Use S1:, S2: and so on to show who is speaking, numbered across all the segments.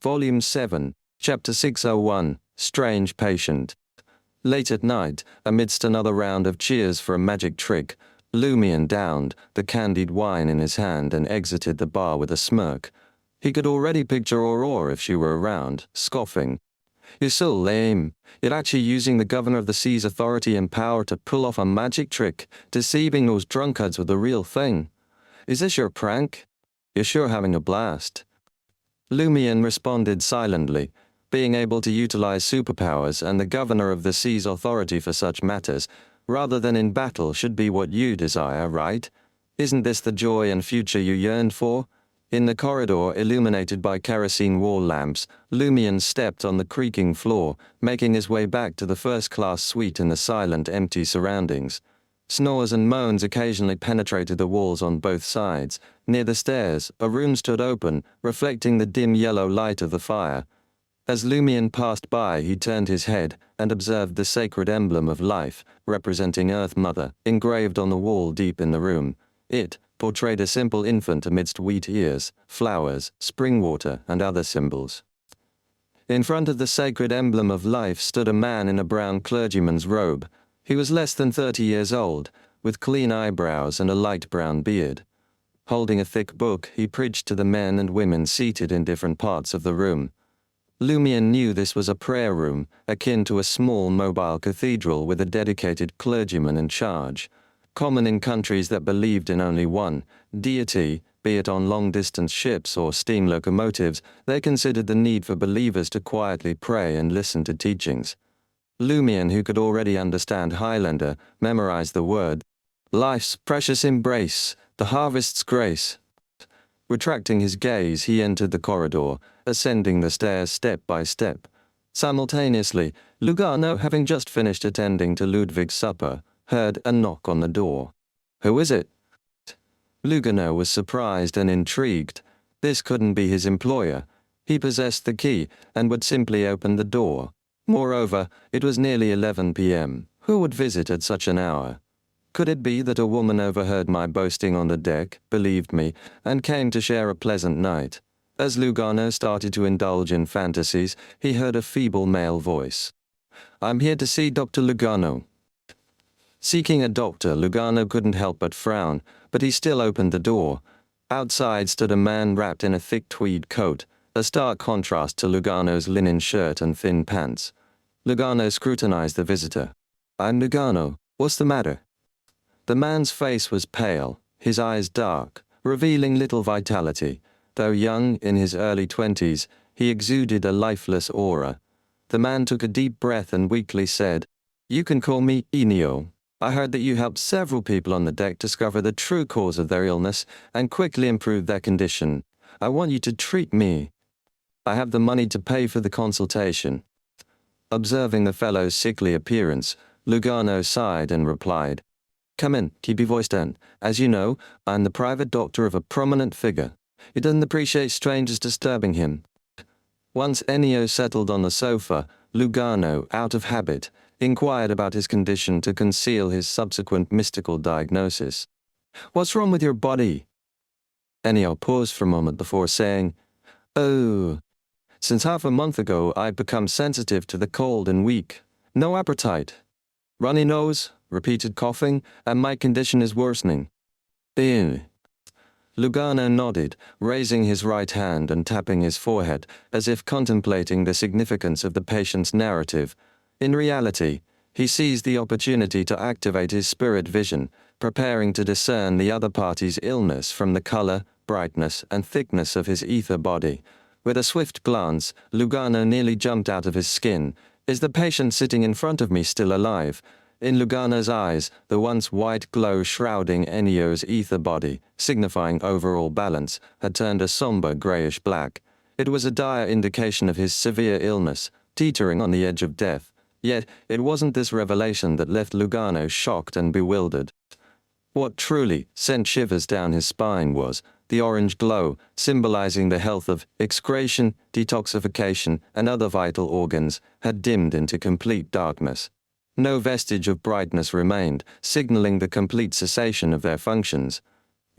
S1: Volume 7, Chapter 601, Strange Patient. Late at night, amidst another round of cheers for a magic trick, Lumion downed the candied wine in his hand and exited the bar with a smirk. He could already picture Aurora if she were around, scoffing. "You're so lame. You're actually using the governor of the sea's authority and power to pull off a magic trick, deceiving those drunkards with the real thing. Is this your prank? You're sure having a blast." Lumion responded silently. Being able to utilize superpowers and the governor of the sea's authority for such matters, rather than in battle, should be what you desire, right? Isn't this the joy and future you yearned for? In the corridor, illuminated by kerosene wall lamps, Lumion stepped on the creaking floor, making his way back to the first-class suite in the silent, empty surroundings. Snores and moans occasionally penetrated the walls on both sides. Near the stairs, a room stood open, reflecting the dim yellow light of the fire. As Lumion passed by, he turned his head and observed the sacred emblem of life, representing Earth Mother, engraved on the wall deep in the room. It portrayed a simple infant amidst wheat ears, flowers, spring water, and other symbols. In front of the sacred emblem of life stood a man in a brown clergyman's robe. He was less than 30 years old, with clean eyebrows and a light brown beard. Holding a thick book, he preached to the men and women seated in different parts of the room. Lumion knew this was a prayer room, akin to a small mobile cathedral with a dedicated clergyman in charge. Common in countries that believed in only one deity, be it on long-distance ships or steam locomotives, they considered the need for believers to quietly pray and listen to teachings. Lumion, who could already understand Highlander, memorized the word, "Life's precious embrace, the harvest's grace." Retracting his gaze, he entered the corridor, ascending the stairs step by step. Simultaneously, Lugano, having just finished attending to Ludwig's supper, heard a knock on the door. "Who is it?" Lugano was surprised and intrigued. This couldn't be his employer. He possessed the key and would simply open the door. Moreover, it was nearly 11 p.m. Who would visit at such an hour? Could it be that a woman overheard my boasting on the deck, believed me, and came to share a pleasant night? As Lugano started to indulge in fantasies, he heard a feeble male voice. "I'm here to see Dr. Lugano." Seeking a doctor, Lugano couldn't help but frown, but he still opened the door. Outside stood a man wrapped in a thick tweed coat, a stark contrast to Lugano's linen shirt and thin pants. Lugano scrutinized the visitor. "I'm Lugano. What's the matter?" The man's face was pale, his eyes dark, revealing little vitality. Though young, in his early 20s, he exuded a lifeless aura. The man took a deep breath and weakly said, "You can call me Inio. I heard that you helped several people on the deck discover the true cause of their illness and quickly improve their condition. I want you to treat me. I have the money to pay for the consultation." Observing the fellow's sickly appearance, Lugano sighed and replied, "Come in, keep your voice down. As you know, I'm the private doctor of a prominent figure. He doesn't appreciate strangers disturbing him." Once Ennio settled on the sofa, Lugano, out of habit, inquired about his condition to conceal his subsequent mystical diagnosis. "What's wrong with your body?" Ennio paused for a moment before saying, "Oh, since half a month ago I've become sensitive to the cold and weak. No appetite. Runny nose, repeated coughing, and my condition is worsening." "Ew." Lugano nodded, raising his right hand and tapping his forehead, as if contemplating the significance of the patient's narrative. In reality, he seized the opportunity to activate his spirit vision, preparing to discern the other party's illness from the color, brightness, and thickness of his ether body. With a swift glance, Lugano nearly jumped out of his skin. "Is the patient sitting in front of me still alive?" In Lugano's eyes, the once white glow shrouding Ennio's ether body, signifying overall balance, had turned a somber grayish black. It was a dire indication of his severe illness, teetering on the edge of death. Yet, it wasn't this revelation that left Lugano shocked and bewildered. What truly sent shivers down his spine was the orange glow, symbolizing the health of excretion, detoxification, and other vital organs, had dimmed into complete darkness. No vestige of brightness remained, signaling the complete cessation of their functions.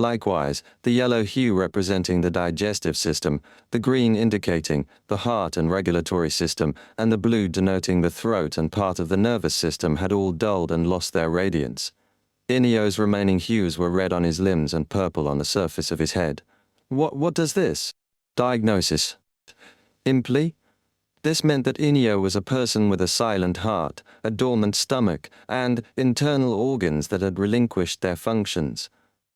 S1: Likewise, the yellow hue representing the digestive system, the green indicating the heart and regulatory system, and the blue denoting the throat and part of the nervous system had all dulled and lost their radiance. Inio's remaining hues were red on his limbs and purple on the surface of his head. What does this? Diagnosis. Imply? This meant that Inio was a person with a silent heart, a dormant stomach, and internal organs that had relinquished their functions.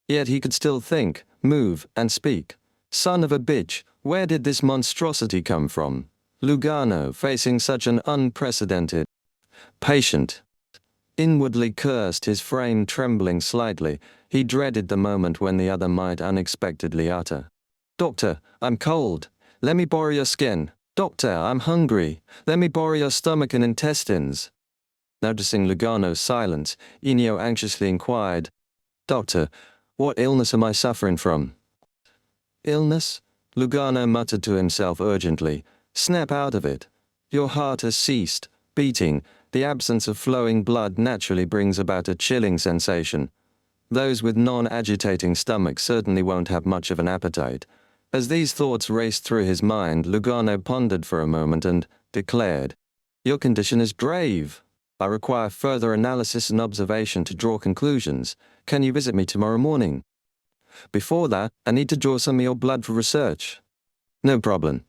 S1: Yet he could still think, move, and speak. Son of a bitch, where did this monstrosity come from? Lugano, facing such an unprecedented patient, inwardly cursed, his frame trembling slightly. He dreaded the moment when the other might unexpectedly utter, "Doctor, I'm cold. Let me borrow your skin. Doctor, I'm hungry. Let me borrow your stomach and intestines." Noticing Lugano's silence, Inio anxiously inquired, "Doctor, what illness am I suffering from?" "Illness?" Lugano muttered to himself urgently. "Snap out of it. Your heart has ceased beating. The absence of flowing blood naturally brings about a chilling sensation. Those with non-agitating stomachs certainly won't have much of an appetite." As these thoughts raced through his mind, Lugano pondered for a moment and declared, "Your condition is grave. I require further analysis and observation to draw conclusions. Can you visit me tomorrow morning? Before that, I need to draw some of your blood for research." "No problem."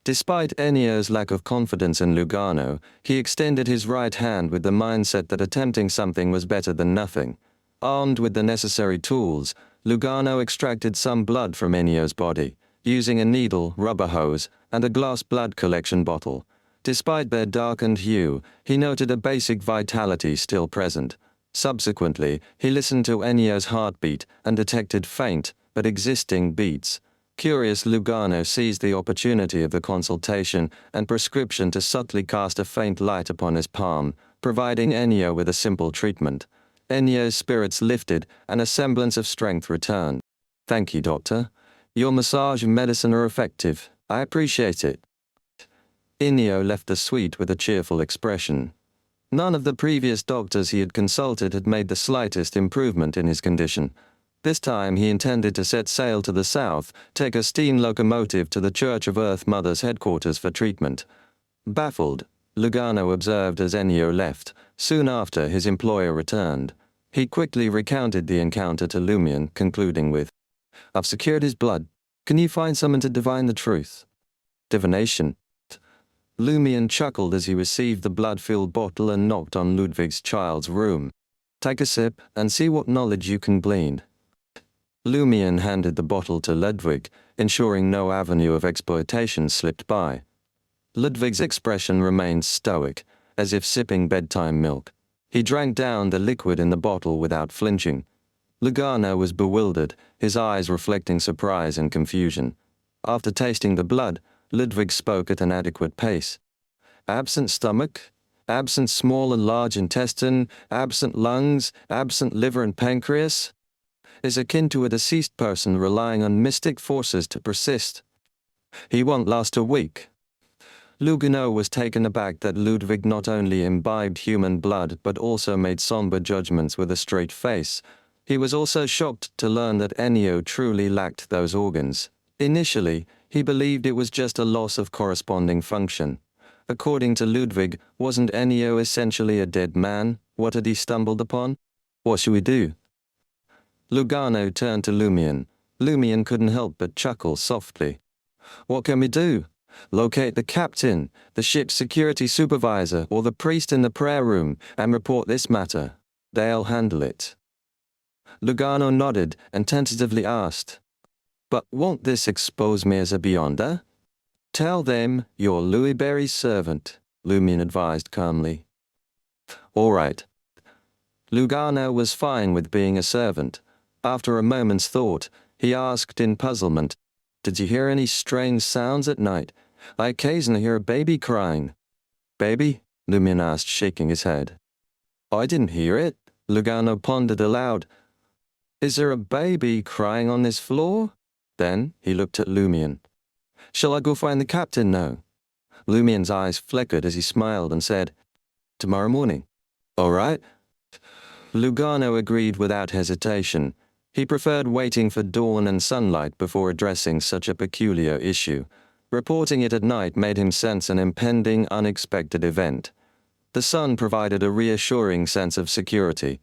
S1: Despite Enio's lack of confidence in Lugano, he extended his right hand with the mindset that attempting something was better than nothing. Armed with the necessary tools, Lugano extracted some blood from Enio's body, using a needle, rubber hose, and a glass blood collection bottle. Despite their darkened hue, he noted a basic vitality still present. Subsequently, he listened to Enio's heartbeat and detected faint, but existing beats. Curious, Lugano seized the opportunity of the consultation and prescription to subtly cast a faint light upon his palm, providing Enio with a simple treatment. Enio's spirits lifted, and a semblance of strength returned. "Thank you, Doctor. Your massage and medicine are effective. I appreciate it." Enio left the suite with a cheerful expression. None of the previous doctors he had consulted had made the slightest improvement in his condition. This time he intended to set sail to the south, take a steam locomotive to the Church of Earth Mother's headquarters for treatment. Baffled, Lugano observed as Enio left. Soon after, his employer returned. He quickly recounted the encounter to Lumion, concluding with, "I've secured his blood. Can you find someone to divine the truth?" "Divination." Lumion chuckled as he received the blood-filled bottle and knocked on Ludwig's child's room. "Take a sip and see what knowledge you can glean." Lumion handed the bottle to Ludwig, ensuring no avenue of exploitation slipped by. Ludwig's expression remained stoic, as if sipping bedtime milk. He drank down the liquid in the bottle without flinching. Lugano was bewildered, his eyes reflecting surprise and confusion. After tasting the blood, Ludwig spoke at an adequate pace. "Absent stomach, absent small and large intestine, absent lungs, absent liver and pancreas, is akin to a deceased person relying on mystic forces to persist. He won't last a week." Lugano was taken aback that Ludwig not only imbibed human blood but also made somber judgments with a straight face. He was also shocked to learn that Enio truly lacked those organs. Initially, he believed it was just a loss of corresponding function. According to Ludwig, wasn't Enio essentially a dead man? What had he stumbled upon? "What should we do?" Lugano turned to Lumion. Lumion couldn't help but chuckle softly. "What can we do? Locate the captain, the ship's security supervisor, or the priest in the prayer room, and report this matter. They'll handle it." Lugano nodded and tentatively asked, "But won't this expose me as a beyonder?" "Tell them you're Louis Berry's servant," Lumion advised calmly. "All right." Lugano was fine with being a servant. After a moment's thought, he asked in puzzlement, "Did you hear any strange sounds at night? I occasionally hear a baby crying." "Baby?" Lumion asked, shaking his head. "I didn't hear it." Lugano pondered aloud. "Is there a baby crying on this floor?" Then he looked at Lumion. "Shall I go find the captain now?" Lumion's eyes flickered as he smiled and said, "Tomorrow morning." "All right." Lugano agreed without hesitation. He preferred waiting for dawn and sunlight before addressing such a peculiar issue. Reporting it at night made him sense an impending, unexpected event. The sun provided a reassuring sense of security.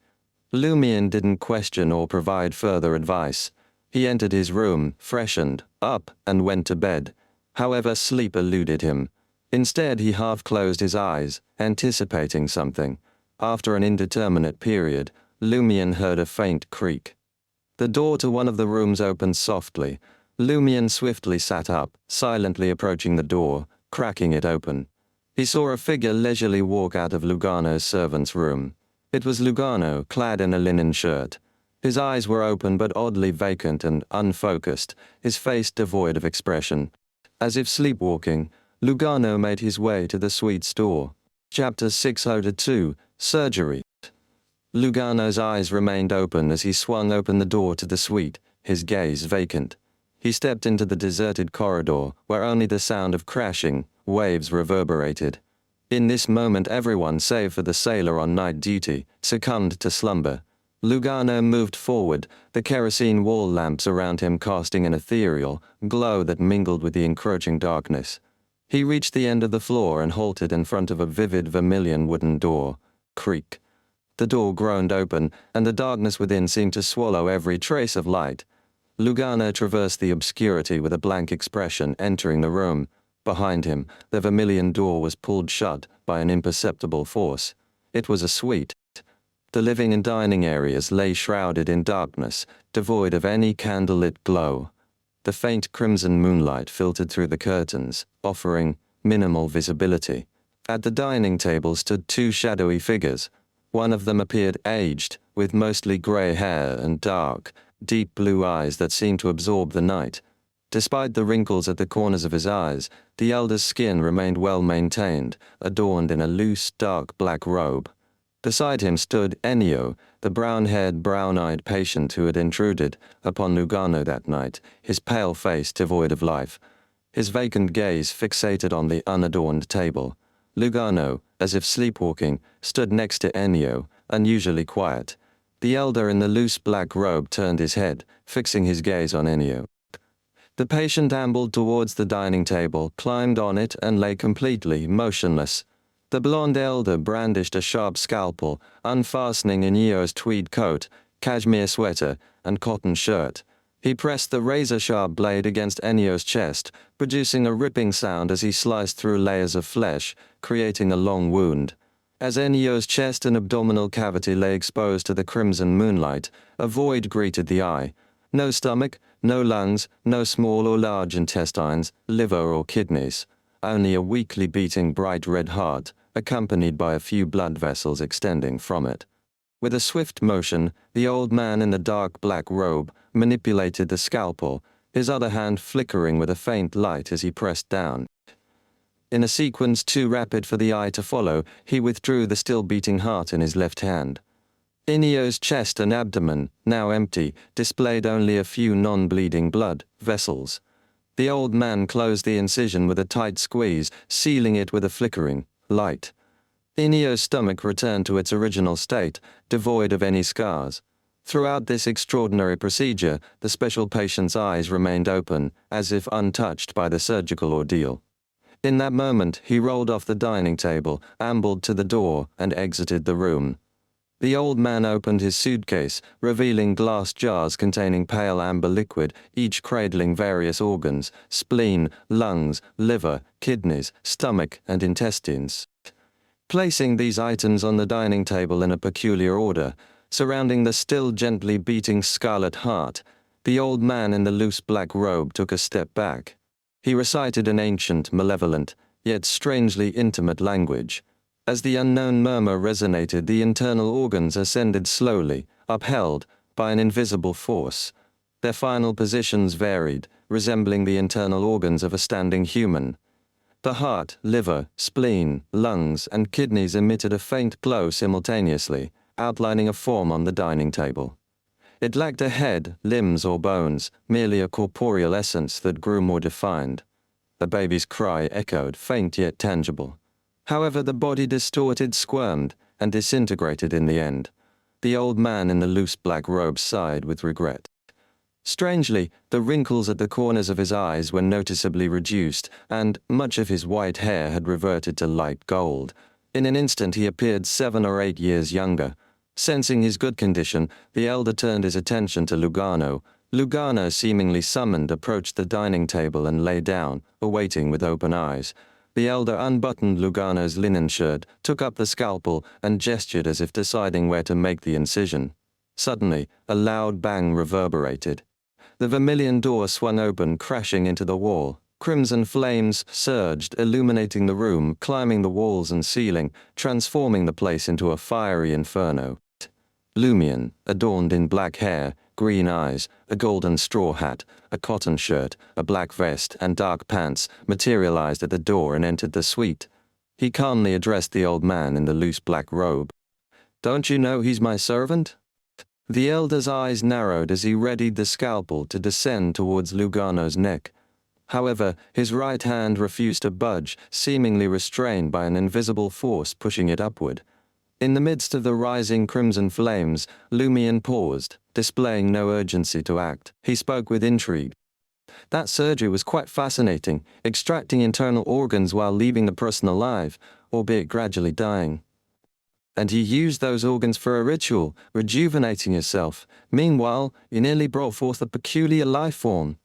S1: Lumion didn't question or provide further advice. He entered his room, freshened up, and went to bed. However, sleep eluded him. Instead, he half closed his eyes, anticipating something. After an indeterminate period, Lumion heard a faint creak. The door to one of the rooms opened softly. Lumion swiftly sat up, silently approaching the door, cracking it open. He saw a figure leisurely walk out of Lugano's servant's room. It was Lugano, clad in a linen shirt. His eyes were open but oddly vacant and unfocused, his face devoid of expression. As if sleepwalking, Lugano made his way to the suite's door. Chapter 602, Surgery. Lugano's eyes remained open as he swung open the door to the suite, his gaze vacant. He stepped into the deserted corridor, where only the sound of crashing waves reverberated. In this moment everyone, save for the sailor on night duty, succumbed to slumber. Lugano moved forward, the kerosene wall lamps around him casting an ethereal glow that mingled with the encroaching darkness. He reached the end of the floor and halted in front of a vivid vermilion wooden door. Creak. The door groaned open, and the darkness within seemed to swallow every trace of light. Lugano traversed the obscurity with a blank expression, entering the room. Behind him, the vermilion door was pulled shut by an imperceptible force. It was a suite. The living and dining areas lay shrouded in darkness, devoid of any candlelit glow. The faint crimson moonlight filtered through the curtains, offering minimal visibility. At the dining table stood two shadowy figures. One of them appeared aged, with mostly grey hair and dark, deep blue eyes that seemed to absorb the night. Despite the wrinkles at the corners of his eyes, the elder's skin remained well maintained, adorned in a loose, dark black robe. Beside him stood Ennio, the brown-haired, brown-eyed patient who had intruded upon Lugano that night, his pale face devoid of life. His vacant gaze fixated on the unadorned table. Lugano, as if sleepwalking, stood next to Ennio, unusually quiet. The elder in the loose black robe turned his head, fixing his gaze on Ennio. The patient ambled towards the dining table, climbed on it, and lay completely motionless. The blonde elder brandished a sharp scalpel, unfastening Ennio's tweed coat, cashmere sweater, and cotton shirt. He pressed the razor-sharp blade against Ennio's chest, producing a ripping sound as he sliced through layers of flesh, creating a long wound. As Ennio's chest and abdominal cavity lay exposed to the crimson moonlight, a void greeted the eye. No stomach, no lungs, no small or large intestines, liver or kidneys. Only a weakly beating bright red heart, accompanied by a few blood vessels extending from it. With a swift motion, the old man in the dark black robe manipulated the scalpel, his other hand flickering with a faint light as he pressed down. In a sequence too rapid for the eye to follow, he withdrew the still beating heart in his left hand. Ennio's chest and abdomen, now empty, displayed only a few non-bleeding blood vessels. The old man closed the incision with a tight squeeze, sealing it with a flickering light. Ennio's stomach returned to its original state, devoid of any scars. Throughout this extraordinary procedure, the special patient's eyes remained open, as if untouched by the surgical ordeal. In that moment, he rolled off the dining table, ambled to the door, and exited the room. The old man opened his suitcase, revealing glass jars containing pale amber liquid, each cradling various organs: spleen, lungs, liver, kidneys, stomach, and intestines. Placing these items on the dining table in a peculiar order, surrounding the still gently beating scarlet heart, the old man in the loose black robe took a step back. He recited an ancient, malevolent, yet strangely intimate language. As the unknown murmur resonated, the internal organs ascended slowly, upheld by an invisible force. Their final positions varied, resembling the internal organs of a standing human. The heart, liver, spleen, lungs, and kidneys emitted a faint glow simultaneously, outlining a form on the dining table. It lacked a head, limbs, or bones, merely a corporeal essence that grew more defined. The baby's cry echoed, faint yet tangible. However, the body distorted, squirmed, and disintegrated in the end. The old man in the loose black robe sighed with regret. Strangely, the wrinkles at the corners of his eyes were noticeably reduced, and much of his white hair had reverted to light gold. In an instant he appeared 7 or 8 years younger. Sensing his good condition, the elder turned his attention to Lugano. Lugano, seemingly summoned, approached the dining table and lay down, awaiting with open eyes. The elder unbuttoned Lugano's linen shirt, took up the scalpel, and gestured as if deciding where to make the incision. Suddenly, a loud bang reverberated. The vermilion door swung open, crashing into the wall. Crimson flames surged, illuminating the room, climbing the walls and ceiling, transforming the place into a fiery inferno. Lumion, adorned in black hair, green eyes, a golden straw hat, a cotton shirt, a black vest, and dark pants, materialized at the door and entered the suite. He calmly addressed the old man in the loose black robe. "Don't you know he's my servant?" The elder's eyes narrowed as he readied the scalpel to descend towards Lugano's neck. However, his right hand refused to budge, seemingly restrained by an invisible force pushing it upward. In the midst of the rising crimson flames, Lumion paused, displaying no urgency to act. He spoke with intrigue. "That surgery was quite fascinating, extracting internal organs while leaving the person alive, albeit gradually dying. And you used those organs for a ritual, rejuvenating yourself. Meanwhile, you nearly brought forth a peculiar life form."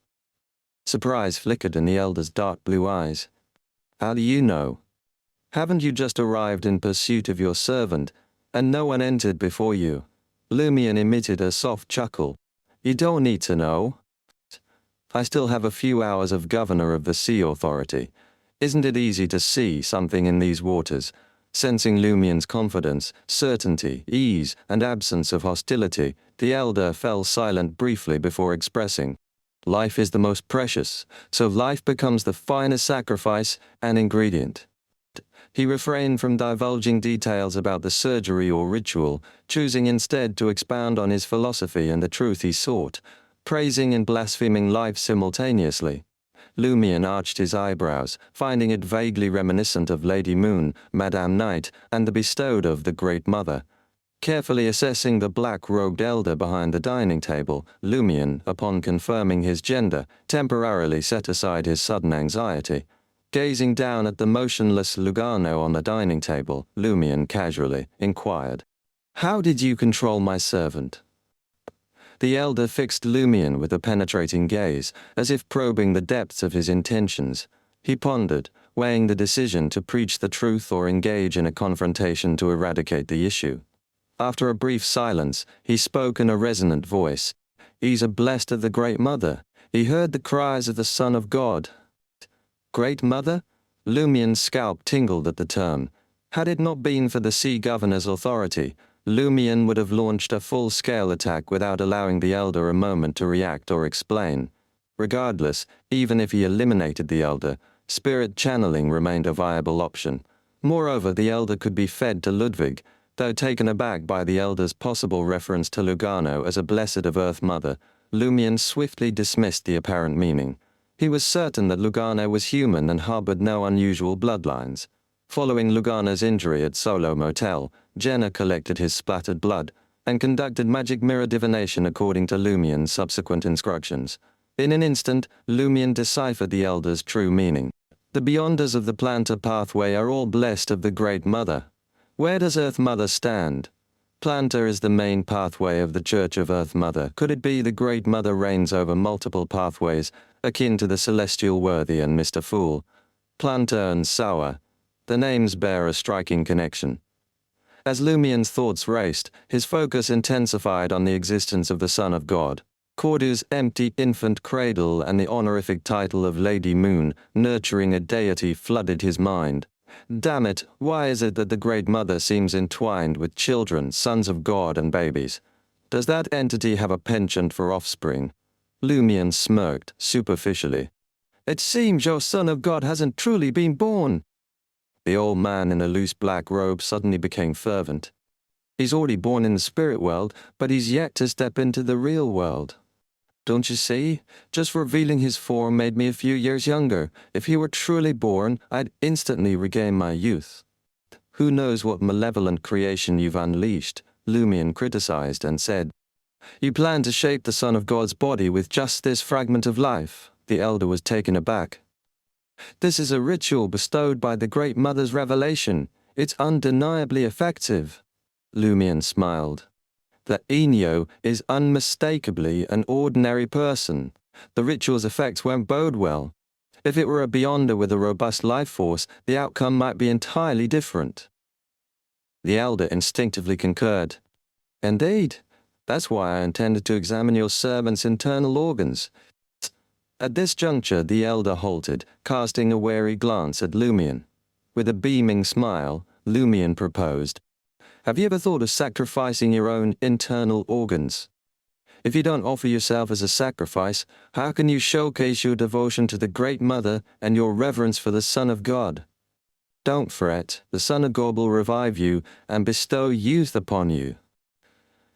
S1: Surprise flickered in the elder's dark blue eyes. "How do you know? Haven't you just arrived in pursuit of your servant, and no one entered before you?" Lumion emitted a soft chuckle. "You don't need to know. I still have a few hours of governor of the sea authority. Isn't it easy to see something in these waters?" Sensing Lumion's confidence, certainty, ease, and absence of hostility, the elder fell silent briefly before expressing, "Life is the most precious, so life becomes the finest sacrifice and ingredient." He refrained from divulging details about the surgery or ritual, choosing instead to expound on his philosophy and the truth he sought, praising and blaspheming life simultaneously. Lumion arched his eyebrows, finding it vaguely reminiscent of Lady Moon, Madame Night, and the bestowed of the Great Mother. Carefully assessing the black-robed elder behind the dining table, Lumion, upon confirming his gender, temporarily set aside his sudden anxiety. Gazing down at the motionless Lugano on the dining table, Lumion casually inquired, "How did you control my servant?" The elder fixed Lumion with a penetrating gaze, as if probing the depths of his intentions. He pondered, weighing the decision to preach the truth or engage in a confrontation to eradicate the issue. After a brief silence, he spoke in a resonant voice. "He's a blessed of the Great Mother. He heard the cries of the Son of God." Great Mother? Lumion's scalp tingled at the term. Had it not been for the sea governor's authority, Lumion would have launched a full-scale attack without allowing the elder a moment to react or explain. Regardless, even if he eliminated the elder, spirit channeling remained a viable option. Moreover, the elder could be fed to Ludwig. Though taken aback by the elder's possible reference to Lugano as a blessed of Earth Mother, Lumion swiftly dismissed the apparent meaning. He was certain that Lugano was human and harbored no unusual bloodlines. Following Lugano's injury at Solo Motel, Jenna collected his splattered blood and conducted magic mirror divination according to Lumion's subsequent instructions. In an instant, Lumion deciphered the elder's true meaning. The Beyonders of the Planter pathway are all blessed of the Great Mother. Where does Earth Mother stand? Planter is the main pathway of the Church of Earth Mother. Could it be the Great Mother reigns over multiple pathways, akin to the Celestial Worthy and Mr. Fool? Planter and Sour. The names bear a striking connection. As Lumion's thoughts raced, his focus intensified on the existence of the Son of God. Cordu's empty infant cradle and the honorific title of Lady Moon, nurturing a deity, flooded his mind. Damn it, why is it that the Great Mother seems entwined with children, sons of God and babies? Does that entity have a penchant for offspring? Lumion smirked, superficially. It seems your Son of God hasn't truly been born. The old man in the loose black robe suddenly became fervent. He's already born in the spirit world, but he's yet to step into the real world. Don't you see? Just revealing his form made me a few years younger. If he were truly born, I'd instantly regain my youth. Who knows what malevolent creation you've unleashed? Lumion criticized and said, "You plan to shape the Son of God's body with just this fragment of life?" The elder was taken aback. "This is a ritual bestowed by the Great Mother's revelation. It's undeniably effective." Lumion smiled. "The Enyo is unmistakably an ordinary person. The ritual's effects won't bode well. If it were a Beyonder with a robust life force, the outcome might be entirely different." The elder instinctively concurred. "Indeed. That's why I intended to examine your servant's internal organs." At this juncture the elder halted, casting a wary glance at Lumion. With a beaming smile, Lumion proposed, "Have you ever thought of sacrificing your own internal organs? If you don't offer yourself as a sacrifice, how can you showcase your devotion to the Great Mother and your reverence for the Son of God? Don't fret, the Son of God will revive you and bestow youth upon you."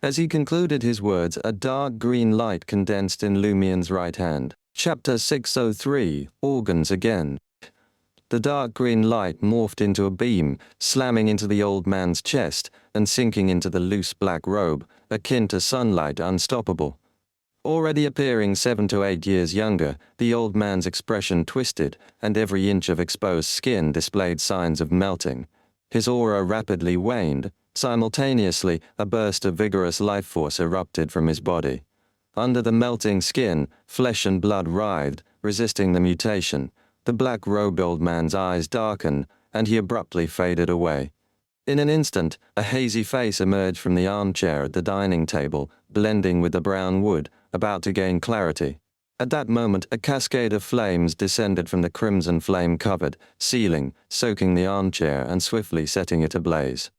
S1: As he concluded his words, a dark green light condensed in Lumion's right hand. Chapter 603, Organs Again. The dark green light morphed into a beam, slamming into the old man's chest and sinking into the loose black robe, akin to sunlight unstoppable. Already appearing 7 to 8 years younger, the old man's expression twisted, and every inch of exposed skin displayed signs of melting. His aura rapidly waned. Simultaneously, a burst of vigorous life force erupted from his body. Under the melting skin, flesh and blood writhed, resisting the mutation. The black-robed old man's eyes darkened, and he abruptly faded away. In an instant, a hazy face emerged from the armchair at the dining table, blending with the brown wood, about to gain clarity. At that moment, a cascade of flames descended from the crimson flame-covered ceiling, soaking the armchair and swiftly setting it ablaze.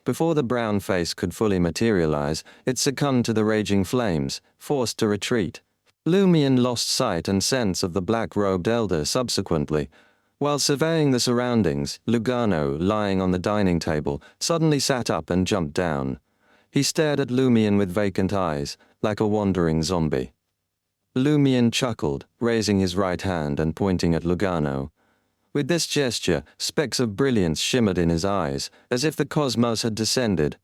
S1: Before the brown face could fully materialize, it succumbed to the raging flames, forced to retreat. Lumion lost sight and sense of the black-robed elder subsequently. While surveying the surroundings, Lugano, lying on the dining table, suddenly sat up and jumped down. He stared at Lumion with vacant eyes, like a wandering zombie. Lumion chuckled, raising his right hand and pointing at Lugano. With this gesture, specks of brilliance shimmered in his eyes, as if the cosmos had descended.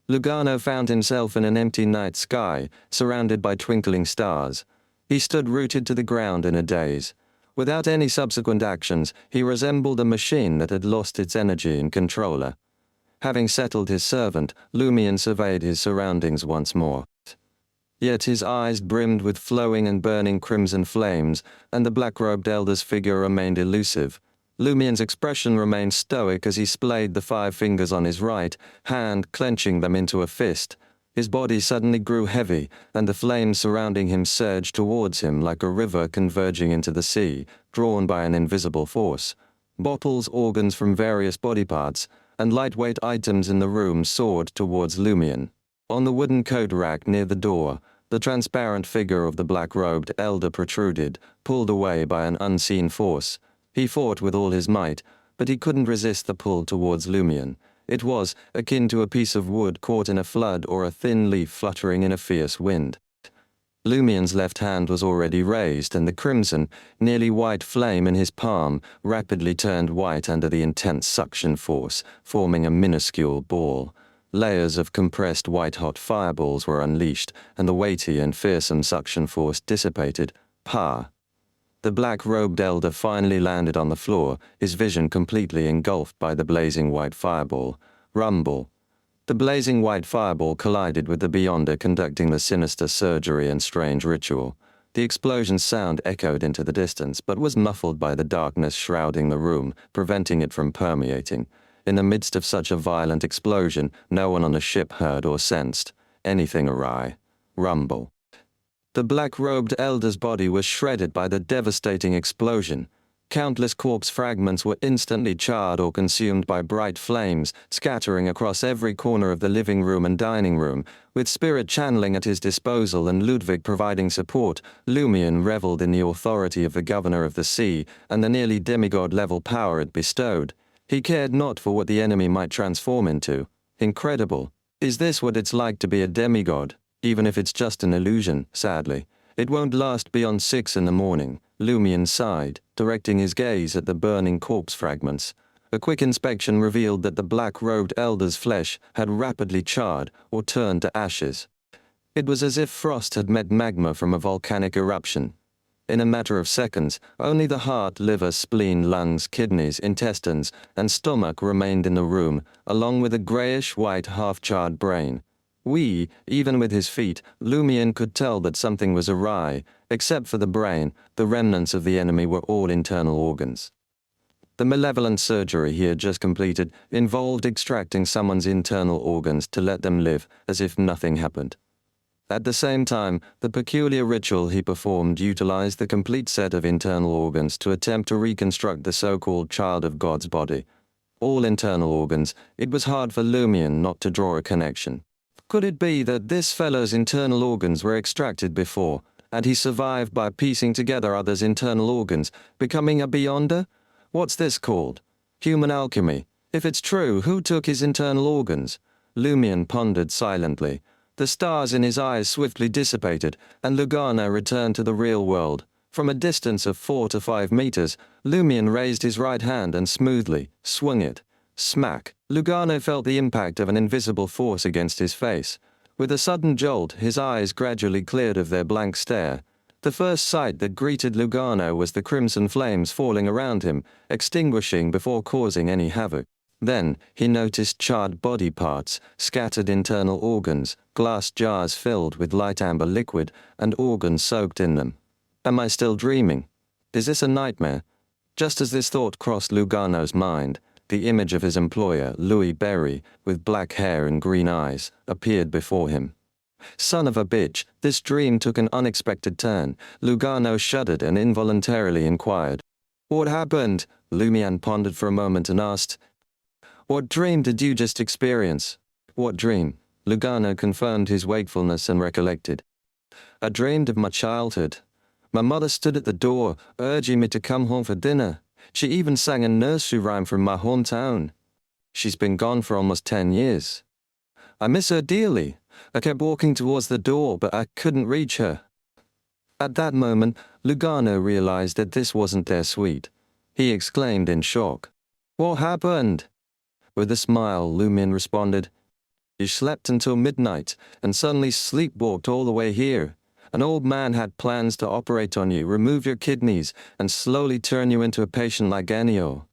S1: Lugano found himself in an empty night sky, surrounded by twinkling stars. He stood rooted to the ground in a daze. Without any subsequent actions, he resembled a machine that had lost its energy and controller. Having settled his servant, Lumion surveyed his surroundings once more. Yet his eyes brimmed with flowing and burning crimson flames, and the black-robed elder's figure remained elusive. Lumion's expression remained stoic as he splayed the 5 fingers on his right hand, clenching them into a fist. His body suddenly grew heavy, and the flames surrounding him surged towards him like a river converging into the sea, drawn by an invisible force. Bottles, organs from various body parts, and lightweight items in the room soared towards Lumion. On the wooden coat rack near the door, the transparent figure of the black-robed elder protruded, pulled away by an unseen force. He fought with all his might, but he couldn't resist the pull towards Lumion. It was akin to a piece of wood caught in a flood or a thin leaf fluttering in a fierce wind. Lumion's left hand was already raised, and the crimson, nearly white flame in his palm rapidly turned white under the intense suction force, forming a minuscule ball. Layers of compressed white-hot fireballs were unleashed, and the weighty and fearsome suction force dissipated. Pa! The black-robed elder finally landed on the floor, his vision completely engulfed by the blazing white fireball. Rumble. The blazing white fireball collided with the Beyonder conducting the sinister surgery and strange ritual. The explosion's sound echoed into the distance, but was muffled by the darkness shrouding the room, preventing it from permeating. In the midst of such a violent explosion, no one on the ship heard or sensed anything awry. Rumble. The black-robed elder's body was shredded by the devastating explosion. Countless corpse fragments were instantly charred or consumed by bright flames, scattering across every corner of the living room and dining room. With spirit channeling at his disposal and Ludwig providing support, Lumion reveled in the authority of the governor of the sea and the nearly demigod-level power it bestowed. He cared not for what the enemy might transform into. Incredible. Is this what it's like to be a demigod? Even if it's just an illusion, sadly. It won't last beyond 6 in the morning. Lumion sighed, directing his gaze at the burning corpse fragments. A quick inspection revealed that the black-robed elder's flesh had rapidly charred or turned to ashes. It was as if frost had met magma from a volcanic eruption. In a matter of seconds, only the heart, liver, spleen, lungs, kidneys, intestines, and stomach remained in the room, along with a grayish-white half-charred brain. Even with his feet, Lumion could tell that something was awry. Except for the brain, the remnants of the enemy were all internal organs. The malevolent surgery he had just completed involved extracting someone's internal organs to let them live as if nothing happened. At the same time, the peculiar ritual he performed utilized the complete set of internal organs to attempt to reconstruct the so-called child of God's body. All internal organs, it was hard for Lumion not to draw a connection. Could it be that this fellow's internal organs were extracted before, and he survived by piecing together others' internal organs, becoming a beyonder? What's this called? Human alchemy. If it's true, who took his internal organs? Lumion pondered silently. The stars in his eyes swiftly dissipated, and Lugano returned to the real world. From a distance of 4 to 5 meters, Lumion raised his right hand and smoothly swung it. Smack! Lugano felt the impact of an invisible force against his face. With a sudden jolt, his eyes gradually cleared of their blank stare. The first sight that greeted Lugano was the crimson flames falling around him, extinguishing before causing any havoc. Then, he noticed charred body parts, scattered internal organs, glass jars filled with light amber liquid, and organs soaked in them. Am I still dreaming? Is this a nightmare? Just as this thought crossed Lugano's mind, the image of his employer, Louis Berry, with black hair and green eyes, appeared before him. Son of a bitch, this dream took an unexpected turn. Lugano shuddered and involuntarily inquired. What happened? Lumion pondered for a moment and asked, What dream did you just experience? What dream? Lugano confirmed his wakefulness and recollected. I dreamed of my childhood. My mother stood at the door, urging me to come home for dinner. She even sang a nursery rhyme from my hometown. She's been gone for almost 10 years. I miss her dearly. I kept walking towards the door, but I couldn't reach her. At that moment, Lugano realized that this wasn't their suite. He exclaimed in shock. What happened? With a smile, Lumion responded, You slept until midnight, and suddenly sleepwalked all the way here. An old man had plans to operate on you, remove your kidneys, and slowly turn you into a patient like Ennio.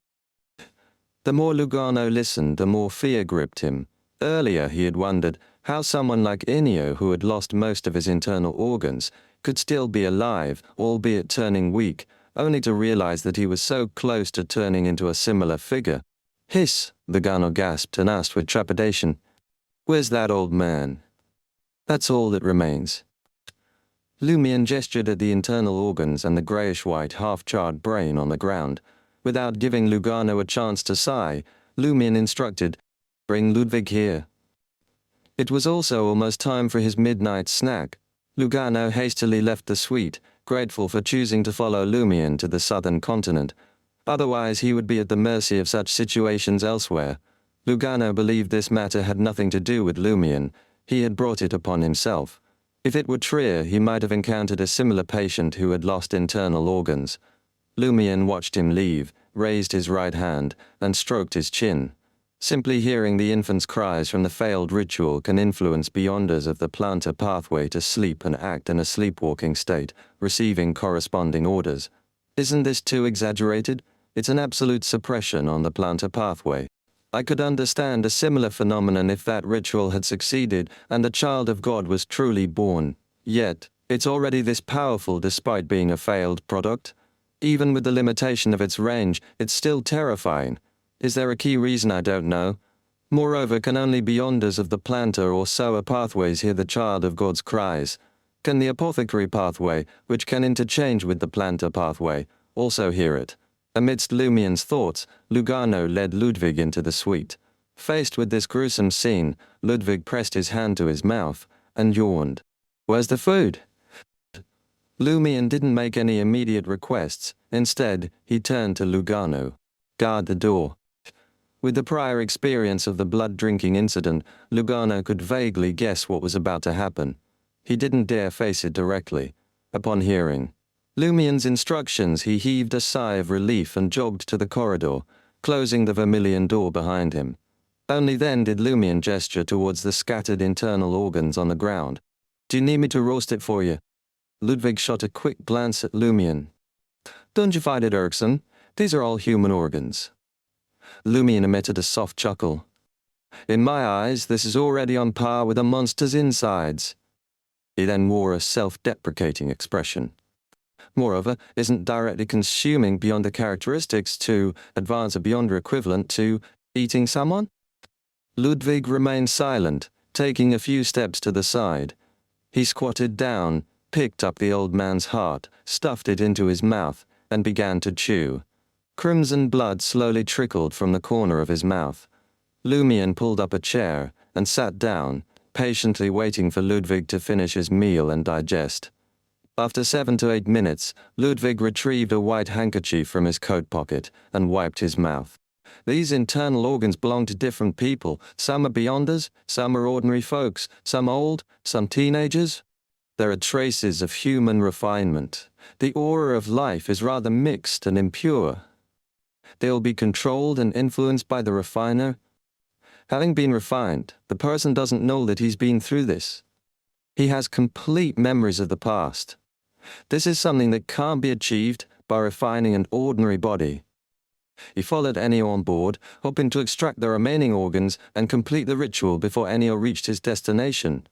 S1: The more Lugano listened, the more fear gripped him. Earlier he had wondered how someone like Ennio, who had lost most of his internal organs, could still be alive, albeit turning weak, only to realize that he was so close to turning into a similar figure. Hiss, Lugano gasped and asked with trepidation, Where's that old man? That's all that remains. Lumion gestured at the internal organs and the greyish-white, half-charred brain on the ground. Without giving Lugano a chance to sigh, Lumion instructed, Bring Ludwig here. It was also almost time for his midnight snack. Lugano hastily left the suite, grateful for choosing to follow Lumion to the southern continent. Otherwise he would be at the mercy of such situations elsewhere. Lugano believed this matter had nothing to do with Lumion. He had brought it upon himself. If it were Trier, he might have encountered a similar patient who had lost internal organs. Lumion watched him leave, raised his right hand, and stroked his chin. Simply hearing the infant's cries from the failed ritual can influence beyonders of the plantar pathway to sleep and act in a sleepwalking state, receiving corresponding orders. Isn't this too exaggerated? It's an absolute suppression on the plantar pathway. I could understand a similar phenomenon if that ritual had succeeded and the child of God was truly born. Yet, it's already this powerful despite being a failed product. Even with the limitation of its range, it's still terrifying. Is there a key reason? I don't know. Moreover, can only beyonders of the plantar or psoa pathways hear the child of God's cries? Can the apothecary pathway, which can interchange with the plantar pathway, also hear it? Amidst Lumion's thoughts, Lugano led Ludwig into the suite. Faced with this gruesome scene, Ludwig pressed his hand to his mouth and yawned. Where's the food? Lumion didn't make any immediate requests. Instead, he turned to Lugano. Guard the door. With the prior experience of the blood-drinking incident, Lugano could vaguely guess what was about to happen. He didn't dare face it directly. Upon hearing Lumion's instructions, he heaved a sigh of relief and jogged to the corridor. closing the vermilion door behind him. Only then did Lumion gesture towards the scattered internal organs on the ground. "Do you need me to roast it for you?" Ludwig shot a quick glance at Lumion. "Don't you find it irksome? These are all human organs." Lumion emitted a soft chuckle. "In my eyes, this is already on par with a monster's insides." He then wore a self-deprecating expression. "Moreover, isn't directly consuming beyond the characteristics to advance a beyonder equivalent to eating someone?" Ludwig remained silent, taking a few steps to the side. He squatted down, picked up the old man's heart, stuffed it into his mouth, and began to chew. Crimson blood slowly trickled from the corner of his mouth. Lumion pulled up a chair and sat down, patiently waiting for Ludwig to finish his meal and digest. After 7 to 8 minutes, Ludwig retrieved a white handkerchief from his coat pocket and wiped his mouth. "These internal organs belong to different people. Some are beyonders, some are ordinary folks, some old, some teenagers. There are traces of human refinement. The aura of life is rather mixed and impure. They will be controlled and influenced by the refiner. Having been refined, the person doesn't know that he's been through this. He has complete memories of the past. This is something that can't be achieved by refining an ordinary body." He followed Ennio on board, hoping to extract the remaining organs and complete the ritual before Ennio reached his destination.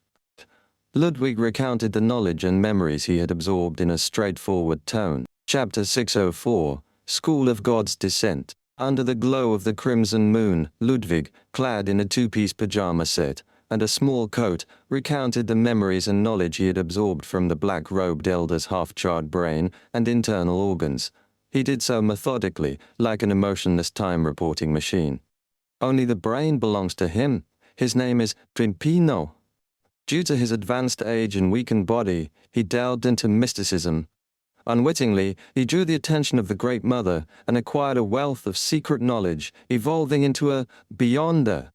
S1: Ludwig recounted the knowledge and memories he had absorbed in a straightforward tone. Chapter 604, School of God's Descent. Under the glow of the crimson moon, Ludwig, clad in a two-piece pajama set and a small coat, recounted the memories and knowledge he had absorbed from the black-robed elder's half-charred brain and internal organs. He did so methodically, like an emotionless time-reporting machine. Only the brain belongs to him. His name is Primpino. Due to his advanced age and weakened body, he delved into mysticism. Unwittingly, he drew the attention of the Great Mother and acquired a wealth of secret knowledge, evolving into a beyonder.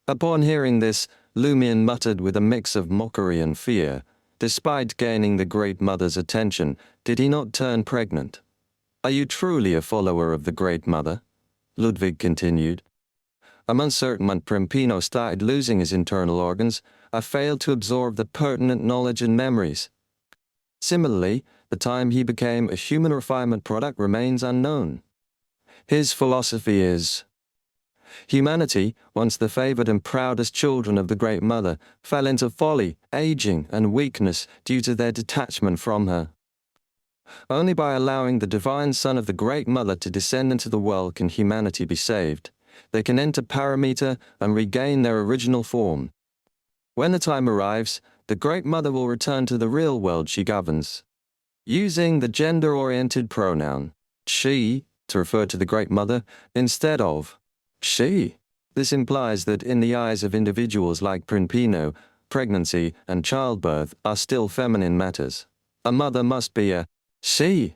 S1: Upon hearing this, Lumion muttered with a mix of mockery and fear. Despite gaining the Great Mother's attention, did he not turn pregnant? "Are you truly a follower of the Great Mother?" Ludwig continued. "I'm uncertain when Primpino started losing his internal organs. I failed to absorb the pertinent knowledge and memories. Similarly, the time he became a human refinement product remains unknown. His philosophy is, humanity, once the favored and proudest children of the Great Mother, fell into folly, aging, and weakness due to their detachment from her. Only by allowing the divine Son of the Great Mother to descend into the world can humanity be saved. They can enter parameter and regain their original form. When the time arrives, the Great Mother will return to the real world she governs. Using the gender-oriented pronoun, she, to refer to the Great Mother, instead of she. This implies that in the eyes of individuals like Primpino, pregnancy and childbirth are still feminine matters. A mother must be a she.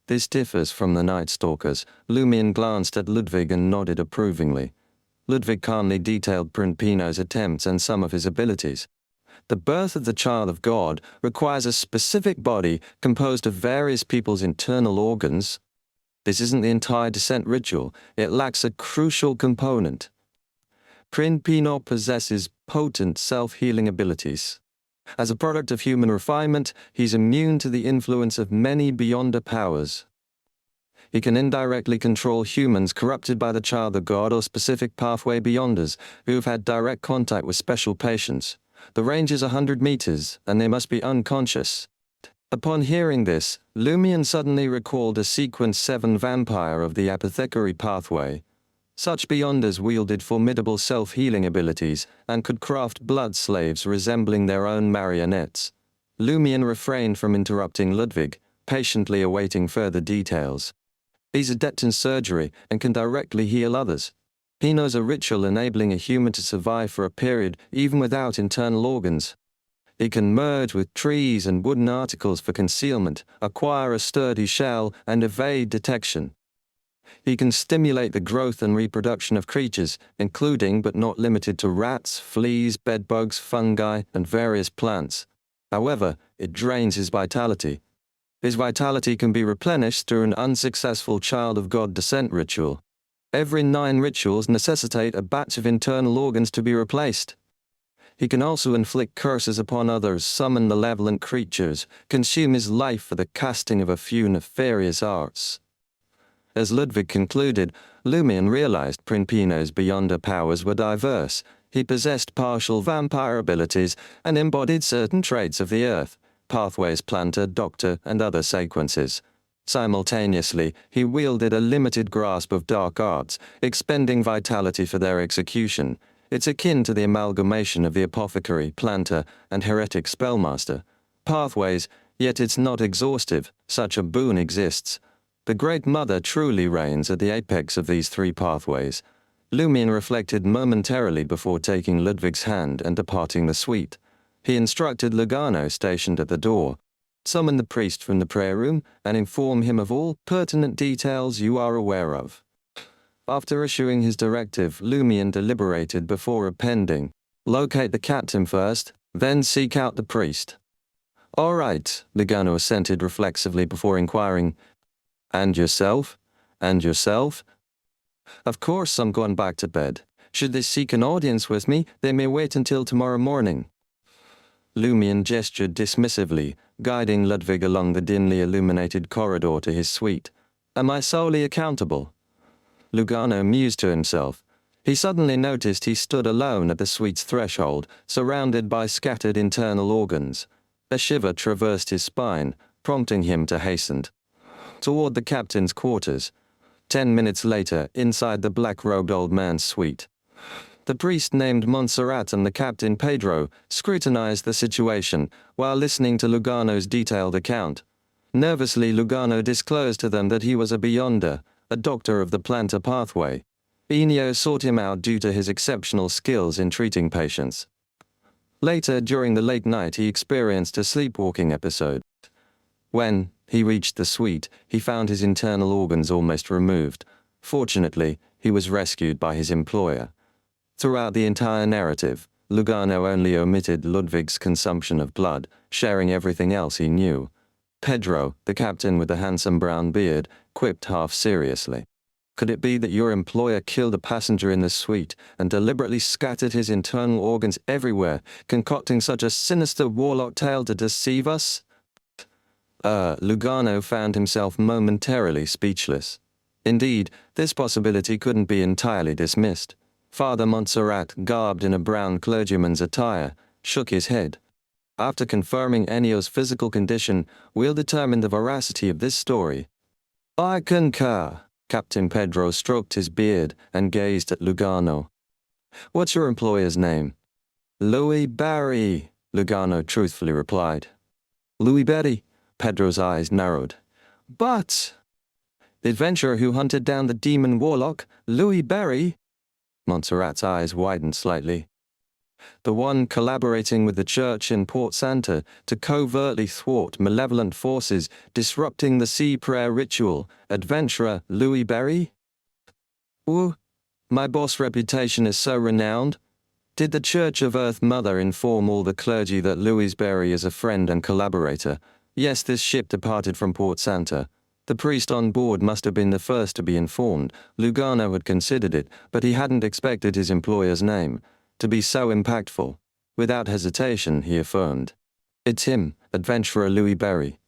S1: This differs from the Night Stalkers. Lumion glanced at Ludwig and nodded approvingly. Ludwig calmly detailed Primpino's attempts and some of his abilities. The birth of the child of God requires a specific body composed of various people's internal organs. This isn't the entire descent ritual. It lacks a crucial component. Primpino possesses potent self-healing abilities. As a product of human refinement, he's immune to the influence of many beyonder powers. He can indirectly control humans corrupted by the child of God or specific pathway beyonders who have had direct contact with special patients. The range is 100 meters, and they must be unconscious. Upon hearing this, Lumion suddenly recalled a Sequence 7 vampire of the apothecary pathway. Such beyonders wielded formidable self-healing abilities and could craft blood slaves resembling their own marionettes. Lumion refrained from interrupting Ludwig, patiently awaiting further details. He's adept in surgery and can directly heal others. He knows a ritual enabling a human to survive for a period even without internal organs. He can merge with trees and wooden articles for concealment, acquire a sturdy shell, and evade detection. He can stimulate the growth and reproduction of creatures, including but not limited to rats, fleas, bedbugs, fungi, and various plants. However, it drains his vitality. His vitality can be replenished through an unsuccessful Child of God descent ritual. Every 9 rituals necessitate a batch of internal organs to be replaced. He can also inflict curses upon others, summon malevolent creatures, consume his life for the casting of a few nefarious arts. As Ludwig concluded, Lumion realized Principino's Beyonder powers were diverse. He possessed partial vampire abilities and embodied certain traits of the Earth, pathways planter, doctor, and other sequences. Simultaneously, he wielded a limited grasp of dark arts, expending vitality for their execution. It's akin to the amalgamation of the apothecary, planter, and heretic spellmaster. Pathways, yet it's not exhaustive. Such a boon exists. The Great Mother truly reigns at the apex of these 3 pathways. Lumion reflected momentarily before taking Ludwig's hand and departing the suite. He instructed Lugano, stationed at the door, summon the priest from the prayer room and inform him of all pertinent details you are aware of. After issuing his directive, Lumion deliberated before appending, "Locate the captain first, then seek out the priest." "All right," Lugano assented reflexively before inquiring, "And yourself? And yourself?" "Of course I'm going back to bed. Should they seek an audience with me, they may wait until tomorrow morning." Lumion gestured dismissively, guiding Ludwig along the dimly illuminated corridor to his suite. "Am I solely accountable?" Lugano mused to himself. He suddenly noticed he stood alone at the suite's threshold, surrounded by scattered internal organs. A shiver traversed his spine, prompting him to hasten toward the captain's quarters. 10 minutes later, inside the black-robed old man's suite, the priest named Montserrat and the captain Pedro scrutinized the situation while listening to Lugano's detailed account. Nervously, Lugano disclosed to them that he was a Beyonder, a doctor of the planter pathway. Enio sought him out due to his exceptional skills in treating patients. Later, during the late night, he experienced a sleepwalking episode. When he reached the suite, he found his internal organs almost removed. Fortunately, he was rescued by his employer. Throughout the entire narrative, Lugano only omitted Ludwig's consumption of blood, sharing everything else he knew. Pedro, the captain with the handsome brown beard, quipped half seriously, "Could it be that your employer killed a passenger in the suite and deliberately scattered his internal organs everywhere, concocting such a sinister warlock tale to deceive us?" Lugano found himself momentarily speechless. Indeed, this possibility couldn't be entirely dismissed. Father Montserrat, garbed in a brown clergyman's attire, shook his head. "After confirming Ennio's physical condition, we'll determine the veracity of this story." "I concur." Captain Pedro stroked his beard and gazed at Lugano. "What's your employer's name?" "Louis Barry," Lugano truthfully replied. "Louis Barry?" Pedro's eyes narrowed. "But the adventurer who hunted down the demon warlock, Louis Barry?" Montserrat's eyes widened slightly. "The one collaborating with the church in Port Santa to covertly thwart malevolent forces disrupting the sea prayer ritual, adventurer Louis Barry?" "Ooh, my boss' reputation is so renowned. Did the Church of Earth Mother inform all the clergy that Louis Barry is a friend and collaborator? Yes, this ship departed from Port Santa. The priest on board must have been the first to be informed. Lugano had considered it, but he hadn't expected his employer's name to be so impactful. Without hesitation, he affirmed, "It's him, adventurer Louis Barry."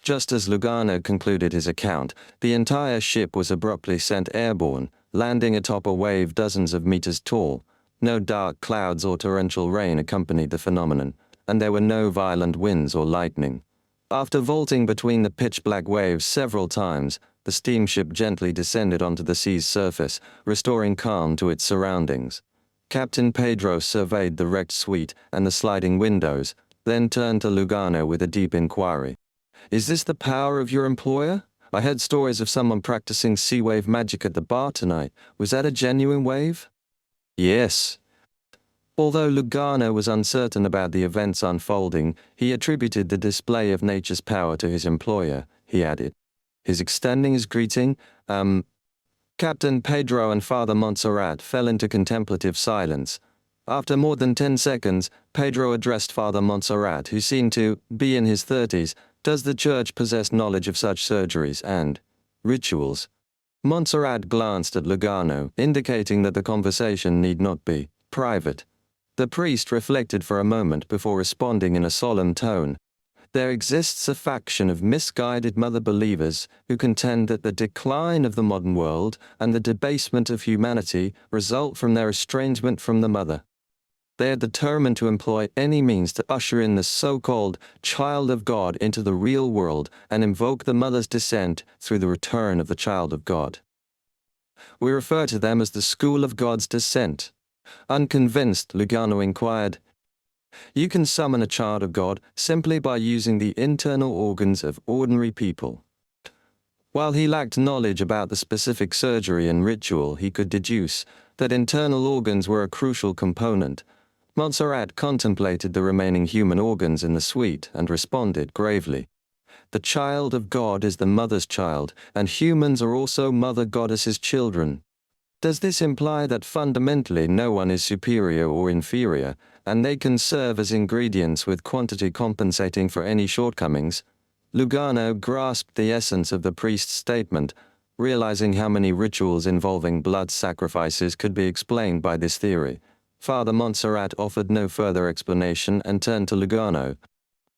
S1: Just as Lugano concluded his account, the entire ship was abruptly sent airborne, landing atop a wave dozens of meters tall. No dark clouds or torrential rain accompanied the phenomenon, and there were no violent winds or lightning. After vaulting between the pitch-black waves several times, the steamship gently descended onto the sea's surface, restoring calm to its surroundings. Captain Pedro surveyed the wrecked suite and the sliding windows, then turned to Lugano with a deep inquiry. "Is this the power of your employer? I heard stories of someone practicing sea wave magic at the bar tonight. Was that a genuine wave?" "Yes." Although Lugano was uncertain about the events unfolding, he attributed the display of nature's power to his employer, he added. "His extending his greeting, Captain Pedro and Father Montserrat fell into contemplative silence. After more than 10 seconds, Pedro addressed Father Montserrat, who seemed to be in his 30s, Does the Church possess knowledge of such surgeries and rituals? Montserrat glanced at Lugano, indicating that the conversation need not be private. The priest reflected for a moment before responding in a solemn tone. There exists a faction of misguided mother believers who contend that the decline of the modern world and the debasement of humanity result from their estrangement from the mother. They are determined to employ any means to usher in the so-called child of God into the real world and invoke the mother's descent through the return of the child of God. We refer to them as the School of God's Descent. Unconvinced, Lugano inquired, "You can summon a child of God simply by using the internal organs of ordinary people." While he lacked knowledge about the specific surgery and ritual, he could deduce that internal organs were a crucial component. Montserrat contemplated the remaining human organs in the suite and responded gravely. The child of God is the mother's child, and humans are also Mother Goddess's children. Does this imply that fundamentally no one is superior or inferior, and they can serve as ingredients with quantity compensating for any shortcomings? Lugano grasped the essence of the priest's statement, realizing how many rituals involving blood sacrifices could be explained by this theory. Father Montserrat offered no further explanation and turned to Lugano.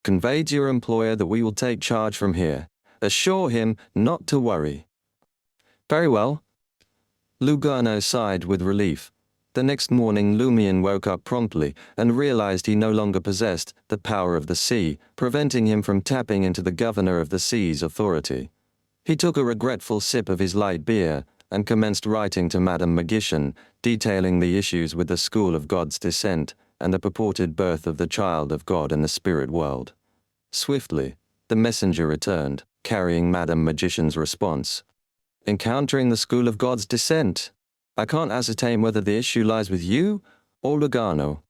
S1: "Convey to your employer that we will take charge from here. Assure him not to worry." "Very well." Lugano sighed with relief. The next morning Lumion woke up promptly and realized he no longer possessed the power of the sea, preventing him from tapping into the governor of the sea's authority. He took a regretful sip of his light beer and commenced writing to Madame Magician, detailing the issues with the School of God's Descent and the purported birth of the child of God in the spirit world. Swiftly, the messenger returned, carrying Madame Magician's response. "Encountering the School of God's Descent. I can't ascertain whether the issue lies with you or Lugano.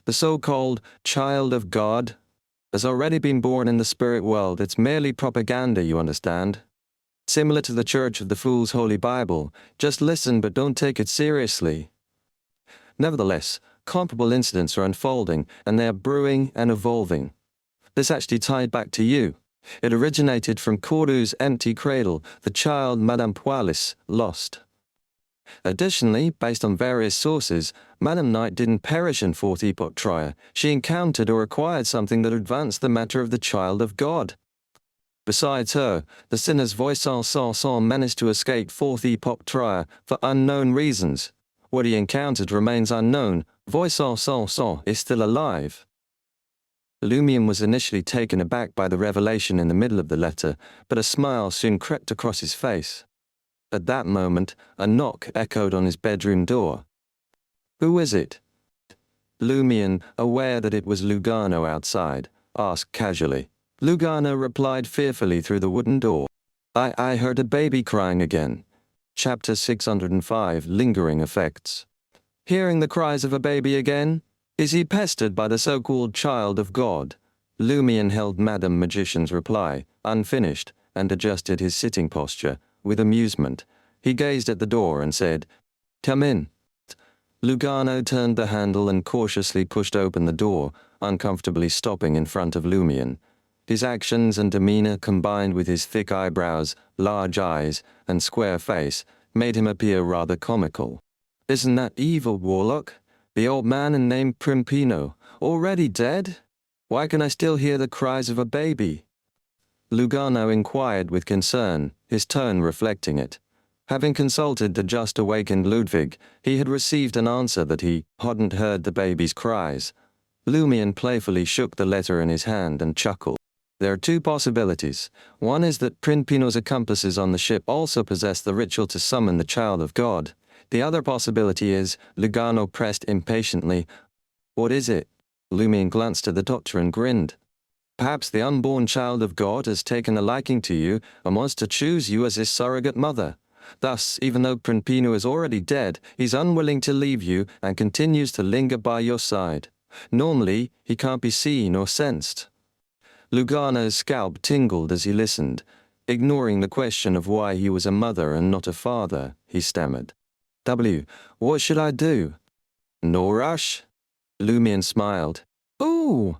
S1: The so-called child of God has already been born in the spirit world. It's merely propaganda, you understand. Similar to the Church of the Fool's Holy Bible, just listen but don't take it seriously." Nevertheless, comparable incidents are unfolding, and they are brewing and evolving. This actually tied back to you. It originated from Cordu's empty cradle, the child Madame Poilis lost. Additionally, based on various sources, Madame Knight didn't perish in Fourth Epoch Troia. She encountered or acquired something that advanced the matter of the child of God. Besides her, the sinner's Voisin managed to escape Fourth Epoch Troia for unknown reasons. What he encountered remains unknown. Voisin is still alive. Lumion was initially taken aback by the revelation in the middle of the letter, but a smile soon crept across his face. At that moment, a knock echoed on his bedroom door. "Who is it?" Lumion, aware that it was Lugano outside, asked casually. Lugano replied fearfully through the wooden door. I heard a baby crying again." Chapter 605, Lingering Effects. "Hearing the cries of a baby again? Is he pestered by the so-called child of God?" Lumion held Madame Magician's reply, unfinished, and adjusted his sitting posture. With amusement, he gazed at the door and said, "Come in." Lugano turned the handle and cautiously pushed open the door, uncomfortably stopping in front of Lumion. His actions and demeanor, combined with his thick eyebrows, large eyes, and square face, made him appear rather comical. "Isn't that evil, Warlock? The old man named Primpino, already dead? Why can I still hear the cries of a baby?" Lugano inquired with concern, his tone reflecting it. Having consulted the just-awakened Ludwig, he had received an answer that he hadn't heard the baby's cries. Lumion playfully shook the letter in his hand and chuckled. "There are two possibilities. One is that Primpino's accomplices on the ship also possess the ritual to summon the child of God. The other possibility is," Lugano pressed impatiently. "What is it?" Lumion glanced at the doctor and grinned. "Perhaps the unborn child of God has taken a liking to you and wants to choose you as his surrogate mother. Thus, even though Primpino is already dead, he's unwilling to leave you and continues to linger by your side. Normally, he can't be seen or sensed." Lugano's scalp tingled as he listened. Ignoring the question of why he was a mother and not a father, he stammered. What should I do?" "No rush." Lumion smiled. "Ooh,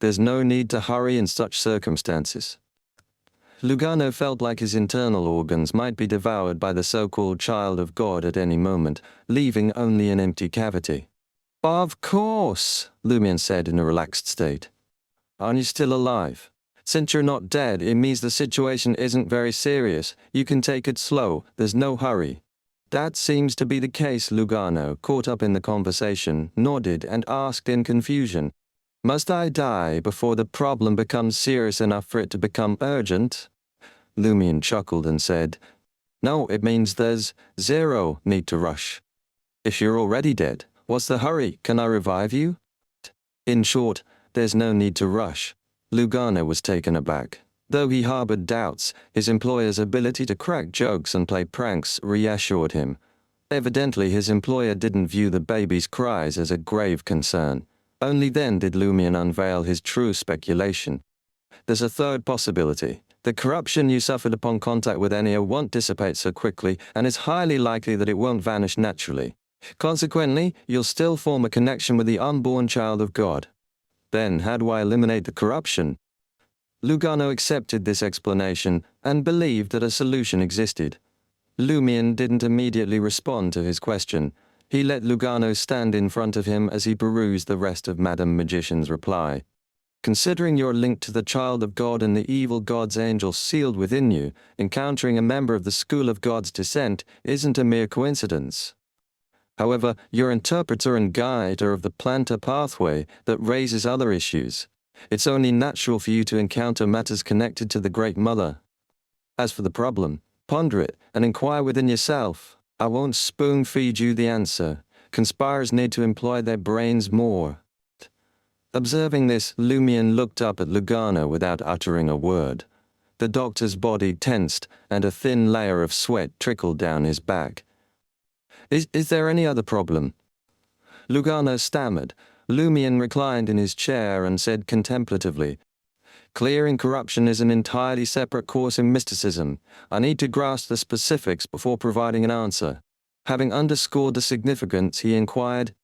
S1: There's no need to hurry in such circumstances. Lugano felt like his internal organs might be devoured by the so-called child of God at any moment, leaving only an empty cavity. Of course, Lumion said in a relaxed state. Aren't you still alive? Since you're not dead, it means the situation isn't very serious. You can take it slow, there's no hurry. That seems to be the case, Lugano, caught up in the conversation, nodded and asked in confusion. Must I die before the problem becomes serious enough for it to become urgent? Lumion chuckled and said, No, it means there's zero need to rush. If you're already dead, what's the hurry? Can I revive you? In short, there's no need to rush. Lugano was taken aback. Though he harbored doubts, his employer's ability to crack jokes and play pranks reassured him. Evidently, his employer didn't view the baby's cries as a grave concern. Only then did Lumion unveil his true speculation. There's a third possibility. The corruption you suffered upon contact with Enya won't dissipate so quickly, and it's highly likely that it won't vanish naturally. Consequently, you'll still form a connection with the unborn child of God. Then, how do I eliminate the corruption? Lugano accepted this explanation and believed that a solution existed. Lumion didn't immediately respond to his question. He let Lugano stand in front of him as he perused the rest of Madame Magician's reply. Considering your link to the child of God and the evil God's angel sealed within you, encountering a member of the school of God's descent isn't a mere coincidence. However, your interpreter and guide are of the plantar pathway that raises other issues. It's only natural for you to encounter matters connected to the Great Mother. As for the problem, ponder it and inquire within yourself. I won't spoon-feed you the answer. Conspirers need to employ their brains more. Observing this, Lumion looked up at Lugano without uttering a word. The doctor's body tensed, and a thin layer of sweat trickled down his back. Is there any other problem? Lugano stammered. Lumion reclined in his chair and said contemplatively, Clearing corruption is an entirely separate course in mysticism. I need to grasp the specifics before providing an answer. Having underscored the significance, he inquired,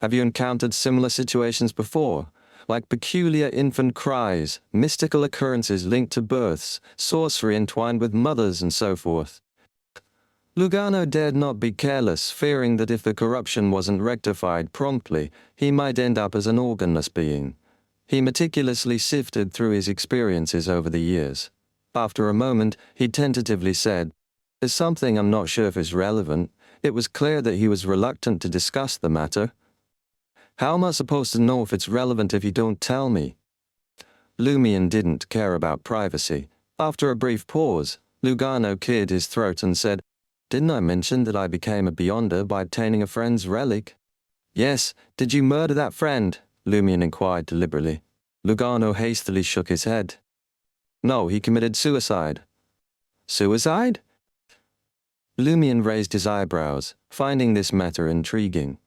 S1: Have you encountered similar situations before? Like peculiar infant cries, mystical occurrences linked to births, sorcery entwined with mothers, and so forth. Lugano dared not be careless, fearing that if the corruption wasn't rectified promptly, he might end up as an organless being. He meticulously sifted through his experiences over the years. After a moment, he tentatively said, There's something I'm not sure if is relevant. It was clear that he was reluctant to discuss the matter. How am I supposed to know if it's relevant if you don't tell me? Lumion didn't care about privacy. After a brief pause, Lugano cleared his throat and said, Didn't I mention that I became a Beyonder by obtaining a friend's relic? Yes, did you murder that friend? Lumion inquired deliberately. Lugano hastily shook his head. No, he committed suicide. Suicide? Lumion raised his eyebrows, finding this matter intriguing.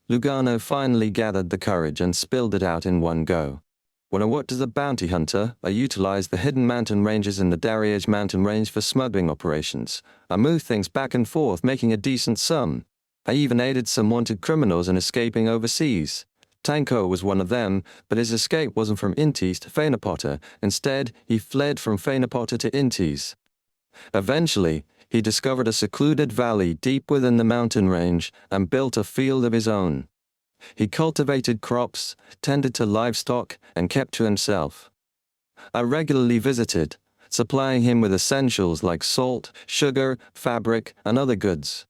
S1: Lugano finally gathered the courage and spilled it out in one go. When I worked as a bounty hunter, I utilized the hidden mountain ranges in the Darriage mountain range for smuggling operations. I moved things back and forth, making a decent sum. I even aided some wanted criminals in escaping overseas. Tanko was one of them, but his escape wasn't from Intis to Fainapotter. Instead, he fled from Fainapotter to Intis. Eventually, he discovered a secluded valley deep within the mountain range and built a field of his own. He cultivated crops, tended to livestock, and kept to himself. I regularly visited, supplying him with essentials like salt, sugar, fabric, and other goods.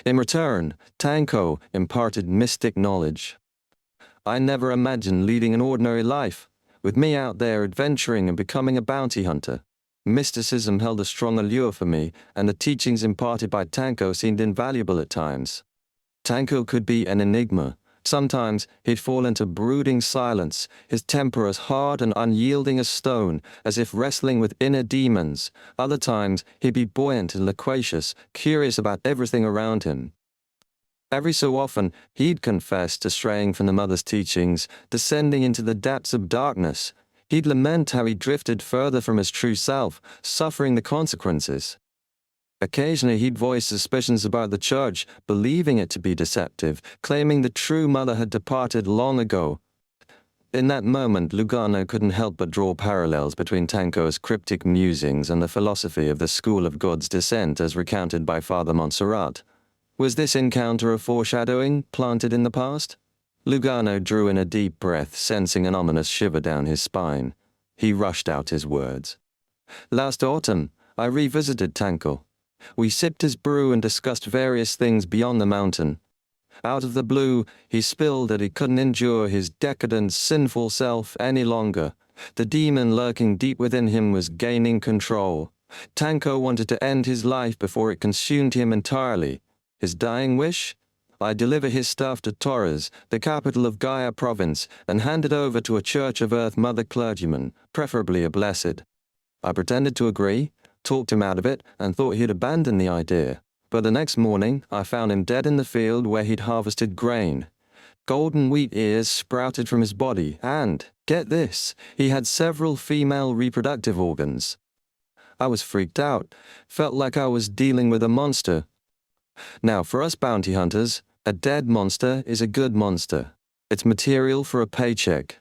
S1: In return, Tanko imparted mystic knowledge. I never imagined leading an ordinary life, with me out there adventuring and becoming a bounty hunter. Mysticism held a strong allure for me, and the teachings imparted by Tanko seemed invaluable at times. Tanko could be an enigma. Sometimes he'd fall into brooding silence, his temper as hard and unyielding as stone, as if wrestling with inner demons. Other times he'd be buoyant and loquacious, curious about everything around him. Every so often he'd confess to straying from the mother's teachings, descending into the depths of darkness. He'd lament how he drifted further from his true self, suffering the consequences. Occasionally he'd voice suspicions about the church, believing it to be deceptive, claiming the true mother had departed long ago. In that moment, Lugano couldn't help but draw parallels between Tanko's cryptic musings and the philosophy of the School of God's Descent as recounted by Father Montserrat. Was this encounter a foreshadowing planted in the past? Lugano drew in a deep breath, sensing an ominous shiver down his spine. He rushed out his words. Last autumn, I revisited Tanko. We sipped his brew and discussed various things beyond the mountain. Out of the blue, he spilled that he couldn't endure his decadent, sinful self any longer. The demon lurking deep within him was gaining control. Tanko wanted to end his life before it consumed him entirely. His dying wish? I deliver his stuff to Torres, the capital of Gaia province, and hand it over to a Church of Earth Mother clergyman, preferably a blessed. I pretended to agree, talked him out of it, and thought he'd abandon the idea. But the next morning, I found him dead in the field where he'd harvested grain. Golden wheat ears sprouted from his body, and, get this, he had several female reproductive organs. I was freaked out, felt like I was dealing with a monster. Now, for us bounty hunters, a dead monster is a good monster. It's material for a paycheck.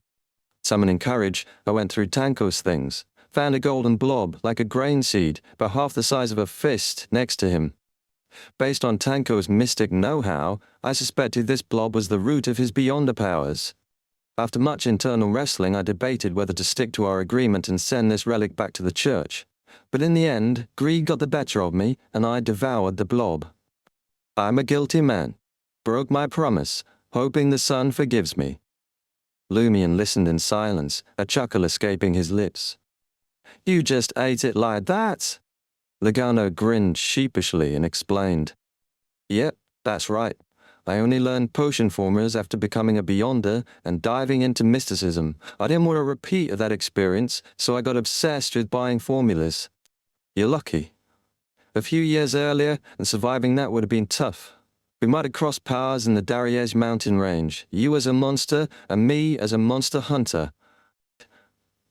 S1: Summoning courage, I went through Tanko's things, found a golden blob like a grain seed, about half the size of a fist, next to him. Based on Tanko's mystic know-how, I suspected this blob was the root of his Beyonder powers. After much internal wrestling, I debated whether to stick to our agreement and send this relic back to the church. But in the end, greed got the better of me, and I devoured the blob. I'm a guilty man. Broke my promise, hoping the sun forgives me. Lumion listened in silence, a chuckle escaping his lips. You just ate it like that? Lugano grinned sheepishly and explained. Yep, that's right. I only learned potion formulas after becoming a Beyonder and diving into mysticism. I didn't want a repeat of that experience, so I got obsessed with buying formulas. You're lucky. A few years earlier, and surviving that would have been tough. We might have crossed paths in the Dariège mountain range, you as a monster and me as a monster hunter.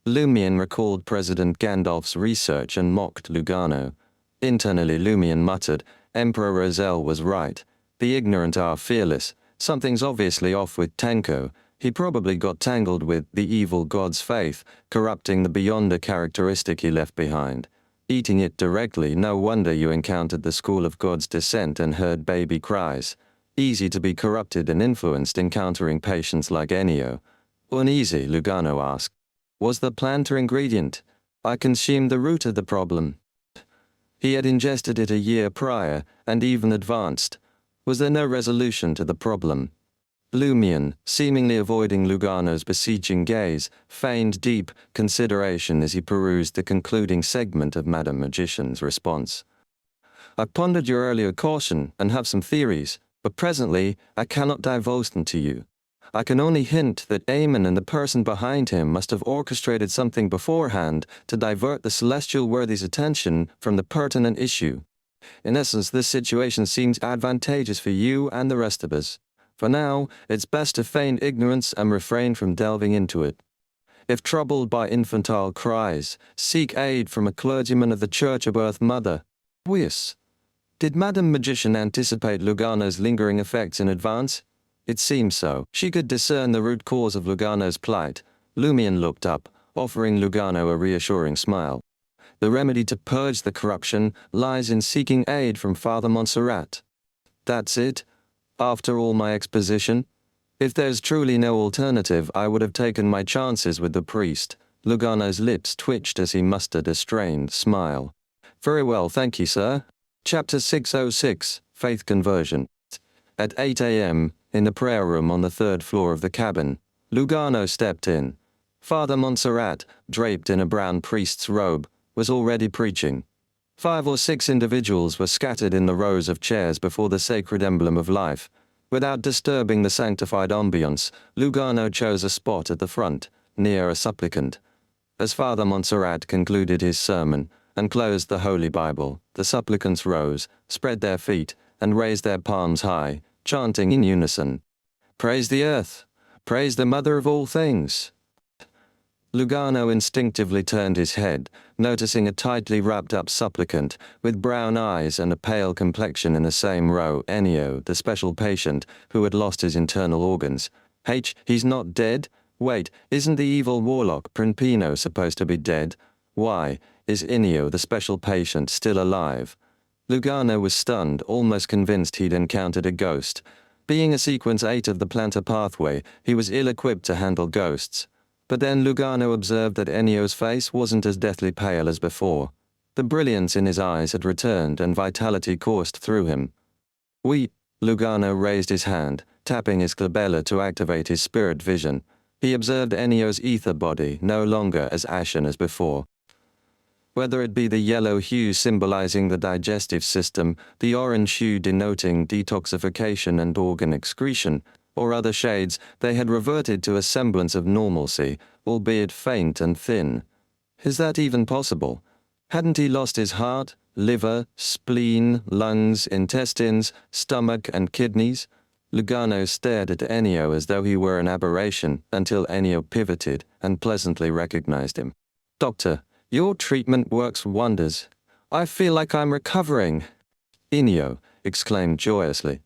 S1: Lumion recalled President Gandalf's research and mocked Lugano. Internally, Lumion muttered, Emperor Roselle was right. The ignorant are fearless. Something's obviously off with Tanko. He probably got tangled with the evil god's faith, corrupting the Beyonder characteristic he left behind. Eating it directly, no wonder you encountered the School of God's Descent and heard baby cries. Easy to be corrupted and influenced encountering patients like Ennio. Uneasy, Lugano asked. Was the planter ingredient? I consumed the root of the problem. He had ingested it a year prior, and even advanced. Was there no resolution to the problem? Lumion, seemingly avoiding Lugano's beseeching gaze, feigned deep consideration as he perused the concluding segment of Madame Magician's response. I pondered your earlier caution and have some theories, but presently I cannot divulge them to you. I can only hint that Aemon and the person behind him must have orchestrated something beforehand to divert the celestial worthy's attention from the pertinent issue. In essence, this situation seems advantageous for you and the rest of us. For now, it's best to feign ignorance and refrain from delving into it. If troubled by infantile cries, seek aid from a clergyman of the Church of Earth Mother. Yes. Did Madame Magician anticipate Lugano's lingering effects in advance? It seemed so. She could discern the root cause of Lugano's plight. Lumion looked up, offering Lugano a reassuring smile. The remedy to purge the corruption lies in seeking aid from Father Montserrat. That's it? After all my exposition? If there's truly no alternative, I would have taken my chances with the priest. Lugano's lips twitched as he mustered a strained smile. Very well, thank you, sir. Chapter 606, Faith Conversion. At 8 a.m., in the prayer room on the third floor of the cabin, Lugano stepped in. Father Montserrat, draped in a brown priest's robe, was already preaching. 5 or 6 individuals were scattered in the rows of chairs before the sacred emblem of life. Without disturbing the sanctified ambience, Lugano chose a spot at the front, near a supplicant. As Father Montserrat concluded his sermon and closed the Holy Bible, the supplicants rose, spread their feet, and raised their palms high, chanting in unison, "Praise the earth! Praise the mother of all things!" Lugano instinctively turned his head, noticing a tightly wrapped-up supplicant, with brown eyes and a pale complexion in the same row, Ennio, the special patient, who had lost his internal organs. He's not dead? Wait, isn't the evil warlock Prinpino supposed to be dead? Why is Inio, the special patient, still alive? Lugano was stunned, almost convinced he'd encountered a ghost. Being a sequence 8 of the plantar pathway, he was ill-equipped to handle ghosts. But then Lugano observed that Enio's face wasn't as deathly pale as before. The brilliance in his eyes had returned and vitality coursed through him. Lugano raised his hand, tapping his glabella to activate his spirit vision. He observed Enio's ether body, no longer as ashen as before. Whether it be the yellow hue symbolizing the digestive system, the orange hue denoting detoxification and organ excretion, or other shades, they had reverted to a semblance of normalcy, albeit faint and thin. Is that even possible? Hadn't he lost his heart, liver, spleen, lungs, intestines, stomach, and kidneys? Lugano stared at Enio as though he were an aberration, until Enio pivoted and pleasantly recognized him. "Doctor, your treatment works wonders. I feel like I'm recovering," Enio exclaimed joyously.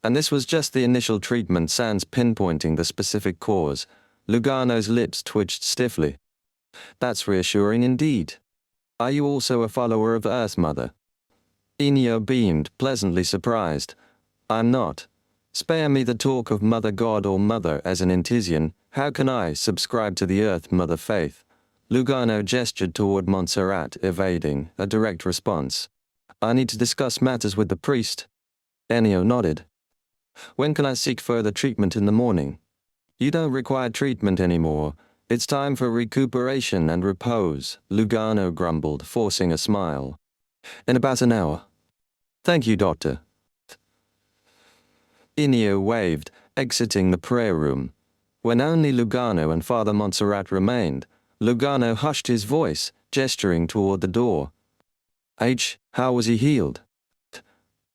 S1: And this was just the initial treatment, sans pinpointing the specific cause. Lugano's lips twitched stiffly. "That's reassuring indeed. Are you also a follower of Earth Mother?" Enio beamed, pleasantly surprised. "I'm not. Spare me the talk of Mother God or Mother as an Intisian. How can I subscribe to the Earth Mother faith?" Lugano gestured toward Montserrat, evading a direct response. "I need to discuss matters with the priest." Enio nodded. "When can I seek further treatment in the morning?" "You don't require treatment anymore. It's time for recuperation and repose," Lugano grumbled, forcing a smile. "In about an hour." "Thank you, Doctor." Enio waved, exiting the prayer room. When only Lugano and Father Montserrat remained, Lugano hushed his voice, gesturing toward the door. How was he healed?"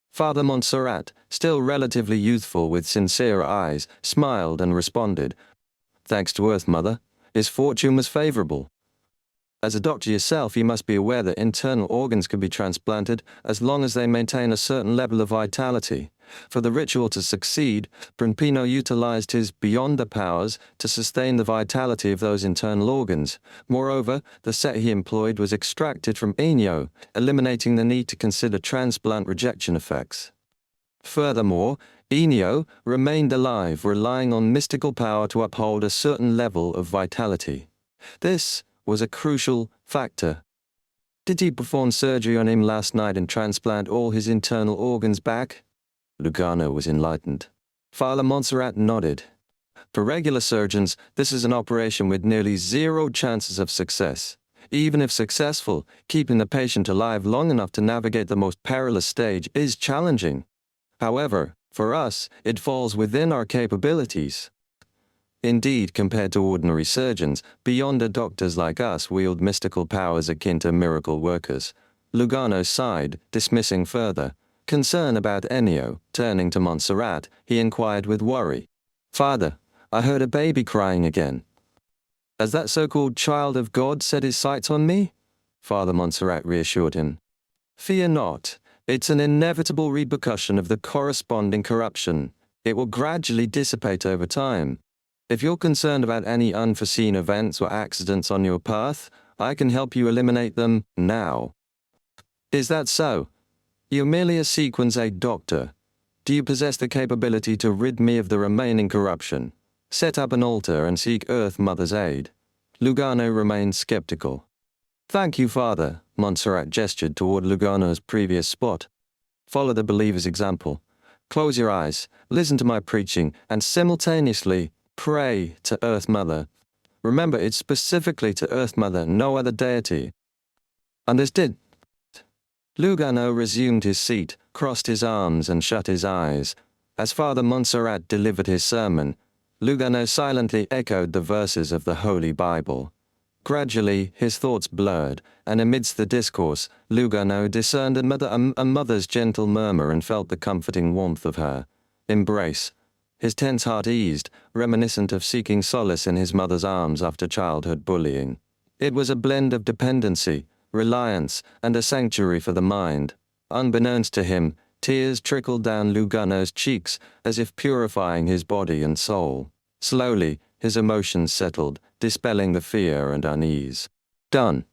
S1: Father Montserrat, still relatively youthful with sincere eyes, smiled and responded, "Thanks to Earth Mother, his fortune was favorable. As a doctor yourself, you must be aware that internal organs can be transplanted as long as they maintain a certain level of vitality. For the ritual to succeed, Prinpino utilized his beyond the powers to sustain the vitality of those internal organs. Moreover, the set he employed was extracted from Enio, eliminating the need to consider transplant rejection effects. Furthermore, Enio remained alive, relying on mystical power to uphold a certain level of vitality. This was a crucial factor. Did he perform surgery on him last night and transplant all his internal organs back?" Lugano was enlightened. Father Montserrat nodded. "For regular surgeons, this is an operation with nearly zero chances of success. Even if successful, keeping the patient alive long enough to navigate the most perilous stage is challenging. However, for us, it falls within our capabilities. Indeed, compared to ordinary surgeons, beyonder doctors like us wield mystical powers akin to miracle workers." Lugano sighed, dismissing further concern about Enio. Turning to Montserrat, he inquired with worry, "Father, I heard a baby crying again. Has that so-called child of God set his sights on me?" Father Montserrat reassured him. "Fear not. It's an inevitable repercussion of the corresponding corruption. It will gradually dissipate over time. If you're concerned about any unforeseen events or accidents on your path, I can help you eliminate them now." "Is that so? You're merely a Sequence 8 doctor. Do you possess the capability to rid me of the remaining corruption? Set up an altar and seek Earth Mother's aid." Lugano remained skeptical. "Thank you, Father." Montserrat gestured toward Lugano's previous spot. "Follow the believer's example. Close your eyes, listen to my preaching, and simultaneously pray to Earth Mother. Remember, it's specifically to Earth Mother, no other deity." "Understood." Lugano resumed his seat, crossed his arms, and shut his eyes. As Father Montserrat delivered his sermon, Lugano silently echoed the verses of the Holy Bible. Gradually, his thoughts blurred, and amidst the discourse, Lugano discerned a mother's gentle murmur and felt the comforting warmth of her embrace. His tense heart eased, reminiscent of seeking solace in his mother's arms after childhood bullying. It was a blend of dependency, reliance, and a sanctuary for the mind. Unbeknownst to him, tears trickled down Lugano's cheeks, as if purifying his body and soul. Slowly, his emotions settled, dispelling the fear and unease. "Done."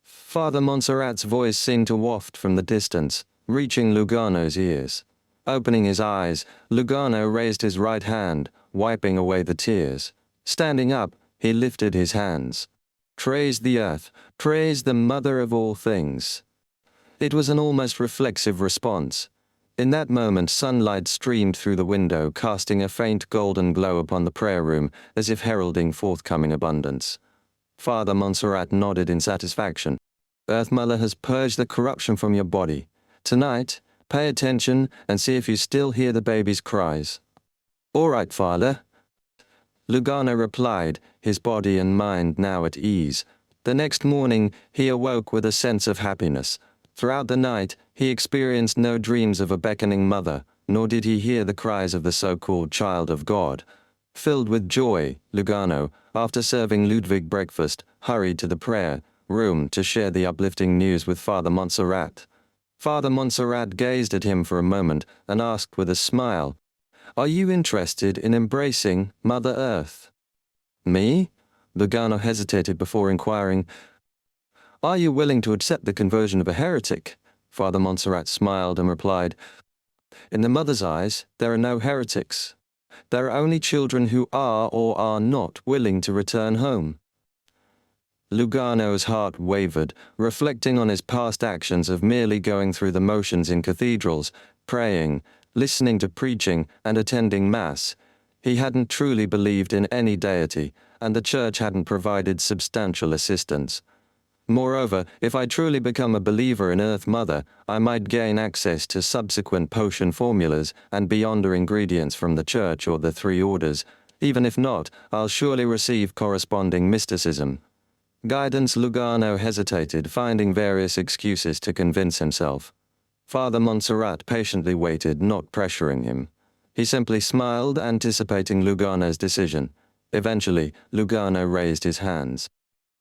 S1: Father Montserrat's voice seemed to waft from the distance, reaching Lugano's ears. Opening his eyes, Lugano raised his right hand, wiping away the tears. Standing up, he lifted his hands. "Praise the earth, praise the mother of all things." It was an almost reflexive response. In that moment, sunlight streamed through the window, casting a faint golden glow upon the prayer room, as if heralding forthcoming abundance. Father Montserrat nodded in satisfaction. "Earth Mother has purged the corruption from your body. Tonight, pay attention and see if you still hear the baby's cries." "All right, Father." Lugano replied, his body and mind now at ease. The next morning, he awoke with a sense of happiness. Throughout the night, he experienced no dreams of a beckoning mother, nor did he hear the cries of the so-called child of God. Filled with joy, Lugano, after serving Ludwig breakfast, hurried to the prayer room to share the uplifting news with Father Montserrat. Father Montserrat gazed at him for a moment and asked with a smile, "Are you interested in embracing Mother Earth?" "Me?" Lugano hesitated before inquiring, "Are you willing to accept the conversion of a heretic?" Father Montserrat smiled and replied, "In the Mother's eyes, there are no heretics. There are only children who are or are not willing to return home." Lugano's heart wavered, reflecting on his past actions of merely going through the motions in cathedrals, praying, listening to preaching, and attending Mass. He hadn't truly believed in any deity, and the Church hadn't provided substantial assistance. Moreover, if I truly become a believer in Earth Mother, I might gain access to subsequent potion formulas and beyonder ingredients from the Church or the Three Orders. Even if not, I'll surely receive corresponding mysticism. Guidance. Lugano hesitated, finding various excuses to convince himself. Father Montserrat patiently waited, not pressuring him. He simply smiled, anticipating Lugano's decision. Eventually, Lugano raised his hands.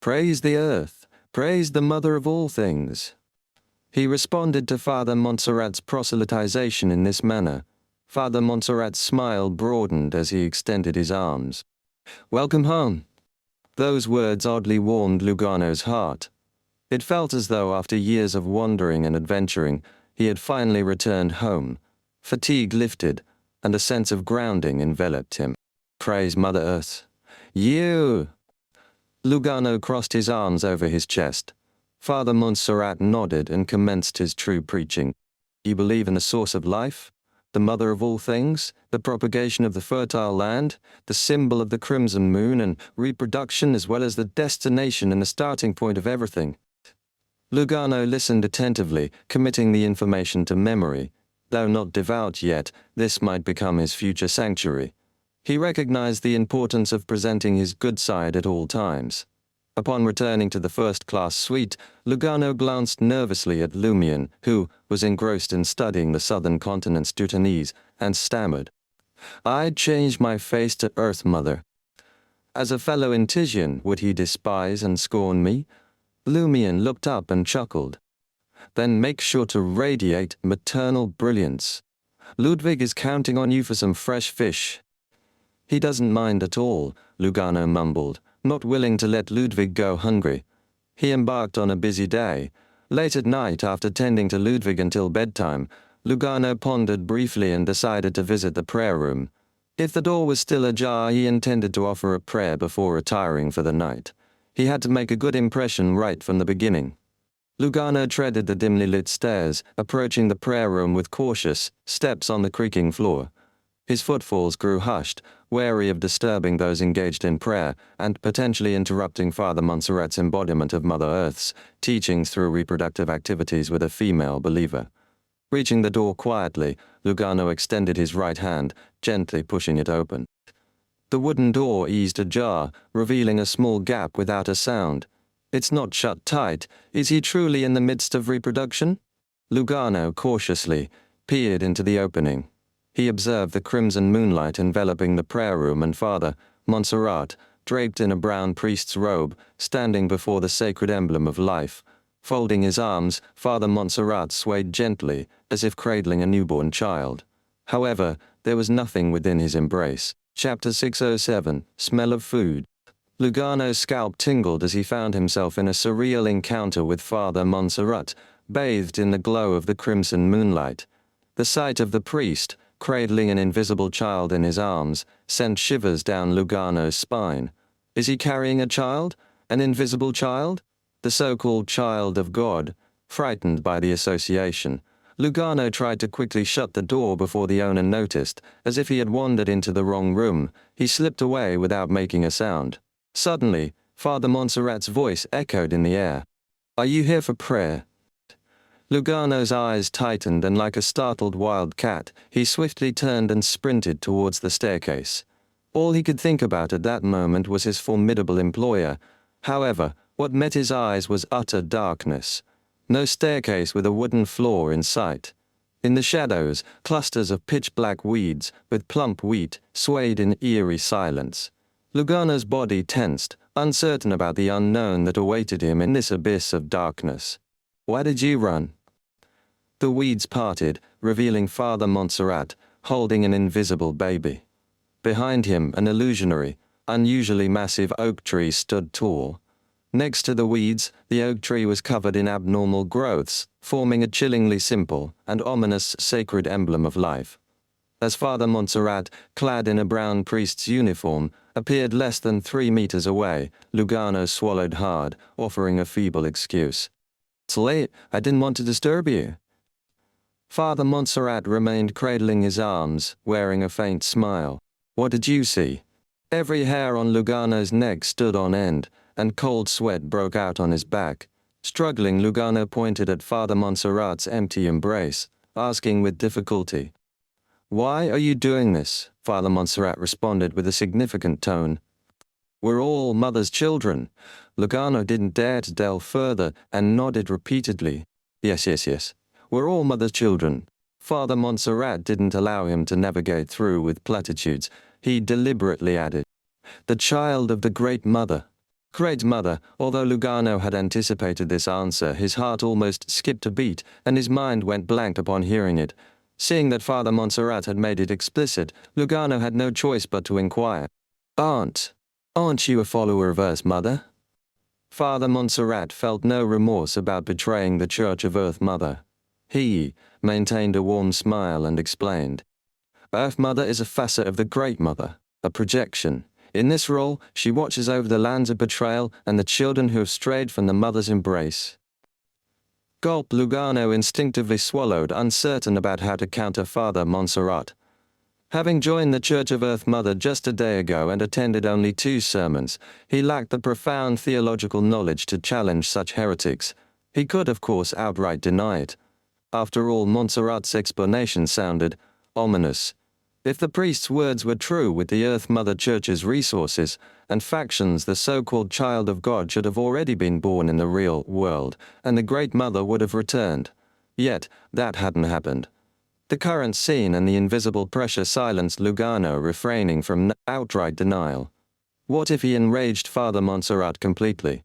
S1: "Praise the earth, praise the mother of all things." He responded to Father Montserrat's proselytization in this manner. Father Montserrat's smile broadened as he extended his arms. "Welcome home." Those words oddly warmed Lugano's heart. It felt as though after years of wandering and adventuring, he had finally returned home. Fatigue lifted, and a sense of grounding enveloped him. "Praise Mother Earth." "You!" Lugano crossed his arms over his chest. Father Montserrat nodded and commenced his true preaching. "You believe in the source of life? The mother of all things, the propagation of the fertile land, the symbol of the crimson moon, and reproduction, as well as the destination and the starting point of everything." Lugano listened attentively, committing the information to memory. Though not devout yet, this might become his future sanctuary. He recognized the importance of presenting his good side at all times. Upon returning to the first-class suite, Lugano glanced nervously at Lumion, who was engrossed in studying the southern continent's Teutonese, and stammered, "I'd change my face to Earth Mother." As a fellow Intisian, would he despise and scorn me? Lumion looked up and chuckled. "Then make sure to radiate maternal brilliance. Ludwig is counting on you for some fresh fish." "He doesn't mind at all," Lugano mumbled, not willing to let Ludwig go hungry. He embarked on a busy day. Late at night, after tending to Ludwig until bedtime, Lugano pondered briefly and decided to visit the prayer room. If the door was still ajar, he intended to offer a prayer before retiring for the night. He had to make a good impression right from the beginning. Lugano treaded the dimly lit stairs, approaching the prayer room with cautious steps on the creaking floor. His footfalls grew hushed, wary of disturbing those engaged in prayer and potentially interrupting Father Montserrat's embodiment of Mother Earth's teachings through reproductive activities with a female believer. Reaching the door quietly, Lugano extended his right hand, gently pushing it open. The wooden door eased ajar, revealing a small gap without a sound. "It's not shut tight. Is he truly in the midst of reproduction?" Lugano cautiously peered into the opening. He observed the crimson moonlight enveloping the prayer room and Father Montserrat, draped in a brown priest's robe, standing before the sacred emblem of life. Folding his arms, Father Montserrat swayed gently, as if cradling a newborn child. However, there was nothing within his embrace. Chapter 607, Smell of Food. Lugano's scalp tingled as he found himself in a surreal encounter with Father Montserrat, bathed in the glow of the crimson moonlight. The sight of the priest, cradling an invisible child in his arms, sent shivers down Lugano's spine. Is he carrying a child? An invisible child? The so-called child of God? Frightened by the association, Lugano tried to quickly shut the door before the owner noticed. As if he had wandered into the wrong room, he slipped away without making a sound. Suddenly, Father Montserrat's voice echoed in the air. "Are you here for prayer?" Lugano's eyes tightened, and like a startled wild cat, he swiftly turned and sprinted towards the staircase. All he could think about at that moment was his formidable employer. However, what met his eyes was utter darkness. No staircase with a wooden floor in sight. In the shadows, clusters of pitch-black weeds, with plump wheat, swayed in eerie silence. Lugano's body tensed, uncertain about the unknown that awaited him in this abyss of darkness. "Why did you run?" The weeds parted, revealing Father Montserrat, holding an invisible baby. Behind him, an illusionary, unusually massive oak tree stood tall. Next to the weeds, the oak tree was covered in abnormal growths, forming a chillingly simple and ominous sacred emblem of life. As Father Montserrat, clad in a brown priest's uniform, appeared less than 3 meters away, Lugano swallowed hard, offering a feeble excuse. "It's late, I didn't want to disturb you." Father Montserrat remained cradling his arms, wearing a faint smile. "What did you see?" Every hair on Lugano's neck stood on end, and cold sweat broke out on his back. Struggling, Lugano pointed at Father Montserrat's empty embrace, asking with difficulty, "Why are you doing this?" Father Montserrat responded with a significant tone. "We're all mother's children." Lugano didn't dare to delve further and nodded repeatedly. Yes. We're all mother's children." Father Montserrat didn't allow him to navigate through with platitudes. He deliberately added, "The child of the Great Mother." Great Mother. Although Lugano had anticipated this answer, his heart almost skipped a beat, and his mind went blank upon hearing it. Seeing that Father Montserrat had made it explicit, Lugano had no choice but to inquire, Aren't you a follower of Earth Mother?" Father Montserrat felt no remorse about betraying the Church of Earth Mother. He maintained a warm smile and explained, "Earth Mother is a facet of the Great Mother, a projection. In this role, she watches over the lands of betrayal and the children who have strayed from the mother's embrace." Gulp. Lugano instinctively swallowed, uncertain about how to counter Father Montserrat. Having joined the Church of Earth Mother just a day ago and attended only 2 sermons, he lacked the profound theological knowledge to challenge such heretics. He could, of course, outright deny it. After all, Montserrat's explanation sounded ominous. If the priest's words were true, with the Earth Mother Church's resources and factions, the so-called child of God should have already been born in the real world, and the Great Mother would have returned. Yet, that hadn't happened. The current scene and the invisible pressure silenced Lugano, refraining from outright denial. What if he enraged Father Montserrat completely?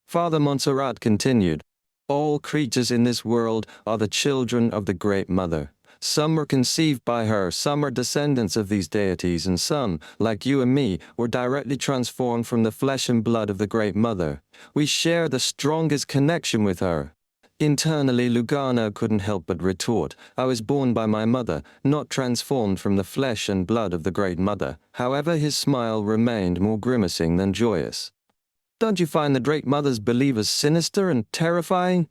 S1: Father Montserrat continued, "All creatures in this world are the children of the Great Mother. Some were conceived by her, some are descendants of these deities, and some, like you and me, were directly transformed from the flesh and blood of the Great Mother. We share the strongest connection with her." Internally, Lugano couldn't help but retort, "I was born by my mother, not transformed from the flesh and blood of the Great Mother." However, his smile remained more grimacing than joyous. "Don't you find the Great Mother's believers sinister and terrifying?"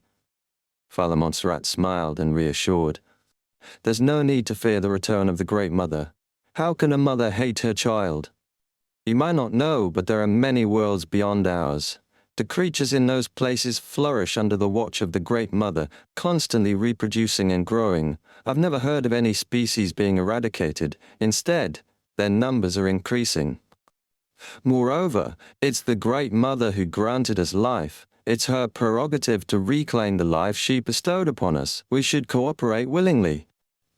S1: Father Montserrat smiled and reassured, "There's no need to fear the return of the Great Mother. How can a mother hate her child? You might not know, but there are many worlds beyond ours. The creatures in those places flourish under the watch of the Great Mother, constantly reproducing and growing. I've never heard of any species being eradicated. Instead, their numbers are increasing. Moreover, it's the Great Mother who granted us life. It's her prerogative to reclaim the life she bestowed upon us. We should cooperate willingly."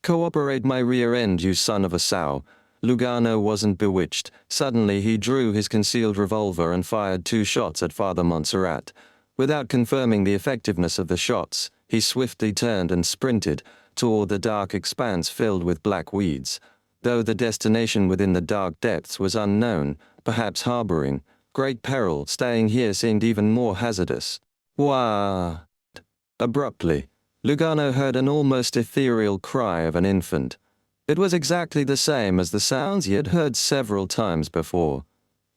S1: "Cooperate my rear end, you son of a sow." Lugano wasn't bewitched. Suddenly he drew his concealed revolver and fired 2 shots at Father Montserrat. Without confirming the effectiveness of the shots, he swiftly turned and sprinted toward the dark expanse filled with black weeds. though the destination within the dark depths was unknown, perhaps harboring great peril. Staying here seemed even more hazardous. Wah! Abruptly, Lugano heard an almost ethereal cry of an infant. It was exactly the same as the sounds he had heard several times before.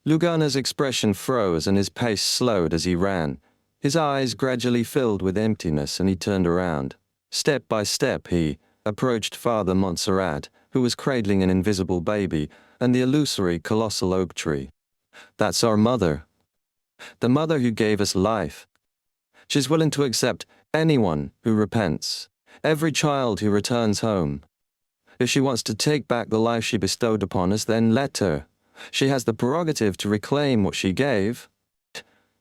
S1: Lugano's expression froze and his pace slowed as he ran. His eyes gradually filled with emptiness and he turned around. Step by step he approached Father Montserrat, who was cradling an invisible baby, and the illusory colossal oak tree. "That's our mother. The mother who gave us life. She's willing to accept anyone who repents, every child who returns home. If she wants to take back the life she bestowed upon us, then let her. She has the prerogative to reclaim what she gave."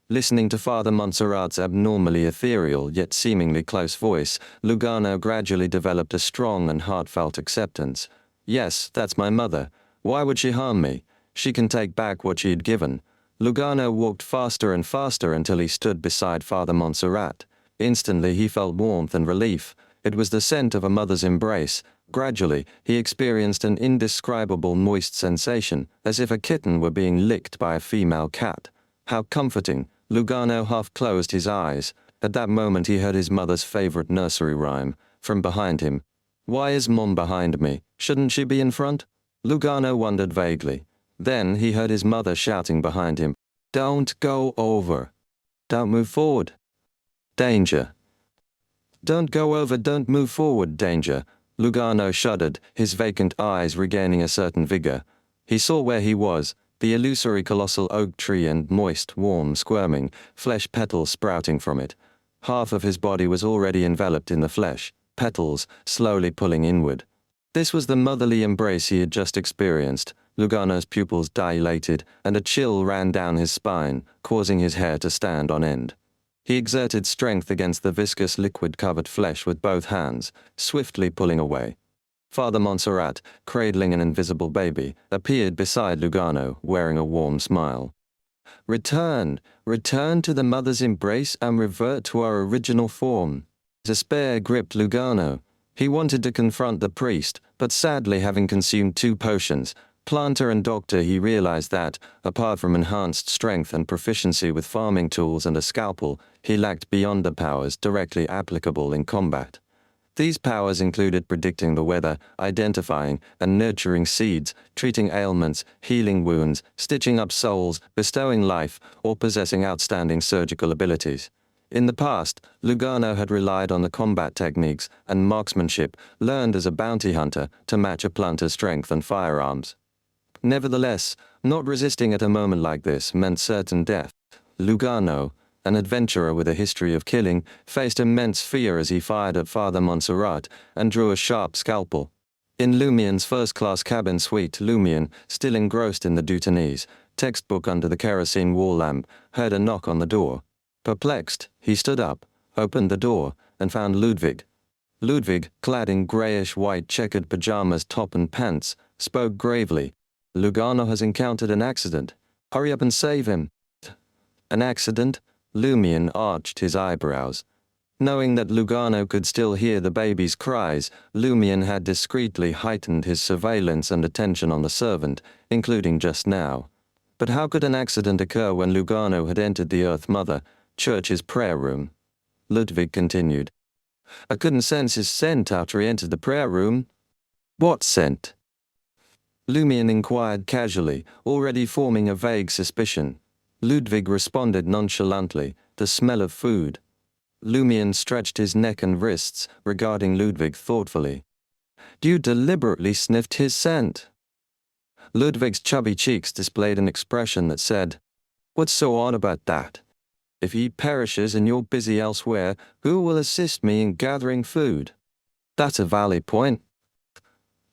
S1: Listening to Father Montserrat's abnormally ethereal yet seemingly close voice, Lugano gradually developed a strong and heartfelt acceptance. "Yes, that's my mother. Why would she harm me? She can take back what she had given." Lugano walked faster and faster until he stood beside Father Montserrat. Instantly he felt warmth and relief. It was the scent of a mother's embrace. Gradually, he experienced an indescribable moist sensation, as if a kitten were being licked by a female cat. How comforting! Lugano half closed his eyes. At that moment he heard his mother's favorite nursery rhyme. From behind him. "Why is Mom behind me? Shouldn't she be in front?" Lugano wondered vaguely. Then he heard his mother shouting behind him. "Don't go over. Don't move forward. Danger. Don't go over, don't move forward, danger." Lugano shuddered, his vacant eyes regaining a certain vigor. He saw where he was, the illusory colossal oak tree, and moist, warm, squirming, flesh petals sprouting from it. Half of his body was already enveloped in the flesh, petals slowly pulling inward. This was the motherly embrace he had just experienced. Lugano's pupils dilated, and a chill ran down his spine, causing his hair to stand on end. He exerted strength against the viscous liquid-covered flesh with both hands, swiftly pulling away. Father Montserrat, cradling an invisible baby, appeared beside Lugano, wearing a warm smile. "Return to the mother's embrace and revert to our original form." Despair gripped Lugano. He wanted to confront the priest, but sadly, having consumed 2 potions, Planter and Doctor, he realized that, apart from enhanced strength and proficiency with farming tools and a scalpel, he lacked beyonder powers directly applicable in combat. These powers included predicting the weather, identifying and nurturing seeds, treating ailments, healing wounds, stitching up souls, bestowing life, or possessing outstanding surgical abilities. In the past, Lugano had relied on the combat techniques and marksmanship learned as a bounty hunter to match a planter's strength and firearms. Nevertheless, not resisting at a moment like this meant certain death. Lugano, an adventurer with a history of killing, faced immense fear as he fired at Father Montserrat and drew a sharp scalpel. In Lumien's first-class cabin suite, Lumian, still engrossed in the Dutanese textbook under the kerosene wall lamp, heard a knock on the door. Perplexed, he stood up, opened the door, and found Ludwig. Ludwig, clad in greyish-white checkered pajamas, top and pants, spoke gravely. "Lugano has encountered an accident. Hurry up and save him." "An accident?" Lumian arched his eyebrows. Knowing that Lugano could still hear the baby's cries, Lumian had discreetly heightened his surveillance and attention on the servant, including just now. But how could an accident occur when Lugano had entered the Earth Mother Church's prayer room? Ludwig continued. "I couldn't sense his scent after he entered the prayer room." "What scent?" Lumian inquired casually, already forming a vague suspicion. Ludwig responded nonchalantly, "The smell of food." Lumian stretched his neck and wrists, regarding Ludwig thoughtfully. "You deliberately sniffed his scent." Ludwig's chubby cheeks displayed an expression that said, "What's so odd about that? If he perishes and you're busy elsewhere, who will assist me in gathering food?" "That's a valid point."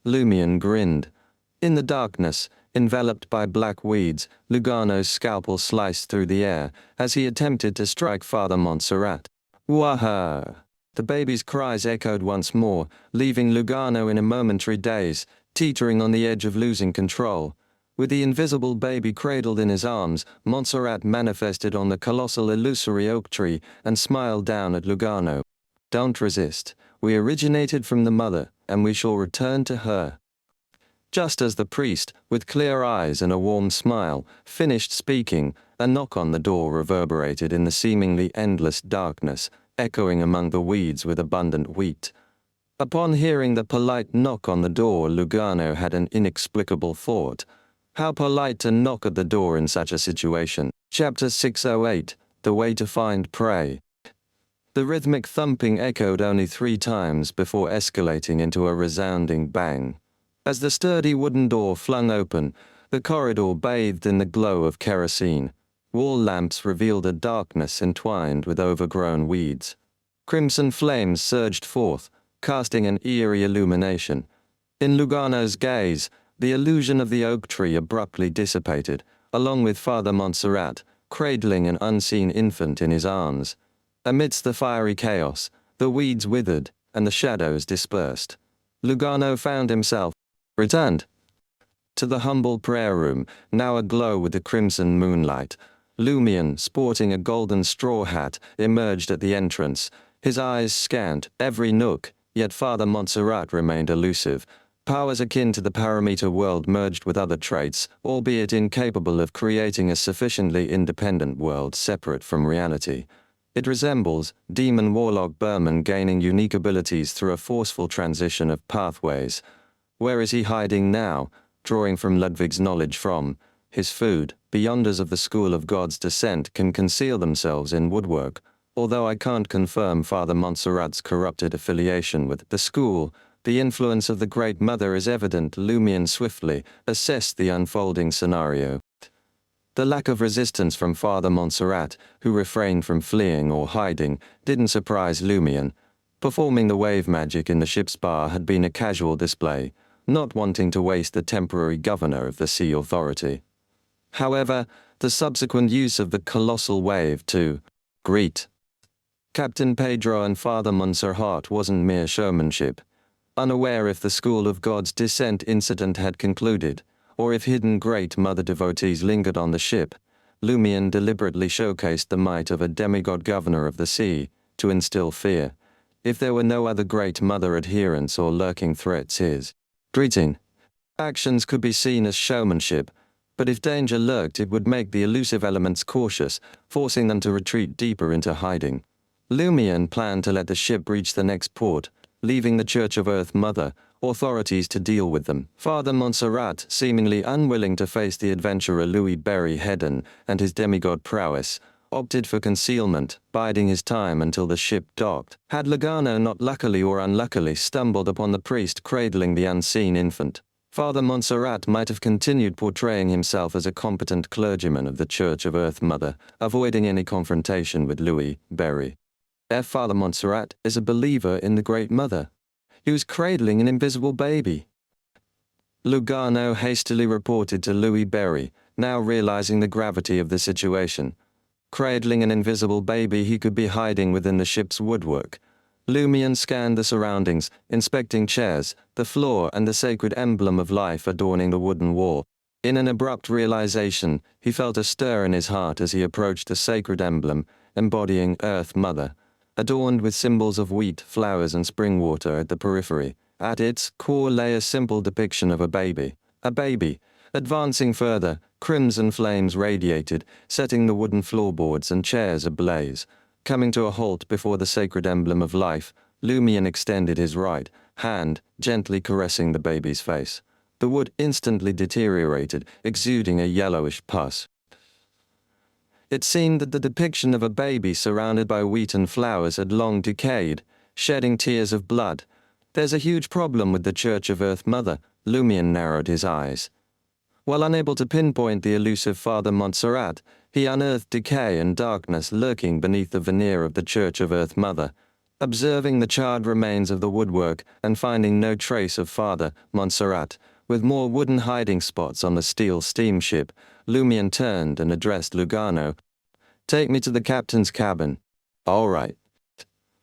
S1: Lumian grinned. In the darkness, enveloped by black weeds, Lugano's scalpel sliced through the air as he attempted to strike Father Montserrat. "Waha!" The baby's cries echoed once more, leaving Lugano in a momentary daze, teetering on the edge of losing control. With the invisible baby cradled in his arms, Montserrat manifested on the colossal illusory oak tree and smiled down at Lugano. "Don't resist. We originated from the mother, and we shall return to her." Just as the priest, with clear eyes and a warm smile, finished speaking, a knock on the door reverberated in the seemingly endless darkness, echoing among the weeds with abundant wheat. Upon hearing the polite knock on the door, Lugano had an inexplicable thought. How polite to knock at the door in such a situation. Chapter 608, The Way to Find Prey. The rhythmic thumping echoed only 3 times before escalating into a resounding bang. As the sturdy wooden door flung open, the corridor bathed in the glow of kerosene. Wall lamps revealed a darkness entwined with overgrown weeds. Crimson flames surged forth, casting an eerie illumination. In Lugano's gaze, the illusion of the oak tree abruptly dissipated, along with Father Montserrat, cradling an unseen infant in his arms. Amidst the fiery chaos, the weeds withered, and the shadows dispersed. Lugano found himself returned to the humble prayer room, now aglow with the crimson moonlight. Lumion, sporting a golden straw hat, emerged at the entrance. His eyes scanned every nook, yet Father Montserrat remained elusive. Powers akin to the parameter world merged with other traits, albeit incapable of creating a sufficiently independent world separate from reality. It resembles demon warlock Berman gaining unique abilities through a forceful transition of pathways. Where is he hiding now, drawing from Ludwig's knowledge from his food? Beyonders of the school of God's descent can conceal themselves in woodwork. Although I can't confirm Father Montserrat's corrupted affiliation with the school, the influence of the Great Mother is evident. Lumion swiftly assessed the unfolding scenario. The lack of resistance from Father Montserrat, who refrained from fleeing or hiding, didn't surprise Lumion. Performing the wave magic in the ship's bar had been a casual display, not wanting to waste the temporary governor of the Sea Authority. However, the subsequent use of the colossal wave to greet Captain Pedro and Father Montserrat wasn't mere showmanship. Unaware if the School of God's Descent incident had concluded, or if hidden Great Mother devotees lingered on the ship, Lumion deliberately showcased the might of a demigod governor of the sea, to instill fear. If there were no other Great Mother adherents or lurking threats, his greeting actions could be seen as showmanship, but if danger lurked, it would make the elusive elements cautious, forcing them to retreat deeper into hiding. Lumion planned to let the ship reach the next port, leaving the Church of Earth Mother authorities to deal with them. Father Montserrat, seemingly unwilling to face the adventurer Louis Berry Hedden and his demigod prowess, opted for concealment, biding his time until the ship docked. Had Lugano not luckily or unluckily stumbled upon the priest cradling the unseen infant, Father Montserrat might have continued portraying himself as a competent clergyman of the Church of Earth Mother, avoiding any confrontation with Louis Berry. Father Montserrat is a believer in the Great Mother. He was cradling an invisible baby. Lugano hastily reported to Louis Berry, now realizing the gravity of the situation. Cradling an invisible baby he could be hiding within the ship's woodwork. Lumion scanned the surroundings, inspecting chairs, the floor and the sacred emblem of life adorning the wooden wall. In an abrupt realization, he felt a stir in his heart as he approached the sacred emblem, embodying Earth Mother, adorned with symbols of wheat, flowers and spring water at the periphery. At its core lay a simple depiction of a baby. A baby. Advancing further, crimson flames radiated, setting the wooden floorboards and chairs ablaze. Coming to a halt before the sacred emblem of life, Lumion extended his right hand, gently caressing the baby's face. The wood instantly deteriorated, exuding a yellowish pus. It seemed that the depiction of a baby surrounded by wheat and flowers had long decayed, shedding tears of blood. There's a huge problem with the Church of Earth Mother. Lumion narrowed his eyes. While unable to pinpoint the elusive Father Montserrat, he unearthed decay and darkness lurking beneath the veneer of the Church of Earth Mother. Observing the charred remains of the woodwork and finding no trace of Father Montserrat, with more wooden hiding spots on the steel steamship, Lumion turned and addressed Lugano. "Take me to the captain's cabin." "All right."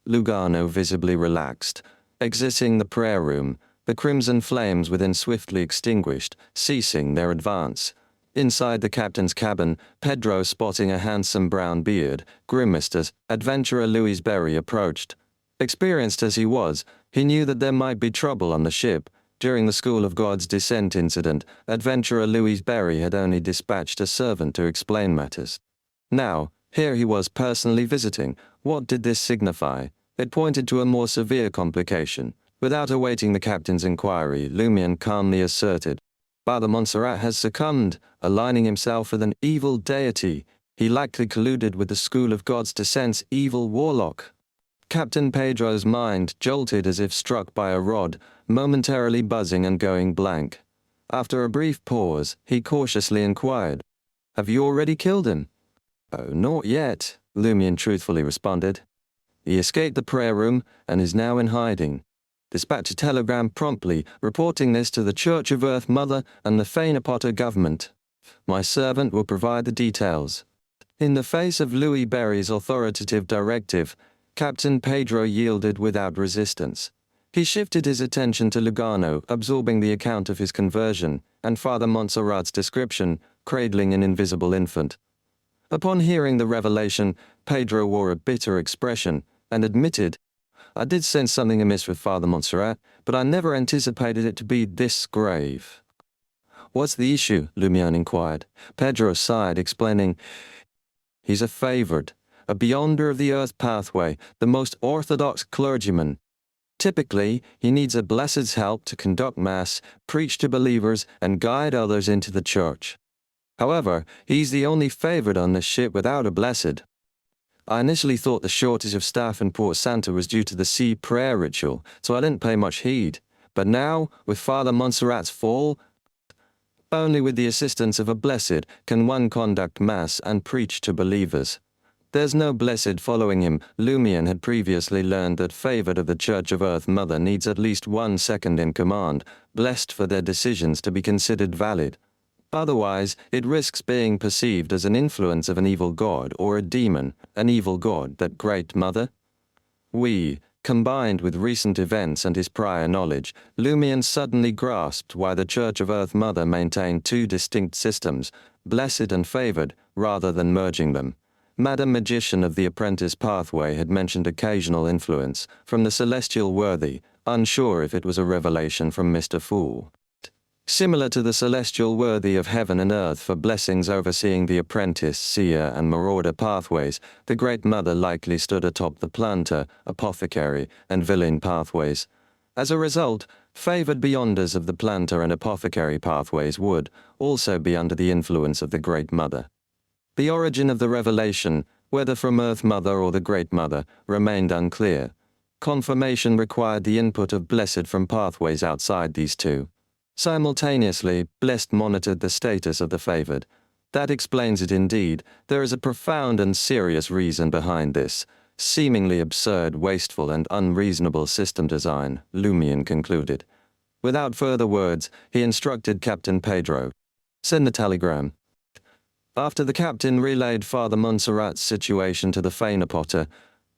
S1: Lugano visibly relaxed. Exiting the prayer room, the crimson flames within swiftly extinguished, ceasing their advance. Inside the captain's cabin, Pedro, sporting a handsome brown beard, grimaced as adventurer Louis Berry approached. Experienced as he was, he knew that there might be trouble on the ship. During the School of God's descent incident, adventurer Louis Berry had only dispatched a servant to explain matters. Now, here he was personally visiting. What did this signify? It pointed to a more severe complication. Without awaiting the captain's inquiry, Lumion calmly asserted, Father Montserrat has succumbed, aligning himself with an evil deity. He likely colluded with the School of God's Descent's evil warlock. Captain Pedro's mind jolted as if struck by a rod, momentarily buzzing and going blank. After a brief pause, he cautiously inquired, Have you already killed him? Oh, not yet, Lumion truthfully responded. He escaped the prayer room and is now in hiding. Dispatch a telegram promptly, reporting this to the Church of Earth Mother and the Phainopota government. My servant will provide the details. In the face of Louis Berry's authoritative directive, Captain Pedro yielded without resistance. He shifted his attention to Lugano, absorbing the account of his conversion, and Father Montserrat's description, cradling an invisible infant. Upon hearing the revelation, Pedro wore a bitter expression, and admitted, I did sense something amiss with Father Montserrat, but I never anticipated it to be this grave. What's the issue? Lumion inquired. Pedro sighed, explaining, He's a favored, a beyonder of the earth pathway, the most orthodox clergyman. Typically, he needs a blessed's help to conduct Mass, preach to believers, and guide others into the church. However, he's the only favored on this ship without a blessed. I initially thought the shortage of staff in Port Santa was due to the sea prayer ritual, so I didn't pay much heed. But now, with Father Montserrat's fall, only with the assistance of a blessed can one conduct Mass and preach to believers. There's no blessed following him. Lumion had previously learned that favored of the Church of Earth Mother needs at least one second in command, blessed for their decisions to be considered valid. Otherwise, it risks being perceived as an influence of an evil god or a demon, an evil god, that Great Mother. Combined with recent events and his prior knowledge, Lumion suddenly grasped why the Church of Earth Mother maintained two distinct systems, blessed and favored, rather than merging them. Madam Magician of the Apprentice Pathway had mentioned occasional influence from the celestial worthy, unsure if it was a revelation from Mr. Fool. Similar to the celestial worthy of heaven and earth for blessings overseeing the apprentice, seer, and marauder pathways, the Great Mother likely stood atop the planter, apothecary, and villain pathways. As a result, favored beyonders of the planter and apothecary pathways would also be under the influence of the Great Mother. The origin of the revelation, whether from Earth Mother or the Great Mother, remained unclear. Confirmation required the input of blessed from pathways outside these two. Simultaneously, Blessed monitored the status of the favored. That explains it indeed. There is a profound and serious reason behind this seemingly absurd, wasteful, and unreasonable system design, Lumion concluded. Without further words, he instructed Captain Pedro, Send the telegram. After the captain relayed Father Montserrat's situation to the Phainopota,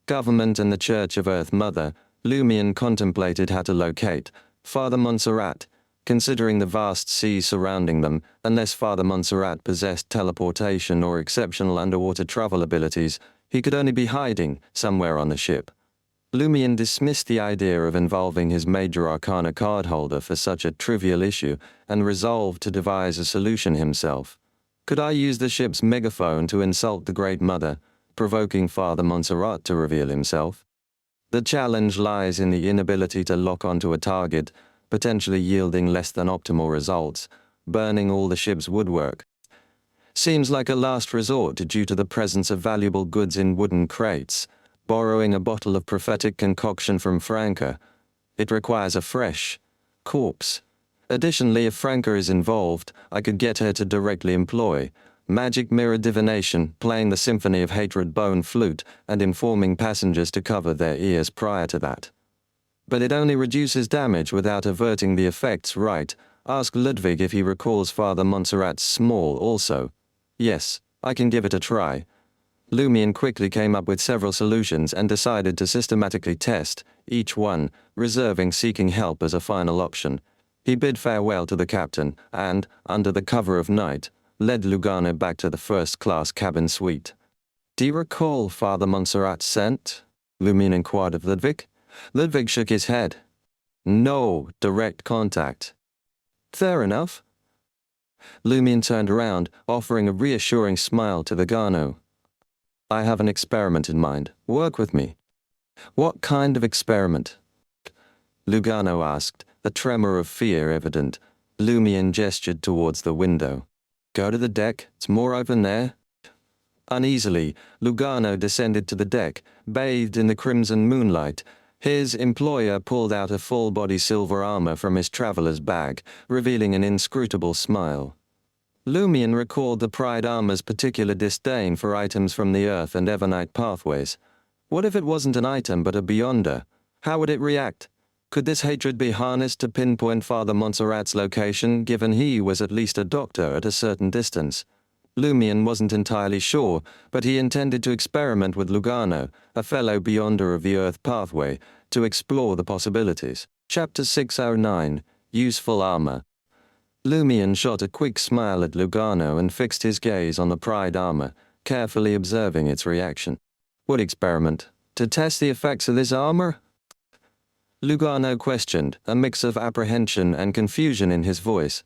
S1: government and the Church of Earth Mother, Lumion contemplated how to locate Father Montserrat, considering the vast sea surrounding them. Unless Father Montserrat possessed teleportation or exceptional underwater travel abilities, he could only be hiding somewhere on the ship. Lumion dismissed the idea of involving his Major Arcana cardholder for such a trivial issue and resolved to devise a solution himself. Could I use the ship's megaphone to insult the Great Mother, provoking Father Montserrat to reveal himself? The challenge lies in the inability to lock onto a target, potentially yielding less than optimal results, burning all the ship's woodwork. Seems like a last resort due to the presence of valuable goods in wooden crates. Borrowing a bottle of prophetic concoction from Franca, it requires a fresh corpse. Additionally, if Franca is involved, I could get her to directly employ magic mirror divination, playing the Symphony of Hatred bone flute and informing passengers to cover their ears prior to that. But it only reduces damage without averting the effects, right? Ask Ludwig if he recalls Father Montserrat's small also. Yes, I can give it a try. Lumion quickly came up with several solutions and decided to systematically test each one, reserving seeking help as a final option. He bid farewell to the captain and, under the cover of night, led Lugano back to the first-class cabin suite. Do you recall Father Montserrat's scent? Lumion inquired of Ludwig. Ludwig shook his head. No direct contact. Fair enough. Lumion turned around, offering a reassuring smile to Lugano. I have an experiment in mind. Work with me. What kind of experiment? Lugano asked, a tremor of fear evident. Lumion gestured towards the window. Go to the deck, it's more open there. Uneasily, Lugano descended to the deck, bathed in the crimson moonlight. His employer pulled out a full-body silver armor from his traveler's bag, revealing an inscrutable smile. Lumion recalled the Pride armor's particular disdain for items from the Earth and Evernight pathways. What if it wasn't an item but a Beyonder? How would it react? Could this hatred be harnessed to pinpoint Father Montserrat's location, given he was at least a doctor at a certain distance? Lumion wasn't entirely sure, but he intended to experiment with Lugano, a fellow Beyonder of the Earth pathway, to explore the possibilities. Chapter 609, Useful Armor. Lumion shot a quick smile at Lugano and fixed his gaze on the Pride armor, carefully observing its reaction. What experiment? To test the effects of this armor? Lugano questioned, a mix of apprehension and confusion in his voice.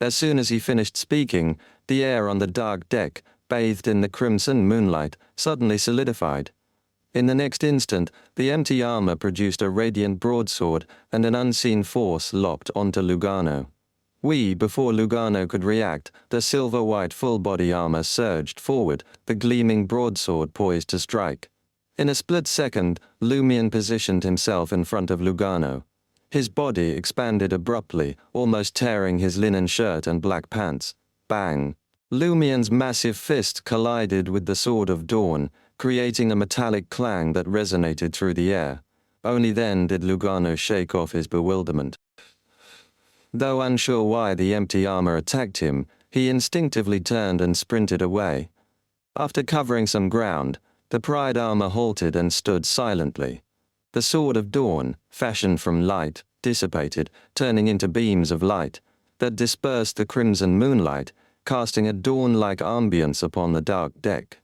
S1: As soon as he finished speaking, the air on the dark deck, bathed in the crimson moonlight, suddenly solidified. In the next instant, the empty armor produced a radiant broadsword, and an unseen force locked onto Lugano. Before Lugano could react, the silver-white full-body armor surged forward, the gleaming broadsword poised to strike. In a split second, Lumion positioned himself in front of Lugano. His body expanded abruptly, almost tearing his linen shirt and black pants. Bang! Lumion's massive fist collided with the Sword of Dawn, creating a metallic clang that resonated through the air. Only then did Lugano shake off his bewilderment. Though unsure why the empty armor attacked him, he instinctively turned and sprinted away. After covering some ground, the Pride armor halted and stood silently. The Sword of Dawn, fashioned from light, dissipated, turning into beams of light that dispersed the crimson moonlight, casting a dawn-like ambience upon the dark deck.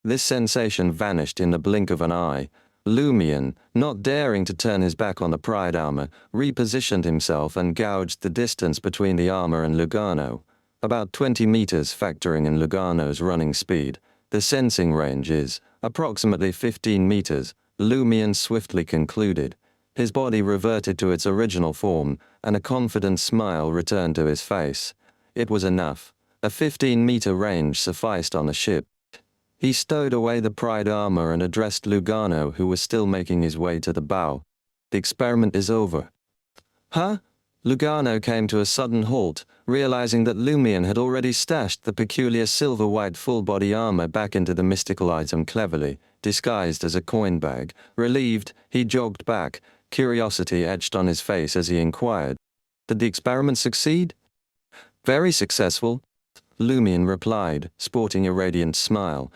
S1: This sensation vanished in the blink of an eye. Lumion, not daring to turn his back on the Pride armor, repositioned himself and gouged the distance between the armor and Lugano. About 20 meters factoring in Lugano's running speed. The sensing range is approximately 15 meters, Lumion swiftly concluded. His body reverted to its original form, and a confident smile returned to his face. It was enough. A 15-meter range sufficed on the ship. He stowed away the Pride armor and addressed Lugano, who was still making his way to the bow. The experiment is over. Huh? Lugano came to a sudden halt, realizing that Lumion had already stashed the peculiar silver-white full-body armor back into the mystical item cleverly, disguised as a coin bag. Relieved, he jogged back, curiosity etched on his face as he inquired. Did the experiment succeed? Very successful, Lumion replied, sporting a radiant smile.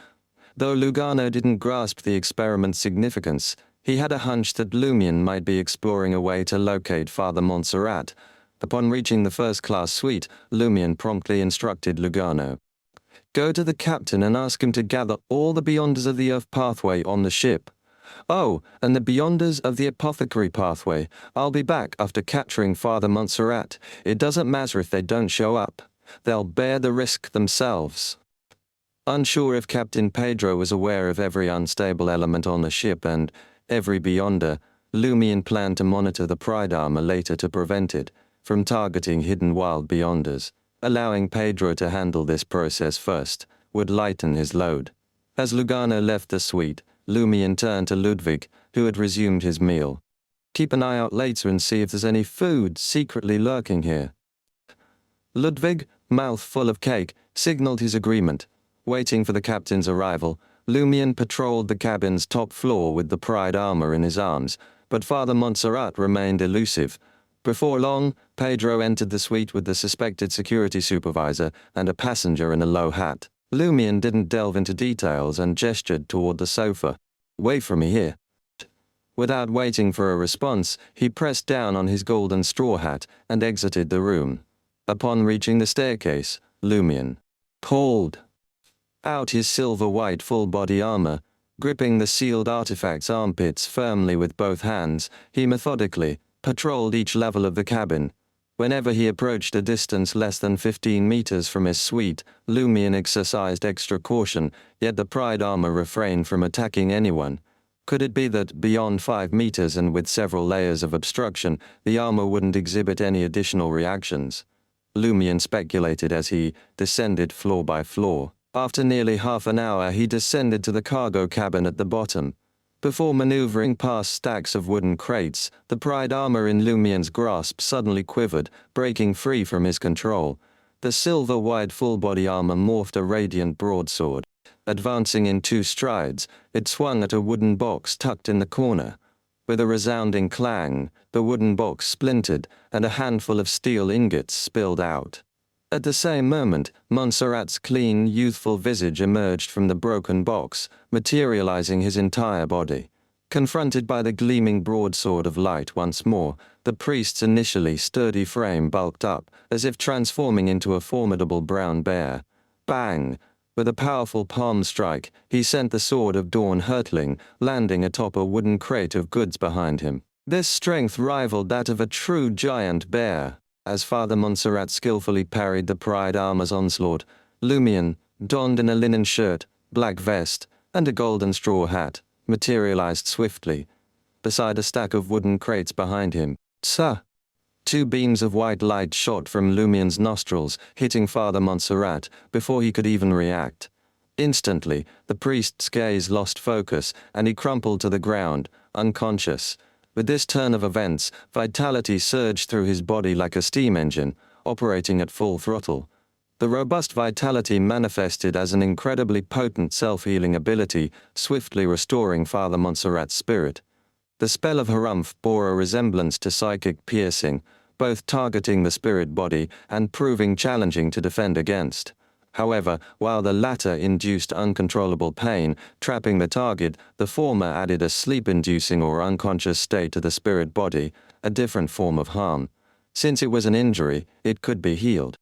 S1: Though Lugano didn't grasp the experiment's significance, he had a hunch that Lumion might be exploring a way to locate Father Montserrat. Upon reaching the first-class suite, Lumion promptly instructed Lugano. Go to the captain and ask him to gather all the Beyonders of the Earth pathway on the ship. Oh, and the Beyonders of the Apothecary pathway. I'll be back after capturing Father Montserrat. It doesn't matter if they don't show up. They'll bear the risk themselves. Unsure if Captain Pedro was aware of every unstable element on the ship and every Beyonder, Lumion planned to monitor the Pride armor later to prevent it from targeting hidden wild Beyonders. Allowing Pedro to handle this process first would lighten his load. As Lugano left the suite, Lumion turned to Ludwig, who had resumed his meal. Keep an eye out later and see if there's any food secretly lurking here. Ludwig, mouth full of cake, signaled his agreement. Waiting for the captain's arrival, Lumion patrolled the cabin's top floor with the Pride armor in his arms, but Father Montserrat remained elusive. Before long, Pedro entered the suite with the suspected security supervisor and a passenger in a low hat. Lumion didn't delve into details and gestured toward the sofa. Wait for me here. Without waiting for a response, he pressed down on his golden straw hat and exited the room. Upon reaching the staircase, Lumion pulled out his silver-white full-body armor. Gripping the sealed artifact's armpits firmly with both hands, he methodically, patrolled each level of the cabin. Whenever he approached a distance less than 15 meters from his suite, Lumion exercised extra caution, yet the Pride armor refrained from attacking anyone. Could it be that, beyond 5 meters and with several layers of obstruction, the armor wouldn't exhibit any additional reactions? Lumion speculated as he descended floor by floor. After nearly half an hour, he descended to the cargo cabin at the bottom. Before maneuvering past stacks of wooden crates, the Pride armor in Lumion's grasp suddenly quivered, breaking free from his control. The silver-white full-body armor morphed a radiant broadsword. Advancing in 2 strides, it swung at a wooden box tucked in the corner. With a resounding clang, the wooden box splintered, and a handful of steel ingots spilled out. At the same moment, Montserrat's clean, youthful visage emerged from the broken box, materializing his entire body. Confronted by the gleaming broadsword of light once more, the priest's initially sturdy frame bulked up, as if transforming into a formidable brown bear. Bang! With a powerful palm strike, he sent the sword of dawn hurtling, landing atop a wooden crate of goods behind him. This strength rivaled that of a true giant bear. As Father Montserrat skillfully parried the Pride armor's onslaught, Lumion, donned in a linen shirt, black vest, and a golden straw hat, materialized swiftly, beside a stack of wooden crates behind him. Tsa! 2 beams of white light shot from Lumion's nostrils, hitting Father Montserrat before he could even react. Instantly, the priest's gaze lost focus, and he crumpled to the ground, unconscious. With this turn of events, vitality surged through his body like a steam engine, operating at full throttle. The robust vitality manifested as an incredibly potent self-healing ability, swiftly restoring Father Montserrat's spirit. The spell of Harumph bore a resemblance to psychic piercing, both targeting the spirit body and proving challenging to defend against. However, while the latter induced uncontrollable pain, trapping the target, the former added a sleep-inducing or unconscious state to the spirit body, a different form of harm. Since it was an injury, it could be healed.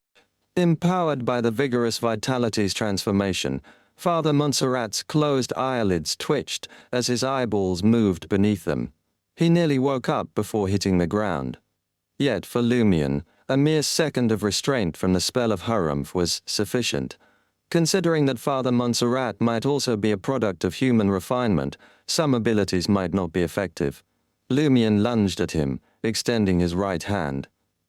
S1: Empowered by the vigorous vitality's transformation, Father Montserrat's closed eyelids twitched as his eyeballs moved beneath them. He nearly woke up before hitting the ground. Yet for Lumion, a mere second of restraint from the spell of Harumph was sufficient. Considering that Father Montserrat might also be a product of human refinement, some abilities might not be effective. Lumion lunged at him, extending his right hand.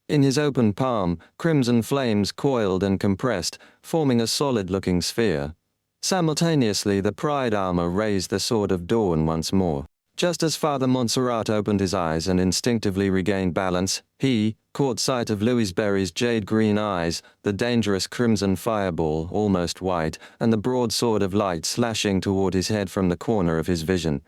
S1: In his open palm, crimson flames coiled and compressed, forming a solid-looking sphere. Simultaneously, the Pride armor raised the sword of dawn once more. Just as Father Montserrat opened his eyes and instinctively regained balance, he caught sight of Louisberry's jade-green eyes, the dangerous crimson fireball, almost white, and the broadsword of light slashing toward his head from the corner of his vision.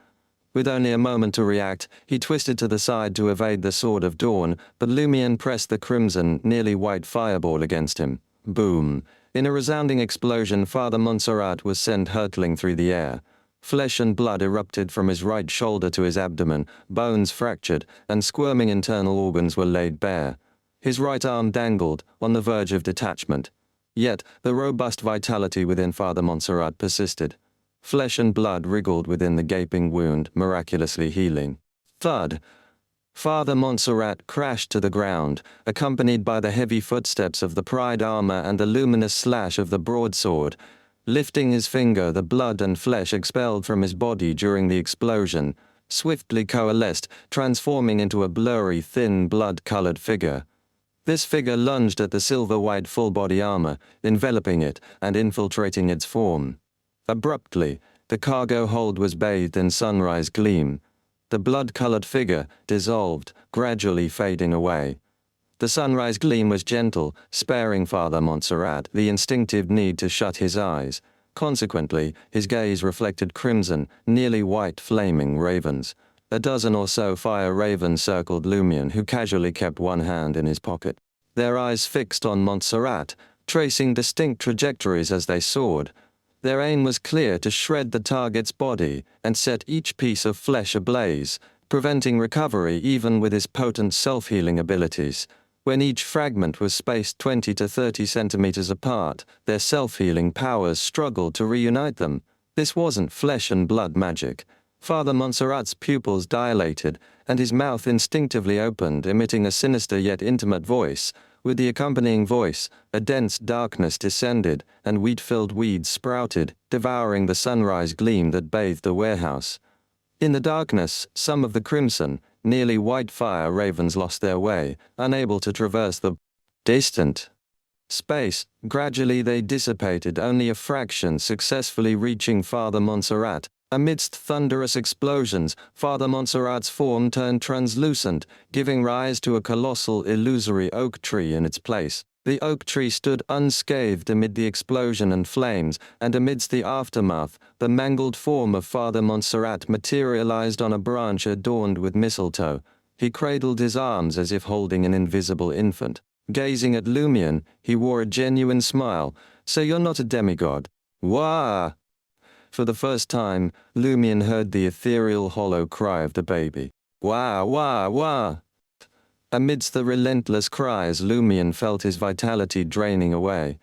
S1: With only a moment to react, he twisted to the side to evade the sword of dawn, but Lumion pressed the crimson, nearly white fireball against him. Boom! In a resounding explosion, Father Montserrat was sent hurtling through the air. Flesh and blood erupted from his right shoulder to his abdomen, bones fractured, and squirming internal organs were laid bare. His right arm dangled, on the verge of detachment. Yet, the robust vitality within Father Montserrat persisted. Flesh and blood wriggled within the gaping wound, miraculously healing. Thud! Father Montserrat crashed to the ground, accompanied by the heavy footsteps of the Pride armor and the luminous slash of the broadsword. Lifting his finger, the blood and flesh expelled from his body during the explosion swiftly coalesced, transforming into a blurry, thin, blood-colored figure. This figure lunged at the silver-white full-body armor, enveloping it and infiltrating its form. Abruptly, the cargo hold was bathed in sunrise gleam. The blood-colored figure dissolved, gradually fading away. The sunrise gleam was gentle, sparing Father Montserrat the instinctive need to shut his eyes. Consequently, his gaze reflected crimson, nearly white flaming ravens. A dozen or so fire ravens circled Lumion, who casually kept one hand in his pocket. Their eyes fixed on Montserrat, tracing distinct trajectories as they soared. Their aim was clear: to shred the target's body and set each piece of flesh ablaze, preventing recovery even with his potent self-healing abilities. When each fragment was spaced 20 to 30 centimeters apart, their self-healing powers struggled to reunite them. This wasn't flesh and blood magic. Father Montserrat's pupils dilated, and his mouth instinctively opened, emitting a sinister yet intimate voice. With the accompanying voice, a dense darkness descended, and wheat-filled weeds sprouted, devouring the sunrise gleam that bathed the warehouse. In the darkness, some of the crimson, nearly white fire ravens lost their way, unable to traverse the distant space. Gradually they dissipated, only a fraction successfully reaching Father Montserrat. Amidst thunderous explosions, Father Montserrat's form turned translucent, giving rise to a colossal illusory oak tree in its place. The oak tree stood unscathed amid the explosion and flames, and amidst the aftermath, the mangled form of Father Montserrat materialized on a branch adorned with mistletoe. He cradled his arms as if holding an invisible infant. Gazing at Lumion, he wore a genuine smile. "So you're not a demigod?" "Wah!" For the first time, Lumion heard the ethereal hollow cry of the baby. "Wah, wah, wah!" Amidst the relentless cries, Lumion felt his vitality draining away.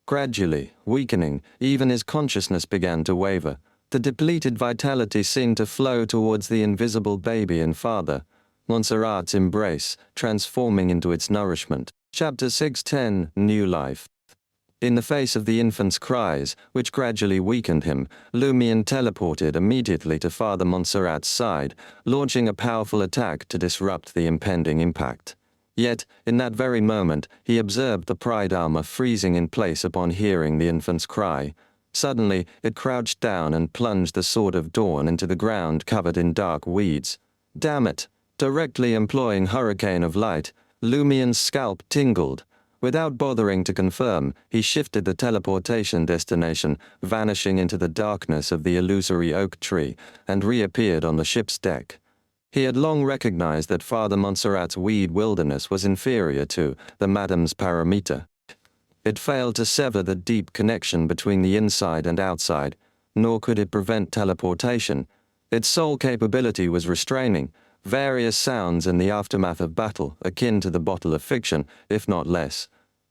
S1: Gradually, weakening, even his consciousness began to waver. The depleted vitality seemed to flow towards the invisible baby in Father Montserrat's embrace, transforming into its nourishment. Chapter 6:10 New Life. In the face of the infant's cries, which gradually weakened him, Lumion teleported immediately to Father Montserrat's side, launching a powerful attack to disrupt the impending impact. Yet, in that very moment, he observed the pride armor freezing in place upon hearing the infant's cry. Suddenly, it crouched down and plunged the Sword of Dawn into the ground covered in dark weeds. Damn it! Directly employing Hurricane of Light, Lumion's scalp tingled. Without bothering to confirm, he shifted the teleportation destination, vanishing into the darkness of the illusory oak tree, and reappeared on the ship's deck. He had long recognized that Father Montserrat's weed wilderness was inferior to the Madam's Parameter. It failed to sever the deep connection between the inside and outside, nor could it prevent teleportation. Its sole capability was restraining various sounds in the aftermath of battle, akin to the bottle of fiction, if not less.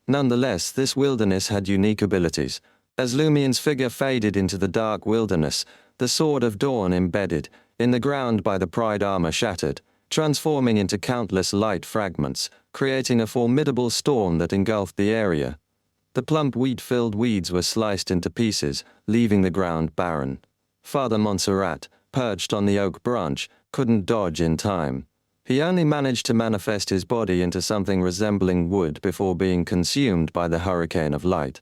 S1: Nonetheless, this wilderness had unique abilities. As Lumion's figure faded into the dark wilderness, the Sword of Dawn embedded in the ground by the pride armor shattered, transforming into countless light fragments, creating a formidable storm that engulfed the area. The plump wheat-filled weeds were sliced into pieces, leaving the ground barren. Father Montserrat, perched on the oak branch, couldn't dodge in time. He only managed to manifest his body into something resembling wood before being consumed by the Hurricane of Light.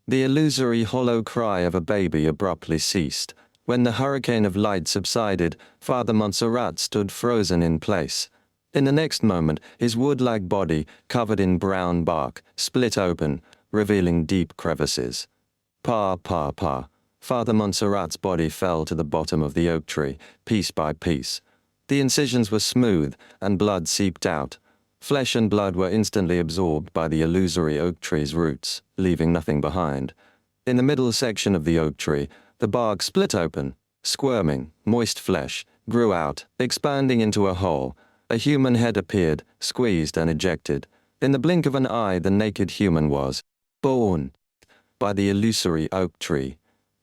S1: The illusory hollow cry of a baby abruptly ceased. When the Hurricane of Light subsided, Father Montserrat stood frozen in place. In the next moment, his wood-like body, covered in brown bark, split open, revealing deep crevices. Pa, pa, pa. Father Montserrat's body fell to the bottom of the oak tree, piece by piece. The incisions were smooth, and blood seeped out. Flesh and blood were instantly absorbed by the illusory oak tree's roots, leaving nothing behind. In the middle section of the oak tree, the bark split open. Squirming, moist flesh grew out, expanding into a hole. A human head appeared, squeezed and ejected. In the blink of an eye, the naked human was born by the illusory oak tree.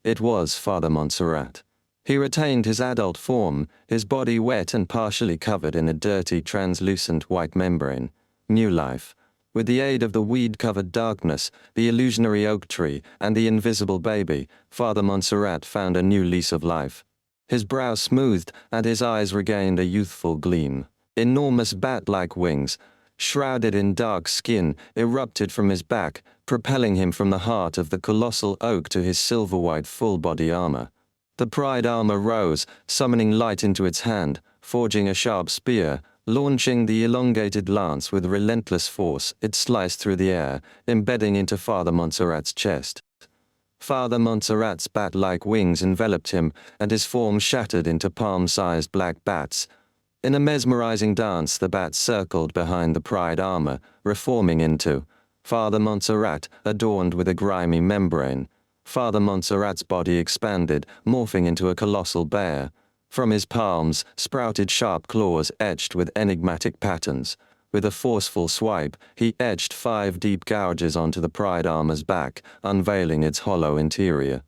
S1: It was Father Montserrat. He retained his adult form, his body wet and partially covered in a dirty, translucent white membrane. New life. With the aid of the weed-covered darkness, the illusionary oak tree, and the invisible baby, Father Montserrat found a new lease of life. His brow smoothed, and his eyes regained a youthful gleam. Enormous bat-like wings, shrouded in dark skin, erupted from his back, propelling him from the heart of the colossal oak to his silver-white full-body armor. The pride armor rose, summoning light into its hand, forging a sharp spear. Launching the elongated lance with relentless force, it sliced through the air, embedding into Father Montserrat's chest. Father Montserrat's bat-like wings enveloped him, and his form shattered into palm-sized black bats. In a mesmerizing dance, the bats circled behind the pride armor, reforming into Father Montserrat, adorned with a grimy membrane. Father Montserrat's body expanded, morphing into a colossal bear. From his palms sprouted sharp claws etched with enigmatic patterns. With a forceful swipe, he etched 5 deep gouges onto the pride armor's back, unveiling its hollow interior.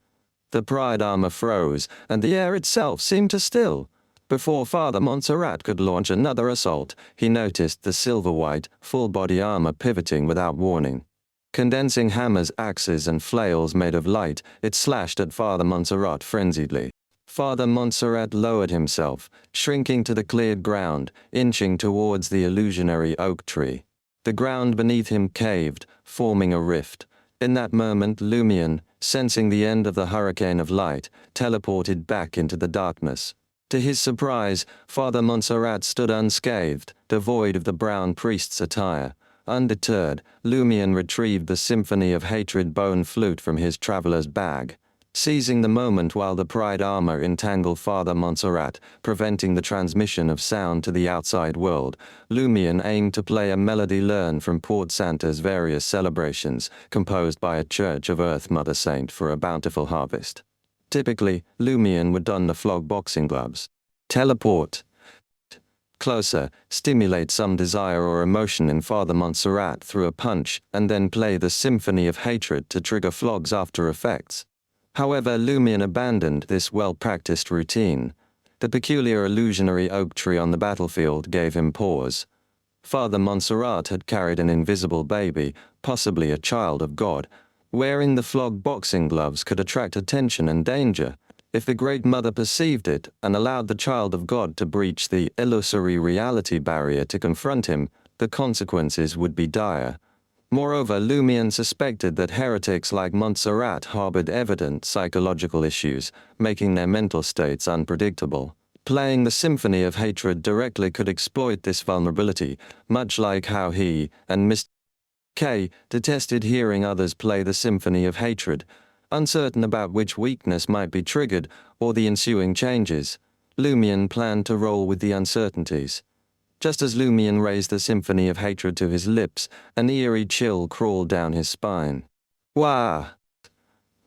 S1: The pride armor froze, and the air itself seemed to still. Before Father Montserrat could launch another assault, he noticed the silver-white, full-body armor pivoting without warning. Condensing hammers, axes, and flails made of light, it slashed at Father Montserrat frenziedly. Father Montserrat lowered himself, shrinking to the cleared ground, inching towards the illusionary oak tree. The ground beneath him caved, forming a rift. In that moment, Lumion, sensing the end of the hurricane of light, teleported back into the darkness. To his surprise, Father Montserrat stood unscathed, devoid of the brown priest's attire. Undeterred, Lumion retrieved the Symphony of Hatred bone flute from his traveler's bag. Seizing the moment while the pride armor entangled Father Montserrat, preventing the transmission of sound to the outside world, Lumion aimed to play a melody learned from Port Santa's various celebrations, composed by a Church of Earth Mother Saint for a bountiful harvest. Typically, Lumion would don the flog boxing gloves. Teleport closer, stimulate some desire or emotion in Father Montserrat through a punch, and then play the Symphony of Hatred to trigger flog's after effects. However, Lumion abandoned this well-practiced routine. The peculiar illusionary oak tree on the battlefield gave him pause. Father Montserrat had carried an invisible baby, possibly a child of God. Wearing the flog boxing gloves could attract attention and danger. If the Great Mother perceived it and allowed the child of God to breach the illusory reality barrier to confront him, the consequences would be dire. Moreover, Lumion suspected that heretics like Montserrat harbored evident psychological issues, making their mental states unpredictable. Playing the Symphony of Hatred directly could exploit this vulnerability, much like how he and Mr. K detested hearing others play the Symphony of Hatred. Uncertain about which weakness might be triggered or the ensuing changes, Lumion planned to roll with the uncertainties. Just as Lumion raised the Symphony of Hatred to his lips, an eerie chill crawled down his spine. Wah!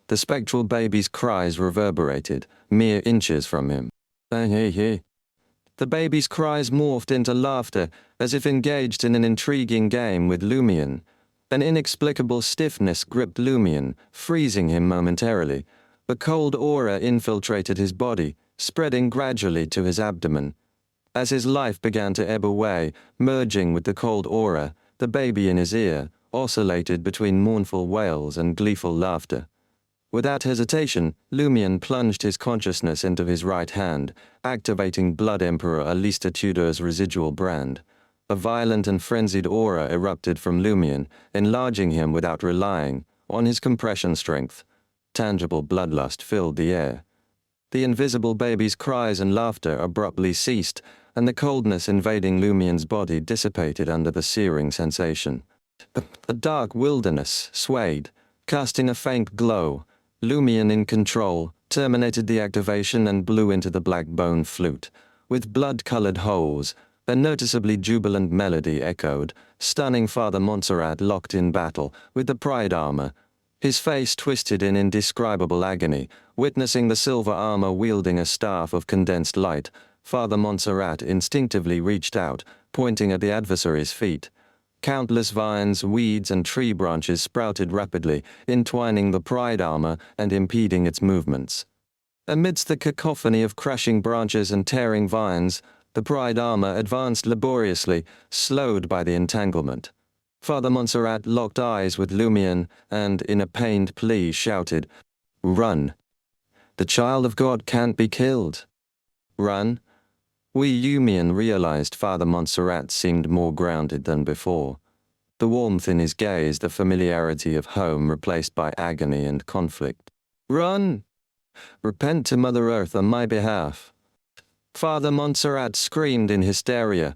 S1: The spectral baby's cries reverberated, mere inches from him. The baby's cries morphed into laughter, as if engaged in an intriguing game with Lumion. An inexplicable stiffness gripped Lumion, freezing him momentarily. A cold aura infiltrated his body, spreading gradually to his abdomen. As his life began to ebb away, merging with the cold aura, the baby in his ear oscillated between mournful wails and gleeful laughter. Without hesitation, Lumion plunged his consciousness into his right hand, activating Blood Emperor Alista Tudor's residual brand. A violent and frenzied aura erupted from Lumion, enlarging him without relying on his compression strength. Tangible bloodlust filled the air. The invisible baby's cries and laughter abruptly ceased, and the coldness invading Lumion's body dissipated under the searing sensation. The dark wilderness swayed, casting a faint glow. Lumion, in control, terminated the activation and blew into the black bone flute. With blood-colored holes, a noticeably jubilant melody echoed, stunning Father Montserrat locked in battle with the pride armor. His face twisted in indescribable agony, witnessing the silver armor wielding a staff of condensed light. Father Montserrat instinctively reached out, pointing at the adversary's feet. Countless vines, weeds, and tree branches sprouted rapidly, entwining the pride armor and impeding its movements. Amidst the cacophony of crashing branches and tearing vines, the pride armor advanced laboriously, slowed by the entanglement. Father Montserrat locked eyes with Lumion and, in a pained plea, shouted, "Run! The child of God can't be killed." Run? Lumion realized Father Montserrat seemed more grounded than before. The warmth in his gaze, the familiarity of home replaced by agony and conflict. "Run! Repent to Mother Earth on my behalf." Father Montserrat screamed in hysteria.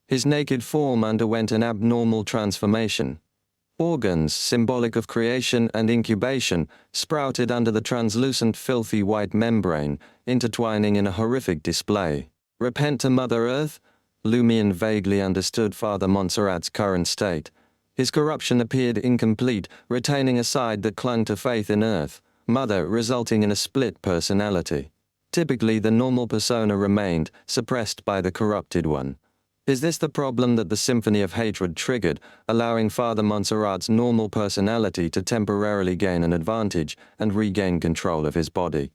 S1: His naked form underwent an abnormal transformation. Organs, symbolic of creation and incubation, sprouted under the translucent filthy white membrane, intertwining in a horrific display. Repent to Mother Earth? Lumion vaguely understood Father Montserrat's current state. His corruption appeared incomplete, retaining a side that clung to faith in Earth, Mother, resulting in a split personality. Typically, the normal persona remained, suppressed by the corrupted one. Is this the problem that the symphony of hatred triggered, allowing Father Montserrat's normal personality to temporarily gain an advantage and regain control of his body?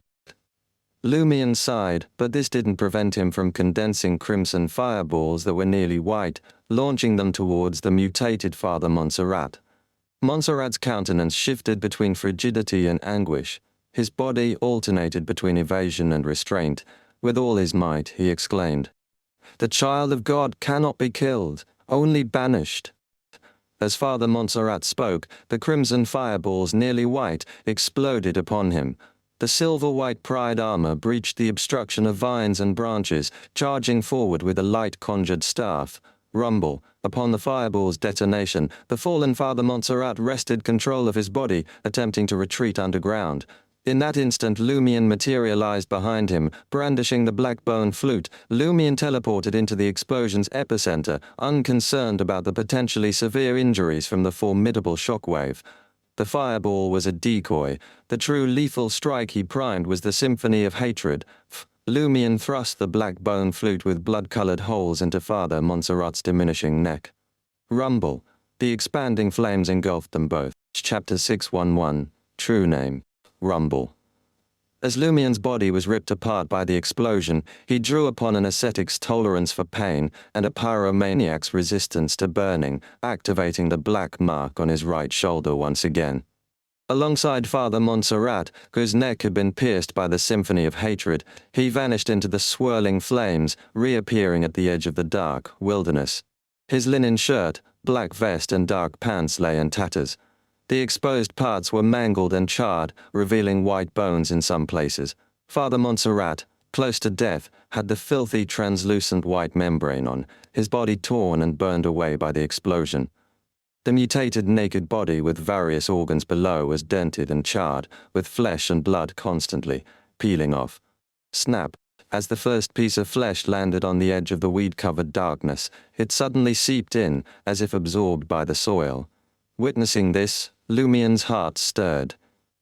S1: Lumion sighed, but this didn't prevent him from condensing crimson fireballs that were nearly white, launching them towards the mutated Father Montserrat. Montserrat's countenance shifted between frigidity and anguish. His body alternated between evasion and restraint. With all his might, he exclaimed, "The child of God cannot be killed, only banished." As Father Montserrat spoke, the crimson fireballs, nearly white, exploded upon him. The silver-white pride armor breached the obstruction of vines and branches, charging forward with a light conjured staff. Rumble. Upon the fireball's detonation, the fallen Father Montserrat wrested control of his body, attempting to retreat underground. In that instant, Lumion materialized behind him, brandishing the black bone flute. Lumion teleported into the explosion's epicenter, unconcerned about the potentially severe injuries from the formidable shockwave. The fireball was a decoy. The true lethal strike he primed was the symphony of hatred. Lumion thrust the black bone flute with blood-colored holes into Father Montserrat's diminishing neck. Rumble. The expanding flames engulfed them both. Chapter 611. True Name. Rumble. As Lumion's body was ripped apart by the explosion, he drew upon an ascetic's tolerance for pain and a pyromaniac's resistance to burning, activating the black mark on his right shoulder once again. Alongside Father Montserrat, whose neck had been pierced by the symphony of hatred, he vanished into the swirling flames, reappearing at the edge of the dark wilderness. His linen shirt, black vest and dark pants lay in tatters. The exposed parts were mangled and charred, revealing white bones in some places. Father Montserrat, close to death, had the filthy translucent white membrane on, his body torn and burned away by the explosion. The mutated naked body with various organs below was dented and charred, with flesh and blood constantly peeling off. Snap. As the first piece of flesh landed on the edge of the weed-covered darkness, it suddenly seeped in, as if absorbed by the soil. Witnessing this, Lumion's heart stirred.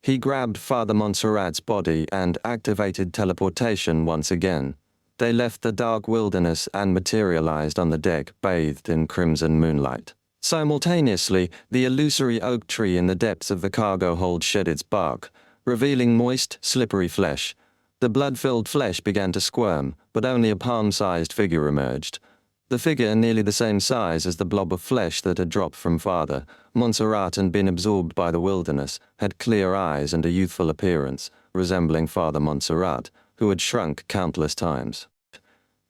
S1: He grabbed Father Montserrat's body and activated teleportation once again. They left the dark wilderness and materialized on the deck bathed in crimson moonlight. Simultaneously, the illusory oak tree in the depths of the cargo hold shed its bark, revealing moist, slippery flesh. The blood-filled flesh began to squirm, but only a palm-sized figure emerged. The figure, nearly the same size as the blob of flesh that had dropped from Father Montserrat and been absorbed by the wilderness, had clear eyes and a youthful appearance, resembling Father Montserrat, who had shrunk countless times.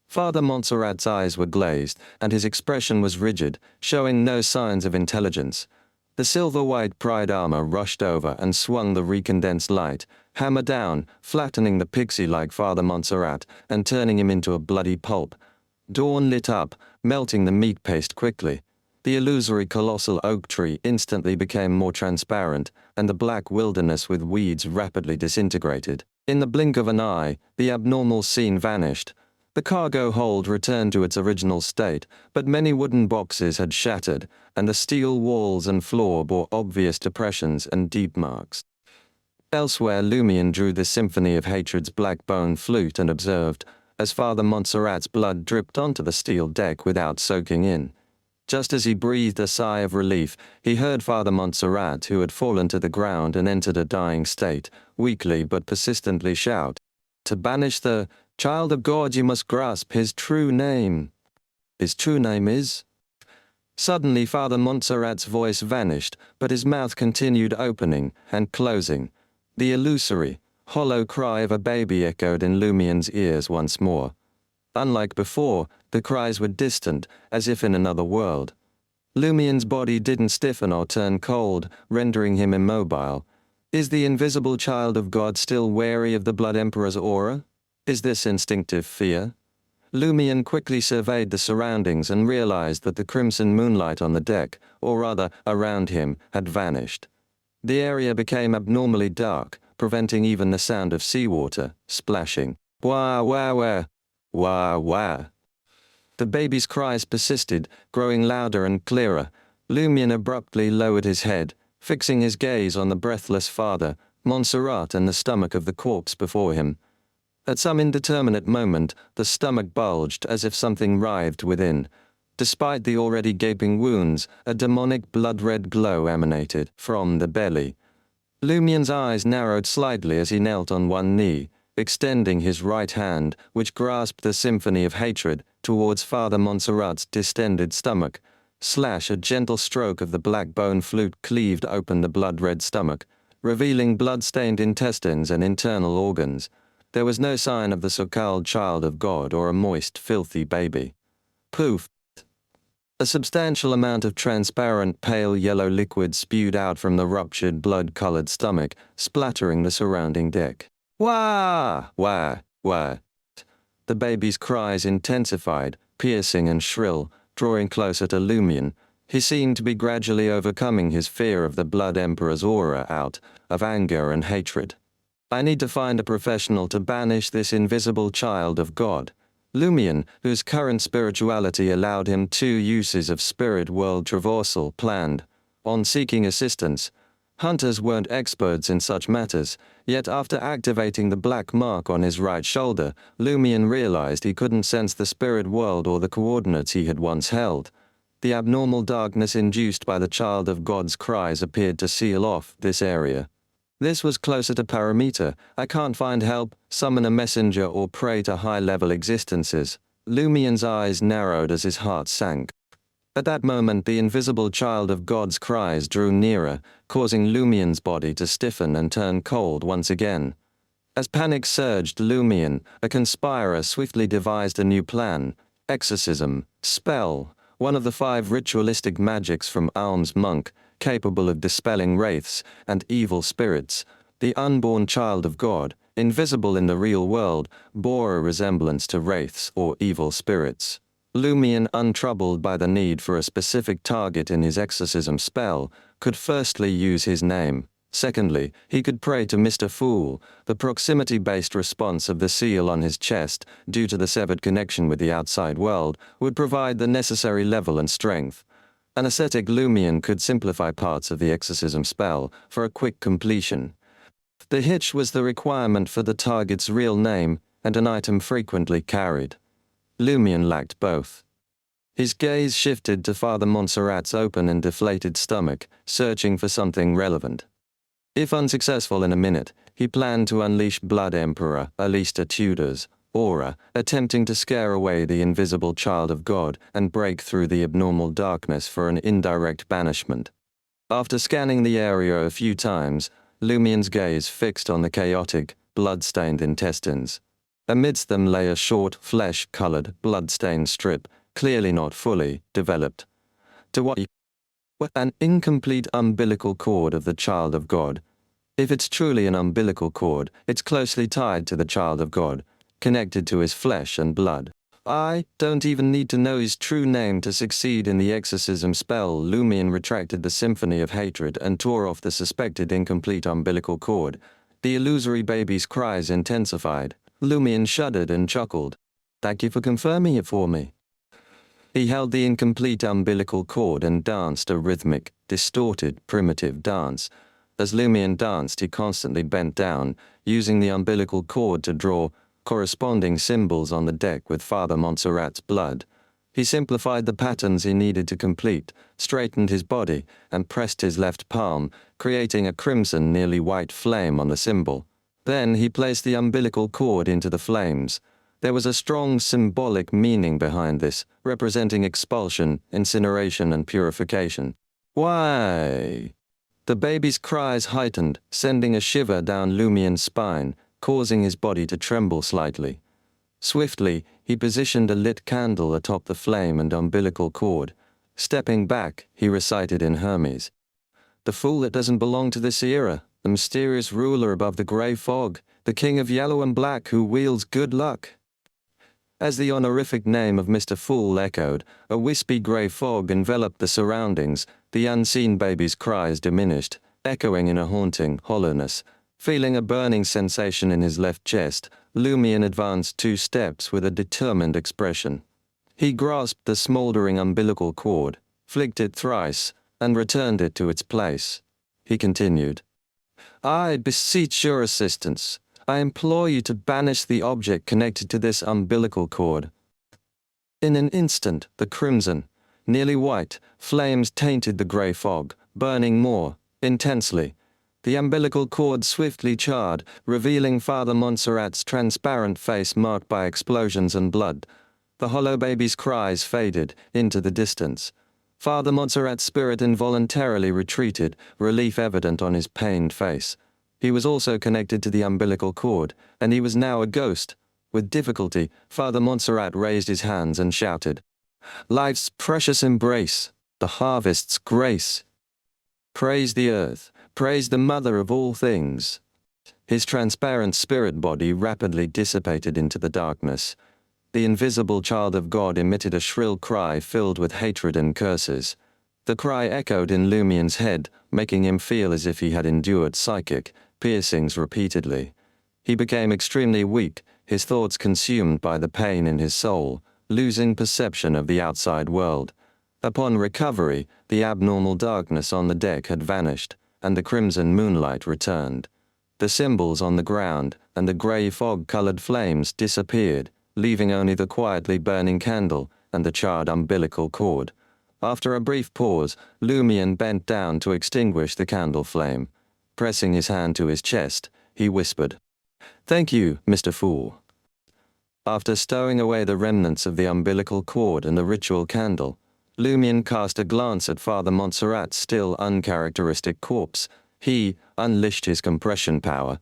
S1: Father Montserrat's eyes were glazed, and his expression was rigid, showing no signs of intelligence. The silver-white pride armor rushed over and swung the recondensed light, hammer down, flattening the pixie-like Father Montserrat and turning him into a bloody pulp. Dawn lit up, melting the meat paste quickly. The illusory colossal oak tree instantly became more transparent, and the black wilderness with weeds rapidly disintegrated. In the blink of an eye, the abnormal scene vanished. The cargo hold returned to its original state, but many wooden boxes had shattered, and the steel walls and floor bore obvious depressions and deep marks. Elsewhere, Lumion drew the symphony of hatred's black bone flute and observed, as Father Montserrat's blood dripped onto the steel deck without soaking in. Just as he breathed a sigh of relief, he heard Father Montserrat, who had fallen to the ground and entered a dying state, weakly but persistently shout, "To banish the child of God you must grasp his true name." His true name is? Suddenly Father Montserrat's voice vanished, but his mouth continued opening and closing. The illusory, hollow cry of a baby echoed in Lumion's ears once more. Unlike before, the cries were distant, as if in another world. Lumion's body didn't stiffen or turn cold, rendering him immobile. Is the invisible child of God still wary of the Blood Emperor's aura? Is this instinctive fear? Lumion quickly surveyed the surroundings and realized that the crimson moonlight on the deck, or rather around him, had vanished. The area became abnormally dark, preventing even the sound of seawater splashing. Wah, wah, wah. Wah, wah. The baby's cries persisted, growing louder and clearer. Lumion abruptly lowered his head, fixing his gaze on the breathless Father Montserrat and the stomach of the corpse before him. At some indeterminate moment, the stomach bulged as if something writhed within. Despite the already gaping wounds, a demonic blood-red glow emanated from the belly. Lumien's eyes narrowed slightly as he knelt on one knee, extending his right hand, which grasped the symphony of hatred, towards Father Montserrat's distended stomach. A gentle stroke of the black bone flute cleaved open the blood-red stomach, revealing blood-stained intestines and internal organs. There was no sign of the so-called child of God or a moist, filthy baby. Poof! A substantial amount of transparent, pale yellow liquid spewed out from the ruptured, blood-colored stomach, splattering the surrounding deck. Wah! Wah! Wah! The baby's cries intensified, piercing and shrill, drawing closer to Lumien. He seemed to be gradually overcoming his fear of the Blood Emperor's aura out of anger and hatred. I need to find a professional to banish this invisible child of God. Lumien, whose current spirituality allowed him 2 uses of spirit world traversal, planned on seeking assistance. Hunters weren't experts in such matters, yet after activating the black mark on his right shoulder, Lumien realized he couldn't sense the spirit world or the coordinates he had once held. The abnormal darkness induced by the child of God's cries appeared to seal off this area. This was closer to parameter. I can't find help, summon a messenger or pray to high-level existences. Lumien's eyes narrowed as his heart sank. At that moment the invisible child of God's cries drew nearer, causing Lumien's body to stiffen and turn cold once again. As panic surged Lumien, a conspirer swiftly devised a new plan. Exorcism, spell, one of the 5 ritualistic magics from Alm's monk, capable of dispelling wraiths and evil spirits. The unborn child of God, invisible in the real world, bore a resemblance to wraiths or evil spirits. Lumien, untroubled by the need for a specific target in his exorcism spell, could firstly use his name. Secondly, he could pray to Mr. Fool. The proximity-based response of the seal on his chest, due to the severed connection with the outside world, would provide the necessary level and strength. An ascetic Lumien could simplify parts of the exorcism spell for a quick completion. The hitch was the requirement for the target's real name and an item frequently carried. Lumien lacked both. His gaze shifted to Father Montserrat's open and deflated stomach, searching for something relevant. If unsuccessful in a minute, he planned to unleash Blood Emperor Alista Tudor's aura, attempting to scare away the invisible child of God and break through the abnormal darkness for an indirect banishment. After scanning the area a few times, Lumien's gaze fixed on the chaotic, blood-stained intestines. Amidst them lay a short, flesh-colored, blood-stained strip, clearly not fully developed. To what? An incomplete umbilical cord of the child of God. If it's truly an umbilical cord, it's closely tied to the child of God, connected to his flesh and blood. I don't even need to know his true name to succeed in the exorcism spell. Lumien retracted the symphony of hatred and tore off the suspected incomplete umbilical cord. The illusory baby's cries intensified. Lumien shuddered and chuckled. Thank you for confirming it for me. He held the incomplete umbilical cord and danced a rhythmic, distorted, primitive dance. As Lumien danced, he constantly bent down, using the umbilical cord to draw corresponding symbols on the deck with Father Montserrat's blood. He simplified the patterns he needed to complete, straightened his body, and pressed his left palm, creating a crimson, nearly white flame on the symbol. Then he placed the umbilical cord into the flames. There was a strong symbolic meaning behind this, representing expulsion, incineration, and purification. Why? The baby's cries heightened, sending a shiver down Lumien's spine, causing his body to tremble slightly. Swiftly, he positioned a lit candle atop the flame and umbilical cord. Stepping back, he recited in Hermes. The fool that doesn't belong to this era, the mysterious ruler above the grey fog, the king of yellow and black who wields good luck. As the honorific name of Mr. Fool echoed, a wispy grey fog enveloped the surroundings. The unseen baby's cries diminished, echoing in a haunting hollowness. Feeling a burning sensation in his left chest, Lumien advanced 2 steps with a determined expression. He grasped the smouldering umbilical cord, flicked it thrice, and returned it to its place. He continued, I beseech your assistance. I implore you to banish the object connected to this umbilical cord. In an instant, the crimson, nearly white, flames tainted the grey fog, burning more intensely. The umbilical cord swiftly charred, revealing Father Montserrat's transparent face marked by explosions and blood. The hollow baby's cries faded into the distance. Father Montserrat's spirit involuntarily retreated, relief evident on his pained face. He was also connected to the umbilical cord, and he was now a ghost. With difficulty, Father Montserrat raised his hands and shouted, "Life's precious embrace, the harvest's grace. Praise the earth, praise the mother of all things." His transparent spirit body rapidly dissipated into the darkness. The invisible child of God emitted a shrill cry filled with hatred and curses. The cry echoed in Lumien's head, making him feel as if he had endured psychic piercings repeatedly. He became extremely weak, his thoughts consumed by the pain in his soul, losing perception of the outside world. Upon recovery, the abnormal darkness on the deck had vanished, and the crimson moonlight returned. The symbols on the ground and the grey fog-colored flames disappeared, leaving only the quietly burning candle and the charred umbilical cord. After a brief pause, Lumien bent down to extinguish the candle flame. Pressing his hand to his chest, he whispered, "Thank you, Mr. Fool." After stowing away the remnants of the umbilical cord and the ritual candle, Lumien cast a glance at Father Montserrat's still uncharacteristic corpse. He unleashed his compression power.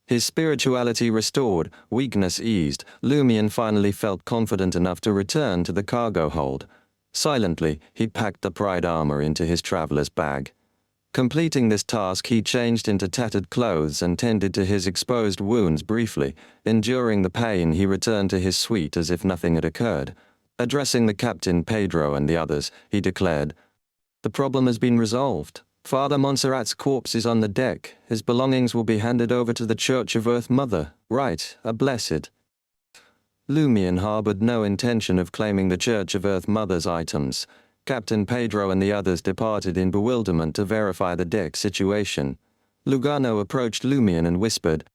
S1: His spirituality restored, weakness eased, Lumien finally felt confident enough to return to the cargo hold. Silently, he packed the Pride armor into his traveler's bag. Completing this task, he changed into tattered clothes and tended to his exposed wounds briefly. Enduring the pain, he returned to his suite as if nothing had occurred. Addressing the captain, Pedro, and the others, he declared, "The problem has been resolved. Father Montserrat's corpse is on the deck. His belongings will be handed over to the Church of Earth Mother. Right, a blessed." Lumien harbored no intention of claiming the Church of Earth Mother's items. Captain Pedro and the others departed in bewilderment to verify the deck situation. Lugano approached Lumien and whispered,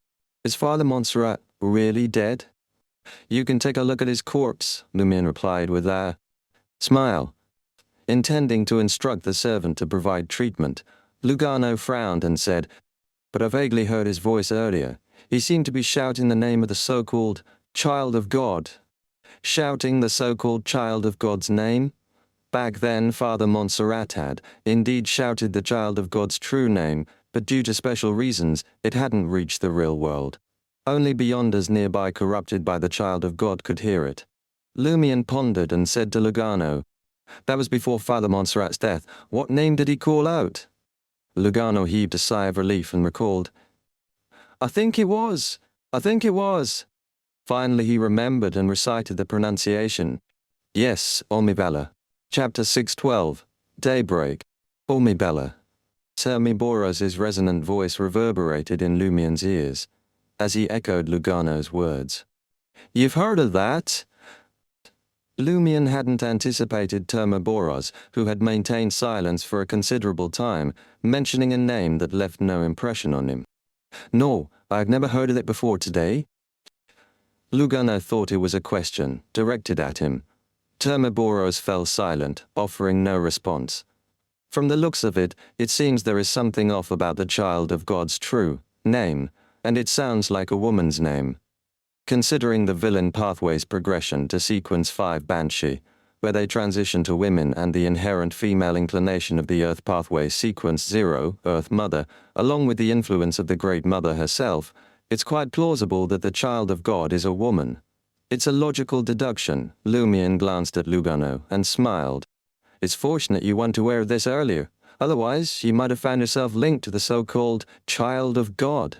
S1: "Is Father Montserrat really dead?" "You can take a look at his corpse," Lumien replied with a smile. Intending to instruct the servant to provide treatment, Lugano frowned and said, "But I vaguely heard his voice earlier. He seemed to be shouting the name of the so-called Child of God." Shouting the so-called Child of God's name? Back then, Father Montserrat had, indeed, shouted the Child of God's true name, but due to special reasons, it hadn't reached the real world. Only Beyonders nearby corrupted by the Child of God could hear it. Lumien pondered and said to Lugano, "That was before Father Montserrat's death. What name did he call out?" Lugano heaved a sigh of relief and recalled, I think it was. Finally he remembered and recited the pronunciation. "Yes, Omibella." Chapter 6:12, Daybreak. Omibella. Termiboros' resonant voice reverberated in Lumien's ears, as he echoed Lugano's words. "You've heard of that?" Lumien hadn't anticipated Termiboros, who had maintained silence for a considerable time, mentioning a name that left no impression on him. "No, I've never heard of it before today." Lugano thought it was a question, directed at him. Termiboros fell silent, offering no response. From the looks of it, it seems there is something off about the Child of God's true name, and it sounds like a woman's name. Considering the villain pathway's progression to Sequence 5 Banshee, where they transition to women, and the inherent female inclination of the Earth pathway Sequence 0, Earth Mother, along with the influence of the Great Mother herself, it's quite plausible that the Child of God is a woman. It's a logical deduction. Lumien glanced at Lugano and smiled. "It's fortunate you went aware of this earlier. Otherwise, you might have found yourself linked to the so-called Child of God."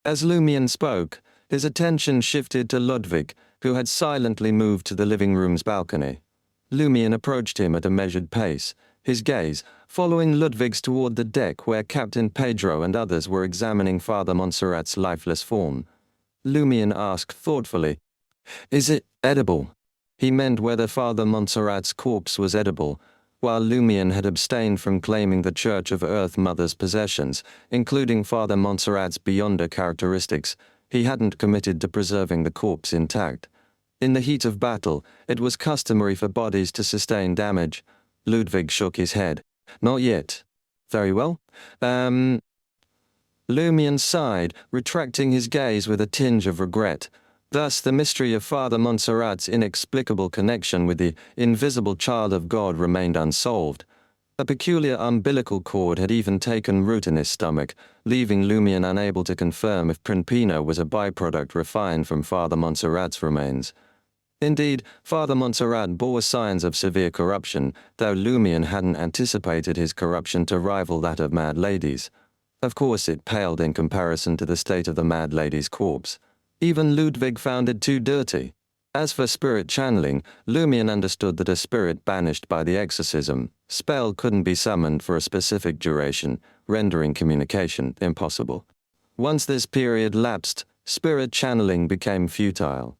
S1: As Lumien spoke, his attention shifted to Ludwig, who had silently moved to the living room's balcony. Lumien approached him at a measured pace, his gaze following Ludwig's toward the deck where Captain Pedro and others were examining Father Montserrat's lifeless form. Lumien asked thoughtfully, "Is it edible?" He meant whether Father Montserrat's corpse was edible. While Lumien had abstained from claiming the Church of Earth Mother's possessions, including Father Montserrat's Beyonder characteristics, he hadn't committed to preserving the corpse intact. In the heat of battle, it was customary for bodies to sustain damage. Ludwig shook his head. Not yet. Very well. Lumian sighed, retracting his gaze with a tinge of regret. Thus the mystery of Father Montserrat's inexplicable connection with the invisible child of God remained unsolved. A peculiar umbilical cord had even taken root in his stomach, leaving Lumian unable to confirm if Prinpino was a byproduct refined from Father Montserrat's remains. Indeed, Father Montserrat bore signs of severe corruption, though Lumian hadn't anticipated his corruption to rival that of Mad Lady's. Of course it paled in comparison to the state of the Mad Lady's corpse. Even Ludwig found it too dirty. As for spirit channeling, Lumian understood that a spirit banished by the exorcism spell couldn't be summoned for a specific duration, rendering communication impossible. Once this period lapsed, spirit channeling became futile.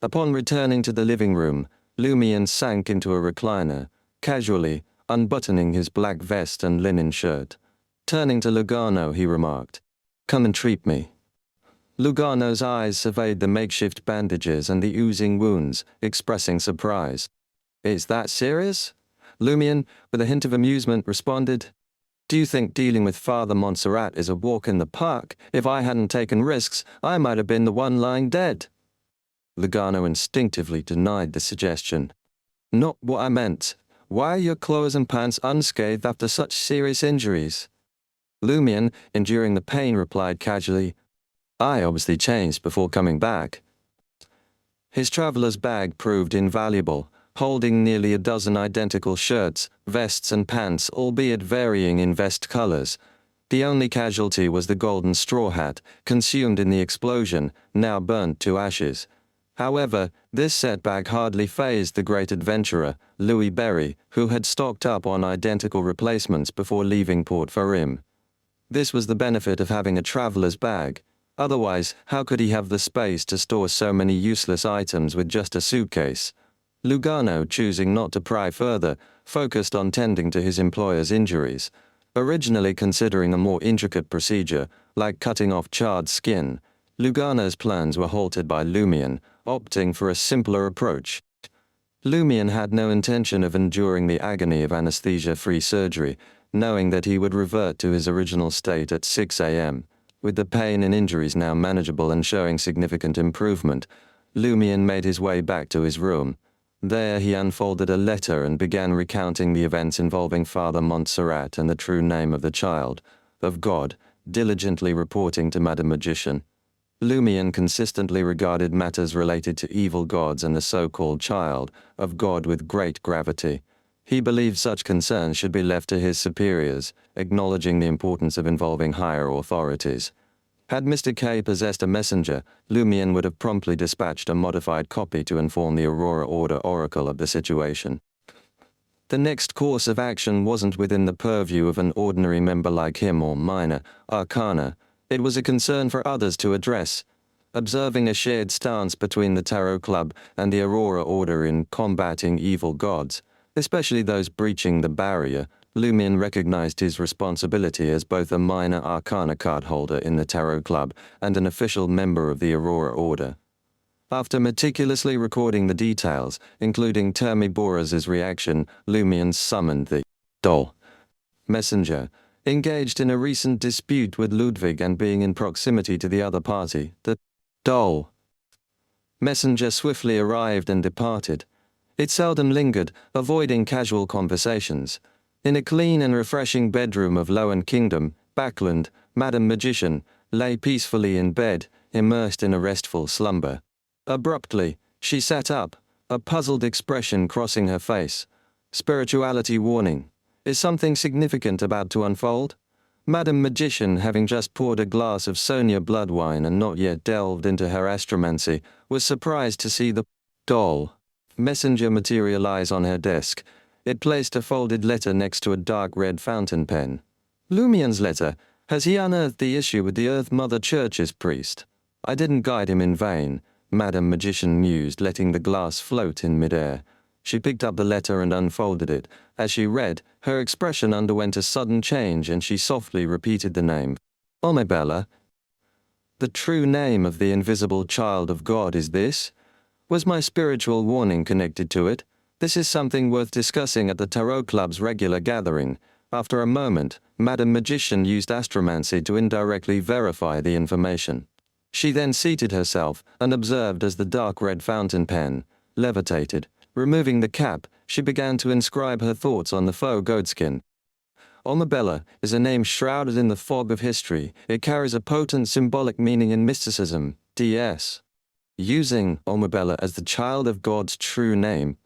S1: Upon returning to the living room, Lumian sank into a recliner, casually unbuttoning his black vest and linen shirt. Turning to Lugano, he remarked, "Come and treat me." Lugano's eyes surveyed the makeshift bandages and the oozing wounds, expressing surprise. "Is that serious?" Lumian, with a hint of amusement, responded. "Do you think dealing with Father Montserrat is a walk in the park? If I hadn't taken risks, I might have been the one lying dead." Lugano instinctively denied the suggestion. "Not what I meant. Why are your clothes and pants unscathed after such serious injuries?" Lumian, enduring the pain, replied casually, "I obviously changed before coming back." His traveler's bag proved invaluable, holding nearly a dozen identical shirts, vests and pants, albeit varying in vest colors. The only casualty was the golden straw hat, consumed in the explosion, now burnt to ashes. However, this setback hardly fazed the great adventurer, Louis Berry, who had stocked up on identical replacements before leaving Port Farim. This was the benefit of having a traveler's bag. Otherwise, how could he have the space to store so many useless items with just a suitcase? Lugano, choosing not to pry further, focused on tending to his employer's injuries, originally considering a more intricate procedure, like cutting off charred skin. Lugano's plans were halted by Lumian, opting for a simpler approach. Lumian had no intention of enduring the agony of anesthesia-free surgery, knowing that he would revert to his original state at 6 a.m. With the pain and injuries now manageable and showing significant improvement, Lumian made his way back to his room. There he unfolded a letter and began recounting the events involving Father Montserrat and the true name of the child, of God, diligently reporting to Madame Magician. Lumian consistently regarded matters related to evil gods and the so-called child of God with great gravity. He believed such concerns should be left to his superiors, acknowledging the importance of involving higher authorities. Had Mr. K possessed a messenger, Lumian would have promptly dispatched a modified copy to inform the Aurora Order Oracle of the situation. The next course of action wasn't within the purview of an ordinary member like him or minor arcana. It was a concern for others to address. Observing a shared stance between the Tarot Club and the Aurora Order in combating evil gods, especially those breaching the barrier, Lumian recognized his responsibility as both a minor arcana card holder in the Tarot Club and an official member of the Aurora Order. After meticulously recording the details, including Termi Boraz's reaction, Lumian summoned the doll messenger, engaged in a recent dispute with Ludwig and being in proximity to the other party. The doll messenger swiftly arrived and departed. It seldom lingered, avoiding casual conversations. In a clean and refreshing bedroom of Lowen Kingdom, Backland, Madame Magician lay peacefully in bed, immersed in a restful slumber. Abruptly, she sat up, a puzzled expression crossing her face. Spirituality warning. Is something significant about to unfold? Madame Magician, having just poured a glass of Sonia blood wine and not yet delved into her astromancy, was surprised to see the doll messenger materialize on her desk. It placed a folded letter next to a dark red fountain pen. Lumian's letter. Has he unearthed the issue with the Earth Mother Church's priest? I didn't guide him in vain, Madame Magician mused, letting the glass float in midair. She picked up the letter and unfolded it. As she read, her expression underwent a sudden change and she softly repeated the name. Omebella. The true name of the invisible child of God is this? Was my spiritual warning connected to it? This is something worth discussing at the Tarot Club's regular gathering. After a moment, Madam Magician used astromancy to indirectly verify the information. She then seated herself and observed as the dark red fountain pen levitated. Removing the cap, she began to inscribe her thoughts on the faux goatskin. Omabella is a name shrouded in the fog of history. It carries a potent symbolic meaning in mysticism, DS. Using Omabella as the child of God's true name,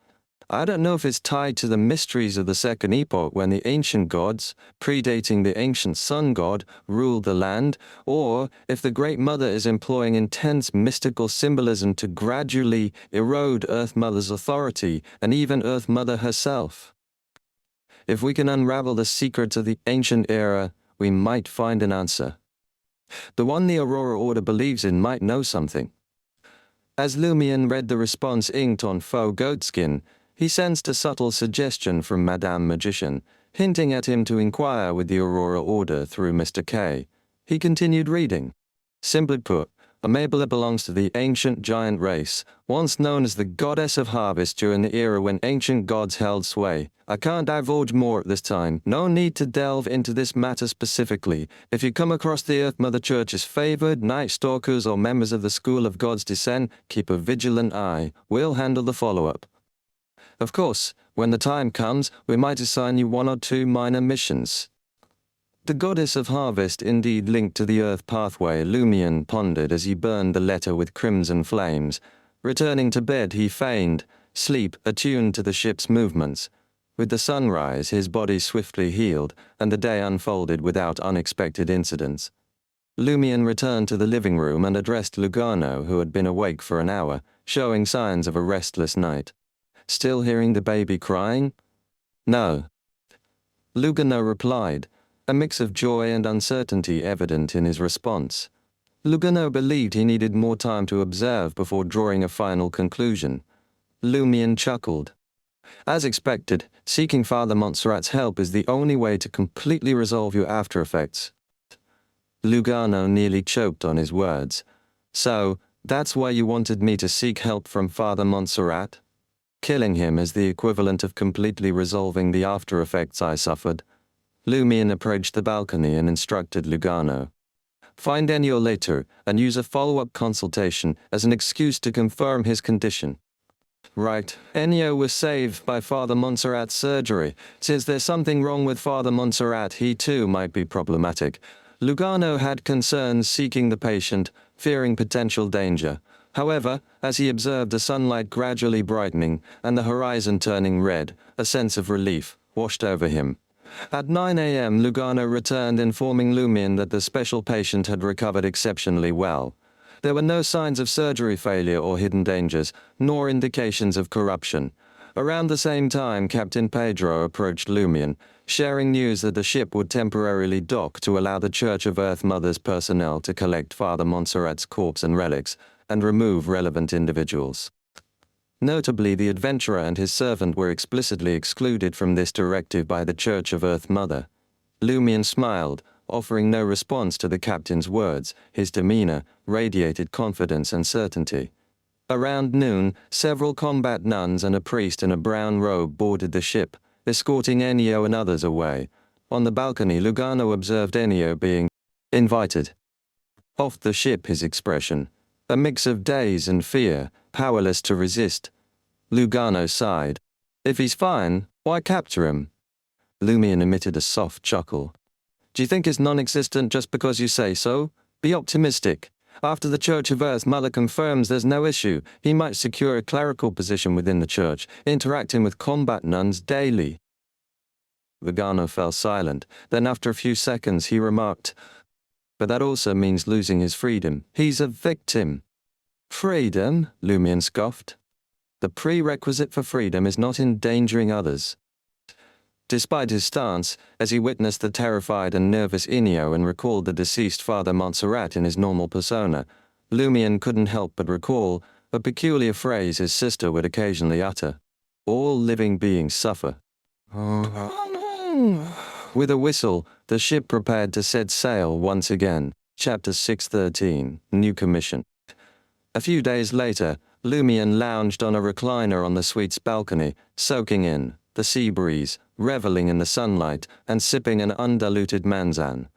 S1: I don't know if it's tied to the mysteries of the Second Epoch when the ancient gods, predating the ancient sun god, ruled the land, or if the Great Mother is employing intense mystical symbolism to gradually erode Earth Mother's authority and even Earth Mother herself. If we can unravel the secrets of the ancient era, we might find an answer. The one the Aurora Order believes in might know something. As Lumion read the response inked on faux goatskin, he sensed a subtle suggestion from Madame Magician, hinting at him to inquire with the Aurora Order through Mr. K. He continued reading. Simply put, Omabella belongs to the ancient giant race, once known as the goddess of harvest during the era when ancient gods held sway. I can't divulge more at this time. No need to delve into this matter specifically. If you come across the Earth Mother Church's favored, night stalkers, or members of the School of God's Descent, keep a vigilant eye. We'll handle the follow-up. Of course, when the time comes, we might assign you one or two minor missions. The goddess of harvest indeed linked to the earth pathway, Lumion pondered as he burned the letter with crimson flames. Returning to bed, he feigned sleep attuned to the ship's movements. With the sunrise, his body swiftly healed, and the day unfolded without unexpected incidents. Lumion returned to the living room and addressed Lugano, who had been awake for an hour, showing signs of a restless night. Still hearing the baby crying? No. Lugano replied, a mix of joy and uncertainty evident in his response. Lugano believed he needed more time to observe before drawing a final conclusion. Lumion chuckled. As expected, seeking Father Montserrat's help is the only way to completely resolve your after effects. Lugano nearly choked on his words. So, that's why you wanted me to seek help from Father Montserrat? Killing him is the equivalent of completely resolving the after effects I suffered. Lumion approached the balcony and instructed Lugano. Find Ennio later and use a follow-up consultation as an excuse to confirm his condition. Right, Ennio was saved by Father Montserrat's surgery. Since there's something wrong with Father Montserrat, he too might be problematic. Lugano had concerns seeking the patient, fearing potential danger. However, as he observed the sunlight gradually brightening and the horizon turning red, a sense of relief washed over him. At 9 a.m. Lugano returned informing Lumion that the special patient had recovered exceptionally well. There were no signs of surgery failure or hidden dangers, nor indications of corruption. Around the same time, Captain Pedro approached Lumion, sharing news that the ship would temporarily dock to allow the Church of Earth Mother's personnel to collect Father Montserrat's corpse and relics, and remove relevant individuals. Notably, the adventurer and his servant were explicitly excluded from this directive by the Church of Earth Mother. Lumion smiled, offering no response to the captain's words. His demeanor radiated confidence and certainty. Around noon, several combat nuns and a priest in a brown robe boarded the ship, escorting Ennio and others away. On the balcony, Lugano observed Ennio being invited. Off the ship, his expression, a mix of daze and fear, powerless to resist. Lugano sighed. If he's fine, why capture him? Lumion emitted a soft chuckle. Do you think he's non-existent just because you say so? Be optimistic. After the Church of Earth Mother confirms there's no issue, he might secure a clerical position within the church, interacting with combat nuns daily. Lugano fell silent. Then after a few seconds he remarked, but that also means losing his freedom. He's a victim. Freedom? Lumion scoffed. The prerequisite for freedom is not endangering others. Despite his stance, as he witnessed the terrified and nervous Ennio and recalled the deceased Father Montserrat in his normal persona, Lumion couldn't help but recall a peculiar phrase his sister would occasionally utter. All living beings suffer. With a whistle, the ship prepared to set sail once again. Chapter 613, New Commission. A few days later, Lumion lounged on a recliner on the suite's balcony, soaking in the sea breeze, reveling in the sunlight, and sipping an undiluted manzan.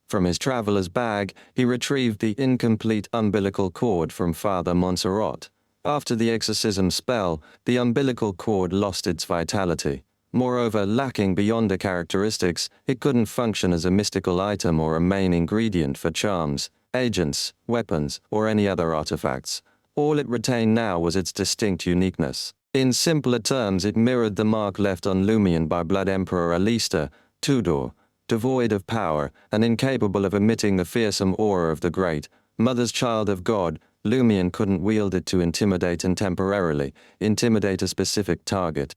S1: From his traveler's bag, he retrieved the incomplete umbilical cord from Father Montserrat. After the exorcism spell, the umbilical cord lost its vitality. Moreover, lacking beyonder characteristics, it couldn't function as a mystical item or a main ingredient for charms, agents, weapons, or any other artifacts. All it retained now was its distinct uniqueness. In simpler terms, it mirrored the mark left on Lumion by Blood Emperor Alistair, Tudor. Devoid of power and incapable of emitting the fearsome aura of the great Mother's Child of God, Lumion couldn't wield it to intimidate and temporarily intimidate a specific target.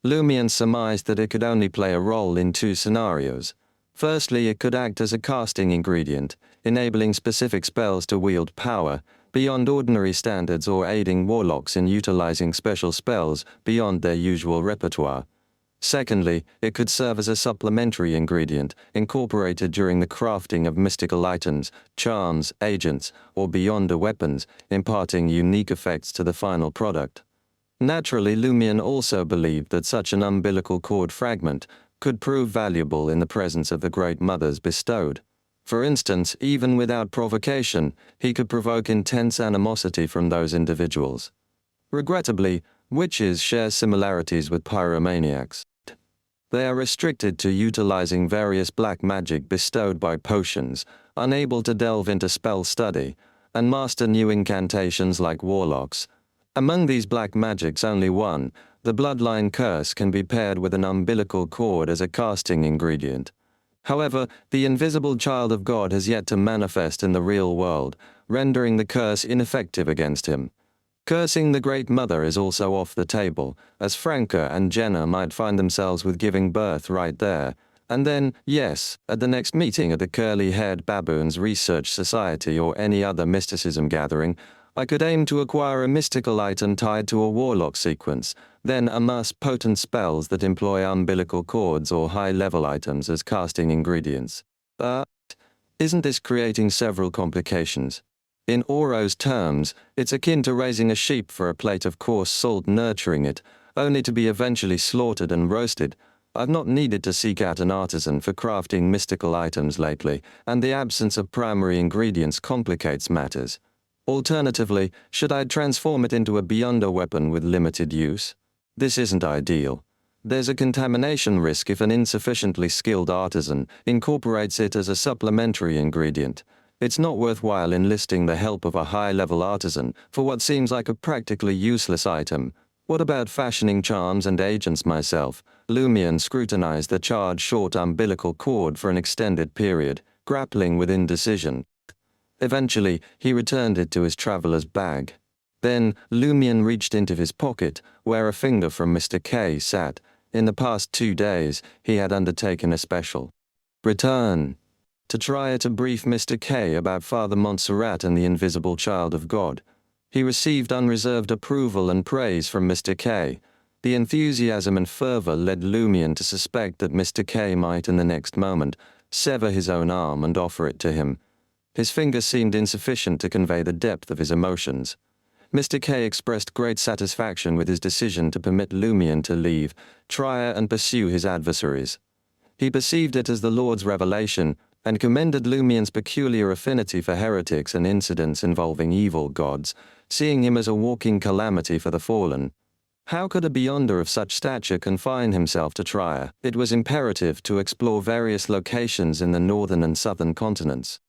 S1: Lumion surmised that it could only play a role in two scenarios. Firstly, it could act as a casting ingredient, enabling specific spells to wield power beyond ordinary standards or aiding warlocks in utilizing special spells beyond their usual repertoire. Secondly, it could serve as a supplementary ingredient, incorporated during the crafting of mystical items, charms, agents, or beyonder weapons, imparting unique effects to the final product. Naturally, Lumion also believed that such an umbilical cord fragment could prove valuable in the presence of the Great Mothers bestowed. For instance, even without provocation, he could provoke intense animosity from those individuals. Regrettably, witches share similarities with pyromaniacs. They are restricted to utilizing various black magic bestowed by potions, unable to delve into spell study, and master new incantations like warlocks. Among these black magics, only one, the bloodline curse, can be paired with an umbilical cord as a casting ingredient. However, the invisible child of God has yet to manifest in the real world, rendering the curse ineffective against him. Cursing the Great Mother is also off the table, as Franca and Jenna might find themselves with giving birth right there, and then, yes, at the next meeting at the Curly-Haired Baboons Research Society or any other mysticism gathering, I could aim to acquire a mystical item tied to a warlock sequence, then amass potent spells that employ umbilical cords or high-level items as casting ingredients. But isn't this creating several complications? In Oro's terms, it's akin to raising a sheep for a plate of coarse salt, nurturing it, only to be eventually slaughtered and roasted. I've not needed to seek out an artisan for crafting mystical items lately, and the absence of primary ingredients complicates matters. Alternatively, should I transform it into a beyonder weapon with limited use? This isn't ideal. There's a contamination risk if an insufficiently skilled artisan incorporates it as a supplementary ingredient. It's not worthwhile enlisting the help of a high-level artisan for what seems like a practically useless item. What about fashioning charms and agents myself? Lumion scrutinized the charred short umbilical cord for an extended period, grappling with indecision. Eventually, he returned it to his traveler's bag. Then, Lumion reached into his pocket, where a finger from Mr. K sat. In the past 2 days, he had undertaken a special return to try to brief Mr. K about Father Montserrat and the invisible child of God. He received unreserved approval and praise from Mr. K. The enthusiasm and fervor led Lumion to suspect that Mr. K might in the next moment sever his own arm and offer it to him. His finger seemed insufficient to convey the depth of his emotions. Mr. K expressed great satisfaction with his decision to permit Lumion to leave, try and pursue his adversaries. He perceived it as the Lord's revelation, and commended Lumion's peculiar affinity for heretics and incidents involving evil gods, seeing him as a walking calamity for the fallen. How could a beyonder of such stature confine himself to Trier? It was imperative to explore various locations in the northern and southern continents.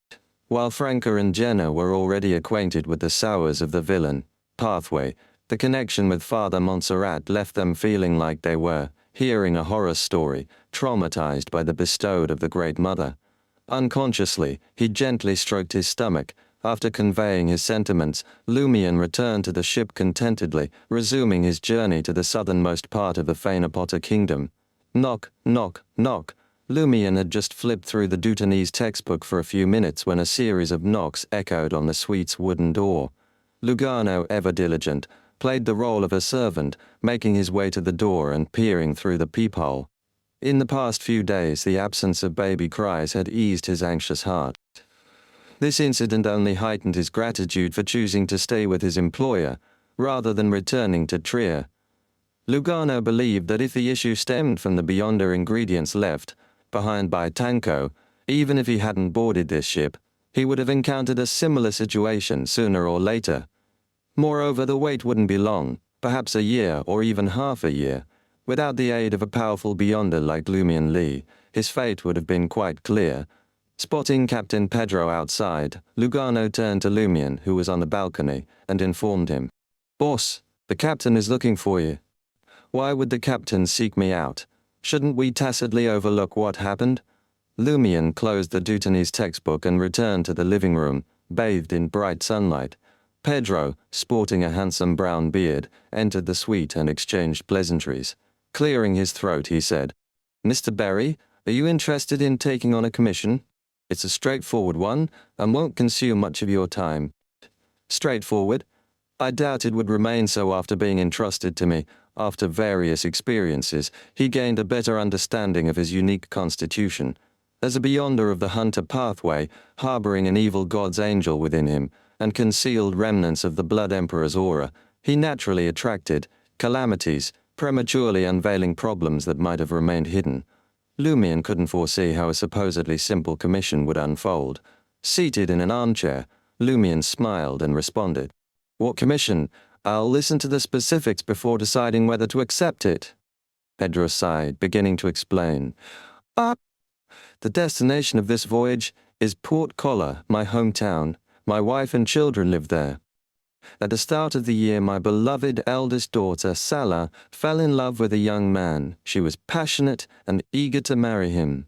S1: While Franca and Jenna were already acquainted with the sowers of the villain pathway, the connection with Father Montserrat left them feeling like they were hearing a horror story, traumatized by the bestowed of the Great Mother. Unconsciously, he gently stroked his stomach. After conveying his sentiments, Lumion returned to the ship contentedly, resuming his journey to the southernmost part of the Phainopota kingdom. Knock, knock, knock. Lumion had just flipped through the Deutanese textbook for a few minutes when a series of knocks echoed on the suite's wooden door. Lugano, ever diligent, played the role of a servant, making his way to the door and peering through the peephole. In the past few days, the absence of baby cries had eased his anxious heart. This incident only heightened his gratitude for choosing to stay with his employer. rather than returning to Trier. Lugano believed that if the issue stemmed from the Beyonder ingredients left behind by Tanko, even if he hadn't boarded this ship, he would have encountered a similar situation sooner or later. Moreover, the wait wouldn't be long, perhaps a year or even half a year. Without the aid of a powerful Beyonder like Lumion Lee, his fate would have been quite clear. Spotting Captain Pedro outside, Lugano turned to Lumion, who was on the balcony, and informed him. "Boss, the captain is looking for you." "Why would the captain seek me out? Shouldn't we tacitly overlook what happened?" Lumion closed the Dutanese textbook and returned to the living room, bathed in bright sunlight. Pedro, sporting a handsome brown beard, entered the suite and exchanged pleasantries. Clearing his throat, he said, "Mr. Berry, are you interested in taking on a commission? It's a straightforward one, and won't consume much of your time." "Straightforward? I doubt it would remain so after being entrusted to me. After various experiences, he gained a better understanding of his unique constitution. As a Beyonder of the Hunter pathway, harboring an evil god's angel within him, and concealed remnants of the Blood Emperor's aura, he naturally attracted calamities, prematurely unveiling problems that might have remained hidden. Lumion couldn't foresee how a supposedly simple commission would unfold. Seated in an armchair, Lumion smiled and responded, "What commission? I'll listen to the specifics before deciding whether to accept it." Pedro sighed, beginning to explain. The destination of this voyage is Port Colla, my hometown. My wife and children live there. At the start of the year, my beloved eldest daughter, Sala, fell in love with a young man. She was passionate and eager to marry him.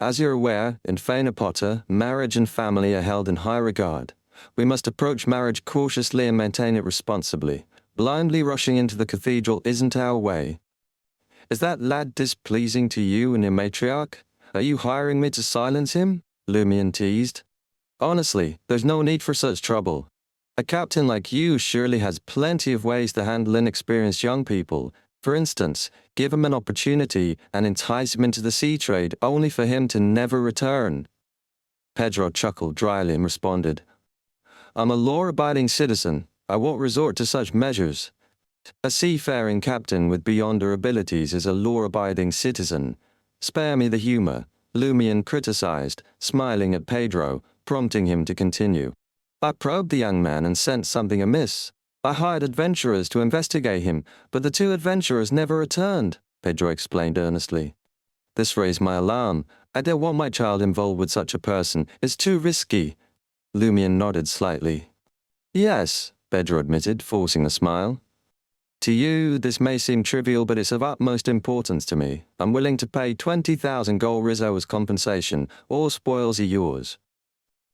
S1: As you're aware, in Fana Potter, marriage and family are held in high regard. We must approach marriage cautiously and maintain it responsibly. Blindly rushing into the cathedral isn't our way. Is that lad displeasing to you and your matriarch? Are you hiring me to silence him?" Lumion teased. "Honestly, there's no need for such trouble. A captain like you surely has plenty of ways to handle inexperienced young people. For instance, give him an opportunity and entice him into the sea trade only for him to never return." Pedro chuckled dryly and responded, "I'm a law-abiding citizen. I won't resort to such measures. A seafaring captain with Beyonder abilities is a law-abiding citizen. Spare me the humor," Lumion criticized, smiling at Pedro, prompting him to continue. "I probed the young man and sensed something amiss. I hired adventurers to investigate him, but the two adventurers never returned," Pedro explained earnestly. "This raised my alarm. I don't want my child involved with such a person. It's too risky." Lumion nodded slightly. "Yes," Pedro admitted, forcing a smile. "To you, this may seem trivial, but it's of utmost importance to me. I'm willing to pay 20,000 gold Rizzo as compensation. All spoils are yours."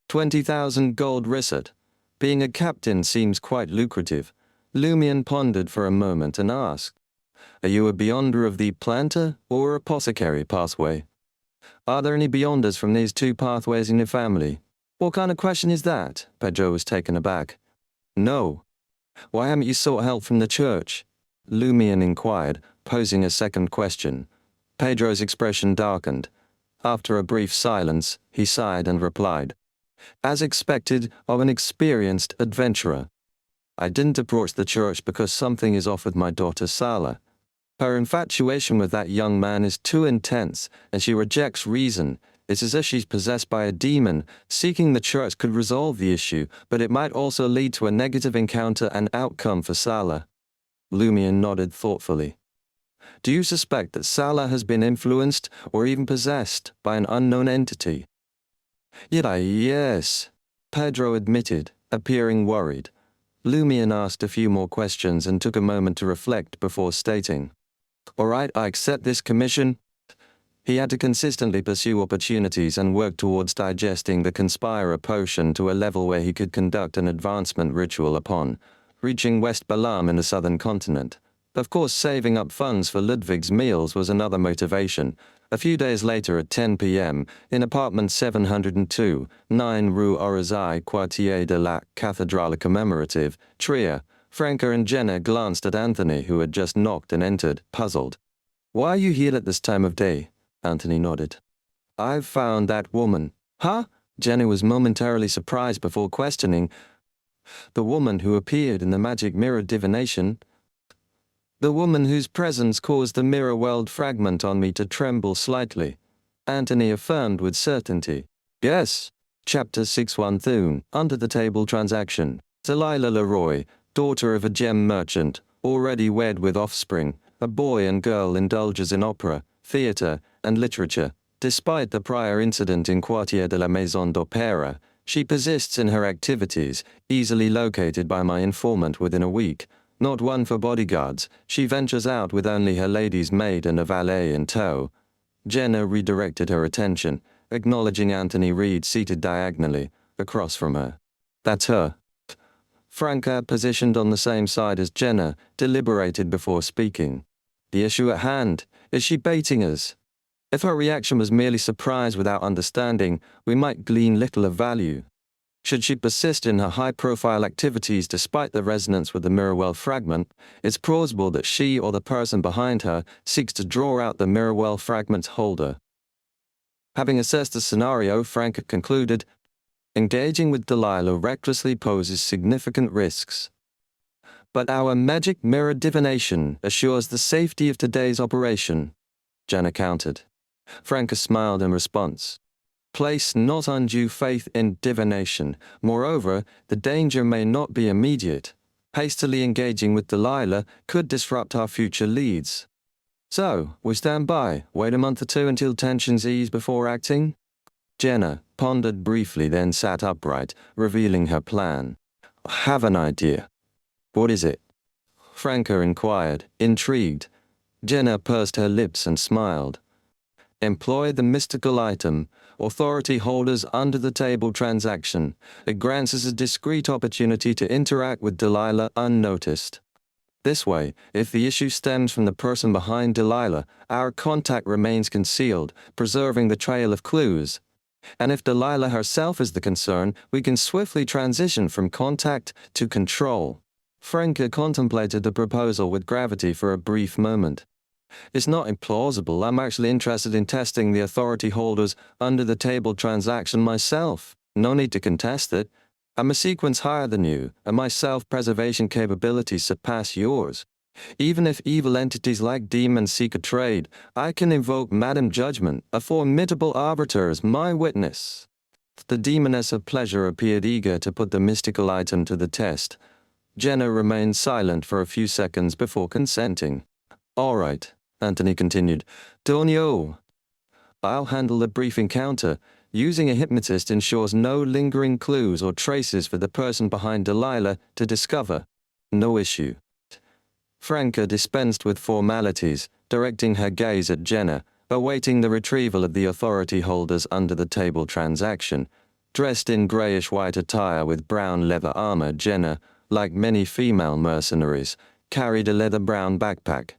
S1: 20,000 gold risset. Being a captain seems quite lucrative. Lumion pondered for a moment and asked, "Are you a Beyonder of the Planter or Apothecary pathway? Are there any Beyonders from these two pathways in your family?" "What kind of question is that?" Pedro was taken aback. "No. Why haven't you sought help from the church?" Lumion inquired, posing a second question. Pedro's expression darkened. After a brief silence, he sighed and replied, "As expected of an experienced adventurer. I didn't approach the church because something is off with my daughter Sala. Her infatuation with that young man is too intense, and she rejects reason. It's as if she's possessed by a demon. Seeking the church could resolve the issue, but it might also lead to a negative encounter and outcome for Sala." Lumion nodded thoughtfully. "Do you suspect that Sala has been influenced or even possessed by an unknown entity?" Yes," Pedro admitted, appearing worried. Lumion asked a few more questions and took a moment to reflect before stating, "All right, I accept this commission." He had to consistently pursue opportunities and work towards digesting the Conspirer potion to a level where he could conduct an advancement ritual upon reaching West Balam in the southern continent. Of course, saving up funds for Ludwig's meals was another motivation. A few days later at 10 p.m., in apartment 702, 9 Rue Orizai, Quartier de la Cathédrale Commemorative, Trier, Franca and Jenna glanced at Anthony, who had just knocked and entered, puzzled. "Why are you here at this time of day?" Anthony nodded. "I've found that woman." "Huh?" Jenny was momentarily surprised before questioning. The woman who appeared in the magic mirror divination? The woman whose presence caused the mirror world fragment on me to tremble slightly. Anthony affirmed with certainty. Yes. Chapter 613, Under the Table Transaction. Delilah Leroy, daughter of a gem merchant, already wed with offspring, a boy and girl indulges in opera, theatre, and literature. Despite the prior incident in Quartier de la Maison d'Opéra, she persists in her activities, easily located by my informant within a week. Not one for bodyguards, she ventures out with only her lady's maid and a valet in tow. Jenna redirected her attention, acknowledging Anthony Reed seated diagonally, across from her. That's her. Franca, positioned on the same side as Jenna, deliberated before speaking. The issue at hand, is she baiting us? If her reaction was merely surprise without understanding, we might glean little of value. Should she persist in her high-profile activities despite the resonance with the Mirrorwell fragment, it's plausible that she or the person behind her seeks to draw out the Mirrorwell fragment's holder. Having assessed the scenario, Frank concluded, engaging with Delilah recklessly poses significant risks. But our magic mirror divination assures the safety of today's operation, Jenna countered. Franca smiled in response. Place not undue faith in divination. Moreover, the danger may not be immediate. Hastily engaging with Delilah could disrupt our future leads. So, we stand by, wait a month or two until tensions ease before acting? Jenna pondered briefly, then sat upright, revealing her plan. I have an idea. What is it? Franca inquired, intrigued. Jenna pursed her lips and smiled. Employ the mystical item, authority holders under the table transaction. It grants us a discreet opportunity to interact with Delilah unnoticed. This way, if the issue stems from the person behind Delilah, our contact remains concealed, preserving the trail of clues. And if Delilah herself is the concern, we can swiftly transition from contact to control. Franca contemplated the proposal with gravity for a brief moment. It's not implausible. I'm actually interested in testing the authority holders under the table transaction myself. No need to contest it. I'm a sequence higher than you, and my self-preservation capabilities surpass yours. Even if evil entities like demons seek a trade, I can invoke Madam Judgment, a formidable arbiter, as my witness. The demoness of pleasure appeared eager to put the mystical item to the test. Jenna remained silent for a few seconds before consenting. All right, Anthony continued. Donio. I'll handle the brief encounter. Using a hypnotist ensures no lingering clues or traces for the person behind Delilah to discover. No issue. Franca dispensed with formalities, directing her gaze at Jenna, awaiting the retrieval of the authority holders under the table transaction. Dressed in grayish-white attire with brown leather armor, Jenna, like many female mercenaries, carried a leather-brown backpack.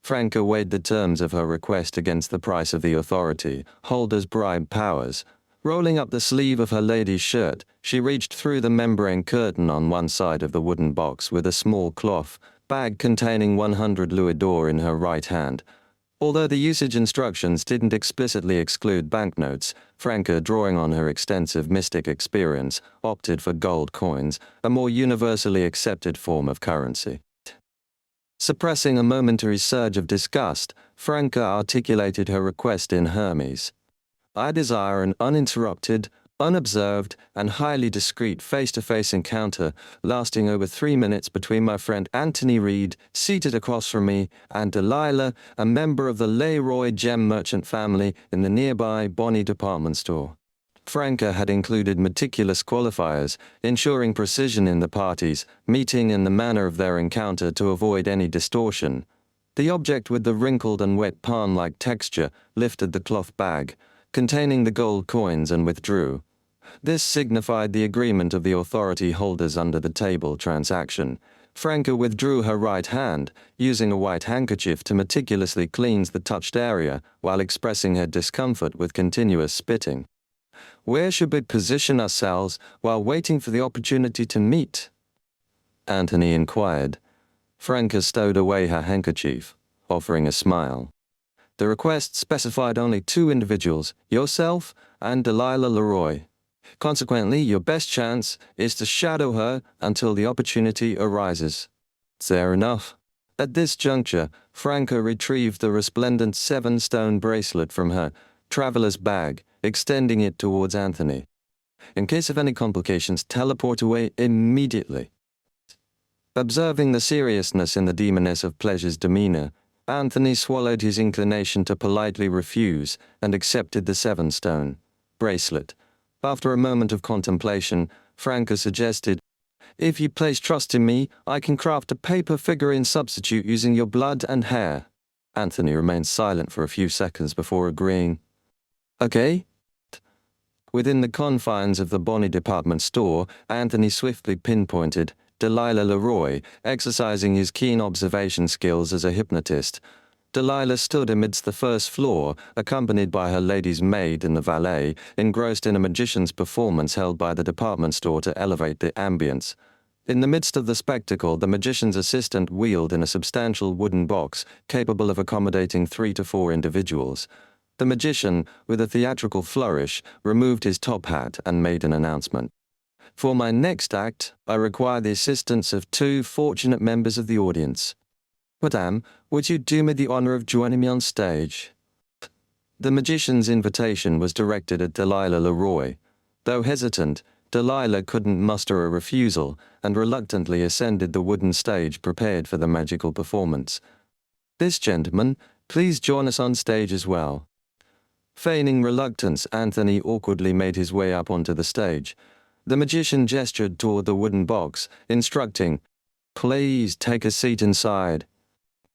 S1: Franca weighed the terms of her request against the price of the authority holder's bribe powers. Rolling up the sleeve of her lady's shirt, she reached through the membrane curtain on one side of the wooden box with a small cloth bag containing 100 louis d'or in her right hand. Although the usage instructions didn't explicitly exclude banknotes, Franca, drawing on her extensive mystic experience, opted for gold coins, a more universally accepted form of currency. Suppressing a momentary surge of disgust, Franca articulated her request in Hermes. I desire an uninterrupted, unobserved, and highly discreet face-to-face encounter lasting over 3 minutes between my friend Anthony Reed, seated across from me, and Delilah, a member of the Leroy gem merchant family in the nearby Bonnie department store. Franca had included meticulous qualifiers, ensuring precision in the parties, meeting and the manner of their encounter to avoid any distortion. The object with the wrinkled and wet palm-like texture lifted the cloth bag, containing the gold coins, and withdrew. This signified the agreement of the authority holders under the table transaction. Franca withdrew her right hand, using a white handkerchief to meticulously cleanse the touched area while expressing her discomfort with continuous spitting. Where should we position ourselves while waiting for the opportunity to meet? Anthony inquired. Franca stowed away her handkerchief, offering a smile. The request specified only 2 individuals, yourself and Delilah Leroy. Consequently, your best chance is to shadow her until the opportunity arises. Fair enough. At this juncture, Franca retrieved the resplendent 7-stone bracelet from her traveler's bag, extending it towards Anthony. In case of any complications, teleport away immediately. Observing the seriousness in the demoness of pleasure's demeanor, Anthony swallowed his inclination to politely refuse and accepted the 7-stone bracelet. After a moment of contemplation, Franca suggested, "If you place trust in me, I can craft a paper figurine substitute using your blood and hair." Anthony remained silent for a few seconds before agreeing. "Okay." Within the confines of the Bonnie department store, Anthony swiftly pinpointed Delilah Leroy, exercising his keen observation skills as a hypnotist. Delilah stood amidst the first floor, accompanied by her lady's maid and the valet, engrossed in a magician's performance held by the department store to elevate the ambience. In the midst of the spectacle, the magician's assistant wheeled in a substantial wooden box capable of accommodating 3 to 4 individuals. The magician, with a theatrical flourish, removed his top hat and made an announcement. "For my next act, I require the assistance of 2 fortunate members of the audience. Madame, would you do me the honor of joining me on stage?" The magician's invitation was directed at Delilah Leroy. Though hesitant, Delilah couldn't muster a refusal and reluctantly ascended the wooden stage prepared for the magical performance. "This gentleman, please join us on stage as well." Feigning reluctance, Anthony awkwardly made his way up onto the stage. The magician gestured toward the wooden box, instructing, "Please take a seat inside."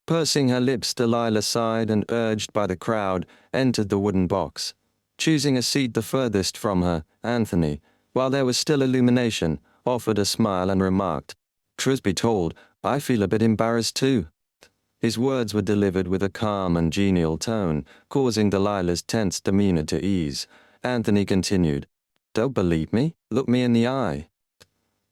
S1: Pursing her lips, Delilah sighed and, urged by the crowd, entered the wooden box. Choosing a seat the furthest from her, Anthony, while there was still illumination, offered a smile and remarked, "Truth be told, I feel a bit embarrassed too." His words were delivered with a calm and genial tone, causing Delilah's tense demeanor to ease. Anthony continued, "Don't believe me? Look me in the eye."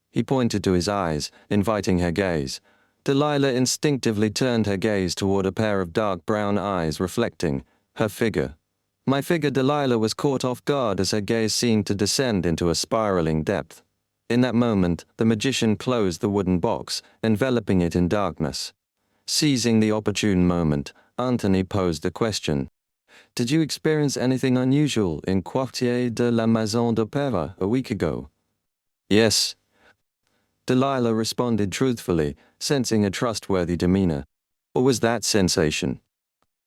S1: He pointed to his eyes, inviting her gaze. Delilah instinctively turned her gaze toward a pair of dark brown eyes reflecting her figure. My figure Delilah was caught off guard as her gaze seemed to descend into a spiraling depth. In that moment, the magician closed the wooden box, enveloping it in darkness. Seizing the opportune moment, Anthony posed a question. "Did you experience anything unusual in Quartier de la Maison d'Opéra a week ago?" "Yes." Delilah responded truthfully, sensing a trustworthy demeanor. "What was that sensation?"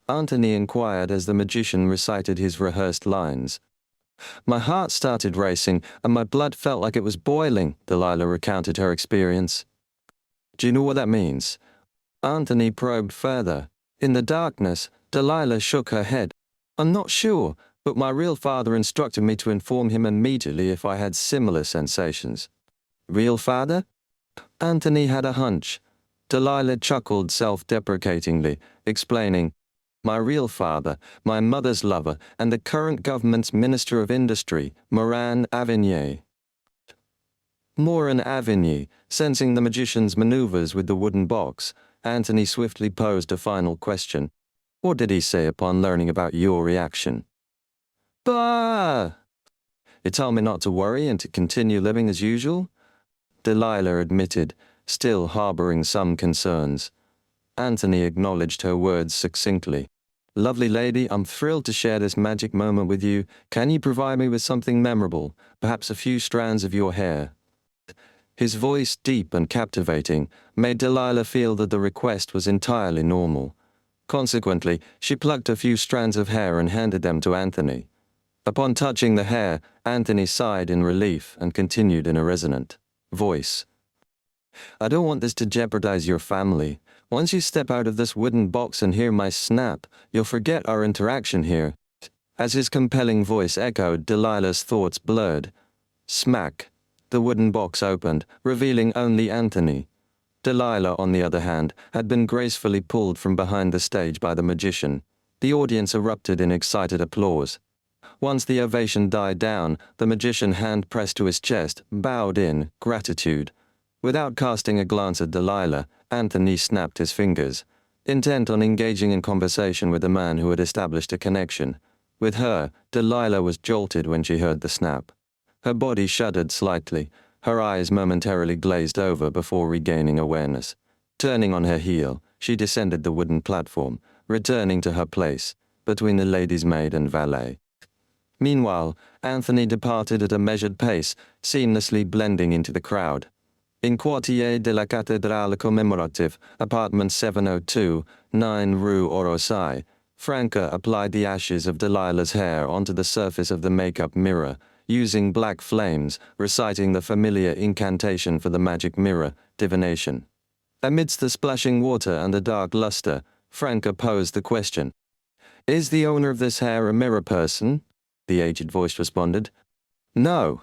S1: Anthony inquired as the magician recited his rehearsed lines. "My heart started racing, and my blood felt like it was boiling," Delilah recounted her experience. "Do you know what that means?" Anthony probed further. In the darkness, Delilah shook her head. "I'm not sure, but my real father instructed me to inform him immediately if I had similar sensations." "Real father?" Anthony had a hunch. Delilah chuckled self-deprecatingly, explaining, "My real father, my mother's lover, and the current government's Minister of Industry, Morin Avigny." Morin Avigny, sensing the magician's maneuvers with the wooden box, Anthony swiftly posed a final question. "What did he say upon learning about your reaction?" "Bah!" "He told me not to worry and to continue living as usual?" Delilah admitted, still harboring some concerns. Anthony acknowledged her words succinctly. "Lovely lady, I'm thrilled to share this magic moment with you. Can you provide me with something memorable, perhaps a few strands of your hair?" His voice, deep and captivating, made Delilah feel that the request was entirely normal. Consequently, she plucked a few strands of hair and handed them to Anthony. Upon touching the hair, Anthony sighed in relief and continued in a resonant voice. "I don't want this to jeopardize your family. Once you step out of this wooden box and hear my snap, you'll forget our interaction here." As his compelling voice echoed, Delilah's thoughts blurred. Smack! The wooden box opened, revealing only Anthony. Delilah, on the other hand, had been gracefully pulled from behind the stage by the magician. The audience erupted in excited applause. Once the ovation died down, the magician, hand pressed to his chest, bowed in gratitude. Without casting a glance at Delilah, Anthony snapped his fingers, intent on engaging in conversation with the man who had established a connection. With her, Delilah was jolted when she heard the snap. Her body shuddered slightly, her eyes momentarily glazed over before regaining awareness. Turning on her heel, she descended the wooden platform, returning to her place, between the lady's maid and valet. Meanwhile, Anthony departed at a measured pace, seamlessly blending into the crowd. In Quartier de la Cathédrale Commémorative, apartment 702, 9 Rue Orosai, Franca applied the ashes of Delilah's hair onto the surface of the makeup mirror, using black flames, reciting the familiar incantation for the magic mirror, Divination. Amidst the splashing water and the dark luster, Franca posed the question. "Is the owner of this hair a mirror person?" The aged voice responded. "No."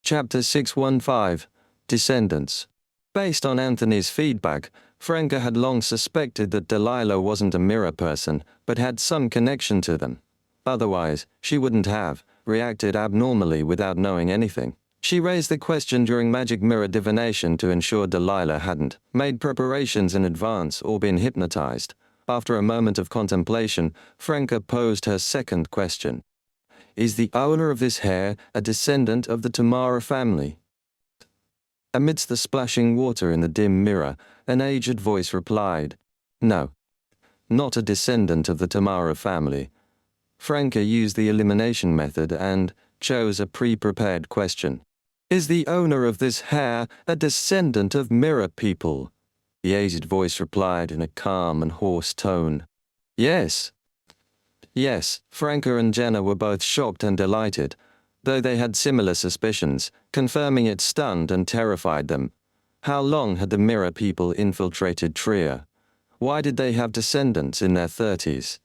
S1: Chapter 615, Descendants. Based on Anthony's feedback, Franca had long suspected that Delilah wasn't a mirror person, but had some connection to them. Otherwise, she wouldn't have reacted abnormally without knowing anything. She raised the question during magic mirror divination to ensure Delilah hadn't made preparations in advance or been hypnotized. After a moment of contemplation, Franca posed her second question. "Is the owner of this hair a descendant of the Tamara family?" Amidst the splashing water in the dim mirror, an aged voice replied, "No, not a descendant of the Tamara family." Franca used the elimination method and chose a pre-prepared question. "Is the owner of this hair a descendant of mirror people?" The aged voice replied in a calm and hoarse tone. "Yes." Yes, Franca and Jenna were both shocked and delighted, though they had similar suspicions, confirming it stunned and terrified them. How long had the mirror people infiltrated Trier? Why did they have descendants in their 30s?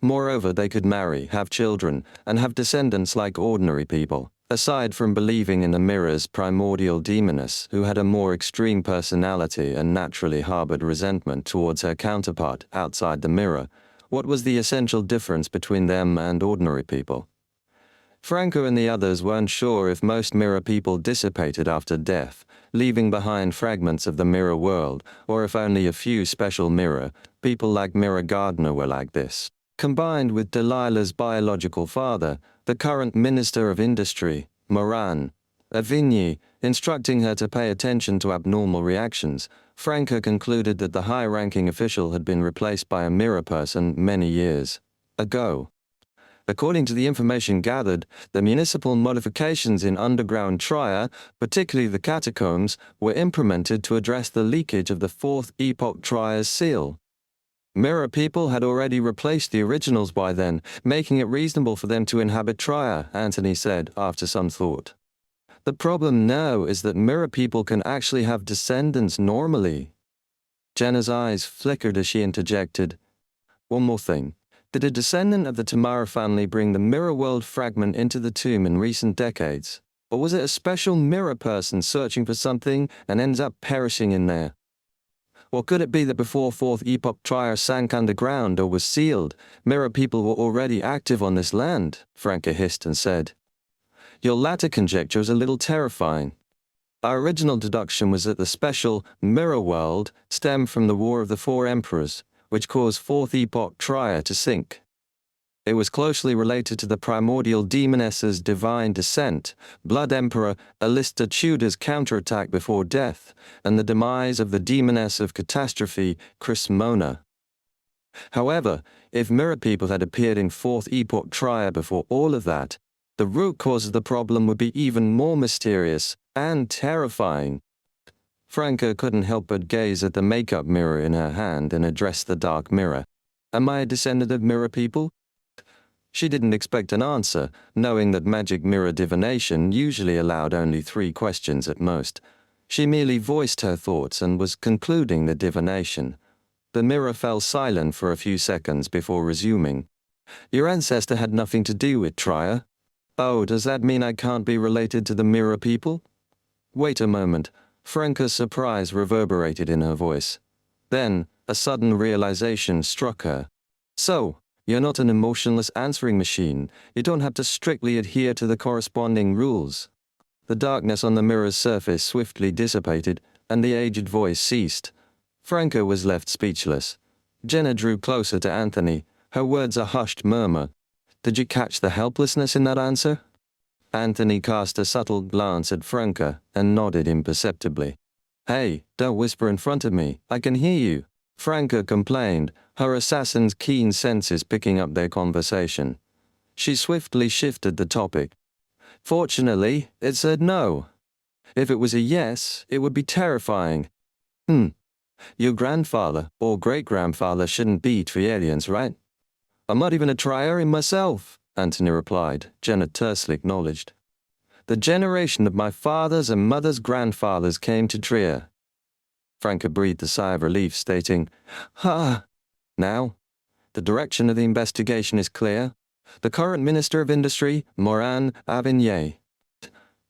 S1: Moreover, they could marry, have children, and have descendants like ordinary people, aside from believing in the mirror's primordial demoness, who had a more extreme personality and naturally harbored resentment towards her counterpart outside the mirror. What was the essential difference between them and ordinary people? Franca and the others weren't sure if most mirror people dissipated after death, leaving behind fragments of the mirror world, or if only a few special mirror people like Mirror Gardner were like this. Combined with Delilah's biological father, the current Minister of Industry, Moran Avigny, instructing her to pay attention to abnormal reactions, Franca concluded that the high-ranking official had been replaced by a mirror person many years ago. According to the information gathered, the municipal modifications in underground Trier, particularly the catacombs, were implemented to address the leakage of the Fourth Epoch Trier's seal. Mirror people had already replaced the originals by then, making it reasonable for them to inhabit Trier, Anthony said, after some thought. The problem now is that mirror people can actually have descendants normally. Jenna's eyes flickered as she interjected. "One more thing. Did a descendant of the Tamara family bring the mirror world fragment into the tomb in recent decades? Or was it a special mirror person searching for something and ends up perishing in there? Or could it be that before Fourth Epoch Trier sank underground or was sealed, mirror people were already active on this land?" Franca hissed and said. "Your latter conjecture is a little terrifying. Our original deduction was that the special mirror world stemmed from the War of the Four Emperors, which caused Fourth Epoch Trier to sink. It was closely related to the primordial demoness's divine descent, Blood Emperor Alista Tudor's counterattack before death, and the demise of the demoness of catastrophe, Crismona. However, if mirror people had appeared in Fourth Epoch Trier before all of that, the root cause of the problem would be even more mysterious and terrifying." Franca couldn't help but gaze at the makeup mirror in her hand and address the dark mirror. "Am I a descendant of mirror people?" She didn't expect an answer, knowing that magic mirror divination usually allowed only 3 questions at most. She merely voiced her thoughts and was concluding the divination. The mirror fell silent for a few seconds before resuming. "Your ancestor had nothing to do with Trier. Oh, does that mean I can't be related to the mirror people?" "Wait a moment." Franca's surprise reverberated in her voice. Then, a sudden realization struck her. "So, you're not an emotionless answering machine. You don't have to strictly adhere to the corresponding rules." The darkness on the mirror's surface swiftly dissipated, and the aged voice ceased. Franca was left speechless. Jenna drew closer to Anthony, her words a hushed murmur. "Did you catch the helplessness in that answer?" Anthony cast a subtle glance at Franca and nodded imperceptibly. "Hey, don't whisper in front of me, I can hear you," Franca complained, her assassin's keen senses picking up their conversation. She swiftly shifted the topic. "Fortunately, it said no. If it was a yes, it would be terrifying." Your grandfather or great-grandfather shouldn't be Triadians, right?" "I'm not even a Triarian myself," Anthony replied. Jenna tersely acknowledged. "The generation of my father's and mother's grandfathers came to Trier." Franca breathed a sigh of relief, stating, Now, the direction of the investigation is clear. The current Minister of Industry, Moran Avigné."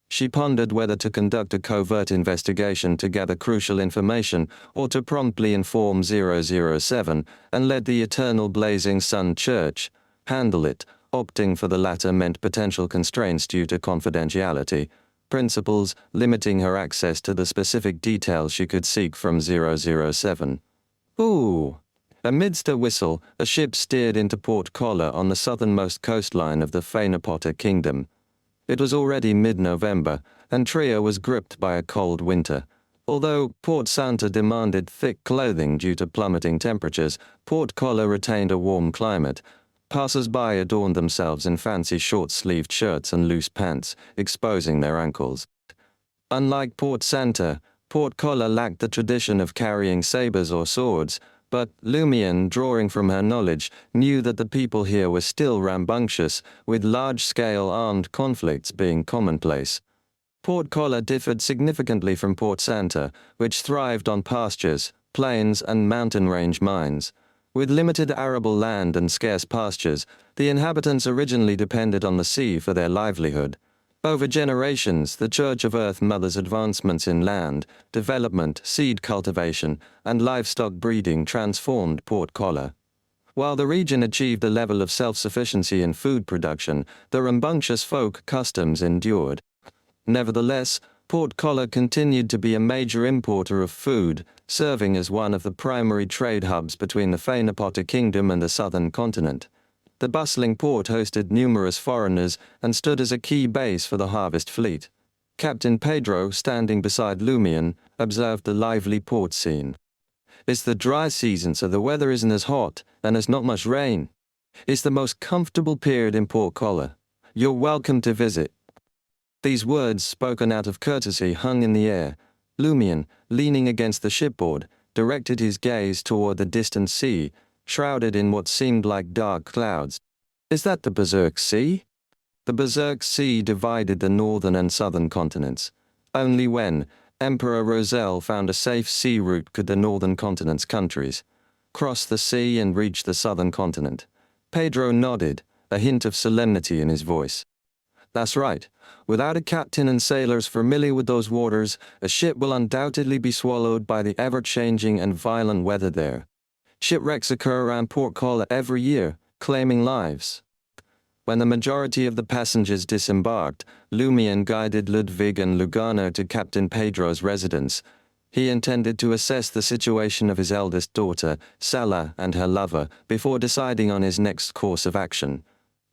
S1: She pondered whether to conduct a covert investigation to gather crucial information or to promptly inform 007 and let the Eternal Blazing Sun Church handle it. Opting for the latter meant potential constraints due to confidentiality principles, limiting her access to the specific details she could seek from 007. Ooh. Amidst a whistle, a ship steered into Port Collar on the southernmost coastline of the Phainopota Kingdom. It was already mid-November, and Trier was gripped by a cold winter. Although Port Santa demanded thick clothing due to plummeting temperatures, Port Collar retained a warm climate. Passers-by adorned themselves in fancy short-sleeved shirts and loose pants, exposing their ankles. Unlike Port Santa, Port Collar lacked the tradition of carrying sabers or swords, but Lumion, drawing from her knowledge, knew that the people here were still rambunctious, with large-scale armed conflicts being commonplace. Port Collar differed significantly from Port Santa, which thrived on pastures, plains, and mountain range mines. With limited arable land and scarce pastures, the inhabitants originally depended on the sea for their livelihood. Over generations, the Church of Earth Mother's advancements in land, development, seed cultivation, and livestock breeding transformed Port Collar. While the region achieved a level of self-sufficiency in food production, the rambunctious folk customs endured. Nevertheless, Port Collar continued to be a major importer of food, serving as one of the primary trade hubs between the Phainopota Kingdom and the southern continent. The bustling port hosted numerous foreigners and stood as a key base for the harvest fleet. Captain Pedro, standing beside Lumion, observed the lively port scene. "It's the dry season, so the weather isn't as hot, and there's not much rain. It's the most comfortable period in Port Collar. You're welcome to visit." These words, spoken out of courtesy, hung in the air. Lumion, leaning against the shipboard, directed his gaze toward the distant sea, shrouded in what seemed like dark clouds. "Is that the Berserk Sea?" The Berserk Sea divided the northern and southern continents. Only when Emperor Roselle found a safe sea route could the northern continent's countries cross the sea and reach the southern continent. Pedro nodded, a hint of solemnity in his voice. "That's right. Without a captain and sailors familiar with those waters, a ship will undoubtedly be swallowed by the ever-changing and violent weather there. Shipwrecks occur around Port Collar every year, claiming lives." When the majority of the passengers disembarked, Lumion guided Ludwig and Lugano to Captain Pedro's residence. He intended to assess the situation of his eldest daughter, Sala, and her lover, before deciding on his next course of action.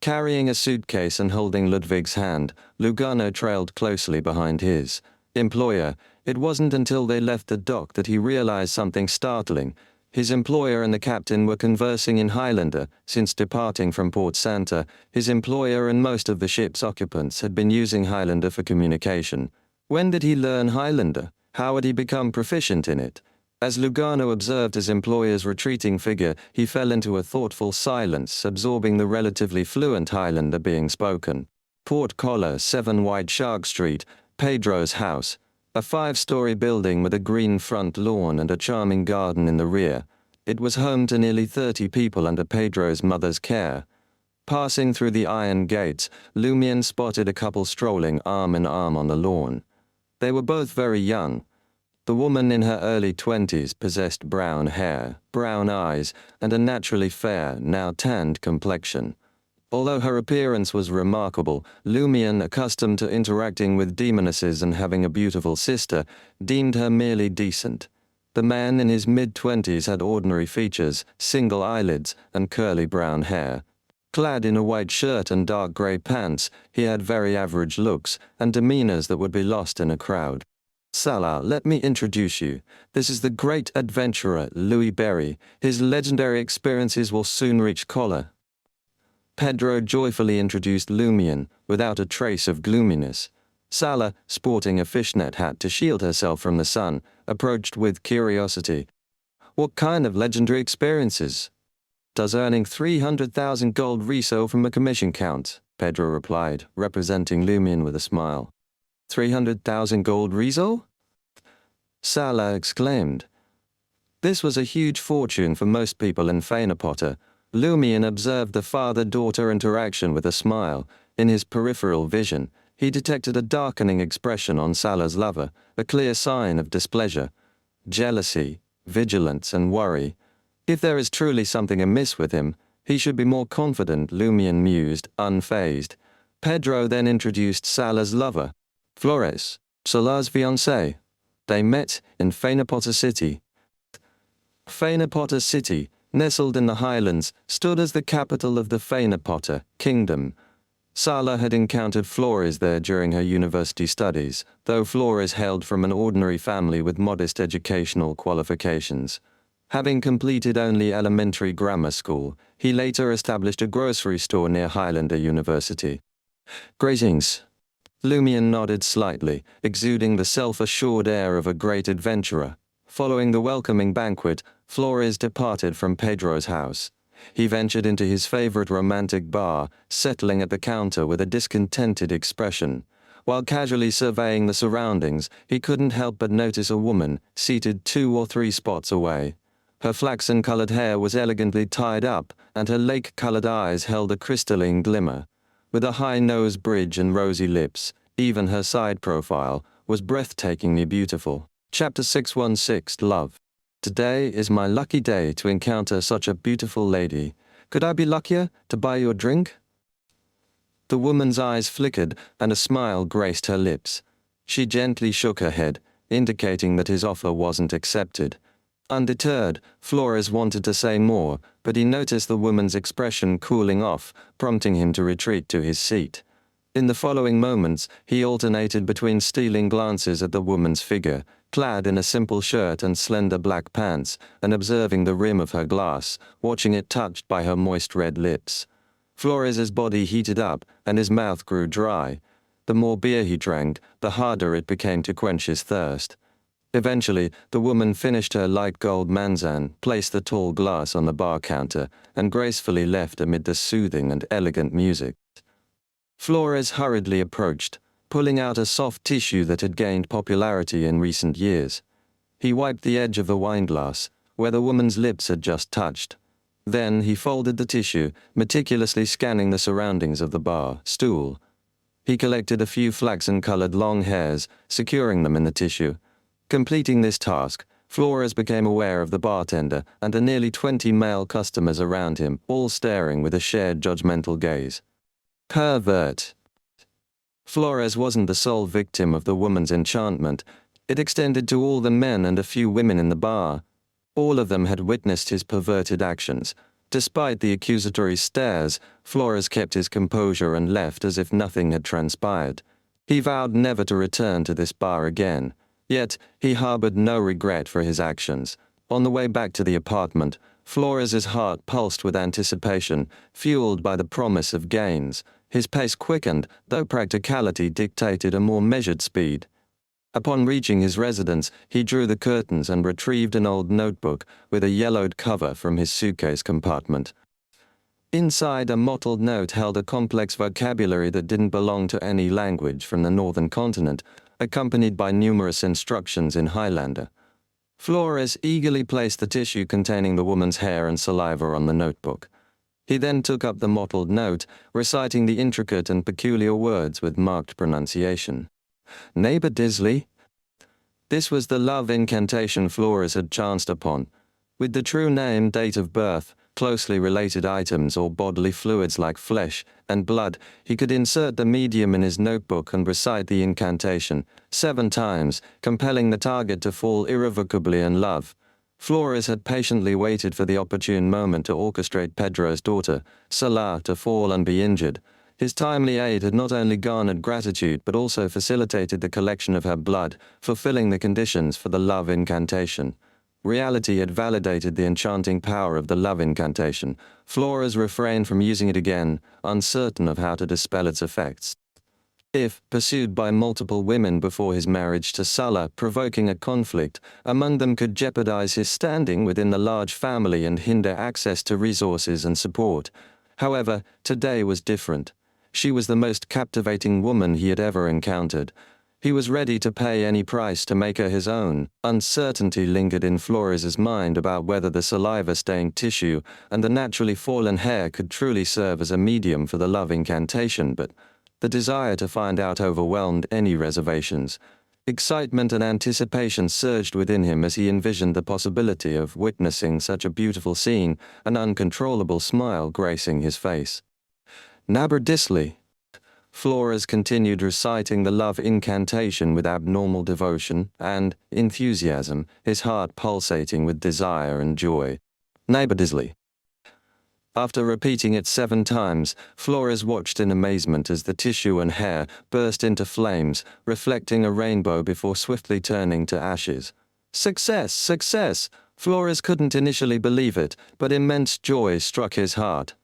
S1: Carrying a suitcase and holding Ludwig's hand, Lugano trailed closely behind his employer. It wasn't until they left the dock that he realized something startling. His employer and the captain were conversing in Highlander. Since departing from Port Santa, his employer and most of the ship's occupants had been using Highlander for communication. When did he learn Highlander? How had he become proficient in it? As Lugano observed his employer's retreating figure, he fell into a thoughtful silence, absorbing the relatively fluent Highlander being spoken. Port Collar, 7 White Shark Street, Pedro's house. A 5-story building with a green front lawn and a charming garden in the rear. It was home to nearly 30 people under Pedro's mother's care. Passing through the iron gates, Lumion spotted a couple strolling arm in arm on the lawn. They were both very young. The woman in her early 20s possessed brown hair, brown eyes, and a naturally fair, now tanned complexion. Although her appearance was remarkable, Lumion, accustomed to interacting with demonesses and having a beautiful sister, deemed her merely decent. The man in his mid-20s had ordinary features, single eyelids, and curly brown hair. Clad in a white shirt and dark grey pants, he had very average looks and demeanors that would be lost in a crowd. Salah, let me introduce you. This is the great adventurer, Louis Berry. His legendary experiences will soon reach Collar. Pedro joyfully introduced Lumion, without a trace of gloominess. Salah, sporting a fishnet hat to shield herself from the sun, approached with curiosity. What kind of legendary experiences? Does earning 300,000 gold reso from a commission count? Pedro replied, representing Lumion with a smile. 300,000 gold reso? Salah exclaimed. This was a huge fortune for most people in Fainapotter. Lumion observed the father-daughter interaction with a smile. In his peripheral vision, he detected a darkening expression on Salah's lover, a clear sign of displeasure, jealousy, vigilance, and worry. If there is truly something amiss with him, he should be more confident, Lumion mused, unfazed. Pedro then introduced Salah's lover, Flores, Salah's fiancé. They met in Fainapotter City. Fainapotter City, nestled in the highlands, stood as the capital of the Fainapotter Kingdom. Salah had encountered Flores there during her university studies, though Flores hailed from an ordinary family with modest educational qualifications. Having completed only elementary grammar school, he later established a grocery store near Highlander University. Greetings. Lumion nodded slightly, exuding the self-assured air of a great adventurer. Following the welcoming banquet, Flores departed from Pedro's house. He ventured into his favorite romantic bar, settling at the counter with a discontented expression. While casually surveying the surroundings, he couldn't help but notice a woman, seated 2 or 3 spots away. Her flaxen-colored hair was elegantly tied up, and her lake-colored eyes held a crystalline glimmer. With a high nose bridge and rosy lips, even her side profile was breathtakingly beautiful. Chapter 616, Love. Today is my lucky day to encounter such a beautiful lady. Could I be luckier to buy you a drink? The woman's eyes flickered, and a smile graced her lips. She gently shook her head, indicating that his offer wasn't accepted. Undeterred, Flores wanted to say more, but he noticed the woman's expression cooling off, prompting him to retreat to his seat. In the following moments, he alternated between stealing glances at the woman's figure, clad in a simple shirt and slender black pants, and observing the rim of her glass, watching it touched by her moist red lips. Flores's body heated up, and his mouth grew dry. The more beer he drank, the harder it became to quench his thirst. Eventually, the woman finished her light gold manzan, placed the tall glass on the bar counter, and gracefully left amid the soothing and elegant music. Flores hurriedly approached, pulling out a soft tissue that had gained popularity in recent years. He wiped the edge of the wineglass, where the woman's lips had just touched. Then he folded the tissue, meticulously scanning the surroundings of the bar stool. He collected a few flaxen-colored long hairs, securing them in the tissue. Completing this task, Flores became aware of the bartender and the nearly 20 male customers around him, all staring with a shared judgmental gaze. Pervert. Flores wasn't the sole victim of the woman's enchantment. It extended to all the men and a few women in the bar. All of them had witnessed his perverted actions. Despite the accusatory stares, Flores kept his composure and left as if nothing had transpired. He vowed never to return to this bar again. Yet, he harbored no regret for his actions. On the way back to the apartment, Flores's heart pulsed with anticipation, fueled by the promise of gains. His pace quickened, though practicality dictated a more measured speed. Upon reaching his residence, he drew the curtains and retrieved an old notebook with a yellowed cover from his suitcase compartment. Inside, a mottled note held a complex vocabulary that didn't belong to any language from the northern continent, accompanied by numerous instructions in Highlander. Flores eagerly placed the tissue containing the woman's hair and saliva on the notebook. He then took up the mottled note, reciting the intricate and peculiar words with marked pronunciation. Neighbor Disley. This was the love incantation Flores had chanced upon. With the true name, date of birth, closely related items or bodily fluids like flesh and blood, he could insert the medium in his notebook and recite the incantation 7 times, compelling the target to fall irrevocably in love. Flores had patiently waited for the opportune moment to orchestrate Pedro's daughter, Salah, to fall and be injured. His timely aid had not only garnered gratitude but also facilitated the collection of her blood, fulfilling the conditions for the love incantation. Reality had validated the enchanting power of the love incantation. Flores refrained from using it again, uncertain of how to dispel its effects. If, pursued by multiple women before his marriage to Salah, provoking a conflict among them could jeopardize his standing within the large family and hinder access to resources and support. However, today was different. She was the most captivating woman he had ever encountered. He was ready to pay any price to make her his own. Uncertainty lingered in Flores's mind about whether the saliva-stained tissue and the naturally fallen hair could truly serve as a medium for the love incantation, but the desire to find out overwhelmed any reservations. Excitement and anticipation surged within him as he envisioned the possibility of witnessing such a beautiful scene, an uncontrollable smile gracing his face. Nabardisli. Flores continued reciting the love incantation with abnormal devotion and enthusiasm, his heart pulsating with desire and joy. Nabardisli. After repeating it 7 times, Flores watched in amazement as the tissue and hair burst into flames, reflecting a rainbow before swiftly turning to ashes. Success! Success! Flores couldn't initially believe it, but immense joy struck his heart.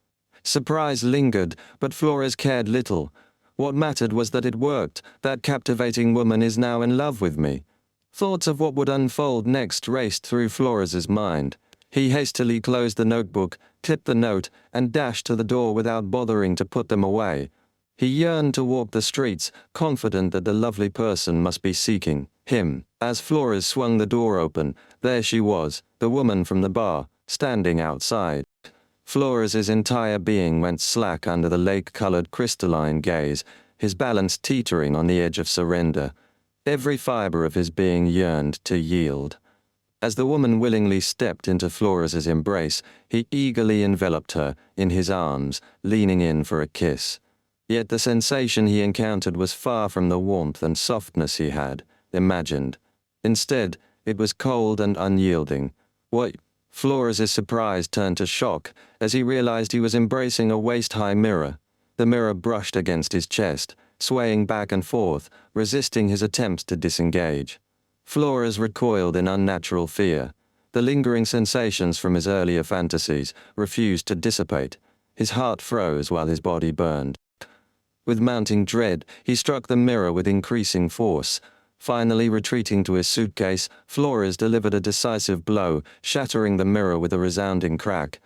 S1: Surprise lingered, but Flores cared little. What mattered was that it worked. That captivating woman is now in love with me. Thoughts of what would unfold next raced through Flores's mind. He hastily closed the notebook, clipped the note, and dashed to the door without bothering to put them away. He yearned to walk the streets, confident that the lovely person must be seeking him. As Flores swung the door open, there she was, the woman from the bar, standing outside. Flores's entire being went slack under the lake-colored crystalline gaze, his balance teetering on the edge of surrender. Every fiber of his being yearned to yield. As the woman willingly stepped into Flores's embrace, he eagerly enveloped her in his arms, leaning in for a kiss. Yet the sensation he encountered was far from the warmth and softness he had imagined. Instead, it was cold and unyielding. What? Flores's surprise turned to shock as he realized he was embracing a waist-high mirror. The mirror brushed against his chest, swaying back and forth, resisting his attempts to disengage. Flores recoiled in unnatural fear. The lingering sensations from his earlier fantasies refused to dissipate. His heart froze while his body burned. With mounting dread, he struck the mirror with increasing force. Finally retreating to his suitcase, Flores delivered a decisive blow, shattering the mirror with a resounding crack.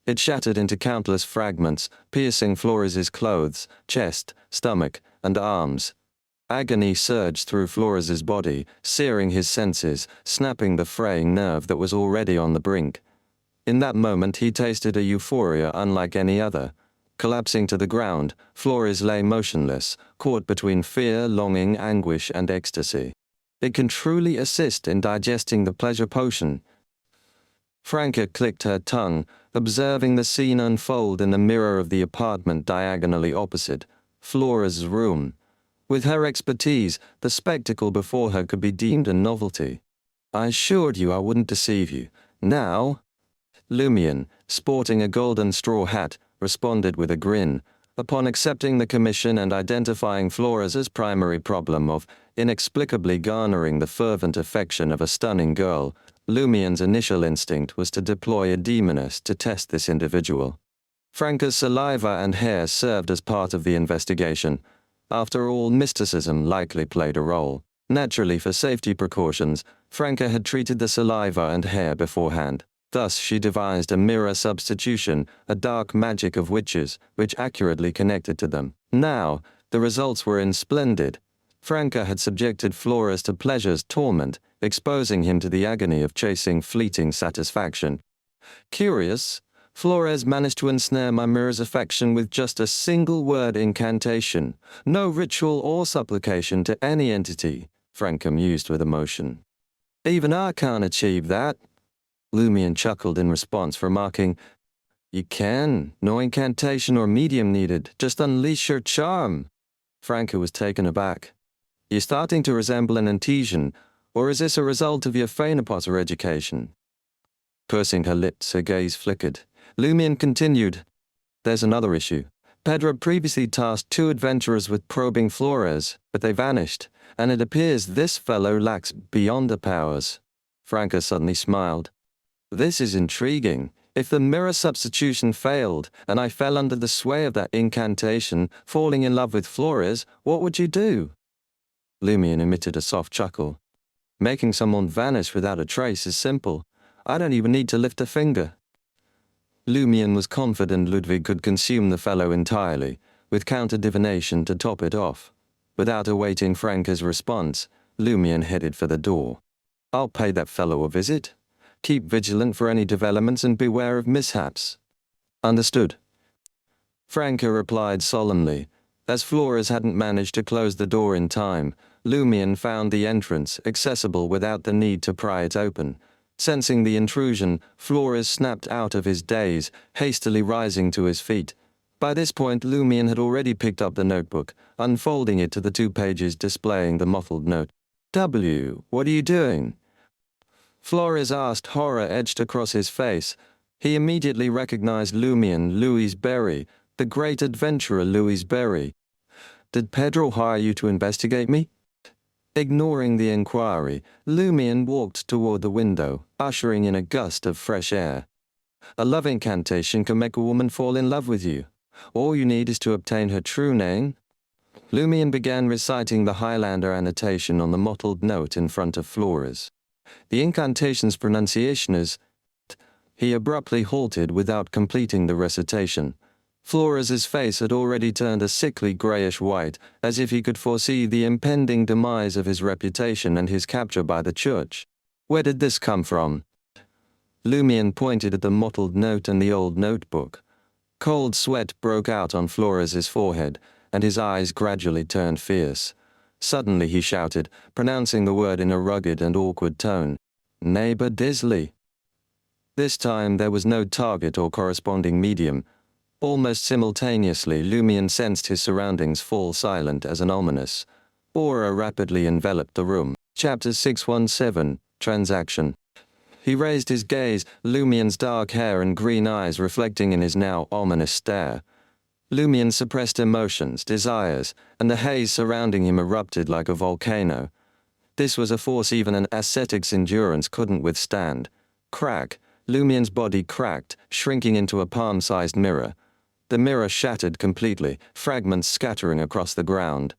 S1: It shattered into countless fragments, piercing Flores's clothes, chest, stomach, and arms. Agony surged through Flores's body, searing his senses, snapping the fraying nerve that was already on the brink. In that moment he tasted a euphoria unlike any other. Collapsing to the ground, Flores lay motionless, caught between fear, longing, anguish, and ecstasy. It can truly assist in digesting the pleasure potion. Franca clicked her tongue, observing the scene unfold in the mirror of the apartment diagonally opposite, Flores' room. With her expertise, the spectacle before her could be deemed a novelty. I assured you I wouldn't deceive you. Now? Lumion, sporting a golden straw hat, responded with a grin. Upon accepting the commission and identifying Flores's primary problem of inexplicably garnering the fervent affection of a stunning girl, Lumion's initial instinct was to deploy a demoness to test this individual. Franca's saliva and hair served as part of the investigation. After all, mysticism likely played a role. Naturally, for safety precautions, Franca had treated the saliva and hair beforehand. Thus, she devised a mirror substitution, a dark magic of witches, which accurately connected to them. Now, the results were splendid. Franca had subjected Flores to pleasure's torment, exposing him to the agony of chasing fleeting satisfaction. Curious, Flores managed to ensnare my mirror's affection with just a single word incantation. No ritual or supplication to any entity, Franca mused with emotion. Even I can't achieve that. Lumion chuckled in response, remarking, You can. No incantation or medium needed. Just unleash your charm. Franca was taken aback. You're starting to resemble an Antesian, or is this a result of your Phaenopotter education? Pursing her lips, her gaze flickered. Lumion continued. There's another issue. Pedro previously tasked 2 adventurers with probing Flores, but they vanished, and it appears this fellow lacks beyonder powers. Franca suddenly smiled. This is intriguing. If the mirror substitution failed, and I fell under the sway of that incantation, falling in love with Flores, what would you do? Lumion emitted a soft chuckle. Making someone vanish without a trace is simple. I don't even need to lift a finger. Lumion was confident Ludwig could consume the fellow entirely, with counter-divination to top it off. Without awaiting Franca's response, Lumion headed for the door. I'll pay that fellow a visit. Keep vigilant for any developments and beware of mishaps. Understood. Franca replied solemnly. As Flores hadn't managed to close the door in time, Lumion found the entrance accessible without the need to pry it open. Sensing the intrusion, Flores snapped out of his daze, hastily rising to his feet. By this point, Lumion had already picked up the notebook, unfolding it to the 2 pages displaying the mottled note. W, what are you doing? Flores asked, horror edged across his face. He immediately recognized Lumion, Louis Berry, the great adventurer Louis Berry. Did Pedro hire you to investigate me? Ignoring the inquiry, Lumion walked toward the window, ushering in a gust of fresh air. A love incantation can make a woman fall in love with you. All you need is to obtain her true name. Lumion began reciting the Highlander annotation on the mottled note in front of Flores. The incantation's pronunciation is... He abruptly halted without completing the recitation. Flores's face had already turned a sickly grayish-white, as if he could foresee the impending demise of his reputation and his capture by the church. Where did this come from? Lumion pointed at the mottled note and the old notebook. Cold sweat broke out on Flores's forehead, and his eyes gradually turned fierce. Suddenly he shouted, pronouncing the word in a rugged and awkward tone. Neighbor Disley. This time there was no target or corresponding medium. Almost simultaneously, Lumion sensed his surroundings fall silent as an ominous aura rapidly enveloped the room. Chapter 617, Transaction. He raised his gaze, Lumion's dark hair and green eyes reflecting in his now ominous stare. Lumion suppressed emotions, desires, and the haze surrounding him erupted like a volcano. This was a force even an ascetic's endurance couldn't withstand. Crack. Lumion's body cracked, shrinking into a palm-sized mirror. The mirror shattered completely, fragments scattering across the ground.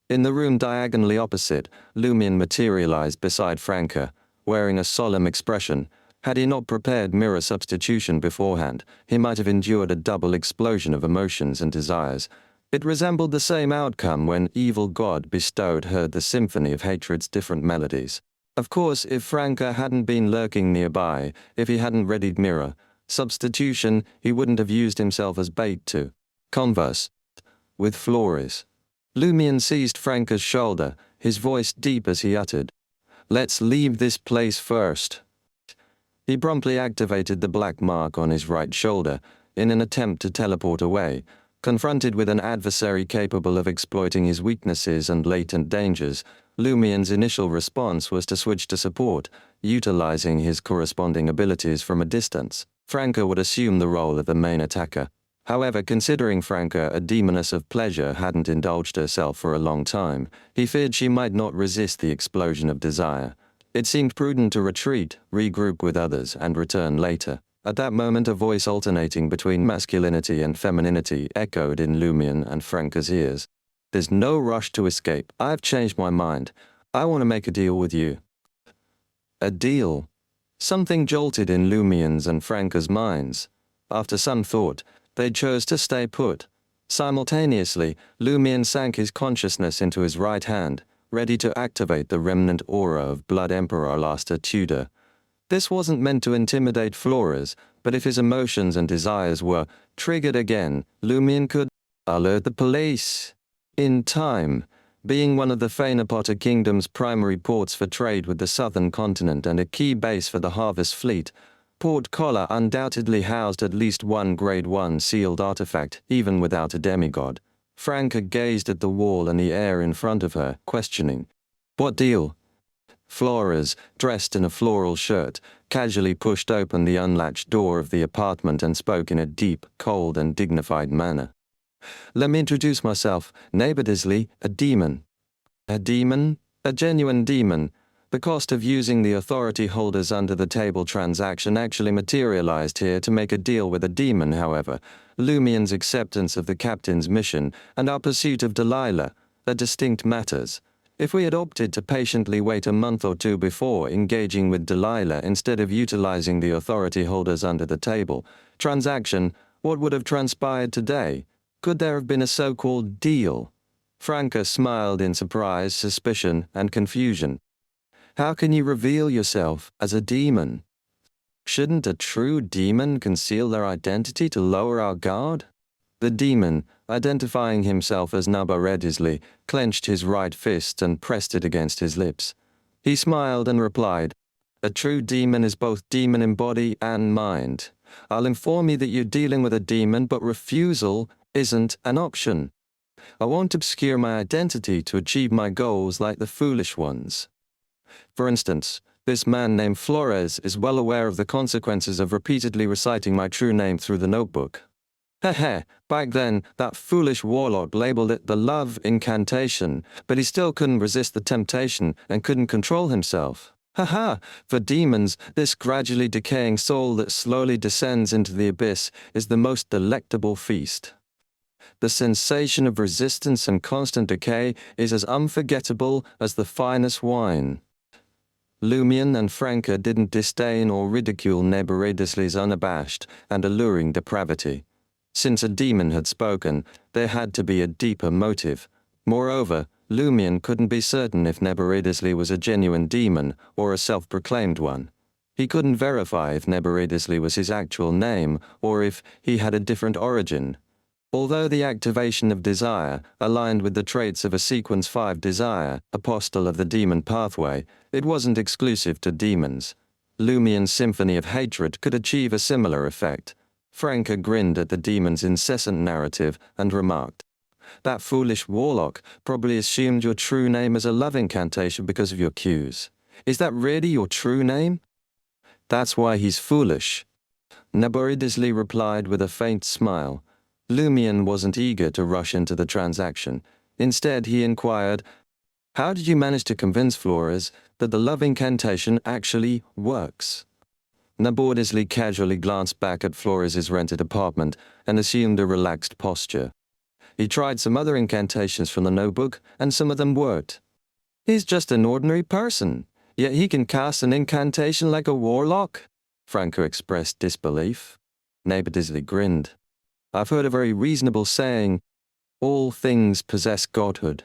S1: In the room diagonally opposite, Lumion materialized beside Franca, wearing a solemn expression. Had he not prepared mirror substitution beforehand, he might have endured a double explosion of emotions and desires. It resembled the same outcome when evil God bestowed her the symphony of hatred's different melodies. Of course, if Franca hadn't been lurking nearby, if he hadn't readied mirror substitution, he wouldn't have used himself as bait to converse with Flores. Lumion seized Franca's shoulder, his voice deep as he uttered, "Let's leave this place first." He promptly activated the black mark on his right shoulder in an attempt to teleport away. Confronted with an adversary capable of exploiting his weaknesses and latent dangers, Lumion's initial response was to switch to support, utilizing his corresponding abilities from a distance. Franca would assume the role of the main attacker. However, considering Franca, a demoness of pleasure, hadn't indulged herself for a long time, he feared she might not resist the explosion of desire. It seemed prudent to retreat, regroup with others, and return later. At that moment, a voice alternating between masculinity and femininity echoed in Lumion and Franca's ears. "There's no rush to escape. I've changed my mind. I want to make a deal with you." A deal? Something jolted in Lumion's and Franca's minds. After some thought, they chose to stay put. Simultaneously, Lumion sank his consciousness into his right hand, ready to activate the remnant aura of Blood Emperor Laster Tudor. This wasn't meant to intimidate Flores, but if his emotions and desires were triggered again, Lumion could alert the police. In time, being one of the Feynapota Kingdom's primary ports for trade with the southern continent and a key base for the Harvest Fleet, Port Collar undoubtedly housed at least one Grade 1 sealed artifact, even without a demigod. Franca gazed at the wall and the air in front of her, questioning. "What deal?" Flores, dressed in a floral shirt, casually pushed open the unlatched door of the apartment and spoke in a deep, cold, and dignified manner. "Let me introduce myself. Neighbor Disley, a demon." "A demon? A genuine demon?" The cost of using the authority holders under the table transaction actually materialized here to make a deal with a demon, however. Lumian's acceptance of the captain's mission and our pursuit of Delilah are distinct matters. If we had opted to patiently wait a month or two before engaging with Delilah instead of utilizing the authority holders under the table transaction, what would have transpired today? Could there have been a so-called deal? Franca smiled in surprise, suspicion, and confusion. "How can you reveal yourself as a demon? Shouldn't a true demon conceal their identity to lower our guard?" The demon, identifying himself as Nabor Disley, clenched his right fist and pressed it against his lips. He smiled and replied, "A true demon is both demon in body and mind. I'll inform you that you're dealing with a demon, but refusal isn't an option. I won't obscure my identity to achieve my goals like the foolish ones. For instance, this man named Flores is well aware of the consequences of repeatedly reciting my true name through the notebook. Heh, back then, that foolish warlock labeled it the love incantation, but he still couldn't resist the temptation and couldn't control himself. Ha! For demons, this gradually decaying soul that slowly descends into the abyss is the most delectable feast. The sensation of resistance and constant decay is as unforgettable as the finest wine." Lumian and Franca didn't disdain or ridicule Neighbor Disley's unabashed and alluring depravity. Since a demon had spoken, there had to be a deeper motive. Moreover, Lumian couldn't be certain if Neighbor Disley was a genuine demon or a self-proclaimed one. He couldn't verify if Neighbor Disley was his actual name or if he had a different origin. Although the activation of desire aligned with the traits of a Sequence 5 desire, apostle of the demon pathway, it wasn't exclusive to demons. Lumian's symphony of hatred could achieve a similar effect. Franca grinned at the demon's incessant narrative and remarked, "That foolish warlock probably assumed your true name as a love incantation because of your cues. Is that really your true name?" "That's why he's foolish," Neighbor Disley replied with a faint smile. Lumian wasn't eager to rush into the transaction. Instead, he inquired, "How did you manage to convince Flores that the love incantation actually works?" Neighbor Disley casually glanced back at Flores's rented apartment and assumed a relaxed posture. "He tried some other incantations from the notebook, and some of them worked. He's just an ordinary person, yet he can cast an incantation like a warlock?" Franca expressed disbelief. Neighbor Disley grinned. "I've heard a very reasonable saying, all things possess godhood.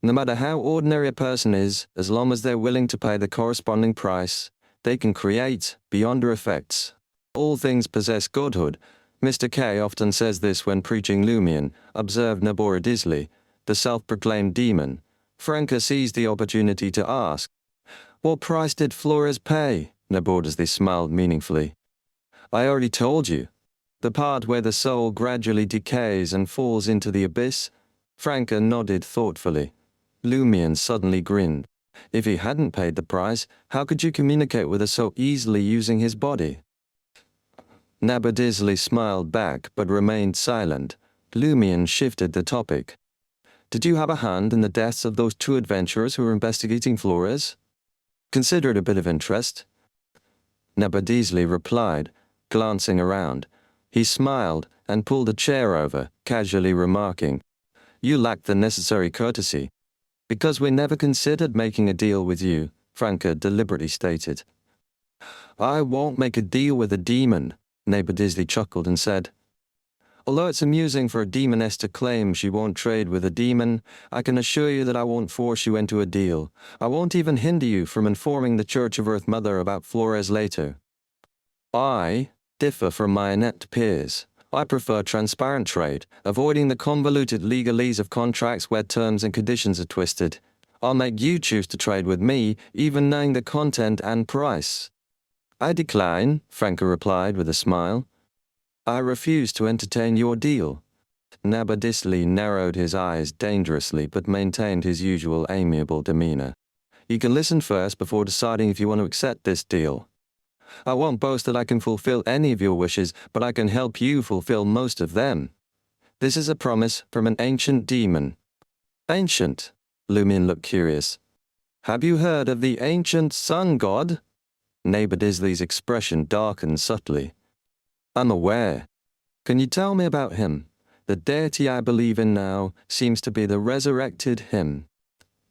S1: No matter how ordinary a person is, as long as they're willing to pay the corresponding price, they can create beyond their effects. All things possess godhood. Mr. K often says this when preaching Lumian," observed Neighbor Disley, the self-proclaimed demon. Franca seized the opportunity to ask, "What price did Flores pay?" Neighbor Disley smiled meaningfully. "I already told you. The part where the soul gradually decays and falls into the abyss." Franca nodded thoughtfully. Lumian suddenly grinned. "If he hadn't paid the price, how could you communicate with us so easily using his body?" Neighbor Disley smiled back but remained silent. Lumian shifted the topic. "Did you have a hand in the deaths of those two adventurers who were investigating Flores?" "Consider it a bit of interest," Neighbor Disley replied, glancing around. He smiled and pulled a chair over, casually remarking, "You lack the necessary courtesy." "Because we never considered making a deal with you," Franca deliberately stated. "I won't make a deal with a demon," Neighbor Disley chuckled and said. "Although it's amusing for a demoness to claim she won't trade with a demon, I can assure you that I won't force you into a deal. I won't even hinder you from informing the Church of Earth Mother about Flores later. I differ from my inept peers. I prefer transparent trade, avoiding the convoluted legalese of contracts where terms and conditions are twisted. I'll make you choose to trade with me, even knowing the content and price." "I decline," Franca replied with a smile. "I refuse to entertain your deal." Neighbor Disley narrowed his eyes dangerously but maintained his usual amiable demeanor. You can listen first before deciding if you want to accept this deal. I won't boast that I can fulfill any of your wishes, but I can help you fulfill most of them. This is a promise from an ancient demon. Ancient? Lumion looked curious. Have you heard of the ancient sun god? Neighbor Disley's expression darkened subtly. I'm aware. Can you tell me about him? The deity I believe in now seems to be the resurrected him.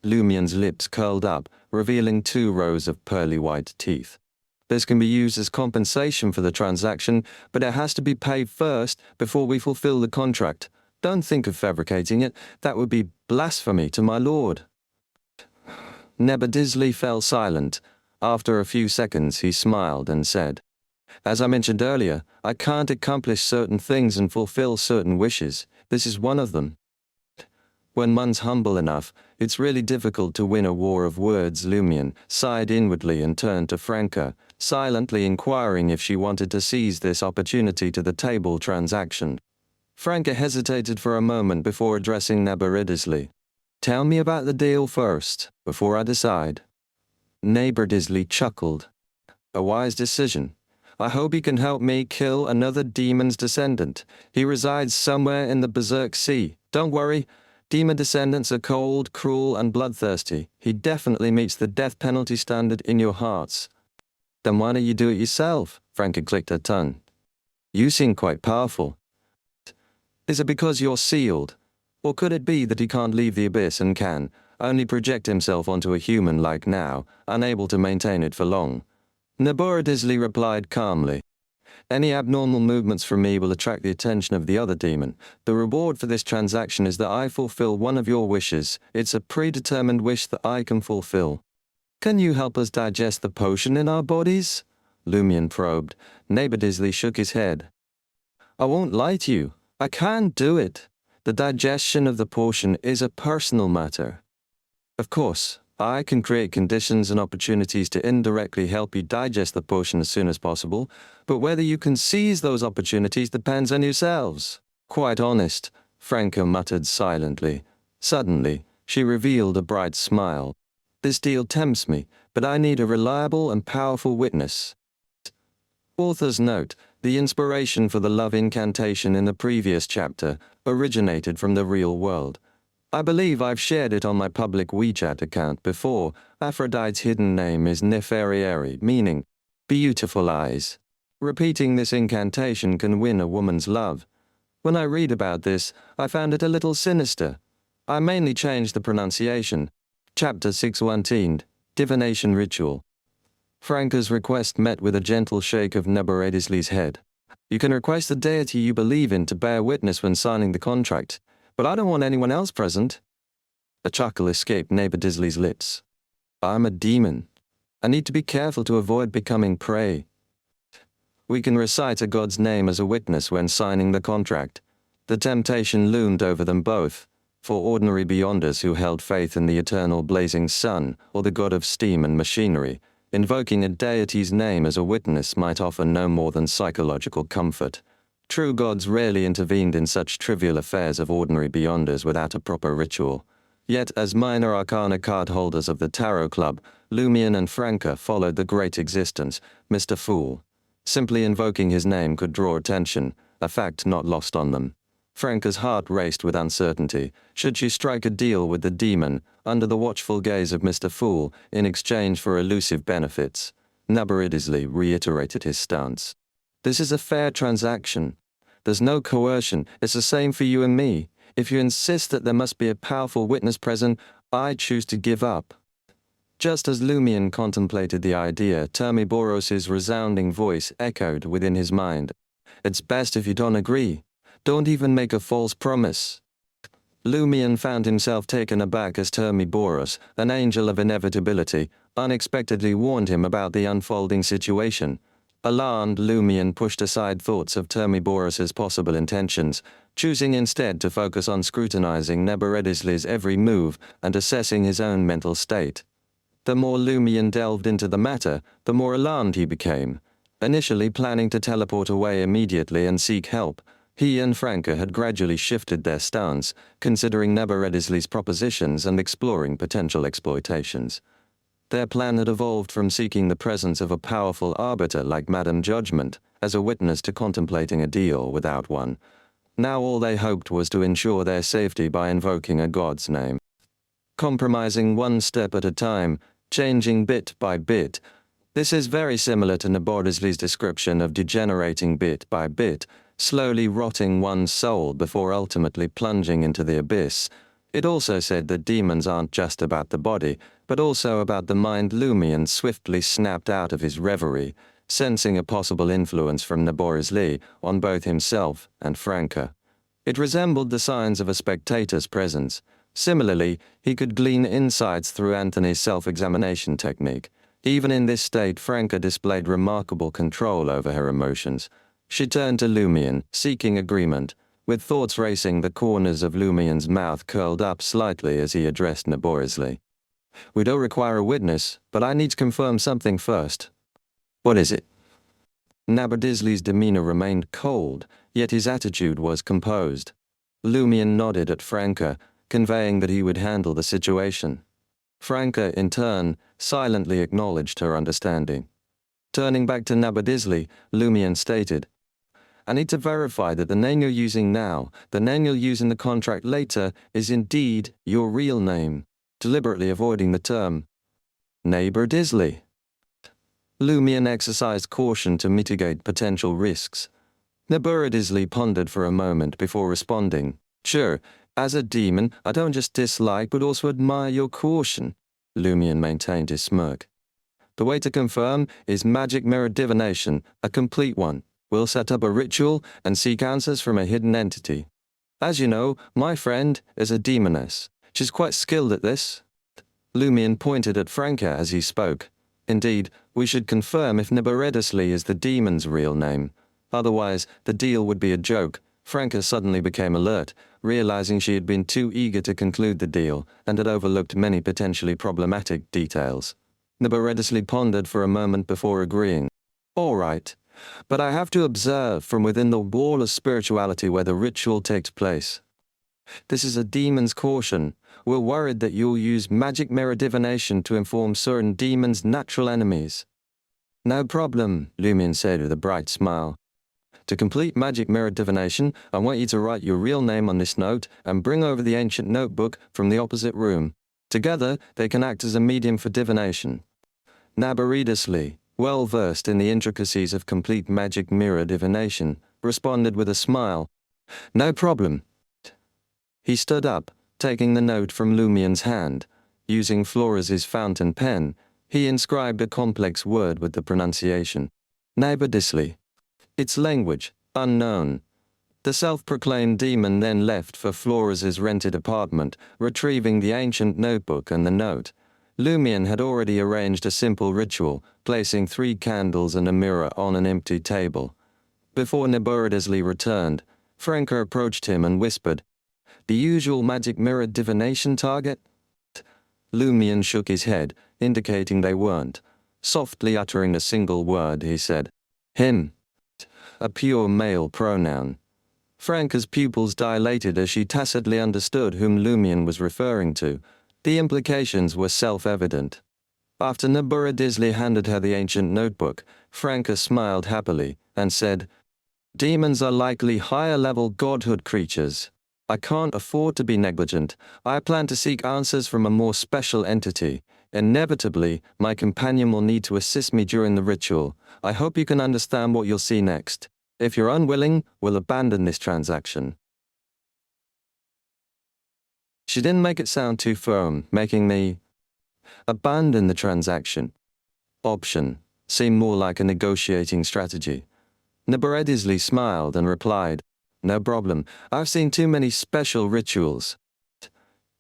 S1: Lumion's lips curled up, revealing 2 rows of pearly white teeth. This can be used as compensation for the transaction, but it has to be paid first before we fulfill the contract. Don't think of fabricating it. That would be blasphemy to my lord. Neighbor Disley fell silent. After a few seconds, he smiled and said, As I mentioned earlier, I can't accomplish certain things and fulfill certain wishes. This is one of them. When one's humble enough, it's really difficult to win a war of words. Lumion sighed inwardly and turned to Franca, silently inquiring if she wanted to seize this opportunity to the table transaction. Franca hesitated for a moment before addressing Neighbor Disley. Tell me about the deal first, before I decide. Neighbor Disley chuckled. A wise decision. I hope he can help me kill another demon's descendant. He resides somewhere in the Berserk Sea. Don't worry. Demon descendants are cold, cruel, and bloodthirsty. He definitely meets the death penalty standard in your hearts. Then why don't you do it yourself? Franca clicked her tongue. You seem quite powerful. Is it because you're sealed? Or could it be that he can't leave the abyss and can only project himself onto a human like now, unable to maintain it for long? Neighbor Disley replied calmly. Any abnormal movements from me will attract the attention of the other demon. The reward for this transaction is that I fulfill one of your wishes. It's a predetermined wish that I can fulfill. Can you help us digest the potion in our bodies? Lumion probed. Neighbor Disley shook his head. I won't lie to you. I can't do it. The digestion of the potion is a personal matter. Of course, I can create conditions and opportunities to indirectly help you digest the potion as soon as possible, but whether you can seize those opportunities depends on yourselves. Quite honest, Franca muttered silently. Suddenly, she revealed a bright smile. This deal tempts me, but I need a reliable and powerful witness. Author's note: the inspiration for the love incantation in the previous chapter originated from the real world. I believe I've shared it on my public WeChat account before. Aphrodite's hidden name is Neferieri, meaning beautiful eyes. Repeating this incantation can win a woman's love. When I read about this, I found it a little sinister. I mainly changed the pronunciation. Chapter 6:18, Divination Ritual. Franca's request met with a gentle shake of Neighbor Disley's head. You can request the deity you believe in to bear witness when signing the contract, but I don't want anyone else present. A chuckle escaped Neighbor Disley's lips. I'm a demon. I need to be careful to avoid becoming prey. We can recite a god's name as a witness when signing the contract. The temptation loomed over them both. For ordinary beyonders who held faith in the eternal blazing sun or the god of steam and machinery, invoking a deity's name as a witness might offer no more than psychological comfort. True gods rarely intervened in such trivial affairs of ordinary beyonders without a proper ritual. Yet, as minor arcana card holders of the Tarot Club, Lumion and Franca followed the great existence, Mr. Fool. Simply invoking his name could draw attention, a fact not lost on them. Franca's heart raced with uncertainty. Should she strike a deal with the demon, under the watchful gaze of Mr. Fool, in exchange for elusive benefits? Neighbor Disley reiterated his stance. This is a fair transaction. There's no coercion. It's the same for you and me. If you insist that there must be a powerful witness present, I choose to give up. Just as Lumion contemplated the idea, Termiboros's resounding voice echoed within his mind. It's best if you don't agree. Don't even make a false promise. Lumion found himself taken aback as Termiboros, an angel of inevitability, unexpectedly warned him about the unfolding situation. Alarmed, Lumion pushed aside thoughts of Termiboros's possible intentions, choosing instead to focus on scrutinizing Neighbor Disley's every move and assessing his own mental state. The more Lumion delved into the matter, the more alarmed he became. Initially planning to teleport away immediately and seek help, he and Franca had gradually shifted their stance, considering Neighbor Disley's propositions and exploring potential exploitations. Their plan had evolved from seeking the presence of a powerful arbiter like Madame Judgment as a witness to contemplating a deal without one. Now all they hoped was to ensure their safety by invoking a god's name. Compromising one step at a time, changing bit by bit. This is very similar to Nabordisley's description of degenerating bit by bit, slowly rotting one's soul before ultimately plunging into the abyss. It also said that demons aren't just about the body, but also about the mind. Lumion swiftly snapped out of his reverie, sensing a possible influence from Naborisley on both himself and Franca. It resembled the signs of a spectator's presence. Similarly, he could glean insights through Anthony's self-examination technique. Even in this state, Franca displayed remarkable control over her emotions. She turned to Lumion, seeking agreement. With thoughts racing, the corners of Lumion's mouth curled up slightly as he addressed Naborisley. "We don't require a witness, but I need to confirm something first." "What is it?" Naborisley's demeanor remained cold, yet his attitude was composed. Lumion nodded at Franca, conveying that he would handle the situation. Franca, in turn, silently acknowledged her understanding. Turning back to Naborisley, Lumion stated, "I need to verify that the name you're using now, the name you'll use in the contract later, is indeed your real name," deliberately avoiding the term. "Naborisley." Lumion exercised caution to mitigate potential risks. Naborisley pondered for a moment before responding, "Sure, as a demon, I don't just dislike but also admire your caution." Lumion maintained his smirk. "The way to confirm is magic mirror divination, a complete one. We'll set up a ritual and seek answers from a hidden entity. As you know, my friend is a demoness. She's quite skilled at this." Lumion pointed at Franca as he spoke. "Indeed, we should confirm if Naborisley is the demon's real name. Otherwise, the deal would be a joke." Franca suddenly became alert, realizing she had been too eager to conclude the deal and had overlooked many potentially problematic details. Naborisley pondered for a moment before agreeing. "All right, but I have to observe from within the wall of spirituality where the ritual takes place. This is a demon's caution. We're worried that you'll use magic mirror divination to inform certain demons' natural enemies." "No problem," Lumion said with a bright smile. "To complete magic mirror divination, I want you to write your real name on this note and bring over the ancient notebook from the opposite room. Together, they can act as a medium for divination." Naborisley, well versed in the intricacies of complete magic mirror divination, responded with a smile. "No problem." He stood up, taking the note from Lumion's hand. Using Flores's fountain pen, he inscribed a complex word with the pronunciation. Naborisley. Its language, unknown. The self-proclaimed demon then left for Flores's rented apartment, retrieving the ancient notebook and the note. Lumion had already arranged a simple ritual, placing 3 candles and a mirror on an empty table. Before Naborisley returned, Franca approached him and whispered, "The usual magic mirror divination target?" Lumion shook his head, indicating they weren't. Softly uttering a single word, he said, "Him." A pure male pronoun. Franca's pupils dilated as she tacitly understood whom Lumion was referring to. The implications were self-evident. After Naborisley handed her the ancient notebook, Franca smiled happily and said, "Demons are likely higher-level godhood creatures. I can't afford to be negligent. I plan to seek answers from a more special entity. Inevitably, my companion will need to assist me during the ritual. I hope you can understand what you'll see next. If you're unwilling, we'll abandon this transaction." She didn't make it sound too firm, making the abandon the transaction option seem more like a negotiating strategy. Naborisley smiled and replied, "No problem. I've seen too many special rituals."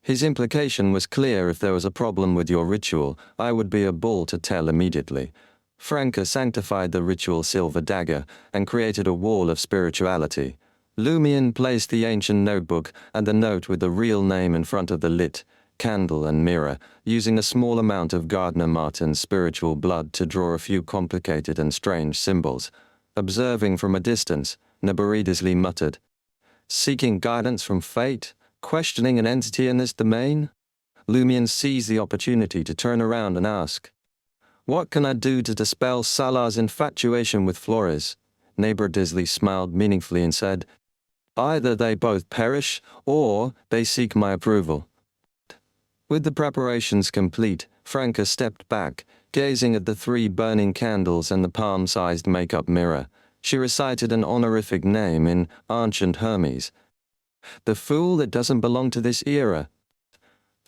S1: His implication was clear. If there was a problem with your ritual, I would be a bull to tell immediately. Franca sanctified the ritual silver dagger and created a wall of spirituality. Lumion placed the ancient notebook and the note with the real name in front of the lit candle and mirror, using a small amount of Gardner Martin's spiritual blood to draw a few complicated and strange symbols. Observing from a distance, Naborisley muttered, "Seeking guidance from fate? Questioning an entity in this domain?" Lumion seized the opportunity to turn around and ask, "What can I do to dispel Salar's infatuation with Flores?" Neighbor Disley smiled meaningfully and said, "Either they both perish, or they seek my approval." With the preparations complete, Franca stepped back, gazing at the 3 burning candles and the palm-sized makeup mirror. She recited an honorific name in ancient Hermes. "The fool that doesn't belong to this era."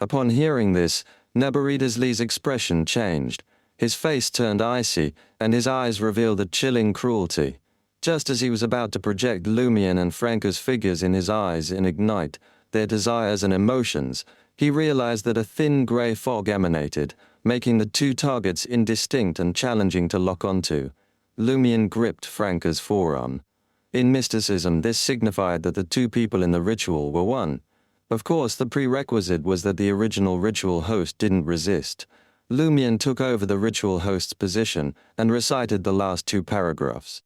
S1: Upon hearing this, Naboridasley's expression changed. His face turned icy, and his eyes revealed a chilling cruelty. Just as he was about to project Lumion and Franca's figures in his eyes and ignite their desires and emotions, he realized that a thin grey fog emanated, making the 2 targets indistinct and challenging to lock onto. Lumion gripped Franca's forearm. In mysticism, this signified that the 2 people in the ritual were one. Of course, the prerequisite was that the original ritual host didn't resist. Lumion took over the ritual host's position and recited the last 2 paragraphs.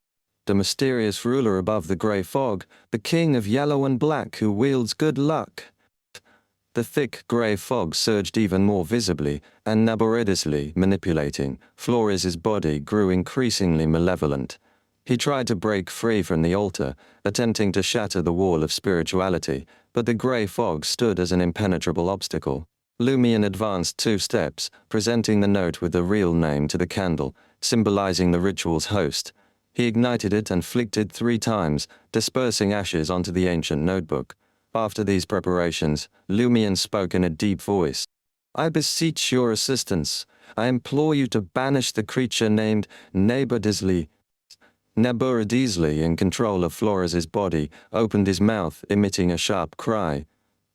S1: "The mysterious ruler above the grey fog, the king of yellow and black who wields good luck." The thick grey fog surged even more visibly, and laboriously manipulating Flores' body grew increasingly malevolent. He tried to break free from the altar, attempting to shatter the wall of spirituality, but the grey fog stood as an impenetrable obstacle. Lumion advanced 2 steps, presenting the note with the real name to the candle, symbolizing the ritual's host. He ignited it and flicked it 3 times, dispersing ashes onto the ancient notebook. After these preparations, Lumion spoke in a deep voice. "I beseech your assistance. I implore you to banish the creature named Naboridasley." Naboridasley, in control of Flores' body, opened his mouth, emitting a sharp cry.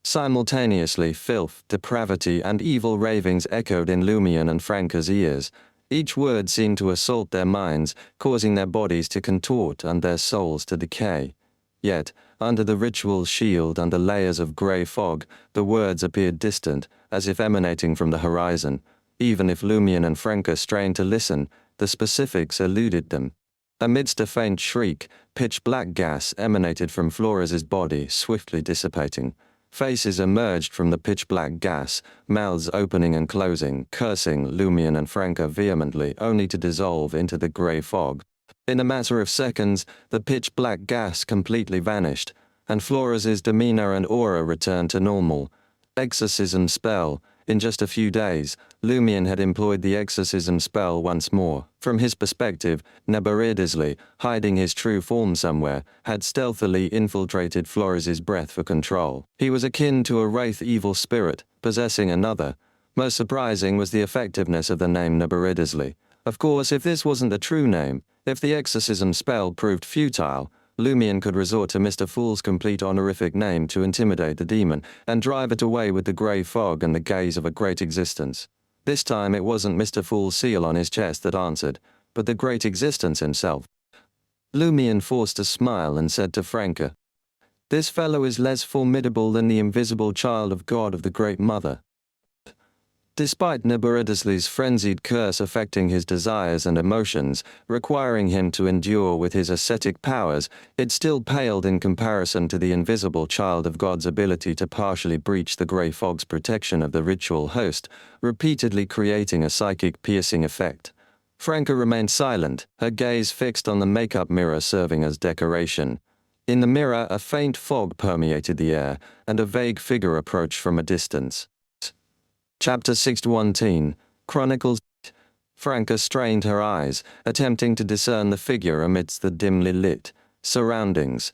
S1: Simultaneously, filth, depravity, and evil ravings echoed in Lumion and Franca's ears. Each word seemed to assault their minds, causing their bodies to contort and their souls to decay. Yet, under the ritual's shield and the layers of grey fog, the words appeared distant, as if emanating from the horizon. Even if Lumion and Franca strained to listen, the specifics eluded them. Amidst a faint shriek, pitch-black gas emanated from Flores' body, swiftly dissipating. Faces emerged from the pitch-black gas, mouths opening and closing, cursing Lumion and Franca vehemently, only to dissolve into the grey fog. In a matter of seconds, the pitch-black gas completely vanished, and Flores' demeanor and aura returned to normal. Exorcism spell. In just a few days, Lumion had employed the exorcism spell once more. From his perspective, Naboridasley, hiding his true form somewhere, had stealthily infiltrated Flores' breath for control. He was akin to a wraith evil spirit, possessing another. Most surprising was the effectiveness of the name Naboridasley. Of course, if this wasn't the true name, if the exorcism spell proved futile, Lumion could resort to Mr. Fool's complete honorific name to intimidate the demon and drive it away with the grey fog and the gaze of a great existence. This time it wasn't Mr. Fool's seal on his chest that answered, but the great existence himself. Lumion forced a smile and said to Franca, "This fellow is less formidable than the invisible child of God of the Great Mother." Despite Naboridasley's frenzied curse affecting his desires and emotions, requiring him to endure with his ascetic powers, it still paled in comparison to the invisible child of God's ability to partially breach the grey fog's protection of the ritual host, repeatedly creating a psychic piercing effect. Franca remained silent, her gaze fixed on the makeup mirror serving as decoration. In the mirror, a faint fog permeated the air, and a vague figure approached from a distance. Chapter 6:1 Chronicles. Franca strained her eyes, attempting to discern the figure amidst the dimly lit surroundings.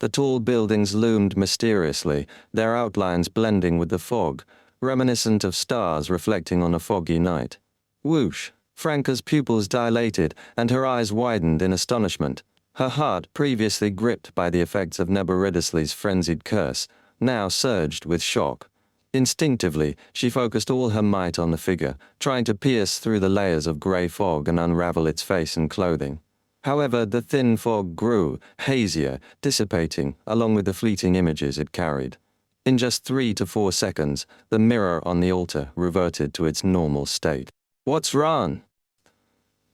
S1: The tall buildings loomed mysteriously, their outlines blending with the fog, reminiscent of stars reflecting on a foggy night. Whoosh! Franca's pupils dilated, and her eyes widened in astonishment. Her heart, previously gripped by the effects of Naboridasley's frenzied curse, now surged with shock. Instinctively, she focused all her might on the figure, trying to pierce through the layers of grey fog and unravel its face and clothing. However, the thin fog grew, hazier, dissipating, along with the fleeting images it carried. In just 3 to 4 seconds, the mirror on the altar reverted to its normal state. "What's wrong?"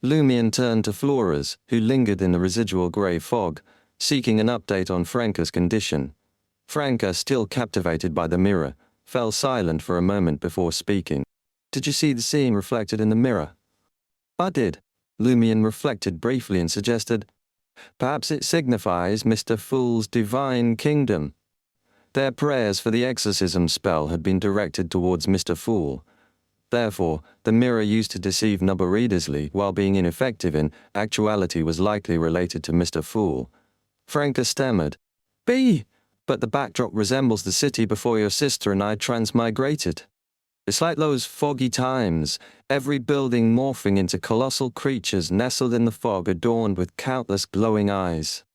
S1: Lumion turned to Flores, who lingered in the residual grey fog, seeking an update on Franca's condition. Franca, still captivated by the mirror, fell silent for a moment before speaking. Did you see the scene reflected in the mirror? I did. Lumion reflected briefly and suggested, perhaps it signifies Mr. Fool's divine kingdom. Their prayers for the exorcism spell had been directed towards Mr. Fool. Therefore, the mirror used to deceive Nubberidesly while being ineffective in actuality was likely related to Mr. Fool. Franca stammered, but the backdrop resembles the city before your sister and I transmigrated. It's like those foggy times, every building morphing into colossal creatures nestled in the fog adorned with countless glowing eyes.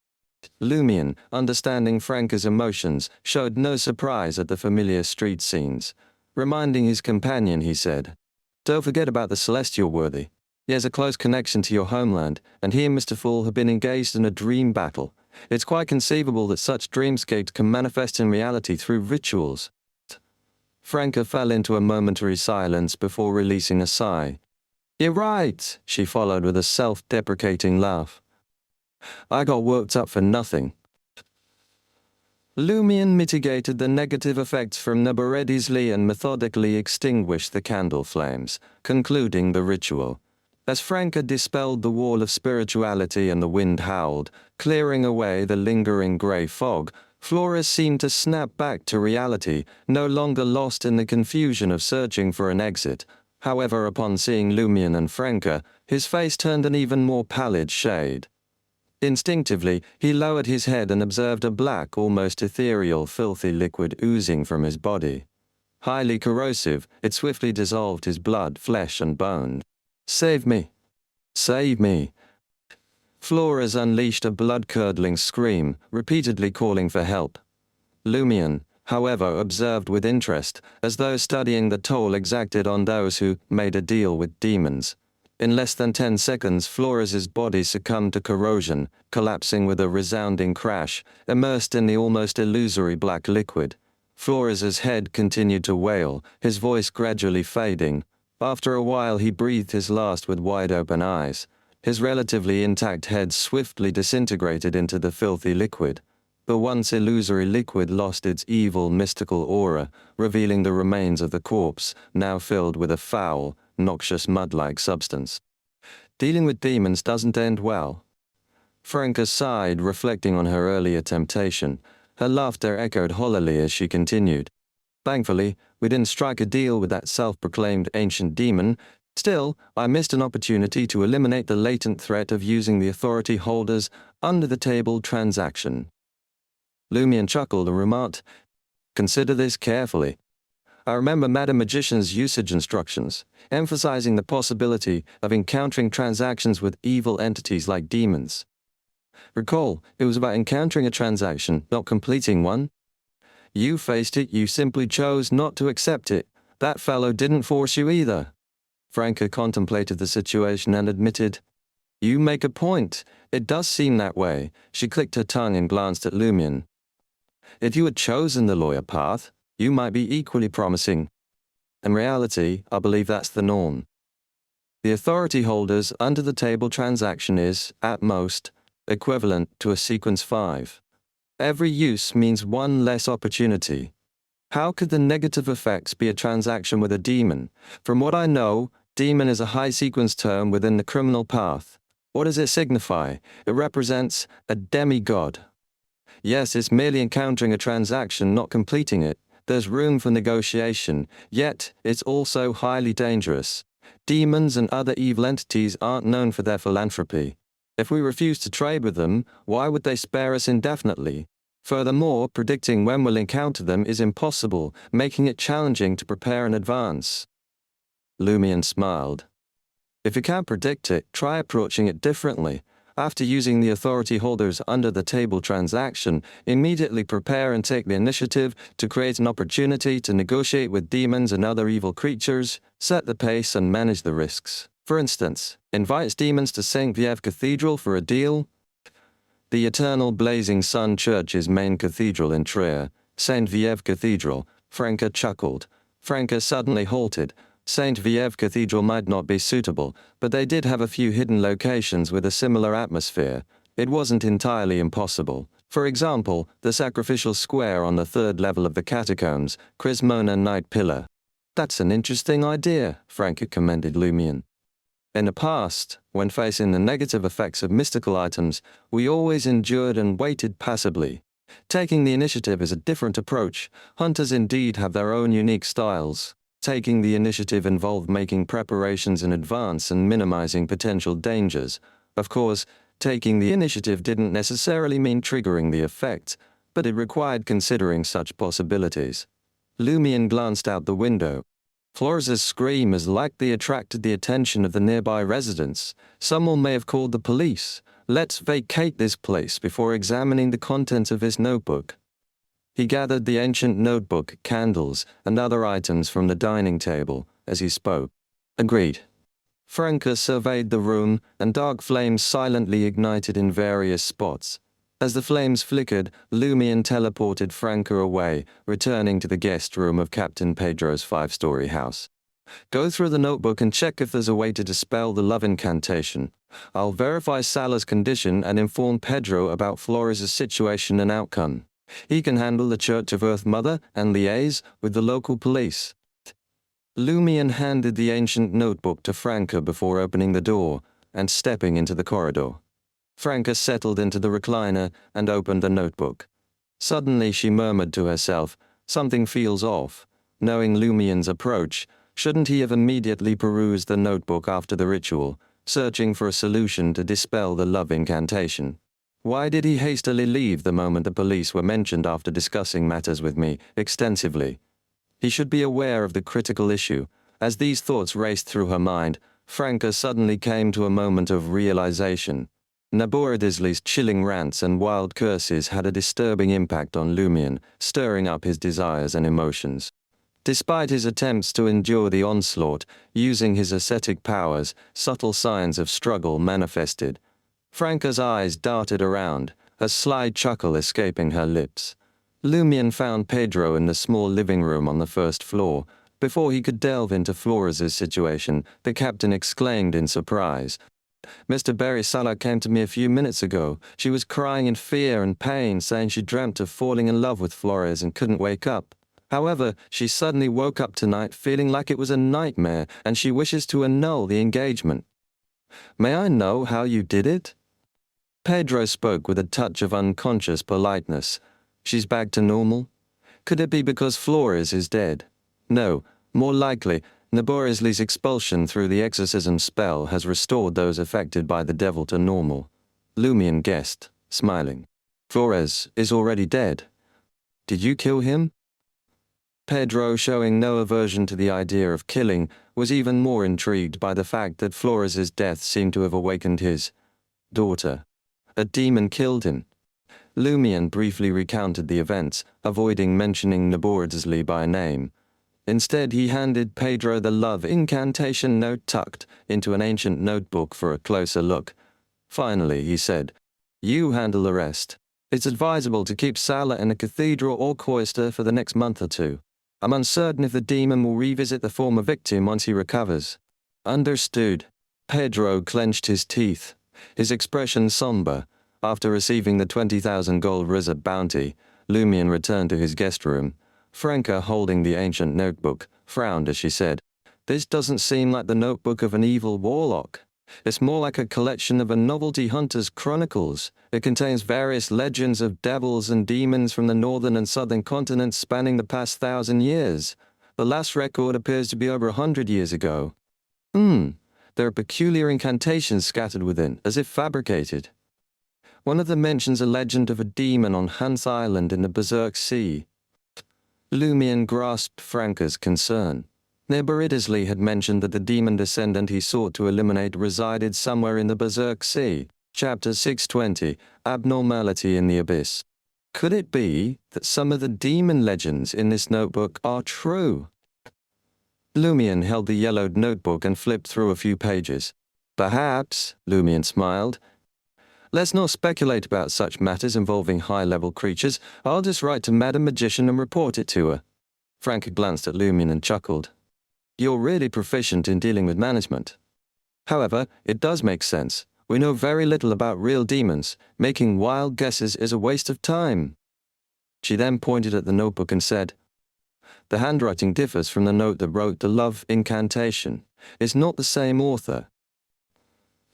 S1: Lumion, understanding Franca's emotions, showed no surprise at the familiar street scenes. Reminding his companion, he said, don't forget about the celestial worthy. He has a close connection to your homeland, and he and Mr. Fool have been engaged in a dream battle. It's quite conceivable that such dreamscapes can manifest in reality through rituals. Franca fell into a momentary silence before releasing a sigh. You're right, she followed with a self-deprecating laugh. I got worked up for nothing. Lumion mitigated the negative effects from Nubberidesly and methodically extinguished the candle flames, concluding the ritual. As Franca dispelled the wall of spirituality and the wind howled, clearing away the lingering grey fog, Flores seemed to snap back to reality, no longer lost in the confusion of searching for an exit. However, upon seeing Lumion and Franca, his face turned an even more pallid shade. Instinctively, he lowered his head and observed a black, almost ethereal, filthy liquid oozing from his body. Highly corrosive, it swiftly dissolved his blood, flesh and bone. Save me! Save me! Flores unleashed a blood-curdling scream, repeatedly calling for help. Lumion, however, observed with interest, as though studying the toll exacted on those who made a deal with demons. In less than 10 seconds, Flores's body succumbed to corrosion, collapsing with a resounding crash, immersed in the almost illusory black liquid. Flores's head continued to wail, his voice gradually fading. After a while he breathed his last with wide-open eyes. His relatively intact head swiftly disintegrated into the filthy liquid. The once illusory liquid lost its evil, mystical aura, revealing the remains of the corpse, now filled with a foul, noxious mud-like substance. Dealing with demons doesn't end well. Franca sighed, reflecting on her earlier temptation. Her laughter echoed hollowly as she continued. Thankfully, we didn't strike a deal with that self-proclaimed ancient demon. Still, I missed an opportunity to eliminate the latent threat of using the authority holders under-the-table transaction. Lumion chuckled and remarked, consider this carefully. I remember Madam Magician's usage instructions, emphasizing the possibility of encountering transactions with evil entities like demons. Recall, it was about encountering a transaction, not completing one. You faced it, you simply chose not to accept it. That fellow didn't force you either. Franca contemplated the situation and admitted, you make a point. It does seem that way. She clicked her tongue and glanced at Lumion. If you had chosen the lawyer path, you might be equally promising. In reality, I believe that's the norm. The authority holders under the table transaction is, at most, equivalent to a sequence 5. Every use means one less opportunity. How could the negative effects be a transaction with a demon? From what I know, demon is a high sequence term within the criminal path. What does it signify? It represents a demigod. Yes, it's merely encountering a transaction, not completing it. There's room for negotiation, yet it's also highly dangerous. Demons and other evil entities aren't known for their philanthropy. If we refuse to trade with them, why would they spare us indefinitely? Furthermore, predicting when we'll encounter them is impossible, making it challenging to prepare in advance. Lumion smiled. If you can't predict it, try approaching it differently. After using the authority holders under the table transaction, immediately prepare and take the initiative to create an opportunity to negotiate with demons and other evil creatures, set the pace and manage the risks. For instance, invites demons to St. Viev Cathedral for a deal. The Eternal Blazing Sun Church's main cathedral in Trier, St. Viev Cathedral, Franca chuckled. Franca suddenly halted. St. Viev Cathedral might not be suitable, but they did have a few hidden locations with a similar atmosphere. It wasn't entirely impossible. For example, the sacrificial square on the third level of the catacombs, Crismona Night Pillar. That's an interesting idea, Franca commended Lumion. In the past, when facing the negative effects of mystical items, we always endured and waited passively. Taking the initiative is a different approach. Hunters indeed have their own unique styles. Taking the initiative involved making preparations in advance and minimizing potential dangers. Of course, taking the initiative didn't necessarily mean triggering the effect, but it required considering such possibilities. Lumion glanced out the window. Flores's scream has likely attracted the attention of the nearby residents. Someone may have called the police. Let's vacate this place before examining the contents of his notebook. He gathered the ancient notebook, candles, and other items from the dining table as he spoke. Agreed. Franca surveyed the room, and dark flames silently ignited in various spots. As the flames flickered, Lumion teleported Franca away, returning to the guest room of Captain Pedro's 5-story house. Go through the notebook and check if there's a way to dispel the love incantation. I'll verify Sala's condition and inform Pedro about Flores' situation and outcome. He can handle the Church of Earth Mother and liaise with the local police. Lumion handed the ancient notebook to Franca before opening the door and stepping into the corridor. Franca settled into the recliner and opened the notebook. Suddenly she murmured to herself, "Something feels off." Knowing Lumion's approach, shouldn't he have immediately perused the notebook after the ritual, searching for a solution to dispel the love incantation? Why did he hastily leave the moment the police were mentioned after discussing matters with me extensively? He should be aware of the critical issue. As these thoughts raced through her mind, Franca suddenly came to a moment of realization. Naboridisli's chilling rants and wild curses had a disturbing impact on Lumion, stirring up his desires and emotions. Despite his attempts to endure the onslaught, using his ascetic powers, subtle signs of struggle manifested. Franca's eyes darted around, a sly chuckle escaping her lips. Lumion found Pedro in the small living room on the first floor. Before he could delve into Flores' situation, the captain exclaimed in surprise, "Mr. Berry Sala came to me a few minutes ago. She was crying in fear and pain, saying she dreamt of falling in love with Flores and couldn't wake up. However, she suddenly woke up tonight feeling like it was a nightmare, and she wishes to annul the engagement." "May I know how you did it?" Pedro spoke with a touch of unconscious politeness. "She's back to normal? Could it be because Flores is dead?" "No, more likely, Naborisli's expulsion through the exorcism spell has restored those affected by the devil to normal," Lumion guessed, smiling. "Flores is already dead. Did you kill him?" Pedro, showing no aversion to the idea of killing, was even more intrigued by the fact that Flores' death seemed to have awakened his daughter. "A demon killed him." Lumion briefly recounted the events, avoiding mentioning Naboridisli by name. Instead, he handed Pedro the love incantation note tucked into an ancient notebook for a closer look. Finally, he said, "You handle the rest. It's advisable to keep Sala in a cathedral or cloister for the next month or two. I'm uncertain if the demon will revisit the former victim once he recovers." "Understood." Pedro clenched his teeth, his expression somber. After receiving the 20,000 gold Rizza bounty, Lumion returned to his guest room. Franca, holding the ancient notebook, frowned as she said, "This doesn't seem like the notebook of an evil warlock. It's more like a collection of a novelty hunter's chronicles. It contains various legends of devils and demons from the northern and southern continents spanning the past 1,000 years. The last record appears to be over 100 years ago. There are peculiar incantations scattered within, as if fabricated. One of them mentions a legend of a demon on Hanth Island in the Berserk Sea." Lumion grasped Franca's concern. Naboridisli had mentioned that the demon descendant he sought to eliminate resided somewhere in the Berserk Sea. Chapter 620, Abnormality in the Abyss. Could it be that some of the demon legends in this notebook are true? Lumion held the yellowed notebook and flipped through a few pages. "Perhaps," Lumion smiled. "Let's not speculate about such matters involving high-level creatures. I'll just write to Madam Magician and report it to her." Franca glanced at Lumion and chuckled. "You're really proficient in dealing with management. However, it does make sense. We know very little about real demons. Making wild guesses is a waste of time." She then pointed at the notebook and said, "The handwriting differs from the note that wrote the love incantation. It's not the same author."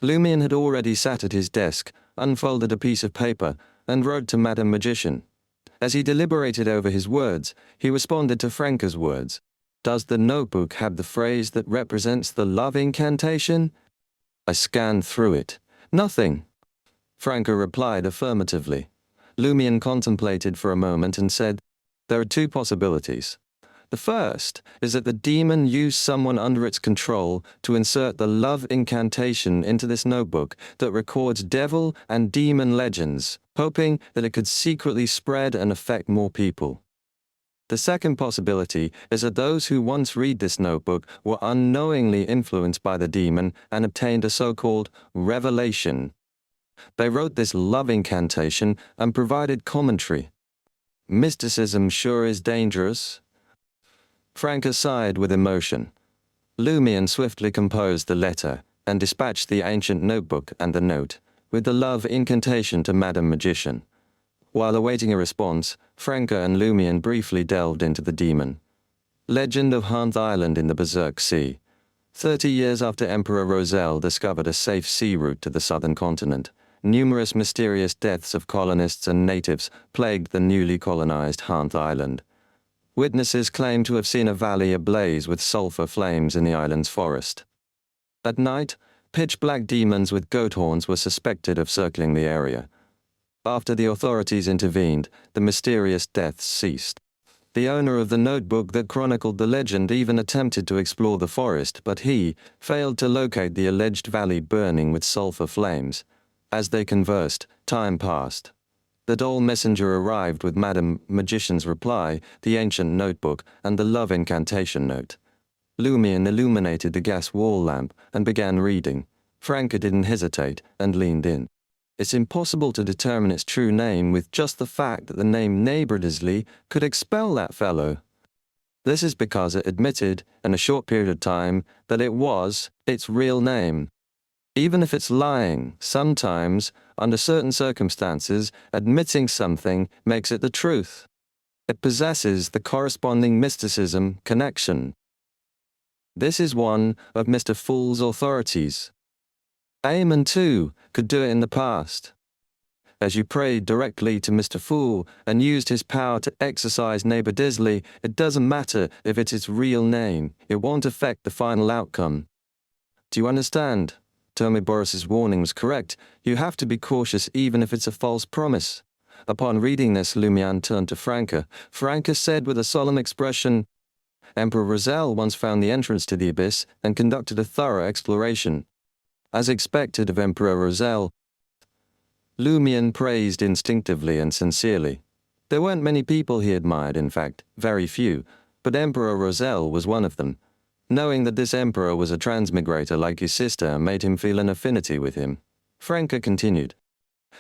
S1: Lumion had already sat at his desk, unfolded a piece of paper, and wrote to Madam Magician. As he deliberated over his words, he responded to Franca's words. "Does the notebook have the phrase that represents the love incantation?" I scanned through it. "Nothing." Franca replied affirmatively. Lumion contemplated for a moment and said, "There are two possibilities. The first is that the demon used someone under its control to insert the love incantation into this notebook that records devil and demon legends, hoping that it could secretly spread and affect more people. The second possibility is that those who once read this notebook were unknowingly influenced by the demon and obtained a so-called revelation. They wrote this love incantation and provided commentary. Mysticism sure is dangerous." Franca sighed with emotion. Lumion swiftly composed the letter and dispatched the ancient notebook and the note, with the love incantation to Madam Magician. While awaiting a response, Franca and Lumion briefly delved into the demon. Legend of Hanth Island in the Berserk Sea. 30 years after Emperor Roselle discovered a safe sea route to the southern continent, numerous mysterious deaths of colonists and natives plagued the newly colonized Hanth Island. Witnesses claim to have seen a valley ablaze with sulfur flames in the island's forest. At night, pitch-black demons with goat horns were suspected of circling the area. After the authorities intervened, the mysterious deaths ceased. The owner of the notebook that chronicled the legend even attempted to explore the forest, but he failed to locate the alleged valley burning with sulfur flames. As they conversed, time passed. The doll messenger arrived with Madam Magician's reply, the ancient notebook, and the love incantation note. Lumion illuminated the gas wall lamp and began reading. Franca didn't hesitate and leaned in. "It's impossible to determine its true name with just the fact that the name Neighborlessly could expel that fellow. This is because it admitted, in a short period of time, that it was its real name. Even if it's lying, sometimes, under certain circumstances, admitting something makes it the truth. It possesses the corresponding mysticism connection. This is one of Mr. Fool's authorities. Aemon, too, could do it in the past. As you prayed directly to Mr. Fool and used his power to exorcise Neighbor Disley, it doesn't matter if it's its real name. It won't affect the final outcome. Do you understand? Tommy Boris's warning was correct. You have to be cautious even if it's a false promise." Upon reading this, Lumion turned to Franca. Franca said with a solemn expression, "Emperor Roselle once found the entrance to the abyss and conducted a thorough exploration. As expected of Emperor Roselle." Lumion praised instinctively and sincerely. There weren't many people he admired, in fact, very few, but Emperor Roselle was one of them. Knowing that this emperor was a transmigrator like his sister made him feel an affinity with him. Franca continued.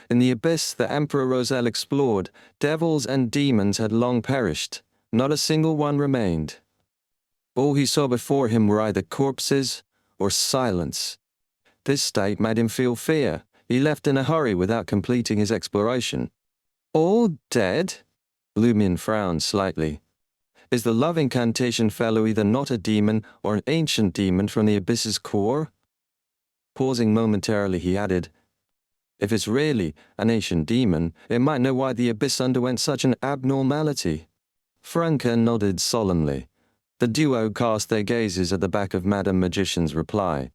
S1: "In the abyss that Emperor Roselle explored, devils and demons had long perished. Not a single one remained. All he saw before him were either corpses or silence. This state made him feel fear. He left in a hurry without completing his exploration." "All dead?" Lumion frowned slightly. "Is the love incantation fellow either not a demon or an ancient demon from the abyss's core?" Pausing momentarily, he added, "If it's really an ancient demon, it might know why the abyss underwent such an abnormality." Franca nodded solemnly. The duo cast their gazes at the back of Madam Magician's reply.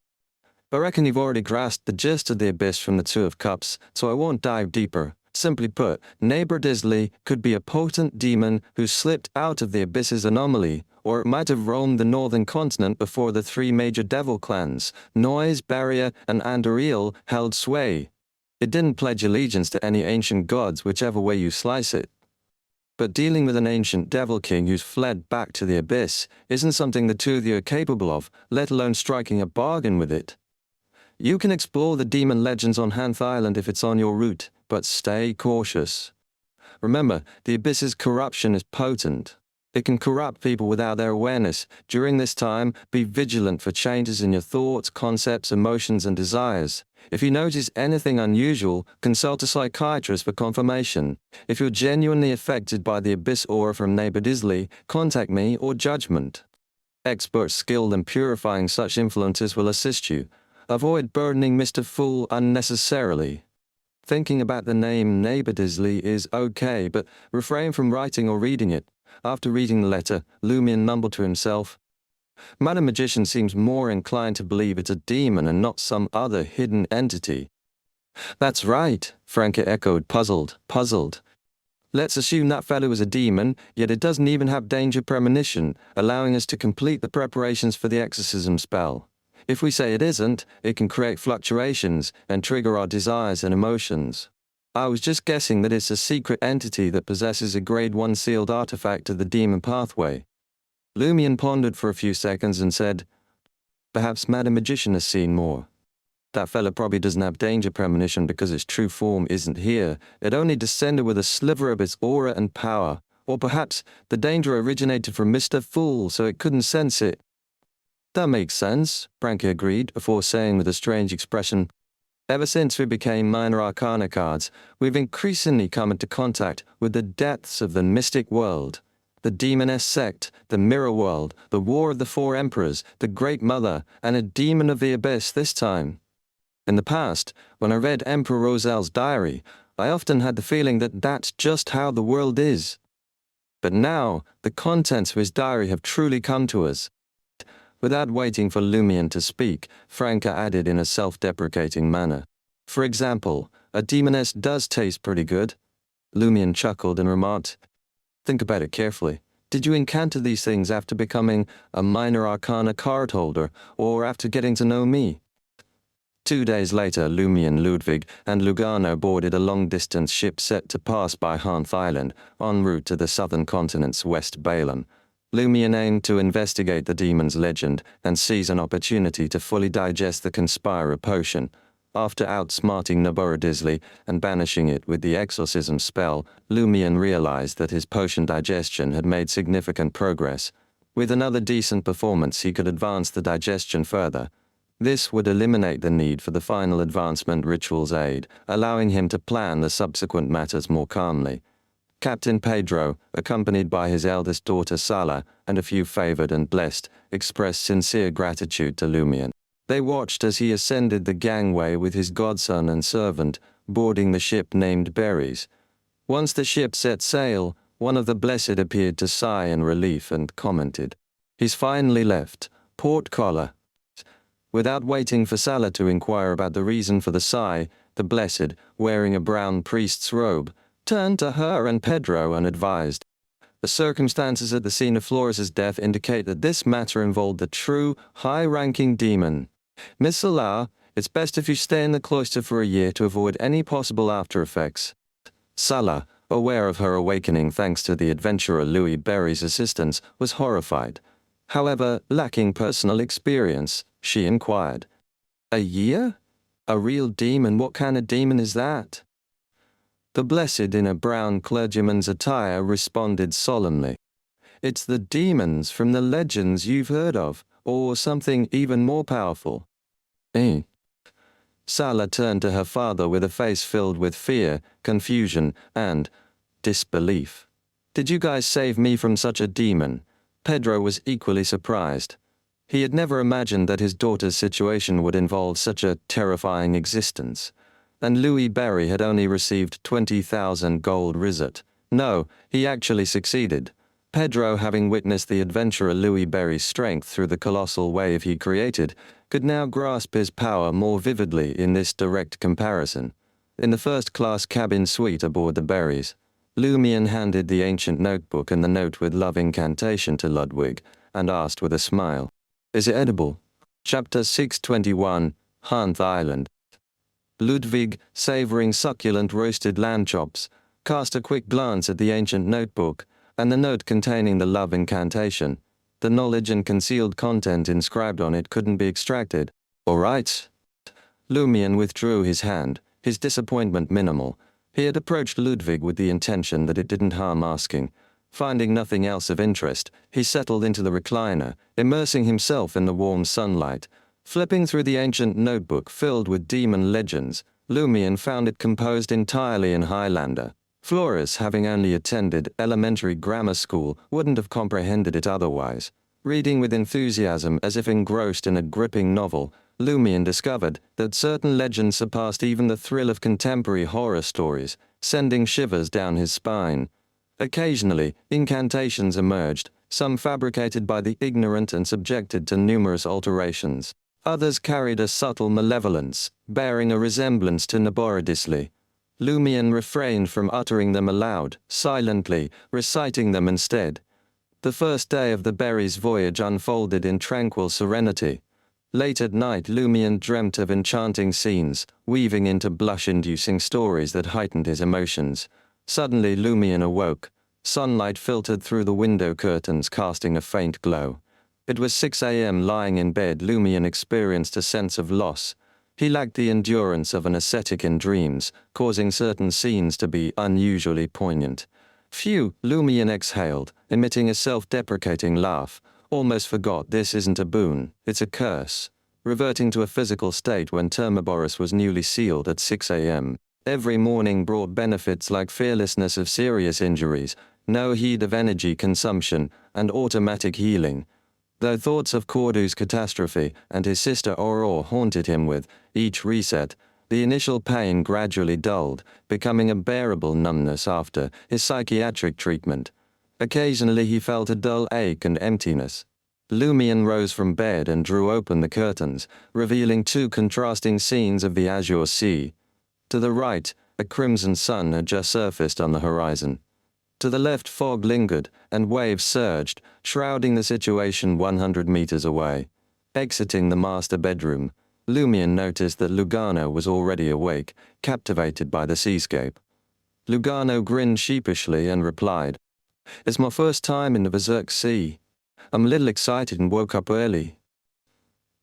S1: "I reckon you've already grasped the gist of the abyss from the Two of Cups, so I won't dive deeper. Simply put, Neighbor Disley could be a potent demon who slipped out of the abyss's anomaly, or it might have roamed the northern continent before the three major devil clans, Noise, Barrier, and Andariel, held sway. It didn't pledge allegiance to any ancient gods, whichever way you slice it. But dealing with an ancient devil king who's fled back to the abyss isn't something the two of you are capable of, let alone striking a bargain with it. You can explore the demon legends on Hanth Island if it's on your route, but stay cautious. Remember, the abyss's corruption is potent. It can corrupt people without their awareness. During this time, be vigilant for changes in your thoughts, concepts, emotions, and desires. If you notice anything unusual, consult a psychiatrist for confirmation. If you're genuinely affected by the abyss aura from Neighbor Disley, contact me or judgment. Experts skilled in purifying such influences will assist you. Avoid burdening Mr. Fool unnecessarily. Thinking about the name Neighbor Disley is okay, but refrain from writing or reading it. After reading the letter, Lumion mumbled to himself. Madam Magician seems more inclined to believe it's a demon and not some other hidden entity. That's right, Franca echoed, puzzled. Let's assume that fellow is a demon, yet it doesn't even have danger premonition, allowing us to complete the preparations for the exorcism spell. If we say it isn't, it can create fluctuations and trigger our desires and emotions. I was just guessing that it's a secret entity that possesses a Grade 1 sealed artifact of the demon pathway. Lumion pondered for a few seconds and said, Perhaps Madam Magician has seen more. That fella probably doesn't have danger premonition because its true form isn't here. It only descended with a sliver of its aura and power. Or perhaps the danger originated from Mr. Fool, so it couldn't sense it. That makes sense, Frankie agreed, before saying with a strange expression, Ever since we became Minor Arcana cards, we've increasingly come into contact with the depths of the mystic world. The Demoness sect, the Mirror World, the War of the Four Emperors, the Great Mother, and a Demon of the Abyss this time. In the past, when I read Emperor Rosel's diary, I often had the feeling that that's just how the world is. But now, the contents of his diary have truly come to us. Without waiting for Lumion to speak, Franca added in a self-deprecating manner. For example, a demoness does taste pretty good. Lumion chuckled and remarked, Think about it carefully. Did you encounter these things after becoming a Minor Arcana card holder, or after getting to know me? 2 days later, Lumion, Ludwig, and Lugano boarded a long-distance ship set to pass by Hanth Island, en route to the southern continent's West Balam. Lumion aimed to investigate the demon's legend and seize an opportunity to fully digest the Conspirer potion. After outsmarting Nabora Disley and banishing it with the exorcism spell, Lumion realized that his potion digestion had made significant progress. With another decent performance, he could advance the digestion further. This would eliminate the need for the final advancement ritual's aid, allowing him to plan the subsequent matters more calmly. Captain Pedro, accompanied by his eldest daughter Sala and a few favored and blessed, expressed sincere gratitude to Lumion. They watched as he ascended the gangway with his godson and servant, boarding the ship named Berries. Once the ship set sail, one of the blessed appeared to sigh in relief and commented, He's finally left. Port collar. Without waiting for Sala to inquire about the reason for the sigh, the blessed, wearing a brown priest's robe, turned to her and Pedro and advised. The circumstances at the scene of Flores' death indicate that this matter involved the true, high-ranking demon. Miss Sala, it's best if you stay in the cloister for a year to avoid any possible after-effects. Sala, aware of her awakening thanks to the adventurer Louis Berry's assistance, was horrified. However, lacking personal experience, she inquired, A year? A real demon? What kind of demon is that? The blessed in a brown clergyman's attire responded solemnly. It's the demons from the legends you've heard of, or something even more powerful. Eh? Sala turned to her father with a face filled with fear, confusion, and disbelief. Did you guys save me from such a demon? Pedro was equally surprised. He had never imagined that his daughter's situation would involve such a terrifying existence. And Louis Berry had only received 20,000 gold risat. No, he actually succeeded. Pedro, having witnessed the adventurer Louis Berry's strength through the colossal wave he created, could now grasp his power more vividly in this direct comparison. In the first-class cabin suite aboard the Berries, Lumion handed the ancient notebook and the note with love incantation to Ludwig, and asked with a smile, Is it edible? Chapter 621, Hanth Island. Ludwig, savoring succulent roasted lamb chops, cast a quick glance at the ancient notebook and the note containing the love incantation. The knowledge and concealed content inscribed on it couldn't be extracted. All right. Lumion withdrew his hand, his disappointment minimal. He had approached Ludwig with the intention that it didn't harm asking. Finding nothing else of interest, he settled into the recliner, immersing himself in the warm sunlight. Flipping through the ancient notebook filled with demon legends, Lumion found it composed entirely in Highlander. Flores, having only attended elementary grammar school, wouldn't have comprehended it otherwise. Reading with enthusiasm as if engrossed in a gripping novel, Lumion discovered that certain legends surpassed even the thrill of contemporary horror stories, sending shivers down his spine. Occasionally, incantations emerged, some fabricated by the ignorant and subjected to numerous alterations. Others carried a subtle malevolence, bearing a resemblance to Naboridisli. Lumion refrained from uttering them aloud, silently, reciting them instead. The first day of the Berry's voyage unfolded in tranquil serenity. Late at night, Lumion dreamt of enchanting scenes, weaving into blush-inducing stories that heightened his emotions. Suddenly, Lumion awoke. Sunlight filtered through the window curtains, casting a faint glow. It was 6 a.m. Lying in bed, Lumion experienced a sense of loss. He lacked the endurance of an ascetic in dreams, causing certain scenes to be unusually poignant. Phew, Lumion exhaled, emitting a self-deprecating laugh. Almost forgot this isn't a boon, it's a curse. Reverting to a physical state when Termiboris was newly sealed at 6 a.m. Every morning brought benefits like fearlessness of serious injuries, no heed of energy consumption, and automatic healing. Though thoughts of Cordu's catastrophe and his sister Aurore haunted him with each reset, the initial pain gradually dulled, becoming a bearable numbness after his psychiatric treatment. Occasionally he felt a dull ache and emptiness. Lumion rose from bed and drew open the curtains, revealing two contrasting scenes of the azure sea. To the right, a crimson sun had just surfaced on the horizon. To the left, fog lingered, and waves surged, shrouding the situation 100 meters away. Exiting the master bedroom, Lumion noticed that Lugano was already awake, captivated by the seascape. Lugano grinned sheepishly and replied, "It's my first time in the Berserk Sea. I'm a little excited and woke up early."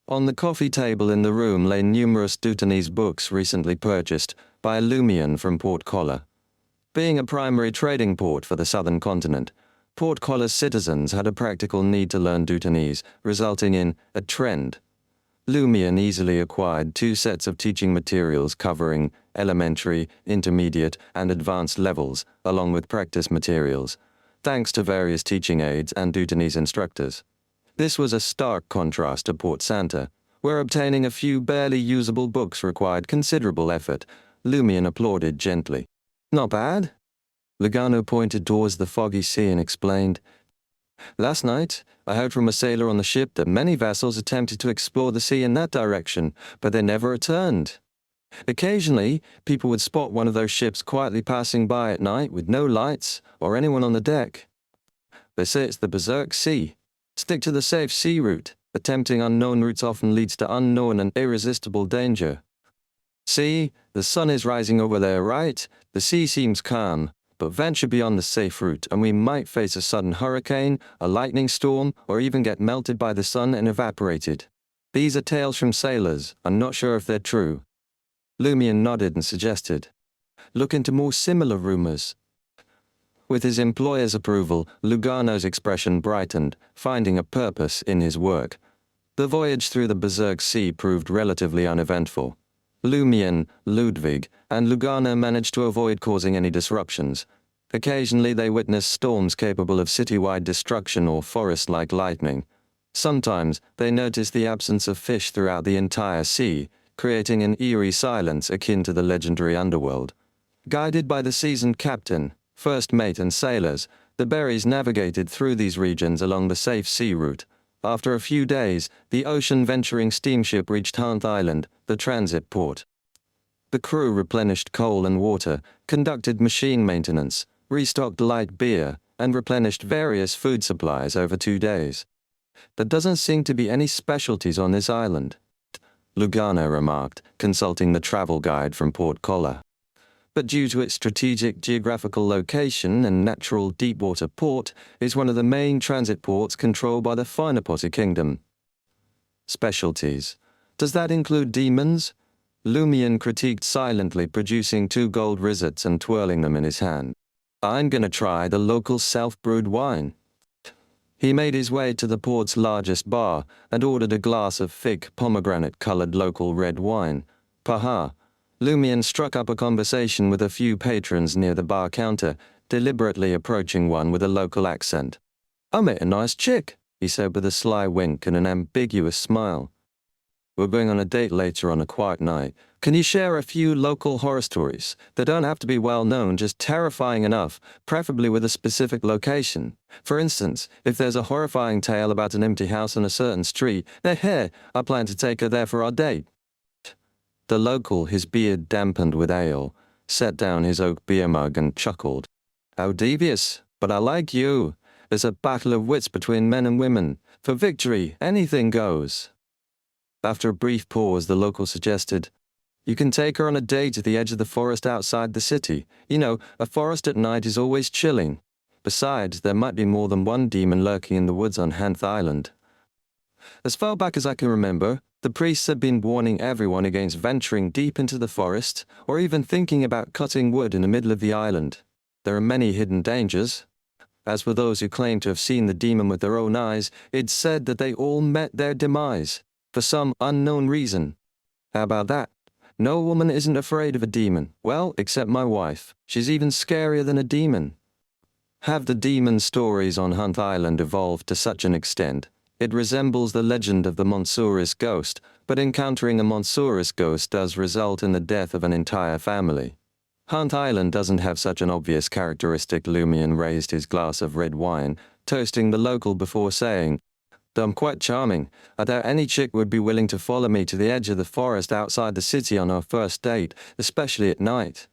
S1: On the coffee table in the room lay numerous Dutanese books recently purchased by Lumion from Port Collar. Being a primary trading port for the southern continent, Port Collar's citizens had a practical need to learn Dutanese, resulting in a trend. Lumion easily acquired 2 sets of teaching materials covering elementary, intermediate, and advanced levels, along with practice materials, thanks to various teaching aids and Dutanese instructors. This was a stark contrast to Port Santa, where obtaining a few barely usable books required considerable effort. Lumion applauded gently. "Not bad." Lugano pointed towards the foggy sea and explained, "Last night, I heard from a sailor on the ship that many vessels attempted to explore the sea in that direction, but they never returned. Occasionally, people would spot one of those ships quietly passing by at night with no lights or anyone on the deck. They say it's the Berserk Sea. Stick to the safe sea route. Attempting unknown routes often leads to unknown and irresistible danger. See, the sun is rising over there, right? The sea seems calm, but venture beyond the safe route and we might face a sudden hurricane, a lightning storm, or even get melted by the sun and evaporated. These are tales from sailors. I'm not sure if they're true." Lumion nodded and suggested, "Look into more similar rumors." With his employer's approval, Lugano's expression brightened, finding a purpose in his work. The voyage through the Berserk Sea proved relatively uneventful. Lumion, Ludwig, and Lugano managed to avoid causing any disruptions. Occasionally they witnessed storms capable of citywide destruction or forest-like lightning. Sometimes they noticed the absence of fish throughout the entire sea, creating an eerie silence akin to the legendary underworld. Guided by the seasoned captain, first mate and sailors, the Berries navigated through these regions along the safe sea route. After a few days, the ocean-venturing steamship reached Hanth Island, the transit port. The crew replenished coal and water, conducted machine maintenance, restocked light beer, and replenished various food supplies over 2 days. "There doesn't seem to be any specialties on this island," Lugano remarked, consulting the travel guide from Port Collar. "But due to its strategic geographical location and natural deep-water port, is one of the main transit ports controlled by the Phainopoti Kingdom." Specialties. Does that include demons? Lumion critiqued silently, producing 2 gold risets and twirling them in his hand. I'm gonna try the local self-brewed wine. He made his way to the port's largest bar and ordered a glass of thick, pomegranate-colored local red wine. Paha. Lumion struck up a conversation with a few patrons near the bar counter, deliberately approaching one with a local accent. "I met a nice chick," he said with a sly wink and an ambiguous smile. "We're going on a date later on a quiet night. Can you share a few local horror stories? They don't have to be well known, just terrifying enough, preferably with a specific location. For instance, if there's a horrifying tale about an empty house on a certain street, hey, I plan to take her there for our date." The local, his beard dampened with ale, set down his oak beer mug and chuckled. "How devious, but I like you. There's a battle of wits between men and women. For victory, anything goes." After a brief pause, the local suggested, "You can take her on a date at the edge of the forest outside the city. You know, a forest at night is always chilling. Besides, there might be more than one demon lurking in the woods on Hanth Island. As far back as I can remember, the priests have been warning everyone against venturing deep into the forest, or even thinking about cutting wood in the middle of the island. There are many hidden dangers. As for those who claim to have seen the demon with their own eyes, it's said that they all met their demise, for some unknown reason. How about that? No woman isn't afraid of a demon. Well, except my wife. She's even scarier than a demon." Have the demon stories on Hanth Island evolved to such an extent? It resembles the legend of the Monsurus ghost, but encountering a Monsurus ghost does result in the death of an entire family. Hanth Island doesn't have such an obvious characteristic. Lumion raised his glass of red wine, toasting the local before saying, "Though I'm quite charming, I doubt any chick would be willing to follow me to the edge of the forest outside the city on our first date, especially at night.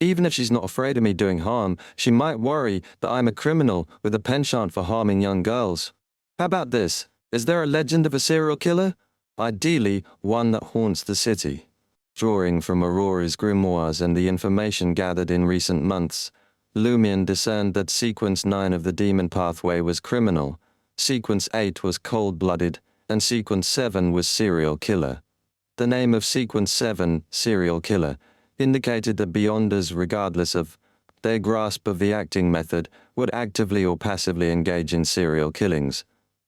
S1: Even if she's not afraid of me doing harm, she might worry that I'm a criminal with a penchant for harming young girls. How about this? Is there a legend of a serial killer? Ideally, one that haunts the city." Drawing from Aurora's grimoires and the information gathered in recent months, Lumion discerned that Sequence 9 of the Demon Pathway was criminal, Sequence 8 was cold-blooded, and Sequence 7 was serial killer. The name of Sequence 7, serial killer, indicated that Beyonders, regardless of their grasp of the acting method, would actively or passively engage in serial killings.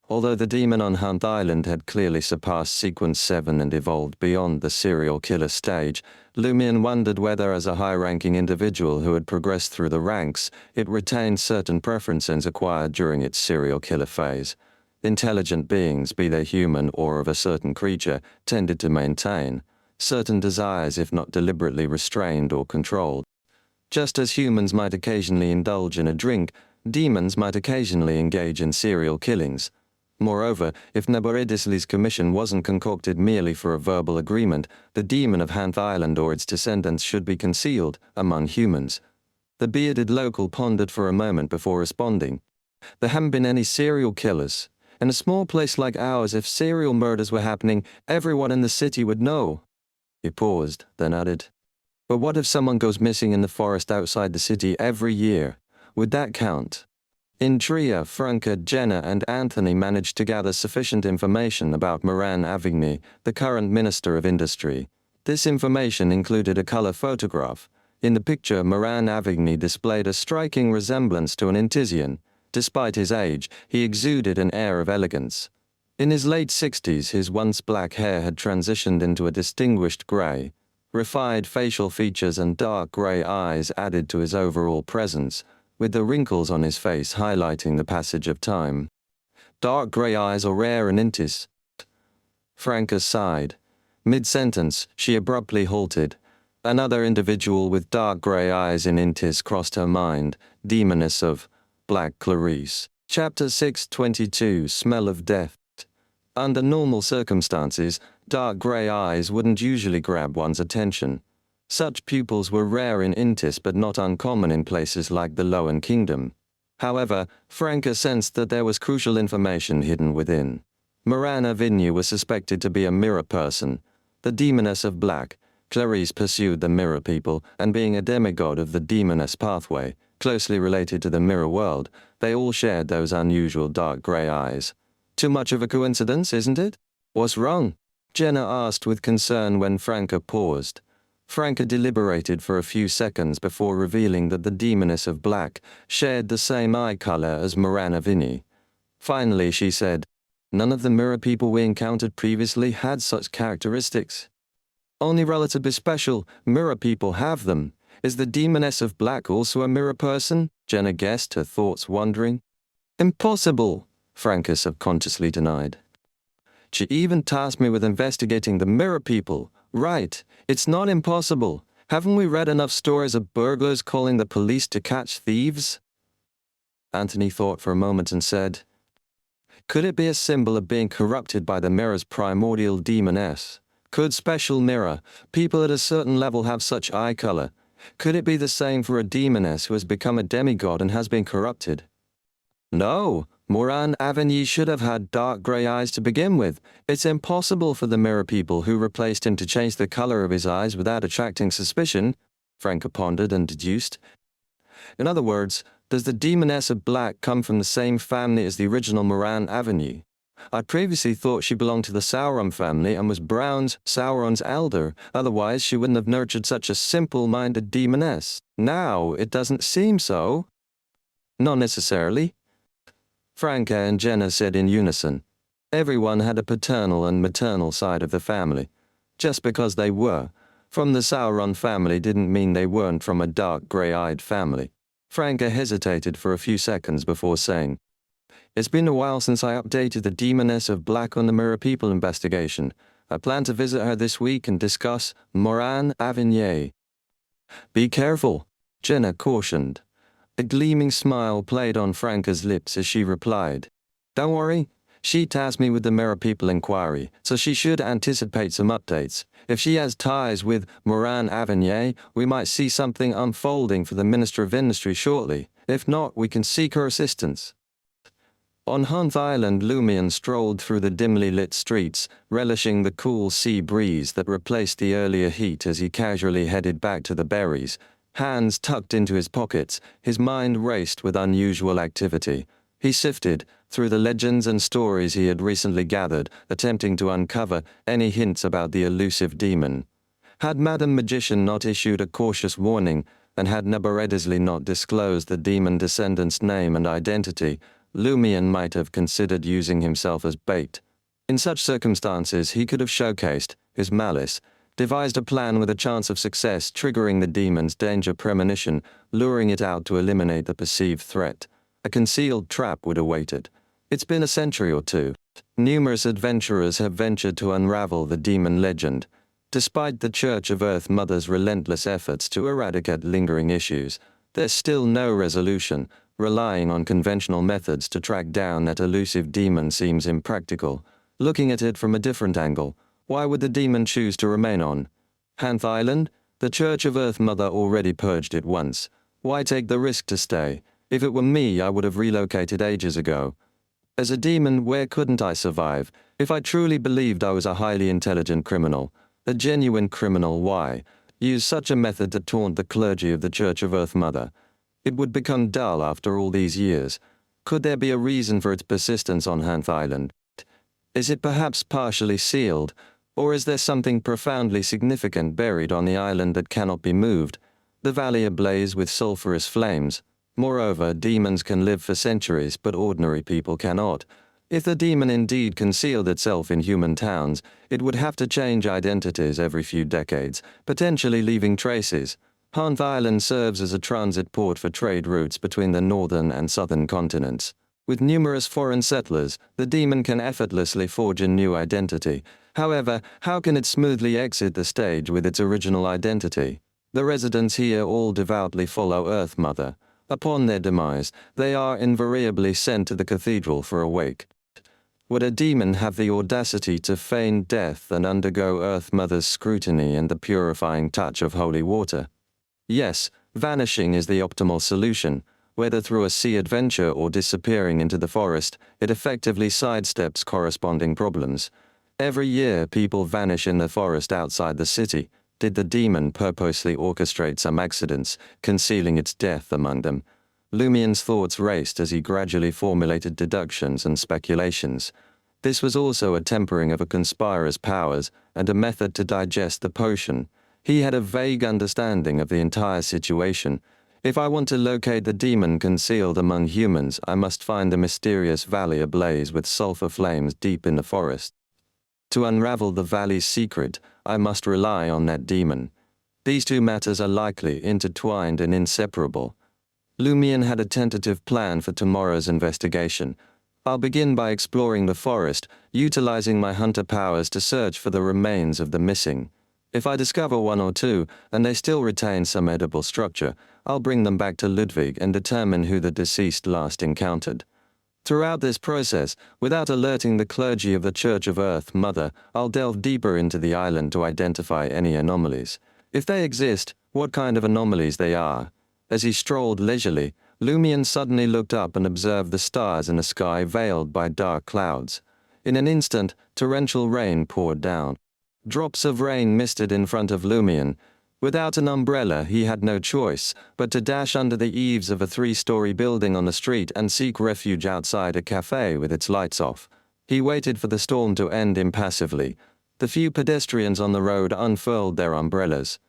S1: Although the demon on Hanth Island had clearly surpassed Sequence 7 and evolved beyond the serial killer stage, Lumion wondered whether, as a high-ranking individual who had progressed through the ranks, it retained certain preferences acquired during its serial killer phase. Intelligent beings, be they human or of a certain creature, tended to maintain certain desires if not deliberately restrained or controlled. Just as humans might occasionally indulge in a drink, demons might occasionally engage in serial killings. Moreover, if Neboridisli's commission wasn't concocted merely for a verbal agreement, the demon of Hanth Island or its descendants should be concealed among humans. The bearded local pondered for a moment before responding. "There haven't been any serial killers. In a small place like ours, if serial murders were happening, everyone in the city would know." He paused, then added, "But what if someone goes missing in the forest outside the city every year? Would that count?" In Tria, Franca, Jenna, and Anthony managed to gather sufficient information about Moran Avigny, the current Minister of Industry. This information included a color photograph. In the picture, Moran Avigny displayed a striking resemblance to an Intisian. Despite his age, he exuded an air of elegance. In his late 60s, his once black hair had transitioned into a distinguished gray. Refined facial features and dark gray eyes added to his overall presence, with the wrinkles on his face highlighting the passage of time. Dark gray eyes are rare in Intis. Franca sighed. Mid-sentence, she abruptly halted. Another individual with dark gray eyes in Intis crossed her mind, demoness of Black Clarice. Chapter 622, Smell of Death. Under normal circumstances, dark gray eyes wouldn't usually grab one's attention. Such pupils were rare in Intis but not uncommon in places like the Lowen Kingdom. However, Franca sensed that there was crucial information hidden within. Morana Vignew was suspected to be a mirror person. The demoness of black, Clarice pursued the mirror people, and being a demigod of the demoness pathway, closely related to the mirror world, they all shared those unusual dark grey eyes. Too much of a coincidence, isn't it? What's wrong? Jenna asked with concern when Franca paused. Franca deliberated for a few seconds before revealing that the Demoness of Black shared the same eye color as Morana Vini. Finally, she said, "None of the mirror people we encountered previously had such characteristics. Only relatively special mirror people have them. Is the Demoness of Black also a mirror person?" Jenna guessed, her thoughts wandering. "Impossible," Franca subconsciously denied. "She even tasked me with investigating the mirror people. Right, it's not impossible. Haven't we read enough stories of burglars calling the police to catch thieves?" Anthony thought for a moment and said, "Could it be a symbol of being corrupted by the mirror's primordial demoness? Could special mirror people at a certain level have such eye color? Could it be the same for a demoness who has become a demigod and has been corrupted?" "No, Moran Avenue should have had dark grey eyes to begin with. It's impossible for the mirror people who replaced him to change the color of his eyes without attracting suspicion," Franca pondered and deduced. "In other words, does the Demoness of Black come from the same family as the original Moran Avenue? I previously thought she belonged to the Sauron family and was Sauron's elder, otherwise she wouldn't have nurtured such a simple-minded demoness. Now it doesn't seem so." "Not necessarily," Franca and Jenna said in unison. Everyone had a paternal and maternal side of the family. Just because they were from the Sauron family didn't mean they weren't from a dark grey-eyed family. Franca hesitated for a few seconds before saying, "It's been a while since I updated the Demoness of Black on the Mirror People investigation. I plan to visit her this week and discuss Moran Avenue." "Be careful," Jenna cautioned. A gleaming smile played on Franca's lips as she replied, "Don't worry, she tasked me with the Mirror People inquiry, so she should anticipate some updates. If she has ties with Moran Avenue, we might see something unfolding for the Minister of Industry shortly. If not, we can seek her assistance." On Hanth Island, Lumion strolled through the dimly lit streets, relishing the cool sea breeze that replaced the earlier heat as he casually headed back to the berries. Hands tucked into his pockets, his mind raced with unusual activity. He sifted through the legends and stories he had recently gathered, attempting to uncover any hints about the elusive demon. Had Madam Magician not issued a cautious warning, and had Nebuchadnezzar not disclosed the demon Descendants' name and identity, Lumion might have considered using himself as bait. In such circumstances, he could have showcased his malice, devised a plan with a chance of success, triggering the demon's danger premonition, luring it out to eliminate the perceived threat. A concealed trap would await it. It's been a century or two. Numerous adventurers have ventured to unravel the demon legend. Despite the Church of Earth Mother's relentless efforts to eradicate lingering issues, there's still no resolution. Relying on conventional methods to track down that elusive demon seems impractical. Looking at it from a different angle, why would the demon choose to remain on Hanth Island? The Church of Earth Mother already purged it once. Why take the risk to stay? If it were me, I would have relocated ages ago. As a demon, where couldn't I survive? If I truly believed I was a highly intelligent criminal, a genuine criminal, why use such a method to taunt the clergy of the Church of Earth Mother? It would become dull after all these years. Could there be a reason for its persistence on Hanth Island? Is it perhaps partially sealed? Or is there something profoundly significant buried on the island that cannot be moved? The valley ablaze with sulphurous flames. Moreover, demons can live for centuries, but ordinary people cannot. If the demon indeed concealed itself in human towns, it would have to change identities every few decades, potentially leaving traces. Hanth Island serves as a transit port for trade routes between the northern and southern continents. With numerous foreign settlers, the demon can effortlessly forge a new identity. However, how can it smoothly exit the stage with its original identity? The residents here all devoutly follow Earth Mother. Upon their demise, they are invariably sent to the cathedral for a wake. Would a demon have the audacity to feign death and undergo Earth Mother's scrutiny and the purifying touch of holy water? Yes, vanishing is the optimal solution. Whether through a sea adventure or disappearing into the forest, it effectively sidesteps corresponding problems. Every year, people vanish in the forest outside the city. Did the demon purposely orchestrate some accidents, concealing its death among them? Lumion's thoughts raced as he gradually formulated deductions and speculations. This was also a tempering of a conspirer's powers and a method to digest the potion. He had a vague understanding of the entire situation. If I want to locate the demon concealed among humans, I must find the mysterious valley ablaze with sulfur flames deep in the forest. To unravel the valley's secret, I must rely on that demon. These two matters are likely intertwined and inseparable. Lumion had a tentative plan for tomorrow's investigation. I'll begin by exploring the forest, utilizing my hunter powers to search for the remains of the missing. If I discover one or two, and they still retain some edible structure, I'll bring them back to Ludwig and determine who the deceased last encountered. Throughout this process, without alerting the clergy of the Church of Earth Mother, I'll delve deeper into the island to identify any anomalies. If they exist, what kind of anomalies they are. As he strolled leisurely, Lumion suddenly looked up and observed the stars in a sky veiled by dark clouds. In an instant, torrential rain poured down. Drops of rain misted in front of Lumion. Without an umbrella, he had no choice but to dash under the eaves of a 3-story building on the street and seek refuge outside a cafe with its lights off. He waited for the storm to end impassively. The few pedestrians on the road unfurled their umbrellas.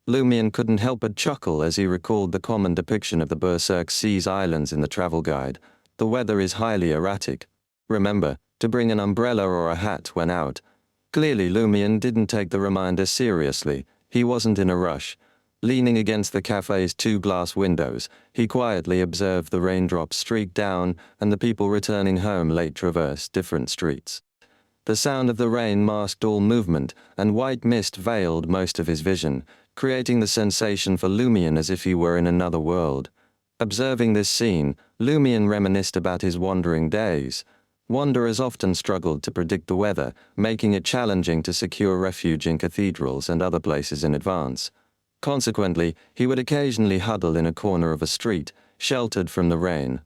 S1: Lumion couldn't help but chuckle as he recalled the common depiction of the Berserk Seas Islands in the travel guide. The weather is highly erratic. Remember, to bring an umbrella or a hat when out. Clearly, Lumion didn't take the reminder seriously. He wasn't in a rush. Leaning against the cafe's 2 glass windows, he quietly observed the raindrops streak down and the people returning home late traverse different streets. The sound of the rain masked all movement, and white mist veiled most of his vision, creating the sensation for Lumion as if he were in another world. Observing this scene, Lumion reminisced about his wandering days. Wanderers often struggled to predict the weather, making it challenging to secure refuge in cathedrals and other places in advance. Consequently, he would occasionally huddle in a corner of a street, sheltered from the rain.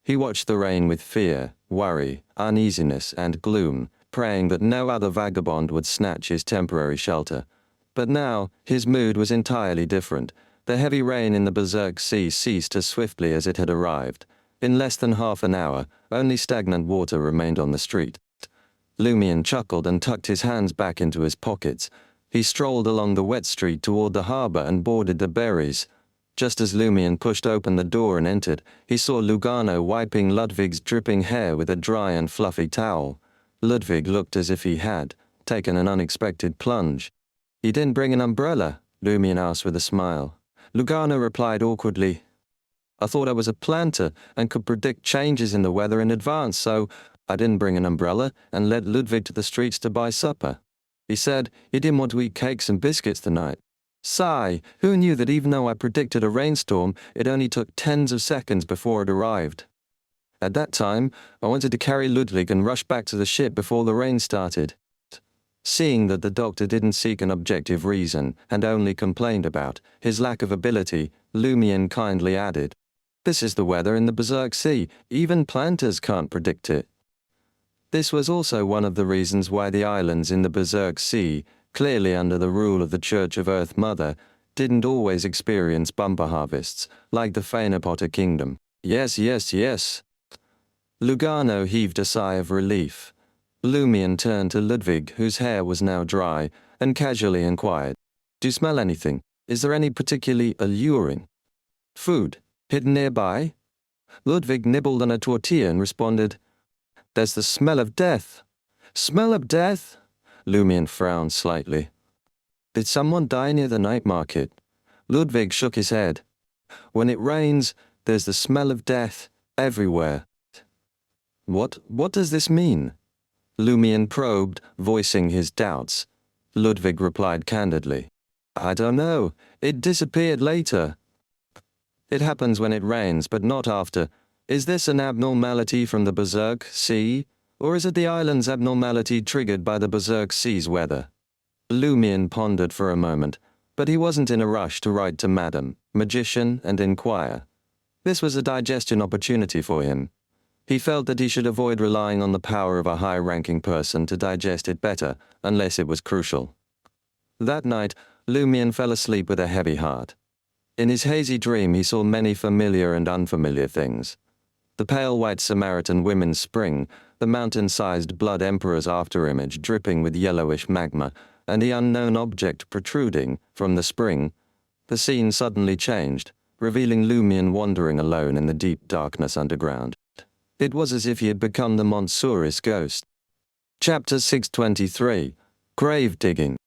S1: He watched the rain with fear, worry, uneasiness, and gloom, praying that no other vagabond would snatch his temporary shelter. But now, his mood was entirely different. The heavy rain in the Berserk Sea ceased as swiftly as it had arrived. In less than half an hour, only stagnant water remained on the street. Lumion chuckled and tucked his hands back into his pockets. He strolled along the wet street toward the harbor and boarded the berries. Just as Lumion pushed open the door and entered, he saw Lugano wiping Ludwig's dripping hair with a dry and fluffy towel. Ludwig looked as if he had taken an unexpected plunge. "You didn't bring an umbrella?" Lumion asked with a smile. Lugano replied awkwardly, "I thought I was a planter and could predict changes in the weather in advance, so I didn't bring an umbrella and led Ludwig to the streets to buy supper. He said he didn't want to eat cakes and biscuits tonight. Sigh, who knew that even though I predicted a rainstorm, it only took tens of seconds before it arrived. At that time, I wanted to carry Ludwig and rush back to the ship before the rain started." Seeing that the doctor didn't seek an objective reason and only complained about his lack of ability, Lumion kindly added, "This is the weather in the Berserk Sea. Even planters can't predict it." This was also one of the reasons why the islands in the Berserk Sea, clearly under the rule of the Church of Earth Mother, didn't always experience bumper harvests, like the Fainapotter Kingdom. Yes. Lugano heaved a sigh of relief. Lumion turned to Ludwig, whose hair was now dry, and casually inquired, "Do you smell anything? Is there any particularly alluring food hidden nearby?" Ludwig nibbled on a tortilla and responded, "There's the smell of death." "Smell of death?" Lumion frowned slightly. "Did someone die near the night market?" Ludwig shook his head. "When it rains, there's the smell of death everywhere." What does this mean?" Lumion probed, voicing his doubts. Ludwig replied candidly, "I don't know. It disappeared later." "It happens when it rains, but not after. Is this an abnormality from the Berserk Sea? Or is it the island's abnormality triggered by the Berserk Sea's weather?" Lumion pondered for a moment, but he wasn't in a rush to write to Madam Magician and inquire. This was a digestion opportunity for him. He felt that he should avoid relying on the power of a high-ranking person to digest it better, unless it was crucial. That night, Lumion fell asleep with a heavy heart. In his hazy dream, he saw many familiar and unfamiliar things. The pale white Samaritan women's spring, the mountain-sized blood emperor's afterimage dripping with yellowish magma, and the unknown object protruding from the spring, the scene suddenly changed, revealing Lumion wandering alone in the deep darkness underground. It was as if he had become the Monsurus ghost. Chapter 623. Grave Digging.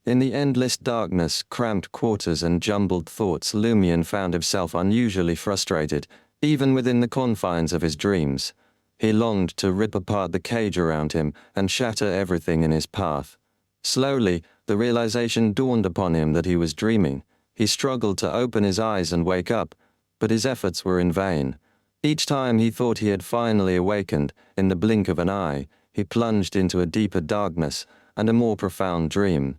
S1: In the endless darkness, cramped quarters and jumbled thoughts, Lumion found himself unusually frustrated, even within the confines of his dreams. He longed to rip apart the cage around him and shatter everything in his path. Slowly, the realization dawned upon him that he was dreaming. He struggled to open his eyes and wake up, but his efforts were in vain. Each time he thought he had finally awakened, in the blink of an eye, he plunged into a deeper darkness and a more profound dream.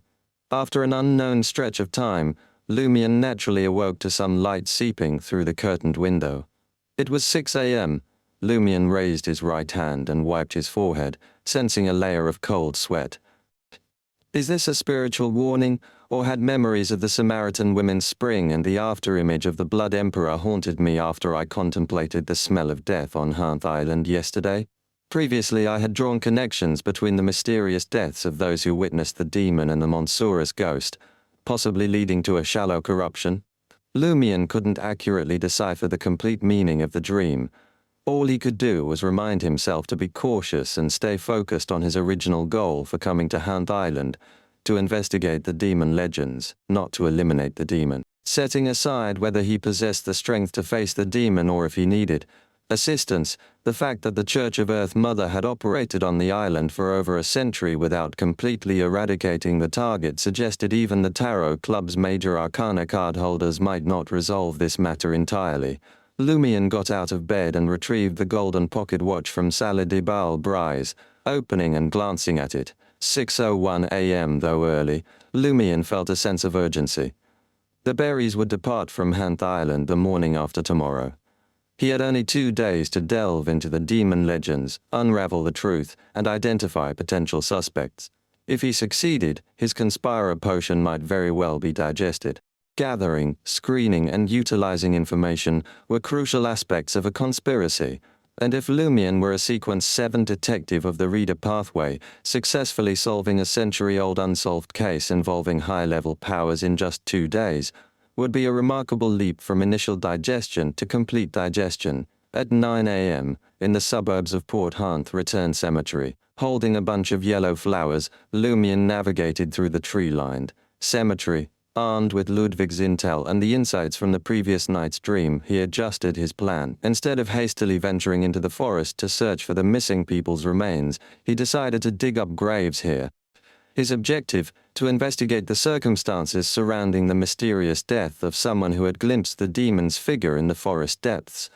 S1: After an unknown stretch of time, Lumion naturally awoke to some light seeping through the curtained window. It was 6 a.m. Lumion raised his right hand and wiped his forehead, sensing a layer of cold sweat. Is this a spiritual warning, or had memories of the Samaritan women's spring and the afterimage of the Blood Emperor haunted me after I contemplated the smell of death on Hanth Island yesterday? Previously I had drawn connections between the mysterious deaths of those who witnessed the demon and the Monsurus ghost, possibly leading to a shallow corruption. Lumion couldn't accurately decipher the complete meaning of the dream. All he could do was remind himself to be cautious and stay focused on his original goal for coming to Hanth Island, to investigate the demon legends, not to eliminate the demon. Setting aside whether he possessed the strength to face the demon or if he needed assistance, the fact that the Church of Earth Mother had operated on the island for over a century without completely eradicating the target suggested even the Tarot Club's major arcana card holders might not resolve this matter entirely. Lumion got out of bed and retrieved the golden pocket watch from Salle de Bribe, opening and glancing at it. 6:01 a.m. though early, Lumion felt a sense of urgency. The berries would depart from Hanth Island the morning after tomorrow. He had only 2 days to delve into the demon legends, unravel the truth, and identify potential suspects. If he succeeded, his Conspirer potion might very well be digested. Gathering, screening, and utilizing information were crucial aspects of a conspiracy, and if Lumion were a Sequence 7 detective of the Reader pathway, successfully solving a century-old unsolved case involving high-level powers in just 2 days, would be a remarkable leap from initial digestion to complete digestion. At 9 a.m., in the suburbs of Port Hanth Return Cemetery, holding a bunch of yellow flowers, Lumion navigated through the tree-lined cemetery. Armed with Ludwig's intel and the insights from the previous night's dream, he adjusted his plan. Instead of hastily venturing into the forest to search for the missing people's remains, he decided to dig up graves here. His objective, to investigate the circumstances surrounding the mysterious death of someone who had glimpsed the demon's figure in the forest depths.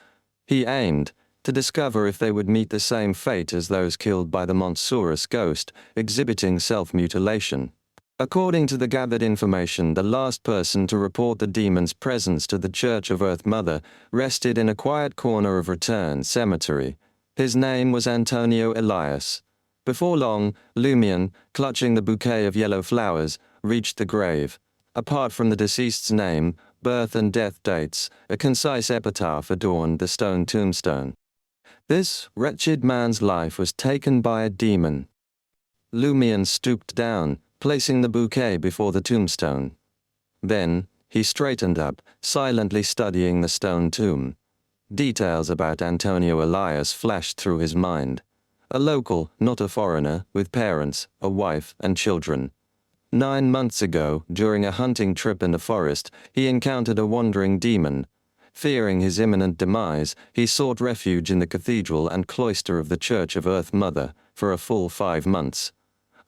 S1: He aimed to discover if they would meet the same fate as those killed by the Monsurus ghost, exhibiting self-mutilation. According to the gathered information, the last person to report the demon's presence to the Church of Earth Mother rested in a quiet corner of Return Cemetery. His name was Antonio Elias. Before long, Lumion, clutching the bouquet of yellow flowers, reached the grave. Apart from the deceased's name, birth and death dates, a concise epitaph adorned the stone tombstone. This wretched man's life was taken by a demon. Lumion stooped down, placing the bouquet before the tombstone. Then, he straightened up, silently studying the stone tomb. Details about Antonio Elias flashed through his mind. A local, not a foreigner, with parents, a wife, and children. 9 months ago, during a hunting trip in the forest, he encountered a wandering demon. Fearing his imminent demise, he sought refuge in the cathedral and cloister of the Church of Earth Mother for a full 5 months.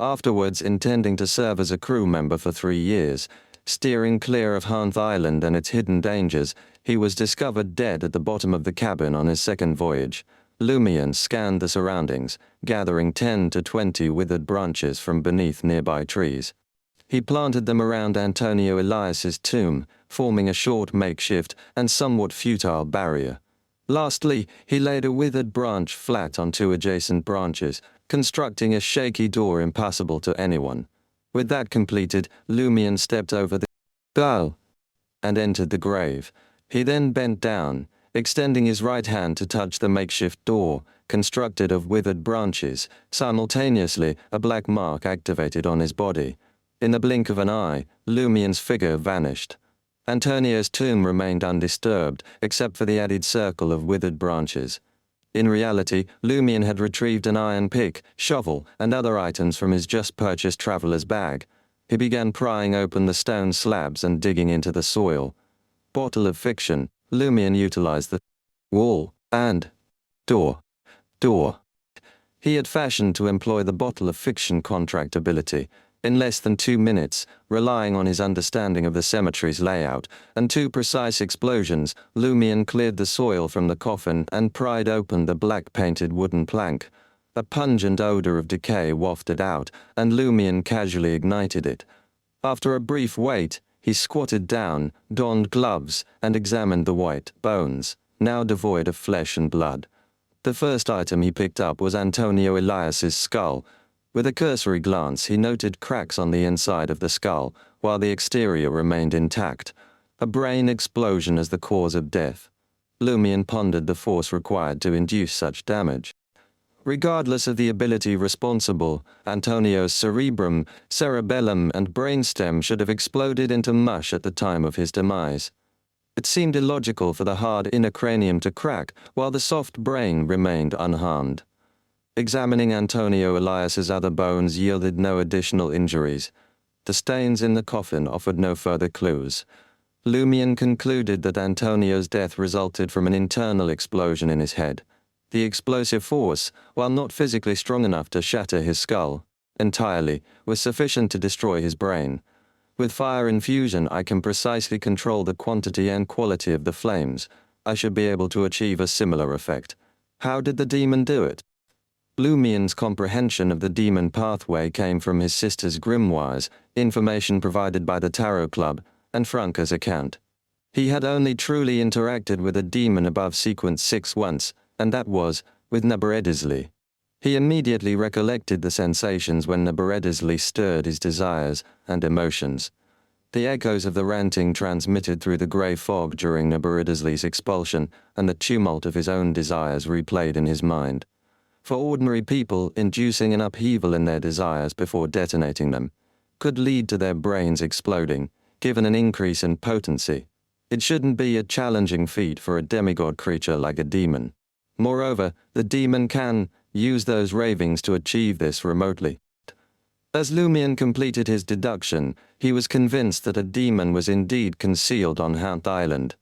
S1: Afterwards, intending to serve as a crew member for 3 years, steering clear of Hanth Island and its hidden dangers, he was discovered dead at the bottom of the cabin on his second voyage. Lumion scanned the surroundings, gathering 10 to 20 withered branches from beneath nearby trees. He planted them around Antonio Elias's tomb, forming a short makeshift and somewhat futile barrier. Lastly, he laid a withered branch flat on 2 adjacent branches, constructing a shaky door impassable to anyone. With that completed, Lumion stepped over the dial and entered the grave. He then bent down, extending his right hand to touch the makeshift door, constructed of withered branches. Simultaneously, a black mark activated on his body. In the blink of an eye, Lumien's figure vanished. Antonio's tomb remained undisturbed, except for the added circle of withered branches. In reality, Lumien had retrieved an iron pick, shovel, and other items from his just-purchased traveler's bag. He began prying open the stone slabs and digging into the soil. Bottle of fiction, Lumien utilized the wall and door. He had fashioned to employ the bottle of fiction contract ability. In less than 2 minutes, relying on his understanding of the cemetery's layout and 2 precise explosions, Lumien cleared the soil from the coffin and pried open the black-painted wooden plank. A pungent odor of decay wafted out, and Lumien casually ignited it. After a brief wait, he squatted down, donned gloves, and examined the white bones, now devoid of flesh and blood. The first item he picked up was Antonio Elias's skull. With a cursory glance, he noted cracks on the inside of the skull, while the exterior remained intact. A brain explosion as the cause of death. Lumien pondered the force required to induce such damage. Regardless of the ability responsible, Antonio's cerebellum, and brainstem should have exploded into mush at the time of his demise. It seemed illogical for the hard inner cranium to crack, while the soft brain remained unharmed. Examining Antonio Elias's other bones yielded no additional injuries. The stains in the coffin offered no further clues. Lumien concluded that Antonio's death resulted from an internal explosion in his head. The explosive force, while not physically strong enough to shatter his skull entirely, was sufficient to destroy his brain. With fire infusion, I can precisely control the quantity and quality of the flames. I should be able to achieve a similar effect. How did the demon do it? Lumien's comprehension of the demon pathway came from his sister's grimoires, information provided by the Tarot Club, and Franca's account. He had only truly interacted with a demon above sequence 6 once, and that was with Nabaredisli. He immediately recollected the sensations when Nabaredisli stirred his desires and emotions. The echoes of the ranting transmitted through the grey fog during Nabaredisli's expulsion, and the tumult of his own desires replayed in his mind. For ordinary people, inducing an upheaval in their desires before detonating them could lead to their brains exploding, given an increase in potency. It shouldn't be a challenging feat for a demigod creature like a demon. Moreover, the demon can use those ravings to achieve this remotely. As Lumien completed his deduction, he was convinced that a demon was indeed concealed on Hanth Island.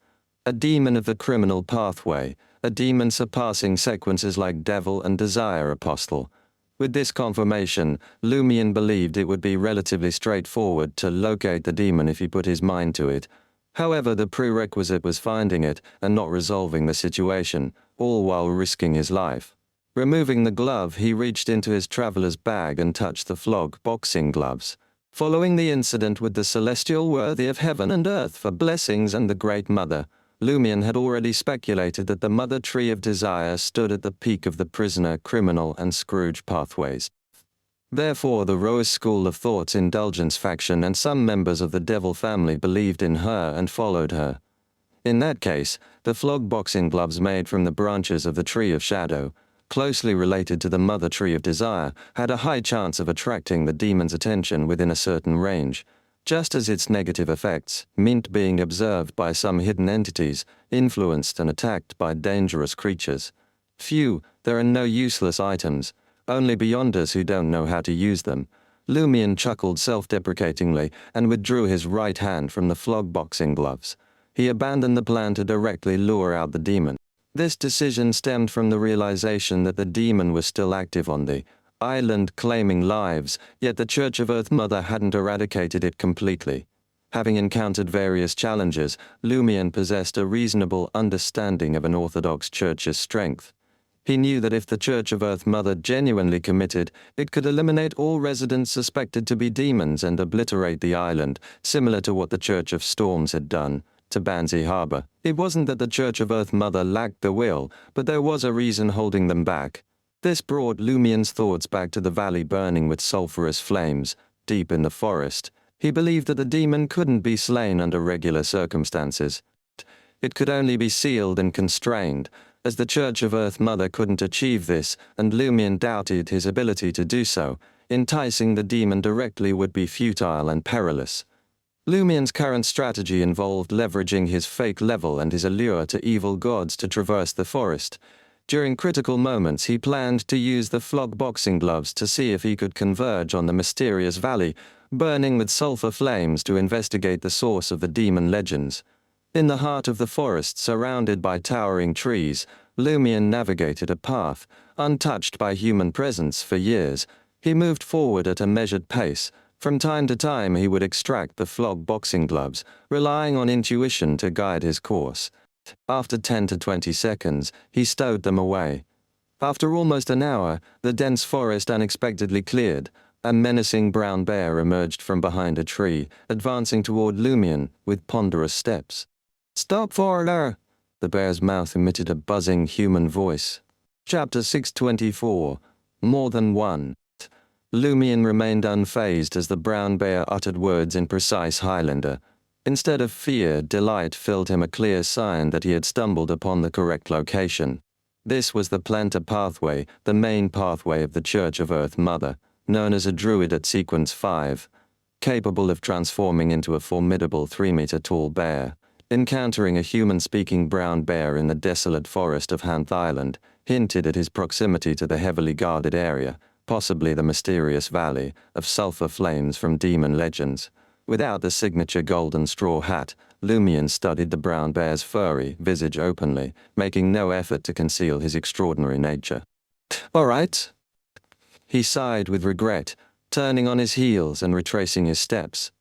S1: A demon of the criminal pathway, a demon surpassing sequences like Devil and Desire Apostle. With this confirmation, Lumien believed it would be relatively straightforward to locate the demon if he put his mind to it. However, the prerequisite was finding it and not resolving the situation, all while risking his life. Removing the glove, he reached into his traveler's bag and touched the flog boxing gloves. Following the incident with the celestial worthy of heaven and earth for blessings and the Great Mother, Lumien had already speculated that the Mother Tree of Desire stood at the peak of the prisoner, criminal, and Scrooge pathways. Therefore, the Rose School of Thought's Indulgence faction and some members of the Devil family believed in her and followed her. In that case, the flog boxing gloves made from the branches of the Tree of Shadow, closely related to the Mother Tree of Desire, had a high chance of attracting the demon's attention within a certain range, just as its negative effects, meant being observed by some hidden entities, influenced and attacked by dangerous creatures. Phew, there are no useless items, only beyonders who don't know how to use them. Lumien chuckled self-deprecatingly and withdrew his right hand from the flog boxing gloves. He abandoned the plan to directly lure out the demon. This decision stemmed from the realization that the demon was still active on the island, claiming lives, yet the Church of Earth Mother hadn't eradicated it completely. Having encountered various challenges, Lumien possessed a reasonable understanding of an Orthodox Church's strength. He knew that if the Church of Earth Mother genuinely committed, it could eliminate all residents suspected to be demons and obliterate the island, similar to what the Church of Storms had done to Banzi Harbor. It wasn't that the Church of Earth Mother lacked the will, but there was a reason holding them back. This brought Lumien's thoughts back to the valley burning with sulphurous flames, deep in the forest. He believed that the demon couldn't be slain under regular circumstances. It could only be sealed and constrained, as the Church of Earth Mother couldn't achieve this, and Lumien doubted his ability to do so. Enticing the demon directly would be futile and perilous. Lumien's current strategy involved leveraging his fake level and his allure to evil gods to traverse the forest. During critical moments, he planned to use the flog boxing gloves to see if he could converge on the mysterious valley, burning with sulfur flames to investigate the source of the demon legends. In the heart of the forest, surrounded by towering trees, Lumien navigated a path, untouched by human presence for years. He moved forward at a measured pace. From time to time he would extract the flog boxing gloves, relying on intuition to guide his course. After 10 to 20 seconds, he stowed them away. After almost an hour, the dense forest unexpectedly cleared. A menacing brown bear emerged from behind a tree, advancing toward Lumien with ponderous steps. "Stop for her!" The bear's mouth emitted a buzzing human voice. Chapter 624. More Than One. Lumien remained unfazed as the brown bear uttered words in precise Highlander. Instead of fear, delight filled him, a clear sign that he had stumbled upon the correct location. This was the plantar pathway, the main pathway of the Church of Earth Mother, known as a druid at Sequence 5, capable of transforming into a formidable 3-meter-tall bear. Encountering a human-speaking brown bear in the desolate forest of Hanth Island hinted at his proximity to the heavily guarded area, possibly the mysterious valley, of sulfur flames from demon legends. Without the signature golden straw hat, Lumien studied the brown bear's furry visage openly, making no effort to conceal his extraordinary nature. "All right." He sighed with regret, turning on his heels and retracing his steps.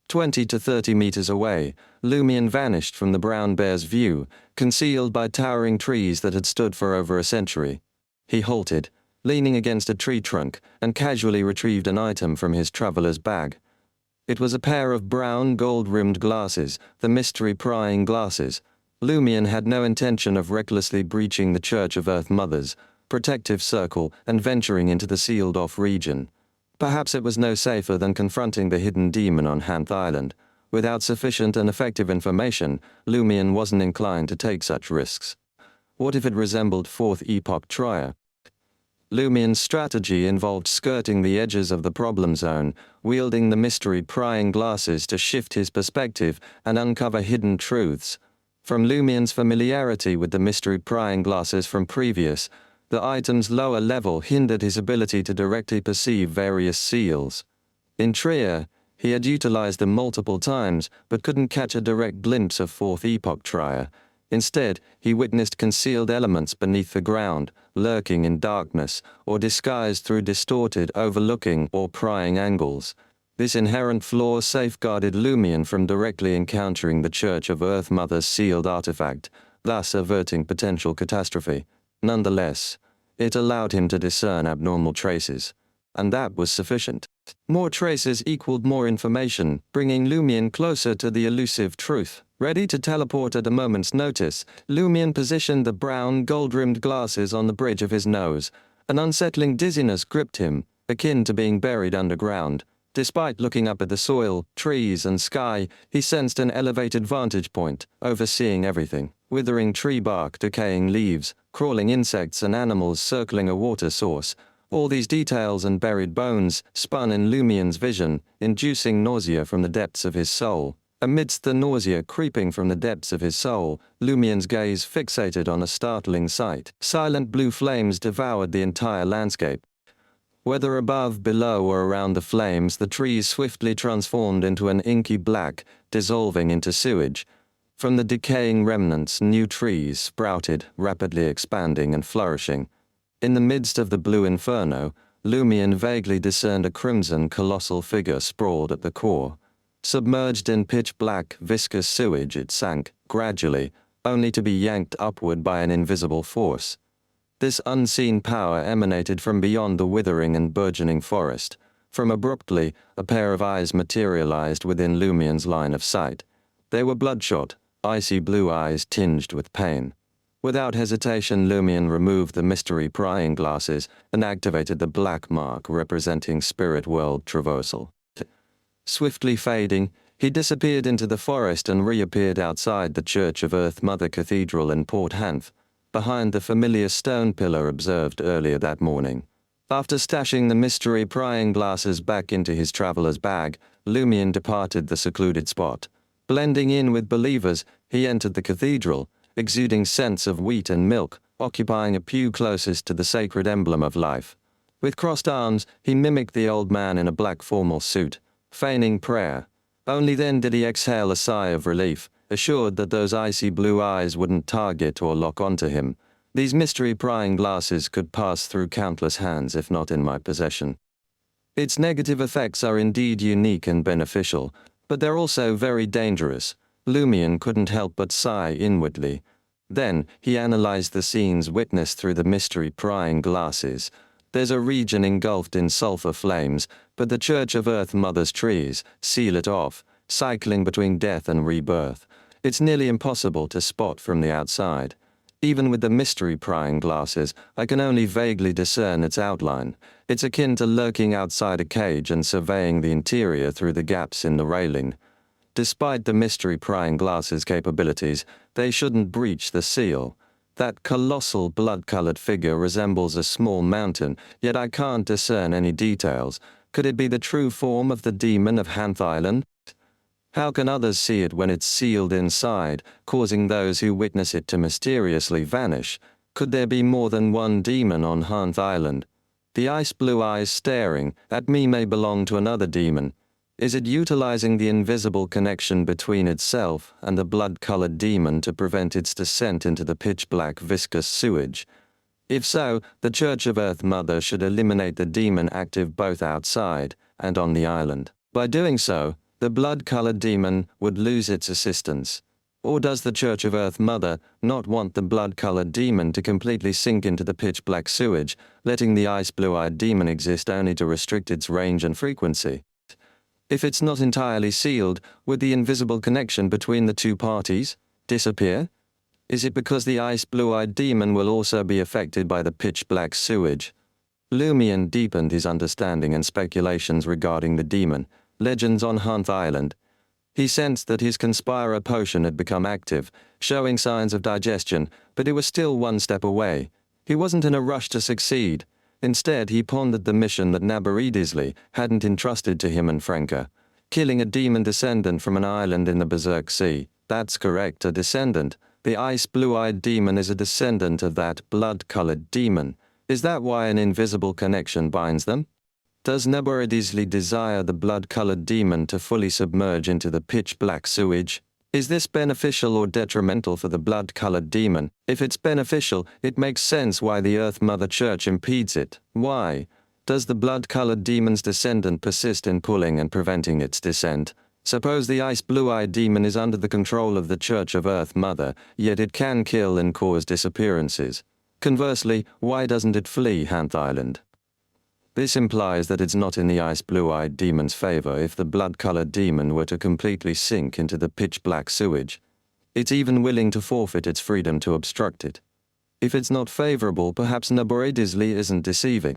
S1: 20 to 30 meters away, Lumien vanished from the brown bear's view, concealed by towering trees that had stood for over a century. He halted, leaning against a tree trunk, and casually retrieved an item from his traveler's bag. It was a pair of brown gold-rimmed glasses, the mystery-prying glasses. Lumien had no intention of recklessly breaching the Church of Earth Mother's protective circle and venturing into the sealed-off region. Perhaps it was no safer than confronting the hidden demon on Hanth Island. Without sufficient and effective information, Lumien wasn't inclined to take such risks. What if it resembled Fourth Epoch Trier? Lumien's strategy involved skirting the edges of the problem zone, wielding the mystery-prying glasses to shift his perspective and uncover hidden truths. From Lumien's familiarity with the mystery-prying glasses from previous, the item's lower level hindered his ability to directly perceive various seals. In Trier, he had utilized them multiple times, but couldn't catch a direct glimpse of Fourth Epoch Trier. Instead, he witnessed concealed elements beneath the ground, lurking in darkness, or disguised through distorted, overlooking, or prying angles. This inherent flaw safeguarded Lumien from directly encountering the Church of Earth Mother's sealed artifact, thus averting potential catastrophe. Nonetheless, it allowed him to discern abnormal traces, and that was sufficient. More traces equaled more information, bringing Lumien closer to the elusive truth. Ready to teleport at a moment's notice, Lumien positioned the brown, gold-rimmed glasses on the bridge of his nose. An unsettling dizziness gripped him, akin to being buried underground. Despite looking up at the soil, trees, and sky, he sensed an elevated vantage point, overseeing everything. Withering tree bark, decaying leaves, crawling insects, and animals circling a water source. All these details and buried bones spun in Lumien's vision, inducing nausea from the depths of his soul. Amidst the nausea creeping from the depths of his soul, Lumien's gaze fixated on a startling sight. Silent blue flames devoured the entire landscape. Whether above, below, or around the flames, the trees swiftly transformed into an inky black, dissolving into sewage. From the decaying remnants, new trees sprouted, rapidly expanding and flourishing. In the midst of the blue inferno, Lumien vaguely discerned a crimson colossal figure sprawled at the core. Submerged in pitch-black, viscous sewage, it sank, gradually, only to be yanked upward by an invisible force. This unseen power emanated from beyond the withering and burgeoning forest. From abruptly, a pair of eyes materialized within Lumien's line of sight. They were bloodshot, icy blue eyes tinged with pain. Without hesitation, Lumien removed the mystery-prying glasses and activated the black mark representing spirit world traversal. Swiftly fading, he disappeared into the forest and reappeared outside the Church of Earth Mother Cathedral in Port Hanth, behind the familiar stone pillar observed earlier that morning. After stashing the mystery prying glasses back into his traveler's bag, Lumion departed the secluded spot. Blending in with believers, he entered the cathedral, exuding scents of wheat and milk, occupying a pew closest to the sacred emblem of life. With crossed arms, he mimicked the old man in a black formal suit, feigning prayer. Only then did he exhale a sigh of relief, assured that those icy blue eyes wouldn't target or lock onto him. These mystery-prying glasses could pass through countless hands if not in my possession. Its negative effects are indeed unique and beneficial, but they're also very dangerous. Lumion couldn't help but sigh inwardly. Then, he analyzed the scenes witnessed through the mystery-prying glasses. There's a region engulfed in sulfur flames, but the Church of Earth Mother's trees seal it off, cycling between death and rebirth. It's nearly impossible to spot from the outside. Even with the mystery-prying glasses, I can only vaguely discern its outline. It's akin to lurking outside a cage and surveying the interior through the gaps in the railing. Despite the mystery-prying glasses' capabilities, they shouldn't breach the seal. That colossal blood-colored figure resembles a small mountain, yet I can't discern any details. Could it be the true form of the demon of Hanth Island? How can others see it when it's sealed inside, causing those who witness it to mysteriously vanish? Could there be more than one demon on Hanth Island? The ice-blue eyes staring at me may belong to another demon. Is it utilizing the invisible connection between itself and the blood-colored demon to prevent its descent into the pitch-black viscous sewage? If so, the Church of Earth Mother should eliminate the demon active both outside and on the island. By doing so, the blood-colored demon would lose its assistance. Or does the Church of Earth Mother not want the blood-colored demon to completely sink into the pitch-black sewage, letting the ice-blue-eyed demon exist only to restrict its range and frequency? If it's not entirely sealed, would the invisible connection between the two parties disappear? Is it because the ice-blue-eyed demon will also be affected by the pitch-black sewage? Lumion deepened his understanding and speculations regarding the demon, legends on Hanth Island. He sensed that his Conspirer potion had become active, showing signs of digestion, but it was still one step away. He wasn't in a rush to succeed. Instead, he pondered the mission that Naboridisley hadn't entrusted to him and Frenka. Killing a demon descendant from an island in the Berserk Sea. That's correct, a descendant. The ice-blue-eyed demon is a descendant of that blood-colored demon. Is that why an invisible connection binds them? Does Naboridisley desire the blood-colored demon to fully submerge into the pitch-black sewage? Is this beneficial or detrimental for the blood-colored demon? If it's beneficial, it makes sense why the Earth Mother Church impedes it. Why? Does the blood-colored demon's descendant persist in pulling and preventing its descent? Suppose the ice-blue-eyed demon is under the control of the Church of Earth Mother, yet it can kill and cause disappearances. Conversely, why doesn't it flee Hanth Island? This implies that it's not in the ice-blue-eyed demon's favor if the blood-colored demon were to completely sink into the pitch-black sewage. It's even willing to forfeit its freedom to obstruct it. If it's not favorable, perhaps Naboridisley isn't deceiving.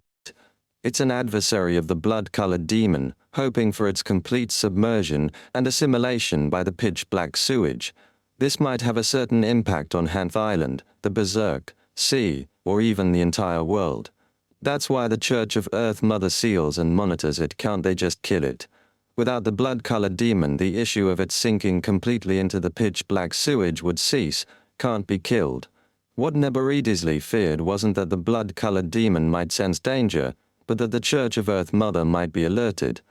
S1: It's an adversary of the blood-colored demon, hoping for its complete submersion and assimilation by the pitch-black sewage. This might have a certain impact on Hanth Island, the Berserk Sea, or even the entire world. That's why the Church of Earth Mother seals and monitors it. Can't they just kill it? Without the blood-colored demon, the issue of it sinking completely into the pitch-black sewage would cease. Can't be killed. What Naboridisley feared wasn't that the blood-colored demon might sense danger, but that the Church of Earth Mother might be alerted.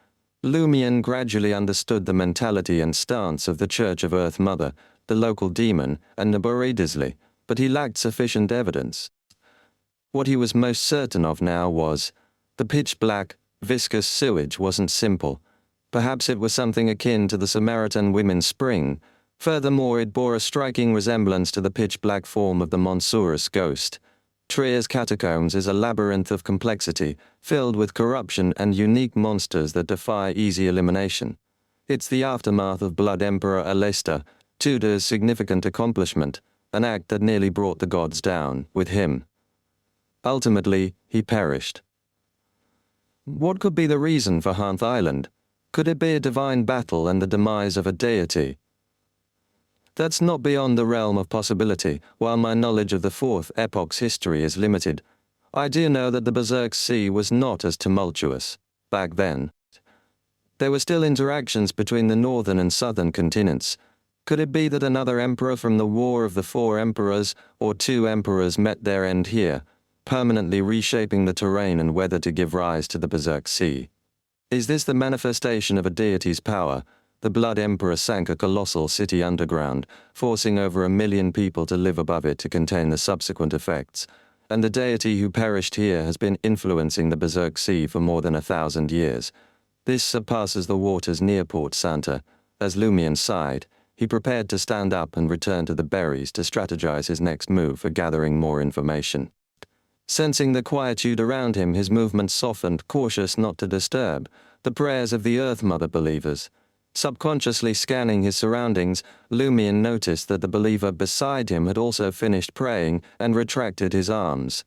S1: Lumion gradually understood the mentality and stance of the Church of Earth Mother, the local demon, and Naboridisley, but he lacked sufficient evidence. What he was most certain of now was, the pitch-black, viscous sewage wasn't simple. Perhaps it was something akin to the Samaritan women's spring. Furthermore, it bore a striking resemblance to the pitch-black form of the Monsurus ghost. Trier's catacombs is a labyrinth of complexity, filled with corruption and unique monsters that defy easy elimination. It's the aftermath of Blood Emperor Alesta, Tudor's significant accomplishment, an act that nearly brought the gods down with him. Ultimately, he perished. What could be the reason for Hanth Island? Could it be a divine battle and the demise of a deity? That's not beyond the realm of possibility. While my knowledge of the Fourth Epoch's history is limited, I do know that the Berserk Sea was not as tumultuous back then. There were still interactions between the northern and southern continents. Could it be that another emperor from the War of the Four Emperors, or two emperors, met their end here, permanently reshaping the terrain and weather to give rise to the Berserk Sea? Is this the manifestation of a deity's power? The Blood Emperor sank a colossal city underground, forcing over 1 million people to live above it to contain the subsequent effects. And the deity who perished here has been influencing the Berserk Sea for more than 1,000 years. This surpasses the waters near Port Santa. As Lumion sighed, he prepared to stand up and return to the berries to strategize his next move for gathering more information. Sensing the quietude around him, his movements softened, cautious not to disturb the prayers of the Earth Mother believers. Subconsciously scanning his surroundings, Lumion noticed that the believer beside him had also finished praying and retracted his arms.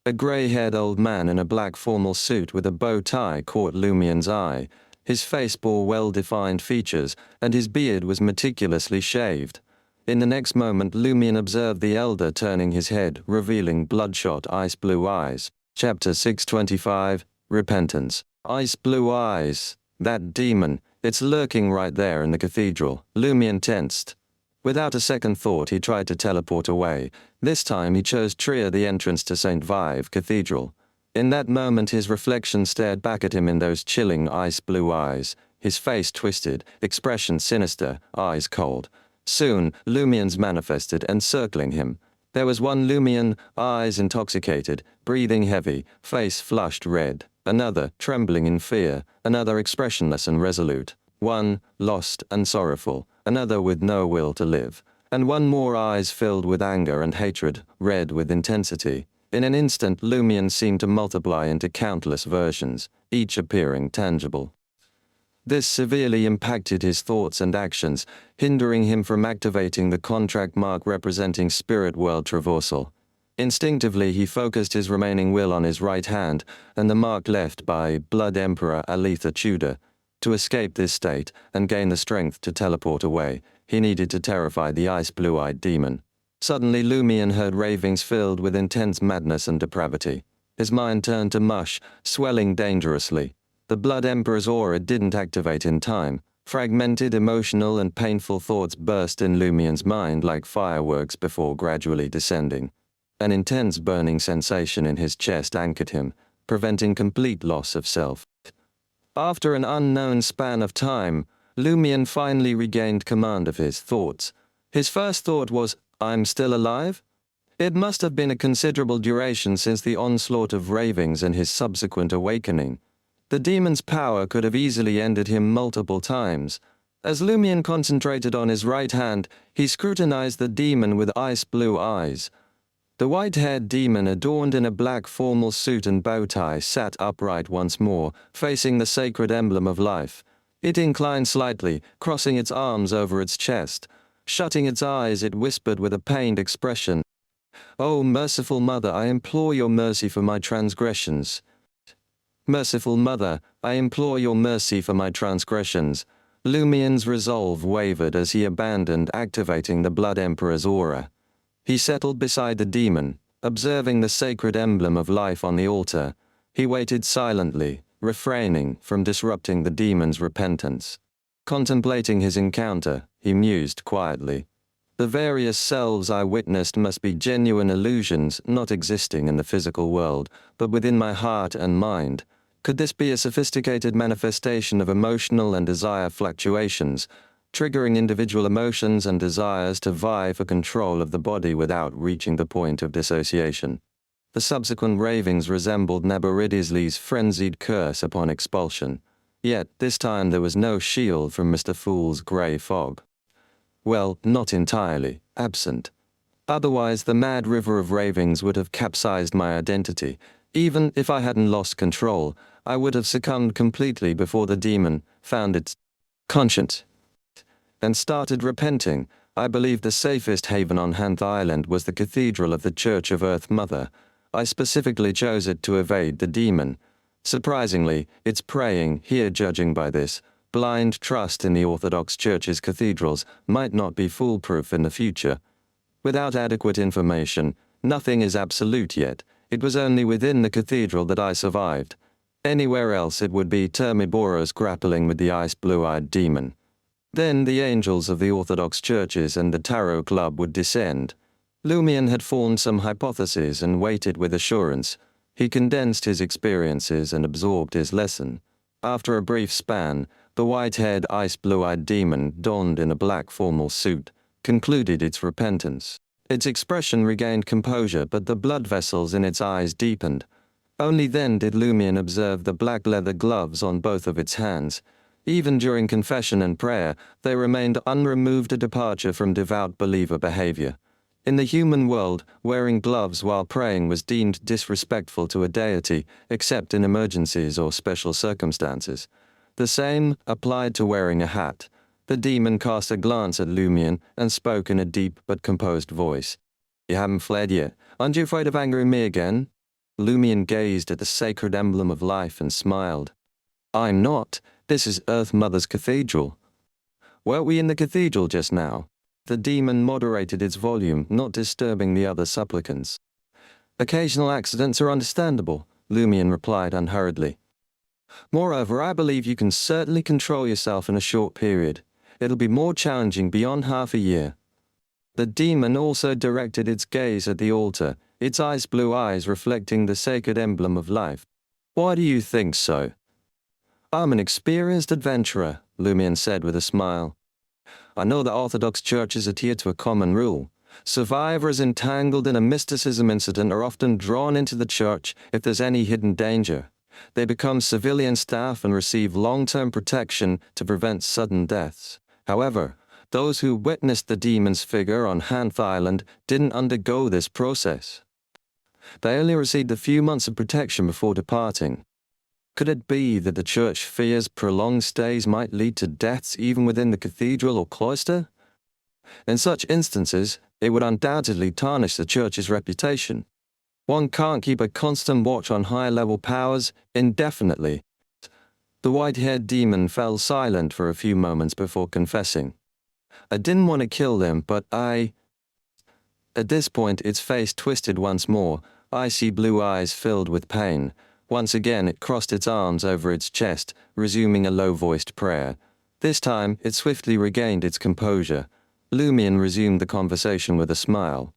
S1: A gray-haired old man in a black formal suit with a bow tie caught Lumion's eye. His face bore well-defined features, and his beard was meticulously shaved. In the next moment, Lumion observed the elder turning his head, revealing bloodshot ice-blue eyes. Chapter 625, Repentance. Ice-blue eyes. That demon. It's lurking right there in the cathedral. Lumion tensed. Without a second thought, he tried to teleport away. This time he chose Trier, the entrance to St. Vive Cathedral. In that moment his reflection stared back at him in those chilling ice-blue eyes, his face twisted, expression sinister, eyes cold. Soon, Lumions manifested, encircling him. There was one Lumion, eyes intoxicated, breathing heavy, face flushed red. Another, trembling in fear. Another, expressionless and resolute. One, lost and sorrowful. Another with no will to live. And one more, eyes filled with anger and hatred, red with intensity. In an instant, Lumion seemed to multiply into countless versions, each appearing tangible. This severely impacted his thoughts and actions, hindering him from activating the contract mark representing spirit world traversal. Instinctively, he focused his remaining will on his right hand and the mark left by Blood Emperor Aletha Tudor. To escape this state and gain the strength to teleport away, he needed to terrify the ice-blue-eyed demon. Suddenly, Lumion heard ravings filled with intense madness and depravity. His mind turned to mush, swelling dangerously. The Blood Emperor's aura didn't activate in time. Fragmented, emotional, and painful thoughts burst in Lumion's mind like fireworks before gradually descending. An intense burning sensation in his chest anchored him, preventing complete loss of self. After an unknown span of time, Lumion finally regained command of his thoughts. His first thought was, "I'm still alive?" It must have been a considerable duration since the onslaught of ravings and his subsequent awakening. The demon's power could have easily ended him multiple times. As Lumion concentrated on his right hand, he scrutinized the demon with ice-blue eyes. The white-haired demon, adorned in a black formal suit and bow tie, sat upright once more, facing the sacred emblem of life. It inclined slightly, crossing its arms over its chest. Shutting its eyes, it whispered with a pained expression, "O merciful Mother, I implore your mercy for my transgressions. Merciful Mother, I implore your mercy for my transgressions." Lumion's resolve wavered as he abandoned activating the Blood Emperor's aura. He settled beside the demon, observing the sacred emblem of life on the altar. He waited silently, refraining from disrupting the demon's repentance. Contemplating his encounter, he mused quietly. The various selves I witnessed must be genuine illusions, not existing in the physical world, but within my heart and mind. Could this be a sophisticated manifestation of emotional and desire fluctuations, triggering individual emotions and desires to vie for control of the body without reaching the point of dissociation? The subsequent ravings resembled Naboridisley's frenzied curse upon expulsion. Yet, this time there was no shield from Mr. Fool's grey fog. Well, not entirely, absent. Otherwise, the mad river of ravings would have capsized my identity. Even if I hadn't lost control, I would have succumbed completely before the demon found its conscience and started repenting. I believed the safest haven on Hanth Island was the Cathedral of the Church of Earth Mother. I specifically chose it to evade the demon. Surprisingly, its praying, here judging by this, blind trust in the Orthodox Church's cathedrals might not be foolproof in the future. Without adequate information, nothing is absolute yet. It was only within the cathedral that I survived. Anywhere else it would be Termiboros grappling with the ice-blue-eyed demon. Then the angels of the Orthodox churches and the Tarot Club would descend. Lumion had formed some hypotheses and waited with assurance. He condensed his experiences and absorbed his lesson. After a brief span, the white-haired ice-blue-eyed demon, donned in a black formal suit, concluded its repentance. Its expression regained composure, but the blood vessels in its eyes deepened. Only then did Lumion observe the black leather gloves on both of its hands. Even during confession and prayer, they remained unremoved, a departure from devout believer behavior. In the human world, wearing gloves while praying was deemed disrespectful to a deity, except in emergencies or special circumstances. The same applied to wearing a hat. The demon cast a glance at Lumion and spoke in a deep but composed voice. "You haven't fled yet. Aren't you afraid of angering me again?" Lumion gazed at the sacred emblem of life and smiled. "I'm not. This is Earth Mother's cathedral." "Weren't we in the cathedral just now?" The demon moderated its volume, not disturbing the other supplicants. "Occasional accidents are understandable," Lumion replied unhurriedly. "Moreover, I believe you can certainly control yourself in a short period. It'll be more challenging beyond half a year." The demon also directed its gaze at the altar, its ice-blue eyes reflecting the sacred emblem of life. "Why do you think so?" "I'm an experienced adventurer," Lumion said with a smile. "I know that Orthodox churches adhere to a common rule. Survivors entangled in a mysticism incident are often drawn into the church if there's any hidden danger. They become civilian staff and receive long-term protection to prevent sudden deaths. However, those who witnessed the demon's figure on Hanth Island didn't undergo this process. They only received a few months of protection before departing. Could it be that the church fears prolonged stays might lead to deaths even within the cathedral or cloister? In such instances, it would undoubtedly tarnish the church's reputation. One can't keep a constant watch on higher-level powers indefinitely." The white-haired demon fell silent for a few moments before confessing. "I didn't want to kill them, but I—" At this point, its face twisted once more, icy blue eyes filled with pain. Once again, it crossed its arms over its chest, resuming a low-voiced prayer. This time, it swiftly regained its composure. Lumion resumed the conversation with a smile.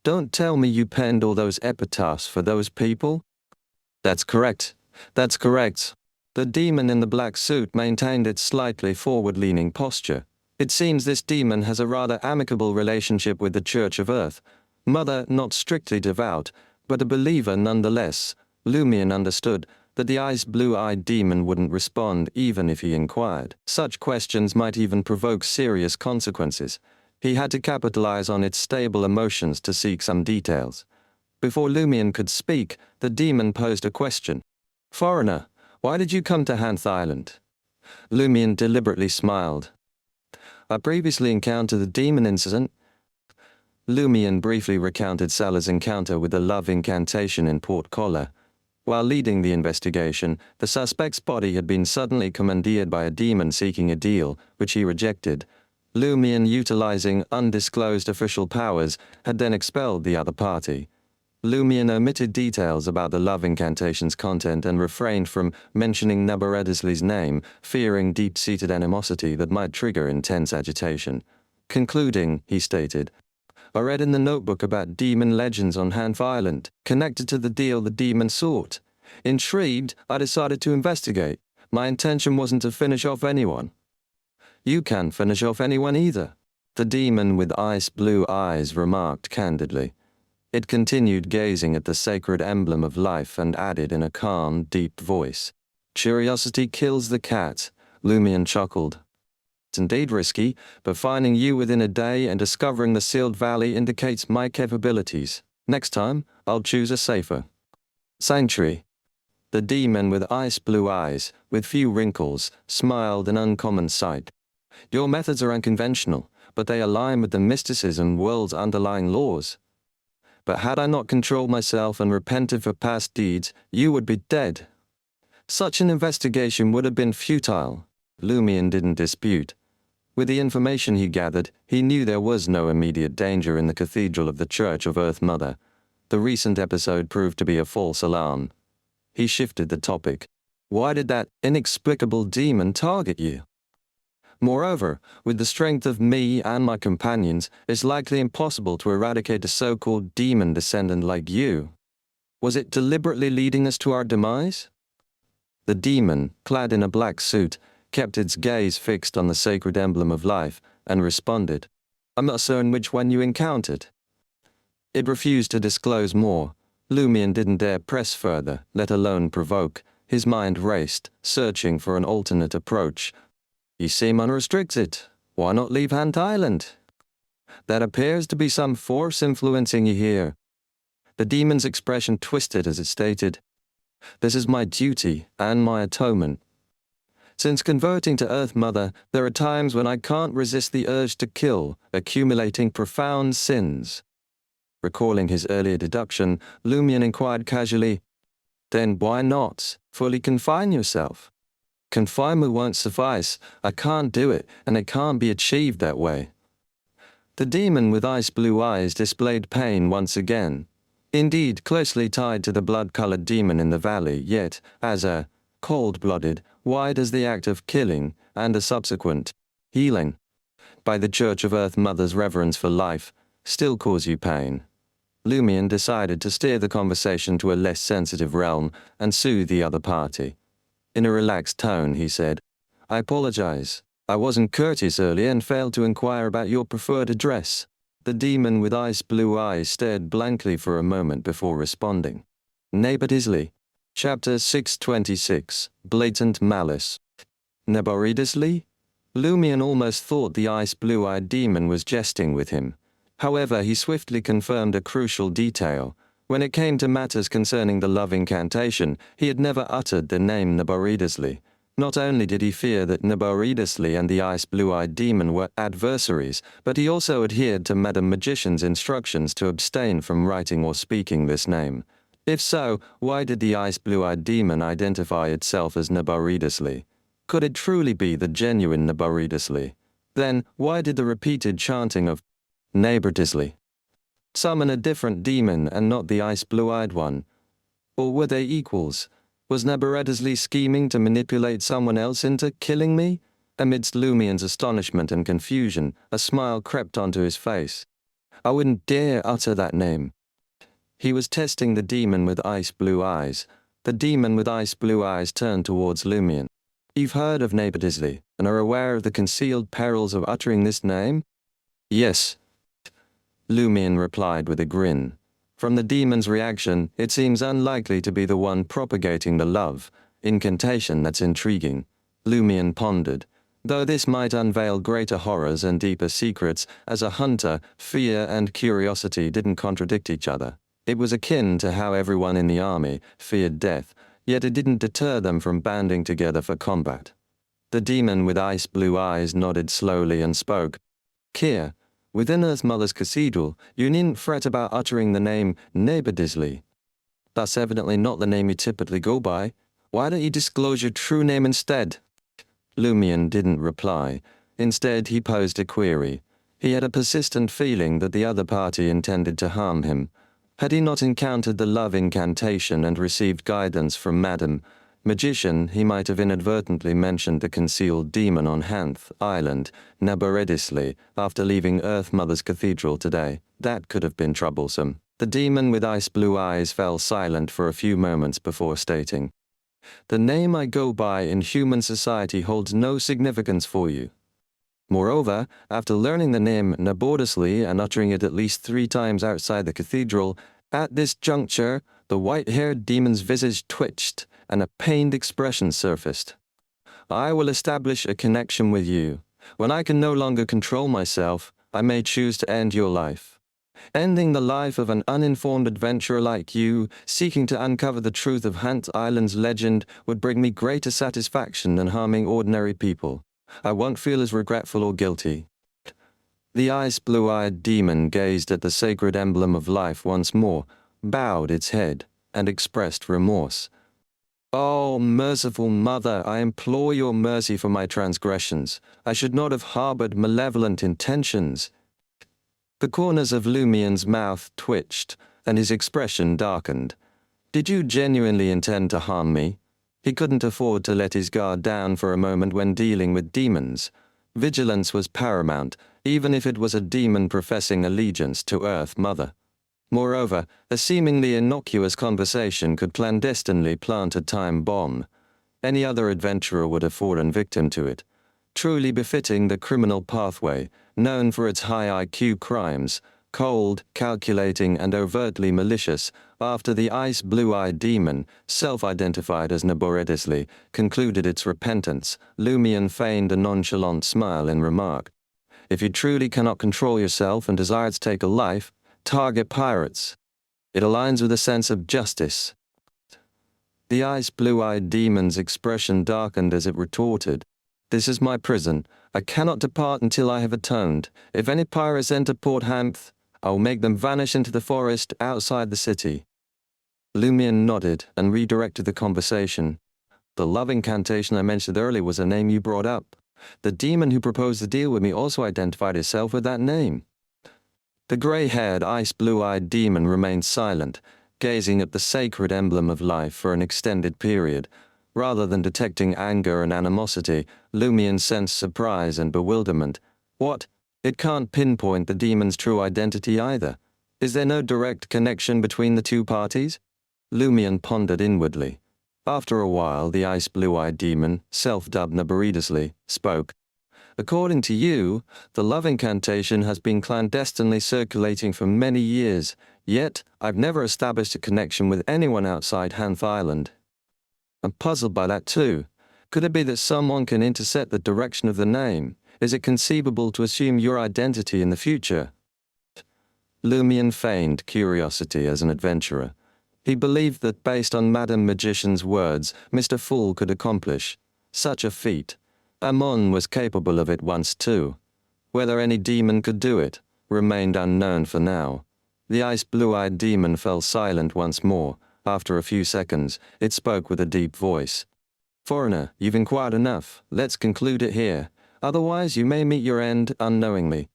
S1: "Don't tell me you penned all those epitaphs for those people?" That's correct. That's correct." The demon in the black suit maintained its slightly forward-leaning posture. "It seems this demon has a rather amicable relationship with the Church of Earth. Mother not strictly devout, but a believer nonetheless." Lumion understood that the ice-blue-eyed demon wouldn't respond even if he inquired. Such questions might even provoke serious consequences. He had to capitalize on its stable emotions to seek some details. Before Lumion could speak, the demon posed a question. "Foreigner, why did you come to Hanth Island?" Lumion deliberately smiled. "I previously encountered the demon incident." Lumion briefly recounted Salah's encounter with the love incantation in Port Collar. While leading the investigation, the suspect's body had been suddenly commandeered by a demon seeking a deal, which he rejected. Lumion, utilizing undisclosed official powers, had then expelled the other party. Lumion omitted details about the love incantation's content and refrained from mentioning Nabaredesli's name, fearing deep-seated animosity that might trigger intense agitation. Concluding, he stated, "I read in the notebook about demon legends on Hanth Island, connected to the deal the demon sought. Intrigued, I decided to investigate. My intention wasn't to finish off anyone." "You can't finish off anyone either," the demon with ice-blue eyes remarked candidly. It continued gazing at the sacred emblem of life and added in a calm, deep voice, "Curiosity kills the cat." Lumion chuckled. "It's indeed risky, but finding you within a day and discovering the sealed valley indicates my capabilities. Next time, I'll choose a safer sanctuary." The demon with ice-blue eyes, with few wrinkles, smiled an uncommon sight. "Your methods are unconventional, but they align with the mysticism world's underlying laws. But had I not controlled myself and repented for past deeds, you would be dead." Such an investigation would have been futile. Lumion didn't dispute. With the information he gathered, he knew there was no immediate danger in the cathedral of the Church of Earth Mother. The recent episode proved to be a false alarm. He shifted the topic. Why did that inexplicable demon target you? Moreover, with the strength of me and my companions, it's likely impossible to eradicate a so-called demon descendant like you. Was it deliberately leading us to our demise? The demon, clad in a black suit, kept its gaze fixed on the sacred emblem of life, and responded, I'm not certain which one you encountered. It refused to disclose more. Lumion didn't dare press further, let alone provoke. His mind raced, searching for an alternate approach. You seem unrestricted. Why not leave Hanth Island? That appears to be some force influencing you here. The demon's expression twisted as it stated, This is my duty and my atonement. Since converting to Earth Mother, there are times when I can't resist the urge to kill, accumulating profound sins. Recalling his earlier deduction, Lumion inquired casually, Then why not fully confine yourself? Confinement won't suffice. I can't do it, and it can't be achieved that way. The demon with ice-blue eyes displayed pain once again. Indeed, closely tied to the blood-colored demon in the valley, yet, as a cold-blooded, why does the act of killing, and a subsequent healing, by the Church of Earth Mother's reverence for life, still cause you pain? Lumion decided to steer the conversation to a less sensitive realm and soothe the other party. In a relaxed tone, he said, I apologize. I wasn't courteous earlier and failed to inquire about your preferred address. The demon with ice-blue eyes stared blankly for a moment before responding. Naboridisley. Chapter 626. Blatant Malice. Naboridisley? Lumion almost thought the ice-blue-eyed demon was jesting with him. However, he swiftly confirmed a crucial detail. When it came to matters concerning the love incantation, he had never uttered the name Naboridisley. Not only did he fear that Naboridisley and the ice-blue-eyed demon were adversaries, but he also adhered to Madam Magician's instructions to abstain from writing or speaking this name. If so, why did the ice-blue-eyed demon identify itself as Naboridisley? Could it truly be the genuine Naboridisley? Then, why did the repeated chanting of Naboridisley summon a different demon and not the ice-blue-eyed one? Or were they equals? Was Naboridisley scheming to manipulate someone else into killing me? Amidst Lumion's astonishment and confusion, a smile crept onto his face. I wouldn't dare utter that name. He was testing the demon with ice-blue eyes. The demon with ice-blue eyes turned towards Lumion. You've heard of Naboridisley, and are aware of the concealed perils of uttering this name? Yes. Lumion replied with a grin. From the demon's reaction, it seems unlikely to be the one propagating the love incantation that's intriguing. Lumion pondered. Though this might unveil greater horrors and deeper secrets, as a hunter, fear and curiosity didn't contradict each other. It was akin to how everyone in the army feared death, yet it didn't deter them from banding together for combat. The demon with ice-blue eyes nodded slowly and spoke. Kier, within Earth Mother's cathedral, you needn't fret about uttering the name Naboridisley. That's evidently not the name you typically go by. Why don't you disclose your true name instead? Lumion didn't reply. Instead, he posed a query. He had a persistent feeling that the other party intended to harm him. Had he not encountered the love incantation and received guidance from Madam Magician, he might have inadvertently mentioned the concealed demon on Hanth Island, Naboridisley, after leaving Earth Mother's cathedral today. That could have been troublesome. The demon with ice-blue eyes fell silent for a few moments before stating, The name I go by in human society holds no significance for you. Moreover, after learning the name Naboridisley and uttering it at least 3 times outside the cathedral, at this juncture, the white-haired demon's visage twitched, and a pained expression surfaced. I will establish a connection with you. When I can no longer control myself, I may choose to end your life. Ending the life of an uninformed adventurer like you, seeking to uncover the truth of Hanth Island's legend, would bring me greater satisfaction than harming ordinary people. I won't feel as regretful or guilty. The ice-blue-eyed demon gazed at the sacred emblem of life once more, bowed its head, and expressed remorse. Oh, merciful Mother, I implore your mercy for my transgressions. I should not have harbored malevolent intentions. The corners of Lumion's mouth twitched. and his expression darkened. Did you genuinely intend to harm me? He couldn't afford to let his guard down for a moment when dealing with demons. Vigilance was paramount, even if it was a demon professing allegiance to Earth Mother. Moreover, a seemingly innocuous conversation could clandestinely plant a time bomb. Any other adventurer would have fallen victim to it. Truly befitting the criminal pathway, known for its high IQ crimes, cold, calculating, and overtly malicious, after the ice blue-eyed demon, self-identified as Naboredisli, concluded its repentance, Lumion feigned a nonchalant smile in remark. If you truly cannot control yourself and desire to take a life, target pirates. It aligns with a sense of justice. The ice blue-eyed demon's expression darkened as it retorted. This is my prison. I cannot depart until I have atoned. If any pirates enter Port Hanth, I will make them vanish into the forest outside the city. Lumion nodded and redirected the conversation. The love incantation I mentioned earlier was a name you brought up. The demon who proposed the deal with me also identified himself with that name. The grey-haired, ice-blue-eyed demon remained silent, gazing at the sacred emblem of life for an extended period. Rather than detecting anger and animosity, Lumion sensed surprise and bewilderment. What? It can't pinpoint the demon's true identity either. Is there no direct connection between the two parties? Lumion pondered inwardly. After a while, the ice blue-eyed demon, self-dubbed Naboredisli, spoke. According to you, the love incantation has been clandestinely circulating for many years, yet I've never established a connection with anyone outside Hanth Island. I'm puzzled by that too. Could it be that someone can intercept the direction of the name? Is it conceivable to assume your identity in the future? Lumion feigned curiosity as an adventurer. He believed that based on Madame Magician's words, Mr. Fool could accomplish such a feat. Amon was capable of it once too. Whether any demon could do it remained unknown for now. The ice blue-eyed demon fell silent once more. After a few seconds, it spoke with a deep voice. Foreigner, you've inquired enough. Let's conclude it here. Otherwise you may meet your end unknowingly.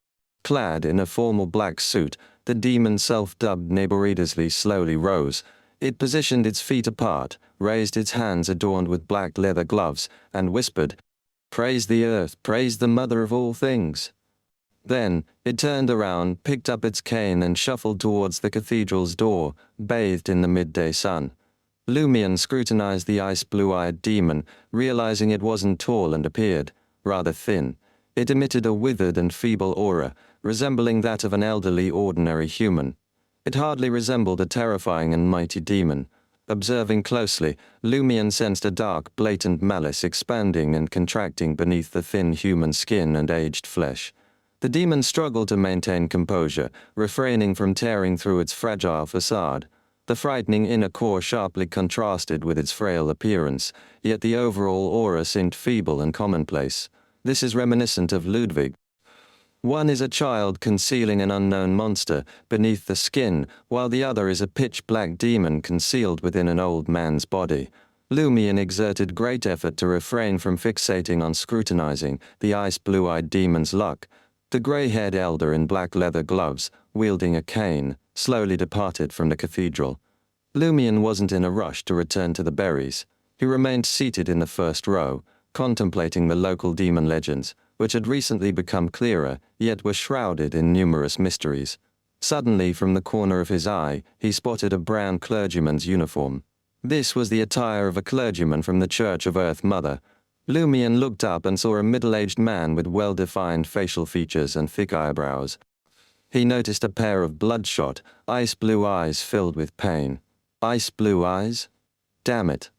S1: Clad in a formal black suit, the demon self-dubbed Naboredisli slowly rose. It positioned its feet apart, raised its hands adorned with black leather gloves, and whispered, "Praise the earth, praise the mother of all things." Then, it turned around, picked up its cane and shuffled towards the cathedral's door, bathed in the midday sun. Lumion scrutinized the ice blue-eyed demon, realizing it wasn't tall and appeared rather thin. It emitted a withered and feeble aura, resembling that of an elderly ordinary human. It hardly resembled a terrifying and mighty demon. Observing closely, Lumion sensed a dark, blatant malice expanding and contracting beneath the thin human skin and aged flesh. The demon struggled to maintain composure, refraining from tearing through its fragile facade. The frightening inner core sharply contrasted with its frail appearance, yet the overall aura seemed feeble and commonplace. This is reminiscent of Ludwig. One is a child concealing an unknown monster beneath the skin, while the other is a pitch-black demon concealed within an old man's body. Lumion exerted great effort to refrain from fixating on scrutinizing the ice blue-eyed demon's luck. The grey-haired elder in black leather gloves, wielding a cane, slowly departed from the cathedral. Lumion wasn't in a rush to return to the berries. He remained seated in the first row, contemplating the local demon legends, which had recently become clearer, yet were shrouded in numerous mysteries. Suddenly, from the corner of his eye, he spotted a brown clergyman's uniform. This was the attire of a clergyman from the Church of Earth Mother. Lumion looked up and saw a middle-aged man with well-defined facial features and thick eyebrows. He noticed a pair of bloodshot, ice-blue eyes filled with pain. Ice-blue eyes? Damn it.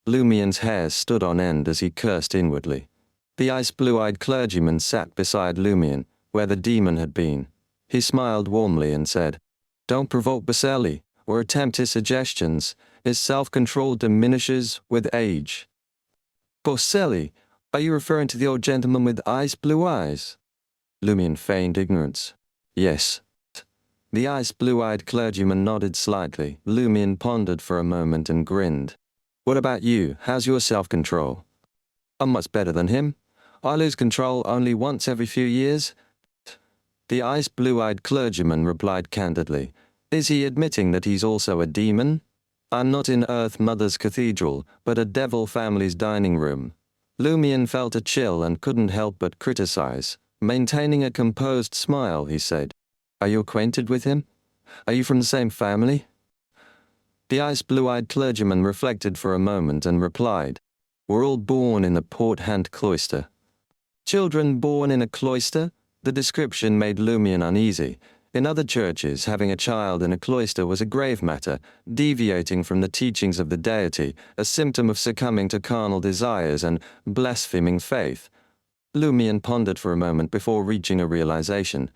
S1: Lumion's hair stood on end as he cursed inwardly. The ice-blue-eyed clergyman sat beside Lumion, where the demon had been. He smiled warmly and said, "Don't provoke Baselli, or attempt his suggestions. His self-control diminishes with age." "Baselli? Are you referring to the old gentleman with ice-blue eyes?" Lumion feigned ignorance. "Yes." The ice-blue-eyed clergyman nodded slightly. Lumion pondered for a moment and grinned. "What about you? How's your self-control?" "I'm much better than him. I lose control only once every few years." The ice-blue-eyed clergyman replied candidly, Is he admitting that he's also a demon? I'm not in Earth Mother's cathedral, but a devil family's dining room. Lumion felt a chill and couldn't help but criticize. Maintaining a composed smile, he said, "Are you acquainted with him? Are you from the same family?" The ice-blue-eyed clergyman reflected for a moment and replied, "We're all born in the Port Hanth cloister." Children born in a cloister? The description made Lumion uneasy. In other churches, having a child in a cloister was a grave matter, deviating from the teachings of the deity, a symptom of succumbing to carnal desires and blaspheming faith. Lumion pondered for a moment before reaching a realization.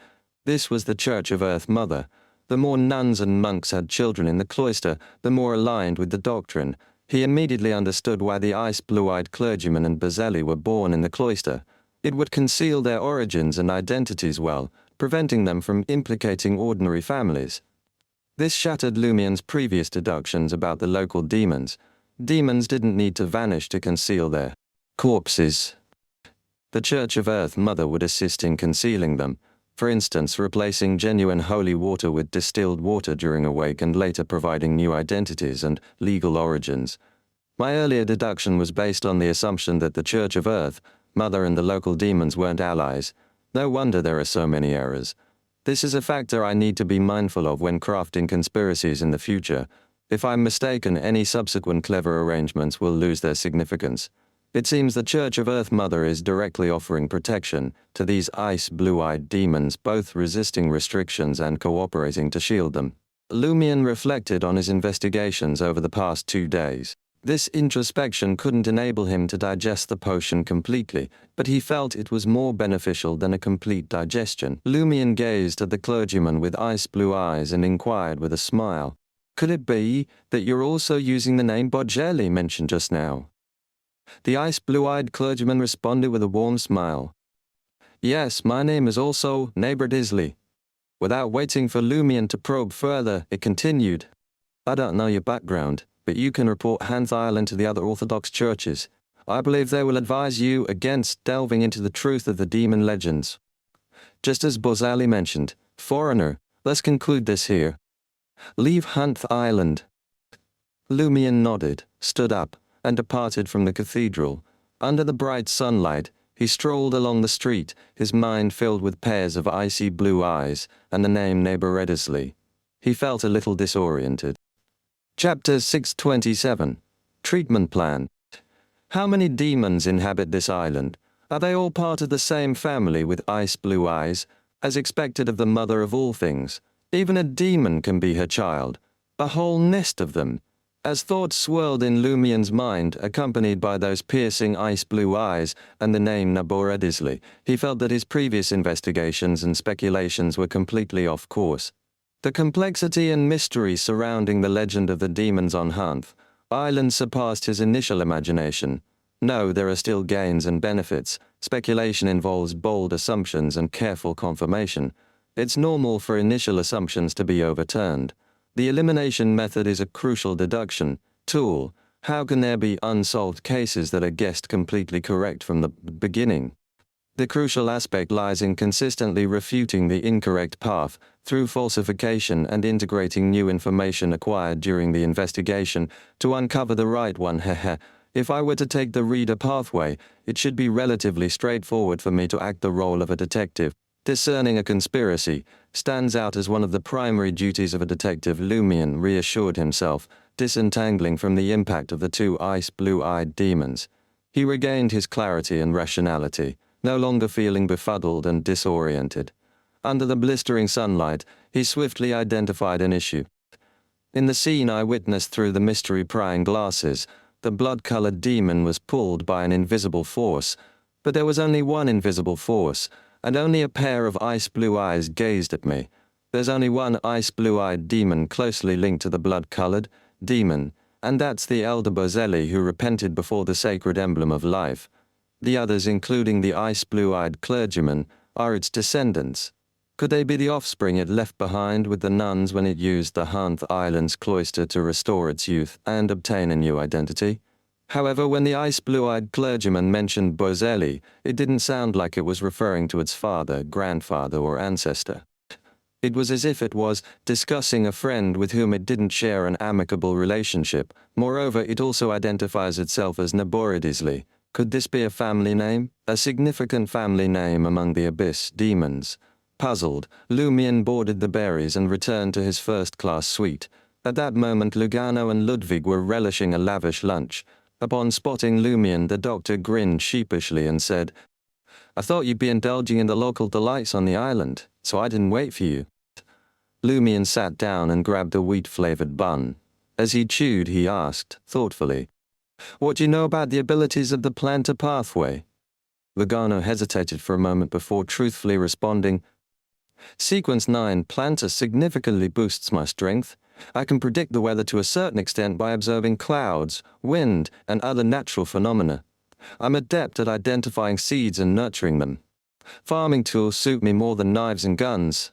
S1: This was the Church of Earth Mother. The more nuns and monks had children in the cloister, the more aligned with the doctrine. He immediately understood why the ice-blue-eyed clergyman and Bozelli were born in the cloister. It would conceal their origins and identities well, preventing them from implicating ordinary families. This shattered Lumion's previous deductions about the local demons. Demons didn't need to vanish to conceal their corpses. The Church of Earth Mother would assist in concealing them, for instance replacing genuine holy water with distilled water during a wake and later providing new identities and legal origins. My earlier deduction was based on the assumption that the Church of Earth Mother and the local demons weren't allies. No wonder there are so many errors. This is a factor I need to be mindful of when crafting conspiracies in the future. If I'm mistaken, any subsequent clever arrangements will lose their significance. It seems the Church of Earth Mother is directly offering protection to these ice-blue-eyed demons, both resisting restrictions and cooperating to shield them. Lumion reflected on his investigations over the past 2 days. This introspection couldn't enable him to digest the potion completely, but he felt it was more beneficial than a complete digestion. Lumion gazed at the clergyman with ice-blue eyes and inquired with a smile, "Could it be that you're also using the name Bozelli mentioned just now?" The ice-blue-eyed clergyman responded with a warm smile. "Yes, my name is also Neighbor Disley." Without waiting for Lumion to probe further, it continued, "I don't know your background, but you can report Hanth Island to the other Orthodox churches. I believe they will advise you against delving into the truth of the demon legends. Just as Bozelli mentioned, foreigner, let's conclude this here. Leave Hanth Island." Lumion nodded, stood up, and departed from the cathedral. Under the bright sunlight, he strolled along the street, his mind filled with pairs of icy blue eyes and the name Neighbor Reddisley. He felt a little disoriented. Chapter 627. Treatment Plan. How many demons inhabit this island? Are they all part of the same family with ice-blue eyes, as expected of the mother of all things? Even a demon can be her child. A whole nest of them. As thoughts swirled in Lumion's mind, accompanied by those piercing ice-blue eyes and the name Nabor Edisley, he felt that his previous investigations and speculations were completely off course. The complexity and mystery surrounding the legend of the demons on Hanth Island surpassed his initial imagination. No, there are still gains and benefits. Speculation involves bold assumptions and careful confirmation. It's normal for initial assumptions to be overturned. The elimination method is a crucial deduction tool. How can there be unsolved cases that are guessed completely correct from the beginning? The crucial aspect lies in consistently refuting the incorrect path through falsification and integrating new information acquired during the investigation to uncover the right one. If I were to take the reader pathway, it should be relatively straightforward for me to act the role of a detective. Discerning a conspiracy stands out as one of the primary duties of a detective, Lumion reassured himself, disentangling from the impact of the 2 ice-blue-eyed demons. He regained his clarity and rationality, no longer feeling befuddled and disoriented. Under the blistering sunlight, he swiftly identified an issue. In the scene I witnessed through the mystery-prying glasses, the blood-colored demon was pulled by an invisible force, but there was only one invisible force, and only a pair of ice-blue eyes gazed at me. There's only one ice-blue-eyed demon closely linked to the blood-colored demon, and that's the elder Bozelli who repented before the sacred emblem of life. The others, including the ice-blue-eyed clergyman, are its descendants. Could they be the offspring it left behind with the nuns when it used the Hanth Island's cloister to restore its youth and obtain a new identity? However, when the ice-blue-eyed clergyman mentioned Bozelli, it didn't sound like it was referring to its father, grandfather, or ancestor. It was as if it was discussing a friend with whom it didn't share an amicable relationship. Moreover, it also identifies itself as Naboridisli. Could this be a family name? A significant family name among the Abyss demons? Puzzled, Lumion boarded the berries and returned to his first-class suite. At that moment Lugano and Ludwig were relishing a lavish lunch. Upon spotting Lumion, the doctor grinned sheepishly and said, "I thought you'd be indulging in the local delights on the island, so I didn't wait for you." Lumion sat down and grabbed a wheat-flavored bun. As he chewed, he asked, thoughtfully, "What do you know about the abilities of the plantar pathway?" Lugano hesitated for a moment before truthfully responding, "Sequence 9, plantar significantly boosts my strength. I can predict the weather to a certain extent by observing clouds, wind, and other natural phenomena. I'm adept at identifying seeds and nurturing them. Farming tools suit me more than knives and guns."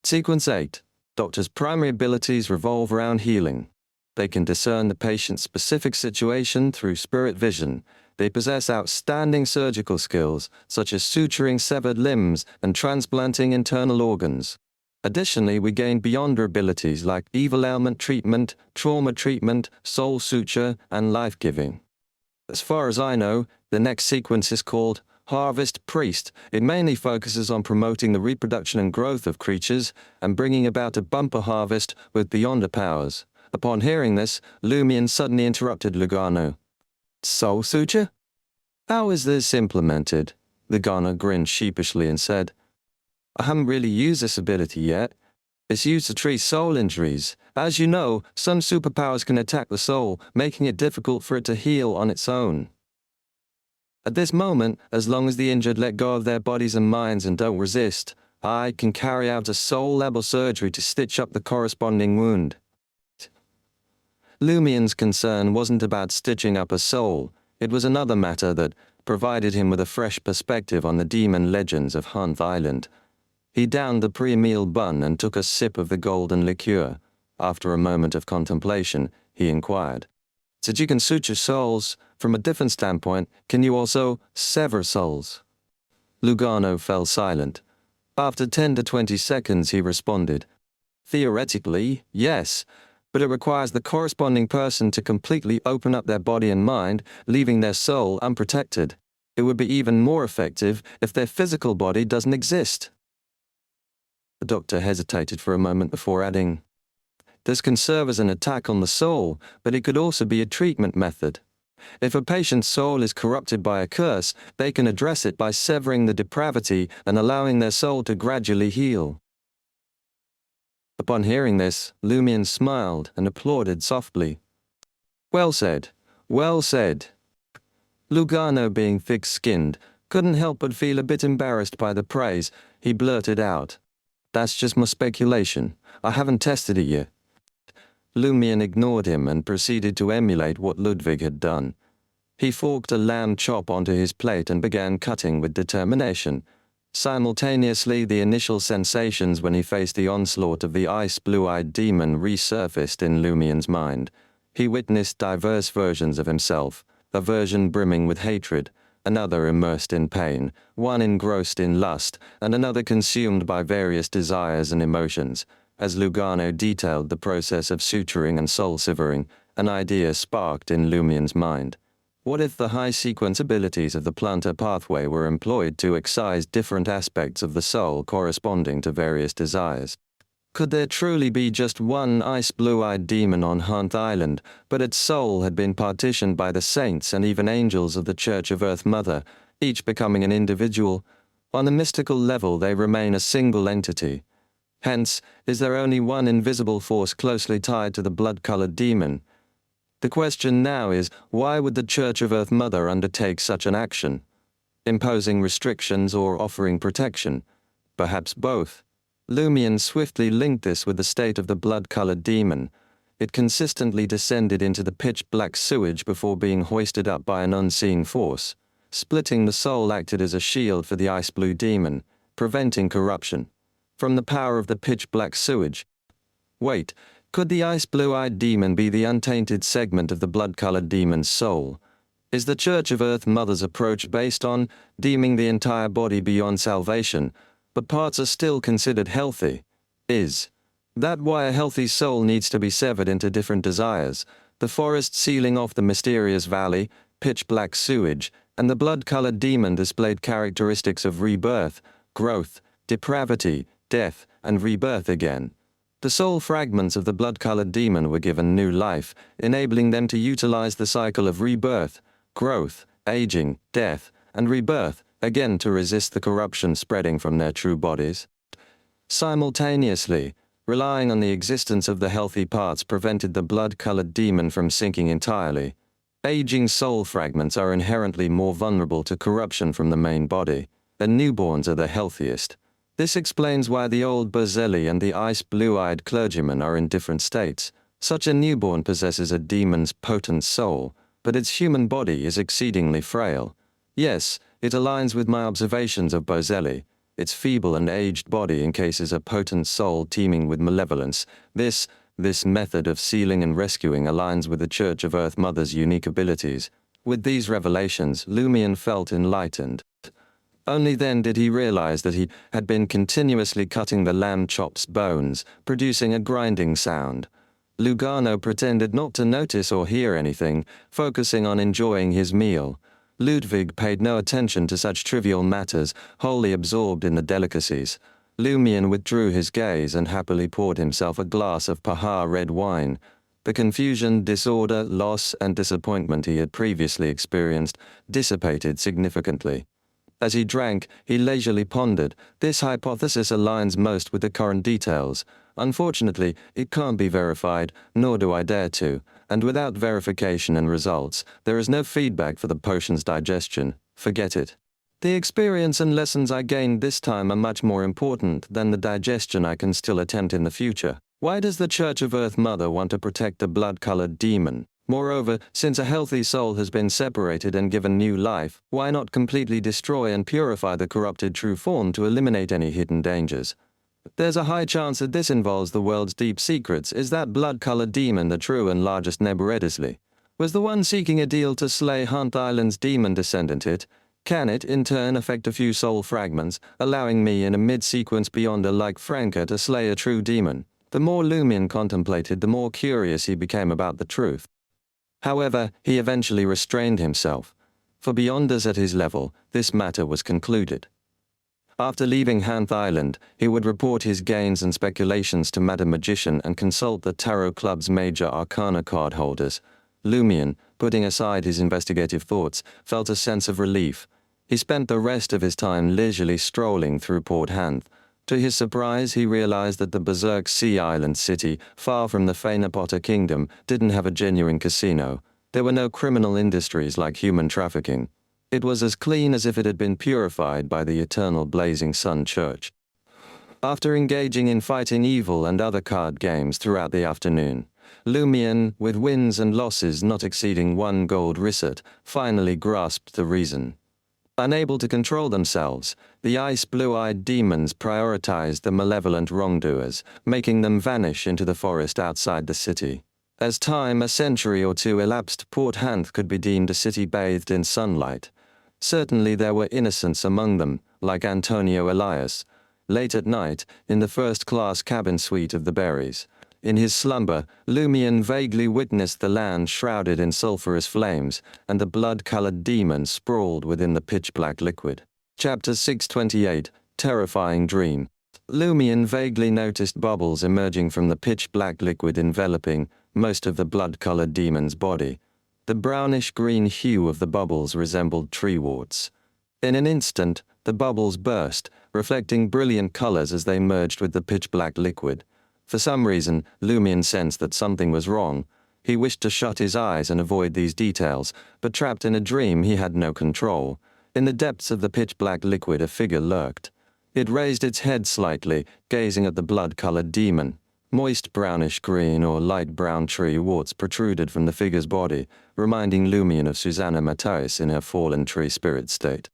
S1: Sequence 8. Doctors' primary abilities revolve around healing. They can discern the patient's specific situation through spirit vision. They possess outstanding surgical skills, such as suturing severed limbs and transplanting internal organs. Additionally, we gain beyonder abilities like evil ailment treatment, trauma treatment, soul suture, and life-giving. As far as I know, the next sequence is called Harvest Priest. It mainly focuses on promoting the reproduction and growth of creatures and bringing about a bumper harvest with beyonder powers. Upon hearing this, Lumion suddenly interrupted Lugano. "Soul suture? How is this implemented?" Lugano grinned sheepishly and said, "I haven't really used this ability yet. It's used to treat soul injuries. As you know, some superpowers can attack the soul, making it difficult for it to heal on its own. At this moment, as long as the injured let go of their bodies and minds and don't resist, I can carry out a soul-level surgery to stitch up the corresponding wound." Lumion's concern wasn't about stitching up a soul. It was another matter that provided him with a fresh perspective on the demon legends of Hanth Island. He downed the pre-meal bun and took a sip of the golden liqueur. After a moment of contemplation, he inquired, "Since you can suture souls, from a different standpoint, can you also sever souls?" Lugano fell silent. After 10 to 20 seconds, he responded, "Theoretically, yes, but it requires the corresponding person to completely open up their body and mind, leaving their soul unprotected. It would be even more effective if their physical body doesn't exist." The doctor hesitated for a moment before adding, "This can serve as an attack on the soul, but it could also be a treatment method. If a patient's soul is corrupted by a curse, they can address it by severing the depravity and allowing their soul to gradually heal." Upon hearing this, Lumion smiled and applauded softly. "Well said, well said." Lugano, being thick-skinned, couldn't help but feel a bit embarrassed by the praise. He blurted out, "That's just my speculation. I haven't tested it yet." Lumion ignored him and proceeded to emulate what Ludwig had done. He forked a lamb chop onto his plate and began cutting with determination. Simultaneously, the initial sensations when he faced the onslaught of the ice-blue-eyed demon resurfaced in Lumion's mind. He witnessed diverse versions of himself, a version brimming with hatred, another immersed in pain, one engrossed in lust, and another consumed by various desires and emotions. As Lugano detailed the process of suturing and soul-severing, an idea sparked in Lumion's mind. What if the high-sequence abilities of the plantar pathway were employed to excise different aspects of the soul corresponding to various desires? Could there truly be just one ice-blue-eyed demon on Hanth Island, but its soul had been partitioned by the saints and even angels of the Church of Earth Mother, each becoming an individual? On the mystical level, they remain a single entity. Hence, is there only one invisible force closely tied to the blood-colored demon? The question now is, why would the Church of Earth Mother undertake such an action? Imposing restrictions or offering protection? Perhaps both. Lumion swiftly linked this with the state of the blood-colored demon. It consistently descended into the pitch-black sewage before being hoisted up by an unseen force. Splitting the soul acted as a shield for the ice-blue demon, preventing corruption. From the power of the pitch-black sewage. Wait, could the ice-blue-eyed demon be the untainted segment of the blood-colored demon's soul? Is the Church of Earth Mother's approach based on deeming the entire body beyond salvation, but parts are still considered healthy? Is that why a healthy soul needs to be severed into different desires? The forest sealing off the mysterious valley, pitch-black sewage, and the blood-colored demon displayed characteristics of rebirth, growth, depravity, death, and rebirth again. The soul fragments of the blood-colored demon were given new life, enabling them to utilize the cycle of rebirth, growth, aging, death, and rebirth, again to resist the corruption spreading from their true bodies. Simultaneously, relying on the existence of the healthy parts prevented the blood-colored demon from sinking entirely. Aging soul fragments are inherently more vulnerable to corruption from the main body, and newborns are the healthiest. This explains why the old Bozelli and the ice-blue-eyed clergyman are in different states. Such a newborn possesses a demon's potent soul, but its human body is exceedingly frail. Yes, it aligns with my observations of Bozelli. Its feeble and aged body encases a potent soul teeming with malevolence. This method of sealing and rescuing aligns with the Church of Earth Mother's unique abilities. With these revelations, Lumion felt enlightened. Only then did he realize that he had been continuously cutting the lamb chop's bones, producing a grinding sound. Lugano pretended not to notice or hear anything, focusing on enjoying his meal. Ludwig paid no attention to such trivial matters, wholly absorbed in the delicacies. Lumion withdrew his gaze and happily poured himself a glass of Pahar red wine. The confusion, disorder, loss, and disappointment he had previously experienced dissipated significantly. As he drank, he leisurely pondered, "This hypothesis aligns most with the current details. Unfortunately, it can't be verified, nor do I dare to, and without verification and results, there is no feedback for the potion's digestion. Forget it. The experience and lessons I gained this time are much more important than the digestion I can still attempt in the future. Why does the Church of Earth Mother want to protect the blood-colored demon? Moreover, since a healthy soul has been separated and given new life, why not completely destroy and purify the corrupted true form to eliminate any hidden dangers? There's a high chance that this involves the world's deep secrets. Is that blood-colored demon the true and largest Nebuchadnezzar? Was the one seeking a deal to slay Hanth Island's demon descendant it? Can it, in turn, affect a few soul fragments, allowing me in a mid-sequence beyonder like Franca to slay a true demon? The more Lumion contemplated, the more curious he became about the truth. However, he eventually restrained himself. For beyonders at his level, this matter was concluded. After leaving Hanth Island, he would report his gains and speculations to Madam Magician and consult the Tarot Club's major arcana card holders. Lumion, putting aside his investigative thoughts, felt a sense of relief. He spent the rest of his time leisurely strolling through Port Hanth. To his surprise, he realized that the Berserk Sea Island city, far from the Feinapotter Kingdom, didn't have a genuine casino. There were no criminal industries like human trafficking. It was as clean as if it had been purified by the eternal Blazing Sun Church. After engaging in fighting evil and other card games throughout the afternoon, Lumion, with wins and losses not exceeding 1 gold risset, finally grasped the reason. Unable to control themselves, the ice-blue-eyed demons prioritized the malevolent wrongdoers, making them vanish into the forest outside the city. As time, a century or two elapsed, Port Hanth could be deemed a city bathed in sunlight. Certainly there were innocents among them, like Antonio Elias. Late at night, in the first-class cabin suite of the Berries. In his slumber, Lumion vaguely witnessed the land shrouded in sulphurous flames, and the blood-colored demon sprawled within the pitch-black liquid. Chapter 628, Terrifying Dream. Lumion vaguely noticed bubbles emerging from the pitch-black liquid enveloping most of the blood-colored demon's body. The brownish-green hue of the bubbles resembled tree warts. In an instant, the bubbles burst, reflecting brilliant colors as they merged with the pitch-black liquid. For some reason, Lumion sensed that something was wrong. He wished to shut his eyes and avoid these details, but trapped in a dream he had no control. In the depths of the pitch-black liquid a figure lurked. It raised its head slightly, gazing at the blood-colored demon. Moist brownish-green or light brown tree warts protruded from the figure's body, reminding Lumion of Susanna Matisse in her fallen tree spirit state.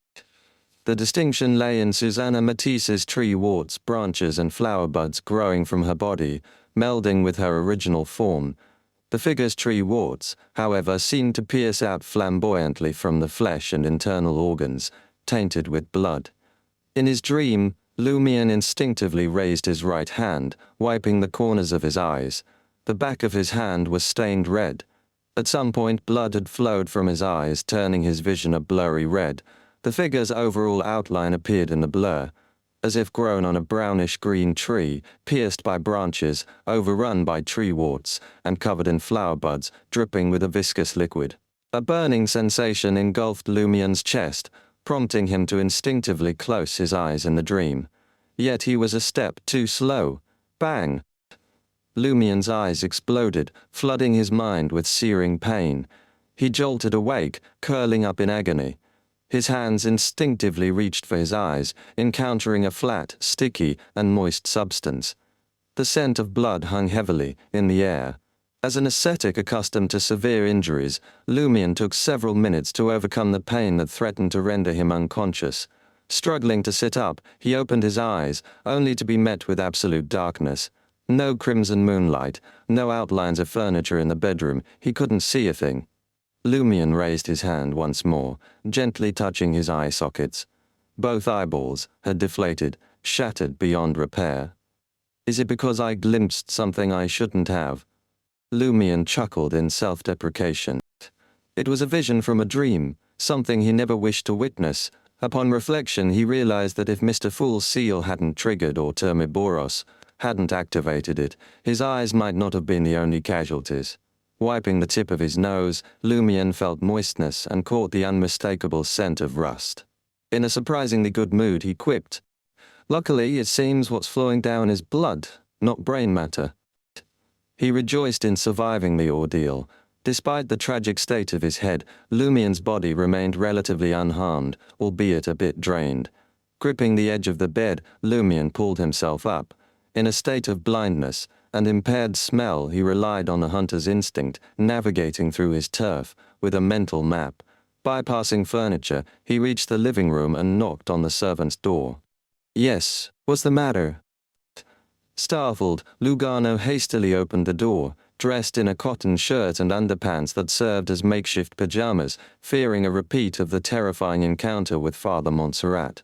S1: The distinction lay in Susanna Matisse's tree warts, branches, and flower buds growing from her body, melding with her original form. The figure's tree warts, however, seemed to pierce out flamboyantly from the flesh and internal organs, tainted with blood. In his dream, Lumion instinctively raised his right hand, wiping the corners of his eyes. The back of his hand was stained red. At some point, blood had flowed from his eyes, turning his vision a blurry red. The figure's overall outline appeared in the blur, as if grown on a brownish-green tree, pierced by branches, overrun by tree warts, and covered in flower buds, dripping with a viscous liquid. A burning sensation engulfed Lumion's chest, prompting him to instinctively close his eyes in the dream. Yet he was a step too slow. Bang! Lumion's eyes exploded, flooding his mind with searing pain. He jolted awake, curling up in agony. His hands instinctively reached for his eyes, encountering a flat, sticky, and moist substance. The scent of blood hung heavily in the air. As an ascetic accustomed to severe injuries, Lumion took several minutes to overcome the pain that threatened to render him unconscious. Struggling to sit up, he opened his eyes, only to be met with absolute darkness. No crimson moonlight, no outlines of furniture in the bedroom. He couldn't see a thing. Lumion raised his hand once more, gently touching his eye sockets. Both eyeballs had deflated, shattered beyond repair. Is it because I glimpsed something I shouldn't have? Lumion chuckled in self-deprecation. It was a vision from a dream, something he never wished to witness. Upon reflection, he realized that if Mr. Fool's seal hadn't triggered or Termiboros hadn't activated it, his eyes might not have been the only casualties. Wiping the tip of his nose, Lumion felt moistness and caught the unmistakable scent of rust. In a surprisingly good mood, he quipped, "Luckily, it seems what's flowing down is blood, not brain matter." He rejoiced in surviving the ordeal. Despite the tragic state of his head, Lumion's body remained relatively unharmed, albeit a bit drained. Gripping the edge of the bed, Lumion pulled himself up. In a state of blindness and impaired smell, he relied on a hunter's instinct, navigating through his turf with a mental map. Bypassing furniture, he reached the living room and knocked on the servant's door. "Yes, what's the matter?" Startled, Lugano hastily opened the door, dressed in a cotton shirt and underpants that served as makeshift pajamas, fearing a repeat of the terrifying encounter with Father Montserrat.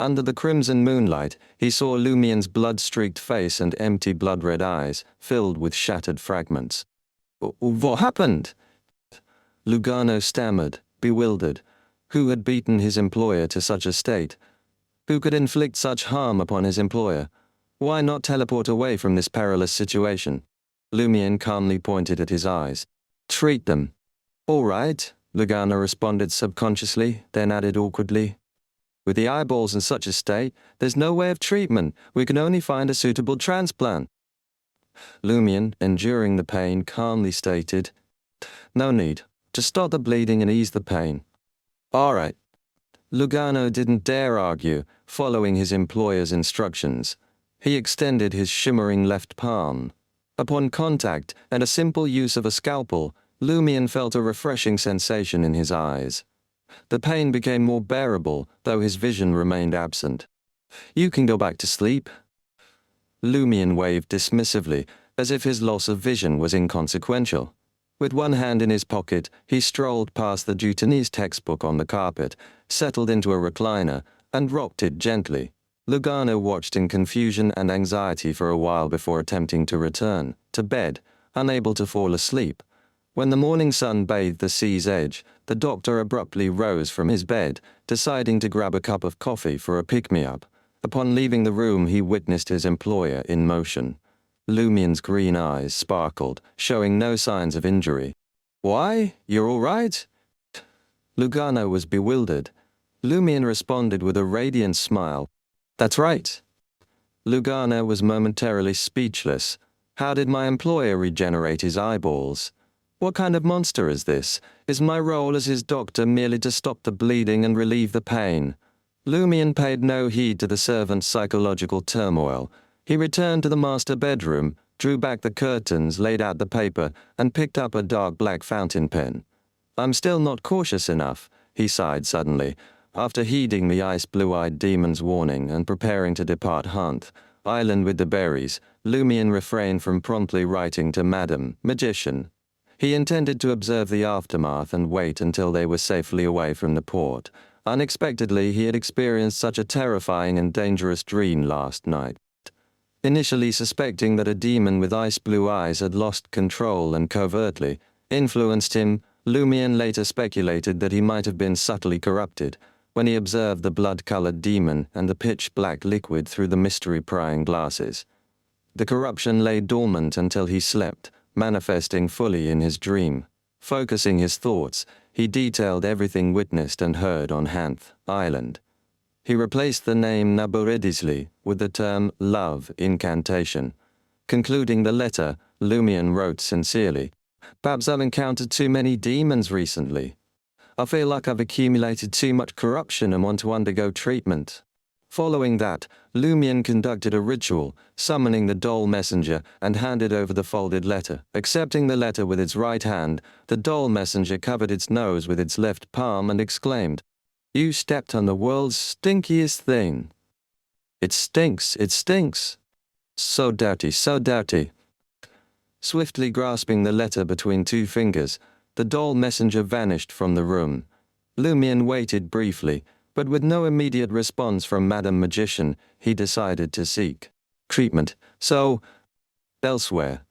S1: Under the crimson moonlight, he saw Lumion's blood-streaked face and empty blood-red eyes, filled with shattered fragments. "What happened?" Lugano stammered, bewildered. Who had beaten his employer to such a state? Who could inflict such harm upon his employer? Why not teleport away from this perilous situation? Lumion calmly pointed at his eyes. "Treat them." "All right," Lugano responded subconsciously, then added awkwardly, "With the eyeballs in such a state, there's no way of treatment. We can only find a suitable transplant." Lumion, enduring the pain, calmly stated, "No need. Just stop the bleeding and ease the pain." "All right." Lugano didn't dare argue, following his employer's instructions. He extended his shimmering left palm. Upon contact and a simple use of a scalpel, Lumion felt a refreshing sensation in his eyes. The pain became more bearable, though his vision remained absent. "You can go back to sleep." Lumion waved dismissively, as if his loss of vision was inconsequential. With one hand in his pocket, he strolled past the Jutanese textbook on the carpet, settled into a recliner, and rocked it gently. Lugano watched in confusion and anxiety for a while before attempting to return to bed, unable to fall asleep. When the morning sun bathed the sea's edge, the doctor abruptly rose from his bed, deciding to grab a cup of coffee for a pick-me-up. Upon leaving the room, he witnessed his employer in motion. Lumion's green eyes sparkled, showing no signs of injury. "Why? You're all right?" Lugano was bewildered. Lumion responded with a radiant smile. "That's right." Lugano was momentarily speechless. How did my employer regenerate his eyeballs? What kind of monster is this? Is my role as his doctor merely to stop the bleeding and relieve the pain? Lumion paid no heed to the servant's psychological turmoil. He returned to the master bedroom, drew back the curtains, laid out the paper, and picked up a dark black fountain pen. "I'm still not cautious enough," he sighed suddenly. After heeding the ice-blue-eyed demon's warning and preparing to depart Hanth, Island with the berries, Lumion refrained from promptly writing to Madam Magician. He intended to observe the aftermath and wait until they were safely away from the port. Unexpectedly, he had experienced such a terrifying and dangerous dream last night. Initially suspecting that a demon with ice-blue eyes had lost control and covertly influenced him, Lumion later speculated that he might have been subtly corrupted when he observed the blood-colored demon and the pitch-black liquid through the mystery-prying glasses. The corruption lay dormant until he slept, manifesting fully in his dream. Focusing his thoughts, he detailed everything witnessed and heard on Hanth Island. He replaced the name Naburidisli with the term love incantation. Concluding the letter, Lumion wrote sincerely, "Perhaps I've encountered too many demons recently. I feel like I've accumulated too much corruption and want to undergo treatment." Following that, Lumion conducted a ritual, summoning the doll messenger, and handed over the folded letter. Accepting the letter with its right hand, the doll messenger covered its nose with its left palm and exclaimed, "You stepped on the world's stinkiest thing. It stinks, it stinks. So dirty, so dirty." Swiftly grasping the letter between two fingers, the doll messenger vanished from the room. Lumion waited briefly, but with no immediate response from Madam Magician, he decided to seek treatment. Elsewhere.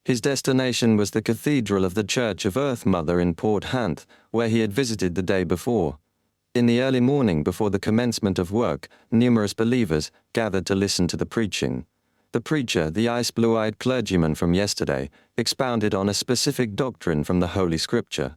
S1: His destination was the cathedral of the Church of Earth Mother in Port Hanth, where he had visited the day before. In the early morning before the commencement of work, numerous believers gathered to listen to the preaching. The preacher, the ice-blue-eyed clergyman from yesterday, expounded on a specific doctrine from the Holy Scripture.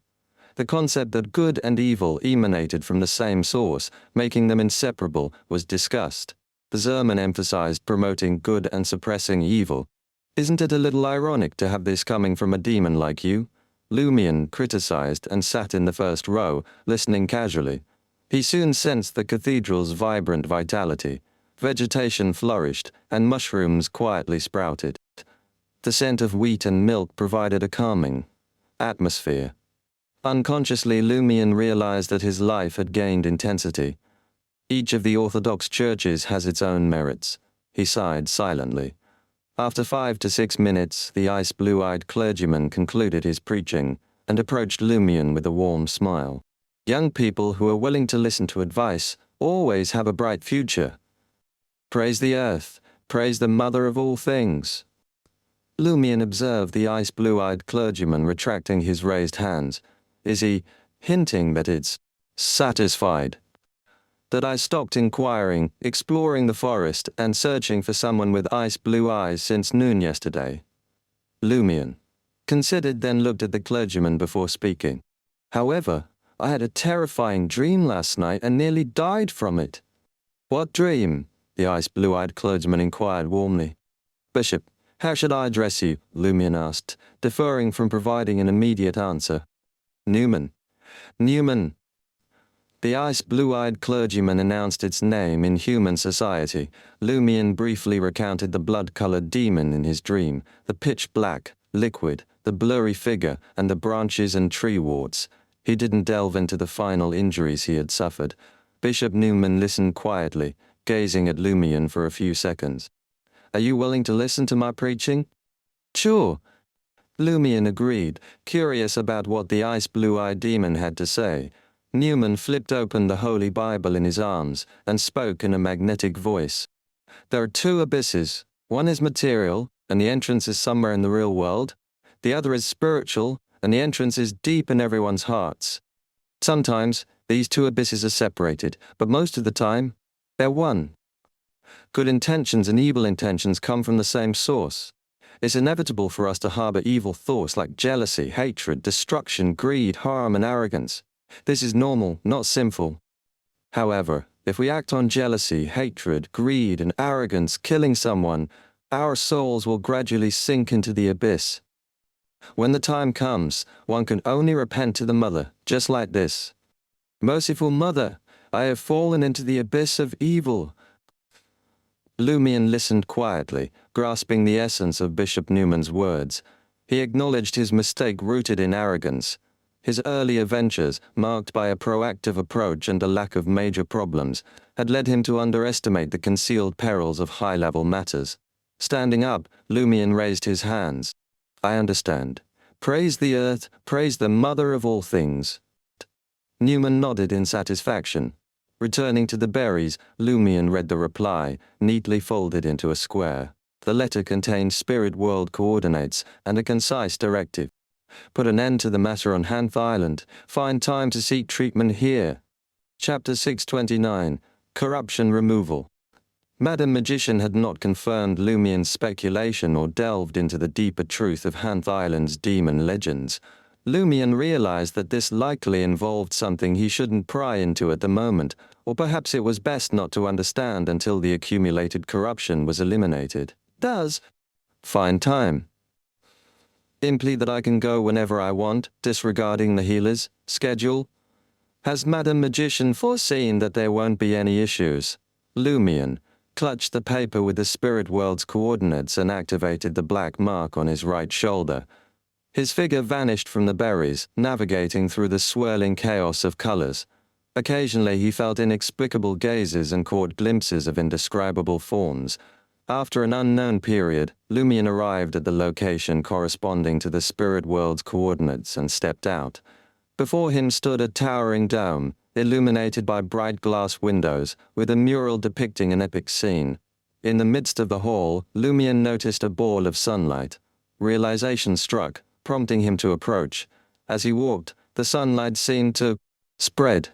S1: The concept that good and evil emanated from the same source, making them inseparable, was discussed. The sermon emphasized promoting good and suppressing evil. "Isn't it a little ironic to have this coming from a demon like you?" Lumion criticized and sat in the first row, listening casually. He soon sensed the cathedral's vibrant vitality. Vegetation flourished, and mushrooms quietly sprouted. The scent of wheat and milk provided a calming atmosphere. Unconsciously, Lumion realized that his life had gained intensity. Each of the Orthodox churches has its own merits. He sighed silently. After 5 to 6 minutes, the ice-blue-eyed clergyman concluded his preaching and approached Lumion with a warm smile. "Young people who are willing to listen to advice always have a bright future. Praise the earth, praise the mother of all things." Lumion observed the ice-blue-eyed clergyman retracting his raised hands. "Is he hinting that it's satisfied that I stopped inquiring, exploring the forest, and searching for someone with ice-blue eyes since noon yesterday?" Lumion considered, then looked at the clergyman before speaking. "However, I had a terrifying dream last night and nearly died from it." "What dream?" the ice-blue-eyed clergyman inquired warmly. "Bishop, how should I address you?" Lumion asked, deferring from providing an immediate answer. "Newman." "Newman." The ice-blue-eyed clergyman announced its name in human society. Lumion briefly recounted the blood-colored demon in his dream, the pitch-black liquid, the blurry figure, and the branches and tree warts. He didn't delve into the final injuries he had suffered. Bishop Newman listened quietly, gazing at Lumion for a few seconds. "Are you willing to listen to my preaching?" "Sure." Lumion agreed, curious about what the ice-blue-eyed demon had to say. Newman flipped open the Holy Bible in his arms and spoke in a magnetic voice. "There are two abysses. One is material, and the entrance is somewhere in the real world. The other is spiritual, and the entrance is deep in everyone's hearts. Sometimes, these two abysses are separated, but most of the time, they're one. Good intentions and evil intentions come from the same source. It's inevitable for us to harbor evil thoughts like jealousy, hatred, destruction, greed, harm, and arrogance. This is normal, not sinful. However, if we act on jealousy, hatred, greed, and arrogance, killing someone, our souls will gradually sink into the abyss. When the time comes, one can only repent to the Mother, just like this. Merciful Mother, I have fallen into the abyss of evil." Lumion listened quietly, grasping the essence of Bishop Newman's words. He acknowledged his mistake rooted in arrogance. His earlier ventures, marked by a proactive approach and a lack of major problems, had led him to underestimate the concealed perils of high-level matters. Standing up, Lumion raised his hands. "I understand. Praise the earth, praise the mother of all things." Newman nodded in satisfaction. Returning to the berries, Lumion read the reply, neatly folded into a square. The letter contained spirit world coordinates and a concise directive. Put an end to the matter on Hanth Island. Find time to seek treatment here. Chapter 629, Corruption Removal. Madam Magician had not confirmed Lumion's speculation or delved into the deeper truth of Hanth Island's demon legends. Lumion realized that this likely involved something he shouldn't pry into at the moment, or perhaps it was best not to understand until the accumulated corruption was eliminated. Does find time. Simply that I can go whenever I want, disregarding the healer's schedule? Has Madam Magician foreseen that there won't be any issues? Lumion clutched the paper with the spirit world's coordinates and activated the black mark on his right shoulder. His figure vanished from the berries, navigating through the swirling chaos of colors. Occasionally he felt inexplicable gazes and caught glimpses of indescribable forms. After an unknown period, Lumion arrived at the location corresponding to the spirit world's coordinates and stepped out. Before him stood a towering dome, illuminated by bright glass windows, with a mural depicting an epic scene. In the midst of the hall, Lumion noticed a ball of sunlight. Realization struck, prompting him to approach. As he walked, the sunlight seemed to spread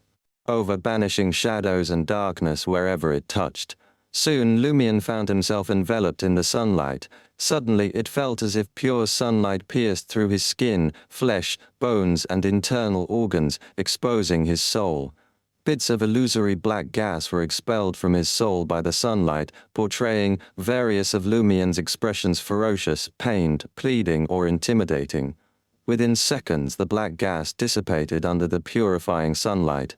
S1: over, banishing shadows and darkness wherever it touched. Soon Lumion found himself enveloped in the sunlight. Suddenly it felt as if pure sunlight pierced through his skin, flesh, bones and internal organs, exposing his soul. Bits of illusory black gas were expelled from his soul by the sunlight, portraying various of Lumion's expressions: ferocious, pained, pleading or intimidating. Within seconds the black gas dissipated under the purifying sunlight.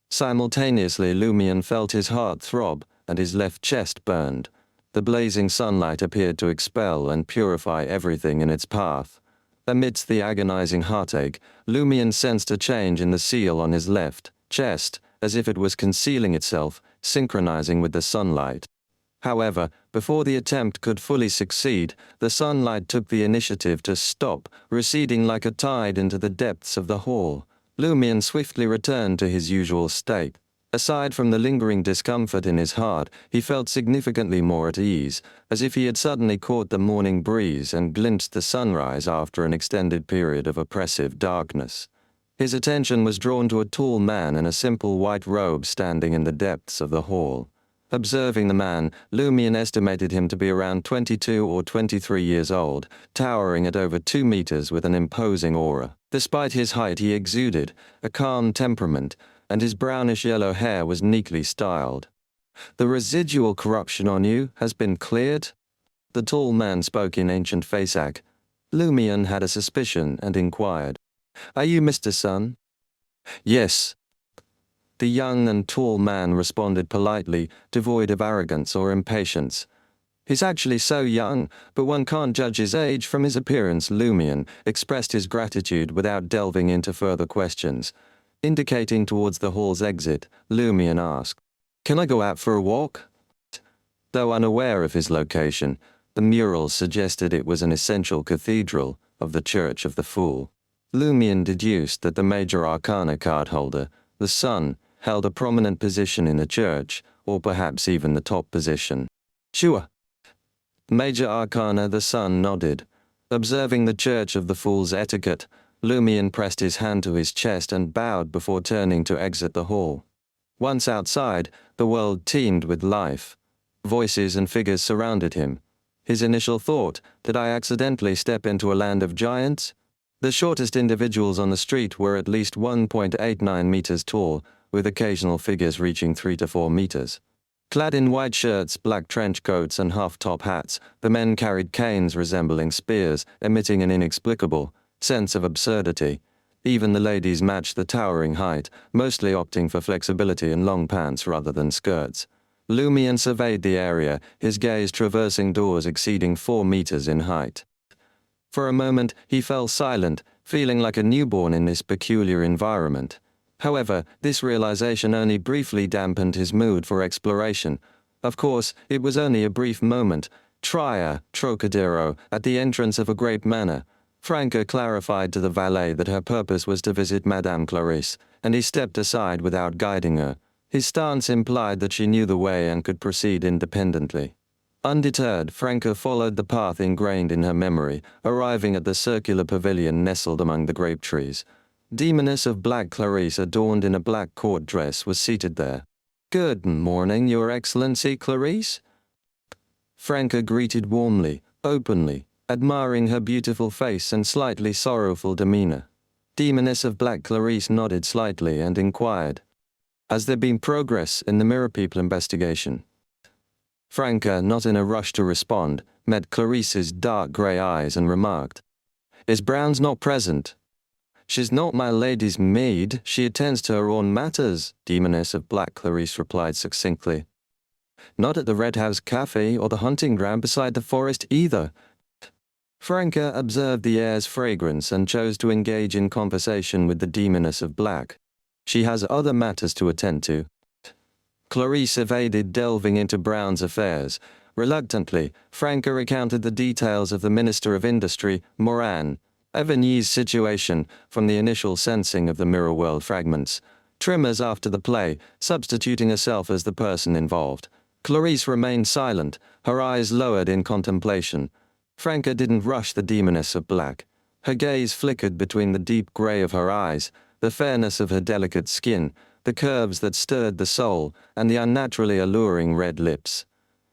S1: Simultaneously Lumion felt his heart throb and his left chest burned. The blazing sunlight appeared to expel and purify everything in its path. Amidst the agonizing heartache, Lumion sensed a change in the seal on his left chest, as if it was concealing itself, synchronizing with the sunlight. However, before the attempt could fully succeed, the sunlight took the initiative to stop, receding like a tide into the depths of the hall. Lumion swiftly returned to his usual state. Aside from the lingering discomfort in his heart, he felt significantly more at ease, as if he had suddenly caught the morning breeze and glimpsed the sunrise after an extended period of oppressive darkness. His attention was drawn to a tall man in a simple white robe standing in the depths of the hall. Observing the man, Lumion estimated him to be around 22 or 23 years old, towering at over 2 meters with an imposing aura. Despite his height, he exuded a calm temperament, and his brownish-yellow hair was neatly styled. "The residual corruption on you has been cleared?" The tall man spoke in ancient Fasak. Lumion had a suspicion and inquired, "Are you Mr. Sun?" "Yes." The young and tall man responded politely, devoid of arrogance or impatience. "He's actually so young, but one can't judge his age from his appearance." Lumion expressed his gratitude without delving into further questions. Indicating towards the hall's exit, Lumion asked, "Can I go out for a walk?" Though unaware of his location, the murals suggested it was an essential cathedral of the Church of the Fool. Lumion deduced that the major arcana card holder, the Sun, held a prominent position in the church, or perhaps even the top position. "Sure." Major Arcana, the Sun, nodded. Observing the Church of the Fool's etiquette, Lumion pressed his hand to his chest and bowed before turning to exit the hall. Once outside, the world teemed with life. Voices and figures surrounded him. His initial thought, did I accidentally step into a land of giants? The shortest individuals on the street were at least 1.89 meters tall, with occasional figures reaching 3 to 4 meters. Clad in white shirts, black trench coats and half-top hats, the men carried canes resembling spears, emitting an inexplicable sense of absurdity. Even the ladies matched the towering height, mostly opting for flexibility and long pants rather than skirts. Lumion surveyed the area, his gaze traversing doors exceeding 4 meters in height. For a moment, he fell silent, feeling like a newborn in this peculiar environment. However, this realization only briefly dampened his mood for exploration. Of course, it was only a brief moment. Tria, Trocadero, at the entrance of a great manor. Franca clarified to the valet that her purpose was to visit Madame Clarisse, and he stepped aside without guiding her. His stance implied that she knew the way and could proceed independently. Undeterred, Franca followed the path ingrained in her memory, arriving at the circular pavilion nestled among the grape trees. Demoness of Black Clarice, adorned in a black court dress, was seated there. "Good morning, Your Excellency Clarice." Franca greeted warmly, openly, admiring her beautiful face and slightly sorrowful demeanor. Demoness of Black Clarice nodded slightly and inquired, "Has there been progress in the Mirror People investigation?" Franca, not in a rush to respond, met Clarice's dark grey eyes and remarked, "Is Brown's not present?" "She's not my lady's maid. She attends to her own matters," Demoness of Black Clarice replied succinctly. "Not at the Red House Cafe or the hunting ground beside the forest either." Franca observed the air's fragrance and chose to engage in conversation with the Demoness of Black. She has other matters to attend to. Clarice evaded delving into Brown's affairs. Reluctantly, Franca recounted the details of the Minister of Industry, Moran, Evany's situation from the initial sensing of the Mirror World fragments. Trimmers after the play, substituting herself as the person involved. Clarice remained silent, her eyes lowered in contemplation. Franca didn't rush the Demoness of Black. Her gaze flickered between the deep grey of her eyes, the fairness of her delicate skin, the curves that stirred the soul, and the unnaturally alluring red lips.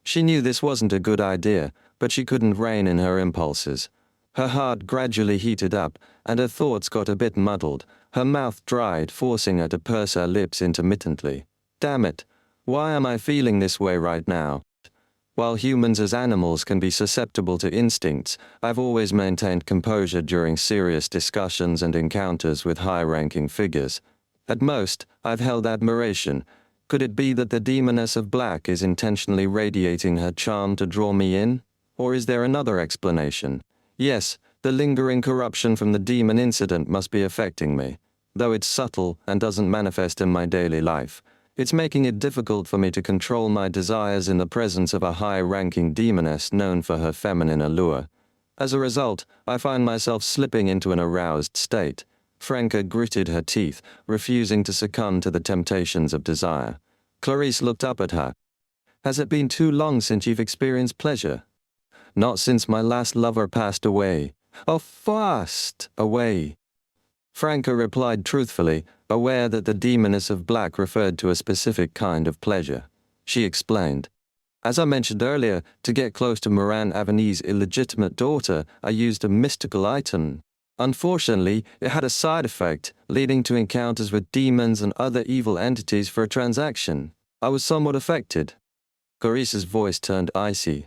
S1: She knew this wasn't a good idea, but she couldn't rein in her impulses. Her heart gradually heated up, and her thoughts got a bit muddled. Her mouth dried, forcing her to purse her lips intermittently. Damn it, why am I feeling this way right now? While humans as animals can be susceptible to instincts, I've always maintained composure during serious discussions and encounters with high-ranking figures. At most, I've held admiration. Could it be that the Demoness of Black is intentionally radiating her charm to draw me in? Or is there another explanation? Yes, the lingering corruption from the demon incident must be affecting me. Though it's subtle and doesn't manifest in my daily life, it's making it difficult for me to control my desires in the presence of a high-ranking demoness known for her feminine allure. As a result, I find myself slipping into an aroused state. Franca gritted her teeth, refusing to succumb to the temptations of desire. Clarice looked up at her. "Has it been too long since you've experienced pleasure?" "Not since my last lover passed away." "Oh, fast away." Franca replied truthfully, aware that the Demoness of Black referred to a specific kind of pleasure. She explained, "As I mentioned earlier, to get close to Moran Avany's illegitimate daughter, I used a mystical item. Unfortunately, it had a side effect, leading to encounters with demons and other evil entities for a transaction. I was somewhat affected." Clarice's voice turned icy.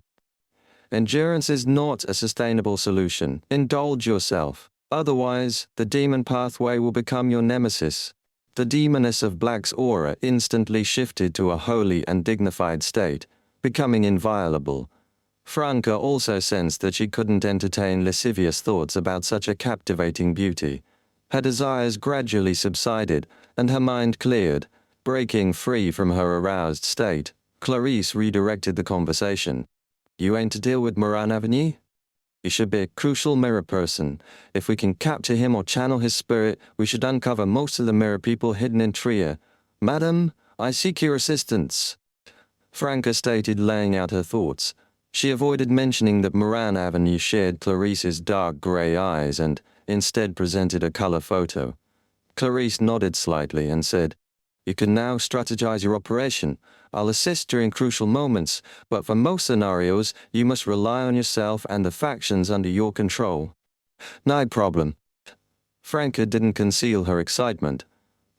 S1: "Endurance is not a sustainable solution. Indulge yourself. Otherwise, the demon pathway will become your nemesis." The Demoness of Black's aura instantly shifted to a holy and dignified state, becoming inviolable. Franca also sensed that she couldn't entertain lascivious thoughts about such a captivating beauty. Her desires gradually subsided, and her mind cleared. Breaking free from her aroused state, Clarice redirected the conversation. "You aim to deal with Moran Avany? He should be a crucial mirror person. If we can capture him or channel his spirit, we should uncover most of the mirror people hidden in Trier. Madam, I seek your assistance." Franca stated, laying out her thoughts. She avoided mentioning that Moran Avany shared Clarice's dark grey eyes and instead presented a colour photo. Clarice nodded slightly and said, "You can now strategize your operation. I'll assist during crucial moments, but for most scenarios, you must rely on yourself and the factions under your control." "No problem." Franca didn't conceal her excitement.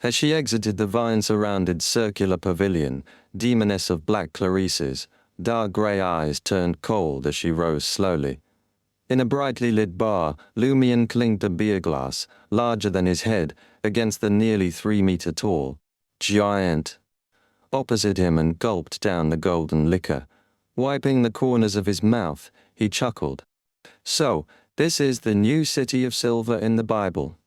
S1: As she exited the vine-surrounded circular pavilion, Demoness of Black Clarice's dark grey eyes turned cold as she rose slowly. In a brightly lit bar, Lumion clinked a beer glass, larger than his head, against the nearly 3-meter-tall giant opposite him and gulped down the golden liquor. Wiping the corners of his mouth, he chuckled. "So, this is the new city of silver in the Bible."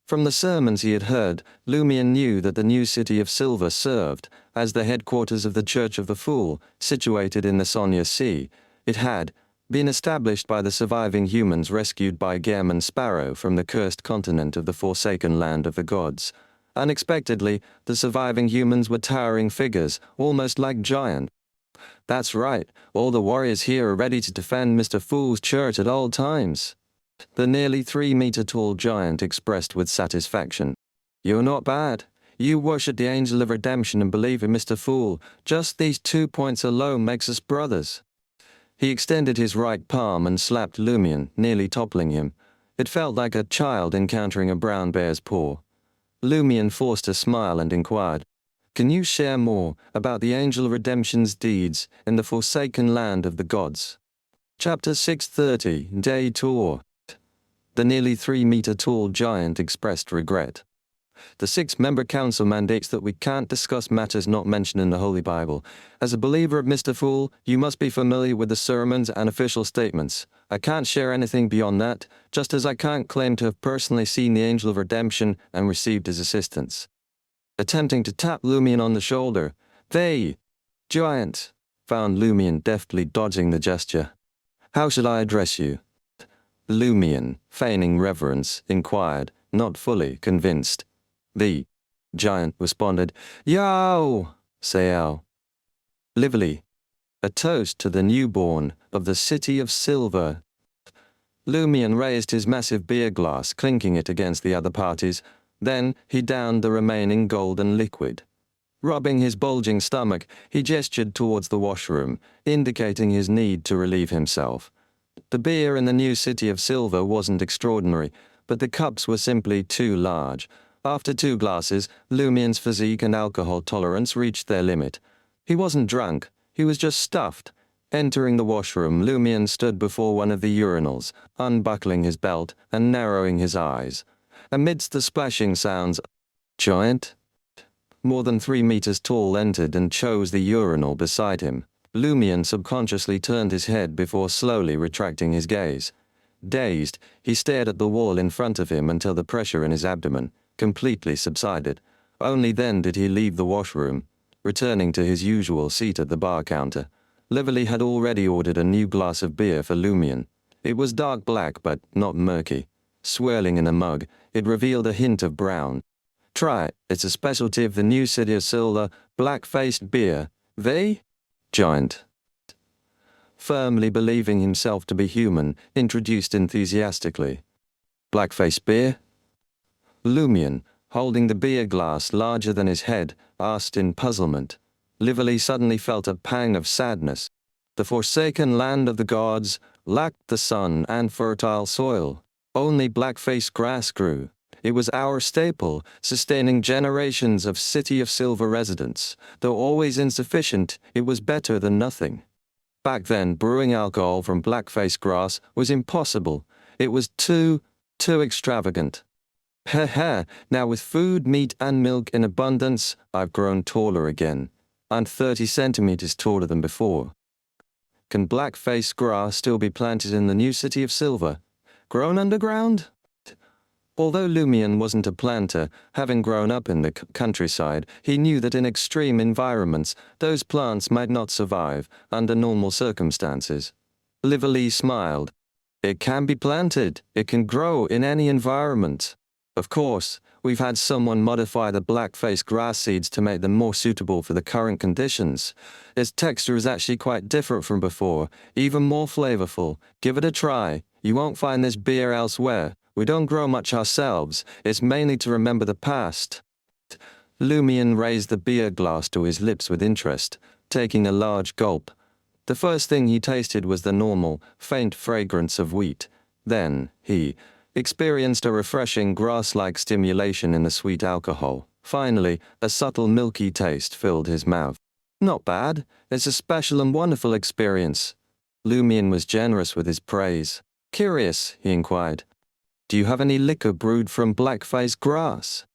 S1: From the sermons he had heard, Lumion knew that the new city of Silver served as the headquarters of the Church of the Fool, situated in the Sonia Sea. It had been established by the surviving humans rescued by Gehrman Sparrow from the cursed continent of the Forsaken Land of the Gods. Unexpectedly, the surviving humans were towering figures, almost like giants. That's right, all the warriors here are ready to defend Mr. Fool's church at all times. The nearly 3-meter-tall giant expressed with satisfaction. You're not bad. You worship the angel of redemption and believe in Mr. Fool. Just these 2 points alone makes us brothers. He extended his right palm and slapped Lumion, nearly toppling him. It felt like a child encountering a brown bear's paw. Lumion forced a smile and inquired, "Can you share more about the angel of redemption's deeds in the forsaken land of the gods?" Chapter 630, Day Tour. The nearly 3-meter-tall giant expressed regret. The 6-member council mandates that we can't discuss matters not mentioned in the Holy Bible. As a believer of Mr. Fool, you must be familiar with the sermons and official statements. I can't share anything beyond that, just as I can't claim to have personally seen the angel of redemption and received his assistance. Attempting to tap Lumion on the shoulder, "They, giant," found Lumion deftly dodging the gesture. "How should I address you?" Lumion, feigning reverence, inquired, not fully convinced. The giant responded, "Yow, Sayao." Lively, a toast to the newborn of the city of silver. Lumion raised his massive beer glass, clinking it against the other party's. Then he downed the remaining golden liquid. Rubbing his bulging stomach, he gestured towards the washroom, indicating his need to relieve himself. The beer in the new city of silver wasn't extraordinary, but the cups were simply too large. After 2 glasses, Lumion's physique and alcohol tolerance reached their limit. He wasn't drunk, he was just stuffed. Entering the washroom, Lumion stood before one of the urinals, unbuckling his belt and narrowing his eyes. Amidst the splashing sounds, giant, more than 3 meters tall, entered and chose the urinal beside him. Lumion subconsciously turned his head before slowly retracting his gaze. Dazed, he stared at the wall in front of him until the pressure in his abdomen completely subsided. Only then did he leave the washroom, returning to his usual seat at the bar counter. Lively had already ordered a new glass of beer for Lumion. It was dark black but not murky. Swirling in a mug, it revealed a hint of brown. "Try it, it's a specialty of the new city of silver, black-faced beer. They?" Giant, firmly believing himself to be human, introduced enthusiastically. "Black-faced beer?" Lumion, holding the beer glass larger than his head, asked in puzzlement. Lively suddenly felt a pang of sadness. The forsaken land of the gods lacked the sun and fertile soil. Only black-faced grass grew. It was our staple, sustaining generations of City of Silver residents. Though always insufficient, it was better than nothing. Back then, brewing alcohol from black-faced grass was impossible. It was too extravagant. Heh, now with food, meat, and milk in abundance, I've grown taller again. I'm 30 centimeters taller than before. Can black-faced grass still be planted in the new City of Silver? Grown underground? Although Lumion wasn't a planter, having grown up in the countryside, he knew that in extreme environments, those plants might not survive under normal circumstances. Lively smiled. "It can be planted. It can grow in any environment. Of course, we've had someone modify the black-faced grass seeds to make them more suitable for the current conditions. Its texture is actually quite different from before, even more flavorful. Give it a try. You won't find this beer elsewhere. We don't grow much ourselves. It's mainly to remember the past." Lumion raised the beer glass to his lips with interest, taking a large gulp. The first thing he tasted was the normal, faint fragrance of wheat. Then he experienced a refreshing grass-like stimulation in the sweet alcohol. Finally, a subtle milky taste filled his mouth. "Not bad. It's a special and wonderful experience." Lumion was generous with his praise. "Curious," he inquired, "do you have any liquor brewed from black-faced grass?"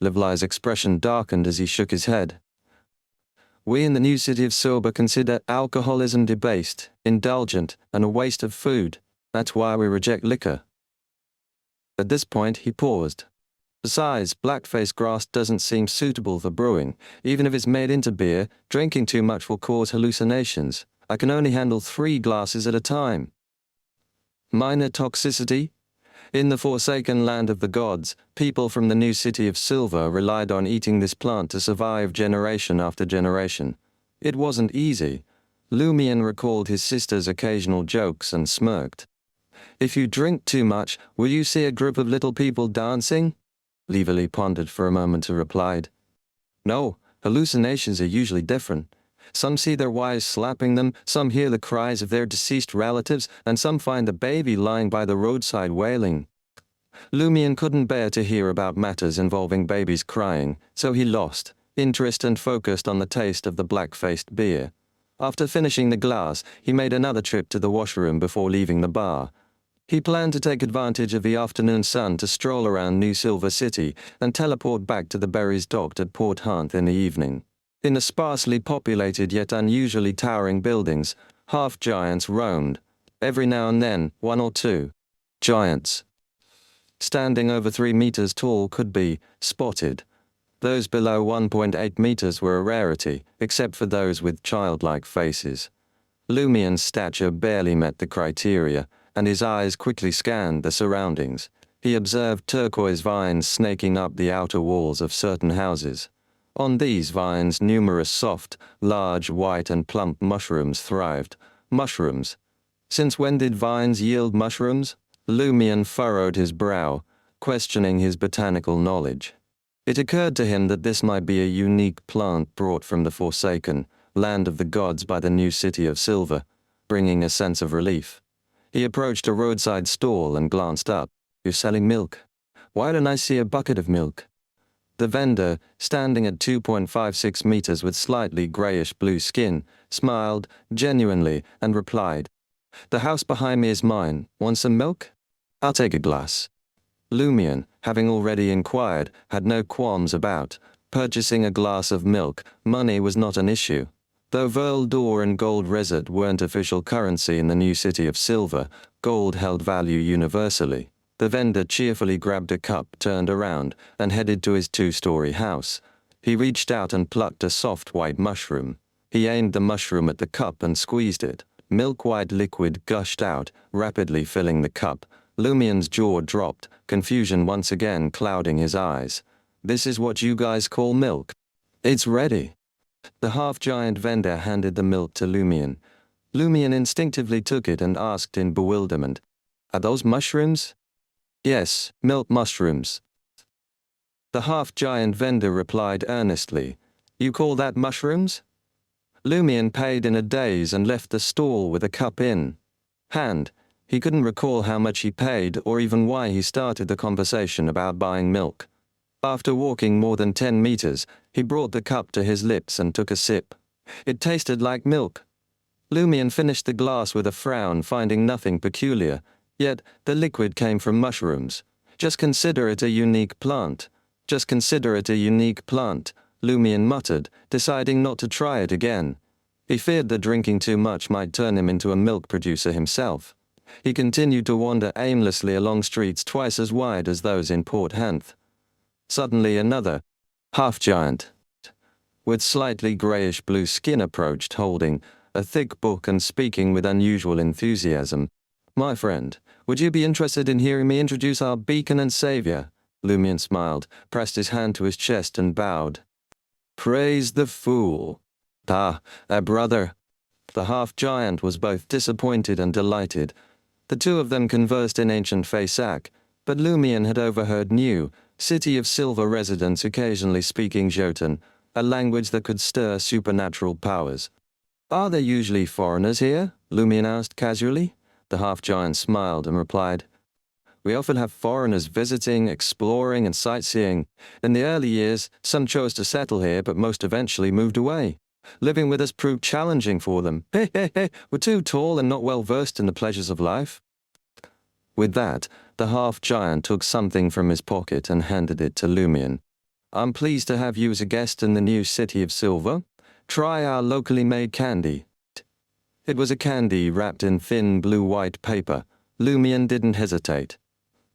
S1: Lively's expression darkened as he shook his head. "We in the new City of Silver consider alcoholism debased, indulgent, and a waste of food. That's why we reject liquor." At this point, he paused. Besides, black-faced grass doesn't seem suitable for brewing. Even if it's made into beer, drinking too much will cause hallucinations. I can only handle 3 glasses at a time. Minor toxicity? In the forsaken land of the gods, people from the new city of Silver relied on eating this plant to survive generation after generation. It wasn't easy. Lumion recalled his sister's occasional jokes and smirked. If you drink too much, will you see a group of little people dancing? Lively pondered for a moment and replied. No, hallucinations are usually different. Some see their wives slapping them, some hear the cries of their deceased relatives, and some find the baby lying by the roadside wailing. Lumion couldn't bear to hear about matters involving babies crying, so he lost interest and focused on the taste of the black-faced beer. After finishing the glass, he made another trip to the washroom before leaving the bar. He planned to take advantage of the afternoon sun to stroll around New Silver City and teleport back to the Berries docked at Port Hanth in the evening. In the sparsely populated yet unusually towering buildings, half-giants roamed. Every now and then, one or two giants, standing over 3 meters tall, could be spotted. Those below 1.8 meters were a rarity, except for those with childlike faces. Lumion's stature barely met the criteria, and his eyes quickly scanned the surroundings. He observed turquoise vines snaking up the outer walls of certain houses. On these vines, numerous soft, large, white and plump mushrooms thrived. Mushrooms. Since when did vines yield mushrooms? Lumion furrowed his brow, questioning his botanical knowledge. It occurred to him that this might be a unique plant brought from the forsaken land of the gods by the new city of Silver, bringing a sense of relief. He approached a roadside stall and glanced up. You're selling milk. Why don't I see a bucket of milk? The vendor, standing at 2.56 meters with slightly grayish-blue skin, smiled genuinely and replied, The house behind me is mine. Want some milk? I'll take a glass. Lumion, having already inquired, had no qualms about purchasing a glass of milk. Money was not an issue. Though Verl d'Or and gold reset weren't official currency in the new city of Silver, gold held value universally. The vendor cheerfully grabbed a cup, turned around, and headed to his 2-story house. He reached out and plucked a soft white mushroom. He aimed the mushroom at the cup and squeezed it. Milk-white liquid gushed out, rapidly filling the cup. Lumion's jaw dropped, confusion once again clouding his eyes. This is what you guys call milk? It's ready. The half-giant vendor handed the milk to Lumion. Lumion instinctively took it and asked in bewilderment, Are those mushrooms? Yes, milk mushrooms. The half-giant vendor replied earnestly, You call that mushrooms? Lumion paid in a daze and left the stall with a cup in hand. He couldn't recall how much he paid or even why he started the conversation about buying milk. After walking more than 10 meters, he brought the cup to his lips and took a sip. It tasted like milk. Lumion finished the glass with a frown, finding nothing peculiar. Yet, the liquid came from mushrooms. Just consider it a unique plant. Just consider it a unique plant, Lumion muttered, deciding not to try it again. He feared that drinking too much might turn him into a milk producer himself. He continued to wander aimlessly along streets twice as wide as those in Port Hanth. Suddenly another half-giant with slightly grayish-blue skin approached, holding a thick book and speaking with unusual enthusiasm. My friend, would you be interested in hearing me introduce our beacon and savior? Lumion smiled, pressed his hand to his chest and bowed. Praise the fool. Ah, a brother. The half-giant was both disappointed and delighted. The two of them conversed in ancient Faesac, but Lumion had overheard new, City of Silver residents occasionally speaking Jotun, a language that could stir supernatural powers. Are there usually foreigners here? Lumion asked casually. The half-giant smiled and replied, We often have foreigners visiting, exploring, and sightseeing. In the early years, some chose to settle here, but most eventually moved away. Living with us proved challenging for them. We're too tall and not well versed in the pleasures of life. With that, the half-giant took something from his pocket and handed it to Lumion. I'm pleased to have you as a guest in the new City of Silver. Try our locally made candy. It was a candy wrapped in thin blue-white paper. Lumion didn't hesitate.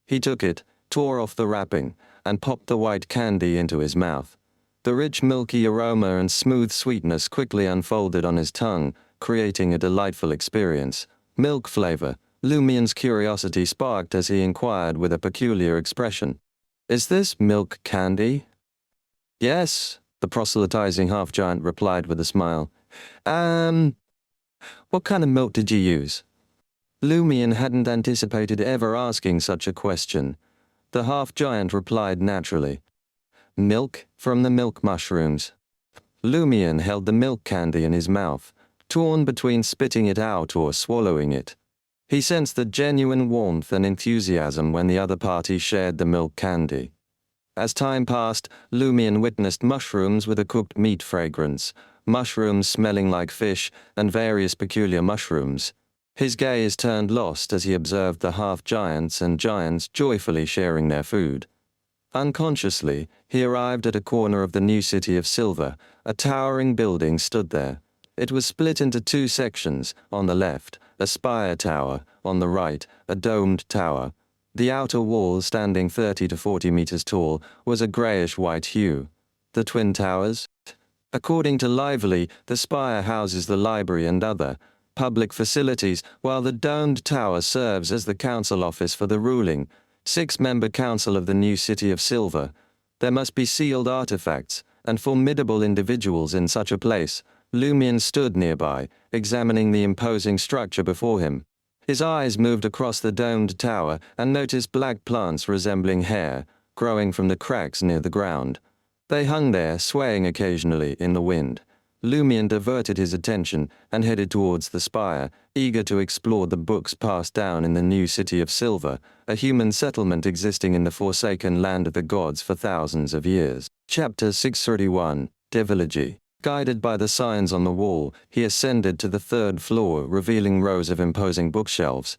S1: He took it, tore off the wrapping, and popped the white candy into his mouth. The rich milky aroma and smooth sweetness quickly unfolded on his tongue, creating a delightful experience. Milk flavor, Lumien's curiosity sparked as he inquired with a peculiar expression. "Is this milk candy?" "Yes," the proselytizing half-giant replied with a smile. What kind of milk did you use?" Lumien hadn't anticipated ever asking such a question. The half-giant replied naturally. "Milk from the milk mushrooms." Lumien held the milk candy in his mouth, torn between spitting it out or swallowing it. He sensed the genuine warmth and enthusiasm when the other party shared the milk candy. As time passed, Lumien witnessed mushrooms with a cooked meat fragrance, mushrooms smelling like fish, and various peculiar mushrooms. His gaze turned lost as he observed the half-giants and giants joyfully sharing their food. Unconsciously, he arrived at a corner of the new city of Silver. A towering building stood there. It was split into two sections, on the left, a spire tower, on the right, a domed tower. The outer wall, standing 30 to 40 meters tall, was a grayish-white hue. The twin towers? According to Lively, the spire houses the library and other public facilities, while the domed tower serves as the council office for the ruling, 6-member council of the new city of Silver. There must be sealed artifacts and formidable individuals in such a place. Lumien stood nearby, examining the imposing structure before him. His eyes moved across the domed tower and noticed black plants resembling hair, growing from the cracks near the ground. They hung there, swaying occasionally in the wind. Lumien diverted his attention and headed towards the spire, eager to explore the books passed down in the new city of Silver, a human settlement existing in the forsaken land of the gods for thousands of years. Chapter 631, Devilogy. Guided by the signs on the wall, he ascended to the 3rd floor, revealing rows of imposing bookshelves.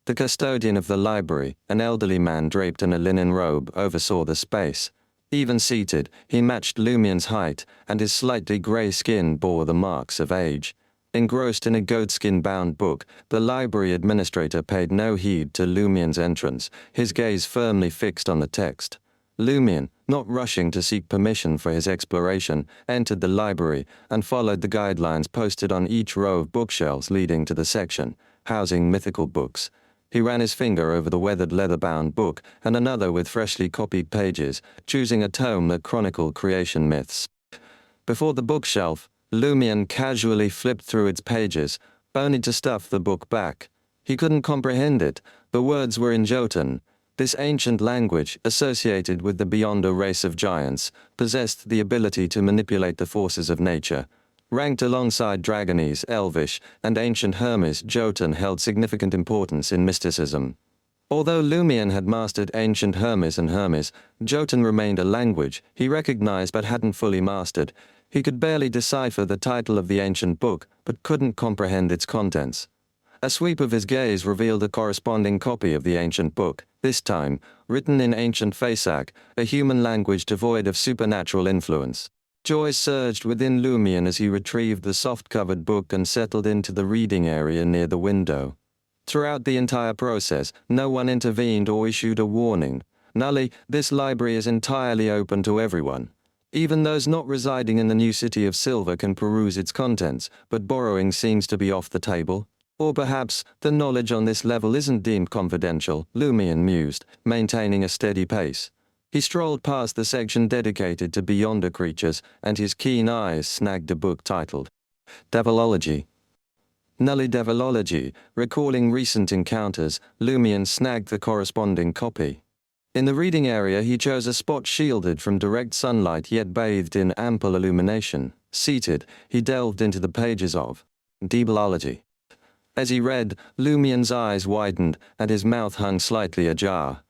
S1: The custodian of the library, an elderly man draped in a linen robe, oversaw the space. Even seated, he matched Lumien's height, and his slightly grey skin bore the marks of age. Engrossed in a goatskin-bound book, the library administrator paid no heed to Lumien's entrance, his gaze firmly fixed on the text. Lumien, not rushing to seek permission for his exploration, entered the library and followed the guidelines posted on each row of bookshelves leading to the section, housing mythical books. He ran his finger over the weathered leather-bound book and another with freshly copied pages, choosing a tome that chronicled creation myths. Before the bookshelf, Lumien casually flipped through its pages, only to stuff the book back. He couldn't comprehend it. The words were in Jotun. This ancient language, associated with the Beyonder race of giants, possessed the ability to manipulate the forces of nature. Ranked alongside Dragonese, Elvish, and ancient Hermes, Jotun held significant importance in mysticism. Although Lumien had mastered ancient Hermes and Hermes, Jotun remained a language he recognized but hadn't fully mastered. He could barely decipher the title of the ancient book, but couldn't comprehend its contents. A sweep of his gaze revealed a corresponding copy of the ancient book, this time, written in ancient Fasak, a human language devoid of supernatural influence. Joy surged within Lumien as he retrieved the soft-covered book and settled into the reading area near the window. Throughout the entire process, no one intervened or issued a warning. Nully, this library is entirely open to everyone. Even those not residing in the new city of Silver can peruse its contents, but borrowing seems to be off the table. Or perhaps, the knowledge on this level isn't deemed confidential, Lumien mused, maintaining a steady pace. He strolled past the section dedicated to Beyonder creatures, and his keen eyes snagged a book titled Devilogy. Nully Devilogy, recalling recent encounters, Lumien snagged the corresponding copy. In the reading area, he chose a spot shielded from direct sunlight yet bathed in ample illumination. Seated, he delved into the pages of Devilogy. As he read, Lumien's eyes widened and his mouth hung slightly ajar.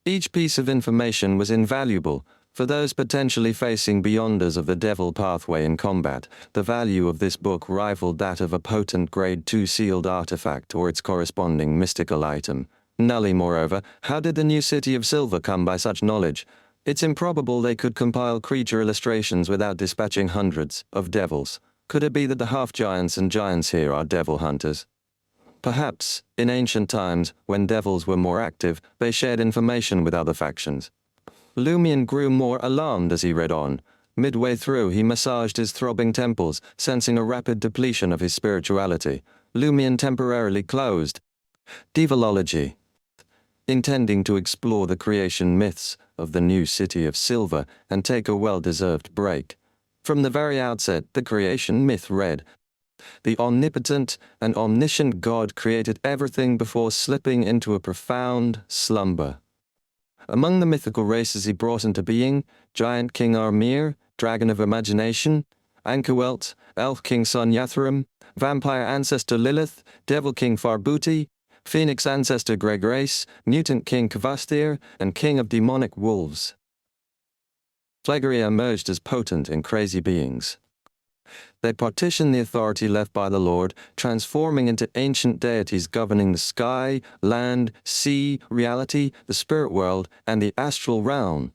S1: Each piece of information was invaluable. For those potentially facing Beyonders of the Devil pathway in combat, the value of this book rivaled that of a potent Grade 2 sealed artifact or its corresponding mystical item. Nully, moreover, how did the new city of Silver come by such knowledge? It's improbable they could compile creature illustrations without dispatching hundreds of devils. Could it be that the half-giants and giants here are devil hunters? Perhaps, in ancient times, when devils were more active, they shared information with other factions. Lumien grew more alarmed as he read on. Midway through, he massaged his throbbing temples, sensing a rapid depletion of his spirituality. Lumien temporarily closed Devilogy. Intending to explore the creation myths of the new city of Silver and take a well-deserved break. From the very outset, the creation myth read, "The omnipotent and omniscient God created everything before slipping into a profound slumber. Among the mythical races he brought into being, Giant King Armir, Dragon of Imagination, Ankerwelt, Elf King Son Yathram, Vampire Ancestor Lilith, Devil King Farbuti, Phoenix Ancestor Gregrace, Mutant King Kvastir, and King of Demonic Wolves. Phlegaria emerged as potent and crazy beings. They partition the authority left by the Lord, transforming into ancient deities governing the sky, land, sea, reality, the spirit world, and the astral realm.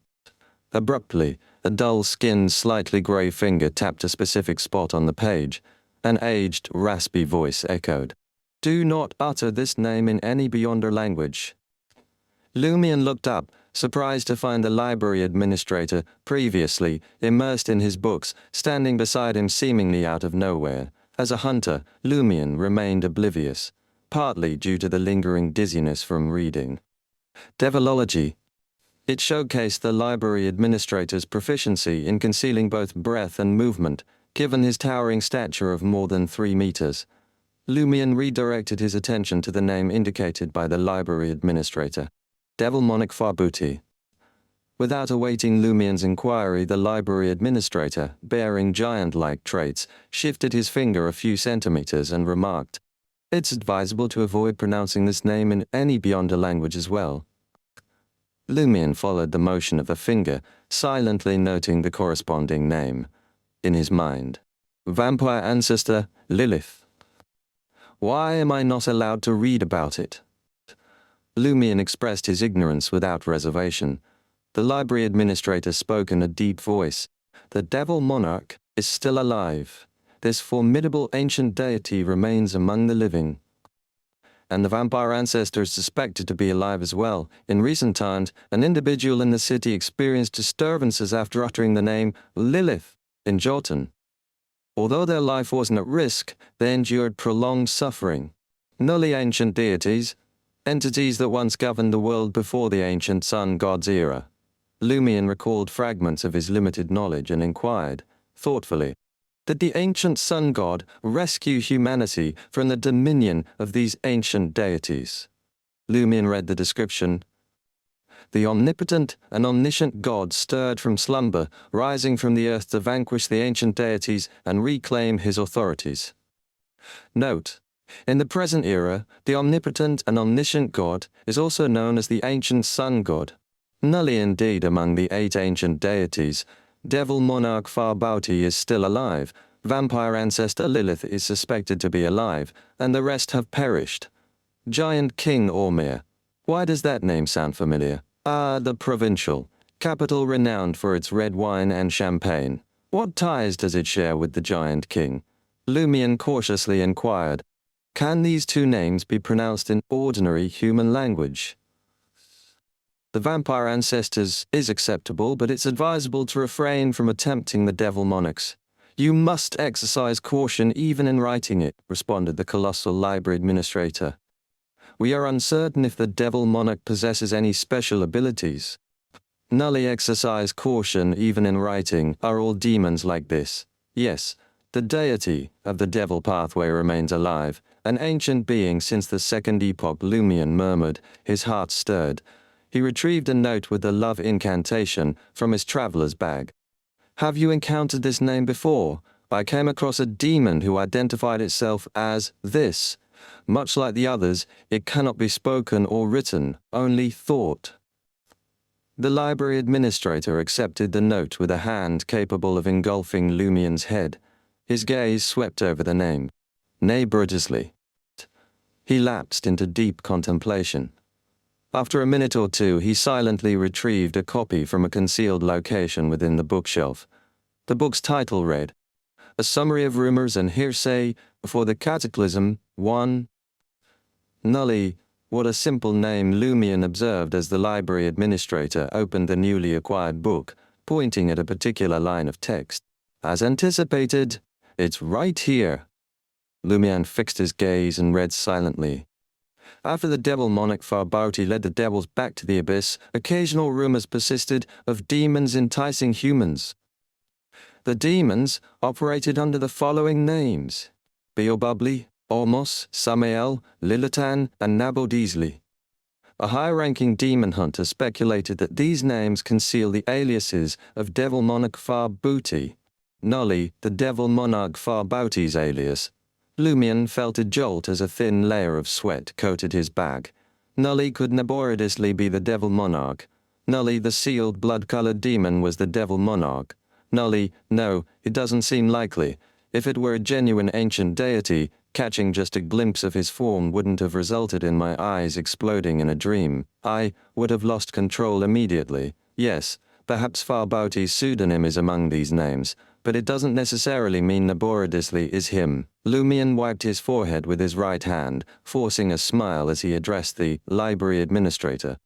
S1: Abruptly, a dull-skinned, slightly grey finger tapped a specific spot on the page. An aged, raspy voice echoed, "Do not utter this name in any Beyonder language." Lumion looked up, surprised to find the library administrator, previously immersed in his books, standing beside him seemingly out of nowhere. As a hunter, Lumion remained oblivious, partly due to the lingering dizziness from reading. Devilogy. It showcased the library administrator's proficiency in concealing both breath and movement, given his towering stature of more than 3 meters. Lumion redirected his attention to the name indicated by the library administrator, Devilmonic Farbuti. Without awaiting Lumion's inquiry, the library administrator, bearing giant-like traits, shifted his finger a few centimeters and remarked, "It's advisable to avoid pronouncing this name in any Beyonder language as well." Lumion followed the motion of the finger, silently noting the corresponding name. In his mind, Vampire Ancestor Lilith. Why am I not allowed to read about it? Lumion expressed his ignorance without reservation. The library administrator spoke in a deep voice. "The Devil Monarch is still alive. This formidable ancient deity remains among the living. And the vampire ancestor is suspected to be alive as well. In recent times, an individual in the city experienced disturbances after uttering the name Lilith in Jotun. Although their life wasn't at risk, they endured prolonged suffering. Nully ancient deities, entities that once governed the world before the ancient sun god's era." Lumion recalled fragments of his limited knowledge and inquired, thoughtfully, "Did the ancient sun god rescue humanity from the dominion of these ancient deities?" Lumion read the description. "The omnipotent and omniscient God stirred from slumber, rising from the earth to vanquish the ancient deities and reclaim his authorities." Note: in the present era, the omnipotent and omniscient God is also known as the ancient sun god. Nully indeed among the 8 ancient deities, Devil Monarch Farbuti is still alive, Vampire Ancestor Lilith is suspected to be alive, and the rest have perished. Giant King Ormir. Why does that name sound familiar? Ah, the provincial, capital renowned for its red wine and champagne. What ties does it share with the Giant King? Lumion cautiously inquired, "Can these 2 names be pronounced in ordinary human language?" "The vampire ancestors is acceptable, but it's advisable to refrain from attempting the devil monarchs. You must exercise caution even in writing it," responded the colossal library administrator. "We are uncertain if the devil monarch possesses any special abilities." "Nully exercise caution even in writing. Are all demons like this?" "Yes. The deity of the devil pathway remains alive, an ancient being since the Second Epoch," Lumion murmured, his heart stirred. He retrieved a note with the love incantation from his traveler's bag. "Have you encountered this name before? I came across a demon who identified itself as this. Much like the others, it cannot be spoken or written, only thought." The library administrator accepted the note with a hand capable of engulfing Lumion's head. His gaze swept over the name. Neighborhoodlessly. He lapsed into deep contemplation. After a minute or two, he silently retrieved a copy from a concealed location within the bookshelf. The book's title read, "A Summary of Rumors and Hearsay Before the Cataclysm, 1. Nully, what a simple name," Lumion observed as the library administrator opened the newly acquired book, pointing at a particular line of text. "As anticipated, it's right here." Lumion fixed his gaze and read silently. After the devil monarch Farbauti led the devils back to the abyss, occasional rumors persisted of demons enticing humans. The demons operated under the following names: Beelzebub, Ormos, Samael, Lilitan, and Nabodizli. A high-ranking demon hunter speculated that these names conceal the aliases of Devil Monarch Farbauti. Nully, the Devil Monarch Farbauti's alias. Lumion felt a jolt as a thin layer of sweat coated his back. Nully could laboriously be the Devil Monarch. Nully, the sealed blood-colored demon, was the Devil Monarch. Nully, no, it doesn't seem likely. If it were a genuine ancient deity, catching just a glimpse of his form wouldn't have resulted in my eyes exploding in a dream. I would have lost control immediately. Yes, perhaps Farbauti's pseudonym is among these names, but it doesn't necessarily mean Laboridisli is him. Lumion wiped his forehead with his right hand, forcing a smile as he addressed the library administrator.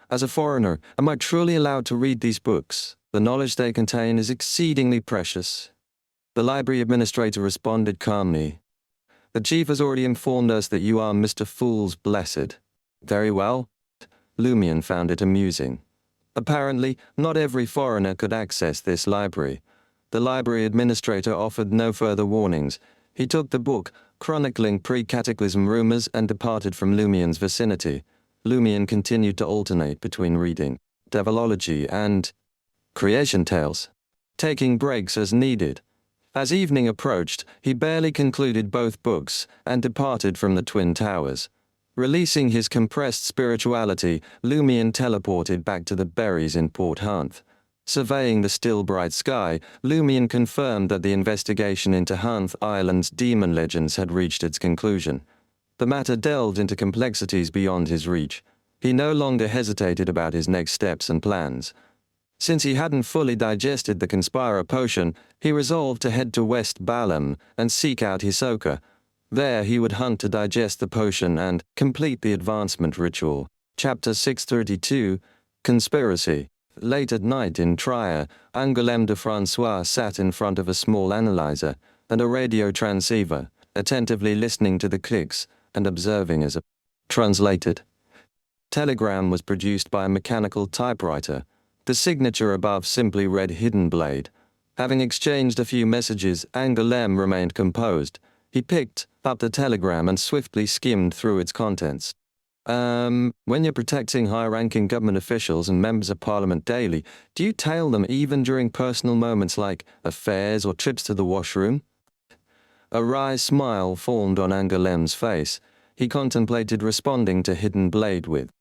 S1: As a foreigner, am I truly allowed to read these books? The knowledge they contain is exceedingly precious. The library administrator responded calmly. The chief has already informed us that you are Mr. Fool's Blessed. Very well. Lumion found it amusing. Apparently, not every foreigner could access this library. The library administrator offered no further warnings. He took the book, chronicling pre-cataclysm rumors, and departed from Lumion's vicinity. Lumion continued to alternate between reading Devilogy and creation tales, taking breaks as needed. As evening approached, he barely concluded both books and departed from the Twin Towers. Releasing his compressed spirituality, Lumion teleported back to the berries in Port Hanth. Surveying the still bright sky, Lumion confirmed that the investigation into Hanth Island's demon legends had reached its conclusion. The matter delved into complexities beyond his reach. He no longer hesitated about his next steps and plans. Since he hadn't fully digested the Conspirer potion, he resolved to head to West Balam and seek out Hisoka. There he would hunt to digest the potion and complete the advancement ritual. Chapter 632, Conspiracy. Late at night in Trier, Angoulême de François sat in front of a small analyzer and a radio transceiver, attentively listening to the clicks and observing as a translated telegram was produced by a mechanical typewriter. The signature above simply read Hidden Blade. Having exchanged a few messages, Angoulême remained composed. He picked up the telegram and swiftly skimmed through its contents. When you're protecting high-ranking government officials and members of parliament daily, do you tail them even during personal moments like affairs or trips to the washroom? A wry smile formed on Angoulême's face. He contemplated responding to Hidden Blade with,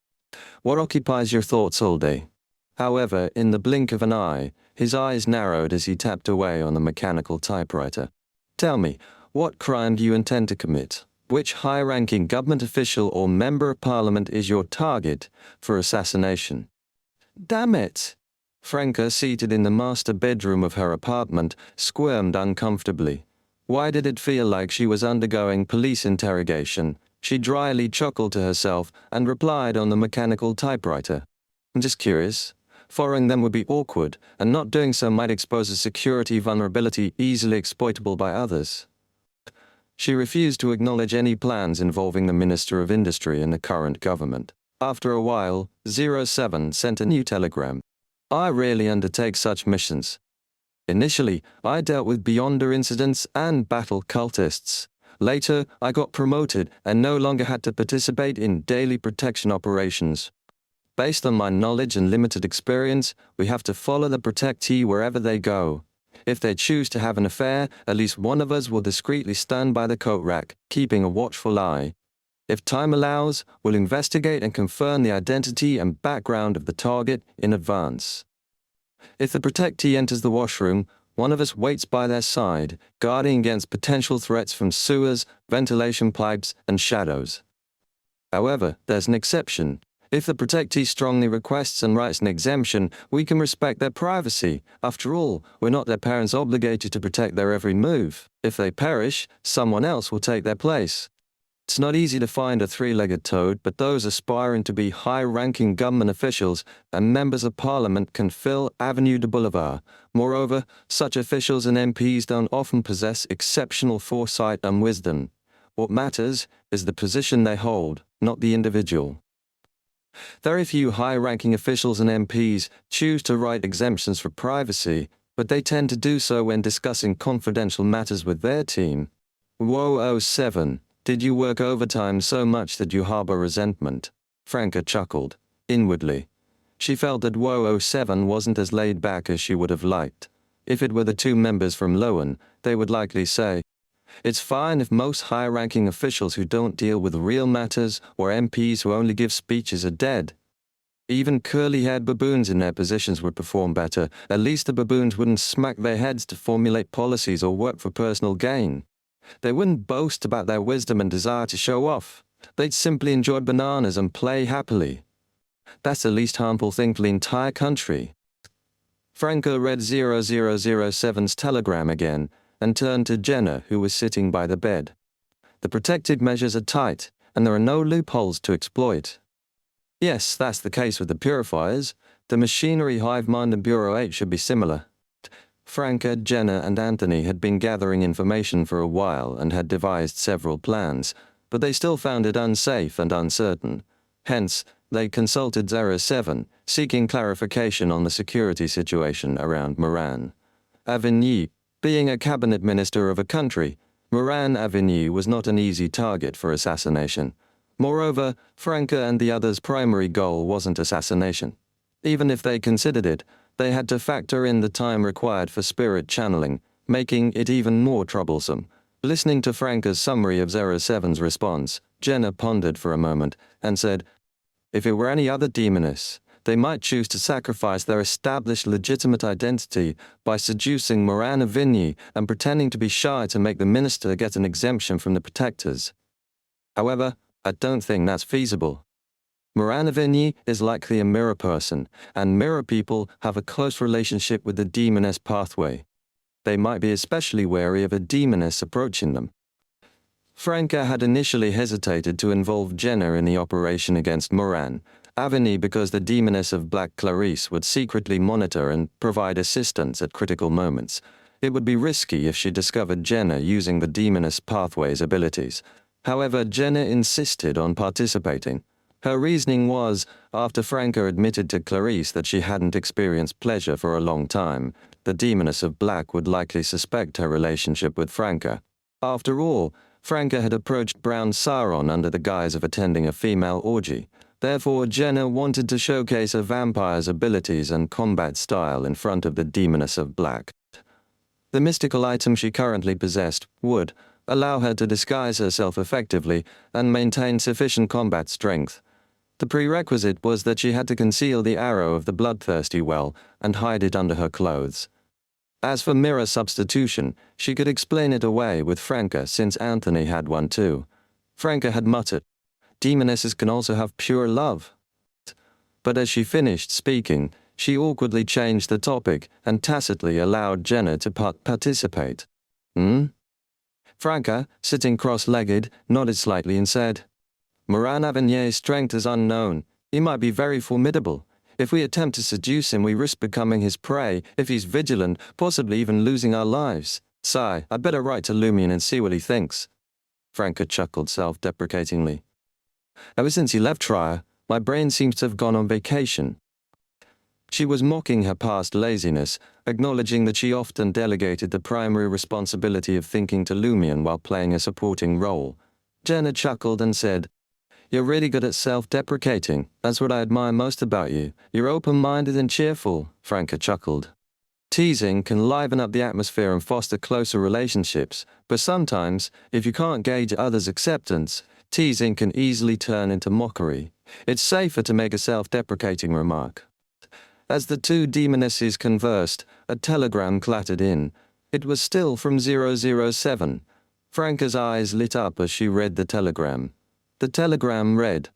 S1: "What occupies your thoughts all day?" However, in the blink of an eye, his eyes narrowed as he tapped away on the mechanical typewriter. "Tell me, what crime do you intend to commit? Which high-ranking government official or member of parliament is your target for assassination?" "Damn it!" Franca, seated in the master bedroom of her apartment, squirmed uncomfortably. Why did it feel like she was undergoing police interrogation? She dryly chuckled to herself and replied on the mechanical typewriter. "I'm just curious. Following them would be awkward, and not doing so might expose a security vulnerability easily exploitable by others." She refused to acknowledge any plans involving the Minister of Industry in the current government. After a while, 07 sent a new telegram. "I rarely undertake such missions. Initially, I dealt with Beyonder incidents and battle cultists. Later, I got promoted and no longer had to participate in daily protection operations. Based on my knowledge and limited experience, we have to follow the protectee wherever they go. If they choose to have an affair, at least one of us will discreetly stand by the coat rack, keeping a watchful eye. If time allows, we'll investigate and confirm the identity and background of the target in advance. If the protectee enters the washroom, one of us waits by their side, guarding against potential threats from sewers, ventilation pipes, and shadows. However, there's an exception. If the protectee strongly requests and writes an exemption, we can respect their privacy. After all, we're not their parents obligated to protect their every move. If they perish, someone else will take their place. It's not easy to find a three-legged toad, but those aspiring to be high-ranking government officials and members of parliament can fill Avenue de Boulevard. Moreover, such officials and MPs don't often possess exceptional foresight and wisdom. What matters is the position they hold. not the individual. Very few high-ranking officials and MPs choose to write exemptions for privacy, but they tend to do so when discussing confidential matters with their team. Whoa, 07, did you work overtime so much that you harbor resentment? Franca chuckled, inwardly. She felt that Whoa 07 wasn't as laid back as she would have liked. If it were the two members from Lowen, they would likely say, "It's fine if most high-ranking officials who don't deal with real matters or MPs who only give speeches are dead." Even curly-haired baboons in their positions would perform better. At least the baboons wouldn't smack their heads to formulate policies or work for personal gain. They wouldn't boast about their wisdom and desire to show off. They'd simply enjoy bananas and play happily. That's the least harmful thing for the entire country. Franca read 0007's telegram again and turned to Jenna, who was sitting by the bed. The protective measures are tight, and there are no loopholes to exploit. Yes, that's the case with the purifiers. The machinery hive mind and Bureau 8 should be similar. Franca, Jenna, and Anthony had been gathering information for a while and had devised several plans, but they still found it unsafe and uncertain. Hence, they consulted 07, seeking clarification on the security situation around Moran Avenue. Being a cabinet minister of a country, Moran Avenue was not an easy target for assassination. Moreover, Franca and the others' primary goal wasn't assassination. Even if they considered it, they had to factor in the time required for spirit channeling, making it even more troublesome. Listening to Franca's summary of 07's response, Jenna pondered for a moment and said, "If it were any other demoness, they might choose to sacrifice their established legitimate identity by seducing Moran Avenue and pretending to be shy to make the minister get an exemption from the protectors. However, I don't think that's feasible. Moran Avenue is likely a mirror person, and mirror people have a close relationship with the demoness pathway. They might be especially wary of a demoness approaching them." Franca had initially hesitated to involve Jenna in the operation against Moran Avenue because the demoness of Black Clarice would secretly monitor and provide assistance at critical moments. It would be risky if she discovered Jenna using the demoness pathway's abilities. However, Jenna insisted on participating. Her reasoning was, after Franca admitted to Clarice that she hadn't experienced pleasure for a long time, the demoness of Black would likely suspect her relationship with Franca. After all, Franca had approached Brown Sauron under the guise of attending a female orgy. Therefore, Jenna wanted to showcase a vampire's abilities and combat style in front of the demoness of Black. The mystical item she currently possessed would allow her to disguise herself effectively and maintain sufficient combat strength. The prerequisite was that she had to conceal the arrow of the bloodthirsty well and hide it under her clothes. As for mirror substitution, she could explain it away with Franca since Anthony had one too. Franca had muttered, "Demonesses can also have pure love." But as she finished speaking, she awkwardly changed the topic and tacitly allowed Jenna to participate. Franca, sitting cross-legged, nodded slightly and said, "Moran Avenier's strength is unknown. He might be very formidable. If we attempt to seduce him, we risk becoming his prey. If he's vigilant, possibly even losing our lives. Sigh, I'd better write to Lumion and see what he thinks." Franca chuckled self-deprecatingly. "Ever since he left Trier, my brain seems to have gone on vacation." She was mocking her past laziness, acknowledging that she often delegated the primary responsibility of thinking to Lumion while playing a supporting role. Jenna chuckled and said, "You're really good at self-deprecating. That's what I admire most about you. You're open-minded and cheerful," Franca chuckled. Teasing can liven up the atmosphere and foster closer relationships, but sometimes, if you can't gauge others' acceptance, teasing can easily turn into mockery. It's safer to make a self-deprecating remark. As the two demonesses conversed, a telegram clattered in. It was still from 007. Franca's eyes lit up as she read the telegram. The telegram read,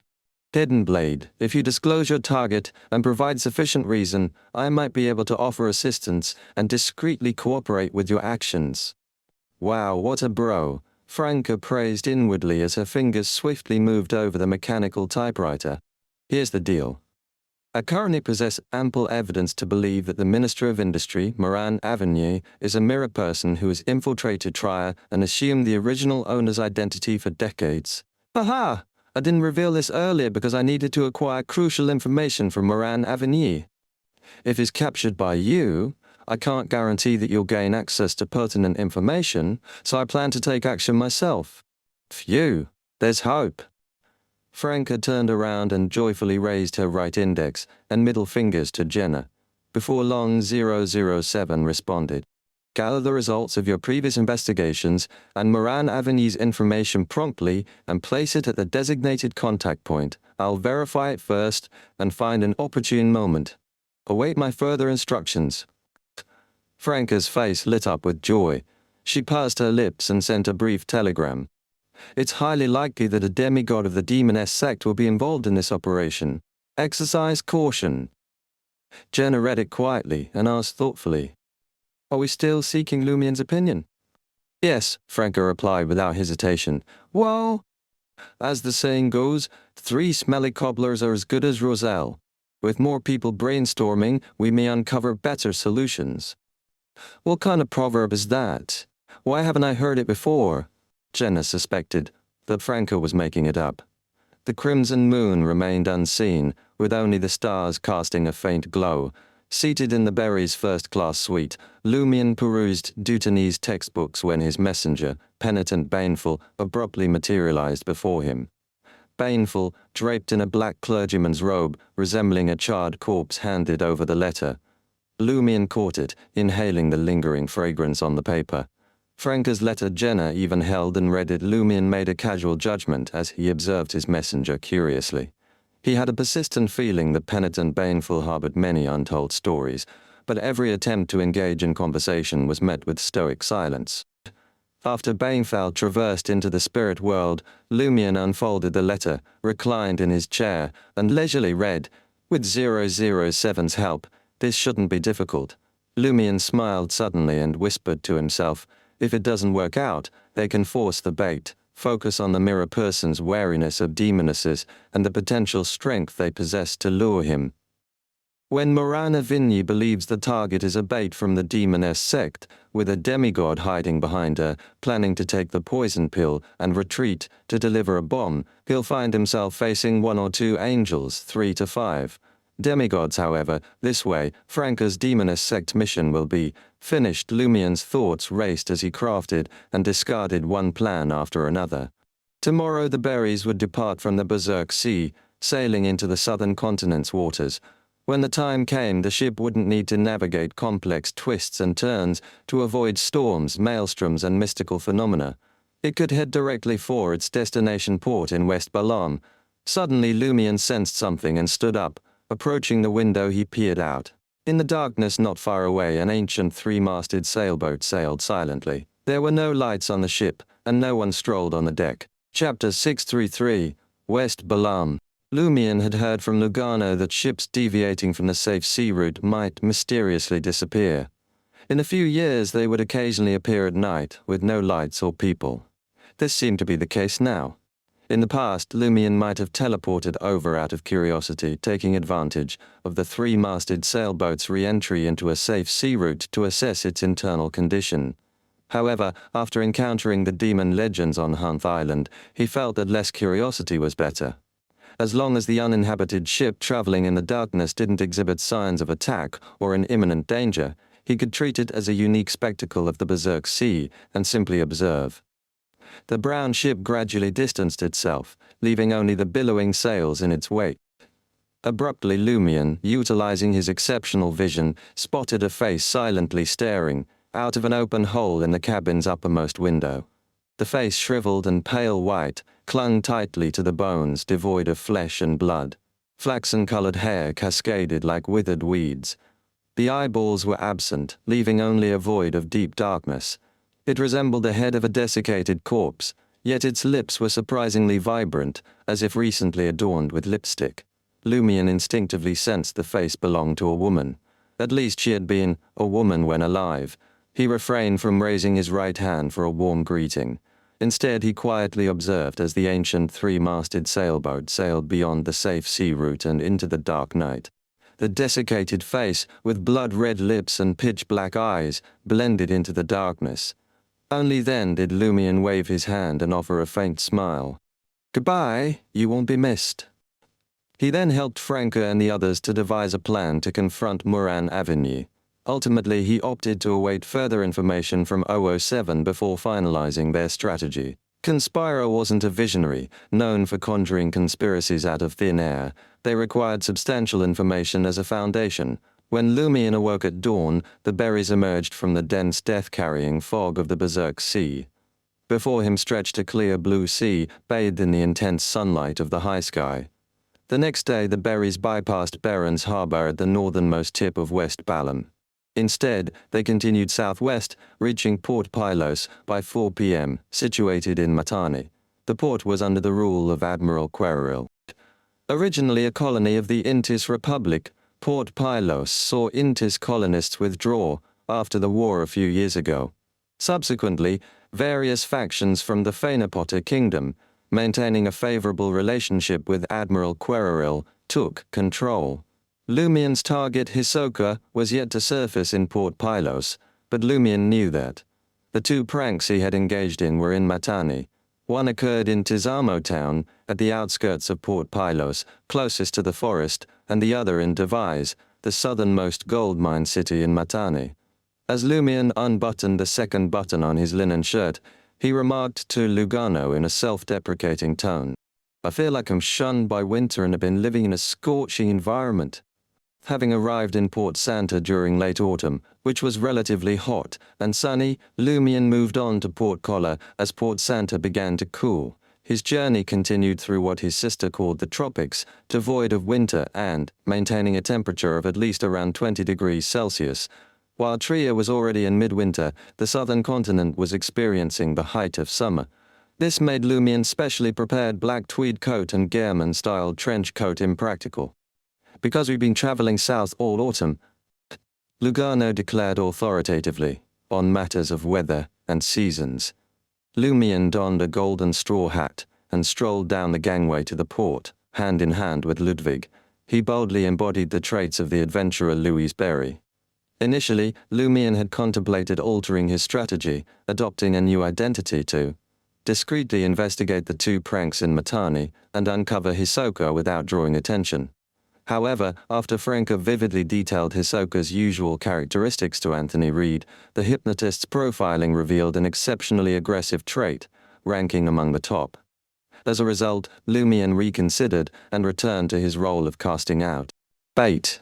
S1: "Hidden Blade, if you disclose your target and provide sufficient reason, I might be able to offer assistance and discreetly cooperate with your actions." Wow, what a bro, Franca praised inwardly as her fingers swiftly moved over the mechanical typewriter. Here's the deal. I currently possess ample evidence to believe that the Minister of Industry, Moran Avenue, is a mirror person who has infiltrated Trier and assumed the original owner's identity for decades. Aha! I didn't reveal this earlier because I needed to acquire crucial information from Moran Avenue. If he's captured by you, I can't guarantee that you'll gain access to pertinent information, so I plan to take action myself. Phew, there's hope. Franca turned around and joyfully raised her right index and middle fingers to Jenna. Before long, 007 responded. Gather the results of your previous investigations and Moran Avenue's information promptly and place it at the designated contact point. I'll verify it first and find an opportune moment. Await my further instructions. Franca's face lit up with joy. She pursed her lips and sent a brief telegram. It's highly likely that a demigod of the Demoness sect will be involved in this operation. Exercise caution. Jenna read it quietly and asked thoughtfully, "Are we still seeking Lumien's opinion?" "Yes," Franca replied without hesitation. "Well, as the saying goes, 3 smelly cobblers are as good as Roselle. With more people brainstorming, we may uncover better solutions." "What kind of proverb is that? Why haven't I heard it before?" Jenna suspected that Franca was making it up. The crimson moon remained unseen, with only the stars casting a faint glow. Seated in the Berry's first-class suite, Lumien perused Dutanese textbooks when his messenger, Penitent Baneful, abruptly materialized before him. Baneful, draped in a black clergyman's robe, resembling a charred corpse, handed over the letter. Lumien caught it, inhaling the lingering fragrance on the paper. Franca's letter Jenna even held and read it. Lumien made a casual judgment as he observed his messenger curiously. He had a persistent feeling that Penitent Baneful harbored many untold stories, but every attempt to engage in conversation was met with stoic silence. After Baneful traversed into the spirit world, Lumien unfolded the letter, reclined in his chair, and leisurely read, "With 007's help, this shouldn't be difficult." Lumien smiled suddenly and whispered to himself, "If it doesn't work out, they can force the bait, focus on the mirror person's wariness of demonesses and the potential strength they possess to lure him." When Morana Vinyi believes the target is a bait from the demoness sect, with a demigod hiding behind her, planning to take the poison pill and retreat to deliver a bomb, he'll find himself facing 1 or 2 angels, 3 to 5. Demigods, however, this way, Franca's demoness sect mission will be finished. Lumien's thoughts raced as he crafted and discarded one plan after another. Tomorrow the Berries would depart from the Berserk Sea, sailing into the southern continent's waters. When the time came, the ship wouldn't need to navigate complex twists and turns to avoid storms, maelstroms, and mystical phenomena. It could head directly for its destination port in West Balam. Suddenly Lumien sensed something and stood up. Approaching the window, he peered out. In the darkness not far away, an ancient 3-masted sailboat sailed silently. There were no lights on the ship, and no one strolled on the deck. Chapter 633, West Balam. Lumien had heard from Lugano that ships deviating from the safe sea route might mysteriously disappear. In a few years they would occasionally appear at night, with no lights or people. This seemed to be the case now. In the past, Lumien might have teleported over out of curiosity, taking advantage of the 3-masted sailboat's re-entry into a safe sea route to assess its internal condition. However, after encountering the demon legends on Hanth Island, he felt that less curiosity was better. As long as the uninhabited ship traveling in the darkness didn't exhibit signs of attack or an imminent danger, he could treat it as a unique spectacle of the Berserk Sea and simply observe. The brown ship gradually distanced itself, leaving only the billowing sails in its wake. Abruptly, Lumien, utilizing his exceptional vision, spotted a face silently staring out of an open hole in the cabin's uppermost window. The face, shriveled and pale white, clung tightly to the bones, devoid of flesh and blood. Flaxen-colored hair cascaded like withered weeds. The eyeballs were absent, leaving only a void of deep darkness. It resembled the head of a desiccated corpse, yet its lips were surprisingly vibrant, as if recently adorned with lipstick. Lumien instinctively sensed the face belonged to a woman. At least she had been a woman when alive. He refrained from raising his right hand for a warm greeting. Instead, he quietly observed as the ancient 3-masted sailboat sailed beyond the safe sea route and into the dark night. The desiccated face, with blood-red lips and pitch-black eyes, blended into the darkness. Only then did Lumien wave his hand and offer a faint smile. Goodbye, you won't be missed. He then helped Franca and the others to devise a plan to confront Muran Avenue. Ultimately, he opted to await further information from 007 before finalizing their strategy. Conspiro wasn't a visionary, known for conjuring conspiracies out of thin air. They required substantial information as a foundation. When Lumion awoke at dawn, the berries emerged from the dense death-carrying fog of the Berserk Sea. Before him stretched a clear blue sea, bathed in the intense sunlight of the high sky. The next day, the berries bypassed Baron's Harbour at the northernmost tip of West Balam. Instead, they continued southwest, reaching Port Pylos by 4 p.m., situated in Matani. The port was under the rule of Admiral Queril. Originally a colony of the Intis Republic, Port Pylos saw Intis colonists withdraw after the war a few years ago. Subsequently, various factions from the Phainopota Kingdom, maintaining a favorable relationship with Admiral Queril, took control. Lumion's target Hisoka was yet to surface in Port Pylos, but Lumion knew that. The two pranks he had engaged in were in Matani. One occurred in Tizamo town, at the outskirts of Port Pylos, closest to the forest, and the other in Devise, the southernmost gold mine city in Matani. As Lumion unbuttoned the second button on his linen shirt, he remarked to Lugano in a self-deprecating tone, "I feel like I'm shunned by winter and have been living in a scorching environment." Having arrived in Port Santa during late autumn, which was relatively hot and sunny, Lumion moved on to Port Colla as Port Santa began to cool. His journey continued through what his sister called the tropics, devoid of winter and maintaining a temperature of at least around 20 degrees Celsius. While Trier was already in midwinter, the southern continent was experiencing the height of summer. This made Lumion's specially prepared black tweed coat and Gehrman-style trench coat impractical. "Because we've been traveling south all autumn," Lugano declared authoritatively, on matters of weather and seasons. Lumion donned a golden straw hat and strolled down the gangway to the port, hand in hand with Ludwig. He boldly embodied the traits of the adventurer Louis Berry. Initially, Lumion had contemplated altering his strategy, adopting a new identity to discreetly investigate the two pranks in Matani and uncover Hisoka without drawing attention. However, after Franca vividly detailed Hisoka's usual characteristics to Anthony Reed, the hypnotist's profiling revealed an exceptionally aggressive trait, ranking among the top. As a result, Lumion reconsidered and returned to his role of casting out bait.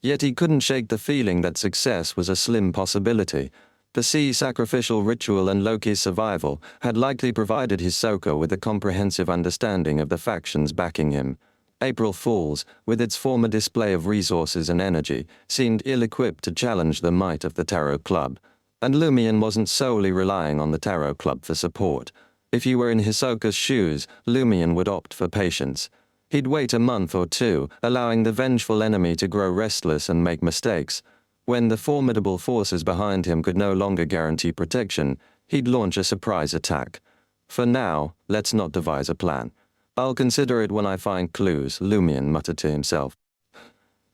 S1: Yet he couldn't shake the feeling that success was a slim possibility. The sea sacrificial ritual and Loki's survival had likely provided Hisoka with a comprehensive understanding of the factions backing him. April Fools, with its former display of resources and energy, seemed ill-equipped to challenge the might of the Tarot Club. And Lumion wasn't solely relying on the Tarot Club for support. If he were in Hisoka's shoes, Lumion would opt for patience. He'd wait a month or two, allowing the vengeful enemy to grow restless and make mistakes. When the formidable forces behind him could no longer guarantee protection, he'd launch a surprise attack. "For now, let's not devise a plan. I'll consider it when I find clues," Lumion muttered to himself.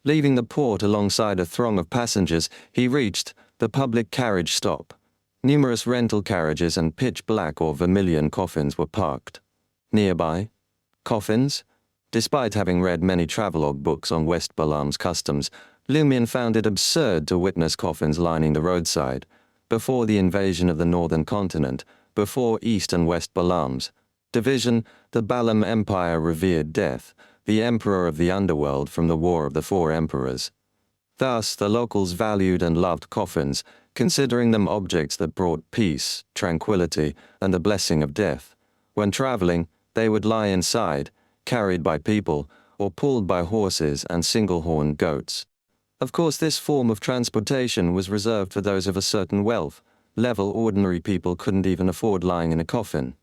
S1: Leaving the port alongside a throng of passengers, he reached the public carriage stop. Numerous rental carriages and pitch-black or vermilion coffins were parked. Nearby, coffins? Despite having read many travelogue books on West Balam's customs, Lumion found it absurd to witness coffins lining the roadside. Before the invasion of the northern continent, before East and West Balams, division, the Balam Empire revered death, the emperor of the underworld from the War of the Four Emperors. Thus, the locals valued and loved coffins, considering them objects that brought peace, tranquility, and the blessing of death. When traveling, they would lie inside, carried by people, or pulled by horses and single-horned goats. Of course, this form of transportation was reserved for those of a certain wealth. Level ordinary people couldn't even afford lying in a coffin.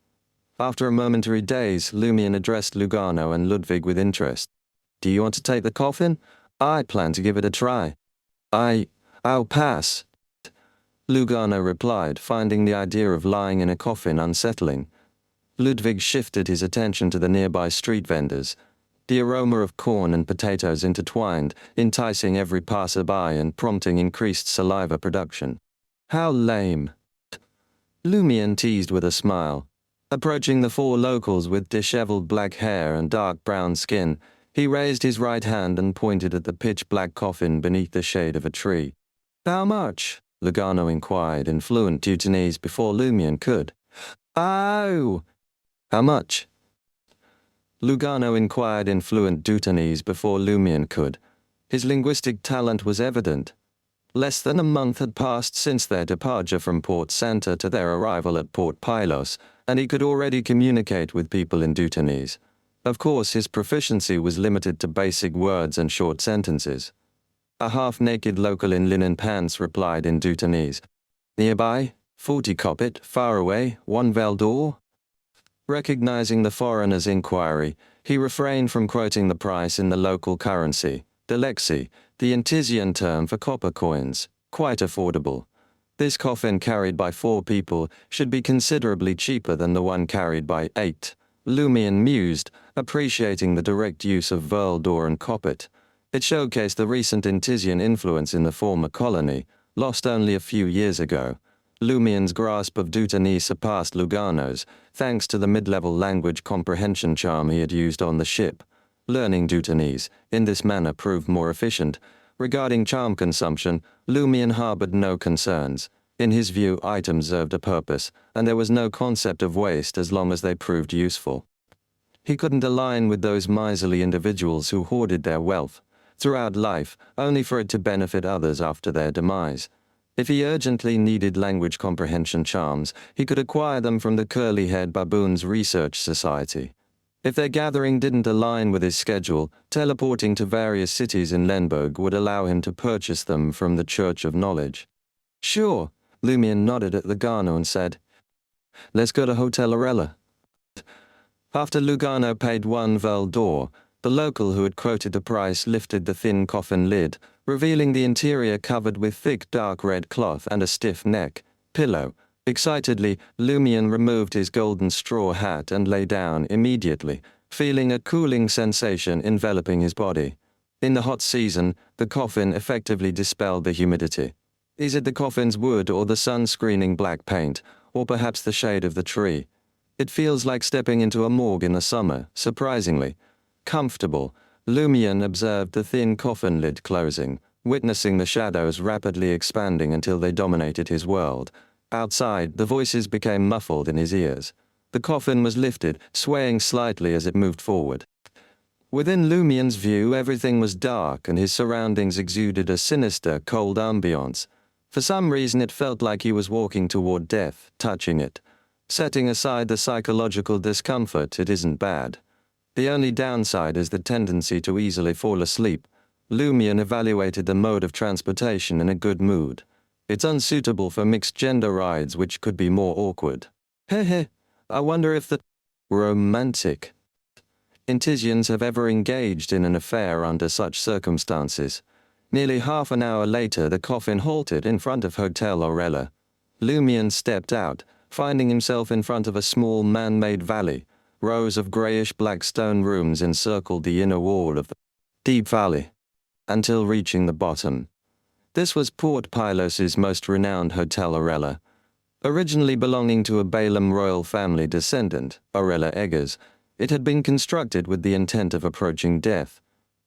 S1: After a momentary daze, Lumion addressed Lugano and Ludwig with interest. "Do you want to take the coffin? I plan to give it a try." I'll pass," Lugano replied, finding the idea of lying in a coffin unsettling. Ludwig shifted his attention to the nearby street vendors. The aroma of corn and potatoes intertwined, enticing every passerby and prompting increased saliva production. "How lame," Lumion teased with a smile. Approaching the four locals with disheveled black hair and dark brown skin, he raised his right hand and pointed at the pitch-black coffin beneath the shade of a tree. "How much?" Lugano inquired in fluent Teutonese before Lumian could. "Oh!" "How much?" Lugano inquired in fluent Teutonese before Lumian could. His linguistic talent was evident. Less than a month had passed since their departure from Port Santa to their arrival at Port Pylos, and he could already communicate with people in Teutonese. Of course, his proficiency was limited to basic words and short sentences. A half-naked local in linen pants replied in Teutonese. "Nearby, 40 kopit, far away, 1 veldor." Recognizing the foreigner's inquiry, he refrained from quoting the price in the local currency, Delexi, the Intisian term for copper coins, quite affordable. This coffin carried by 4 people should be considerably cheaper than the one carried by 8. Lumian mused, appreciating the direct use of veldor and kopit. It showcased the recent Intisian influence in the former colony, lost only a few years ago. Lumian's grasp of Teutonese surpassed Lugano's, thanks to the mid-level language comprehension charm he had used on the ship. Learning Teutonese, in this manner, proved more efficient. Regarding charm consumption, Lumian harbored no concerns. In his view, items served a purpose, and there was no concept of waste as long as they proved useful. He couldn't align with those miserly individuals who hoarded their wealth throughout life, only for it to benefit others after their demise. If he urgently needed language comprehension charms, he could acquire them from the curly-haired baboons' research society. If their gathering didn't align with his schedule, teleporting to various cities in Lenberg would allow him to purchase them from the Church of Knowledge. "Sure," Lumian nodded at Lugano and said, "Let's go to Hotel Arella." After Lugano paid 1 veldor, the local who had quoted the price lifted the thin coffin lid, revealing the interior covered with thick dark red cloth and a stiff neck pillow. Excitedly, Lumian removed his golden straw hat and lay down immediately, feeling a cooling sensation enveloping his body. In the hot season, the coffin effectively dispelled the humidity. Is it the coffin's wood or the sun-screening black paint, or perhaps the shade of the tree? It feels like stepping into a morgue in the summer, surprisingly. Comfortable, Lumian observed the thin coffin lid closing, witnessing the shadows rapidly expanding until they dominated his world. Outside, the voices became muffled in his ears. The coffin was lifted, swaying slightly as it moved forward. Within Lumian's view, everything was dark and his surroundings exuded a sinister, cold ambiance. For some reason, it felt like he was walking toward death, touching it. Setting aside the psychological discomfort, it isn't bad. The only downside is the tendency to easily fall asleep. Lumian evaluated the mode of transportation in a good mood. It's unsuitable for mixed-gender rides, which could be more awkward. Heh, I wonder if the romantic Intisians have ever engaged in an affair under such circumstances. Nearly half an hour later, the coffin halted in front of Hotel Orella. Lumian stepped out, finding himself in front of a small man-made valley. Rows of greyish-black stone rooms encircled the inner wall of the deep valley, until reaching the bottom. This was Port Pylos's most renowned Hotel Orella. Originally belonging to a Balam royal family descendant, Orella Eggers, it had been constructed with the intent of approaching death.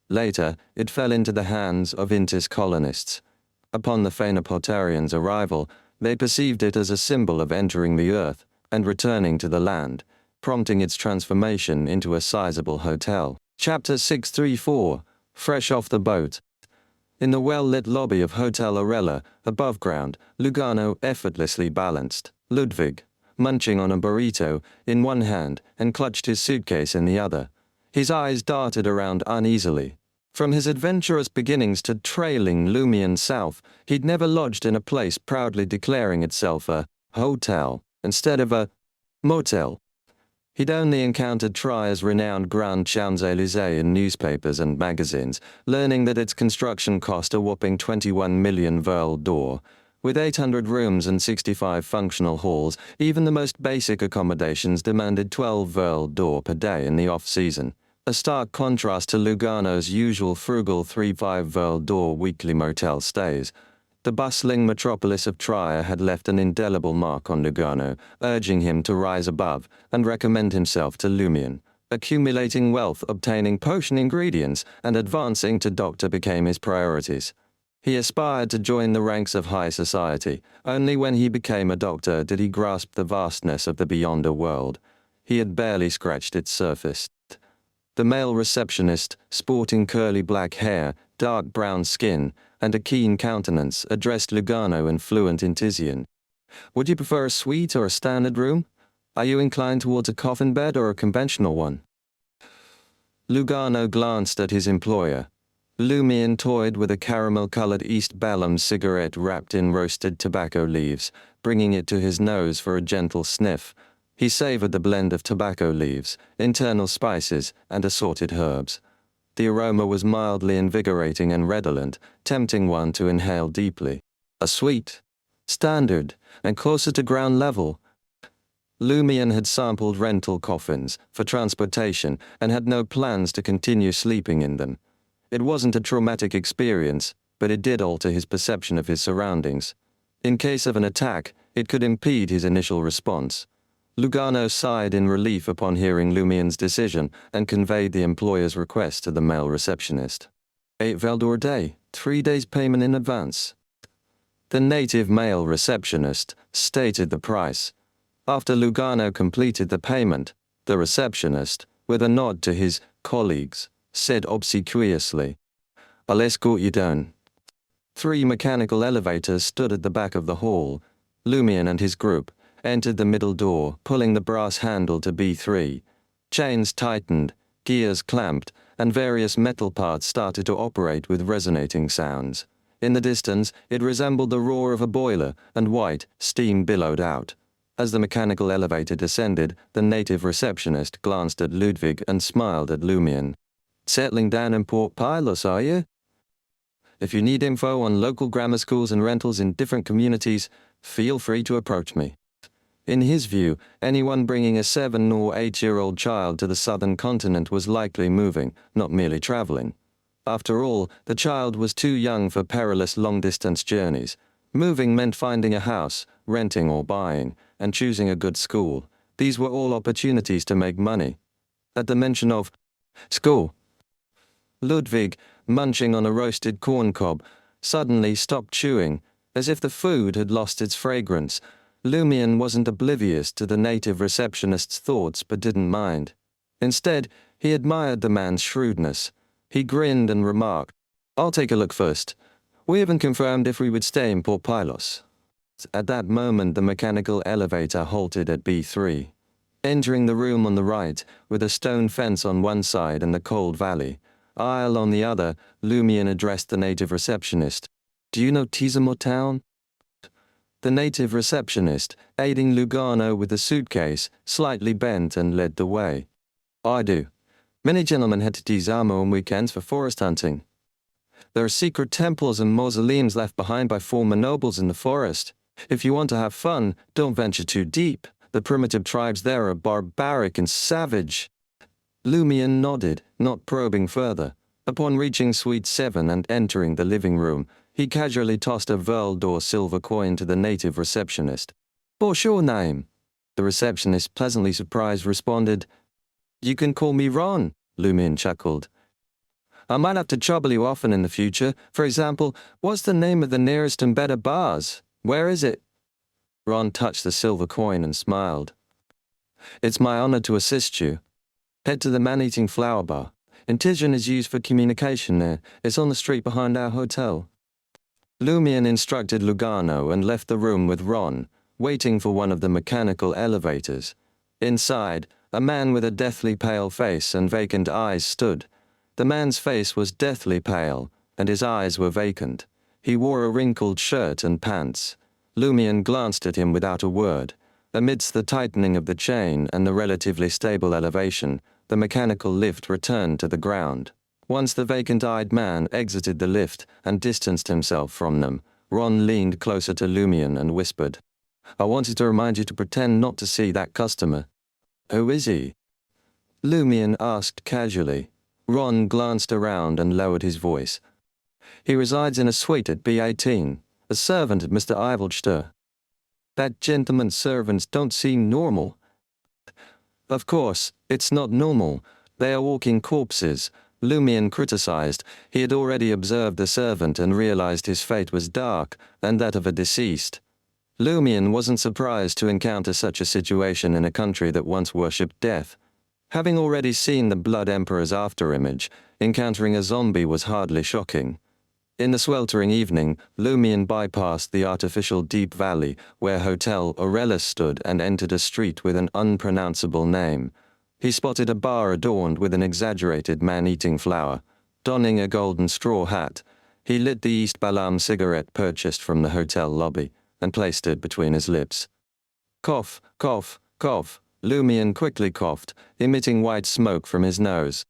S1: Later, it fell into the hands of Intis colonists. Upon the Phaenoportarians' arrival, they perceived it as a symbol of entering the earth and returning to the land, prompting its transformation into a sizable hotel. Chapter 634, Fresh Off the Boat. In the well-lit lobby of Hotel Orella, above ground, Lugano effortlessly balanced. Ludwig, munching on a burrito in one hand and clutched his suitcase in the other. His eyes darted around uneasily. From his adventurous beginnings to trailing Lumian south, he'd never lodged in a place proudly declaring itself a hotel instead of a motel. He'd only encountered Trier's renowned Grand Champs-Élysées in newspapers and magazines, learning that its construction cost a whopping 21 million veldor. With 800 rooms and 65 functional halls, even the most basic accommodations demanded 12 veldor per day in the off-season. A stark contrast to Lugano's usual frugal 3-5 veldor weekly motel stays. The bustling metropolis of Trier had left an indelible mark on Lugano, urging him to rise above and recommend himself to Lumion. Accumulating wealth, obtaining potion ingredients, and advancing to doctor became his priorities. He aspired to join the ranks of high society. Only when he became a doctor did he grasp the vastness of the beyonder world. He had barely scratched its surface. The male receptionist, sporting curly black hair, dark brown skin, and a keen countenance, addressed Lugano in fluent Intisian. "Would you prefer a suite or a standard room? Are you inclined towards a coffin bed or a conventional one?" Lugano glanced at his employer. Lumion toyed with a caramel-colored East Balam cigarette wrapped in roasted tobacco leaves, bringing it to his nose for a gentle sniff. He savored the blend of tobacco leaves, internal spices, and assorted herbs. The aroma was mildly invigorating and redolent, tempting one to inhale deeply. A suite, standard, and closer to ground level. Lumion had sampled rental coffins for transportation and had no plans to continue sleeping in them. It wasn't a traumatic experience, but it did alter his perception of his surroundings. In case of an attack, it could impede his initial response. Lugano sighed in relief upon hearing Lumion's decision and conveyed the employer's request to the male receptionist. 8 Veldor a day, 3 days payment in advance. The native male receptionist stated the price. After Lugano completed the payment, the receptionist, with a nod to his colleagues, said obsequiously, "I'll escort you down." 3 mechanical elevators stood at the back of the hall. Lumion and his group entered the middle door, pulling the brass handle to B3. Chains tightened, gears clamped, and various metal parts started to operate with resonating sounds. In the distance, it resembled the roar of a boiler, and white steam billowed out. As the mechanical elevator descended, the native receptionist glanced at Ludwig and smiled at Lumion. "Settling down in Port Pylos, are you? If you need info on local grammar schools and rentals in different communities, feel free to approach me." In his view, anyone bringing a 7 or 8-year-old child to the southern continent was likely moving, not merely traveling. After all, the child was too young for perilous long-distance journeys. Moving meant finding a house, renting or buying, and choosing a good school. These were all opportunities to make money. At the mention of school, Ludwig, munching on a roasted corn cob, suddenly stopped chewing, as if the food had lost its fragrance. Lumion wasn't oblivious to the native receptionist's thoughts but didn't mind. Instead, he admired the man's shrewdness. He grinned and remarked, "I'll take a look first. We haven't confirmed if we would stay in Port Pylos." At that moment, the mechanical elevator halted at B3. Entering the room on the right, with a stone fence on one side and the cold valley, aisle on the other, Lumion addressed the native receptionist. "Do you know Tizamo Town?" The native receptionist, aiding Lugano with the suitcase, slightly bent and led the way. "I do. Many gentlemen head to Tizamo on weekends for forest hunting. There are secret temples and mausoleums left behind by former nobles in the forest. If you want to have fun, don't venture too deep. The primitive tribes there are barbaric and savage." Lumion nodded, not probing further. Upon reaching Suite 7 and entering the living room, he casually tossed a Veldor silver coin to the native receptionist. "What's your name?" The receptionist, pleasantly surprised, responded, "You can call me Ron," Lumion chuckled. "I might have to trouble you often in the future. For example, what's the name of the nearest and better bars? Where is it?" Ron touched the silver coin and smiled. "It's my honor to assist you. Head to the man-eating flower bar. Intisian is used for communication there. It's on the street behind our hotel." Lumion instructed Lugano and left the room with Ron, waiting for one of the mechanical elevators. Inside, a man with a deathly pale face and vacant eyes stood. The man's face was deathly pale, and his eyes were vacant. He wore a wrinkled shirt and pants. Lumion glanced at him without a word. Amidst the tightening of the chain and the relatively stable elevation, the mechanical lift returned to the ground. Once the vacant-eyed man exited the lift and distanced himself from them, Ron leaned closer to Lumion and whispered, "I wanted to remind you to pretend not to see that customer." "Who is he?" Lumion asked casually. Ron glanced around and lowered his voice. "He resides in a suite at B18. "A servant, Mr. Ivelster." "That gentleman's servants don't seem normal." "Of course, it's not normal. They are walking corpses," Lumion criticized. He had already observed the servant and realized his fate was dark, and that of a deceased. Lumion wasn't surprised to encounter such a situation in a country that once worshipped death. Having already seen the Blood Emperor's afterimage, encountering a zombie was hardly shocking. In the sweltering evening, Lumion bypassed the artificial deep valley where Hotel Aurelis stood and entered a street with an unpronounceable name. He spotted a bar adorned with an exaggerated man-eating flower. Donning a golden straw hat, he lit the East Balam cigarette purchased from the hotel lobby and placed it between his lips. Cough, cough, cough. Lumion quickly coughed, emitting white smoke from his nose.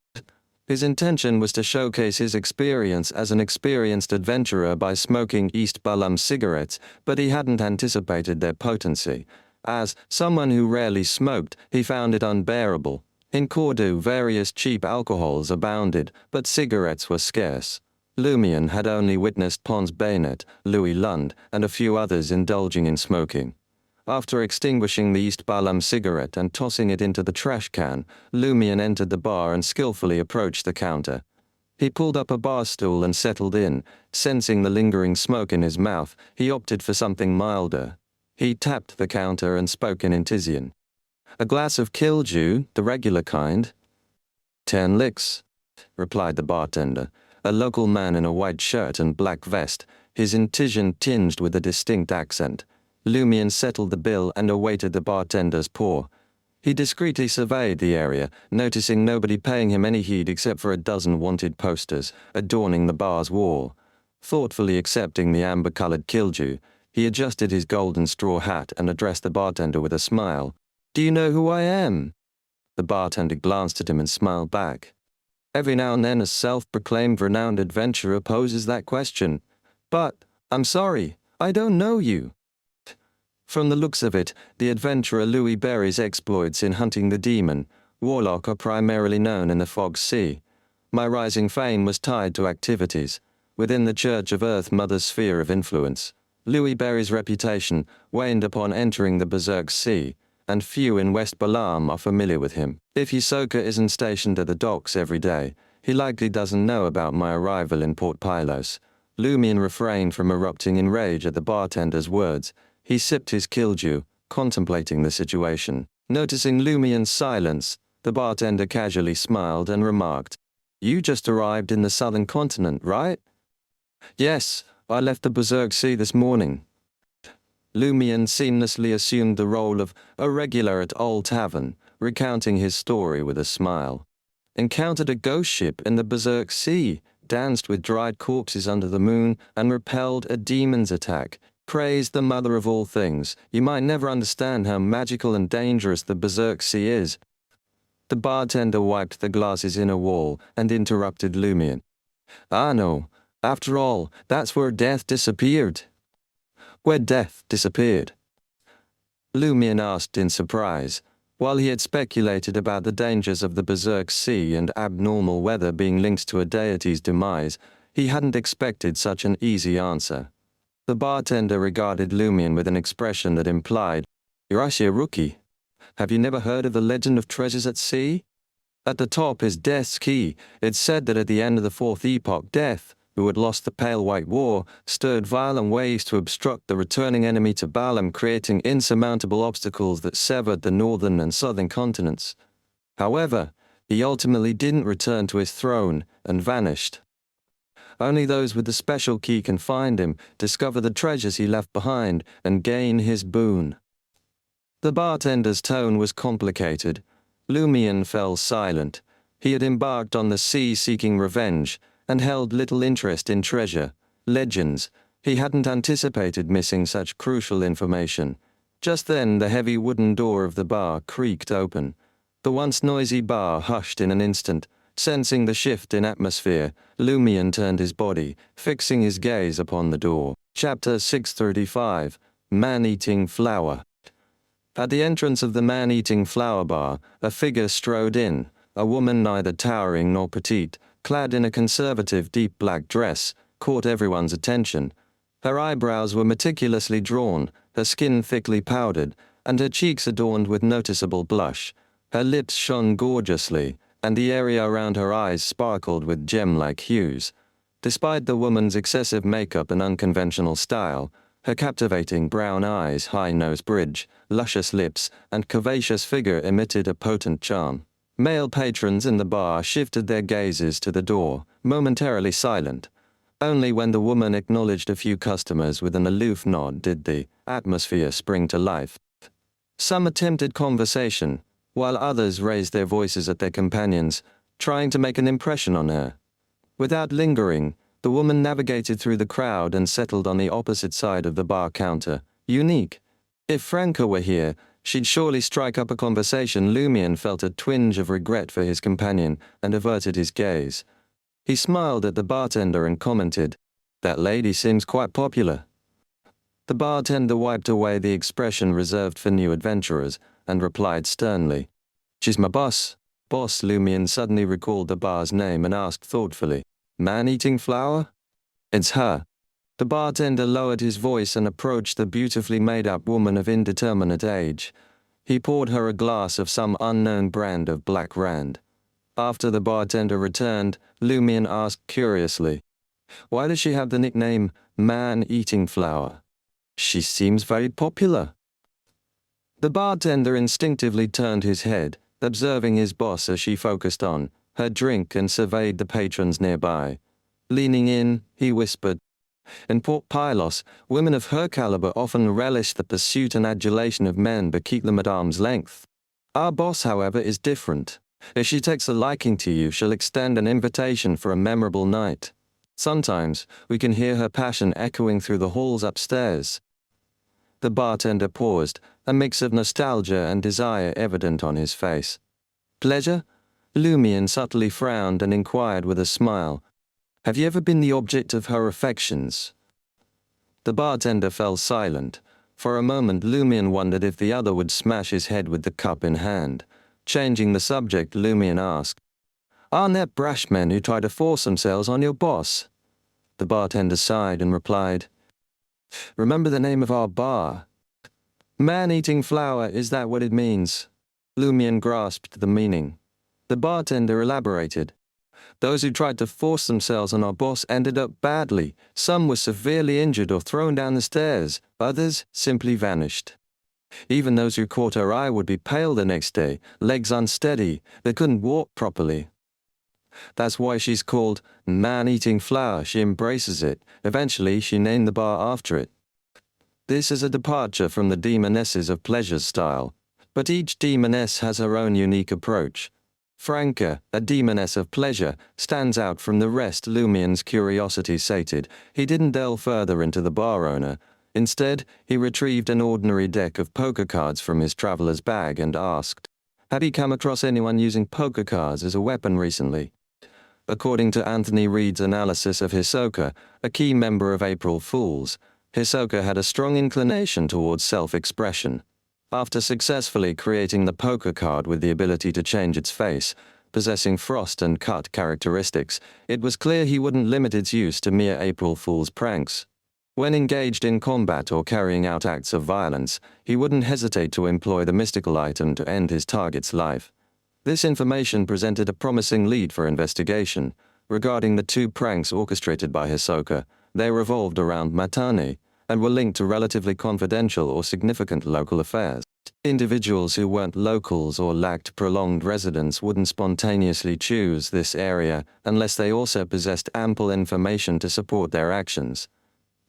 S1: His intention was to showcase his experience as an experienced adventurer by smoking East Balam cigarettes, but he hadn't anticipated their potency. As someone who rarely smoked, he found it unbearable. In Cordu, various cheap alcohols abounded, but cigarettes were scarce. Lumion had only witnessed Pons Bayonet, Louis Lund, and a few others indulging in smoking. After extinguishing the East Balam cigarette and tossing it into the trash can, Lumion entered the bar and skillfully approached the counter. He pulled up a bar stool and settled in. Sensing the lingering smoke in his mouth, he opted for something milder. He tapped the counter and spoke in Intizian. "A glass of Kilju, the regular kind?" "10 licks," replied the bartender, a local man in a white shirt and black vest, his Intizian tinged with a distinct accent. Lumion settled the bill and awaited the bartender's pour. He discreetly surveyed the area, noticing nobody paying him any heed except for a dozen wanted posters adorning the bar's wall. Thoughtfully accepting the amber-colored Kilju, he adjusted his golden straw hat and addressed the bartender with a smile. "Do you know who I am?" The bartender glanced at him and smiled back. Every now and then a self-proclaimed renowned adventurer poses that question. "But, I'm sorry, I don't know you." From the looks of it, the adventurer Louis Berry's exploits in hunting the demon, Warlock, are primarily known in the Fog Sea. My rising fame was tied to activities within the Church of Earth Mother's sphere of influence. Louis Berry's reputation waned upon entering the Berserk Sea, and few in West Balam are familiar with him. If Hisoka isn't stationed at the docks every day, he likely doesn't know about my arrival in Port Pylos. Lumion refrained from erupting in rage at the bartender's words. He sipped his Kilju, contemplating the situation. Noticing Lumion's silence, the bartender casually smiled and remarked, "You just arrived in the southern continent, right?" "Yes, I left the Berserk Sea this morning." Lumion seamlessly assumed the role of a regular at Old Tavern, recounting his story with a smile. "Encountered a ghost ship in the Berserk Sea, danced with dried corpses under the moon, and repelled a demon's attack. Praised the mother of all things. You might never understand how magical and dangerous the Berserk Sea is." The bartender wiped the glass's inner wall and interrupted Lumion. "I know. After all, that's where death disappeared." "Where death disappeared?" Lumion asked in surprise. While he had speculated about the dangers of the Berserk Sea and abnormal weather being linked to a deity's demise, he hadn't expected such an easy answer. The bartender regarded Lumion with an expression that implied, "You're actually a rookie. Have you never heard of the legend of treasures at sea? At the top is Death's Key. It's said that at the end of the Fourth Epoch, Death, who had lost the Pale White War, stirred violent waves to obstruct the returning enemy to Balam, creating insurmountable obstacles that severed the northern and southern continents. However, he ultimately didn't return to his throne and vanished. Only those with the special key can find him, discover the treasures he left behind, and gain his boon." The bartender's tone was complicated. Lumion fell silent. He had embarked on the sea seeking revenge, and held little interest in treasure, legends. He hadn't anticipated missing such crucial information. Just then the heavy wooden door of the bar creaked open. The once noisy bar hushed in an instant. Sensing the shift in atmosphere, Lumion turned his body, fixing his gaze upon the door. Chapter 635, Man-Eating Flower. At the entrance of the Man-Eating Flower Bar, a figure strode in, a woman neither towering nor petite, clad in a conservative deep black dress, caught everyone's attention. Her eyebrows were meticulously drawn, her skin thickly powdered, and her cheeks adorned with noticeable blush. Her lips shone gorgeously, and the area around her eyes sparkled with gem-like hues. Despite the woman's excessive makeup and unconventional style, her captivating brown eyes, high nose bridge, luscious lips, and curvaceous figure emitted a potent charm. Male patrons in the bar shifted their gazes to the door, momentarily silent. Only when the woman acknowledged a few customers with an aloof nod did the atmosphere spring to life. Some attempted conversation, while others raised their voices at their companions, trying to make an impression on her. Without lingering, the woman navigated through the crowd and settled on the opposite side of the bar counter. Unique. If Franca were here, she'd surely strike up a conversation. Lumion felt a twinge of regret for his companion and averted his gaze. He smiled at the bartender and commented, "That lady seems quite popular." The bartender wiped away the expression reserved for new adventurers and replied sternly, "She's my boss." Boss. Lumion suddenly recalled the bar's name and asked thoughtfully, "Man-eating flower?" "It's her." The bartender lowered his voice and approached the beautifully made-up woman of indeterminate age. He poured her a glass of some unknown brand of Black Rand. After the bartender returned, Lumion asked curiously, "Why does she have the nickname Man-eating flower? She seems very popular." The bartender instinctively turned his head, observing his boss as she focused on her drink and surveyed the patrons nearby. Leaning in, he whispered, "In Port Pylos, women of her caliber often relish the pursuit and adulation of men but keep them at arm's length. Our boss, however, is different. If she takes a liking to you, she'll extend an invitation for a memorable night. Sometimes, we can hear her passion echoing through the halls upstairs." The bartender paused, a mix of nostalgia and desire evident on his face. "Pleasure?" Lumion subtly frowned and inquired with a smile, "Have you ever been the object of her affections?" The bartender fell silent. For a moment Lumion wondered if the other would smash his head with the cup in hand. Changing the subject, Lumion asked, "Aren't there brash men who try to force themselves on your boss?" The bartender sighed and replied, "Remember the name of our bar." "Man-eating flower, is that what it means?" Lumion grasped the meaning. The bartender elaborated, "Those who tried to force themselves on our boss ended up badly. Some were severely injured or thrown down the stairs. Others simply vanished. Even those who caught her eye would be pale the next day, legs unsteady, they couldn't walk properly. That's why she's called Man-eating flower. She embraces it. Eventually, she named the bar after it." This is a departure from the demonesses of pleasure style, but each demoness has her own unique approach. Franca, a demoness of pleasure, stands out from the rest. Lumion's curiosity sated, he didn't delve further into the bar owner. Instead, he retrieved an ordinary deck of poker cards from his traveler's bag and asked, had he come across anyone using poker cards as a weapon recently? According to Anthony Reid's analysis of Hisoka, a key member of April Fools, Hisoka had a strong inclination towards self-expression. After successfully creating the poker card with the ability to change its face, possessing frost and cut characteristics, it was clear he wouldn't limit its use to mere April Fool's pranks. When engaged in combat or carrying out acts of violence, he wouldn't hesitate to employ the mystical item to end his target's life. This information presented a promising lead for investigation. Regarding the two pranks orchestrated by Hisoka, they revolved around Matane, and were linked to relatively confidential or significant local affairs. Individuals who weren't locals or lacked prolonged residence wouldn't spontaneously choose this area unless they also possessed ample information to support their actions.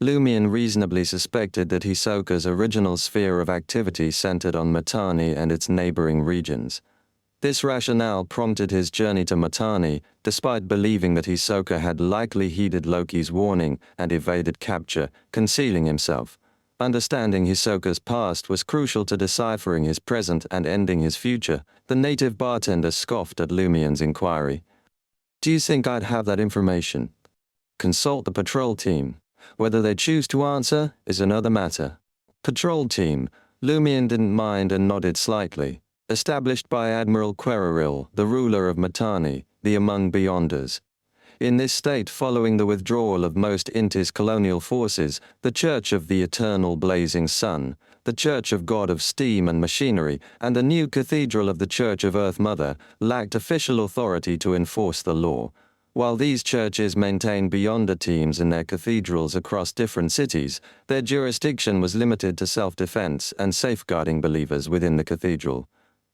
S1: Lumion reasonably suspected that Hisoka's original sphere of activity centered on Matane and its neighboring regions. This rationale prompted his journey to Matane, despite believing that Hisoka had likely heeded Loki's warning and evaded capture, concealing himself. Understanding Hisoka's past was crucial to deciphering his present and ending his future. The native bartender scoffed at Lumion's inquiry. "Do you think I'd have that information?" "Consult the patrol team. Whether they choose to answer is another matter." Patrol team. Lumion didn't mind and nodded slightly. Established by Admiral Queraril, the ruler of Matane, the Among Beyonders. In this state, following the withdrawal of most Intis colonial forces, the Church of the Eternal Blazing Sun, the Church of God of Steam and Machinery, and the new Cathedral of the Church of Earth Mother lacked official authority to enforce the law. While these churches maintained Beyonder teams in their cathedrals across different cities, their jurisdiction was limited to self-defense and safeguarding believers within the cathedral.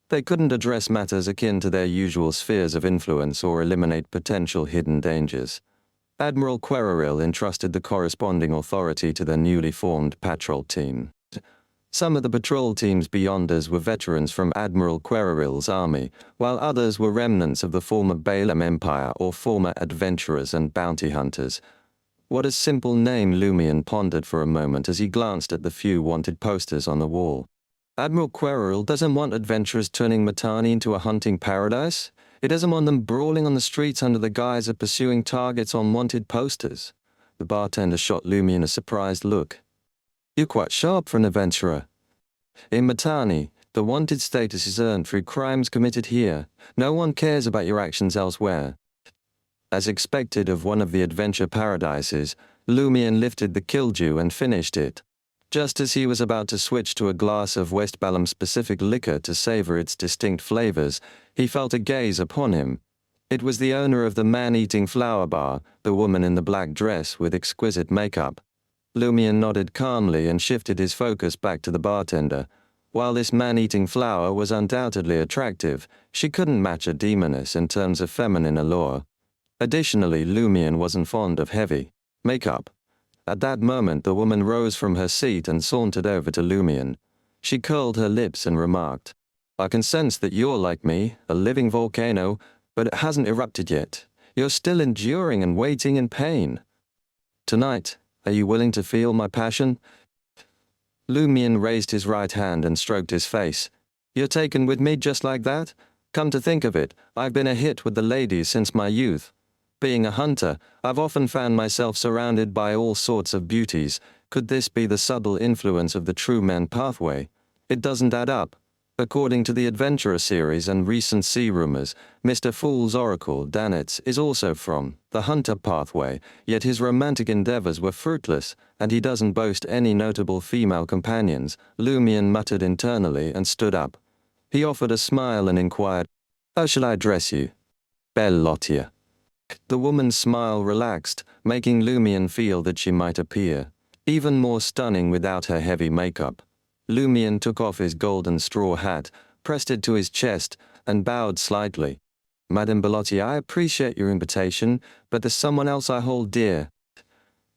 S1: They couldn't address matters akin to their usual spheres of influence or eliminate potential hidden dangers. Admiral Queraril entrusted the corresponding authority to the newly formed patrol team. Some of the patrol team's Beyonders were veterans from Admiral Queraril's army, while others were remnants of the former Balam Empire or former adventurers and bounty hunters. What a simple name, Lumion pondered for a moment as he glanced at the few wanted posters on the wall. Admiral Queraril doesn't want adventurers turning Mittani into a hunting paradise. He doesn't want them brawling on the streets under the guise of pursuing targets on wanted posters. The bartender shot Lumion a surprised look. You're quite sharp for an adventurer. In Mittani, the wanted status is earned through crimes committed here. No one cares about your actions elsewhere. As expected of one of the adventure paradises, Lumion lifted the killdew and finished it. Just as he was about to switch to a glass of West Balam-specific liquor to savor its distinct flavors, he felt a gaze upon him. It was the owner of the man-eating flower bar, the woman in the black dress with exquisite makeup. Lumion nodded calmly and shifted his focus back to the bartender. While this man-eating flower was undoubtedly attractive, she couldn't match a demoness in terms of feminine allure. Additionally, Lumion wasn't fond of heavy makeup. At that moment, the woman rose from her seat and sauntered over to Lumion. She curled her lips and remarked, "I can sense that you're like me, a living volcano, but it hasn't erupted yet. You're still enduring and waiting in pain. Tonight, are you willing to feel my passion?" Lumion raised his right hand and stroked his face. "You're taken with me just like that? Come to think of it, I've been a hit with the ladies since my youth. Being a hunter, I've often found myself surrounded by all sorts of beauties. Could this be the subtle influence of the True Men pathway? It doesn't add up. According to the Adventurer series and recent sea rumors, Mr. Fool's oracle, Danitz, is also from the Hunter pathway, yet his romantic endeavors were fruitless, and he doesn't boast any notable female companions." Lumion muttered internally and stood up. He offered a smile and inquired, "How shall I address you?" "Bellotia." The woman's smile relaxed, making Lumion feel that she might appear even more stunning without her heavy makeup. Lumion took off his golden straw hat, pressed it to his chest, and bowed slightly. "Madame Bellotti, I appreciate your invitation, but there's someone else I hold dear."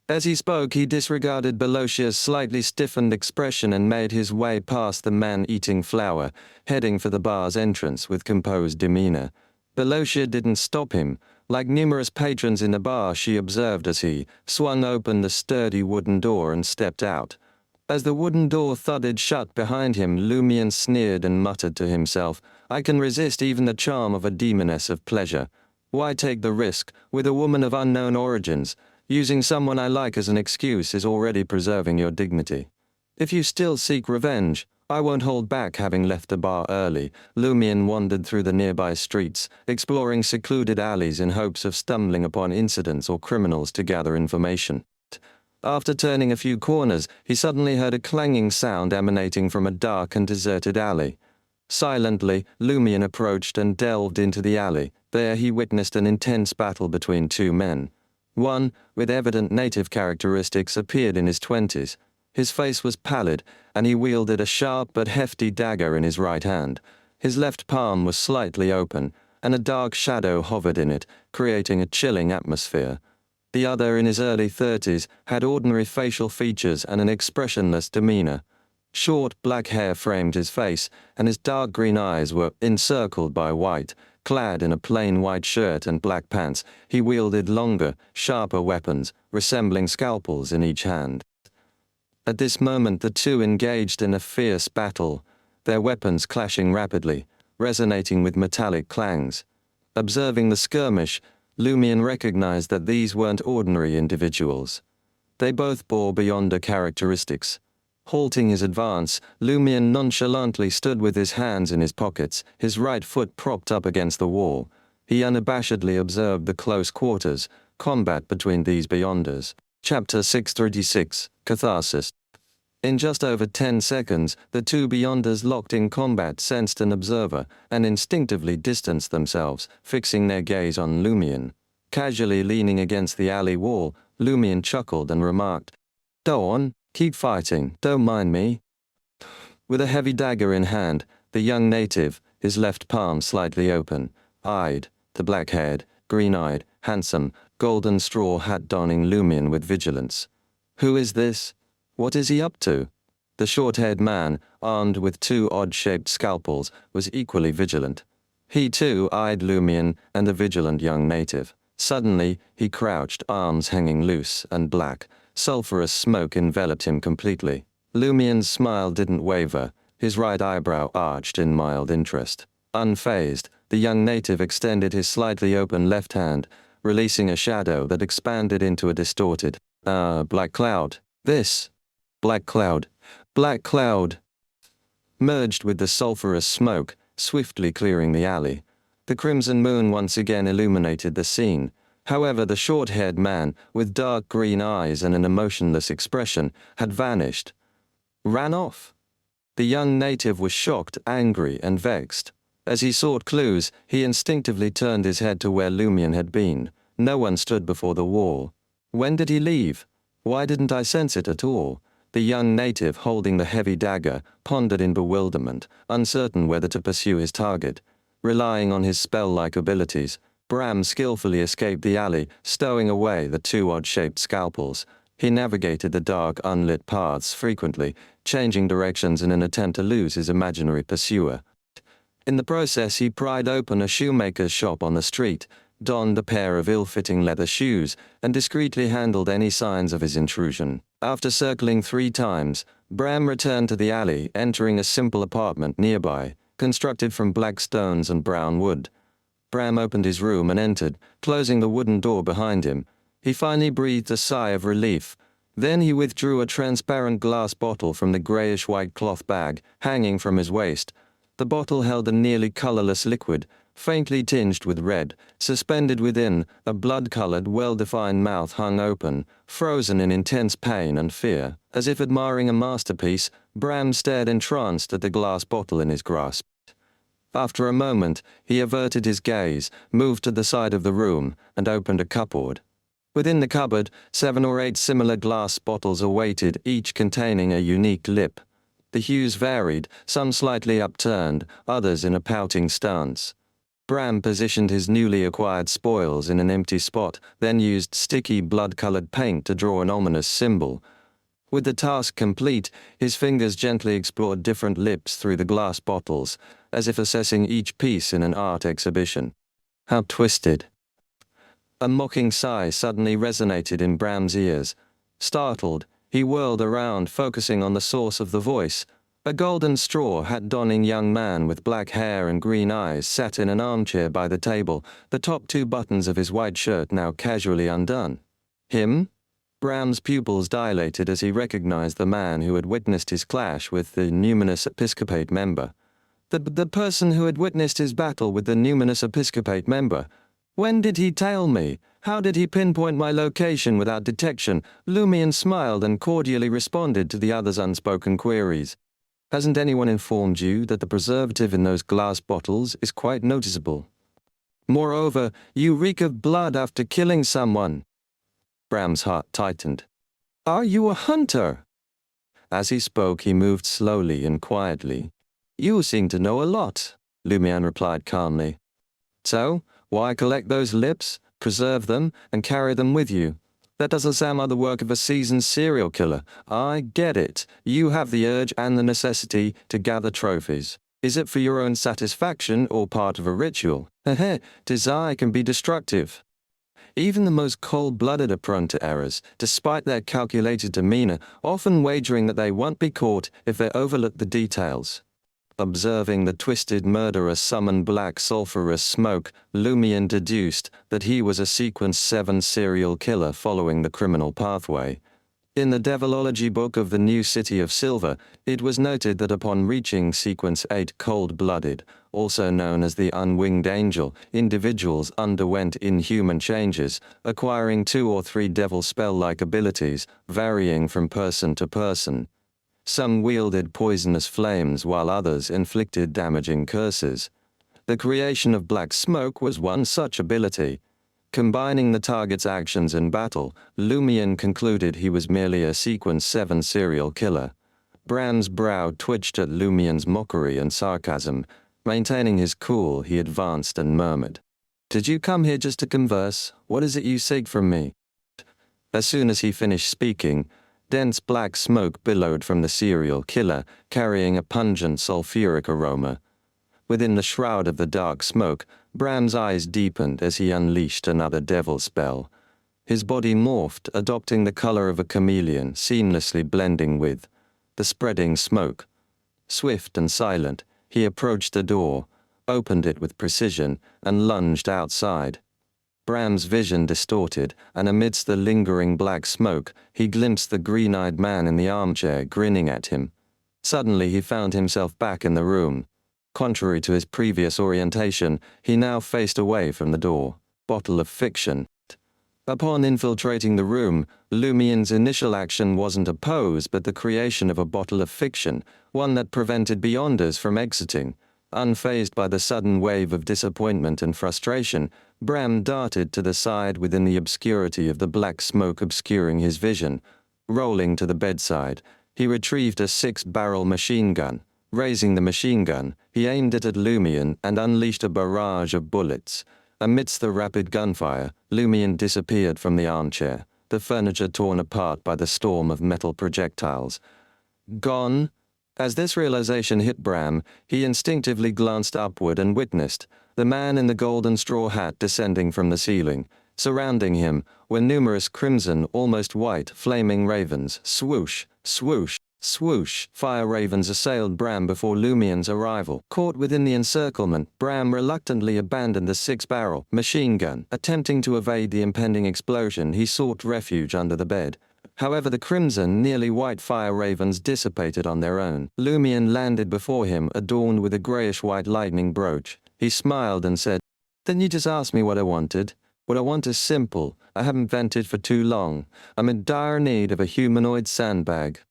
S1: As he spoke, he disregarded Bellocia's slightly stiffened expression and made his way past the man-eating flower, heading for the bar's entrance with composed demeanor. Bellocia didn't stop him. Like numerous patrons in the bar, she observed as he swung open the sturdy wooden door and stepped out. As the wooden door thudded shut behind him, Lumion sneered and muttered to himself, "I can resist even the charm of a demoness of pleasure. Why take the risk, with a woman of unknown origins? Using someone I like as an excuse is already preserving your dignity. If you still seek revenge, I won't hold back." Having left the bar early, Lumion wandered through the nearby streets, exploring secluded alleys in hopes of stumbling upon incidents or criminals to gather information. After turning a few corners, he suddenly heard a clanging sound emanating from a dark and deserted alley. Silently, Lumion approached and delved into the alley. There he witnessed an intense battle between two men. One, with evident native characteristics, appeared in his 20s. His face was pallid, and he wielded a sharp but hefty dagger in his right hand. His left palm was slightly open, and a dark shadow hovered in it, creating a chilling atmosphere. The other, in his early 30s, had ordinary facial features and an expressionless demeanor. Short black hair framed his face, and his dark green eyes were encircled by white. Clad in a plain white shirt and black pants, he wielded longer, sharper weapons, resembling scalpels in each hand. At this moment, the two engaged in a fierce battle, their weapons clashing rapidly, resonating with metallic clangs. Observing the skirmish, Lumion recognized that these weren't ordinary individuals. They both bore Beyonder characteristics. Halting his advance, Lumion nonchalantly stood with his hands in his pockets, his right foot propped up against the wall. He unabashedly observed the close quarters, combat between these Beyonders. Chapter 636, Catharsis. In just over 10 seconds, the two Beyonders locked in combat sensed an observer and instinctively distanced themselves, fixing their gaze on Lumion. Casually leaning against the alley wall, Lumion chuckled and remarked, "Go on, keep fighting, don't mind me." With a heavy dagger in hand, the young native, his left palm slightly open, eyed the black-haired, green-eyed, handsome, golden straw hat-donning Lumion with vigilance. Who is this? What is he up to? The short-haired man, armed with two odd-shaped scalpels, was equally vigilant. He too eyed Lumion and the vigilant young native. Suddenly, he crouched, arms hanging loose and black. Sulphurous smoke enveloped him completely. Lumion's smile didn't waver, his right eyebrow arched in mild interest. Unfazed, the young native extended his slightly open left hand, releasing a shadow that expanded into a distorted, black cloud. This. Black cloud. Black cloud. Merged with the sulphurous smoke, swiftly clearing the alley. The crimson moon once again illuminated the scene. However, the short-haired man, with dark green eyes and an emotionless expression, had vanished. Ran off. The young native was shocked, angry, and vexed. As he sought clues, he instinctively turned his head to where Lumion had been. No one stood before the wall. When did he leave? Why didn't I sense it at all? The young native, holding the heavy dagger, pondered in bewilderment, uncertain whether to pursue his target. Relying on his spell-like abilities, Bram skillfully escaped the alley, stowing away the two odd-shaped scalpels. He navigated the dark, unlit paths frequently, changing directions in an attempt to lose his imaginary pursuer. In the process, he pried open a shoemaker's shop on the street, donned a pair of ill-fitting leather shoes, and discreetly handled any signs of his intrusion. After circling 3 times, Bram returned to the alley, entering a simple apartment nearby, constructed from black stones and brown wood. Bram opened his room and entered, closing the wooden door behind him. He finally breathed a sigh of relief. Then he withdrew a transparent glass bottle from the grayish-white cloth bag hanging from his waist. The bottle held a nearly colorless liquid, faintly tinged with red. Suspended within, a blood-colored, well-defined mouth hung open, frozen in intense pain and fear. As if admiring a masterpiece, Bram stared entranced at the glass bottle in his grasp. After a moment, he averted his gaze, moved to the side of the room, and opened a cupboard. Within the cupboard, 7 or 8 similar glass bottles awaited, each containing a unique lip. The hues varied, some slightly upturned, others in a pouting stance. Bram positioned his newly acquired spoils in an empty spot, then used sticky blood-colored paint to draw an ominous symbol. With the task complete, his fingers gently explored different lips through the glass bottles, as if assessing each piece in an art exhibition. How twisted. A mocking sigh suddenly resonated in Bram's ears. Startled, he whirled around, focusing on the source of the voice. A golden straw hat-donning young man with black hair and green eyes sat in an armchair by the table, the top 2 buttons of his white shirt now casually undone. Him? Bram's pupils dilated as he recognized the man who had witnessed his clash with the numinous Episcopate member. The person who had witnessed his battle with the numinous Episcopate member. When did he tail me? How did he pinpoint my location without detection? Lumion smiled and cordially responded to the other's unspoken queries. Hasn't anyone informed you that the preservative in those glass bottles is quite noticeable? Moreover, you reek of blood after killing someone. Bram's heart tightened. Are you a hunter? As he spoke, he moved slowly and quietly. You seem to know a lot, Lumion replied calmly. So, why collect those lips, preserve them, and carry them with you? That doesn't sound like the work of a seasoned serial killer. I get it. You have the urge and the necessity to gather trophies. Is it for your own satisfaction or part of a ritual? Desire can be destructive. Even the most cold-blooded are prone to errors, despite their calculated demeanor, often wagering that they won't be caught if they overlook the details. Observing the twisted murderer summon black sulphurous smoke, Lumion deduced that he was a Sequence 7 serial killer following the criminal pathway. In the Devilogy book of the New City of Silver, it was noted that upon reaching Sequence 8 cold-blooded, also known as the unwinged angel, individuals underwent inhuman changes, acquiring 2 or 3 devil spell-like abilities, varying from person to person. Some wielded poisonous flames while others inflicted damaging curses. The creation of black smoke was one such ability. Combining the target's actions in battle, Lumion concluded he was merely a Sequence 7 serial killer. Bram's brow twitched at Lumion's mockery and sarcasm. Maintaining his cool, he advanced and murmured, "Did you come here just to converse? What is it you seek from me?" As soon as he finished speaking, dense black smoke billowed from the serial killer, carrying a pungent sulfuric aroma. Within the shroud of the dark smoke, Bram's eyes deepened as he unleashed another devil spell. His body morphed, adopting the color of a chameleon, seamlessly blending with the spreading smoke. Swift and silent, he approached the door, opened it with precision, and lunged outside. Bram's vision distorted, and amidst the lingering black smoke, he glimpsed the green-eyed man in the armchair grinning at him. Suddenly he found himself back in the room. Contrary to his previous orientation, he now faced away from the door. Bottle of fiction. Upon infiltrating the room, Lumion's initial action wasn't a pose but the creation of a bottle of fiction, one that prevented Beyonders from exiting. Unfazed by the sudden wave of disappointment and frustration, Bram darted to the side within the obscurity of the black smoke obscuring his vision. Rolling to the bedside, he retrieved a 6-barrel machine gun. Raising the machine gun, he aimed it at Lumion and unleashed a barrage of bullets. Amidst the rapid gunfire, Lumion disappeared from the armchair, the furniture torn apart by the storm of metal projectiles. Gone? As this realization hit Bram, he instinctively glanced upward and witnessed the man in the golden straw hat descending from the ceiling. Surrounding him were numerous crimson, almost white, flaming ravens. Swoosh, swoosh, swoosh. Fire ravens assailed Bram before Lumion's arrival. Caught within the encirclement, Bram reluctantly abandoned the 6-barrel machine gun. Attempting to evade the impending explosion, he sought refuge under the bed. However, the crimson, nearly white fire ravens dissipated on their own. Lumion landed before him, adorned with a grayish-white lightning brooch. He smiled and said, "Then you just asked me what I wanted. What I want is simple. I haven't vented for too long. I'm in dire need of a humanoid sandbag."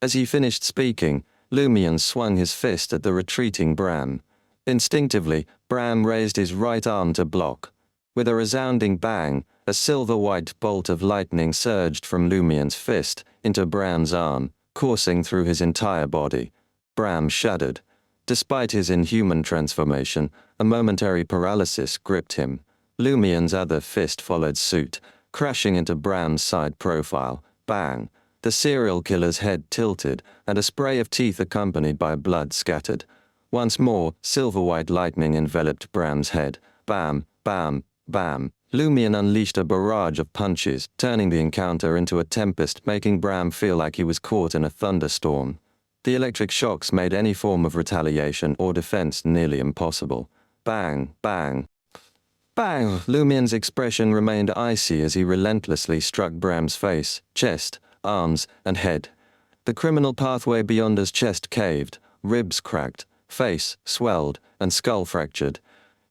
S1: As he finished speaking, Lumion swung his fist at the retreating Bram. Instinctively, Bram raised his right arm to block. With a resounding bang, a silver-white bolt of lightning surged from Lumion's fist into Bram's arm, coursing through his entire body. Bram shuddered. Despite his inhuman transformation, a momentary paralysis gripped him. Lumion's other fist followed suit, crashing into Bram's side profile. Bang! The serial killer's head tilted, and a spray of teeth accompanied by blood scattered. Once more, silver-white lightning enveloped Bram's head. Bam! Bam! Bam! Lumion unleashed a barrage of punches, turning the encounter into a tempest, making Bram feel like he was caught in a thunderstorm. The electric shocks made any form of retaliation or defense nearly impossible. Bang! Bang! Bang! Lumion's expression remained icy as he relentlessly struck Bram's face, chest, arms, and head. The criminal pathway beyond his chest caved, ribs cracked, face swelled, and skull fractured.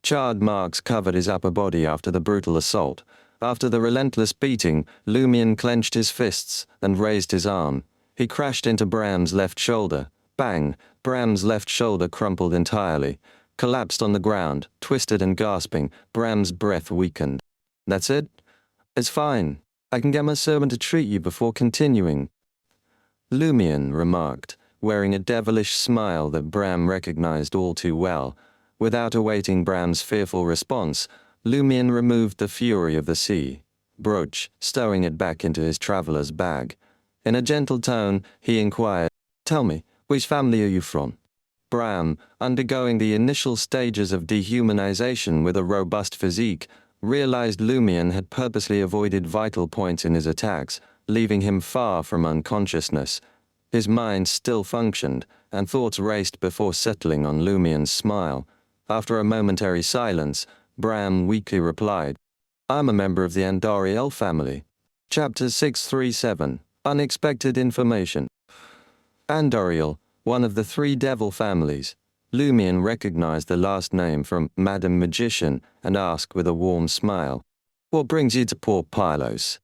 S1: Charred marks covered his upper body after the brutal assault. After the relentless beating, Lumion clenched his fists and raised his arm. He crashed into Bram's left shoulder. Bang! Bram's left shoulder crumpled entirely. Collapsed on the ground, twisted and gasping, Bram's breath weakened. "That's it? It's fine. I can get my servant to treat you before continuing," Lumion remarked, wearing a devilish smile that Bram recognized all too well. Without awaiting Bram's fearful response, Lumion removed the fury of the sea brooch, stowing it back into his traveler's bag. In a gentle tone, he inquired, "Tell me, which family are you from?" Bram, undergoing the initial stages of dehumanization with a robust physique, realized Lumion had purposely avoided vital points in his attacks, leaving him far from unconsciousness. His mind still functioned, and thoughts raced before settling on Lumion's smile. After a momentary silence, Bram weakly replied, "I'm a member of the Andariel family." Chapter 637, Unexpected Information. Andariel, one of the 3 devil families. Lumion recognized the last name from Madam Magician and asked with a warm smile, "What brings you to Port Pylos?"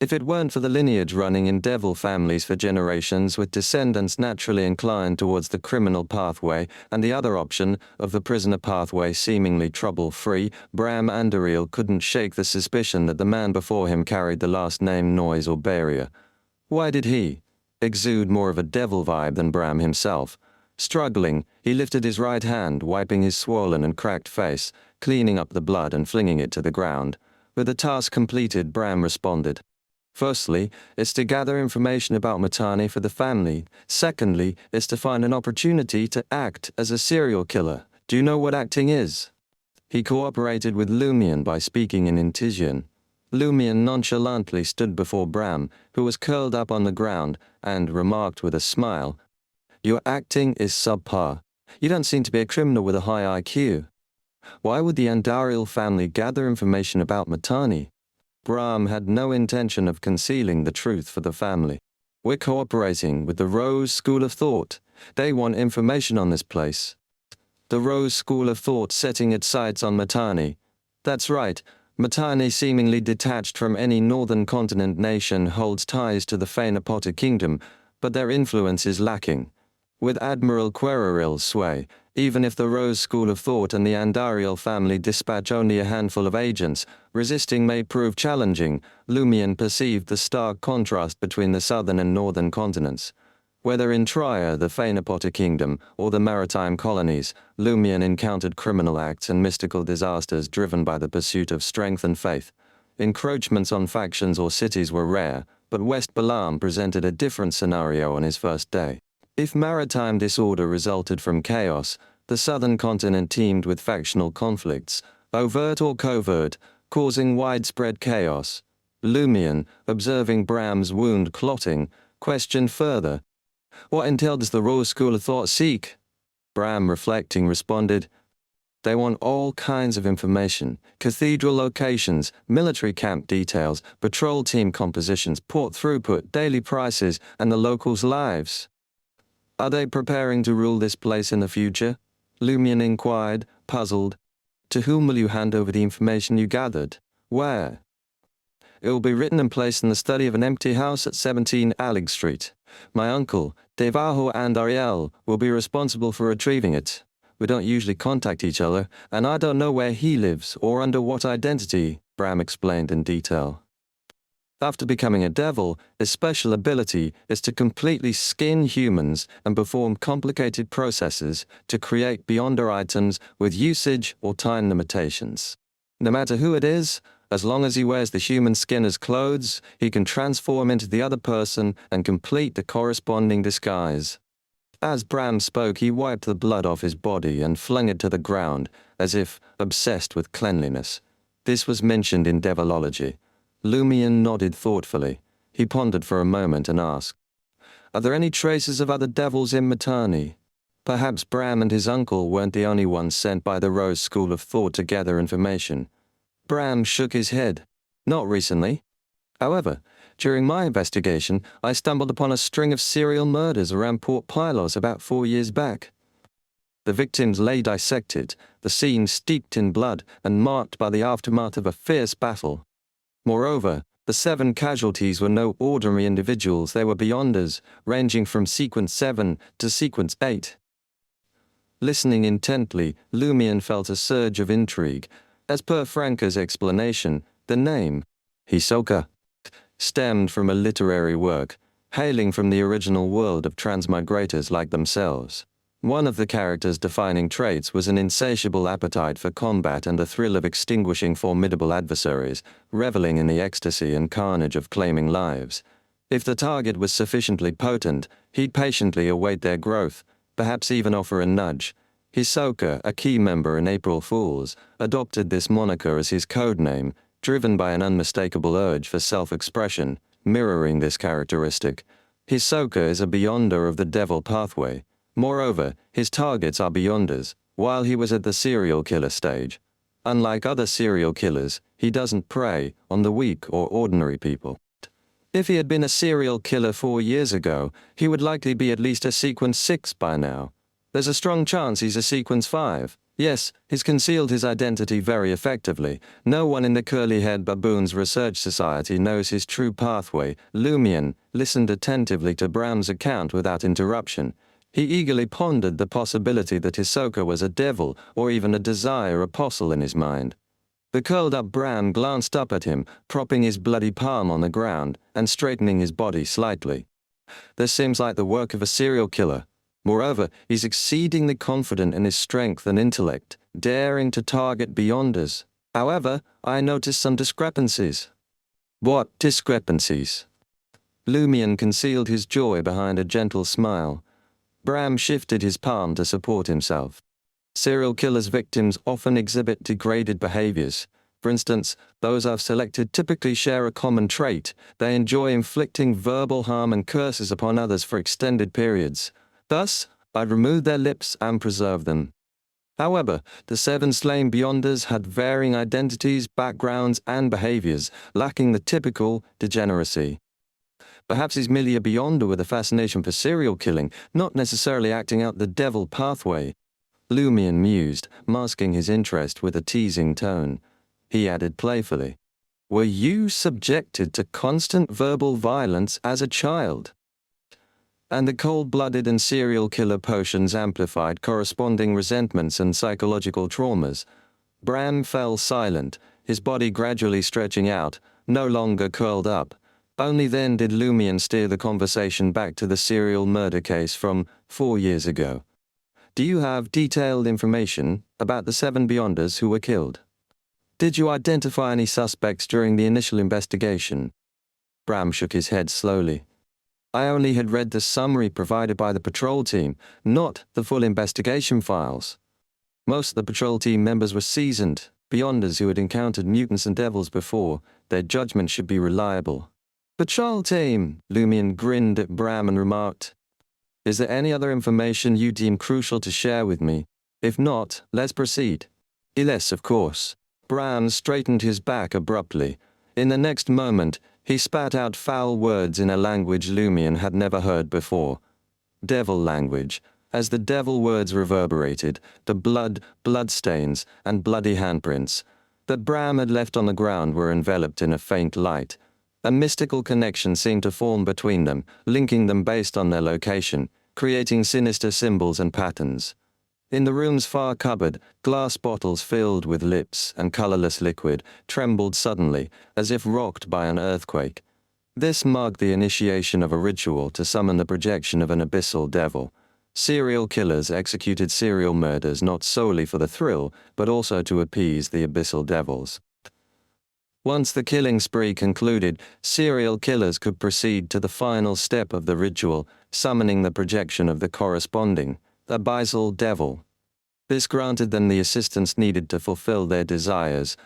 S1: If it weren't for the lineage running in devil families for generations with descendants naturally inclined towards the criminal pathway and the other option of the prisoner pathway seemingly trouble-free, Bram Andariel couldn't shake the suspicion that the man before him carried the last name Noise or Barrier. Why did he exude more of a devil vibe than Bram himself? Struggling, he lifted his right hand, wiping his swollen and cracked face, cleaning up the blood and flinging it to the ground. With the task completed, Bram responded. Firstly, it's to gather information about Matani for the family. Secondly, it's to find an opportunity to act as a serial killer. Do you know what acting is? He cooperated with Lumion by speaking in Intisian. Lumion nonchalantly stood before Bram, who was curled up on the ground, and remarked with a smile, "Your acting is subpar. You don't seem to be a criminal with a high IQ. Why would the Andariel family gather information about Matani?" Bram had no intention of concealing the truth for the family. "We're cooperating with the Rose School of Thought. They want information on this place." The Rose School of Thought setting its sights on Matani. That's right, Matani, seemingly detached from any northern continent nation, holds ties to the Phainopota kingdom, but their influence is lacking. With Admiral Quereril's sway, even if the Rose School of Thought and the Andariel family dispatch only a handful of agents, resisting may prove challenging. Lumion perceived the stark contrast between the southern and northern continents. Whether in Trier, the Phainopota kingdom, or the maritime colonies, Lumion encountered criminal acts and mystical disasters driven by the pursuit of strength and faith. Encroachments on factions or cities were rare, but West Balam presented a different scenario on his first day. If maritime disorder resulted from chaos, the southern continent teemed with factional conflicts, overt or covert, causing widespread chaos. Lumion, observing Bram's wound clotting, questioned further, "What intel does the Rose School of Thought seek?" Bram, reflecting, responded, "They want all kinds of information: cathedral locations, military camp details, patrol team compositions, port throughput, daily prices, and the locals' lives." "Are they preparing to rule this place in the future?" Lumion inquired, puzzled. "To whom will you hand over the information you gathered? Where?" "It will be written and placed in the study of an empty house at 17 Allig Street. My uncle, Devaho Andariel, will be responsible for retrieving it. We don't usually contact each other, and I don't know where he lives or under what identity," Bram explained in detail. After becoming a devil, his special ability is to completely skin humans and perform complicated processes to create Beyonder items with usage or time limitations. No matter who it is, as long as he wears the human skin as clothes, he can transform into the other person and complete the corresponding disguise. As Bram spoke, he wiped the blood off his body and flung it to the ground, as if obsessed with cleanliness. This was mentioned in Devilogy. Lumion nodded thoughtfully. He pondered for a moment and asked, "Are there any traces of other devils in Matani?" Perhaps Bram and his uncle weren't the only ones sent by the Rose School of Thought to gather information. Bram shook his head. "Not recently. However, during my investigation, I stumbled upon a string of serial murders around Port Pylos about 4 years back. The victims lay dissected, the scene steeped in blood and marked by the aftermath of a fierce battle. Moreover, the 7 casualties were no ordinary individuals, they were Beyonders, ranging from Sequence 7 to Sequence 8. Listening intently, Lumion felt a surge of intrigue. As per Franca's explanation, the name, Hisoka, stemmed from a literary work, hailing from the original world of transmigrators like themselves. One of the character's defining traits was an insatiable appetite for combat and the thrill of extinguishing formidable adversaries, reveling in the ecstasy and carnage of claiming lives. If the target was sufficiently potent, he'd patiently await their growth, perhaps even offer a nudge. Hisoka, a key member in April Fools, adopted this moniker as his codename, driven by an unmistakable urge for self-expression, mirroring this characteristic. Hisoka is a Beyonder of the Devil pathway. Moreover, his targets are Beyonders, while he was at the serial killer stage. Unlike other serial killers, he doesn't prey on the weak or ordinary people. If he had been a serial killer 4 years ago, he would likely be at least a Sequence 6 by now. There's a strong chance he's a Sequence 5. Yes, he's concealed his identity very effectively. No one in the Curly-Haired Baboons Research Society knows his true pathway. Lumion listened attentively to Bram's account without interruption. He eagerly pondered the possibility that Hisoka was a devil or even a desire apostle in his mind. The curled-up Bram glanced up at him, propping his bloody palm on the ground and straightening his body slightly. This seems like the work of a serial killer. Moreover, he's exceedingly confident in his strength and intellect, daring to target Beyonders. However, I noticed some discrepancies. What discrepancies? Lumion concealed his joy behind a gentle smile. Bram shifted his palm to support himself. Serial killers' victims often exhibit degraded behaviors. For instance, those I've selected typically share a common trait. They enjoy inflicting verbal harm and curses upon others for extended periods. Thus, I'd remove their lips and preserve them. However, the 7 slain Beyonders had varying identities, backgrounds, and behaviors, lacking the typical degeneracy. Perhaps he's merely a Beyonder with a fascination for serial killing, not necessarily acting out the devil pathway. Lumion mused, masking his interest with a teasing tone. He added playfully, "Were you subjected to constant verbal violence as a child?" And the cold-blooded and serial killer potions amplified corresponding resentments and psychological traumas. Bram fell silent, his body gradually stretching out, no longer curled up. Only then did Lumion steer the conversation back to the serial murder case from 4 years ago. "Do you have detailed information about the 7 Beyonders who were killed? Did you identify any suspects during the initial investigation?" Bram shook his head slowly. "I only had read the summary provided by the patrol team, not the full investigation files. Most of the patrol team members were seasoned, Beyonders who had encountered mutants and devils before. Their judgment should be reliable." "Patrol team," Lumion grinned at Bram and remarked, "Is there any other information you deem crucial to share with me? If not, let's proceed." "Yes, of course." Bram straightened his back abruptly. In the next moment, he spat out foul words in a language Lumion had never heard before. Devil language. As the devil words reverberated, the bloodstains, and bloody handprints that Bram had left on the ground were enveloped in a faint light. A mystical connection seemed to form between them, linking them based on their location, creating sinister symbols and patterns. In the room's far cupboard, glass bottles filled with lips and colorless liquid trembled suddenly, as if rocked by an earthquake. This marked the initiation of a ritual to summon the projection of an abyssal devil. Serial killers executed serial murders not solely for the thrill, but also to appease the abyssal devils. Once the killing spree concluded, serial killers could proceed to the final step of the ritual, summoning the projection of the corresponding abyssal devil. This granted them the assistance needed to fulfill their desires.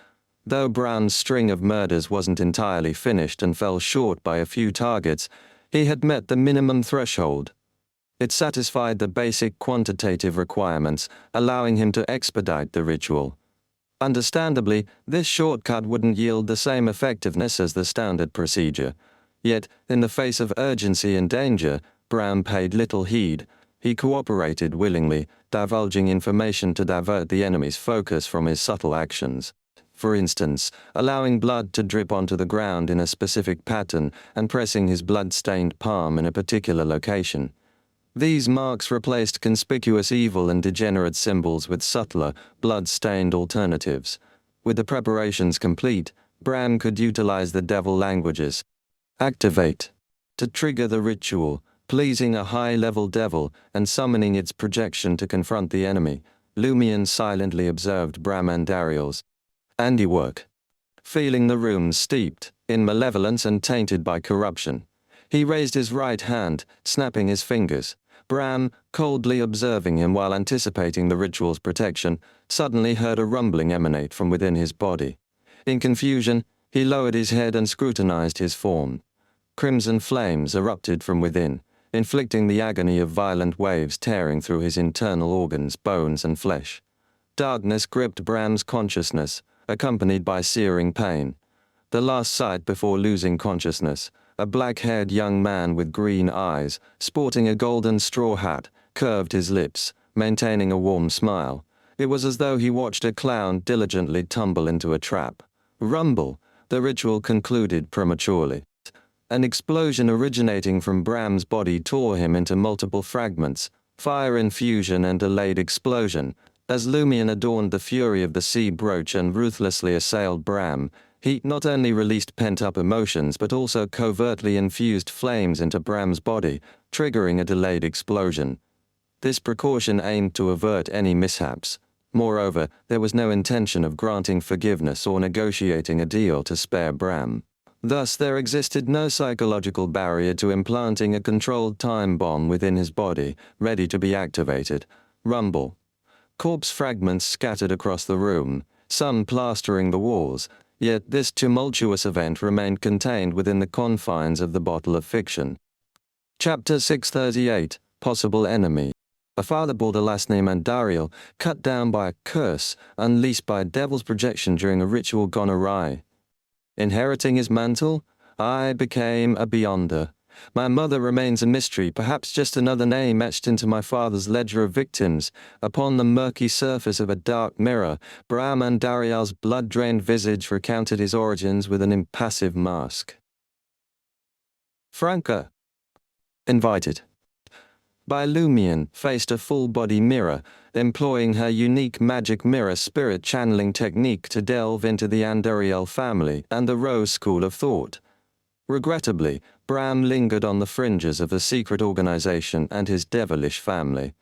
S1: Though Bram's string of murders wasn't entirely finished and fell short by a few targets, he had met the minimum threshold. It satisfied the basic quantitative requirements, allowing him to expedite the ritual. Understandably, this shortcut wouldn't yield the same effectiveness as the standard procedure. Yet, in the face of urgency and danger, Bram paid little heed. He cooperated willingly, divulging information to divert the enemy's focus from his subtle actions. For instance, allowing blood to drip onto the ground in a specific pattern and pressing his blood-stained palm in a particular location. These marks replaced conspicuous evil and degenerate symbols with subtler, blood-stained alternatives. With the preparations complete, Bram could utilize the devil languages. Activate. To trigger the ritual, pleasing a high-level devil and summoning its projection to confront the enemy, Lumion silently observed Bram and Dariel's handiwork. Feeling the room steeped in malevolence and tainted by corruption, he raised his right hand, snapping his fingers. Bram, coldly observing him while anticipating the ritual's protection, suddenly heard a rumbling emanate from within his body. In confusion, he lowered his head and scrutinized his form. Crimson flames erupted from within, inflicting the agony of violent waves tearing through his internal organs, bones, and flesh. Darkness gripped Bram's consciousness, accompanied by searing pain. The last sight before losing consciousness, a black-haired young man with green eyes, sporting a golden straw hat, curved his lips, maintaining a warm smile. It was as though he watched a clown diligently tumble into a trap. Rumble, the ritual concluded prematurely. An explosion originating from Bram's body tore him into multiple fragments, fire infusion and delayed explosion. As Lumion adorned the fury of the sea brooch and ruthlessly assailed Bram, he not only released pent-up emotions but also covertly infused flames into Bram's body, triggering a delayed explosion. This precaution aimed to avert any mishaps. Moreover, there was no intention of granting forgiveness or negotiating a deal to spare Bram. Thus, there existed no psychological barrier to implanting a controlled time bomb within his body, ready to be activated. Rumble. Corpse fragments scattered across the room, some plastering the walls, yet this tumultuous event remained contained within the confines of the bottle of fiction. Chapter 638, Possible Enemy. A father bore the last name Andariel, cut down by a curse, unleashed by a devil's projection during a ritual gone awry. Inheriting his mantle, I became a Beyonder. My mother remains a mystery, perhaps just another name etched into my father's ledger of victims. Upon the murky surface of a dark mirror, Bram Andariel's blood-drained visage recounted his origins with an impassive mask. Franca, invited by Lumion, faced a full-body mirror, employing her unique magic mirror spirit channeling technique to delve into the Andariel family and the Rose School of Thought. Regrettably, Bram lingered on the fringes of the secret organization and his devilish family.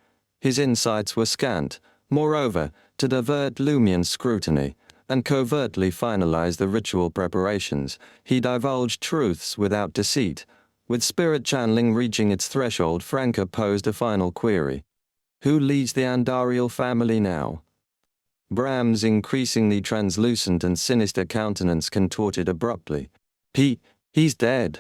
S1: His insights were scant. Moreover, to divert Lumion's scrutiny and covertly finalize the ritual preparations, he divulged truths without deceit. With spirit channeling reaching its threshold, Franca posed a final query. Who leads the Andariel family now? Bram's increasingly translucent and sinister countenance contorted abruptly. He's dead.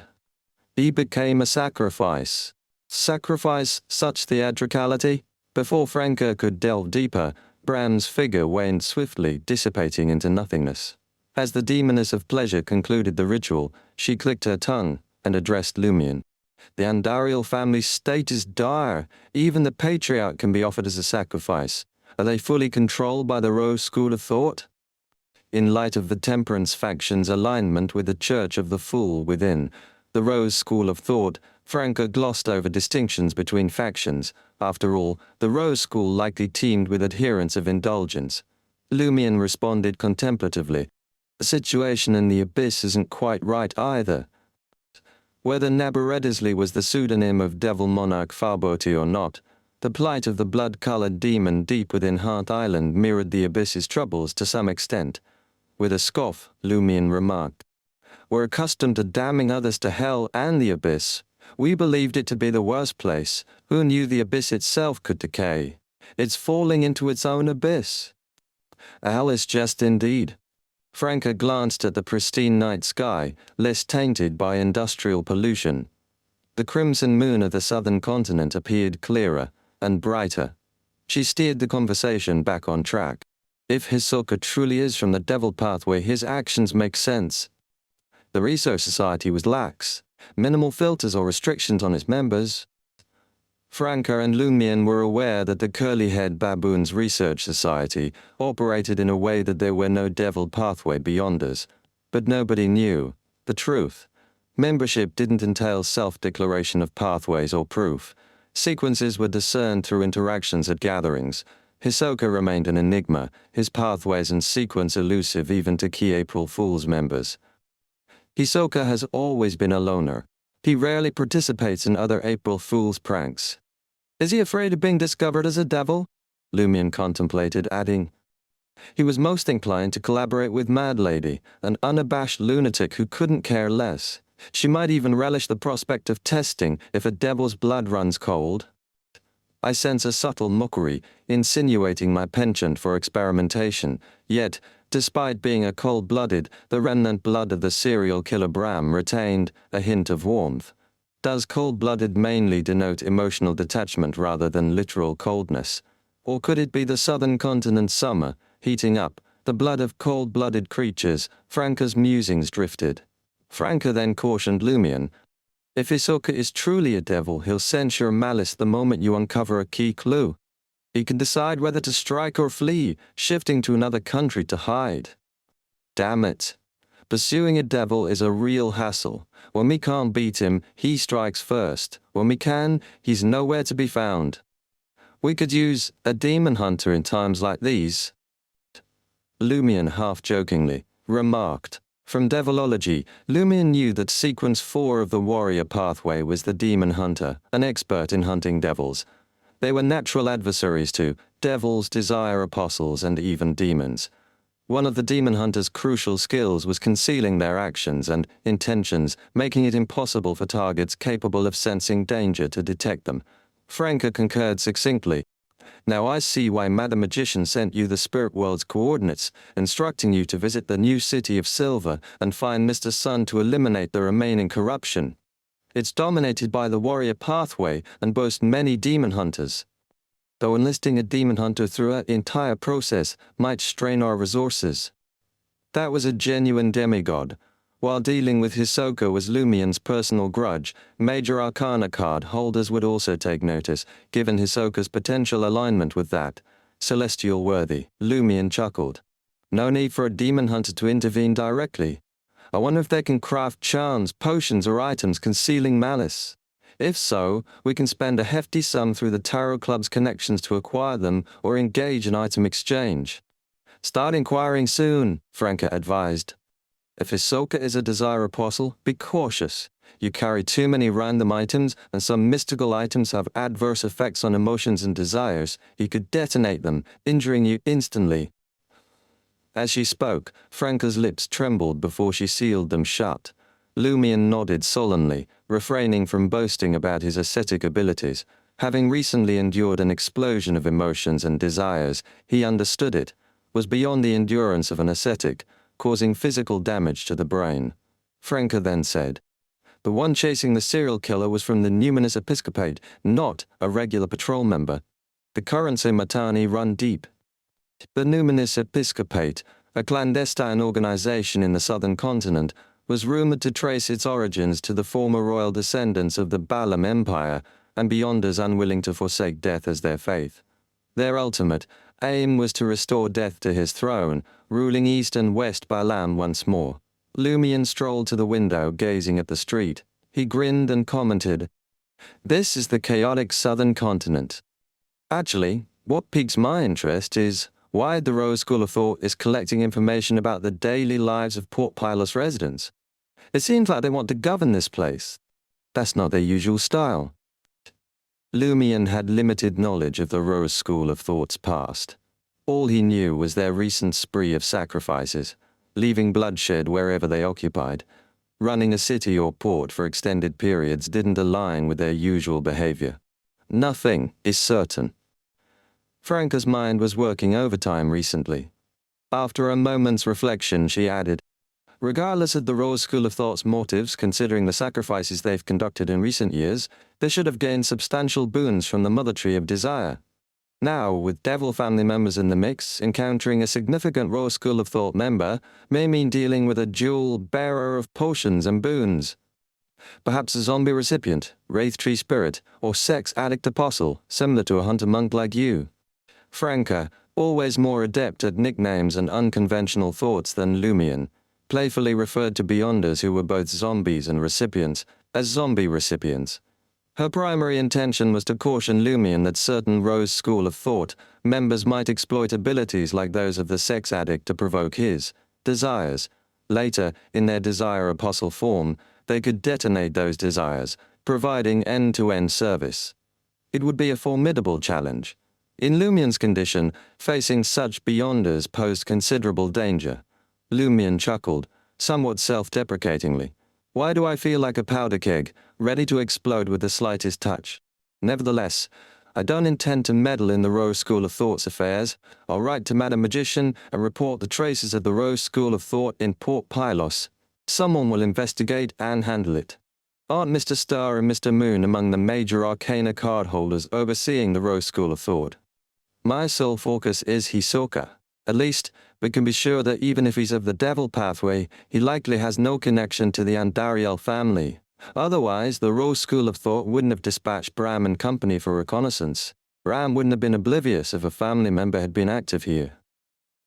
S1: He became a sacrifice. Sacrifice, such theatricality? Before Franca could delve deeper, Bram's figure waned swiftly, dissipating into nothingness. As the demoness of pleasure concluded the ritual, she clicked her tongue and addressed Lumion. The Andariel family's state is dire. Even the patriarch can be offered as a sacrifice. Are they fully controlled by the Rose School of Thought? In light of the Temperance faction's alignment with the Church of the Fool within the Rose School of Thought, Franca glossed over distinctions between factions. After all, the Rose School likely teamed with adherents of indulgence. Lumion responded contemplatively. The situation in the Abyss isn't quite right either. Whether Nabaredesley was the pseudonym of Devil Monarch Farboti or not, the plight of the blood-colored demon deep within Hanth Island mirrored the Abyss's troubles to some extent. With a scoff, Lumion remarked, "We're accustomed to damning others to hell and the Abyss. We believed it to be the worst place. Who knew the Abyss itself could decay? It's falling into its own abyss." A hellish jest indeed. Franca glanced at the pristine night sky, less tainted by industrial pollution. The crimson moon of the southern continent appeared clearer and brighter. She steered the conversation back on track. If Hisoka truly is from the devil pathway, his actions make sense. The Research Society was lax, minimal filters or restrictions on its members. Franca and Lumion were aware that the Curly-Head Baboons Research Society operated in a way that there were no devil pathway beyonders, but nobody knew the truth. Membership didn't entail self-declaration of pathways or proof. Sequences were discerned through interactions at gatherings. Hisoka remained an enigma, his pathways and sequence elusive even to key April Fool's members. Hisoka has always been a loner. He rarely participates in other April Fool's pranks. Is he afraid of being discovered as a devil? Lumion contemplated, adding, he was most inclined to collaborate with Mad Lady, an unabashed lunatic who couldn't care less. She might even relish the prospect of testing if a devil's blood runs cold. I sense a subtle mockery, insinuating my penchant for experimentation, yet, despite being a cold-blooded, the remnant blood of the serial killer Bram retained a hint of warmth. Does cold-blooded mainly denote emotional detachment rather than literal coldness? Or could it be the southern continent's summer, heating up, the blood of cold-blooded creatures? Franca's musings drifted. Franca then cautioned Lumion, if Hisoka is truly a devil, he'll sense your malice the moment you uncover a key clue. He can decide whether to strike or flee, shifting to another country to hide. Damn it. Pursuing a devil is a real hassle. When we can't beat him, he strikes first. When we can, he's nowhere to be found. We could use a demon hunter in times like these. Lumion half-jokingly remarked. From Devilogy, Lumion knew that Sequence 4 of the Warrior Pathway was the Demon Hunter, an expert in hunting devils. They were natural adversaries to devils, desire apostles, and even demons. One of the demon hunter's crucial skills was concealing their actions and intentions, making it impossible for targets capable of sensing danger to detect them. Franca concurred succinctly. Now I see why Madam Magician sent you the Spirit World's coordinates, instructing you to visit the new city of Silver and find Mr. Sun to eliminate the remaining corruption. It's dominated by the Warrior Pathway and boasts many demon hunters. Though enlisting a demon hunter throughout the entire process might strain our resources. That was a genuine demigod. While dealing with Hisoka was Lumion's personal grudge, Major Arcana card holders would also take notice, given Hisoka's potential alignment with that celestial worthy. Lumion chuckled. No need for a demon hunter to intervene directly. I wonder if they can craft charms, potions, or items concealing malice. If so, we can spend a hefty sum through the Tarot Club's connections to acquire them or engage in item exchange. Start inquiring soon, Franca advised. If Hisoka is a desire apostle, be cautious. You carry too many random items, and some mystical items have adverse effects on emotions and desires. He could detonate them, injuring you instantly. As she spoke, Franca's lips trembled before she sealed them shut. Lumion nodded solemnly, refraining from boasting about his ascetic abilities. Having recently endured an explosion of emotions and desires, he understood it was beyond the endurance of an ascetic, causing physical damage to the brain. Franca then said, "The one chasing the serial killer was from the Numinous Episcopate, not a regular patrol member. The currents in Matani run deep." The Numinous Episcopate, a clandestine organization in the southern continent, was rumored to trace its origins to the former royal descendants of the Balam Empire and Beyonders unwilling to forsake death as their faith. Their ultimate aim was to restore death to his throne, ruling East and West Balam once more. Lumion strolled to the window, gazing at the street. He grinned and commented, "This is the chaotic southern continent. Actually, what piques my interest is why the Rose School of Thought is collecting information about the daily lives of Port Pylos residents. It seems like they want to govern this place. That's not their usual style." Lumion had limited knowledge of the Rose School of Thought's past. All he knew was their recent spree of sacrifices, leaving bloodshed wherever they occupied. Running a city or port for extended periods didn't align with their usual behavior. Nothing is certain. Franca's mind was working overtime recently. After a moment's reflection, she added, "Regardless of the Rose School of Thought's motives, considering the sacrifices they've conducted in recent years, they should have gained substantial boons from the Mother Tree of Desire. Now, with Devil family members in the mix, encountering a significant Rose School of Thought member may mean dealing with a dual bearer of potions and boons. Perhaps a zombie recipient, Wraith Tree Spirit, or Sex Addict Apostle, similar to a hunter monk like you." Franca, always more adept at nicknames and unconventional thoughts than Lumion, playfully referred to Beyonders who were both zombies and recipients as zombie recipients. Her primary intention was to caution Lumion that certain Rose School of Thought members might exploit abilities like those of the sex addict to provoke his desires. Later, in their desire apostle form, they could detonate those desires, providing end-to-end service. It would be a formidable challenge. In Lumion's condition, facing such Beyonders posed considerable danger. Lumion chuckled, somewhat self-deprecatingly. "Why do I feel like a powder keg, ready to explode with the slightest touch? Nevertheless, I don't intend to meddle in the Rose School of Thought's affairs. I'll write to Madam Magician and report the traces of the Rose School of Thought in Port Pylos. Someone will investigate and handle it. Aren't Mr. Star and Mr. Moon among the major arcana card holders overseeing the Rose School of Thought? My sole focus is Hisoka. At least, we can be sure that even if he's of the Devil pathway, he likely has no connection to the Andariel family. Otherwise, the Rose School of Thought wouldn't have dispatched Bram and company for reconnaissance. Ram wouldn't have been oblivious if a family member had been active here.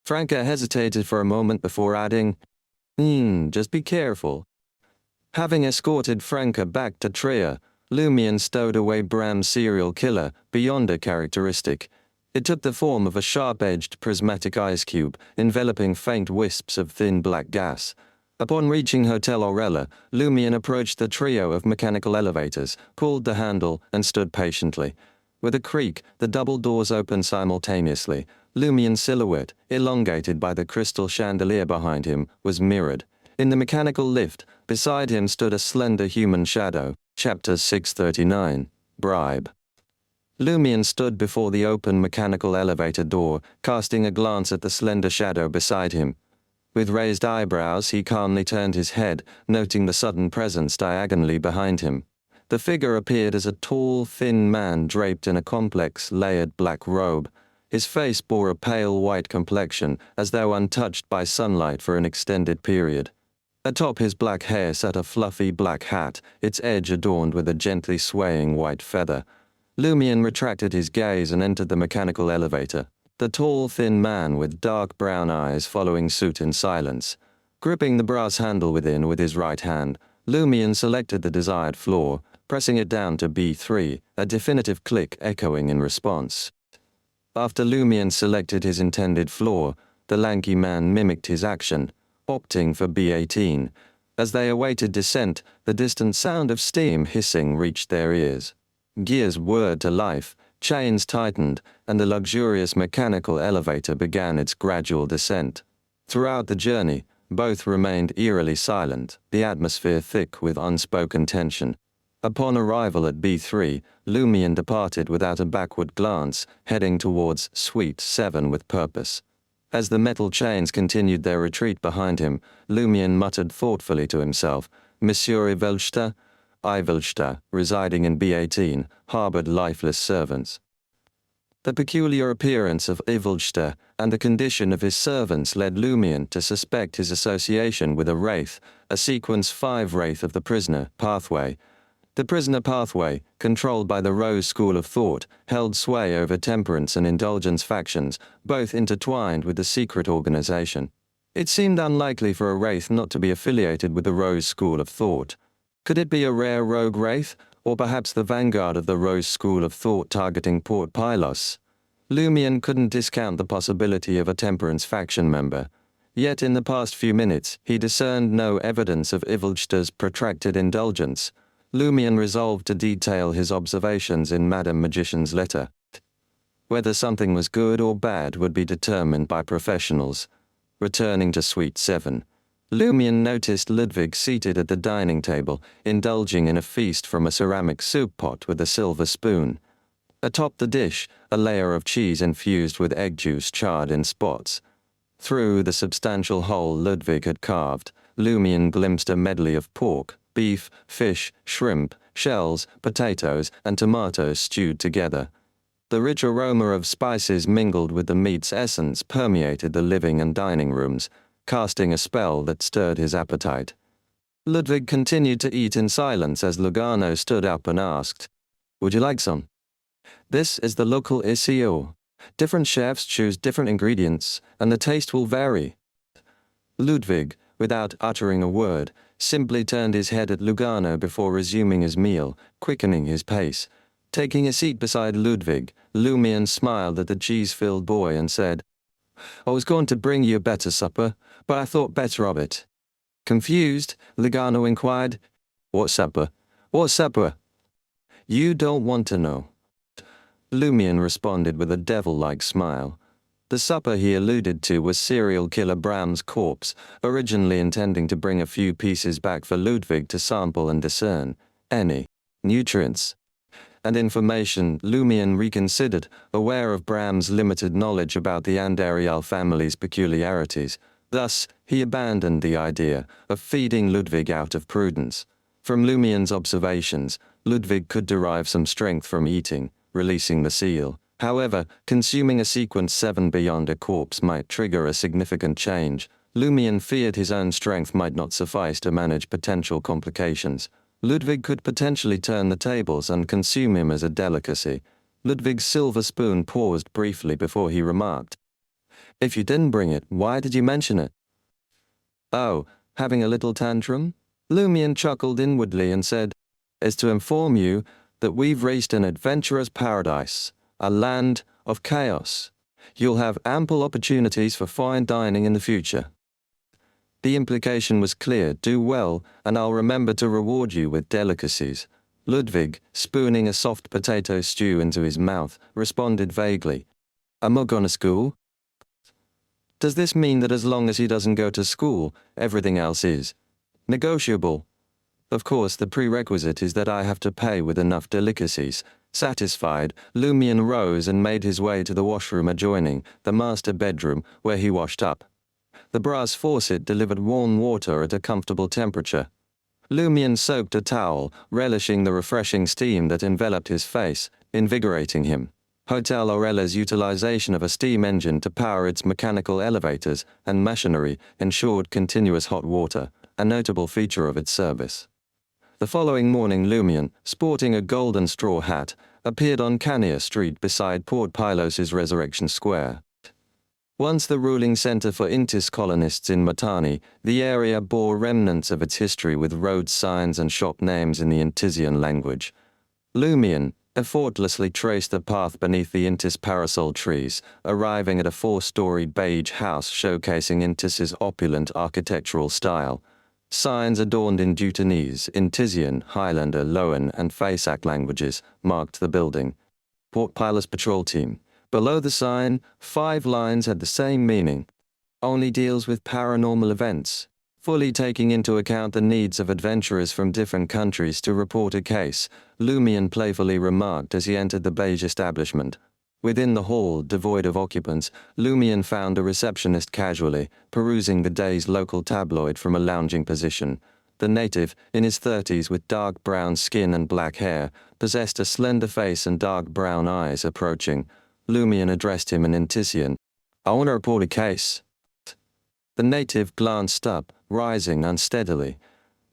S1: Franca hesitated for a moment before adding, just be careful. Having escorted Franca back to Tria, Lumion stowed away Bram's serial killer beyond a characteristic. It took the form of a sharp-edged prismatic ice cube, enveloping faint wisps of thin black gas. Upon reaching Hotel Aurella, Lumion approached the trio of mechanical elevators, pulled the handle, and stood patiently. With a creak, the double doors opened simultaneously. Lumion's silhouette, elongated by the crystal chandelier behind him, was mirrored. In the mechanical lift, beside him stood a slender human shadow. Chapter 639, Bribe. Lumion stood before the open mechanical elevator door, casting a glance at the slender shadow beside him. With raised eyebrows, he calmly turned his head, noting the sudden presence diagonally behind him. The figure appeared as a tall, thin man draped in a complex, layered black robe. His face bore a pale white complexion, as though untouched by sunlight for an extended period. Atop his black hair sat a fluffy black hat, its edge adorned with a gently swaying white feather. Lumion retracted his gaze and entered the mechanical elevator, the tall, thin man with dark brown eyes following suit in silence. Gripping the brass handle within with his right hand, Lumion selected the desired floor, pressing it down to B3, a definitive click echoing in response. After Lumion selected his intended floor, the lanky man mimicked his action, opting for B18. As they awaited descent, the distant sound of steam hissing reached their ears. Gears whirred to life, chains tightened, and the luxurious mechanical elevator began its gradual descent. Throughout the journey, both remained eerily silent, the atmosphere thick with unspoken tension. Upon arrival at B3, Lumion departed without a backward glance, heading towards Suite 7 with purpose. As the metal chains continued their retreat behind him, Lumion muttered thoughtfully to himself, Monsieur Ivelsta, residing in B18, harbored lifeless servants. The peculiar appearance of Ivelsta and the condition of his servants led Lumion to suspect his association with a wraith, a Sequence 5 wraith of the prisoner pathway. The prisoner pathway, controlled by the Rose School of Thought, held sway over temperance and indulgence factions, both intertwined with the secret organization. It seemed unlikely for a wraith not to be affiliated with the Rose School of Thought. Could it be a rare rogue wraith, or perhaps the vanguard of the Rose School of Thought targeting Port Pylos? Lumion couldn't discount the possibility of a temperance faction member. Yet in the past few minutes, he discerned no evidence of Ivelsta's protracted indulgence. Lumion resolved to detail his observations in Madame Magician's letter. Whether something was good or bad would be determined by professionals. Returning to Suite 7, Lumion noticed Ludwig seated at the dining table, indulging in a feast from a ceramic soup pot with a silver spoon. Atop the dish, a layer of cheese infused with egg juice charred in spots. Through the substantial hole Ludwig had carved, Lumion glimpsed a medley of pork, beef, fish, shrimp, shells, potatoes, and tomatoes stewed together. The rich aroma of spices mingled with the meat's essence permeated the living and dining rooms, casting a spell that stirred his appetite. Ludwig continued to eat in silence as Lugano stood up and asked, "Would you like some?" "This is the local ICO. Different chefs choose different ingredients, and the taste will vary." Ludwig, without uttering a word, simply turned his head at Lugano before resuming his meal, quickening his pace. Taking a seat beside Ludwig, Lumion smiled at the cheese-filled boy and said, "I was going to bring you a better supper, but I thought better of it." Confused, Lugano inquired, "What supper? What supper?" "You don't want to know." Lumion responded with a devil-like smile. The supper he alluded to was serial killer Bram's corpse, originally intending to bring a few pieces back for Ludwig to sample and discern any nutrients and information. Lumion reconsidered, aware of Bram's limited knowledge about the Andariel family's peculiarities. Thus, he abandoned the idea of feeding Ludwig out of prudence. From Lumion's observations, Ludwig could derive some strength from eating, releasing the seal. However, consuming a Sequence 7 beyond a corpse might trigger a significant change. Lumion feared his own strength might not suffice to manage potential complications. Ludwig could potentially turn the tables and consume him as a delicacy. Ludwig's silver spoon paused briefly before he remarked. If you didn't bring it, why did you mention it? Oh, having a little tantrum? Lumion chuckled inwardly and said, is to inform you that we've reached an adventurer's paradise, a land of chaos. You'll have ample opportunities for fine dining in the future. The implication was clear, do well, and I'll remember to reward you with delicacies. Ludwig, spooning a soft potato stew into his mouth, responded vaguely. Am I going to school? Does this mean that as long as he doesn't go to school, everything else is negotiable? Of course, the prerequisite is that I have to pay with enough delicacies. Satisfied, Lumion rose and made his way to the washroom adjoining, the master bedroom, where he washed up. The brass faucet delivered warm water at a comfortable temperature. Lumion soaked a towel, relishing the refreshing steam that enveloped his face, invigorating him. Hotel Aurella's utilization of a steam engine to power its mechanical elevators and machinery ensured continuous hot water, a notable feature of its service. The following morning Lumion, sporting a golden straw hat, appeared on Cania Street beside Port Pilos's Resurrection Square. Once the ruling center for Intis colonists in Matani, the area bore remnants of its history with road signs and shop names in the Intisian language. Lumion effortlessly traced the path beneath the Intis parasol trees, arriving at a 4-storied beige house showcasing Intis's opulent architectural style. Signs adorned in Deutanese, Intisian, Highlander, Loan, and Fasak languages marked the building. Port Pilos Patrol Team. Below the sign, 5 lines had the same meaning. Only deals with paranormal events, fully taking into account the needs of adventurers from different countries to report a case, Lumion playfully remarked as he entered the beige establishment. Within the hall, devoid of occupants, Lumion found a receptionist casually, perusing the day's local tabloid from a lounging position. The native, in his 30s with dark brown skin and black hair, possessed a slender face and dark brown eyes. Approaching, Lumion addressed him in Intisian. I want to report a case. The native glanced up, rising unsteadily.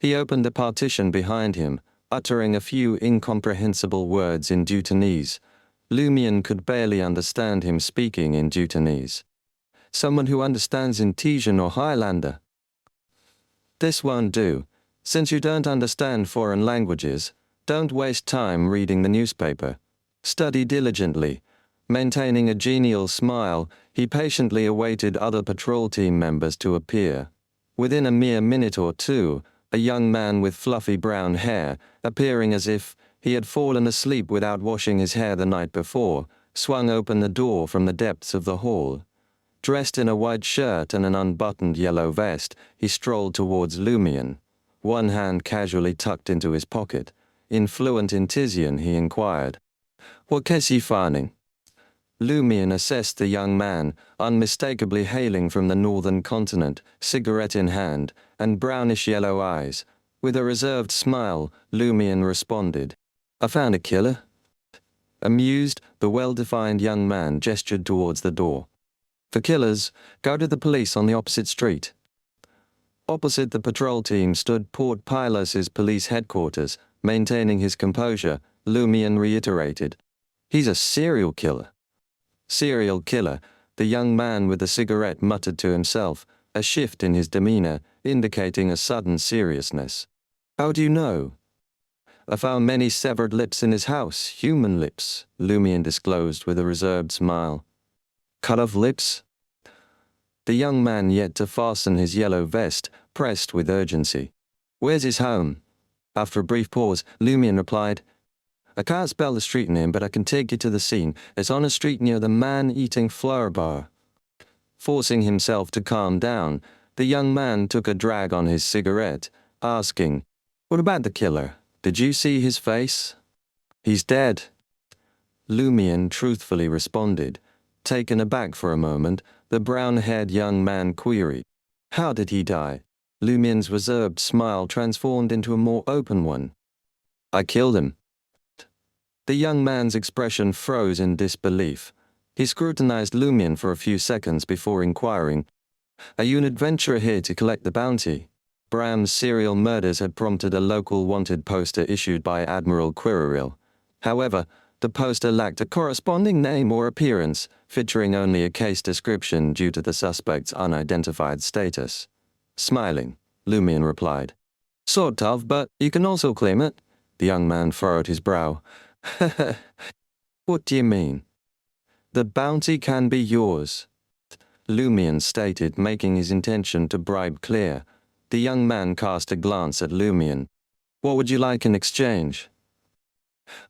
S1: He opened the partition behind him, uttering a few incomprehensible words in Deutanese. Lumion could barely understand him speaking in Deutanese. Someone who understands Intisian or Highlander? This won't do. Since you don't understand foreign languages, don't waste time reading the newspaper. Study diligently. Maintaining a genial smile, he patiently awaited other patrol team members to appear. Within a mere minute or two, a young man with fluffy brown hair, appearing as if he had fallen asleep without washing his hair the night before, swung open the door from the depths of the hall. Dressed in a white shirt and an unbuttoned yellow vest, he strolled towards Lumion, one hand casually tucked into his pocket. In fluent Intisian, he inquired, "What case you finding?" Lumion assessed the young man, unmistakably hailing from the northern continent, cigarette in hand, and brownish-yellow eyes. With a reserved smile, Lumion responded, "I found a killer." Amused, the well-defined young man gestured towards the door. "For killers, go to the police on the opposite street." Opposite the patrol team stood Port Pilos's police headquarters. Maintaining his composure, Lumion reiterated, "He's a serial killer." "Serial killer," the young man with the cigarette muttered to himself, a shift in his demeanor, indicating a sudden seriousness. "How do you know?" "I found many severed lips in his house, human lips," Lumion disclosed with a reserved smile. "Cut off lips?" The young man, yet to fasten his yellow vest, pressed with urgency. "Where's his home?" After a brief pause, Lumion replied, "I can't spell the street name, but I can take you to the scene. It's on a street near the man-eating flower bar." Forcing himself to calm down, the young man took a drag on his cigarette, asking, "What about the killer? Did you see his face?" "He's dead," Lumion truthfully responded. Taken aback for a moment, the brown-haired young man queried, "How did he die?" Lumion's reserved smile transformed into a more open one. "I killed him." The young man's expression froze in disbelief. He scrutinized Lumion for a few seconds before inquiring, "Are you an adventurer here to collect the bounty?" Bram's serial murders had prompted a local wanted poster issued by Admiral Quirrell. However, The poster lacked a corresponding name or appearance, featuring only a case description due to the suspect's unidentified status. Smiling, Lumion replied. Sort of, but you can also claim it. The young man furrowed his brow. What do you mean? The bounty can be yours, Lumion stated, making his intention to bribe clear. The young man cast a glance at Lumion. What would you like in exchange?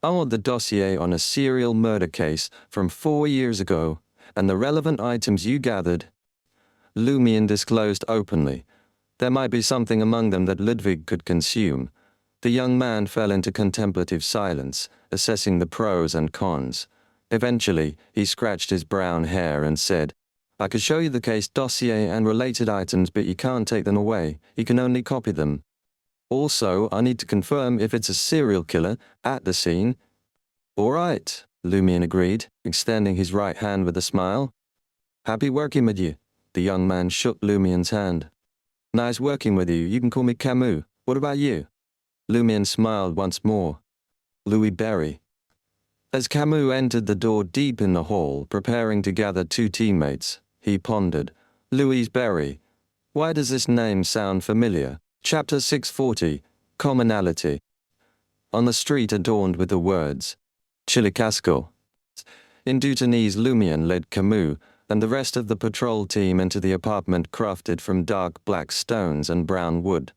S1: I want the dossier on a serial murder case from 4 years ago, and the relevant items you gathered. Lumion disclosed openly. There might be something among them that Ludwig could consume. The young man fell into contemplative silence, assessing the pros and cons. Eventually, he scratched his brown hair and said, I could show you the case dossier and related items, but you can't take them away. You can only copy them. Also, I need to confirm if it's a serial killer at the scene. All right, Lumion agreed, extending his right hand with a smile. Happy working with you. The young man shook Lumion's hand. Nice working with you. You can call me Camus. What about you? Lumion smiled once more. Louis Berry. As Camus entered the door deep in the hall, preparing to gather 2 teammates, he pondered. Louis Berry. Why does this name sound familiar? Chapter 640, Commonality. On the street adorned with the words, Chilicasco. In Dutanese, Lumion led Camus and the rest of the patrol team into the apartment crafted from dark black stones and brown wood.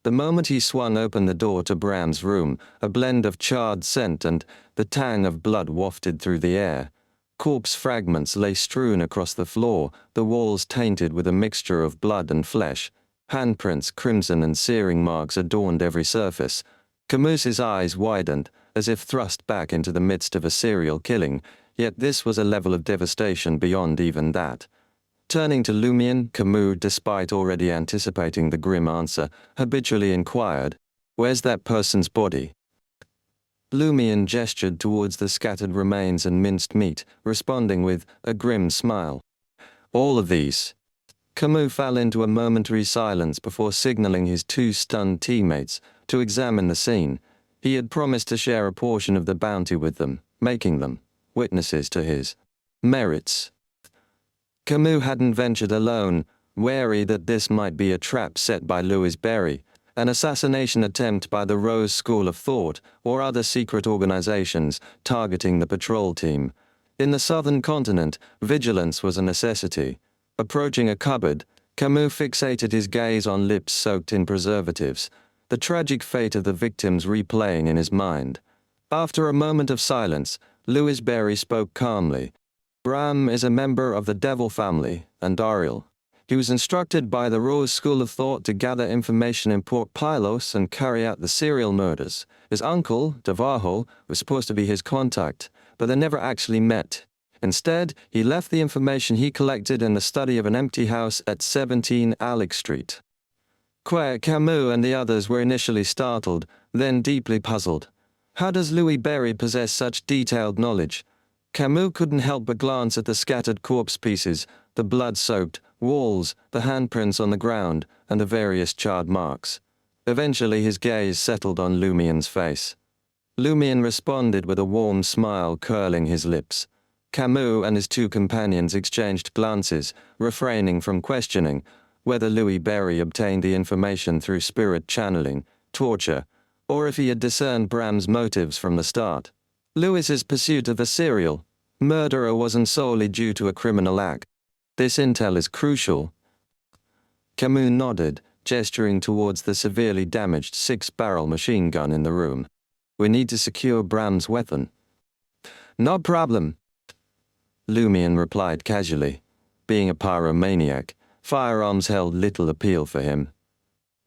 S1: The moment he swung open the door to Bram's room, a blend of charred scent and the tang of blood wafted through the air. Corpse fragments lay strewn across the floor, the walls tainted with a mixture of blood and flesh. Handprints, crimson and searing marks adorned every surface. Camus's eyes widened, as if thrust back into the midst of a serial killing, yet this was a level of devastation beyond even that. Turning to Lumion, Camus, despite already anticipating the grim answer, habitually inquired, Where's that person's body? Lumion gestured towards the scattered remains and minced meat, responding with a grim smile. All of these. Camus fell into a momentary silence before signaling his 2 stunned teammates to examine the scene. He had promised to share a portion of the bounty with them, making them witnesses to his merits. Camus hadn't ventured alone, wary that this might be a trap set by Louis Berry, an assassination attempt by the Rose School of Thought or other secret organizations targeting the patrol team. In the southern continent, vigilance was a necessity. Approaching a cupboard, Camus fixated his gaze on lips soaked in preservatives, the tragic fate of the victims replaying in his mind. After a moment of silence, Louis Berry spoke calmly. Bram is a member of the Devil family, and Ariel. He was instructed by the Rose School of Thought to gather information in Port Pylos and carry out the serial murders. His uncle, Devilogy, was supposed to be his contact, but they never actually met. Instead, he left the information he collected in the study of an empty house at 17 Alex Street. Camus and the others were initially startled, then deeply puzzled. How does Louis Berry possess such detailed knowledge? Camus couldn't help but glance at the scattered corpse pieces, the blood-soaked walls, the handprints on the ground, and the various charred marks. Eventually his gaze settled on Lumion's face. Lumion responded with a warm smile curling his lips. Camus and his 2 companions exchanged glances, refraining from questioning whether Louis Berry obtained the information through spirit channeling, torture, or if he had discerned Bram's motives from the start. Louis's pursuit of a serial murderer wasn't solely due to a criminal act. This intel is crucial. Camus nodded, gesturing towards the severely damaged 6-barrel machine gun in the room. We need to secure Bram's weapon. No problem, Lumion replied casually. Being a pyromaniac, firearms held little appeal for him.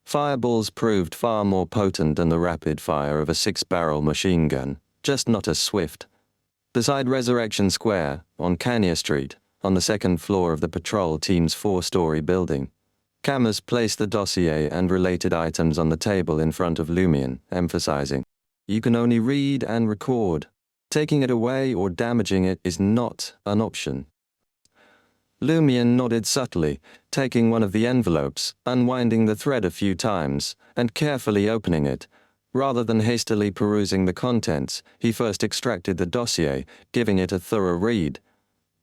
S1: Fireballs proved far more potent than the rapid fire of a 6-barrel machine gun, just not as swift. Beside Resurrection Square, on Kanya Street, on the 2nd floor of the patrol team's 4-story building, Camus placed the dossier and related items on the table in front of Lumion, emphasizing, You can only read and record. Taking it away or damaging it is not an option. Lumion nodded subtly, taking one of the envelopes, unwinding the thread a few times, and carefully opening it. Rather than hastily perusing the contents, he first extracted the dossier, giving it a thorough read.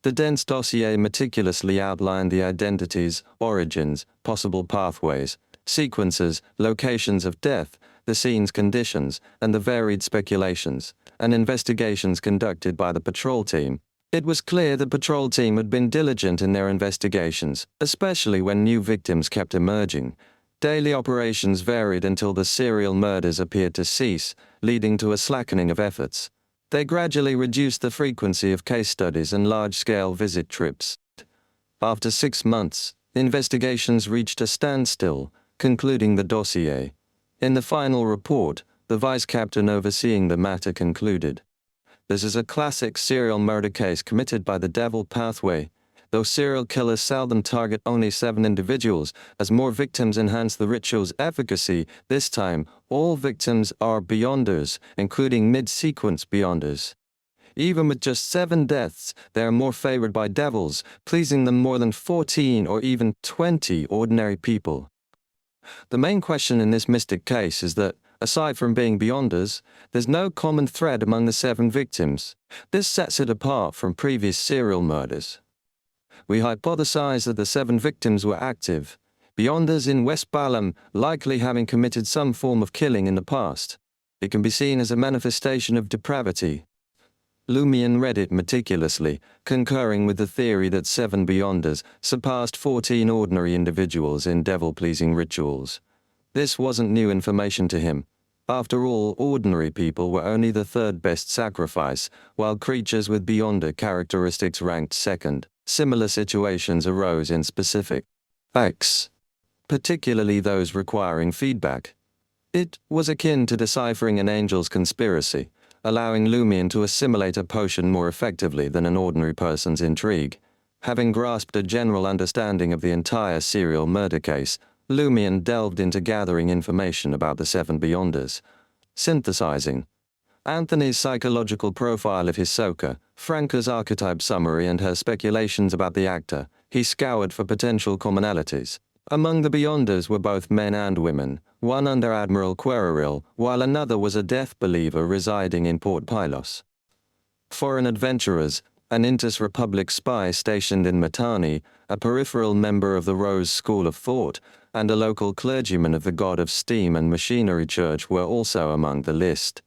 S1: The dense dossier meticulously outlined the identities, origins, possible pathways, sequences, locations of death, the scene's conditions, and the varied speculations and investigations conducted by the patrol team. It was clear the patrol team had been diligent in their investigations, especially when new victims kept emerging. Daily operations varied until the serial murders appeared to cease, leading to a slackening of efforts. They gradually reduced the frequency of case studies and large-scale visit trips. After 6 months, investigations reached a standstill, concluding the dossier. In the final report, the vice captain overseeing the matter concluded, "This is a classic serial murder case committed by the devil pathway. Though serial killers seldom target only 7 individuals, as more victims enhance the ritual's efficacy, this time, all victims are Beyonders, including mid-sequence Beyonders. Even with just 7 deaths, they are more favored by devils, pleasing them more than 14 or even 20 ordinary people. The main question in this mystic case is that, aside from being Beyonders, there's no common thread among the 7 victims. This sets it apart from previous serial murders. We hypothesize that the 7 victims were active, Beyonders in West Balam, likely having committed some form of killing in the past. It can be seen as a manifestation of depravity." Lumion read it meticulously, concurring with the theory that 7 Beyonders surpassed 14 ordinary individuals in devil-pleasing rituals. This wasn't new information to him. After all, ordinary people were only the 3rd best sacrifice, while creatures with Beyonder characteristics ranked 2nd. Similar situations arose in specific acts, particularly those requiring feedback. It was akin to deciphering an angel's conspiracy, allowing Lumion to assimilate a potion more effectively than an ordinary person's intrigue. Having grasped a general understanding of the entire serial murder case, Lumion delved into gathering information about the 7 Beyonders. Synthesizing Anthony's psychological profile of Hisoka, Franca's archetype summary and her speculations about the actor, he scoured for potential commonalities. Among the Beyonders were both men and women, one under Admiral Queraril, while another was a death believer residing in Port Pylos. Foreign adventurers, an Intus Republic spy stationed in Matani, a peripheral member of the Rose School of Thought, and a local clergyman of the God of Steam and Machinery Church were also among the list.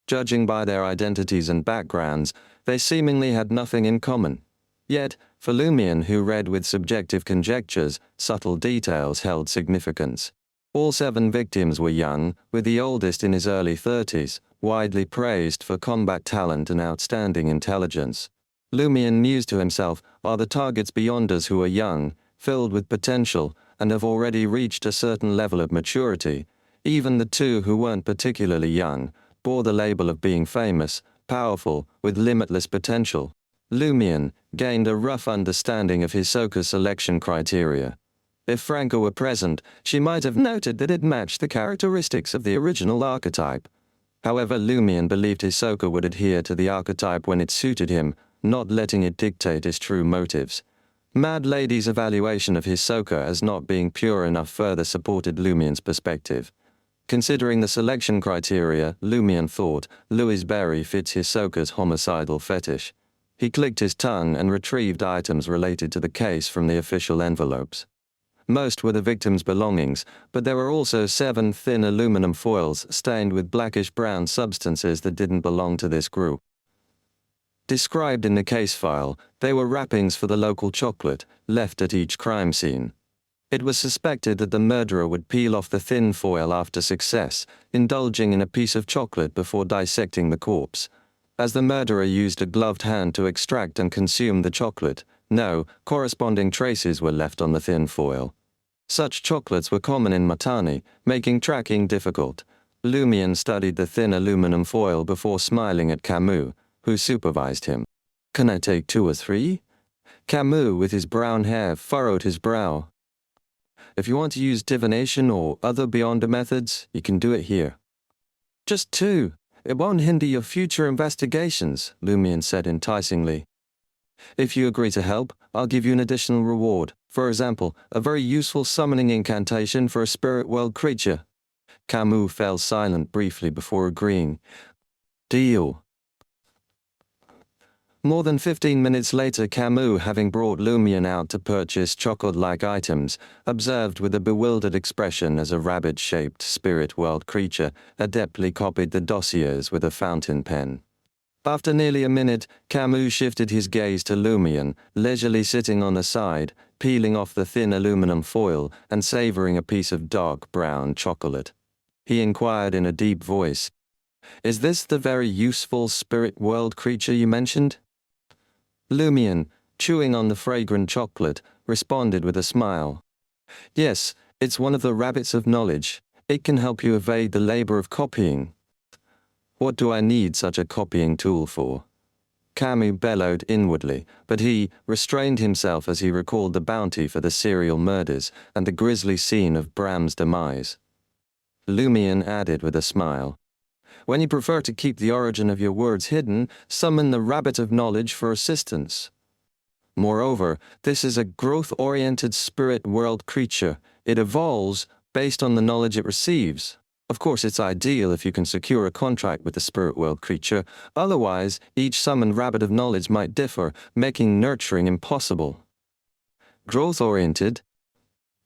S1: Judging by their identities and backgrounds, they seemingly had nothing in common. Yet, for Lumion, who read with subjective conjectures, subtle details held significance. All 7 victims were young, with the oldest in his early 30s, widely praised for combat talent and outstanding intelligence. Lumion mused to himself, are the targets Beyonders who are young, filled with potential, and have already reached a certain level of maturity? Even the 2 who weren't particularly young bore the label of being famous, powerful, with limitless potential. Lumion gained a rough understanding of Hisoka's selection criteria. If Franca were present, she might have noted that it matched the characteristics of the original archetype. However, Lumion believed Hisoka would adhere to the archetype when it suited him, not letting it dictate his true motives. Mad Lady's evaluation of Hisoka as not being pure enough further supported Lumion's perspective. Considering the selection criteria, Lumion thought Louis Berry fits Hisoka's homicidal fetish. He clicked his tongue and retrieved items related to the case from the official envelopes. Most were the victim's belongings, but there were also 7 thin aluminum foils stained with blackish-brown substances that didn't belong to this group. Described in the case file, they were wrappings for the local chocolate, left at each crime scene. It was suspected that the murderer would peel off the thin foil after success, indulging in a piece of chocolate before dissecting the corpse. As the murderer used a gloved hand to extract and consume the chocolate, no corresponding traces were left on the thin foil. Such chocolates were common in Matani, making tracking difficult. Lumion studied the thin aluminum foil before smiling at Camus, who supervised him. "Can I take 2 or 3? Camus, with his brown hair, furrowed his brow. "If you want to use divination or other Beyonder methods, you can do it here." "Just 2. It won't hinder your future investigations," Lumion said enticingly. "If you agree to help, I'll give you an additional reward. For example, a very useful summoning incantation for a spirit world creature." Camus fell silent briefly before agreeing. Deal. More than 15 minutes later, Camus, having brought Lumion out to purchase chocolate-like items, observed with a bewildered expression as a rabbit-shaped spirit world creature adeptly copied the dossiers with a fountain pen. After nearly a minute, Camus shifted his gaze to Lumion, leisurely sitting on the side, peeling off the thin aluminum foil and savoring a piece of dark brown chocolate. He inquired in a deep voice, "Is this the very useful spirit world creature you mentioned?" Lumion, chewing on the fragrant chocolate, responded with a smile. "Yes, it's one of the rabbits of knowledge. It can help you evade the labor of copying." "What do I need such a copying tool for?" Camus bellowed inwardly, but he restrained himself as he recalled the bounty for the serial murders and the grisly scene of Bram's demise. Lumion added with a smile, "When you prefer to keep the origin of your words hidden, summon the rabbit of knowledge for assistance. Moreover, this is a growth-oriented spirit world creature. It evolves based on the knowledge it receives. Of course, it's ideal if you can secure a contract with the spirit world creature, otherwise each summoned rabbit of knowledge might differ, making nurturing impossible." Growth-oriented?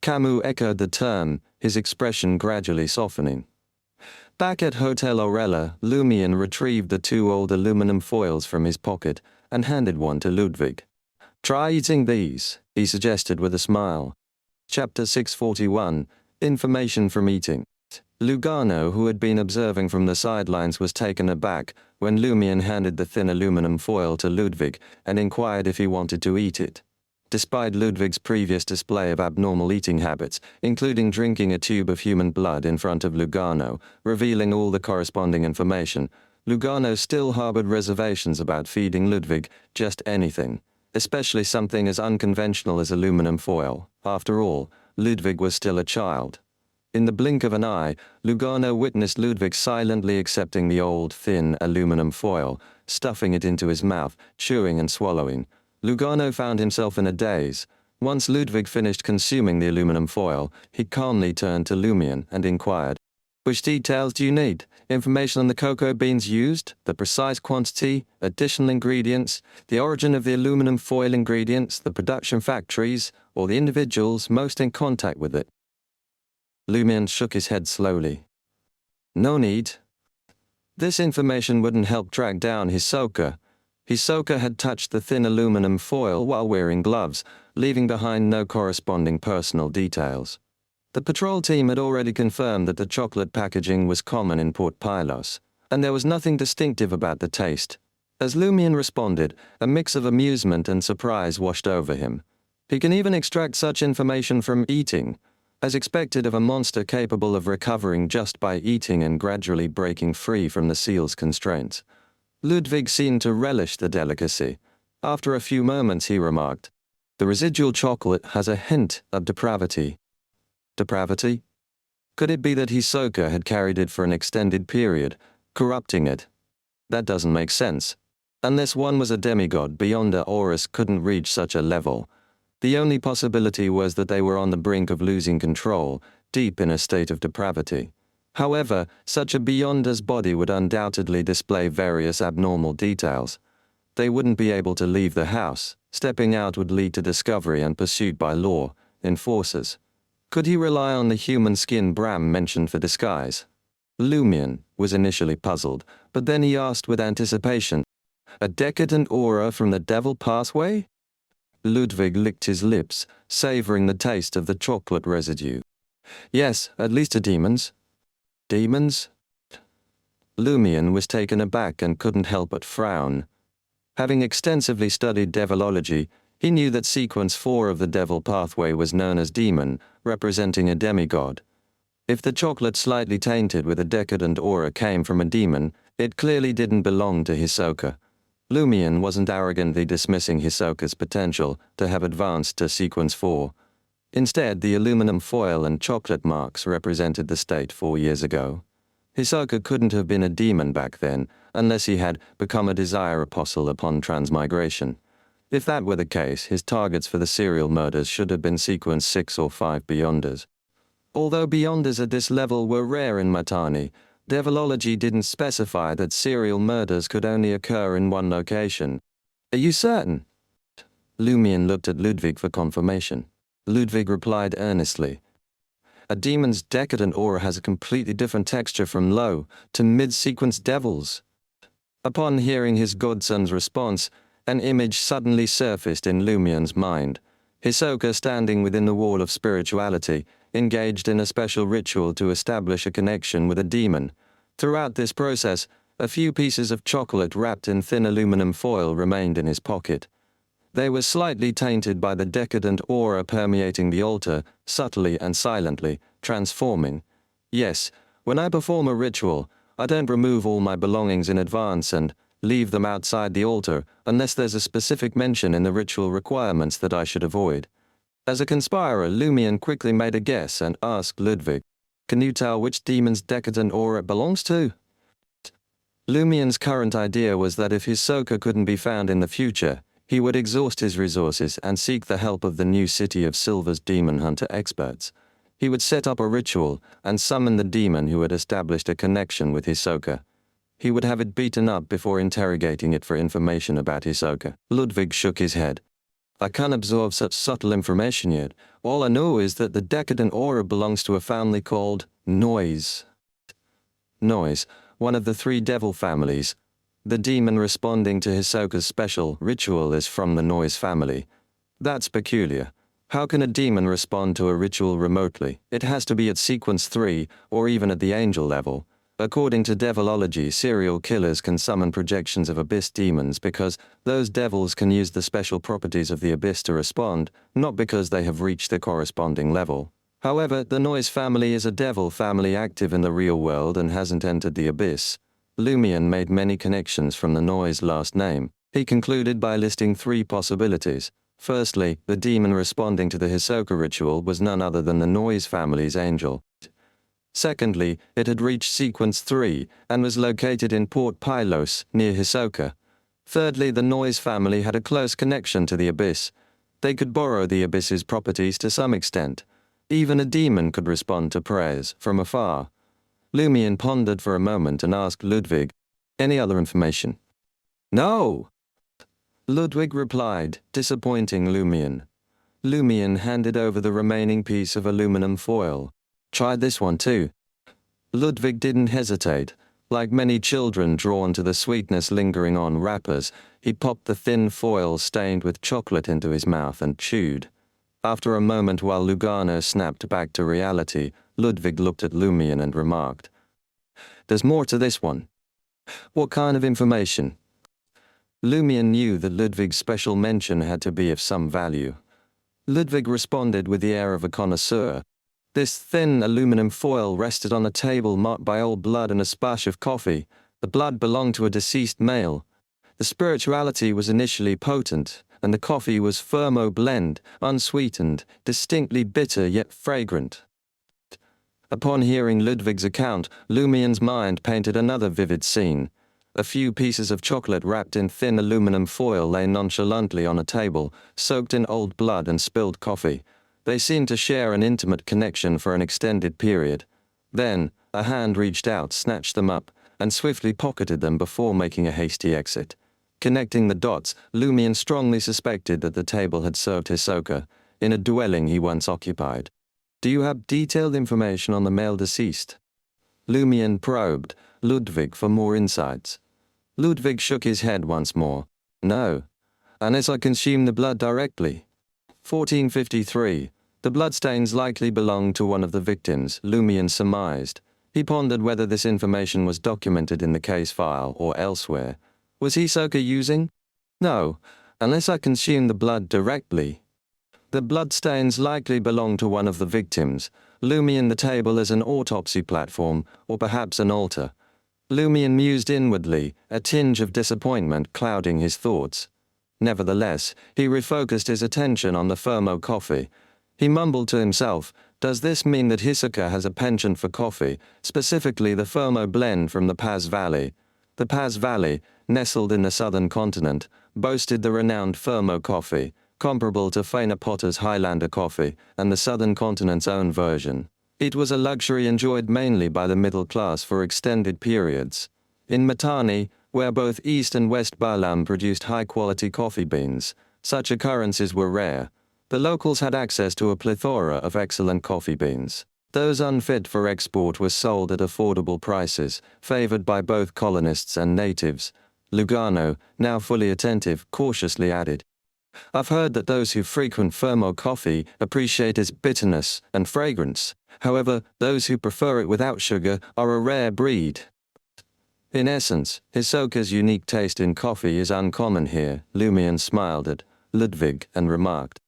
S1: Camus echoed the term, his expression gradually softening. Back at Hotel Orella, Lumion retrieved the 2 old aluminum foils from his pocket and handed one to Ludwig. "Try eating these," he suggested with a smile. Chapter 641, Information from Eating. Lugano, who had been observing from the sidelines, was taken aback when Lumion handed the thin aluminum foil to Ludwig and inquired if he wanted to eat it. Despite Ludwig's previous display of abnormal eating habits, including drinking a tube of human blood in front of Lugano, revealing all the corresponding information, Lugano still harbored reservations about feeding Ludwig just anything, especially something as unconventional as aluminum foil. After all, Ludwig was still a child. In the blink of an eye, Lugano witnessed Ludwig silently accepting the old, thin aluminum foil, stuffing it into his mouth, chewing and swallowing. Lugano found himself in a daze. Once Ludwig finished consuming the aluminum foil, he calmly turned to Lumion and inquired, "Which details do you need? Information on the cocoa beans used, the precise quantity, additional ingredients, the origin of the aluminum foil ingredients, the production factories, or the individuals most in contact with it?" Lumion shook his head slowly. "No need. This information wouldn't help track down Hisoka. Hisoka had touched the thin aluminum foil while wearing gloves, leaving behind no corresponding personal details. The patrol team had already confirmed that the chocolate packaging was common in Port Pylos, and there was nothing distinctive about the taste. As Lumion responded, a mix of amusement and surprise washed over him. He can even extract such information from eating, as expected of a monster capable of recovering just by eating and gradually breaking free from the seal's constraints. Ludwig seemed to relish the delicacy. After a few moments he remarked, "The residual chocolate has a hint of depravity." Depravity? Could it be that Hisoka had carried it for an extended period, corrupting it? That doesn't make sense. Unless one was a demigod, Beyonder Horus couldn't reach such a level. The only possibility was that they were on the brink of losing control, deep in a state of depravity. However, such a Beyonder's body would undoubtedly display various abnormal details. They wouldn't be able to leave the house. Stepping out would lead to discovery and pursuit by law enforcers. Could he rely on the human skin Bram mentioned for disguise? Lumion was initially puzzled, but then he asked with anticipation, "A decadent aura from the devil pathway?" Ludwig licked his lips, savoring the taste of the chocolate residue. "Yes, at least a demon's." "Demons?" Lumion was taken aback and couldn't help but frown. Having extensively studied Devilogy, he knew that sequence 4 of the devil pathway was known as demon, representing a demigod. If the chocolate slightly tainted with a decadent aura came from a demon, it clearly didn't belong to Hisoka. Lumion wasn't arrogantly dismissing Hisoka's potential to have advanced to sequence 4. Instead, the aluminum foil and chocolate marks represented the state 4 years ago. Hisoka couldn't have been a demon back then, unless he had become a desire apostle upon transmigration. If that were the case, his targets for the serial murders should have been sequence 6 or 5 Beyonders. Although Beyonders at this level were rare in Matani, Devilogy didn't specify that serial murders could only occur in one location. Are you certain? Lumion looked at Ludwig for confirmation. Ludwig replied earnestly. A demon's decadent aura has a completely different texture from low to mid-sequence devils. Upon hearing his godson's response, an image suddenly surfaced in Lumion's mind. Hisoka standing within the wall of spirituality, engaged in a special ritual to establish a connection with a demon. Throughout this process, a few pieces of chocolate wrapped in thin aluminum foil remained in his pocket. They were slightly tainted by the decadent aura permeating the altar, subtly and silently, transforming. Yes, when I perform a ritual, I don't remove all my belongings in advance and leave them outside the altar unless there's a specific mention in the ritual requirements that I should avoid. As a conspirer, Lumion quickly made a guess and asked Ludwig, "Can you tell which demon's decadent aura it belongs to?" Lumion's current idea was that if Hisoka couldn't be found in the future, he would exhaust his resources and seek the help of the new City of Silver's demon hunter experts. He would set up a ritual and summon the demon who had established a connection with Hisoka. He would have it beaten up before interrogating it for information about Hisoka. Ludwig shook his head. "I can't absorb such subtle information yet. All I know is that the decadent aura belongs to a family called Noise." Noise, one of the 3 devil families. The demon responding to Hisoka's special ritual is from the Noise family. That's peculiar. How can a demon respond to a ritual remotely? It has to be at sequence 3, or even at the angel level. According to Devilogy, serial killers can summon projections of abyss demons because those devils can use the special properties of the abyss to respond, not because they have reached the corresponding level. However, the Noise family is a devil family active in the real world and hasn't entered the abyss. Lumion made many connections from the Noise last name. He concluded by listing 3 possibilities. Firstly, the demon responding to the Hisoka ritual was none other than the Noise family's angel. Secondly, it had reached sequence 3 and was located in Port Pylos, near Hisoka. Thirdly, the Noise family had a close connection to the abyss. They could borrow the abyss's properties to some extent. Even a demon could respond to prayers from afar. Lumion pondered for a moment and asked Ludwig, "Any other information?" "No!" Ludwig replied, disappointing Lumion. Lumion handed over the remaining piece of aluminum foil. "Try this one too." Ludwig didn't hesitate. Like many children drawn to the sweetness lingering on wrappers, he popped the thin foil stained with chocolate into his mouth and chewed. After a moment while Lugano snapped back to reality, Ludwig looked at Lumion and remarked, "There's more to this one." "What kind of information?" Lumion knew that Ludwig's special mention had to be of some value. Ludwig responded with the air of a connoisseur. This thin aluminum foil rested on a table marked by old blood and a splash of coffee. The blood belonged to a deceased male. The spirituality was initially potent, and the coffee was Fermo blend, unsweetened, distinctly bitter yet fragrant. Upon hearing Ludwig's account, Lumion's mind painted another vivid scene. A few pieces of chocolate wrapped in thin aluminum foil lay nonchalantly on a table, soaked in old blood and spilled coffee. They seemed to share an intimate connection for an extended period. Then, a hand reached out, snatched them up, and swiftly pocketed them before making a hasty exit. Connecting the dots, Lumion strongly suspected that the table had served Hisoka, in a dwelling he once occupied. "Do you have detailed information on the male deceased?" Lumion probed Ludwig for more insights. Ludwig shook his head once more. "No, unless I consume the blood directly." 1453. The bloodstains likely belonged to one of the victims, Lumion surmised. He pondered whether this information was documented in the case file or elsewhere. Was Hisoka using? "No, unless I consume the blood directly." The bloodstains likely belonged to one of the victims. Lumion the table as an autopsy platform, or perhaps an altar. Lumion mused inwardly, a tinge of disappointment clouding his thoughts. Nevertheless, he refocused his attention on the Fermo coffee. He mumbled to himself, "Does this mean that Hisoka has a penchant for coffee, specifically the Fermo blend from the Paz Valley?" The Paz Valley, nestled in the southern continent, boasted the renowned Fermo coffee, comparable to Faina Potter's Highlander coffee and the southern continent's own version. It was a luxury enjoyed mainly by the middle class for extended periods. In Mitanni, where both East and West Balam produced high-quality coffee beans, such occurrences were rare. The locals had access to a plethora of excellent coffee beans. Those unfit for export were sold at affordable prices, favored by both colonists and natives. Lugano, now fully attentive, cautiously added, "I've heard that those who frequent Fermo coffee appreciate its bitterness and fragrance. However, those who prefer it without sugar are a rare breed." In essence, Hisoka's unique taste in coffee is uncommon here. Lumion smiled at Ludwig and remarked,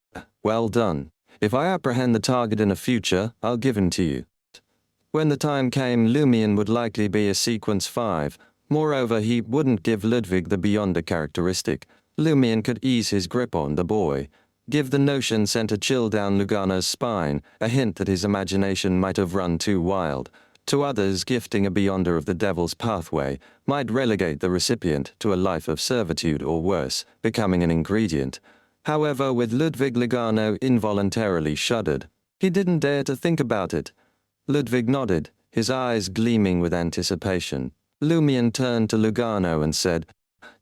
S1: "Well done. If I apprehend the target in the future, I'll give him to you." When the time came, Lumion would likely be a sequence 5. Moreover, he wouldn't give Ludwig the Beyonder characteristic. Lumion could ease his grip on the boy. Give the notion sent a chill down Lugano's spine, a hint that his imagination might have run too wild. To others, gifting a Beyonder of the Devil's Pathway might relegate the recipient to a life of servitude or worse, becoming an ingredient. However, with Ludwig, Lugano involuntarily shuddered. He didn't dare to think about it. Ludwig nodded, his eyes gleaming with anticipation. Lumion turned to Lugano and said,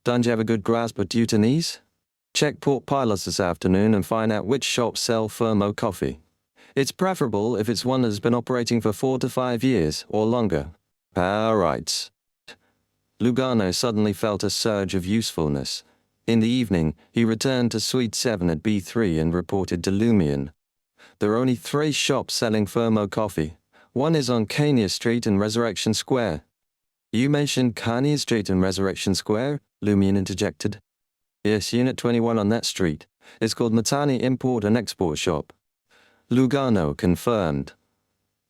S1: "Don't you have a good grasp of Teutonese? Check Port Pilos this afternoon and find out which shops sell Fermo coffee. It's preferable if it's one that's been operating for 4 to 5 years or longer." "All right." Lugano suddenly felt a surge of usefulness. In the evening, he returned to Suite 7 at B3 and reported to Lumion. "There are only 3 shops selling Fermo coffee. One is on Kania Street in Resurrection Square." "You mentioned Kania Street in Resurrection Square?" Lumion interjected. "Yes, Unit 21 on that street. It's called Mitanni Import and Export Shop." Lugano confirmed.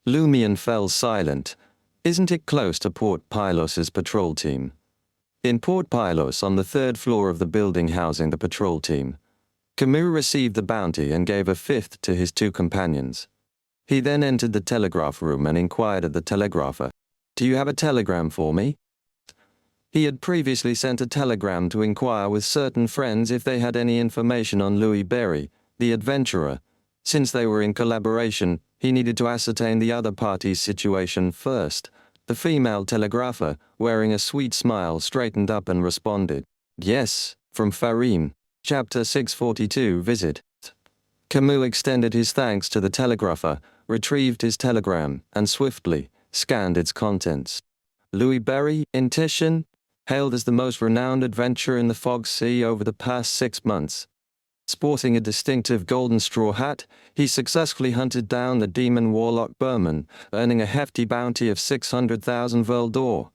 S1: Lumion fell silent. "Isn't it close to Port Pilos's patrol team?" "In Port Pilos, on the 3rd floor of the building housing the patrol team." Camus received the bounty and gave a 5th to his 2 companions. He then entered the telegraph room and inquired of the telegrapher, "Do you have a telegram for me?" He had previously sent a telegram to inquire with certain friends if they had any information on Louis Berry, the adventurer. Since they were in collaboration, he needed to ascertain the other party's situation first. The female telegrapher, wearing a sweet smile, straightened up and responded, "Yes, from Farim. Chapter 642, visit." Camus extended his thanks to the telegrapher, retrieved his telegram, and swiftly scanned its contents. Louis Berry, in Titian, hailed as the most renowned adventurer in the Fog Sea over the past 6 months. Sporting a distinctive golden straw hat, he successfully hunted down the demon warlock Berman, earning a hefty bounty of 600,000 Vel d'Or.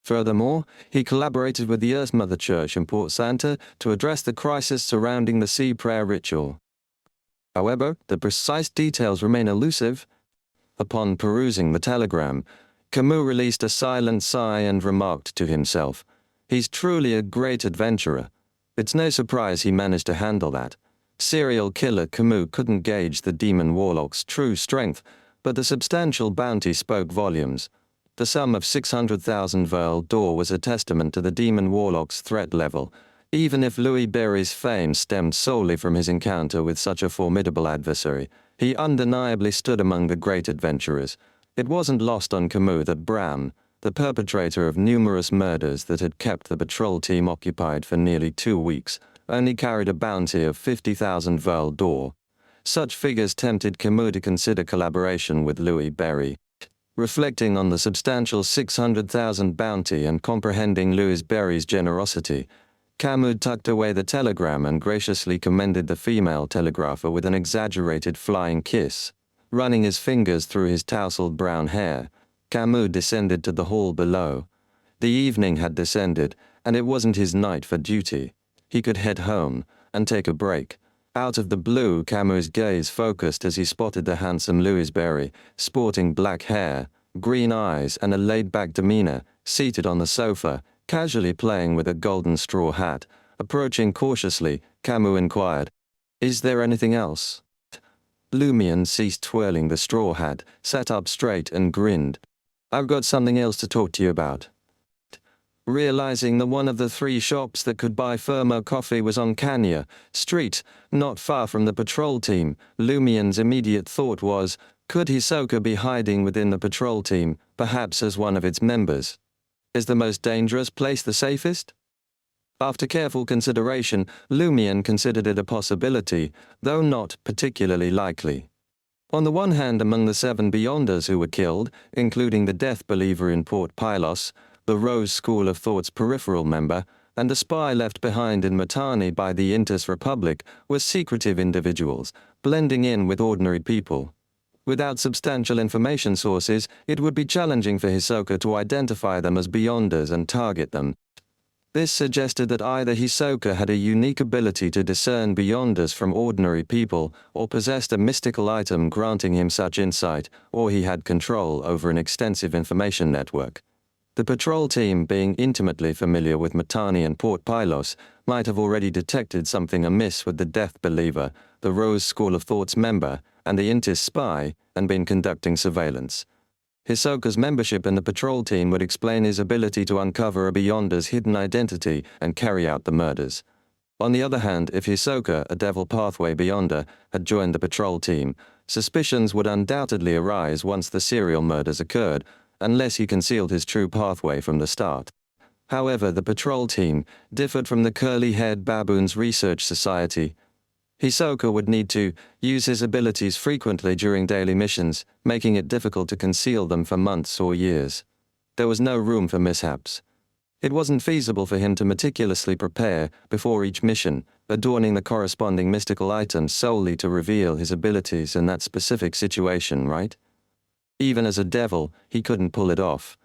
S1: Furthermore, he collaborated with the Earth Mother Church in Port Santa to address the crisis surrounding the sea prayer ritual. However, the precise details remain elusive. Upon perusing the telegram, Camus released a silent sigh and remarked to himself, "He's truly a great adventurer. It's no surprise he managed to handle that." Serial killer Camus couldn't gauge the demon warlock's true strength, but the substantial bounty spoke volumes. The sum of 600,000 Vel d'Or was a testament to the demon warlock's threat level. Even if Louis Berry's fame stemmed solely from his encounter with such a formidable adversary, he undeniably stood among the great adventurers. It wasn't lost on Camus that Brown, the perpetrator of numerous murders that had kept the patrol team occupied for nearly 2 weeks, only carried a bounty of 50,000 Vel d'Or. Such figures tempted Camus to consider collaboration with Louis Berry. Reflecting on the substantial 600,000 bounty and comprehending Louis Berry's generosity, Camus tucked away the telegram and graciously commended the female telegrapher with an exaggerated flying kiss. Running his fingers through his tousled brown hair, Camus descended to the hall below. The evening had descended, and it wasn't his night for duty. He could head home and take a break. Out of the blue, Camus' gaze focused as he spotted the handsome Louis Berry, sporting black hair, green eyes, and a laid-back demeanor, seated on the sofa, casually playing with a golden straw hat. Approaching cautiously, Camus inquired, "Is there anything else?" Lumion ceased twirling the straw hat, sat up straight and grinned. "I've got something else to talk to you about." Realizing that one of the 3 shops that could buy Fermo coffee was on Kania Street, not far from the patrol team, Lumion's immediate thought was, Could Hisoka be hiding within the patrol team, perhaps as one of its members? Is the most dangerous place the safest? After careful consideration, Lumion considered it a possibility, though not particularly likely. On the one hand, among the 7 Beyonders who were killed, including the Death Believer in Port Pylos, the Rose School of Thought's peripheral member, and the spy left behind in Mitanni by the Intis Republic, were secretive individuals, blending in with ordinary people. Without substantial information sources, it would be challenging for Hisoka to identify them as Beyonders and target them. This suggested that either Hisoka had a unique ability to discern Beyonders from ordinary people, or possessed a mystical item granting him such insight, or he had control over an extensive information network. The patrol team, being intimately familiar with Mitanni and Port Pylos, might have already detected something amiss with the Death Believer, the Rose School of Thought's member, and the Intis spy, and been conducting surveillance. Hisoka's membership in the patrol team would explain his ability to uncover a Beyonder's hidden identity and carry out the murders. On the other hand, if Hisoka, a Devil Pathway Beyonder, had joined the patrol team, suspicions would undoubtedly arise once the serial murders occurred, unless he concealed his true pathway from the start. However, the patrol team differed from the curly-haired baboons research society. Hisoka would need to use his abilities frequently during daily missions, making it difficult to conceal them for months or years. There was no room for mishaps. It wasn't feasible for him to meticulously prepare before each mission, adorning the corresponding mystical items solely to reveal his abilities in that specific situation, right? Even as a devil, he couldn't pull it off.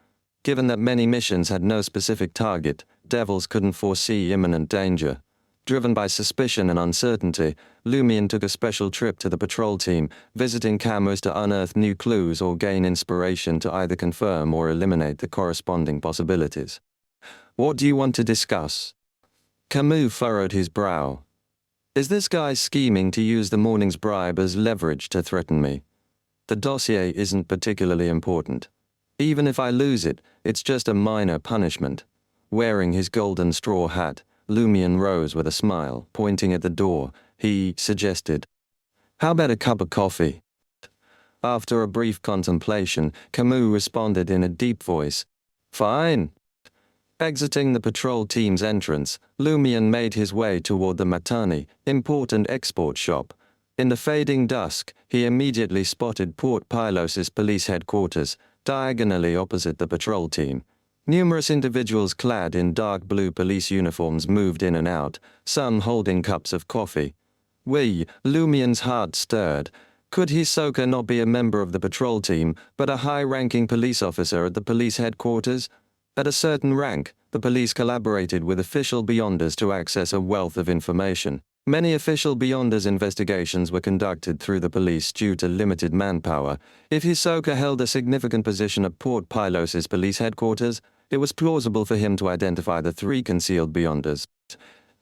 S1: Given that many missions had no specific target, devils couldn't foresee imminent danger. Driven by suspicion and uncertainty, Lumion took a special trip to the patrol team, visiting Camus to unearth new clues or gain inspiration to either confirm or eliminate the corresponding possibilities. What do you want to discuss? Camus furrowed his brow. Is this guy scheming to use the morning's bribe as leverage to threaten me? The dossier isn't particularly important. Even if I lose it, it's just a minor punishment. Wearing his golden straw hat, Lumion rose with a smile, pointing at the door. He suggested, "How about a cup of coffee?" After a brief contemplation, Camus responded in a deep voice, "Fine." Exiting the patrol team's entrance, Lumion made his way toward the Mitanni import and export shop. In the fading dusk, he immediately spotted Port Pylos' police headquarters, diagonally opposite the patrol team. Numerous individuals clad in dark blue police uniforms moved in and out, some holding cups of coffee. Lumion's heart stirred. Could Hisoka not be a member of the patrol team, but a high-ranking police officer at the police headquarters? At a certain rank, the police collaborated with official Beyonders to access a wealth of information. Many official Beyonders investigations were conducted through the police due to limited manpower. If Hisoka held a significant position at Port Pylos' police headquarters, it was plausible for him to identify the 3 concealed Beyonders.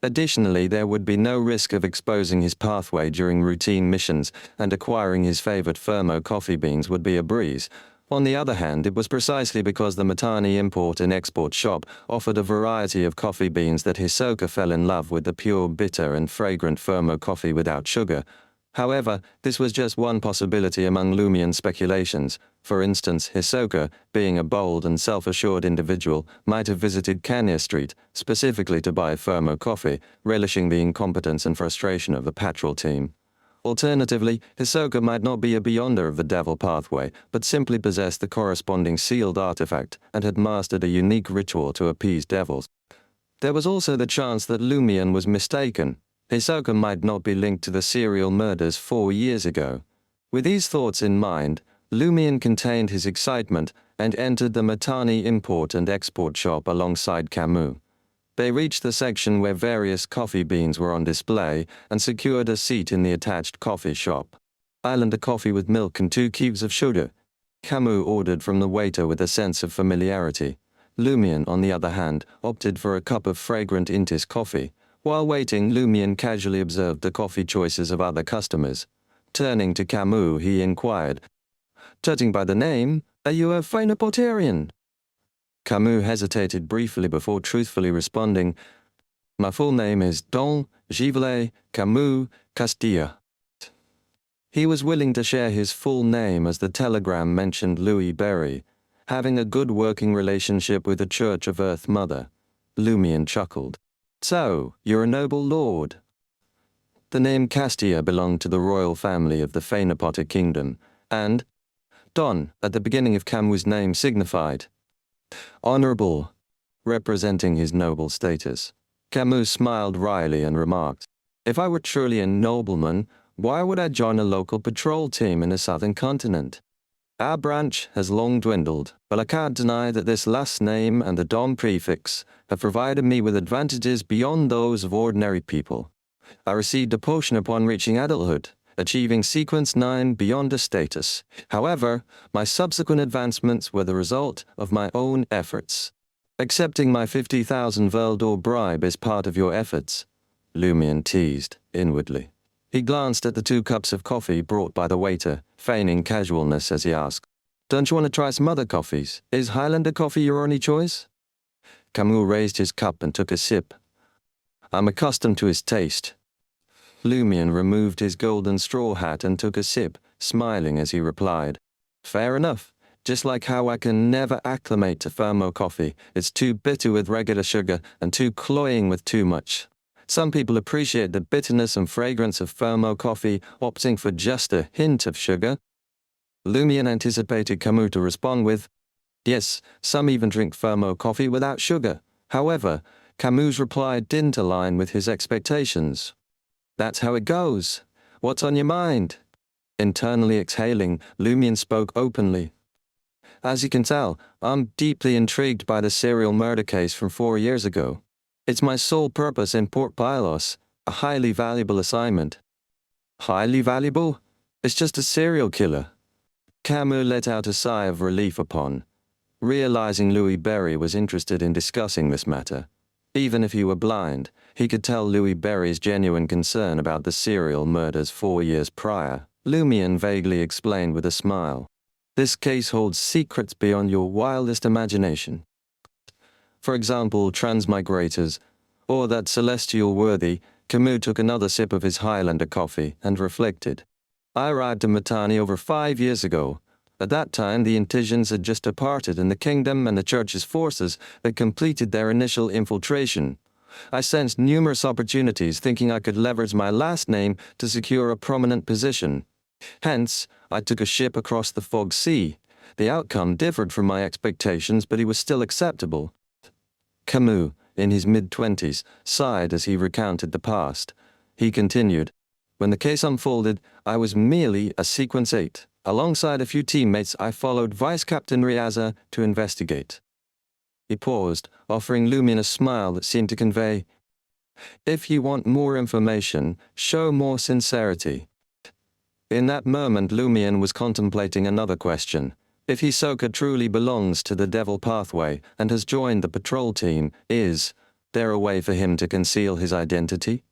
S1: Additionally, there would be no risk of exposing his pathway during routine missions, and acquiring his favorite Fermo coffee beans would be a breeze. On the other hand, it was precisely because the Mitanni import and export shop offered a variety of coffee beans that Hisoka fell in love with the pure, bitter and fragrant Fermo coffee without sugar. However, this was just one possibility among Lumion's speculations. For instance, Hisoka, being a bold and self-assured individual, might have visited Kanya Street, specifically to buy Fermo coffee, relishing the incompetence and frustration of the patrol team. Alternatively, Hisoka might not be a Beyonder of the Devil Pathway, but simply possessed the corresponding sealed artifact and had mastered a unique ritual to appease devils. There was also the chance that Lumion was mistaken. Hisoka might not be linked to the serial murders 4 years ago. With these thoughts in mind, Lumion contained his excitement and entered the Mitanni import and export shop alongside Camus. They reached the section where various coffee beans were on display and secured a seat in the attached coffee shop. "I'll a coffee with milk and 2 cubes of sugar," Camus ordered from the waiter with a sense of familiarity. Lumion, on the other hand, opted for a cup of fragrant Intis coffee. While waiting, Lumion casually observed the coffee choices of other customers. Turning to Camus, he inquired, "Judging by the name, are you a Phoenopotarian?" Camus hesitated briefly before truthfully responding, "My full name is Don Givelet Camus Castilla." He was willing to share his full name as the telegram mentioned Louis Berry, having a good working relationship with the Church of Earth Mother. Lumion chuckled. So, you're a noble lord. The name Castia belonged to the royal family of the Phaenopotic Kingdom, and Don, at the beginning of Camus' name, signified honorable, representing his noble status. Camus smiled wryly and remarked, if I were truly a nobleman, why would I join a local patrol team in the southern continent? Our branch has long dwindled, but I can't deny that this last name and the Dom prefix have provided me with advantages beyond those of ordinary people. I received a potion upon reaching adulthood, achieving Sequence 9 beyond a status. However, my subsequent advancements were the result of my own efforts. Accepting my 50,000 Veldor bribe is part of your efforts, Lumion teased inwardly. He glanced at the 2 cups of coffee brought by the waiter, feigning casualness as he asked, don't you want to try some other coffees? Is Highlander coffee your only choice? Camus raised his cup and took a sip. I'm accustomed to his taste. Lumion removed his golden straw hat and took a sip, smiling as he replied, fair enough. Just like how I can never acclimate to Thermo coffee. It's too bitter with regular sugar and too cloying with too much. Some people appreciate the bitterness and fragrance of Thermo coffee, opting for just a hint of sugar. Lumion anticipated Camus to respond with, yes, some even drink Thermo coffee without sugar. However, Camus' reply didn't align with his expectations. That's how it goes. What's on your mind? Internally exhaling, Lumion spoke openly. As you can tell, I'm deeply intrigued by the serial murder case from 4 years ago. It's my sole purpose in Port Pylos, a highly valuable assignment. Highly valuable? It's just a serial killer. Camus let out a sigh of relief upon realizing Louis Berry was interested in discussing this matter. Even if he were blind, he could tell Louis Berry's genuine concern about the serial murders 4 years prior. Lumion vaguely explained with a smile. This case holds secrets beyond your wildest imagination. For example, transmigrators, or that celestial worthy. Camus took another sip of his Highlander coffee and reflected. I arrived in Mitanni over 5 years ago. At that time, the Intisians had just departed, and the kingdom and the church's forces had completed their initial infiltration. I sensed numerous opportunities, thinking I could leverage my last name to secure a prominent position. Hence, I took a ship across the Fog Sea. The outcome differed from my expectations, but it was still acceptable. Camus, in his mid-20s, sighed as he recounted the past. He continued, when the case unfolded, I was merely a Sequence 8. Alongside a few teammates, I followed Vice Captain Riaza to investigate. He paused, offering Lumion a smile that seemed to convey, if you want more information, show more sincerity. In that moment, Lumion was contemplating another question. If Hisoka truly belongs to the Devil Pathway and has joined the patrol team, is there a way for him to conceal his identity?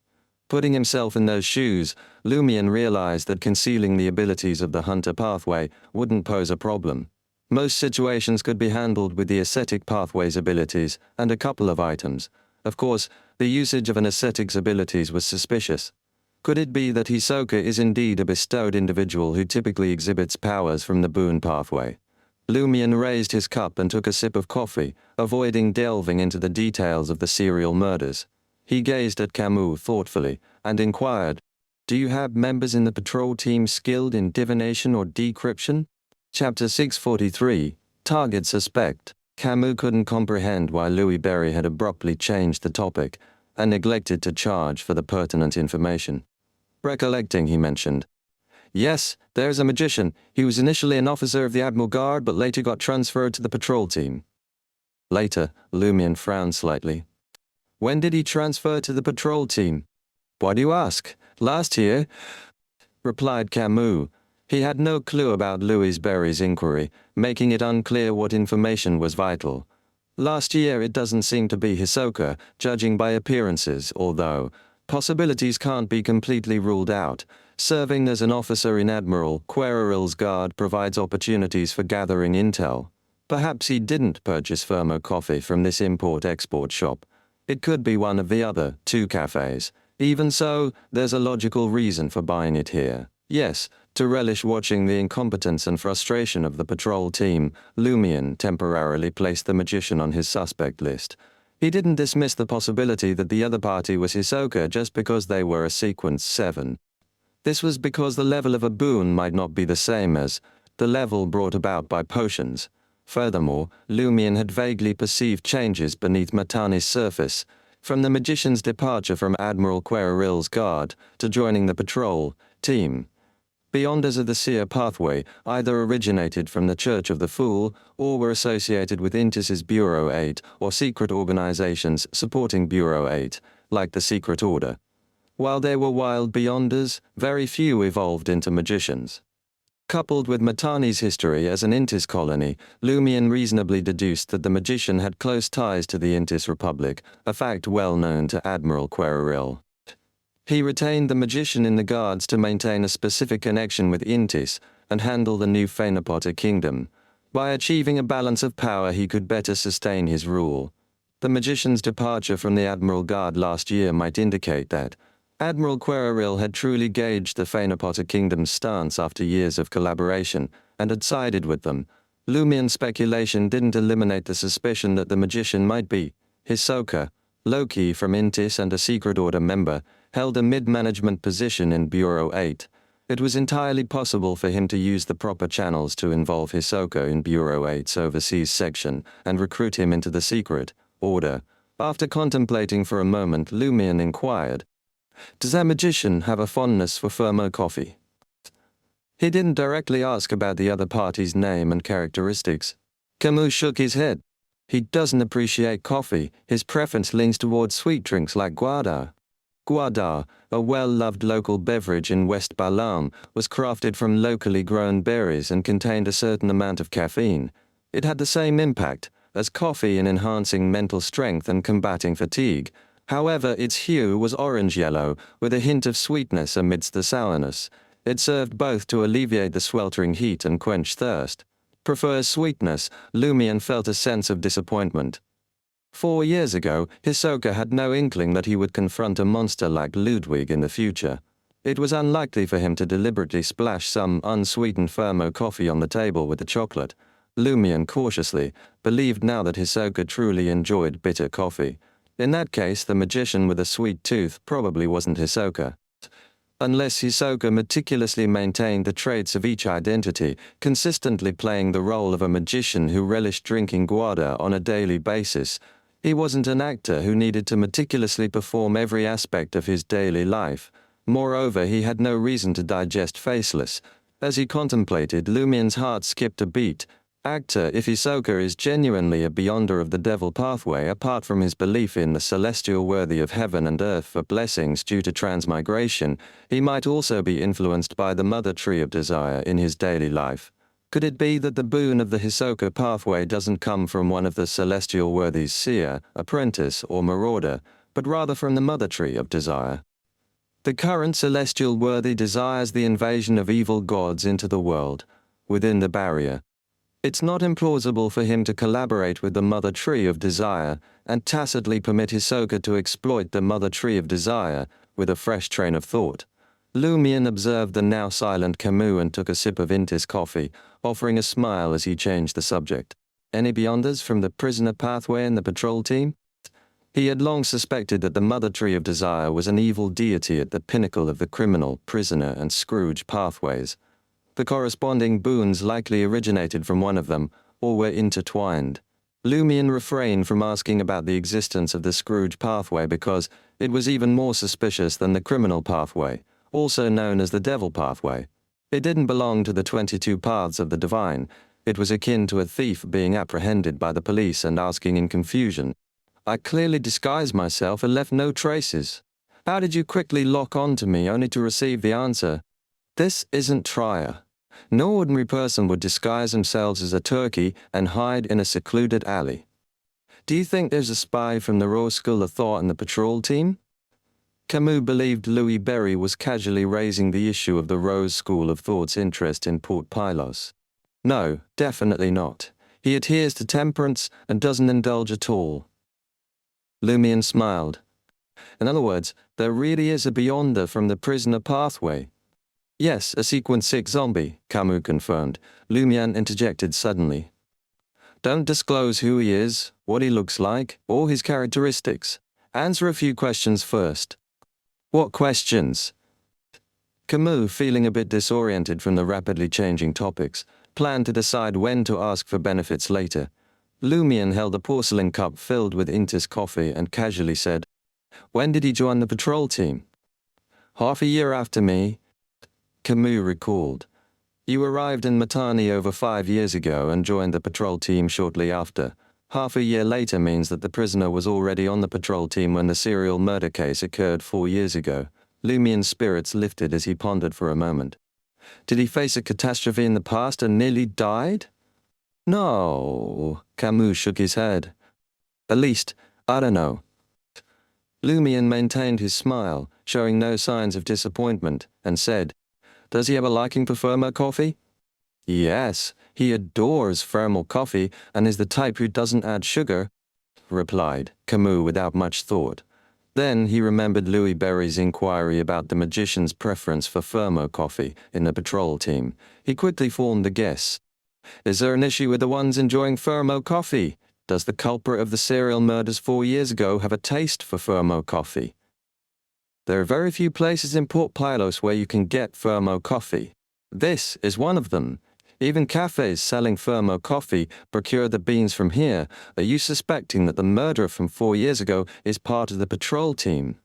S1: Putting himself in those shoes, Lumion realized that concealing the abilities of the Hunter Pathway wouldn't pose a problem. Most situations could be handled with the Ascetic Pathway's abilities and a couple of items. Of course, the usage of an Ascetic's abilities was suspicious. Could it be that Hisoka is indeed a bestowed individual who typically exhibits powers from the Boon Pathway? Lumion raised his cup and took a sip of coffee, avoiding delving into the details of the serial murders. He gazed at Camus thoughtfully and inquired, do you have members in the patrol team skilled in divination or decryption? Chapter 643, Target Suspect. Camus couldn't comprehend why Louis Berry had abruptly changed the topic and neglected to charge for the pertinent information. Recollecting, he mentioned, yes, there's a magician. He was initially an officer of the Admiral Guard, but later got transferred to the patrol team. Later, Lumion frowned slightly. When did he transfer to the patrol team? Why do you ask? Last year, replied Camus. He had no clue about Louis Berry's inquiry, making it unclear what information was vital. Last year it doesn't seem to be Hisoka, judging by appearances, although possibilities can't be completely ruled out. Serving as an officer in Admiral Queril's Guard provides opportunities for gathering intel. Perhaps he didn't purchase Thermo coffee from this import-export shop. It could be one of the other 2 cafes. Even so, there's a logical reason for buying it here. Yes, To relish watching the incompetence and frustration of the patrol team, Lumion temporarily placed the magician on his suspect list. He didn't dismiss the possibility that the other party was Hisoka just because they were a sequence 7. This was because the level of a boon might not be the same as the level brought about by potions. Furthermore, Lumion had vaguely perceived changes beneath Matani's surface, from the magician's departure from Admiral Queril's guard to joining the patrol team. Beyonders of the Seer pathway either originated from the Church of the Fool or were associated with Intis's Bureau 8 or secret organizations supporting Bureau 8, like the Secret Order. While they were wild Beyonders, very few evolved into magicians. Coupled with Matani's history as an Intis colony, Lumion reasonably deduced that the magician had close ties to the Intis Republic, a fact well known to Admiral Queril. He retained the magician in the guards to maintain a specific connection with Intis and handle the new Phaenopotter kingdom. By achieving a balance of power, he could better sustain his rule. The magician's departure from the Admiral Guard last year might indicate that Admiral Queril had truly gauged the Phaenopotter kingdom's stance after years of collaboration and had sided with them. Lumion's speculation didn't eliminate the suspicion that the magician might be Hisoka. Loki from Intis and a Secret Order member, held a mid-management position in Bureau 8. It was entirely possible for him to use the proper channels to involve Hisoka in Bureau 8's overseas section and recruit him into the Secret Order. After contemplating for a moment, Lumion inquired, "Does that magician have a fondness for Firmo coffee?" He didn't directly ask about the other party's name and characteristics. Camus shook his head. He doesn't appreciate coffee. His preference leans towards sweet drinks like guada. Guada, a well-loved local beverage in West Balam, was crafted from locally grown berries and contained a certain amount of caffeine. It had the same impact as coffee in enhancing mental strength and combating fatigue. However, its hue was orange-yellow, with a hint of sweetness amidst the sourness. It served both to alleviate the sweltering heat and quench thirst. Prefers sweetness, Lumion felt a sense of disappointment. 4 years ago, Hisoka had no inkling that he would confront a monster like Ludwig in the future. It was unlikely for him to deliberately splash some unsweetened Firmo coffee on the table with the chocolate. Lumion cautiously believed now that Hisoka truly enjoyed bitter coffee. In that case, the magician with a sweet tooth probably wasn't Hisoka. Unless Hisoka meticulously maintained the traits of each identity, consistently playing the role of a magician who relished drinking guada on a daily basis, he wasn't an actor who needed to meticulously perform every aspect of his daily life. Moreover, he had no reason to digest Faceless. As he contemplated, Lumion's heart skipped a beat. Actor, if Hisoka is genuinely a Beyonder of the Devil pathway, apart from his belief in the celestial worthy of heaven and earth for blessings due to transmigration, he might also be influenced by the Mother Tree of Desire in his daily life. Could it be that the boon of the Hisoka pathway doesn't come from one of the celestial worthies seer, apprentice, or marauder, but rather from the Mother Tree of Desire? The current celestial worthy desires the invasion of evil gods into the world, within the barrier. It's not implausible for him to collaborate with the Mother Tree of Desire and tacitly permit Hisoka to exploit the Mother Tree of Desire with a fresh train of thought. Lumion observed the now silent Camus and took a sip of Intis coffee, offering a smile as he changed the subject. Any Beyonders from the prisoner pathway and the patrol team? He had long suspected that the Mother Tree of Desire was an evil deity at the pinnacle of the criminal, prisoner, and Scrooge pathways. The corresponding boons likely originated from one of them, or were intertwined. Lumion refrained from asking about the existence of the Scrooge pathway because it was even more suspicious than the criminal pathway, also known as the devil pathway. It didn't belong to the 22 paths of the divine. It was akin to a thief being apprehended by the police and asking in confusion, "I clearly disguised myself and left no traces. How did you quickly lock on to me only to receive the answer, 'This isn't Trier'?" No ordinary person would disguise themselves as a turkey and hide in a secluded alley. Do you think there's a spy from the Raw School of Thought in the patrol team? Camus believed Louis Berry was casually raising the issue of the Rose School of Thought's interest in Port Pylos. No, definitely not. He adheres to temperance and doesn't indulge at all. Lumion smiled. In other words, there really is a Beyonder from the prisoner pathway. Yes, a Sequence 6 zombie, Camus confirmed. Lumian interjected suddenly. Don't disclose who he is, what he looks like, or his characteristics. Answer a few questions first. What questions? Camus, feeling a bit disoriented from the rapidly changing topics, planned to decide when to ask for benefits later. Lumian held a porcelain cup filled with Intis coffee and casually said, When did he join the patrol team? Half a year after me, Camus recalled. You arrived in Matani over 5 years ago and joined the patrol team shortly after. Half a year later means that the prisoner was already on the patrol team when the serial murder case occurred 4 years ago. Lumian's spirits lifted as he pondered for a moment. Did he face a catastrophe in the past and nearly died? No, Camus shook his head. At least, I don't know. Lumian maintained his smile, showing no signs of disappointment, and said, Does he have a liking for Firmo coffee? Yes, he adores Firmo coffee and is the type who doesn't add sugar, replied Camus without much thought. Then he remembered Louis Berry's inquiry about the magician's preference for Firmo coffee in the patrol team. He quickly formed a guess. Is there an issue with the ones enjoying Firmo coffee? Does the culprit of the serial murders 4 years ago have a taste for Firmo coffee? There are very few places in Port Pylos where you can get Firmo coffee. This is one of them. Even cafes selling Firmo coffee procure the beans from here. Are you suspecting that the murderer from 4 years ago is part of the patrol team?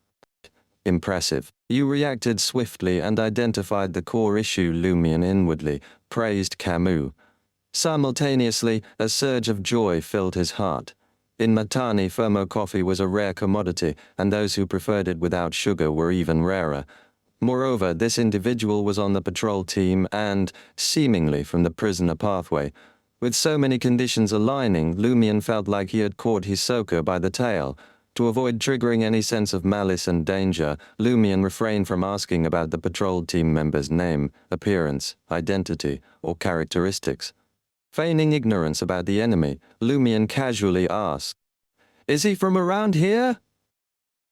S1: Impressive. You reacted swiftly and identified the core issue. Lumian inwardly praised Camus. Simultaneously, a surge of joy filled his heart. In Matani, Firmo coffee was a rare commodity, and those who preferred it without sugar were even rarer. Moreover, this individual was on the patrol team and, seemingly from the prisoner pathway. With so many conditions aligning, Lumian felt like he had caught Hisoka by the tail. To avoid triggering any sense of malice and danger, Lumian refrained from asking about the patrol team member's name, appearance, identity, or characteristics. Feigning ignorance about the enemy, Lumian casually asked, Is he from around here?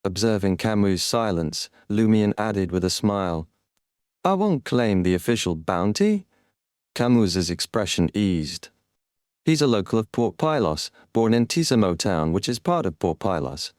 S1: Observing Camus' silence, Lumian added with a smile, I won't claim the official bounty. Camus's expression eased. He's a local of Port Pylos, born in Tisamo town, which is part of Port Pylos.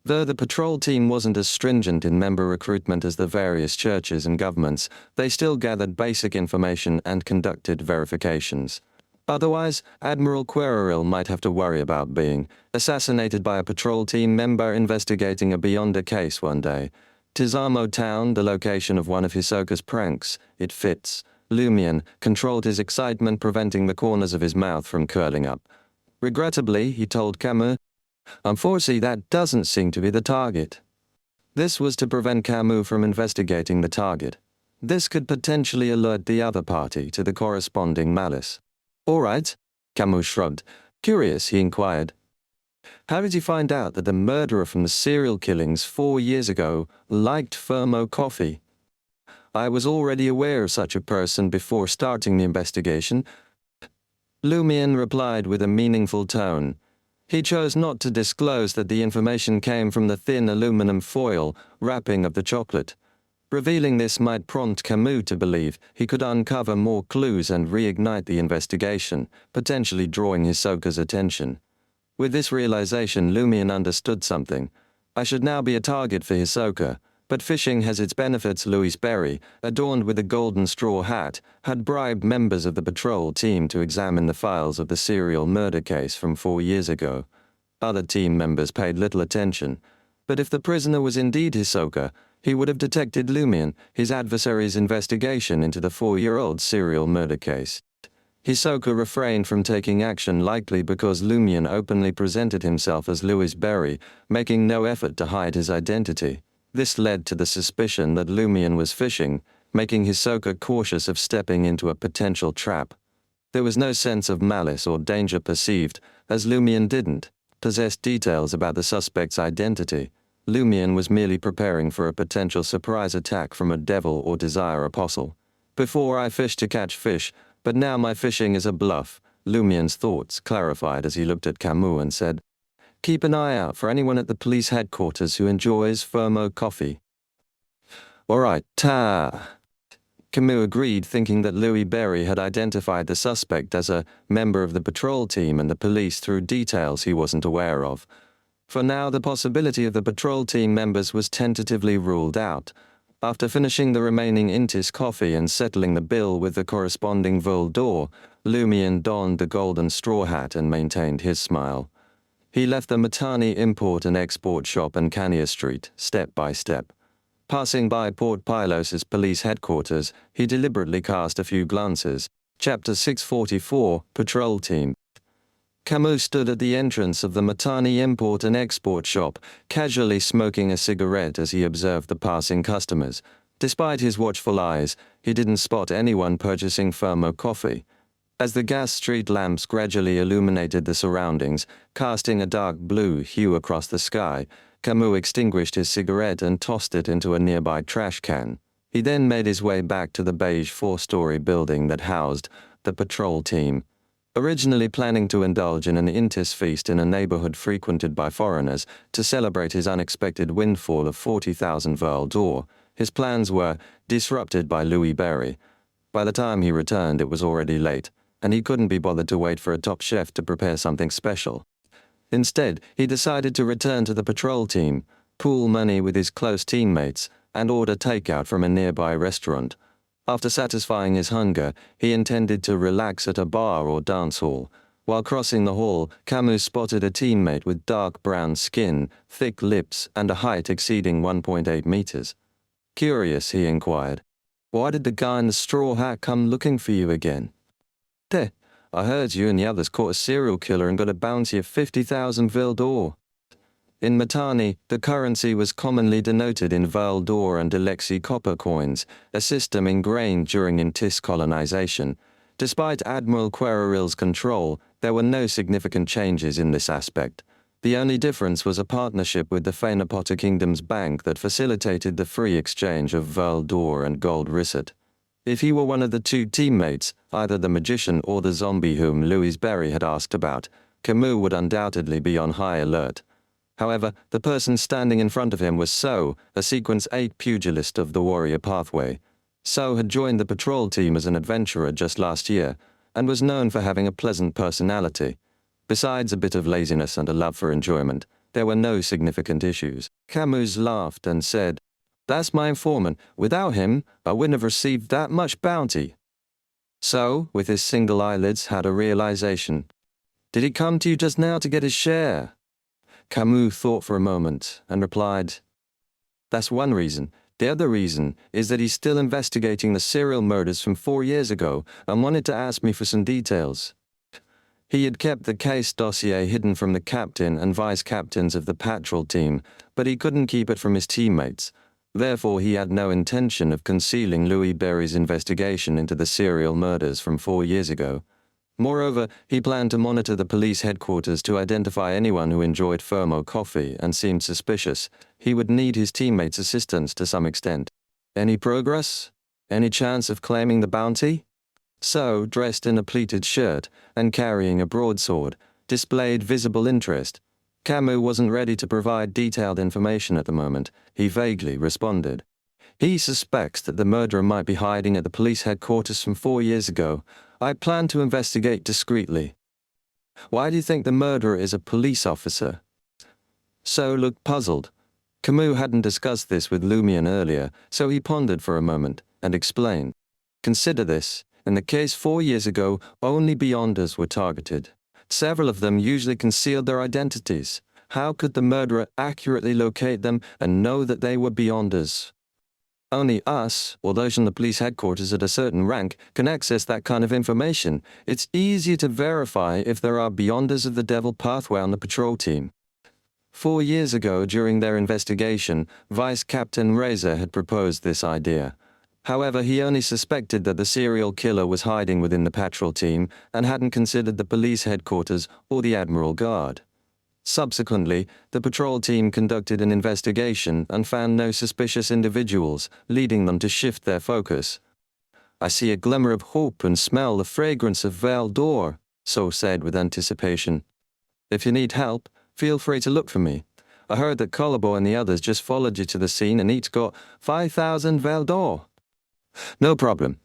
S1: Though the patrol team wasn't as stringent in member recruitment as the various churches and governments, they still gathered basic information and conducted verifications. Otherwise, Admiral Queraril might have to worry about being assassinated by a patrol team member investigating a Beyonder case one day. Tisamo town, the location of one of Hisoka's pranks. It fits. Lumian controlled his excitement, preventing the corners of his mouth from curling up. Regrettably, he told Camus, Unfortunately, that doesn't seem to be the target. This was to prevent Camus from investigating the target. This could potentially alert the other party to the corresponding malice. All right, Camus shrugged. Curious, he inquired. How did you find out that the murderer from the serial killings 4 years ago liked Firmo coffee? I was already aware of such a person before starting the investigation. Lumian replied with a meaningful tone. He chose not to disclose that the information came from the thin aluminum foil wrapping of the chocolate. Revealing this might prompt Camus to believe he could uncover more clues and reignite the investigation, potentially drawing Hisoka's attention. With this realization, Lumian understood something. I should now be a target for Hisoka, but fishing has its benefits. Louis Berry, adorned with a golden straw hat, had bribed members of the patrol team to examine the files of the serial murder case from 4 years ago. Other team members paid little attention, but if the prisoner was indeed Hisoka, he would have detected Lumian, his adversary's investigation into the 4-year-old serial murder case. Hisoka refrained from taking action, likely because Lumian openly presented himself as Louis Berry, making no effort to hide his identity. This led to the suspicion that Lumian was fishing, making Hisoka cautious of stepping into a potential trap. There was no sense of malice or danger perceived, as Lumian didn't possess details about the suspect's identity. Lumian was merely preparing for a potential surprise attack from a devil or desire apostle. Before I fished to catch fish, but now my fishing is a bluff. Lumian's thoughts clarified as he looked at Camus and said, Keep an eye out for anyone at the police headquarters who enjoys Firmo coffee. All right, ta. Camus agreed, thinking that Louis Berry had identified the suspect as a member of the patrol team and the police through details he wasn't aware of. For now, the possibility of the patrol team members was tentatively ruled out. After finishing the remaining Intis coffee and settling the bill with the corresponding vol d'or, Lumian donned the golden straw hat and maintained his smile. He left the Matani import and export shop on Cania Street, step by step. Passing by Port Pilos's police headquarters, he deliberately cast a few glances. Chapter 644, Patrol Team. Camus stood at the entrance of the Matani import and export shop, casually smoking a cigarette as he observed the passing customers. Despite his watchful eyes, he didn't spot anyone purchasing Fermo coffee. As the gas street lamps gradually illuminated the surroundings, casting a dark blue hue across the sky, Camus extinguished his cigarette and tossed it into a nearby trash can. He then made his way back to the beige four-story building that housed the patrol team. Originally planning to indulge in an Intis feast in a neighborhood frequented by foreigners to celebrate his unexpected windfall of 40,000 vol d'or, his plans were disrupted by Louis Berry. By the time he returned, it was already late, and he couldn't be bothered to wait for a top chef to prepare something special. Instead, he decided to return to the patrol team, pool money with his close teammates, and order takeout from a nearby restaurant. After satisfying his hunger, he intended to relax at a bar or dance hall. While crossing the hall, Camus spotted a teammate with dark brown skin, thick lips, and a height exceeding 1.8 meters. Curious, he inquired, "Why did the guy in the straw hat come looking for you again?" "There, I heard you and the others caught a serial killer and got a bounty of 50,000 vol d'or." In Matani, the currency was commonly denoted in vol d'or and Alexi copper coins, a system ingrained during Intis colonization. Despite Admiral Quereril's control, there were no significant changes in this aspect. The only difference was a partnership with the Phainopota Kingdom's bank that facilitated the free exchange of vol d'or and gold risset. If he were one of the two teammates, either the magician or the zombie whom Louis Berry had asked about, Camus would undoubtedly be on high alert. However, the person standing in front of him was So, a Sequence 8 pugilist of the Warrior Pathway. So had joined the patrol team as an adventurer just last year, and was known for having a pleasant personality. Besides a bit of laziness and a love for enjoyment, there were no significant issues. Camus laughed and said, "That's my informant. Without him, I wouldn't have received that much bounty." So, with his single eyelids, had a realization. "Did he come to you just now to get his share?" Camus thought for a moment and replied, "That's one reason. The other reason is that he's still investigating the serial murders from 4 years ago and wanted to ask me for some details." He had kept the case dossier hidden from the captain and vice-captains of the patrol team, but he couldn't keep it from his teammates. Therefore, he had no intention of concealing Louis Berry's investigation into the serial murders from 4 years ago. Moreover, he planned to monitor the police headquarters to identify anyone who enjoyed Fermo coffee and seemed suspicious. He would need his teammates' assistance to some extent. Any progress? Any chance of claiming the bounty? So, dressed in a pleated shirt and carrying a broadsword, displayed visible interest. Camus wasn't ready to provide detailed information at the moment. He vaguely responded. He suspects that the murderer might be hiding at the police headquarters from 4 years ago. I plan to investigate discreetly. Why do you think the murderer is a police officer? So looked puzzled. Camus hadn't discussed this with Lumian earlier, so he pondered for a moment and explained. Consider this. In the case 4 years ago, only Beyonders were targeted. Several of them usually concealed their identities. How could the murderer accurately locate them and know that they were Beyonders? Only us, or those in the police headquarters at a certain rank, can access that kind of information. It's easier to verify if there are Beyonders of the Devil Pathway on the patrol team. 4 years ago, during their investigation, Vice Captain Razor had proposed this idea. However, he only suspected that the serial killer was hiding within the patrol team and hadn't considered the police headquarters or the Admiral Guard. Subsequently, the patrol team conducted an investigation and found no suspicious individuals, leading them to shift their focus. "I see a glimmer of hope and smell the fragrance of vol d'or," So said with anticipation. "If you need help, feel free to look for me. I heard that Collarboy and the others just followed you to the scene and each got 5,000 vol d'or." No problem.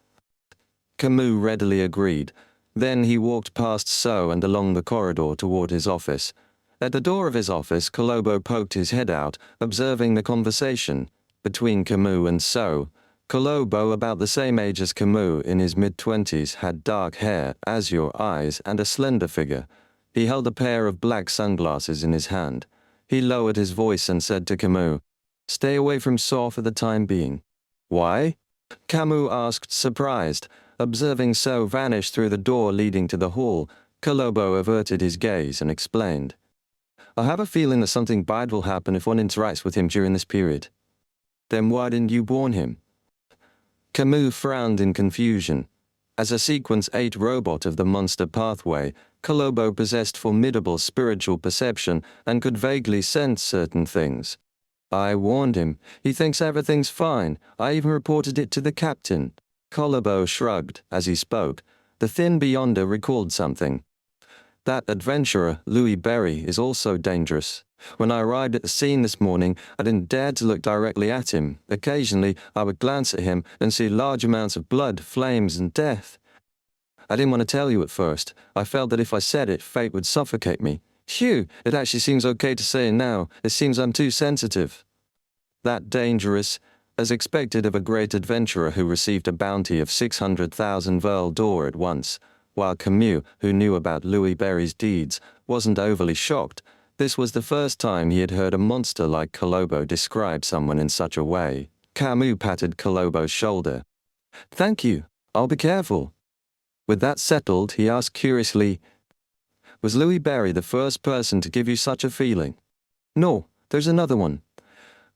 S1: Camus readily agreed. Then he walked past So and along the corridor toward his office. At the door of his office, Colombo poked his head out, observing the conversation between Camus and So. Colombo, about the same age as Camus, in his mid-20s, had dark hair, azure eyes, and a slender figure. He held a pair of black sunglasses in his hand. He lowered his voice and said to Camus, "Stay away from So for the time being." "Why?" Camus asked, surprised. Observing So vanish through the door leading to the hall, Colombo averted his gaze and explained, "I have a feeling that something bad will happen if one interacts with him during this period." "Then why didn't you warn him?" Camus frowned in confusion. As a Sequence 8 robot of the Monster Pathway, Colombo possessed formidable spiritual perception and could vaguely sense certain things. "I warned him. He thinks everything's fine. I even reported it to the captain." Colombo shrugged as he spoke. The thin beyonder recalled something. "That adventurer, Louis Berry, is also dangerous. When I arrived at the scene this morning, I didn't dare to look directly at him. Occasionally, I would glance at him and see large amounts of blood, flames, and death. I didn't want to tell you at first. I felt that if I said it, fate would suffocate me. Phew, it actually seems okay to say it now. It seems I'm too sensitive." "That dangerous?" As expected of a great adventurer who received a bounty of 600,000 Verle d'Or at once, while Camus, who knew about Louis Berry's deeds, wasn't overly shocked. This was the first time he had heard a monster like Colombo describe someone in such a way. Camus patted Colombo's shoulder. "Thank you. I'll be careful." With that settled, he asked curiously, "Was Louis Berry the first person to give you such a feeling?" "No, there's another one."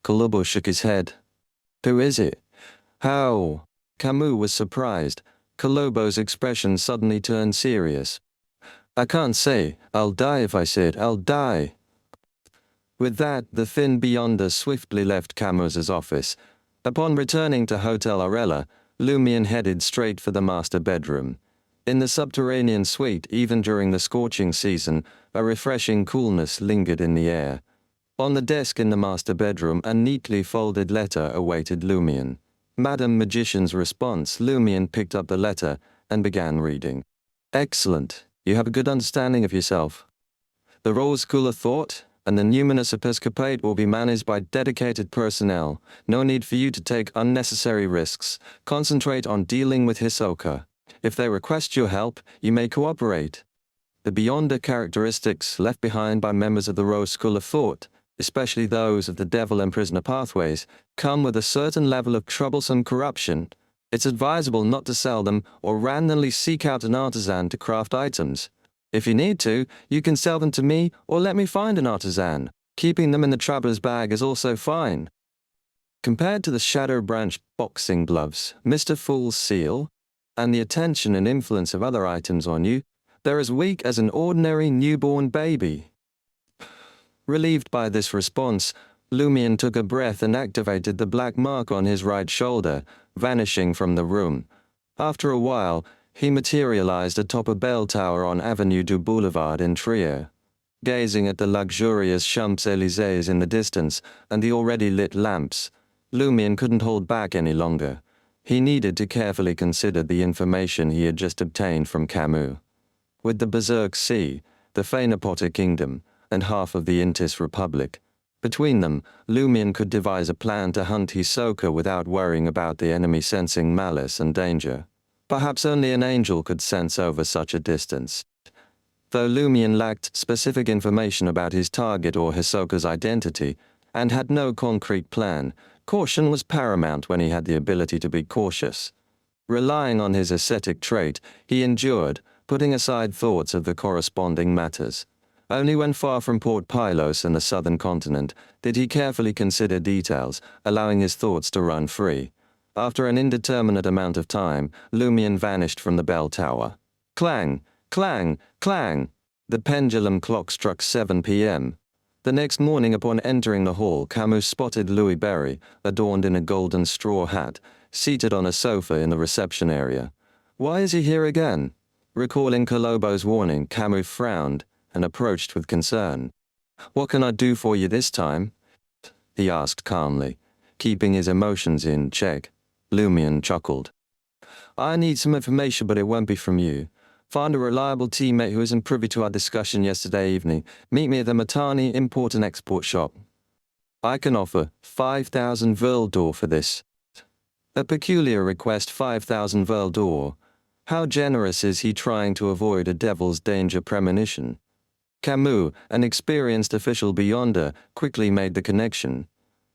S1: Colombo shook his head. "Who is it?" "How?" Camus was surprised. Colombo's expression suddenly turned serious. "I can't say. I'll die if I say it. I'll die." With that, the thin beyonder swiftly left Camus's office. Upon returning to Hotel Arella, Lumion headed straight for the master bedroom. In the subterranean suite, even during the scorching season, a refreshing coolness lingered in the air. On the desk in the master bedroom, a neatly folded letter awaited Lumion. Madame Magician's response, Lumion picked up the letter and began reading. "Excellent. You have a good understanding of yourself. The Royal School of Thought and the Numinous Episcopate will be managed by dedicated personnel. No need for you to take unnecessary risks. Concentrate on dealing with Hisoka. If they request your help, you may cooperate. The beyonder characteristics left behind by members of the Royal School of Thought, especially those of the Devil and Prisoner pathways, come with a certain level of troublesome corruption. It's advisable not to sell them or randomly seek out an artisan to craft items. If you need to, you can sell them to me or let me find an artisan. Keeping them in the traveler's bag is also fine. Compared to the Shadow Branch boxing gloves, Mr. Fool's seal, and the attention and influence of other items on you, they're as weak as an ordinary newborn baby." Relieved by this response, Lumion took a breath and activated the black mark on his right shoulder, vanishing from the room. After a while, he materialized atop a bell tower on Avenue du Boulevard in Trier. Gazing at the luxurious Champs-Élysées in the distance and the already lit lamps, Lumion couldn't hold back any longer. He needed to carefully consider the information he had just obtained from Camus. With the Berserk Sea, the Phaenopotter Kingdom, and half of the Intis Republic, between them, Lumion could devise a plan to hunt Hisoka without worrying about the enemy sensing malice and danger. Perhaps only an angel could sense over such a distance. Though Lumion lacked specific information about his target or Hisoka's identity, and had no concrete plan, caution was paramount when he had the ability to be cautious. Relying on his ascetic trait, he endured, putting aside thoughts of the corresponding matters. Only when far from Port Pylos and the southern continent did he carefully consider details, allowing his thoughts to run free. After an indeterminate amount of time, Lumion vanished from the bell tower. Clang, clang, clang! The pendulum clock struck 7 p.m. The next morning, upon entering the hall, Camus spotted Louis Berry, adorned in a golden straw hat, seated on a sofa in the reception area. "Why is he here again?" Recalling Colombo's warning, Camus frowned and approached with concern. "What can I do for you this time?" he asked calmly, keeping his emotions in check. Lumion chuckled. I need some information, but it won't be from you. Find a reliable teammate who isn't privy to our discussion yesterday evening. Meet me at the Matani import and export shop. I can offer 5,000 Veldor for this. A peculiar request, 5,000 Veldor. How generous is he trying to avoid a devil's danger premonition? Camus, an experienced official beyonder, quickly made the connection.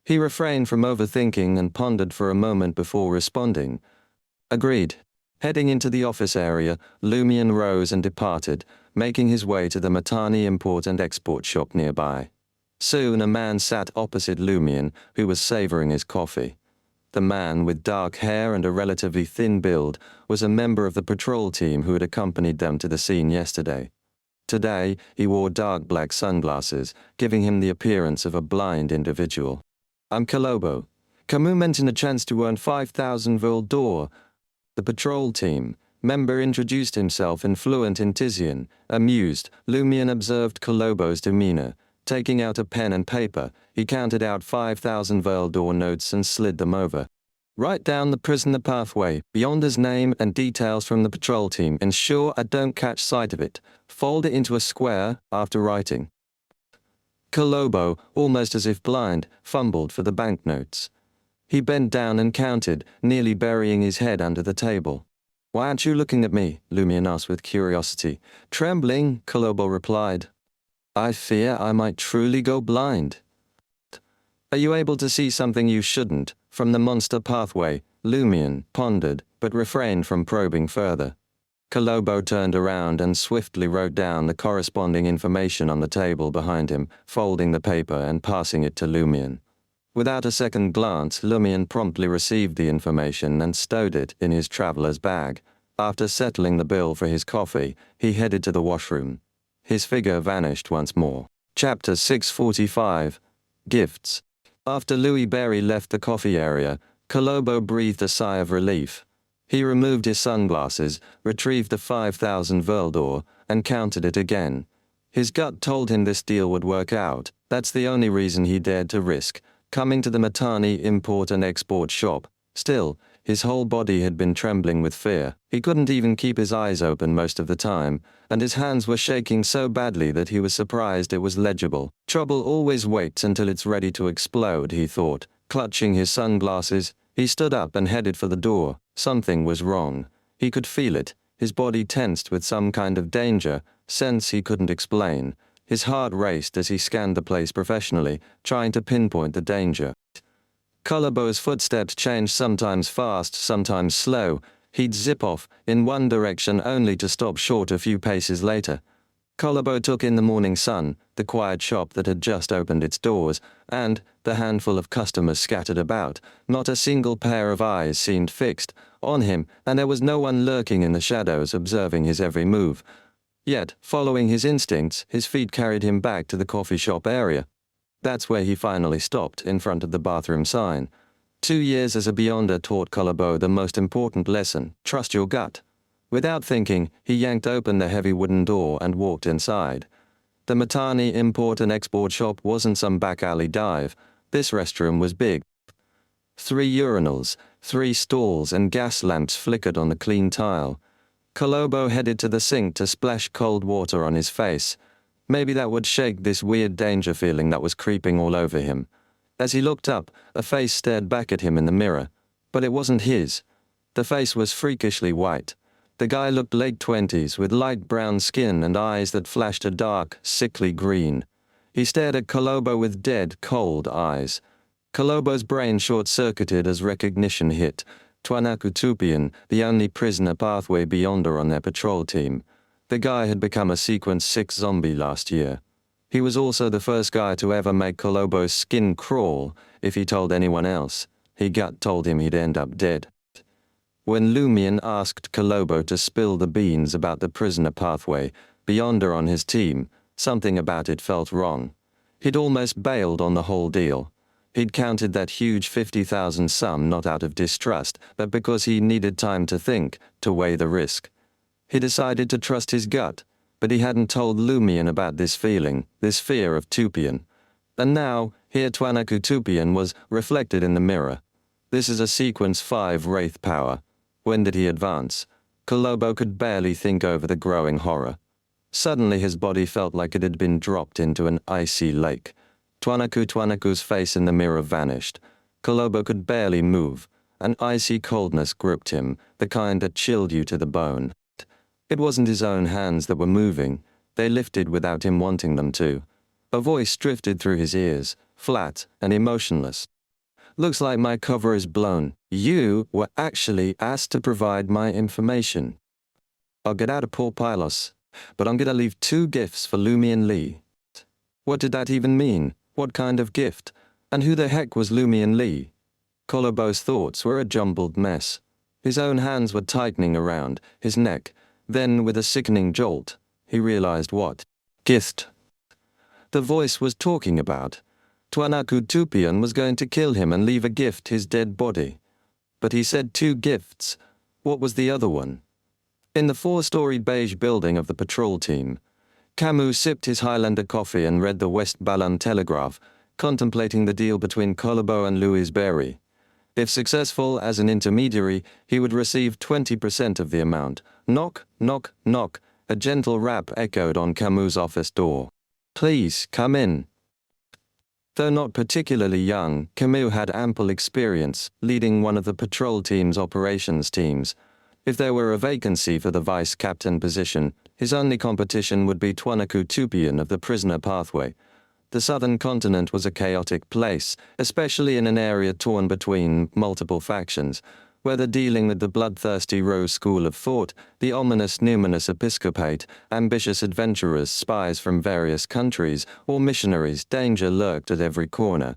S1: He refrained from overthinking and pondered for a moment before responding. Agreed. Heading into the office area, Lumion rose and departed, making his way to the Matani import and export shop nearby. Soon a man sat opposite Lumion, who was savoring his coffee. The man, with dark hair and a relatively thin build, was a member of the patrol team who had accompanied them to the scene yesterday. Today, he wore dark black sunglasses, giving him the appearance of a blind individual. I'm Kalobo. Camus mentioned a chance to earn 5,000 Veldor. The patrol team member introduced himself in fluent Intizian. Amused, Lumion observed Kalobo's demeanor. Taking out a pen and paper, he counted out 5,000 Veldor notes and slid them over. Write down the prisoner pathway, Beyonder's name and details from the patrol team. Ensure I don't catch sight of it. Fold it into a square after writing. Kalobo, almost as if blind, fumbled for the banknotes. He bent down and counted, nearly burying his head under the table. Why aren't you looking at me? Lumion asked with curiosity. Trembling, Kalobo replied. I fear I might truly go blind. Are you able to see something you shouldn't? From the monster pathway, Lumion pondered, but refrained from probing further. Kalobo turned around and swiftly wrote down the corresponding information on the table behind him, folding the paper and passing it to Lumion. Without a second glance, Lumion promptly received the information and stowed it in his traveler's bag. After settling the bill for his coffee, he headed to the washroom. His figure vanished once more. Chapter 645. Gifts. After Louis Berry left the coffee area, Kalobo breathed a sigh of relief. He removed his sunglasses, retrieved the 5,000 Veldor, and counted it again. His gut told him this deal would work out. That's the only reason he dared to risk coming to the Matani import and export shop. Still, his whole body had been trembling with fear. He couldn't even keep his eyes open most of the time, and his hands were shaking so badly that he was surprised it was legible. Trouble always waits until it's ready to explode, he thought. Clutching his sunglasses, he stood up and headed for the door. Something was wrong. He could feel it. His body tensed with some kind of danger, sense he couldn't explain. His heart raced as he scanned the place professionally, trying to pinpoint the danger. Kalobo's footsteps changed, sometimes fast, sometimes slow. He'd zip off in one direction only to stop short a few paces later. Kalobo took in the morning sun, the quiet shop that had just opened its doors, and the handful of customers scattered about. Not a single pair of eyes seemed fixed on him, and there was no one lurking in the shadows observing his every move. Yet, following his instincts, his feet carried him back to the coffee shop area. That's where he finally stopped, in front of the bathroom sign. 2 years as a Beyonder taught Kalobo the most important lesson: trust your gut. Without thinking, he yanked open the heavy wooden door and walked inside. The Matani import and export shop wasn't some back alley dive. This restroom was big. 3 urinals, 3 stalls, and gas lamps flickered on the clean tile. Kalobo headed to the sink to splash cold water on his face. Maybe that would shake this weird danger feeling that was creeping all over him. As he looked up, a face stared back at him in the mirror. But it wasn't his. The face was freakishly white. The guy looked late 20s, with light brown skin and eyes that flashed a dark, sickly green. He stared at Kalobo with dead, cold eyes. Kalobo's brain short-circuited as recognition hit. Twanakutupian, the only prisoner pathway Beyonder on their patrol team. The guy had become a Sequence 6 zombie last year. He was also the first guy to ever make Kalobo's skin crawl. If he told anyone else, his gut told him he'd end up dead. When Lumion asked Kalobo to spill the beans about the prisoner pathway, Beyonder on his team, something about it felt wrong. He'd almost bailed on the whole deal. He'd counted that huge 50,000 sum not out of distrust, but because he needed time to think, to weigh the risk. He decided to trust his gut, but he hadn't told Lumion about this feeling, this fear of Tupian. And now, here Twanakutupian was reflected in the mirror. This is a Sequence 5 Wraith power. When did he advance? Kolobo could barely think over the growing horror. Suddenly his body felt like it had been dropped into an icy lake. Twanaku's face in the mirror vanished. Kolobo could barely move. An icy coldness gripped him, the kind that chilled you to the bone. It wasn't his own hands that were moving. They lifted without him wanting them to. A voice drifted through his ears, flat and emotionless. Looks like my cover is blown. You were actually asked to provide my information. I'll get out of Paul Pylos, but I'm gonna leave 2 gifts for Lumian Lee. What did that even mean? What kind of gift? And who the heck was Lumian Lee? Kolobo's thoughts were a jumbled mess. His own hands were tightening around his neck. Then, with a sickening jolt, he realized what gift the voice was talking about. Twanaku Tupian was going to kill him and leave a gift, his dead body. But he said 2 gifts. What was the other one? In the 4-storied beige building of the patrol team, Camus sipped his Highlander coffee and read the West Balam Telegraph, contemplating the deal between Kolobo and Louis Berry. If successful as an intermediary, he would receive 20% of the amount. Knock, knock, knock. A gentle rap echoed on Camus' office door. Please, come in. Though not particularly young, Camus had ample experience, leading one of the patrol team's operations teams. If there were a vacancy for the vice-captain position, his only competition would be Twanaku Tupian of the prisoner pathway. The southern continent was a chaotic place, especially in an area torn between multiple factions, whether dealing with the bloodthirsty Rose school of thought, the ominous numinous episcopate, ambitious adventurers, spies from various countries, or missionaries. Danger lurked at every corner.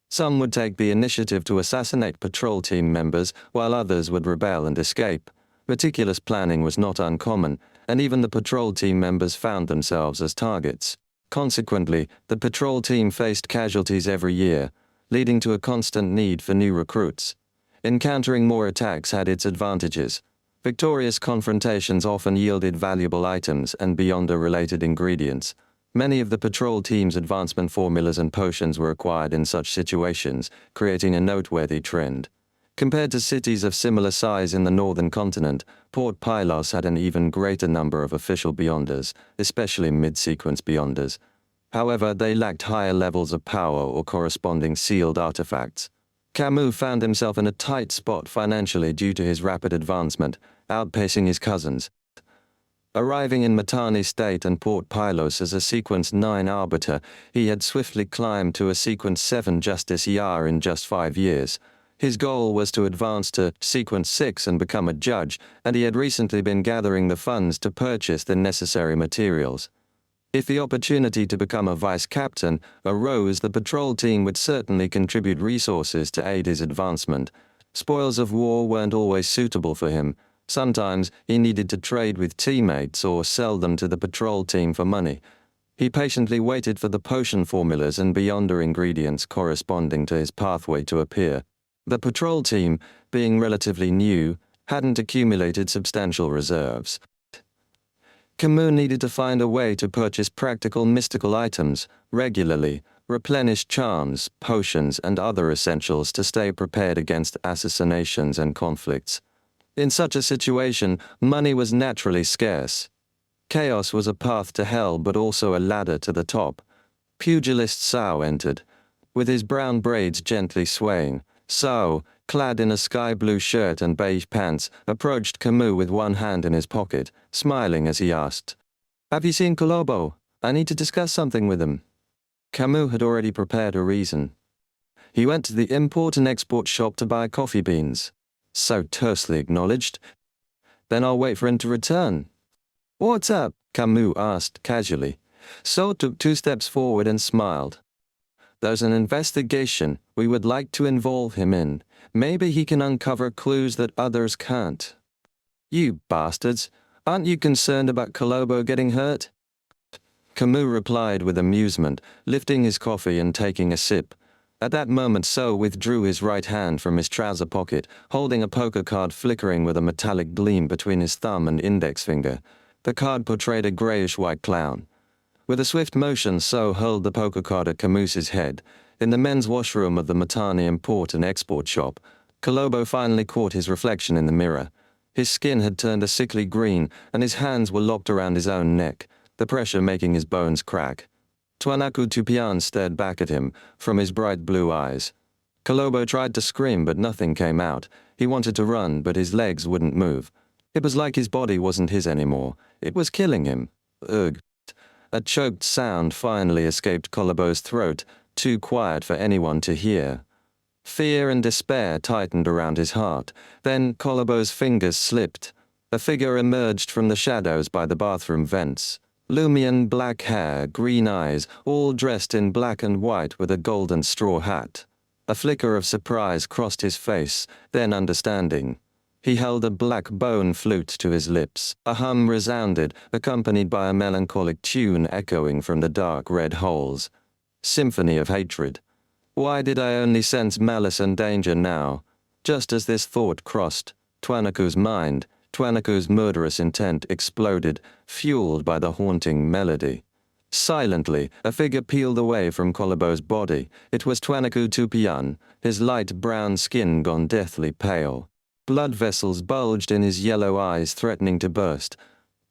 S1: Some would take the initiative to assassinate patrol team members, while others would rebel and escape. Meticulous planning was not uncommon, and even the patrol team members found themselves as targets. Consequently, the patrol team faced casualties every year, leading to a constant need for new recruits. Encountering more attacks had its advantages. Victorious confrontations often yielded valuable items and Beyonder-related ingredients. Many of the patrol team's advancement formulas and potions were acquired in such situations, creating a noteworthy trend. Compared to cities of similar size in the northern continent, Port Pylos had an even greater number of official Beyonders, especially mid-sequence Beyonders. However, they lacked higher levels of power or corresponding sealed artifacts. Camus found himself in a tight spot financially due to his rapid advancement, outpacing his cousins. Arriving in Matani State and Port Pylos as a Sequence 9 Arbiter, he had swiftly climbed to a Sequence 7 Justiciar in just 5 years. His goal was to advance to Sequence 6 and become a judge, and he had recently been gathering the funds to purchase the necessary materials. If the opportunity to become a vice-captain arose, the patrol team would certainly contribute resources to aid his advancement. Spoils of war weren't always suitable for him. Sometimes he needed to trade with teammates or sell them to the patrol team for money. He patiently waited for the potion formulas and Beyonder ingredients corresponding to his pathway to appear. The patrol team, being relatively new, hadn't accumulated substantial reserves. Camus needed to find a way to purchase practical mystical items regularly, replenish charms, potions, and other essentials to stay prepared against assassinations and conflicts. In such a situation, money was naturally scarce. Chaos was a path to hell, but also a ladder to the top. Pugilist Sao entered, with his brown braids gently swaying. Sao, clad in a sky-blue shirt and beige pants, approached Camus with one hand in his pocket, smiling as he asked, "Have you seen Kolobo? I need to discuss something with him." Camus had already prepared a reason. He went to the import and export shop to buy coffee beans. So tersely acknowledged. "Then I'll wait for him to return." "What's up?" Camus asked casually. So took 2 steps forward and smiled. "There's an investigation we would like to involve him in. Maybe he can uncover clues that others can't." "You bastards, aren't you concerned about Kolobo getting hurt?" Camus replied with amusement, lifting his coffee and taking a sip. At that moment So withdrew his right hand from his trouser pocket, holding a poker card flickering with a metallic gleam between his thumb and index finger. The card portrayed a grayish-white clown. With a swift motion, So hurled the poker card at Camus's head. In the men's washroom of the Matani import and export shop, Kolobo finally caught his reflection in the mirror. His skin had turned a sickly green, and his hands were locked around his own neck, the pressure making his bones crack. Twanaku Tupian stared back at him from his bright blue eyes. Kolobo tried to scream, but nothing came out. He wanted to run, but his legs wouldn't move. It was like his body wasn't his anymore. It was killing him. Ugh. A choked sound finally escaped Kolobo's throat, too quiet for anyone to hear. Fear and despair tightened around his heart. Then Kolobo's fingers slipped. A figure emerged from the shadows by the bathroom vents. Lumian black hair, green eyes, all dressed in black and white with a golden straw hat. A flicker of surprise crossed his face, then understanding. He held a black bone flute to his lips. A hum resounded, accompanied by a melancholic tune echoing from the dark red holes. Symphony of hatred. Why did I only sense malice and danger now? Just as this thought crossed Twanaku's mind, Twanaku's murderous intent exploded, fueled by the haunting melody. Silently, a figure peeled away from Kolobo's body. It was Twanaku Tupian, his light brown skin gone deathly pale. Blood vessels bulged in his yellow eyes, threatening to burst.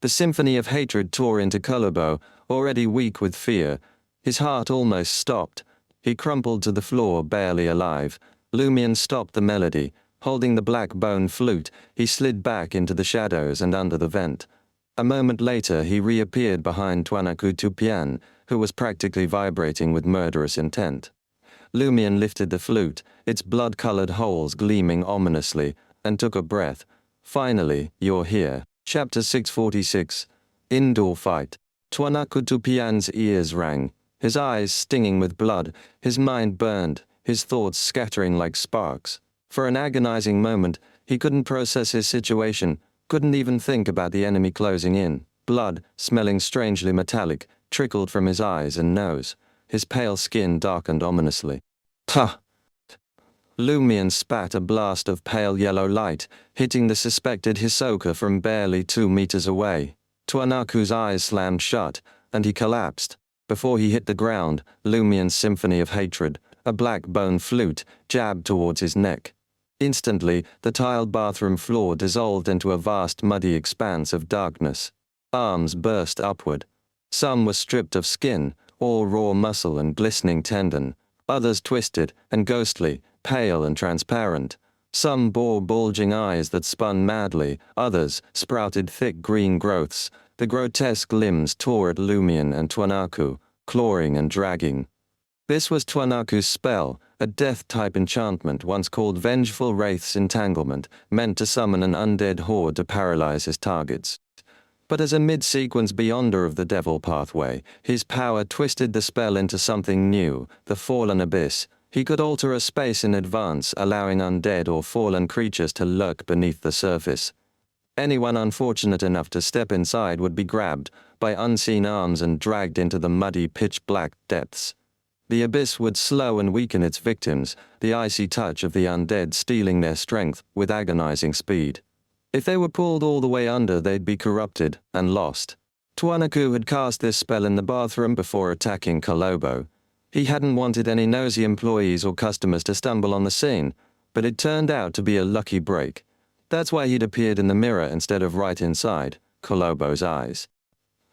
S1: The symphony of hatred tore into Kolobo, already weak with fear. His heart almost stopped. He crumpled to the floor, barely alive. Lumian stopped the melody. Holding the black bone flute, he slid back into the shadows and under the vent. A moment later, he reappeared behind Twanaku Tupian, who was practically vibrating with murderous intent. Lumian lifted the flute, its blood-colored holes gleaming ominously, and took a breath. Finally, you're here. Chapter 646. Indoor Fight. Twanaku Tupian's ears rang, his eyes stinging with blood, his mind burned, his thoughts scattering like sparks. For an agonizing moment, he couldn't process his situation, couldn't even think about the enemy closing in. Blood, smelling strangely metallic, trickled from his eyes and nose. His pale skin darkened ominously. Pah! Lumian spat a blast of pale yellow light, hitting the suspected Hisoka from barely 2 meters away. Twanaku's eyes slammed shut, and he collapsed. Before he hit the ground, Lumian's symphony of hatred, a black bone flute, jabbed towards his neck. Instantly, the tiled bathroom floor dissolved into a vast muddy expanse of darkness. Arms burst upward. Some were stripped of skin, all raw muscle and glistening tendon. Others twisted and ghostly, pale and transparent. Some bore bulging eyes that spun madly, others sprouted thick green growths. The grotesque limbs tore at Lumian and Twanaku, clawing and dragging. This was Twanaku's spell, a death-type enchantment once called Vengeful Wraith's Entanglement, meant to summon an undead horde to paralyze his targets. But as a mid-sequence beyonder of the devil pathway, his power twisted the spell into something new, the Fallen Abyss. He could alter a space in advance, allowing undead or fallen creatures to lurk beneath the surface. Anyone unfortunate enough to step inside would be grabbed by unseen arms and dragged into the muddy, pitch-black depths. The abyss would slow and weaken its victims, the icy touch of the undead stealing their strength with agonizing speed. If they were pulled all the way under, they'd be corrupted and lost. Twanaku had cast this spell in the bathroom before attacking Kolobo. He hadn't wanted any nosy employees or customers to stumble on the scene, but it turned out to be a lucky break. That's why he'd appeared in the mirror instead of right inside Kolobo's eyes.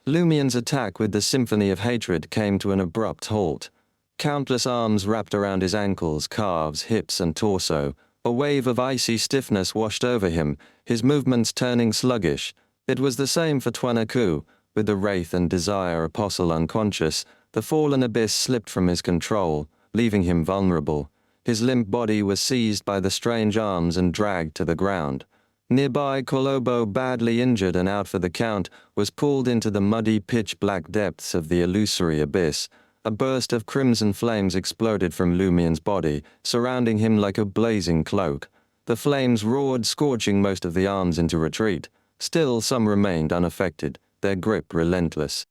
S1: Lumian's attack with the symphony of hatred came to an abrupt halt. Countless arms wrapped around his ankles, calves, hips, and torso. A wave of icy stiffness washed over him, his movements turning sluggish. It was the same for Twanaku. With the Wraith and Desire Apostle unconscious, the fallen abyss slipped from his control, leaving him vulnerable. His limp body was seized by the strange arms and dragged to the ground. Nearby, Kolobo, badly injured and out for the count, was pulled into the muddy pitch-black depths of the illusory abyss. A burst of crimson flames exploded from Lumian's body, surrounding him like a blazing cloak. The flames roared, scorching most of the arms into retreat. Still, some remained unaffected, their grip relentless.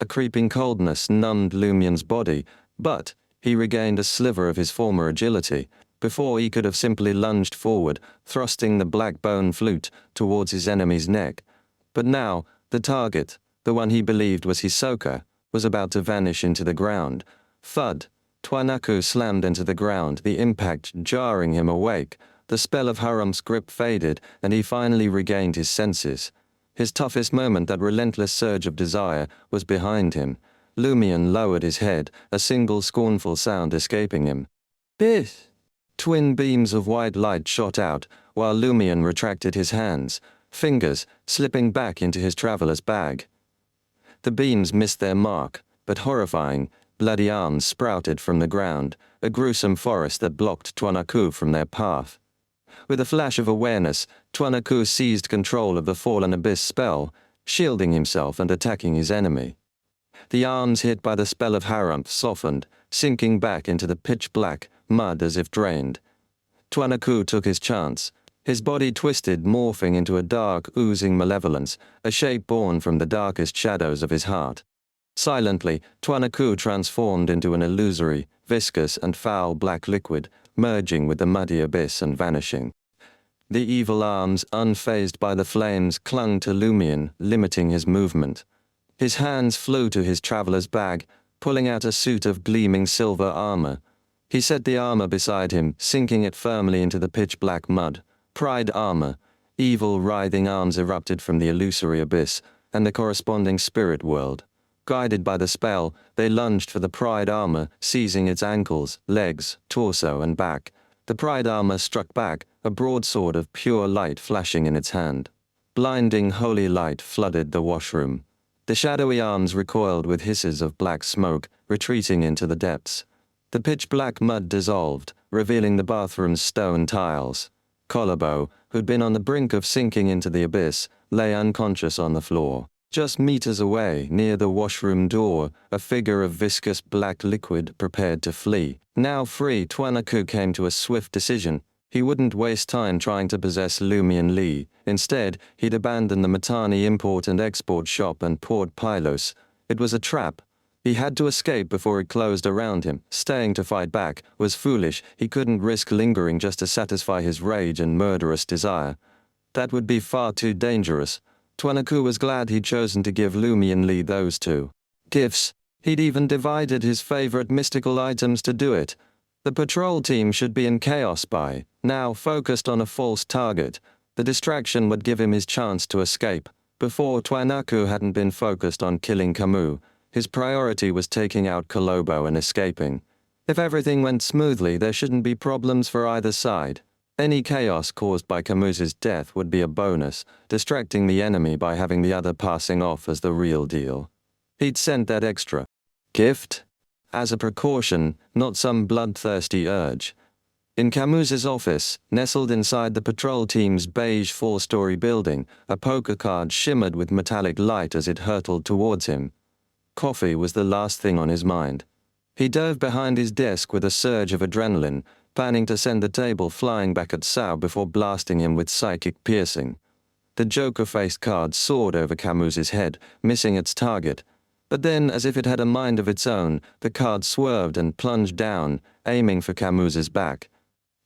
S1: A creeping coldness numbed Lumian's body, but he regained a sliver of his former agility. Before, he could have simply lunged forward, thrusting the black bone flute towards his enemy's neck. But now, the target, the one he believed was Hisoka, was about to vanish into the ground. Thud! Twanaku slammed into the ground, the impact jarring him awake. The spell of Harum's grip faded, and he finally regained his senses. His toughest moment, that relentless surge of desire, was behind him. Lumion lowered his head, a single scornful sound escaping him. "Biff!" Twin beams of white light shot out, while Lumion retracted his hands, fingers slipping back into his traveler's bag. The beams missed their mark, but horrifying, bloody arms sprouted from the ground, a gruesome forest that blocked Twanaku from their path. With a flash of awareness, Twanaku seized control of the Fallen Abyss spell, shielding himself and attacking his enemy. The arms hit by the spell of Harumph softened, sinking back into the pitch-black mud as if drained. Twanaku took his chance. His body twisted, morphing into a dark, oozing malevolence, a shape born from the darkest shadows of his heart. Silently, Twanaku transformed into an illusory, viscous and foul black liquid, merging with the muddy abyss and vanishing. The evil arms, unfazed by the flames, clung to Lumion, limiting his movement. His hands flew to his traveler's bag, pulling out a suit of gleaming silver armor. He set the armor beside him, sinking it firmly into the pitch-black mud. Pride armor. Evil, writhing arms erupted from the illusory abyss, and the corresponding spirit world. Guided by the spell, they lunged for the Pride armor, seizing its ankles, legs, torso, and back. The Pride armor struck back, a broadsword of pure light flashing in its hand. Blinding holy light flooded the washroom. The shadowy arms recoiled with hisses of black smoke, retreating into the depths. The pitch-black mud dissolved, revealing the bathroom's stone tiles. Collarbow, who'd been on the brink of sinking into the abyss, lay unconscious on the floor. Just meters away, near the washroom door, a figure of viscous black liquid prepared to flee. Now free, Twanaku came to a swift decision. He wouldn't waste time trying to possess Lumion Lee. Instead, he'd abandon the Mittani import and export shop and poured Pylos. It was a trap. He had to escape before it closed around him. Staying to fight back was foolish. He couldn't risk lingering just to satisfy his rage and murderous desire. That would be far too dangerous. Twanaku was glad he'd chosen to give Lumion Lee those two gifts. He'd even divided his favorite mystical items to do it. The patrol team should be in chaos by now, focused on a false target. The distraction would give him his chance to escape. Before, Twanaku hadn't been focused on killing Camus. His priority was taking out Collarbow and escaping. If everything went smoothly, there shouldn't be problems for either side. Any chaos caused by Camus's death would be a bonus, distracting the enemy by having the other passing off as the real deal. He'd sent that extra gift as a precaution, not some bloodthirsty urge. In Camus's office, nestled inside the patrol team's beige 4-story building, a poker card shimmered with metallic light as it hurtled towards him. Coffee was the last thing on his mind. He dove behind his desk with a surge of adrenaline, planning to send the table flying back at Sao before blasting him with psychic piercing. The Joker-faced card soared over Camus's head, missing its target. But then, as if it had a mind of its own, the card swerved and plunged down, aiming for Camus's back.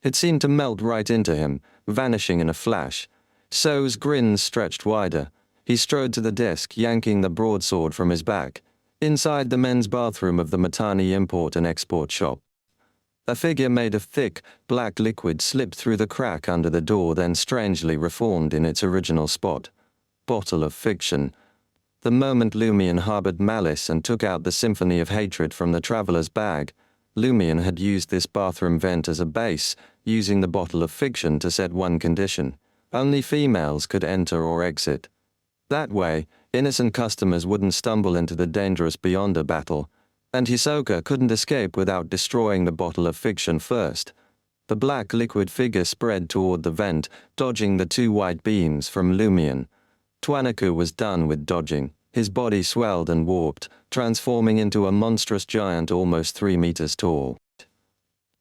S1: It seemed to melt right into him, vanishing in a flash. So's grin stretched wider. He strode to the desk, yanking the broadsword from his back. Inside the men's bathroom of the Mittani import and export shop, a figure made of thick, black liquid slipped through the crack under the door, then strangely reformed in its original spot. Bottle of fiction. The moment Lumion harbored malice and took out the symphony of hatred from the traveler's bag, Lumion had used this bathroom vent as a base, using the bottle of fiction to set one condition. Only females could enter or exit. That way, innocent customers wouldn't stumble into the dangerous Beyonder battle, and Hisoka couldn't escape without destroying the bottle of fiction first. The black liquid figure spread toward the vent, dodging the two white beams from Lumion. Twanaku was done with dodging. His body swelled and warped, transforming into a monstrous giant almost 3 meters tall.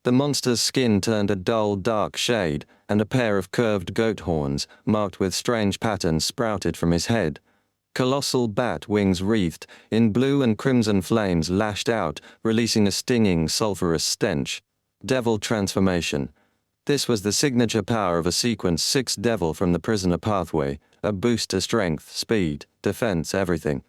S1: The monster's skin turned a dull, dark shade, and a pair of curved goat horns, marked with strange patterns, sprouted from his head. Colossal bat wings wreathed in blue and crimson flames lashed out, releasing a stinging, sulphurous stench. Devil transformation. This was the signature power of a Sequence 6 devil from the prisoner pathway, a boost to strength, speed, defense, everything.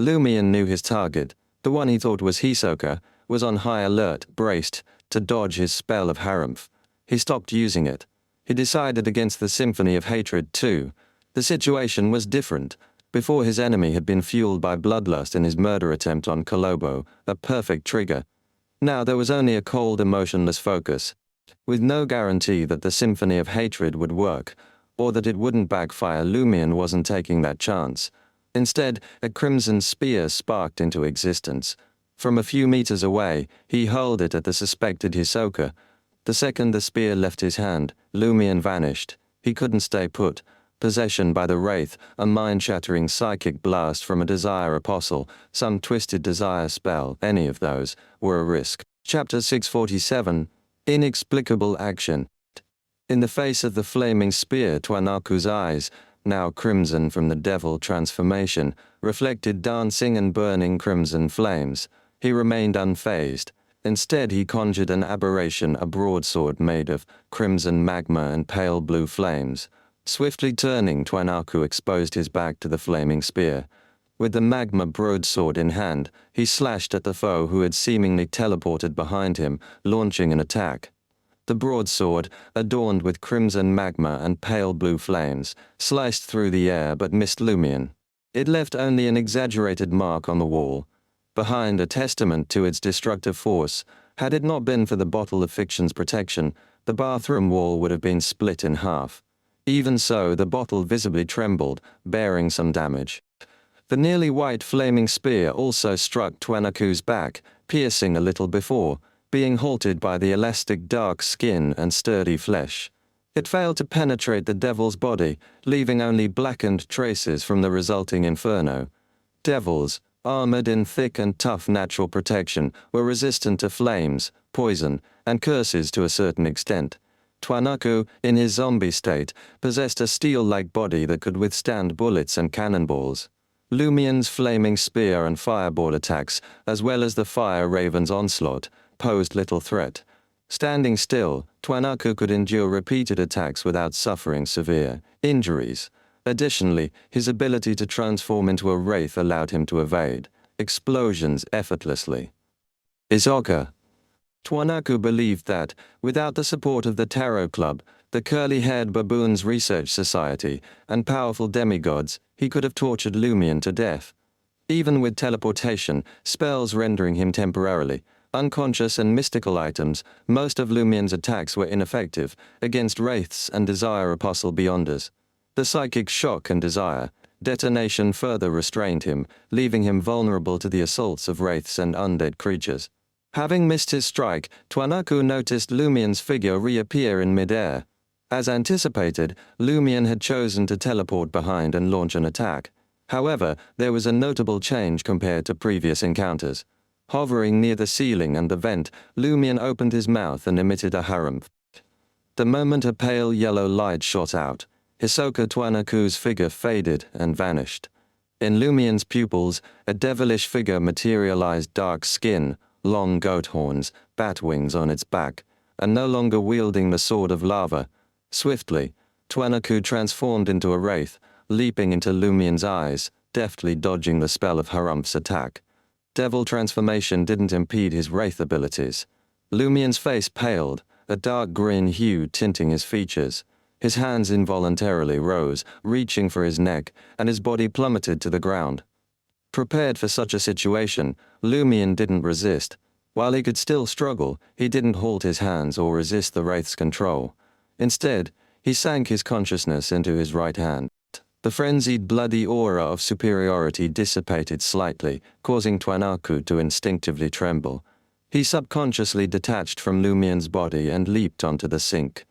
S1: Lumion knew his target. The one he thought was Hisoka was on high alert, braced to dodge his spell of Harumph. He stopped using it. He decided against the symphony of hatred too. The situation was different. Before, his enemy had been fueled by bloodlust in his murder attempt on Kolobo, a perfect trigger. Now there was only a cold, emotionless focus, with no guarantee that the symphony of hatred would work, or that it wouldn't backfire. Lumion wasn't taking that chance. Instead, a crimson spear sparked into existence. From a few meters away, he hurled it at the suspected Hisoka. The second the spear left his hand, Lumion vanished. He couldn't stay put. Possession by the Wraith, a mind-shattering psychic blast from a Desire Apostle, some twisted desire spell, any of those, were a risk. Chapter 647, Inexplicable Action. In the face of the flaming spear, Twanaku's eyes, now crimson from the devil transformation, reflected dancing and burning crimson flames. He remained unfazed. Instead, he conjured an aberration, a broadsword made of crimson magma and pale blue flames. Swiftly turning, Twanaku exposed his back to the flaming spear. With the magma broadsword in hand, he slashed at the foe who had seemingly teleported behind him, launching an attack. The broadsword, adorned with crimson magma and pale blue flames, sliced through the air but missed Lumion. It left only an exaggerated mark on the wall. Behind, a testament to its destructive force, had it not been for the bottle of fiction's protection, the bathroom wall would have been split in half. Even so, the bottle visibly trembled, bearing some damage. The nearly white flaming spear also struck Twanaku's back, piercing a little before, being halted by the elastic dark skin and sturdy flesh. It failed to penetrate the devil's body, leaving only blackened traces from the resulting inferno. Devils, armored in thick and tough natural protection, were resistant to flames, poison, and curses to a certain extent. Twanaku, in his zombie state, possessed a steel-like body that could withstand bullets and cannonballs. Lumion's flaming spear and fireball attacks, as well as the Fire Raven's onslaught, posed little threat. Standing still, Twanaku could endure repeated attacks without suffering severe injuries. Additionally, his ability to transform into a wraith allowed him to evade explosions effortlessly. Hisoka. Twanaku believed that, without the support of the Tarot Club, the curly-haired baboons' research society, and powerful demigods, he could have tortured Lumion to death. Even with teleportation, spells rendering him temporarily unconscious, and mystical items, most of Lumion's attacks were ineffective against wraiths and Desire Apostle Beyonders. The psychic shock and desire detonation further restrained him, leaving him vulnerable to the assaults of wraiths and undead creatures. Having missed his strike, Twanaku noticed Lumion's figure reappear in midair. As anticipated, Lumion had chosen to teleport behind and launch an attack. However, there was a notable change compared to previous encounters. Hovering near the ceiling and the vent, Lumion opened his mouth and emitted a harumph. The moment a pale yellow light shot out, Hisoka Twanaku's figure faded and vanished. In Lumion's pupils, a devilish figure materialized, dark skin, long goat horns, bat wings on its back, and no longer wielding the sword of lava. Swiftly, Twanaku transformed into a wraith, leaping into Lumion's eyes, deftly dodging the spell of Harumph's attack. Devil transformation didn't impede his wraith abilities. Lumion's face paled, a dark green hue tinting his features. His hands involuntarily rose, reaching for his neck, and his body plummeted to the ground. Prepared for such a situation, Lumion didn't resist. While he could still struggle, he didn't halt his hands or resist the wraith's control. Instead, he sank his consciousness into his right hand. The frenzied bloody aura of superiority dissipated slightly, causing Twanaku to instinctively tremble. He subconsciously detached from Lumion's body and leaped onto the sink.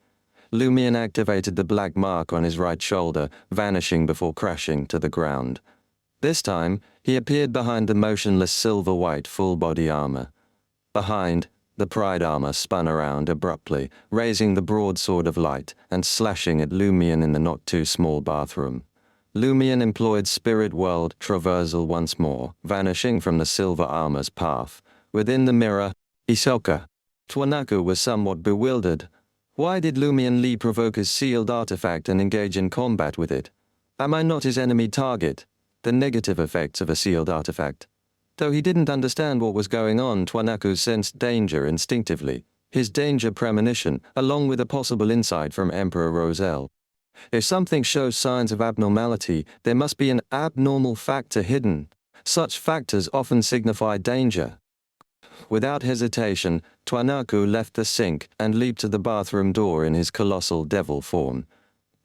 S1: Lumion activated the black mark on his right shoulder, vanishing before crashing to the ground. This time, he appeared behind the motionless silver-white full-body armor. Behind, the Pride armor spun around abruptly, raising the broadsword of light and slashing at Lumion in the not-too-small bathroom. Lumion employed Spirit World traversal once more, vanishing from the silver armor's path. Within the mirror, Hisoka. Twanaku was somewhat bewildered. Why did Lumion Lee provoke his sealed artifact and engage in combat with it? Am I not his enemy target? The negative effects of a sealed artifact. Though he didn't understand what was going on, Twanaku sensed danger instinctively. His danger premonition, along with a possible insight from Emperor Roselle. If something shows signs of abnormality, there must be an abnormal factor hidden. Such factors often signify danger. Without hesitation, Twanaku left the sink and leaped to the bathroom door in his colossal devil form.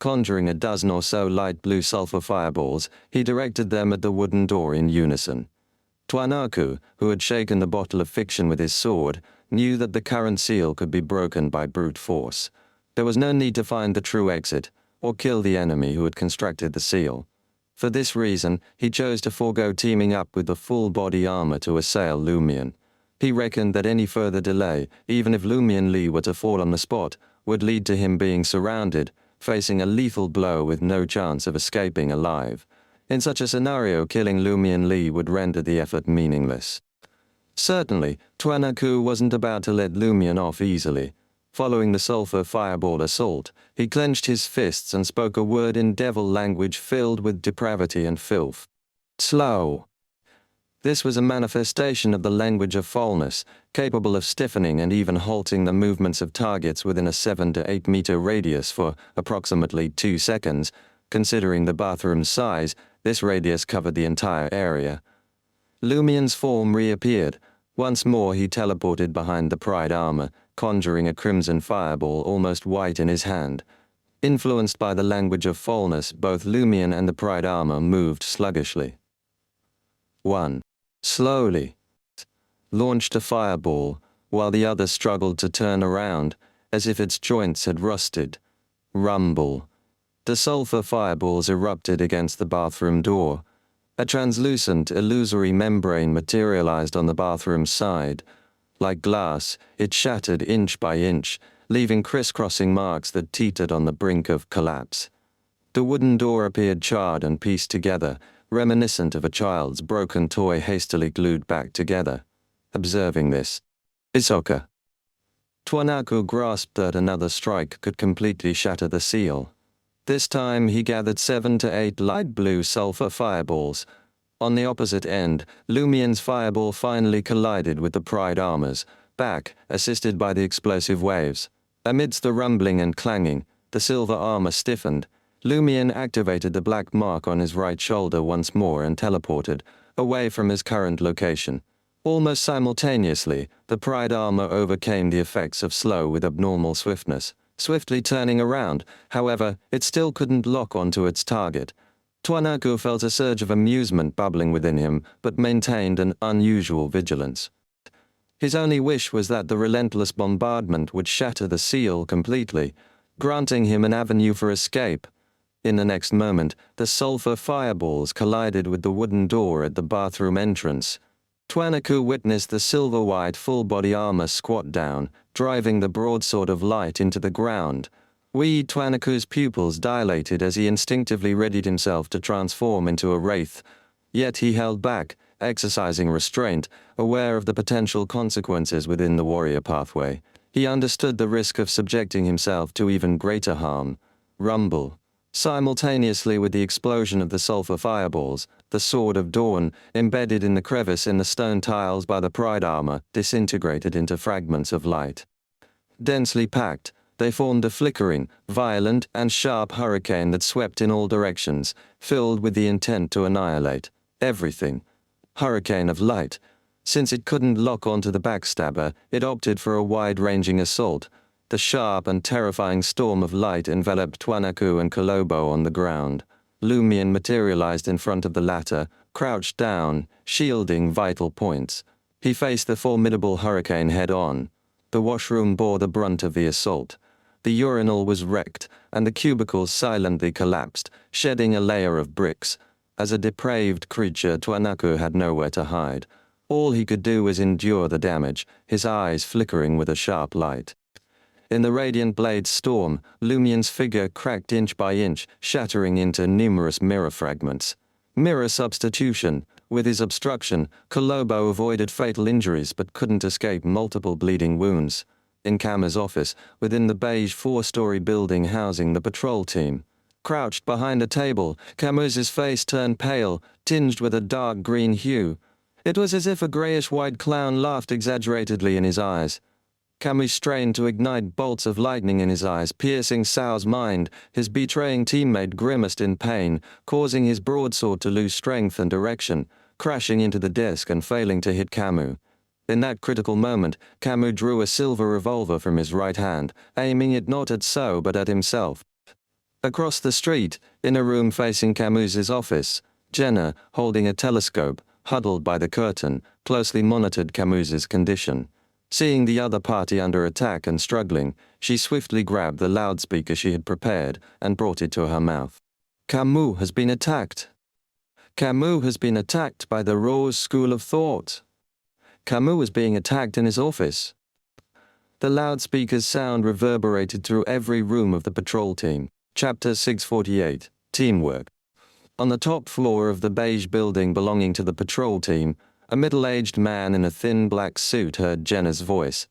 S1: Conjuring a dozen or so light blue sulfur fireballs, he directed them at the wooden door in unison. Twanaku, who had shaken the bottle of fiction with his sword, knew that the current seal could be broken by brute force. There was no need to find the true exit, or kill the enemy who had constructed the seal. For this reason, he chose to forego teaming up with the full body armor to assail Lumion. He reckoned that any further delay, even if Lumion Lee were to fall on the spot, would lead to him being surrounded, facing a lethal blow with no chance of escaping alive. In such a scenario, killing Lumion Lee would render the effort meaningless. Certainly, Twanaku wasn't about to let Lumion off easily. Following the sulfur fireball assault, he clenched his fists and spoke a word in devil language filled with depravity and filth. Slow. This was a manifestation of the language of foulness, capable of stiffening and even halting the movements of targets within a 7 to 8 meter radius for approximately 2 seconds. Considering the bathroom's size, this radius covered the entire area. Lumion's form reappeared. Once more he teleported behind the Pride armor, conjuring a crimson fireball almost white in his hand. Influenced by the language of foulness, both Lumion and the Pride armor moved sluggishly. 1. Slowly. Launched a fireball, while the other struggled to turn around, as if its joints had rusted. Rumble. The sulfur fireballs erupted against the bathroom door. A translucent, illusory membrane materialized on the bathroom's side. Like glass, it shattered inch by inch, leaving crisscrossing marks that teetered on the brink of collapse. The wooden door appeared charred and pieced together, reminiscent of a child's broken toy hastily glued back together. Observing this, Isoka. Twanaku grasped that another strike could completely shatter the seal. This time he gathered 7 to 8 light blue sulfur fireballs. On the opposite end, Lumion's fireball finally collided with the Pride armor's back, assisted by the explosive waves. Amidst the rumbling and clanging, the silver armor stiffened. Lumion activated the black mark on his right shoulder once more and teleported away from his current location. Almost simultaneously, the Pride armor overcame the effects of slow with abnormal swiftness. Swiftly turning around, however, it still couldn't lock onto its target. Twanaku felt a surge of amusement bubbling within him, but maintained an unusual vigilance. His only wish was that the relentless bombardment would shatter the seal completely, granting him an avenue for escape. In the next moment, the sulfur fireballs collided with the wooden door at the bathroom entrance. Twanaku witnessed the silver-white full-body armor squat down, driving the broadsword of light into the ground. Twanaku's pupils dilated as he instinctively readied himself to transform into a wraith. Yet he held back, exercising restraint, aware of the potential consequences within the warrior pathway. He understood the risk of subjecting himself to even greater harm. Rumble. Simultaneously with the explosion of the sulfur fireballs, the Sword of Dawn, embedded in the crevice in the stone tiles by the Pride armor, disintegrated into fragments of light. Densely packed, they formed a flickering, violent, and sharp hurricane that swept in all directions, filled with the intent to annihilate everything. Hurricane of light. Since it couldn't lock onto the backstabber, it opted for a wide-ranging assault. The sharp and terrifying storm of light enveloped Twanaku and Kolobo on the ground. Lumion materialized in front of the latter, crouched down, shielding vital points. He faced the formidable hurricane head-on. The washroom bore the brunt of the assault. The urinal was wrecked, and the cubicles silently collapsed, shedding a layer of bricks. As a depraved creature, Twanaku had nowhere to hide. All he could do was endure the damage, his eyes flickering with a sharp light. In the radiant blade's storm, Lumion's figure cracked inch by inch, shattering into numerous mirror fragments. Mirror substitution. With his obstruction, Kolobo avoided fatal injuries but couldn't escape multiple bleeding wounds. In Kama's office, within the beige 4-story building housing the patrol team. Crouched behind a table, Kama's face turned pale, tinged with a dark green hue. It was as if a grayish-white clown laughed exaggeratedly in his eyes. Camus strained to ignite bolts of lightning in his eyes, piercing Sao's mind. His betraying teammate grimaced in pain, causing his broadsword to lose strength and direction, crashing into the desk and failing to hit Camus. In that critical moment, Camus drew a silver revolver from his right hand, aiming it not at Sao but at himself. Across the street, in a room facing Camus's office, Jenna, holding a telescope, huddled by the curtain, closely monitored Camus's condition. Seeing the other party under attack and struggling, she swiftly grabbed the loudspeaker she had prepared and brought it to her mouth. Camus has been attacked. Camus has been attacked by the Rose School of Thought. Camus was being attacked in his office. The loudspeaker's sound reverberated through every room of the patrol team. Chapter 648, Teamwork. On the top floor of the beige building belonging to the patrol team, a middle-aged man in a thin black suit heard Jenna's voice.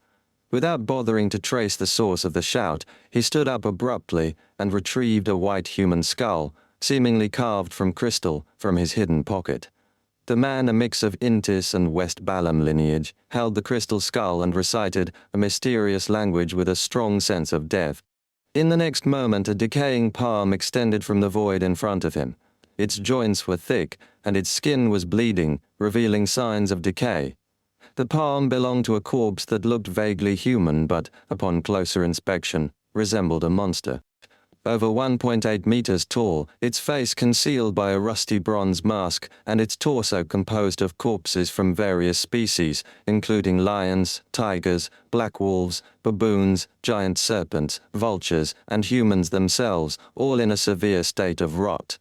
S1: Without bothering to trace the source of the shout, he stood up abruptly and retrieved a white human skull, seemingly carved from crystal, from his hidden pocket. The man, a mix of Intis and West Balam lineage, held the crystal skull and recited a mysterious language with a strong sense of death. In the next moment, a decaying palm extended from the void in front of him. Its joints were thick, and its skin was bleeding, revealing signs of decay. The palm belonged to a corpse that looked vaguely human but, upon closer inspection, resembled a monster. Over 1.8 meters tall, its face concealed by a rusty bronze mask, and its torso composed of corpses from various species, including lions, tigers, black wolves, baboons, giant serpents, vultures, and humans themselves, all in a severe state of rot.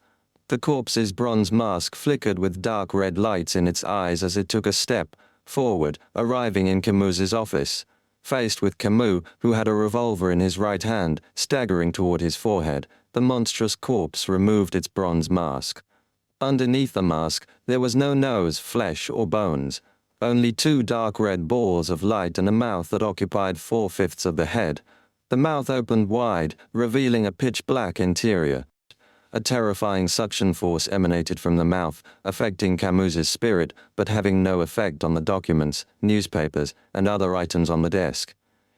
S1: The corpse's bronze mask flickered with dark red lights in its eyes as it took a step forward, arriving in Camus's office. Faced with Camus, who had a revolver in his right hand, staggering toward his forehead, the monstrous corpse removed its bronze mask. Underneath the mask, there was no nose, flesh, or bones. Only two dark red balls of light and a mouth that occupied 4/5 of the head. The mouth opened wide, revealing a pitch-black interior. A terrifying suction force emanated from the mouth, affecting Camus's spirit, but having no effect on the documents, newspapers, and other items on the desk.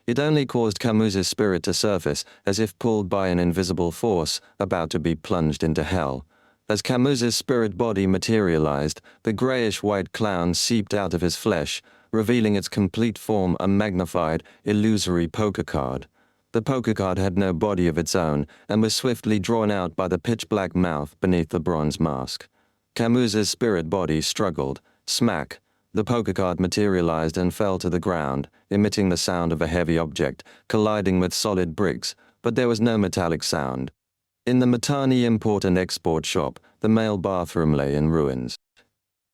S1: It only caused Camus's spirit to surface, as if pulled by an invisible force, about to be plunged into hell. As Camus's spirit body materialized, the grayish-white clown seeped out of his flesh, revealing its complete form, a magnified, illusory poker card. The poker card had no body of its own, and was swiftly drawn out by the pitch-black mouth beneath the bronze mask. Camus's spirit body struggled. Smack! The poker card materialized and fell to the ground, emitting the sound of a heavy object, colliding with solid bricks, but there was no metallic sound. In the Matani import and export shop, the male bathroom lay in ruins.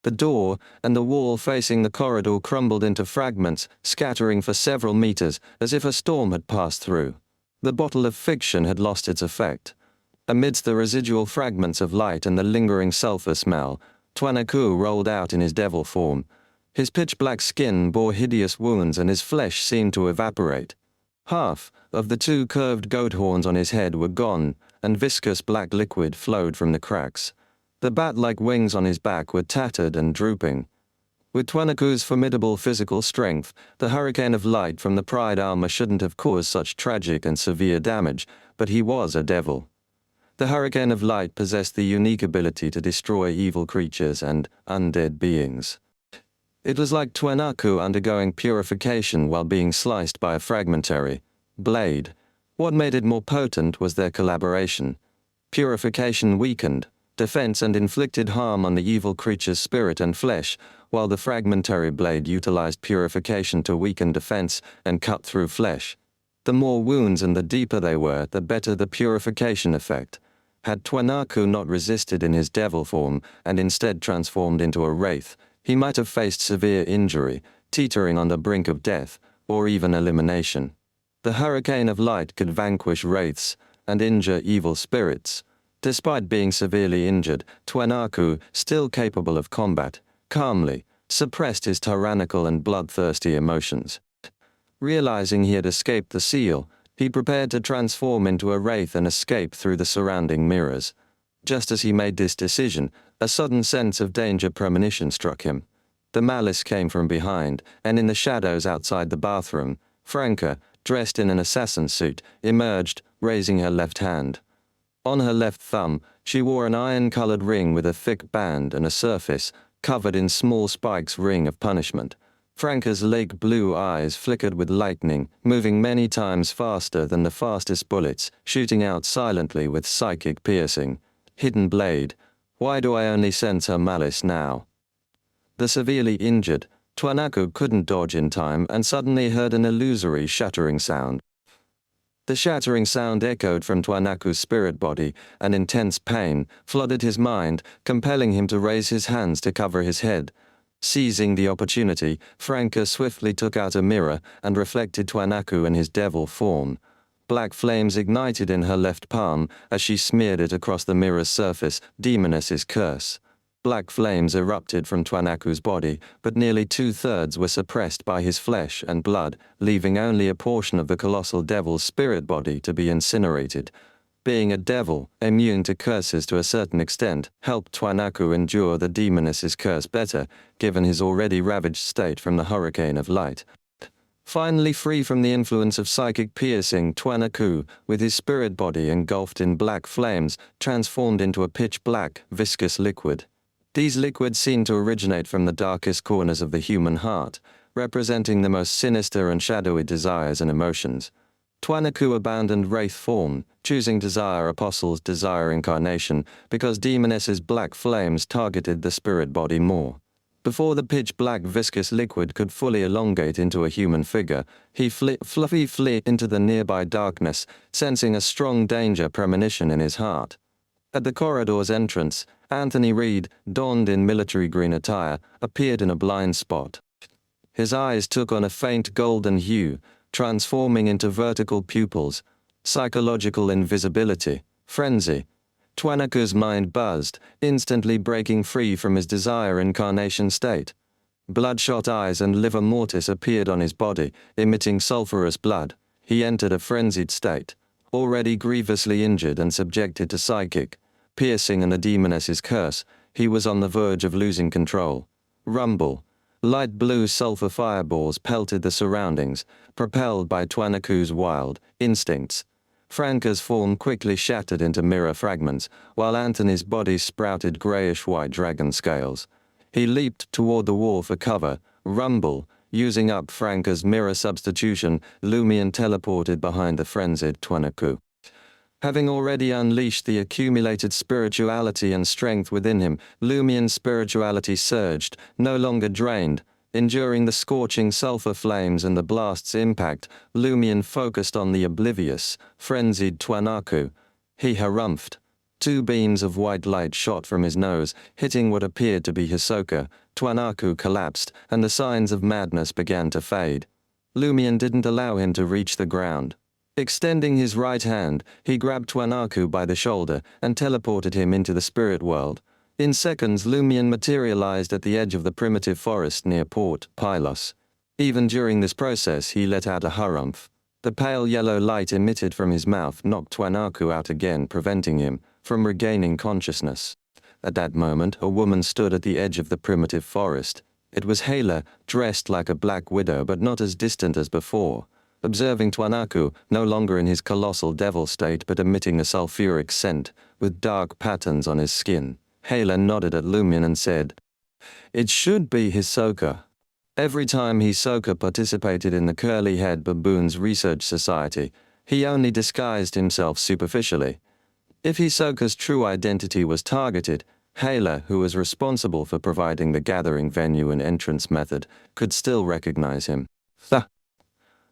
S1: The door and the wall facing the corridor crumbled into fragments, scattering for several meters, as if a storm had passed through. The bottle of fiction had lost its effect. Amidst the residual fragments of light and the lingering sulfur smell, Twanaku rolled out in his devil form. His pitch-black skin bore hideous wounds and his flesh seemed to evaporate. Half of the two curved goat horns on his head were gone, and viscous black liquid flowed from the cracks. The bat-like wings on his back were tattered and drooping. With Twanaku's formidable physical strength, the hurricane of light from the Pride armor shouldn't have caused such tragic and severe damage, but he was a devil. The hurricane of light possessed the unique ability to destroy evil creatures and undead beings. It was like Twanaku undergoing purification while being sliced by a fragmentary blade. What made it more potent was their collaboration. Purification weakened defense and inflicted harm on the evil creature's spirit and flesh, while the fragmentary blade utilized purification to weaken defense and cut through flesh. The more wounds and the deeper they were, the better the purification effect. Had Twanaku not resisted in his devil form and instead transformed into a wraith, he might have faced severe injury, teetering on the brink of death, or even elimination. The hurricane of light could vanquish wraiths and injure evil spirits. Despite being severely injured, Twanaku, still capable of combat, calmly suppressed his tyrannical and bloodthirsty emotions. Realizing he had escaped the seal, he prepared to transform into a wraith and escape through the surrounding mirrors. Just as he made this decision, a sudden sense of danger premonition struck him. The Malice came from behind, and in the shadows outside the bathroom, Franca, dressed in an assassin suit, emerged, raising her left hand. On her left thumb, she wore an iron-colored ring with a thick band and a surface, covered in small spikes ring of punishment. Franca's lake blue eyes flickered with lightning, moving many times faster than the fastest bullets, shooting out silently with psychic piercing. Hidden blade. Why do I only sense her malice now? The severely injured, Twanaku couldn't dodge in time and suddenly heard an illusory shattering sound. The shattering sound echoed from Twanaku's spirit body, and intense pain flooded his mind, compelling him to raise his hands to cover his head. Seizing the opportunity, Franca swiftly took out a mirror and reflected Twanaku in his devil form. Black flames ignited in her left palm as she smeared it across the mirror's surface, Demoness's curse. Black flames erupted from Twanaku's body, but nearly 2/3 were suppressed by his flesh and blood, leaving only a portion of the colossal devil's spirit body to be incinerated. Being a devil, immune to curses to a certain extent, helped Twanaku endure the Demoness's curse better, given his already ravaged state from the hurricane of light. Finally free from the influence of psychic piercing, Twanaku, with his spirit body engulfed in black flames, transformed into a pitch-black, viscous liquid. These liquids seemed to originate from the darkest corners of the human heart, representing the most sinister and shadowy desires and emotions. Twanaku abandoned wraith form, choosing Desire Apostle's Desire Incarnation because Demoness's black flames targeted the spirit body more. Before the pitch-black viscous liquid could fully elongate into a human figure, he flee into the nearby darkness, sensing a strong danger premonition in his heart. At the corridor's entrance, Anthony Reed, donned in military green attire, appeared in a blind spot. His eyes took on a faint golden hue, transforming into vertical pupils. Psychological invisibility, frenzy. Twanaku's mind buzzed, instantly breaking free from his desire incarnation state. Bloodshot eyes and livor mortis appeared on his body, emitting sulphurous blood. He entered a frenzied state. Already grievously injured and subjected to psychic, piercing and the Demoness's curse, he was on the verge of losing control. Rumble. Light blue sulfur fireballs pelted the surroundings, propelled by Twanaku's wild instincts. Franca's form quickly shattered into mirror fragments, while Anthony's body sprouted grayish-white dragon scales. He leaped toward the wall for cover. Rumble. Using up Franca's mirror substitution, Lumion teleported behind the frenzied Twanaku. Having already unleashed the accumulated spirituality and strength within him, Lumion's spirituality surged, no longer drained. Enduring the scorching sulfur flames and the blast's impact, Lumion focused on the oblivious, frenzied Twanaku. He harumphed. 2 beams of white light shot from his nose, hitting what appeared to be Hisoka. Twanaku collapsed, and the signs of madness began to fade. Lumion didn't allow him to reach the ground. Extending his right hand, he grabbed Twanaku by the shoulder and teleported him into the spirit world. In seconds, Lumion materialized at the edge of the primitive forest near Port Pylos. Even during this process, he let out a harumph. The pale yellow light emitted from his mouth knocked Twanaku out again, preventing him from regaining consciousness. At that moment, a woman stood at the edge of the primitive forest. It was Hala, dressed like a black widow but not as distant as before. Observing Twanaku, no longer in his colossal devil state but emitting a sulfuric scent, with dark patterns on his skin, Hala nodded at Lumion and said, "It should be Hisoka." Every time Hisoka participated in the Curly-Head Baboons Research Society, he only disguised himself superficially. If Hisoka's true identity was targeted, Hala, who was responsible for providing the gathering venue and entrance method, could still recognize him.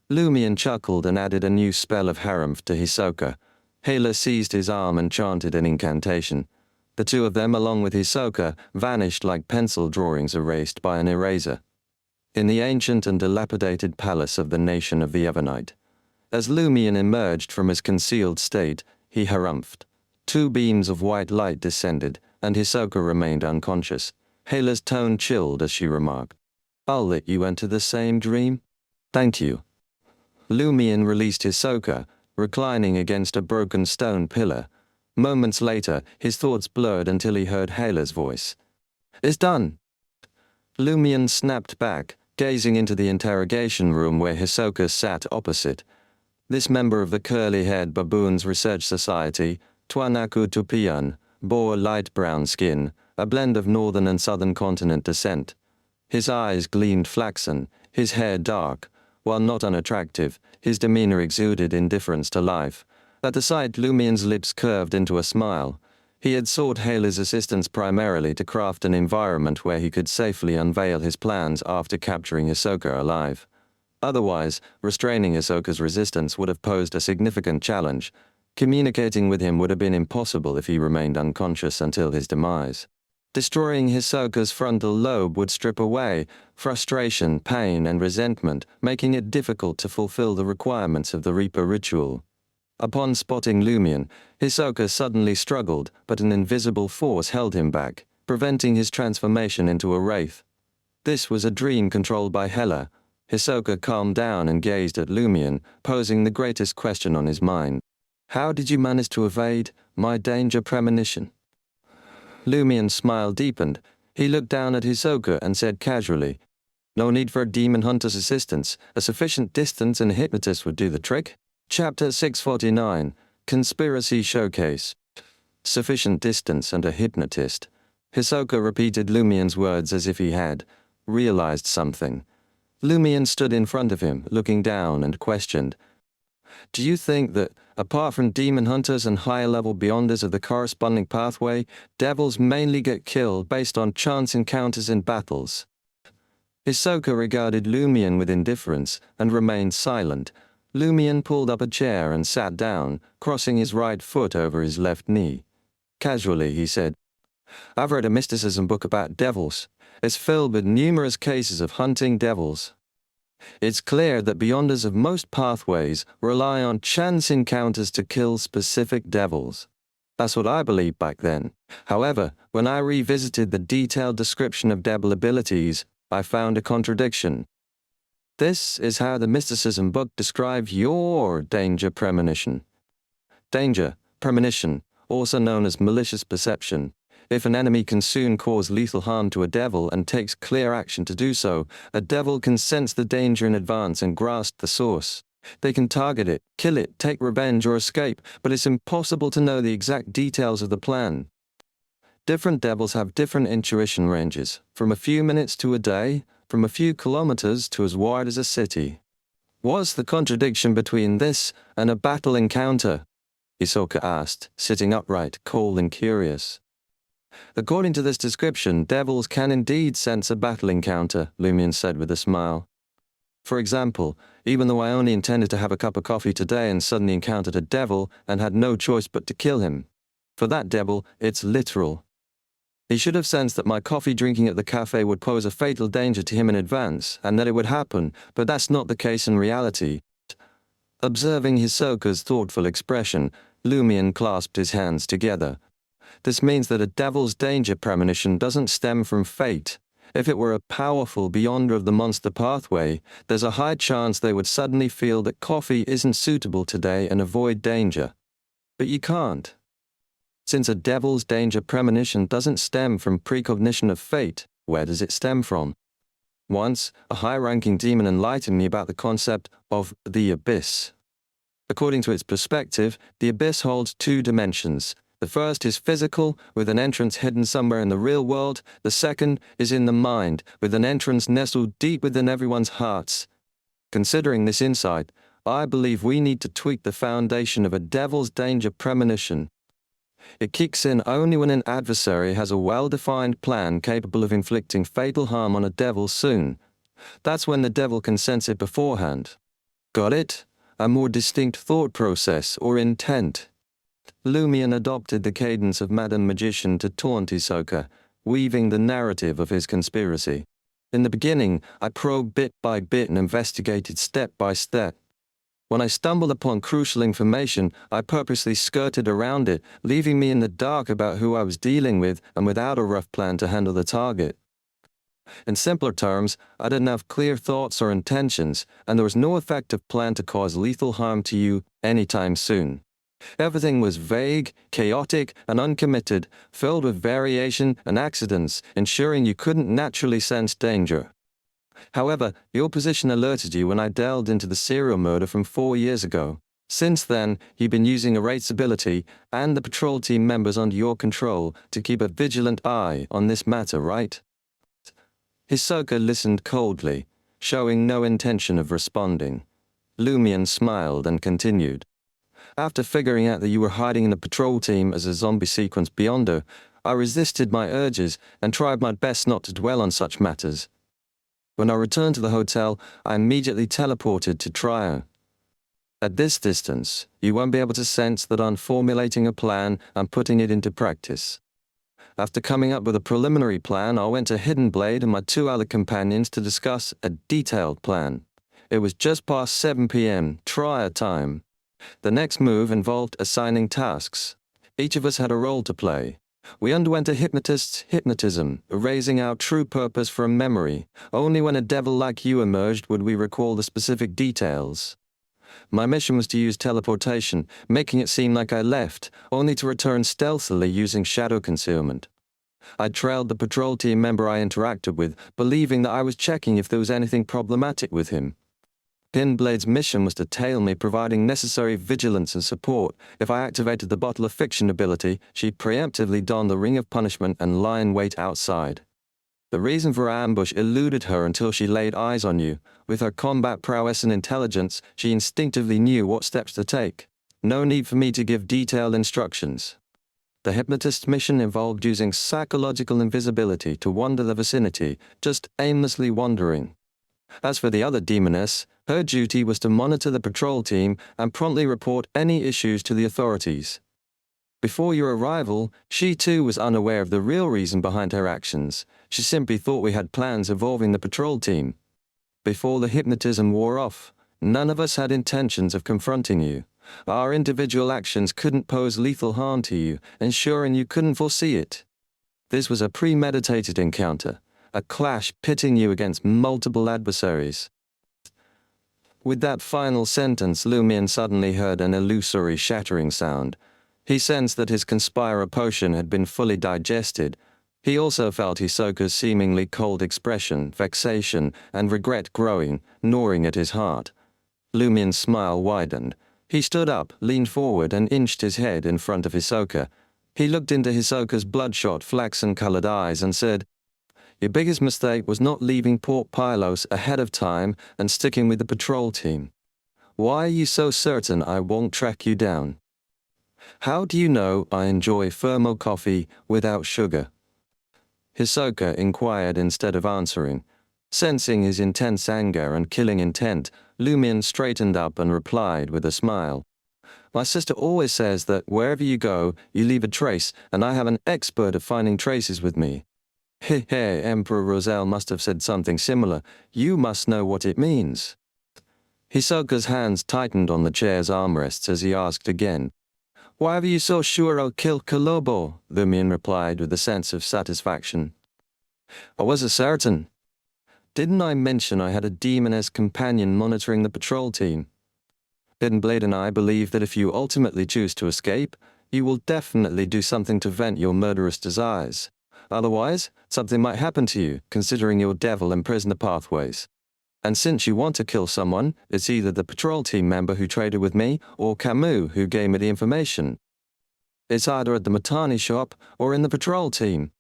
S1: Lumion chuckled and added a new spell of harumph to Hisoka. Hala seized his arm and chanted an incantation. The 2 of them, along with Hisoka, vanished like pencil drawings erased by an eraser. In the ancient and dilapidated palace of the nation of the Evernight. As Lumion emerged from his concealed state, he harumphed. 2 beams of white light descended, and Hisoka remained unconscious. Hala's tone chilled as she remarked, "I'll let you enter the same dream. Thank you." Lumion released Hisoka, reclining against a broken stone pillar. Moments later, his thoughts blurred until he heard Hala's voice. "It's done." Lumion snapped back, gazing into the interrogation room where Hisoka sat opposite. This member of the curly-haired baboons research society, Twanaku Tupian, bore light brown skin, a blend of northern and southern continent descent. His eyes gleamed flaxen, his hair dark. While not unattractive, his demeanor exuded indifference to life. At the sight, Lumien's lips curved into a smile. He had sought Haley's assistance primarily to craft an environment where he could safely unveil his plans after capturing Hisoka alive. Otherwise, restraining Hisoka's resistance would have posed a significant challenge. Communicating with him would have been impossible if he remained unconscious until his demise. Destroying Hisoka's frontal lobe would strip away frustration, pain, and resentment, making it difficult to fulfill the requirements of the Reaper ritual. Upon spotting Lumien, Hisoka suddenly struggled, but an invisible force held him back, preventing his transformation into a wraith. This was a dream controlled by Hela. Hisoka calmed down and gazed at Lumien, posing the greatest question on his mind. "How did you manage to evade my danger premonition?" Lumien's smile deepened. He looked down at Hisoka and said casually, "No need for a demon hunter's assistance. A sufficient distance and a hypnotist would do the trick." Chapter 649, Conspiracy Showcase. Sufficient distance and a hypnotist. Hisoka repeated Lumien's words as if he had realized something. Lumien stood in front of him, looking down, and questioned, "Do you think that, apart from demon hunters and higher-level beyonders of the corresponding pathway, devils mainly get killed based on chance encounters in battles?" Hisoka regarded Lumien with indifference and remained silent. Lumien pulled up a chair and sat down, crossing his right foot over his left knee. Casually, he said, "I've read a mysticism book about devils. It's filled with numerous cases of hunting devils. It's clear that beyonders of most pathways rely on chance encounters to kill specific devils. That's what I believed back then. However, when I revisited the detailed description of devil abilities, I found a contradiction. This is how the mysticism book describes your danger premonition. Danger, premonition, also known as malicious perception. If an enemy can soon cause lethal harm to a devil and takes clear action to do so, a devil can sense the danger in advance and grasp the source. They can target it, kill it, take revenge, or escape, but it's impossible to know the exact details of the plan. Different devils have different intuition ranges, from a few minutes to a day, from a few kilometers to as wide as a city. What's the contradiction between this and a battle encounter?" Hisoka asked, sitting upright, cold and curious. "According to this description, devils can indeed sense a battle encounter," Lumien said with a smile. "For example, even though I only intended to have a cup of coffee today and suddenly encountered a devil and had no choice but to kill him. For that devil, it's literal. He should have sensed that my coffee drinking at the cafe would pose a fatal danger to him in advance, and that it would happen, but that's not the case in reality." Observing Hisoka's thoughtful expression, Lumien clasped his hands together. "This means that a devil's danger premonition doesn't stem from fate. If it were a powerful beyonder of the monster pathway, there's a high chance they would suddenly feel that coffee isn't suitable today and avoid danger. But you can't. Since a devil's danger premonition doesn't stem from precognition of fate, where does it stem from? Once, a high-ranking demon enlightened me about the concept of the abyss. According to its perspective, the abyss holds two dimensions. The first is physical, with an entrance hidden somewhere in the real world. The second is in the mind, with an entrance nestled deep within everyone's hearts. Considering this insight, I believe we need to tweak the foundation of a devil's danger premonition. It kicks in only when an adversary has a well-defined plan capable of inflicting fatal harm on a devil soon. That's when the devil can sense it beforehand. Got it? A more distinct thought process or intent." Lumien adopted the cadence of Madam Magician to taunt Hisoka, weaving the narrative of his conspiracy. "In the beginning, I probed bit by bit and investigated step by step. When I stumbled upon crucial information, I purposely skirted around it, leaving me in the dark about who I was dealing with and without a rough plan to handle the target. In simpler terms, I didn't have clear thoughts or intentions, and there was no effective plan to cause lethal harm to you anytime soon. Everything was vague, chaotic, and uncommitted, filled with variation and accidents, ensuring you couldn't naturally sense danger. However, your position alerted you when I delved into the serial murder from 4 years ago. Since then, you've been using Erate's ability and the patrol team members under your control to keep a vigilant eye on this matter, right? Hisoka listened coldly, showing no intention of responding. Lumion smiled and continued. After figuring out that you were hiding in the patrol team as a zombie sequence beyonder, I resisted my urges and tried my best not to dwell on such matters. When I returned to the hotel, I immediately teleported to Trio. At this distance, you won't be able to sense that I'm formulating a plan and putting it into practice. After coming up with a preliminary plan, I went to Hidden Blade and my 2 other companions to discuss a detailed plan. It was just past 7 p.m. Trio time. The next move involved assigning tasks. Each of us had a role to play. We underwent a hypnotist's hypnotism, erasing our true purpose from memory. Only when a devil like you emerged would we recall the specific details. My mission was to use teleportation, making it seem like I left, only to return stealthily using shadow concealment. I trailed the patrol team member I interacted with, believing that I was checking if there was anything problematic with him. Pinblade's mission was to tail me, providing necessary vigilance and support. If I activated the Bottle of Fiction ability, she'd preemptively don the Ring of Punishment and lie in wait outside. The reason for our ambush eluded her until she laid eyes on you. With her combat prowess and intelligence, she instinctively knew what steps to take. No need for me to give detailed instructions. The hypnotist's mission involved using psychological invisibility to wander the vicinity, just aimlessly wandering. As for the other demoness, her duty was to monitor the patrol team and promptly report any issues to the authorities. Before your arrival, she too was unaware of the real reason behind her actions. She simply thought we had plans involving the patrol team. Before the hypnotism wore off, none of us had intentions of confronting you. Our individual actions couldn't pose lethal harm to you, ensuring you couldn't foresee it. This was a premeditated encounter, a clash pitting you against multiple adversaries. With that final sentence, Lumion suddenly heard an illusory shattering sound. He sensed that his Conspirer potion had been fully digested. He also felt Hisoka's seemingly cold expression, vexation, and regret growing, gnawing at his heart. Lumion's smile widened. He stood up, leaned forward, and inched his head in front of Hisoka. He looked into Hisoka's bloodshot, flaxen-colored eyes and said, "Your biggest mistake was not leaving Port Pylos ahead of time and sticking with the patrol team. Why are you so certain I won't track you down? How do you know I enjoy thermal coffee without sugar?" Hisoka inquired instead of answering. Sensing his intense anger and killing intent, Lumion straightened up and replied with a smile. "My sister always says that wherever you go, you leave a trace, and I have an expert at finding traces with me." Heh, Emperor Roselle must have said something similar. You must know what it means. Hisoka's hands tightened on the chair's armrests as he asked again. "Why are you so sure I'll kill Kolobo?" Lumion replied with a sense of satisfaction. "I was certain. Didn't I mention I had a demoness companion monitoring the patrol team? Hidden Blade and I believe that if you ultimately choose to escape, you will definitely do something to vent your murderous desires. Otherwise, something might happen to you, considering your devil and prisoner pathways. And since you want to kill someone, it's either the patrol team member who traded with me or Camus who gave me the information. It's either at the Matani shop or in the patrol team."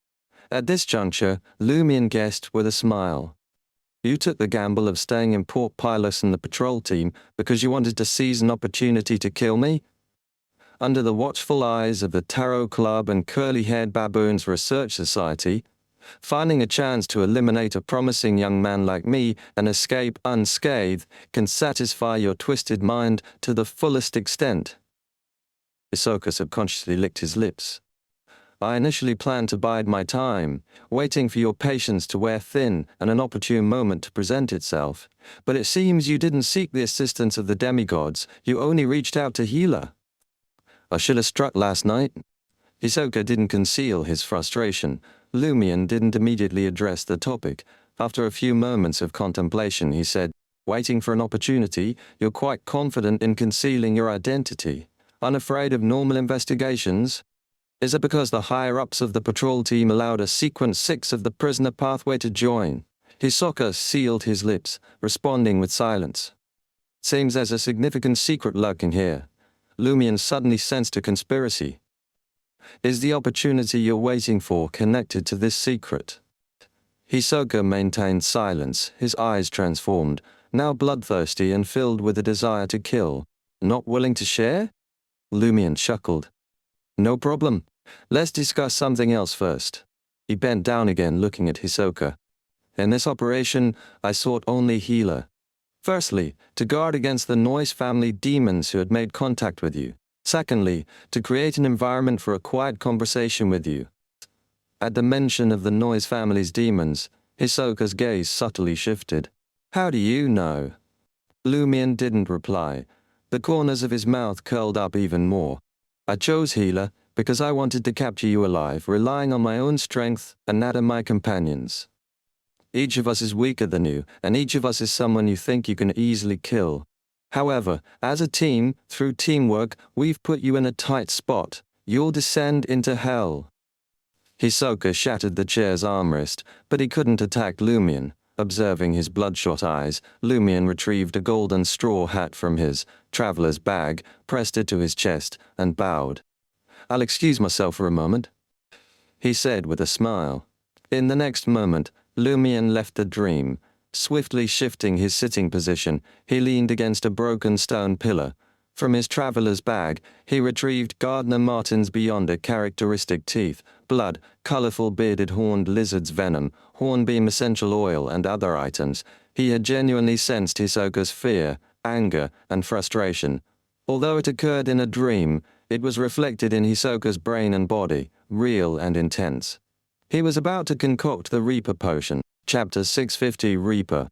S1: At this juncture, Lumion guessed with a smile. "You took the gamble of staying in Port Pylos and the patrol team because you wanted to seize an opportunity to kill me?" Under the watchful eyes of the Tarot Club and Curly-Haired Baboons Research Society, finding a chance to eliminate a promising young man like me and escape unscathed can satisfy your twisted mind to the fullest extent. Hisoka subconsciously licked his lips. "I initially planned to bide my time, waiting for your patience to wear thin and an opportune moment to present itself. But it seems you didn't seek the assistance of the demigods, you only reached out to Healer. I should have struck last night." Hisoka didn't conceal his frustration. Lumion didn't immediately address the topic. After a few moments of contemplation, he said, "Waiting for an opportunity, you're quite confident in concealing your identity. Unafraid of normal investigations? Is it because the higher-ups of the patrol team allowed a Sequence 6 of the prisoner pathway to join? Hisoka sealed his lips, responding with silence. Seems there's a significant secret lurking here. Lumion suddenly sensed a conspiracy. Is the opportunity you're waiting for connected to this secret? Hisoka maintained silence, his eyes transformed, now bloodthirsty and filled with a desire to kill. Not willing to share? Lumion chuckled. No problem. Let's discuss something else first. He bent down again, looking at Hisoka. In this operation, I sought only healer. Firstly, to guard against the Noise family demons who had made contact with you. Secondly, to create an environment for a quiet conversation with you. At the mention of the Noise family's demons, Hisoka's gaze subtly shifted. How do you know? Lumion didn't reply. The corners of his mouth curled up even more. I chose healer because I wanted to capture you alive, relying on my own strength and that of my companions. Each of us is weaker than you, and each of us is someone you think you can easily kill. However, as a team, through teamwork, we've put you in a tight spot. You'll descend into hell. Hisoka shattered the chair's armrest, but he couldn't attack Lumion. Observing his bloodshot eyes, Lumion retrieved a golden straw hat from his traveler's bag, pressed it to his chest, and bowed. I'll excuse myself for a moment, he said with a smile. In the next moment, Lumion left the dream. Swiftly shifting his sitting position, he leaned against a broken stone pillar. From his traveler's bag, he retrieved Gardner Martin's Beyonder characteristic teeth, blood, colorful bearded horned lizard's venom, hornbeam essential oil, and other items. He had genuinely sensed Hisoka's fear, anger, and frustration. Although it occurred in a dream, it was reflected in Hisoka's brain and body, real and intense. He was about to concoct the Reaper potion, Chapter 650 Reaper.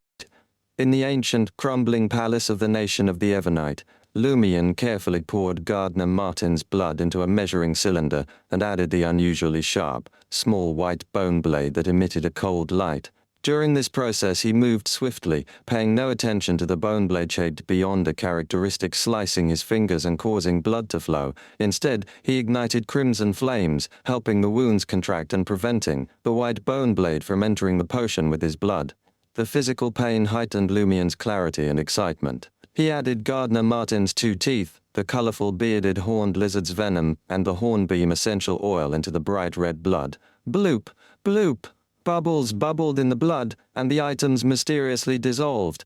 S1: In the ancient, crumbling palace of the nation of the Evernite, Lumion carefully poured Gardner Martin's blood into a measuring cylinder and added the unusually sharp, small white bone blade that emitted a cold light. During this process he moved swiftly, paying no attention to the bone blade shaped Beyonder characteristic slicing his fingers and causing blood to flow. Instead, he ignited crimson flames, helping the wounds contract and preventing the white bone blade from entering the potion with his blood. The physical pain heightened Lumion's clarity and excitement. He added Gardner Martin's 2 teeth, the colorful bearded horned lizard's venom, and the hornbeam essential oil into the bright red blood. Bloop, bloop. Bubbles bubbled in the blood, and the items mysteriously dissolved.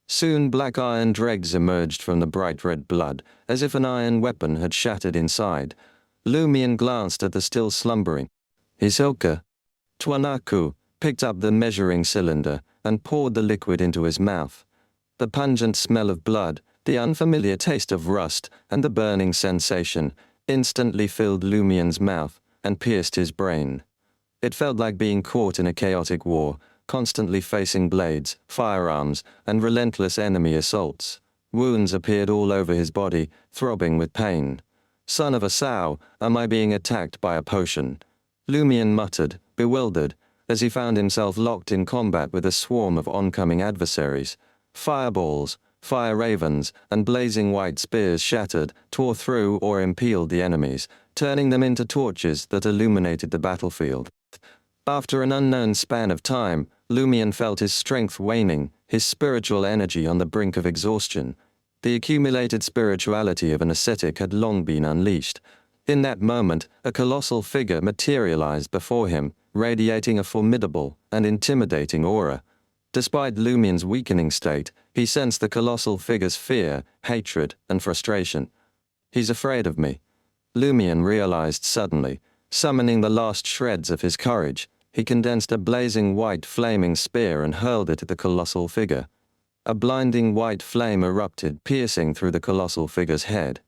S1: Soon black iron dregs emerged from the bright red blood, as if an iron weapon had shattered inside. Lumion glanced at the still slumbering Hisoka. Twanaku picked up the measuring cylinder and poured the liquid into his mouth. The pungent smell of blood, the unfamiliar taste of rust, and the burning sensation instantly filled Lumion's mouth and pierced his brain. It felt like being caught in a chaotic war, constantly facing blades, firearms, and relentless enemy assaults. Wounds appeared all over his body, throbbing with pain. Son of a sow, am I being attacked by a potion? Lumion muttered, bewildered, as he found himself locked in combat with a swarm of oncoming adversaries. Fireballs, fire ravens, and blazing white spears shattered, tore through or impaled the enemies, turning them into torches that illuminated the battlefield. After an unknown span of time, Lumion felt his strength waning, his spiritual energy on the brink of exhaustion. The accumulated spirituality of an ascetic had long been unleashed. In that moment, a colossal figure materialized before him, radiating a formidable and intimidating aura. Despite Lumion's weakening state, he sensed the colossal figure's fear, hatred, and frustration. He's afraid of me, Lumion realized suddenly. Summoning the last shreds of his courage, he condensed a blazing white flaming spear and hurled it at the colossal figure. A blinding white flame erupted, piercing through the colossal figure's head.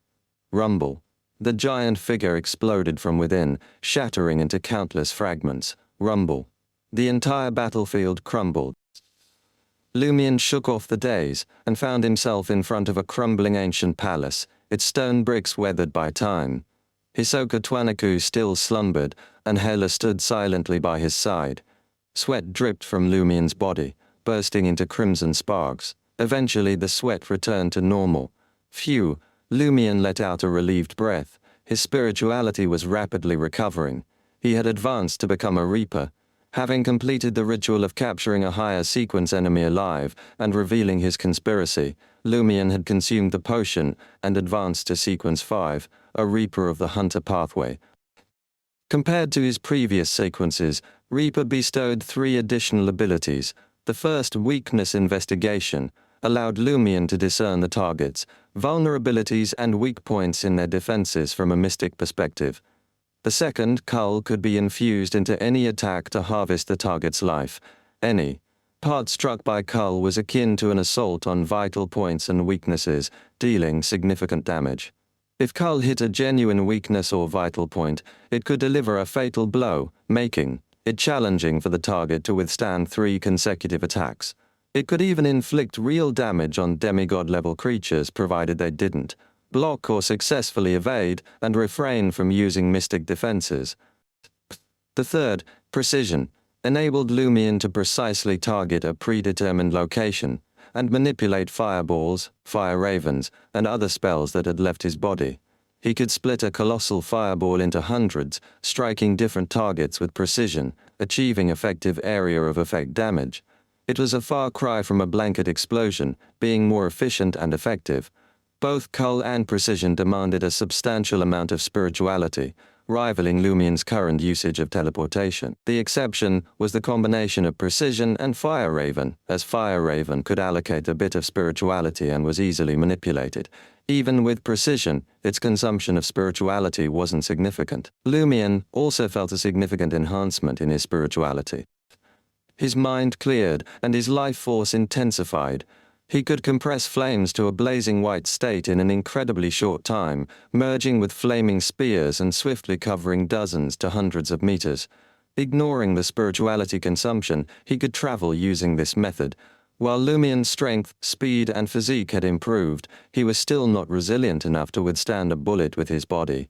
S1: Rumble. The giant figure exploded from within, shattering into countless fragments. Rumble. The entire battlefield crumbled. Lumion shook off the daze and found himself in front of a crumbling ancient palace, its stone bricks weathered by time. Hisoka Twanaku still slumbered, and Hela stood silently by his side. Sweat dripped from Lumion's body, bursting into crimson sparks. Eventually the sweat returned to normal. Phew, Lumion let out a relieved breath. His spirituality was rapidly recovering. He had advanced to become a Reaper. Having completed the ritual of capturing a higher sequence enemy alive and revealing his conspiracy, Lumion had consumed the potion and advanced to Sequence 5, a Reaper of the Hunter pathway. Compared to his previous sequences, Reaper bestowed 3 additional abilities. The first, Weakness Investigation, allowed Lumion to discern the targets, vulnerabilities and weak points in their defenses from a mystic perspective. The second, Cull, could be infused into any attack to harvest the target's life. Any part struck by Cull was akin to an assault on vital points and weaknesses, dealing significant damage. If Cull hit a genuine weakness or vital point, it could deliver a fatal blow, making it challenging for the target to withstand 3 consecutive attacks. It could even inflict real damage on demigod-level creatures provided they didn't block or successfully evade and refrain from using mystic defenses. The third, Precision, enabled Lumion to precisely target a predetermined location and manipulate fireballs, fire ravens, and other spells that had left his body. He could split a colossal fireball into hundreds, striking different targets with precision, achieving effective area of effect damage. It was a far cry from a blanket explosion, being more efficient and effective. Both Cull and Precision demanded a substantial amount of spirituality, rivaling Lumion's current usage of teleportation. The exception was the combination of Precision and Fire Raven, as Fire Raven could allocate a bit of spirituality and was easily manipulated. Even with Precision, its consumption of spirituality wasn't significant. Lumion also felt a significant enhancement in his spirituality. His mind cleared and his life force intensified. He could compress flames to a blazing white state in an incredibly short time, merging with flaming spears and swiftly covering dozens to hundreds of meters. Ignoring the spirituality consumption, he could travel using this method. While Lumion's strength, speed, and physique had improved, he was still not resilient enough to withstand a bullet with his body.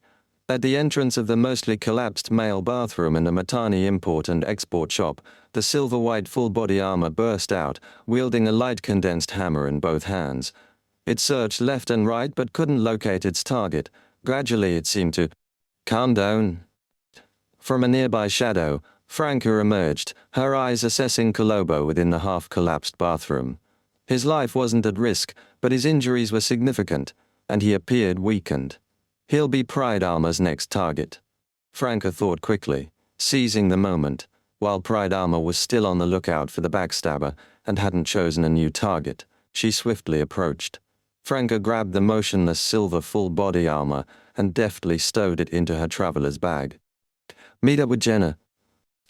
S1: At the entrance of the mostly collapsed male bathroom in the Matani import and export shop, the silver-white full-body armor burst out, wielding a light-condensed hammer in both hands. It searched left and right but couldn't locate its target. Gradually it seemed to calm down. From a nearby shadow, Franca emerged, her eyes assessing Kolobo within the half-collapsed bathroom. His life wasn't at risk, but his injuries were significant, and he appeared weakened. He'll be Pride Armor's next target. Franca thought quickly, seizing the moment, while Pride Armor was still on the lookout for the backstabber and hadn't chosen a new target. She swiftly approached. Franca grabbed the motionless silver full-body armor and deftly stowed it into her traveler's bag. "Meet up with Jenna."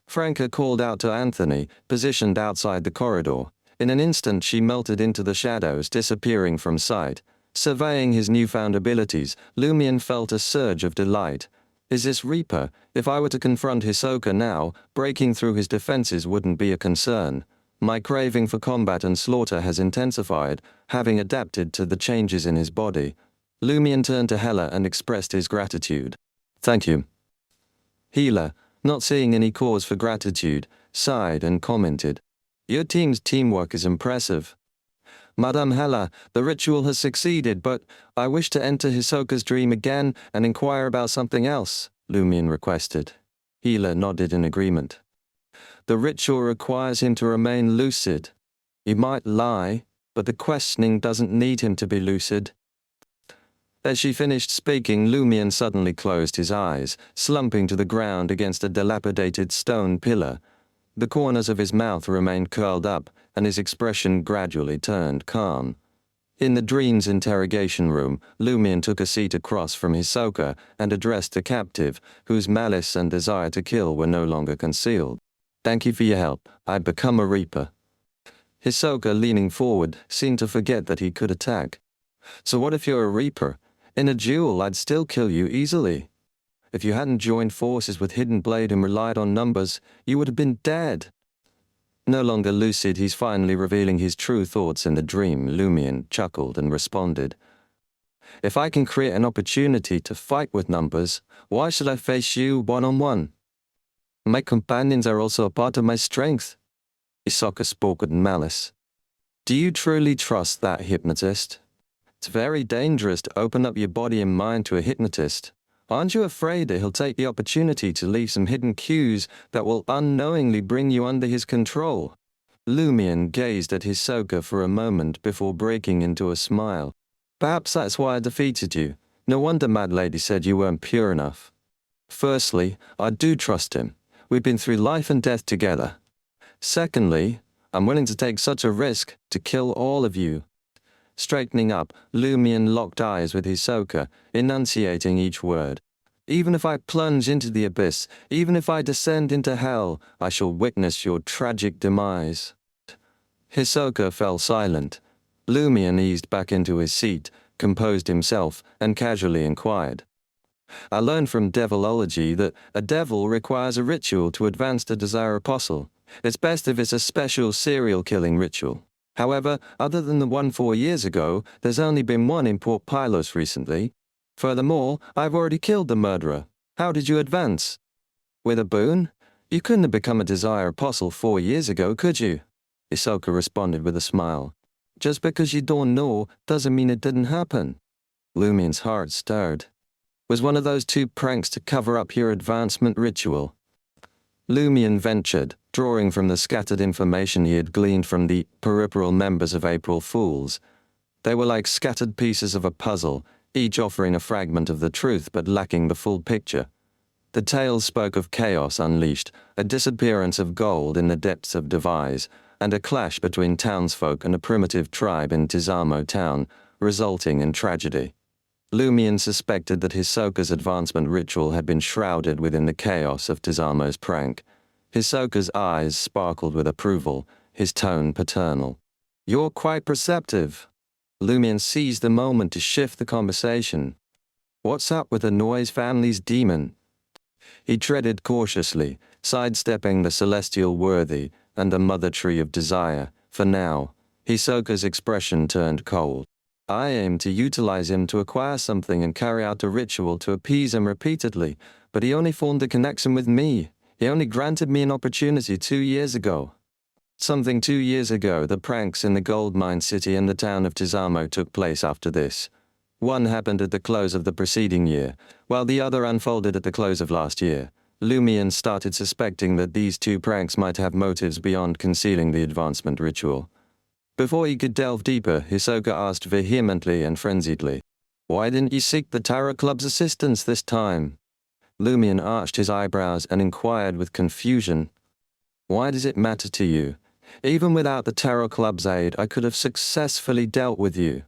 S1: Franca called out to Anthony, positioned outside the corridor. In an instant she melted into the shadows, disappearing from sight. Surveying his newfound abilities, Lumion felt a surge of delight. Is this Reaper? If I were to confront Hisoka now, breaking through his defenses wouldn't be a concern. My craving for combat and slaughter has intensified, having adapted to the changes in his body. Lumion turned to Hela and expressed his gratitude. "Thank you." Hela, not seeing any cause for gratitude, sighed and commented, "Your team's teamwork is impressive." "Madame Hela, the ritual has succeeded, but I wish to enter Hisoka's dream again and inquire about something else," Lumion requested. Hela nodded in agreement. "The ritual requires him to remain lucid. He might lie, but the questioning doesn't need him to be lucid." As she finished speaking, Lumion suddenly closed his eyes, slumping to the ground against a dilapidated stone pillar. The corners of his mouth remained curled up, and his expression gradually turned calm. In the dream's interrogation room, Lumion took a seat across from Hisoka and addressed the captive, whose malice and desire to kill were no longer concealed. "Thank you for your help. I've become a Reaper." Hisoka, leaning forward, seemed to forget that he could attack. "So what if you're a Reaper? In a duel, I'd still kill you easily. If you hadn't joined forces with Hidden Blade and relied on numbers, you would have been dead." No longer lucid, he's finally revealing his true thoughts in the dream. Lumion chuckled and responded, "If I can create an opportunity to fight with numbers, why should I face you one-on-one? My companions are also a part of my strength." Hisoka spoke with malice. "Do you truly trust that hypnotist? It's very dangerous to open up your body and mind to a hypnotist. Aren't you afraid that he'll take the opportunity to leave some hidden cues that will unknowingly bring you under his control? Lumion gazed at Hisoka for a moment before breaking into a smile. Perhaps that's why I defeated you. No wonder Mad Lady said you weren't pure enough. Firstly, I do trust him. We've been through life and death together. Secondly, I'm willing to take such a risk to kill all of you. Straightening up, Lumion locked eyes with Hisoka, enunciating each word. Even if I plunge into the abyss, even if I descend into hell, I shall witness your tragic demise. Hisoka fell silent. Lumion eased back into his seat, composed himself, and casually inquired. I learned from Devilogy that a devil requires a ritual to advance the Desire Apostle. It's best if it's a special serial-killing ritual. However, other than the one 4 years ago, there's only been one in Port Pylos recently. Furthermore, I've already killed the murderer. How did you advance? With a boon? You couldn't have become a Desire Apostle 4 years ago, could you? Hisoka responded with a smile. Just because you don't know doesn't mean it didn't happen. Lumion's heart stirred. Was one of those 2 pranks to cover up your advancement ritual? Lumion ventured, drawing from the scattered information he had gleaned from the peripheral members of April Fools. They were like scattered pieces of a puzzle, each offering a fragment of the truth but lacking the full picture. The tales spoke of chaos unleashed, a disappearance of gold in the depths of Devise, and a clash between townsfolk and a primitive tribe in Tizamo town, resulting in tragedy. Lumion suspected that Hisoka's advancement ritual had been shrouded within the chaos of Tizamo's prank. Hisoka's eyes sparkled with approval, his tone paternal. You're quite perceptive. Lumion seized the moment to shift the conversation. What's up with the Noise family's demon? He treaded cautiously, sidestepping the celestial worthy and the mother tree of desire. For now, Hisoka's expression turned cold. I aimed to utilize him to acquire something and carry out a ritual to appease him repeatedly, but he only formed a connection with me. He only granted me an opportunity 2 years ago. Something 2 years ago, the pranks in the gold mine city and the town of Tizamo took place after this. One happened at the close of the preceding year, while the other unfolded at the close of last year. Lumion started suspecting that these 2 pranks might have motives beyond concealing the advancement ritual. Before he could delve deeper, Hisoka asked vehemently and frenziedly, Why didn't you seek the Tarot Club's assistance this time? Lumion arched his eyebrows and inquired with confusion, Why does it matter to you? Even without the Tarot Club's aid, I could have successfully dealt with you.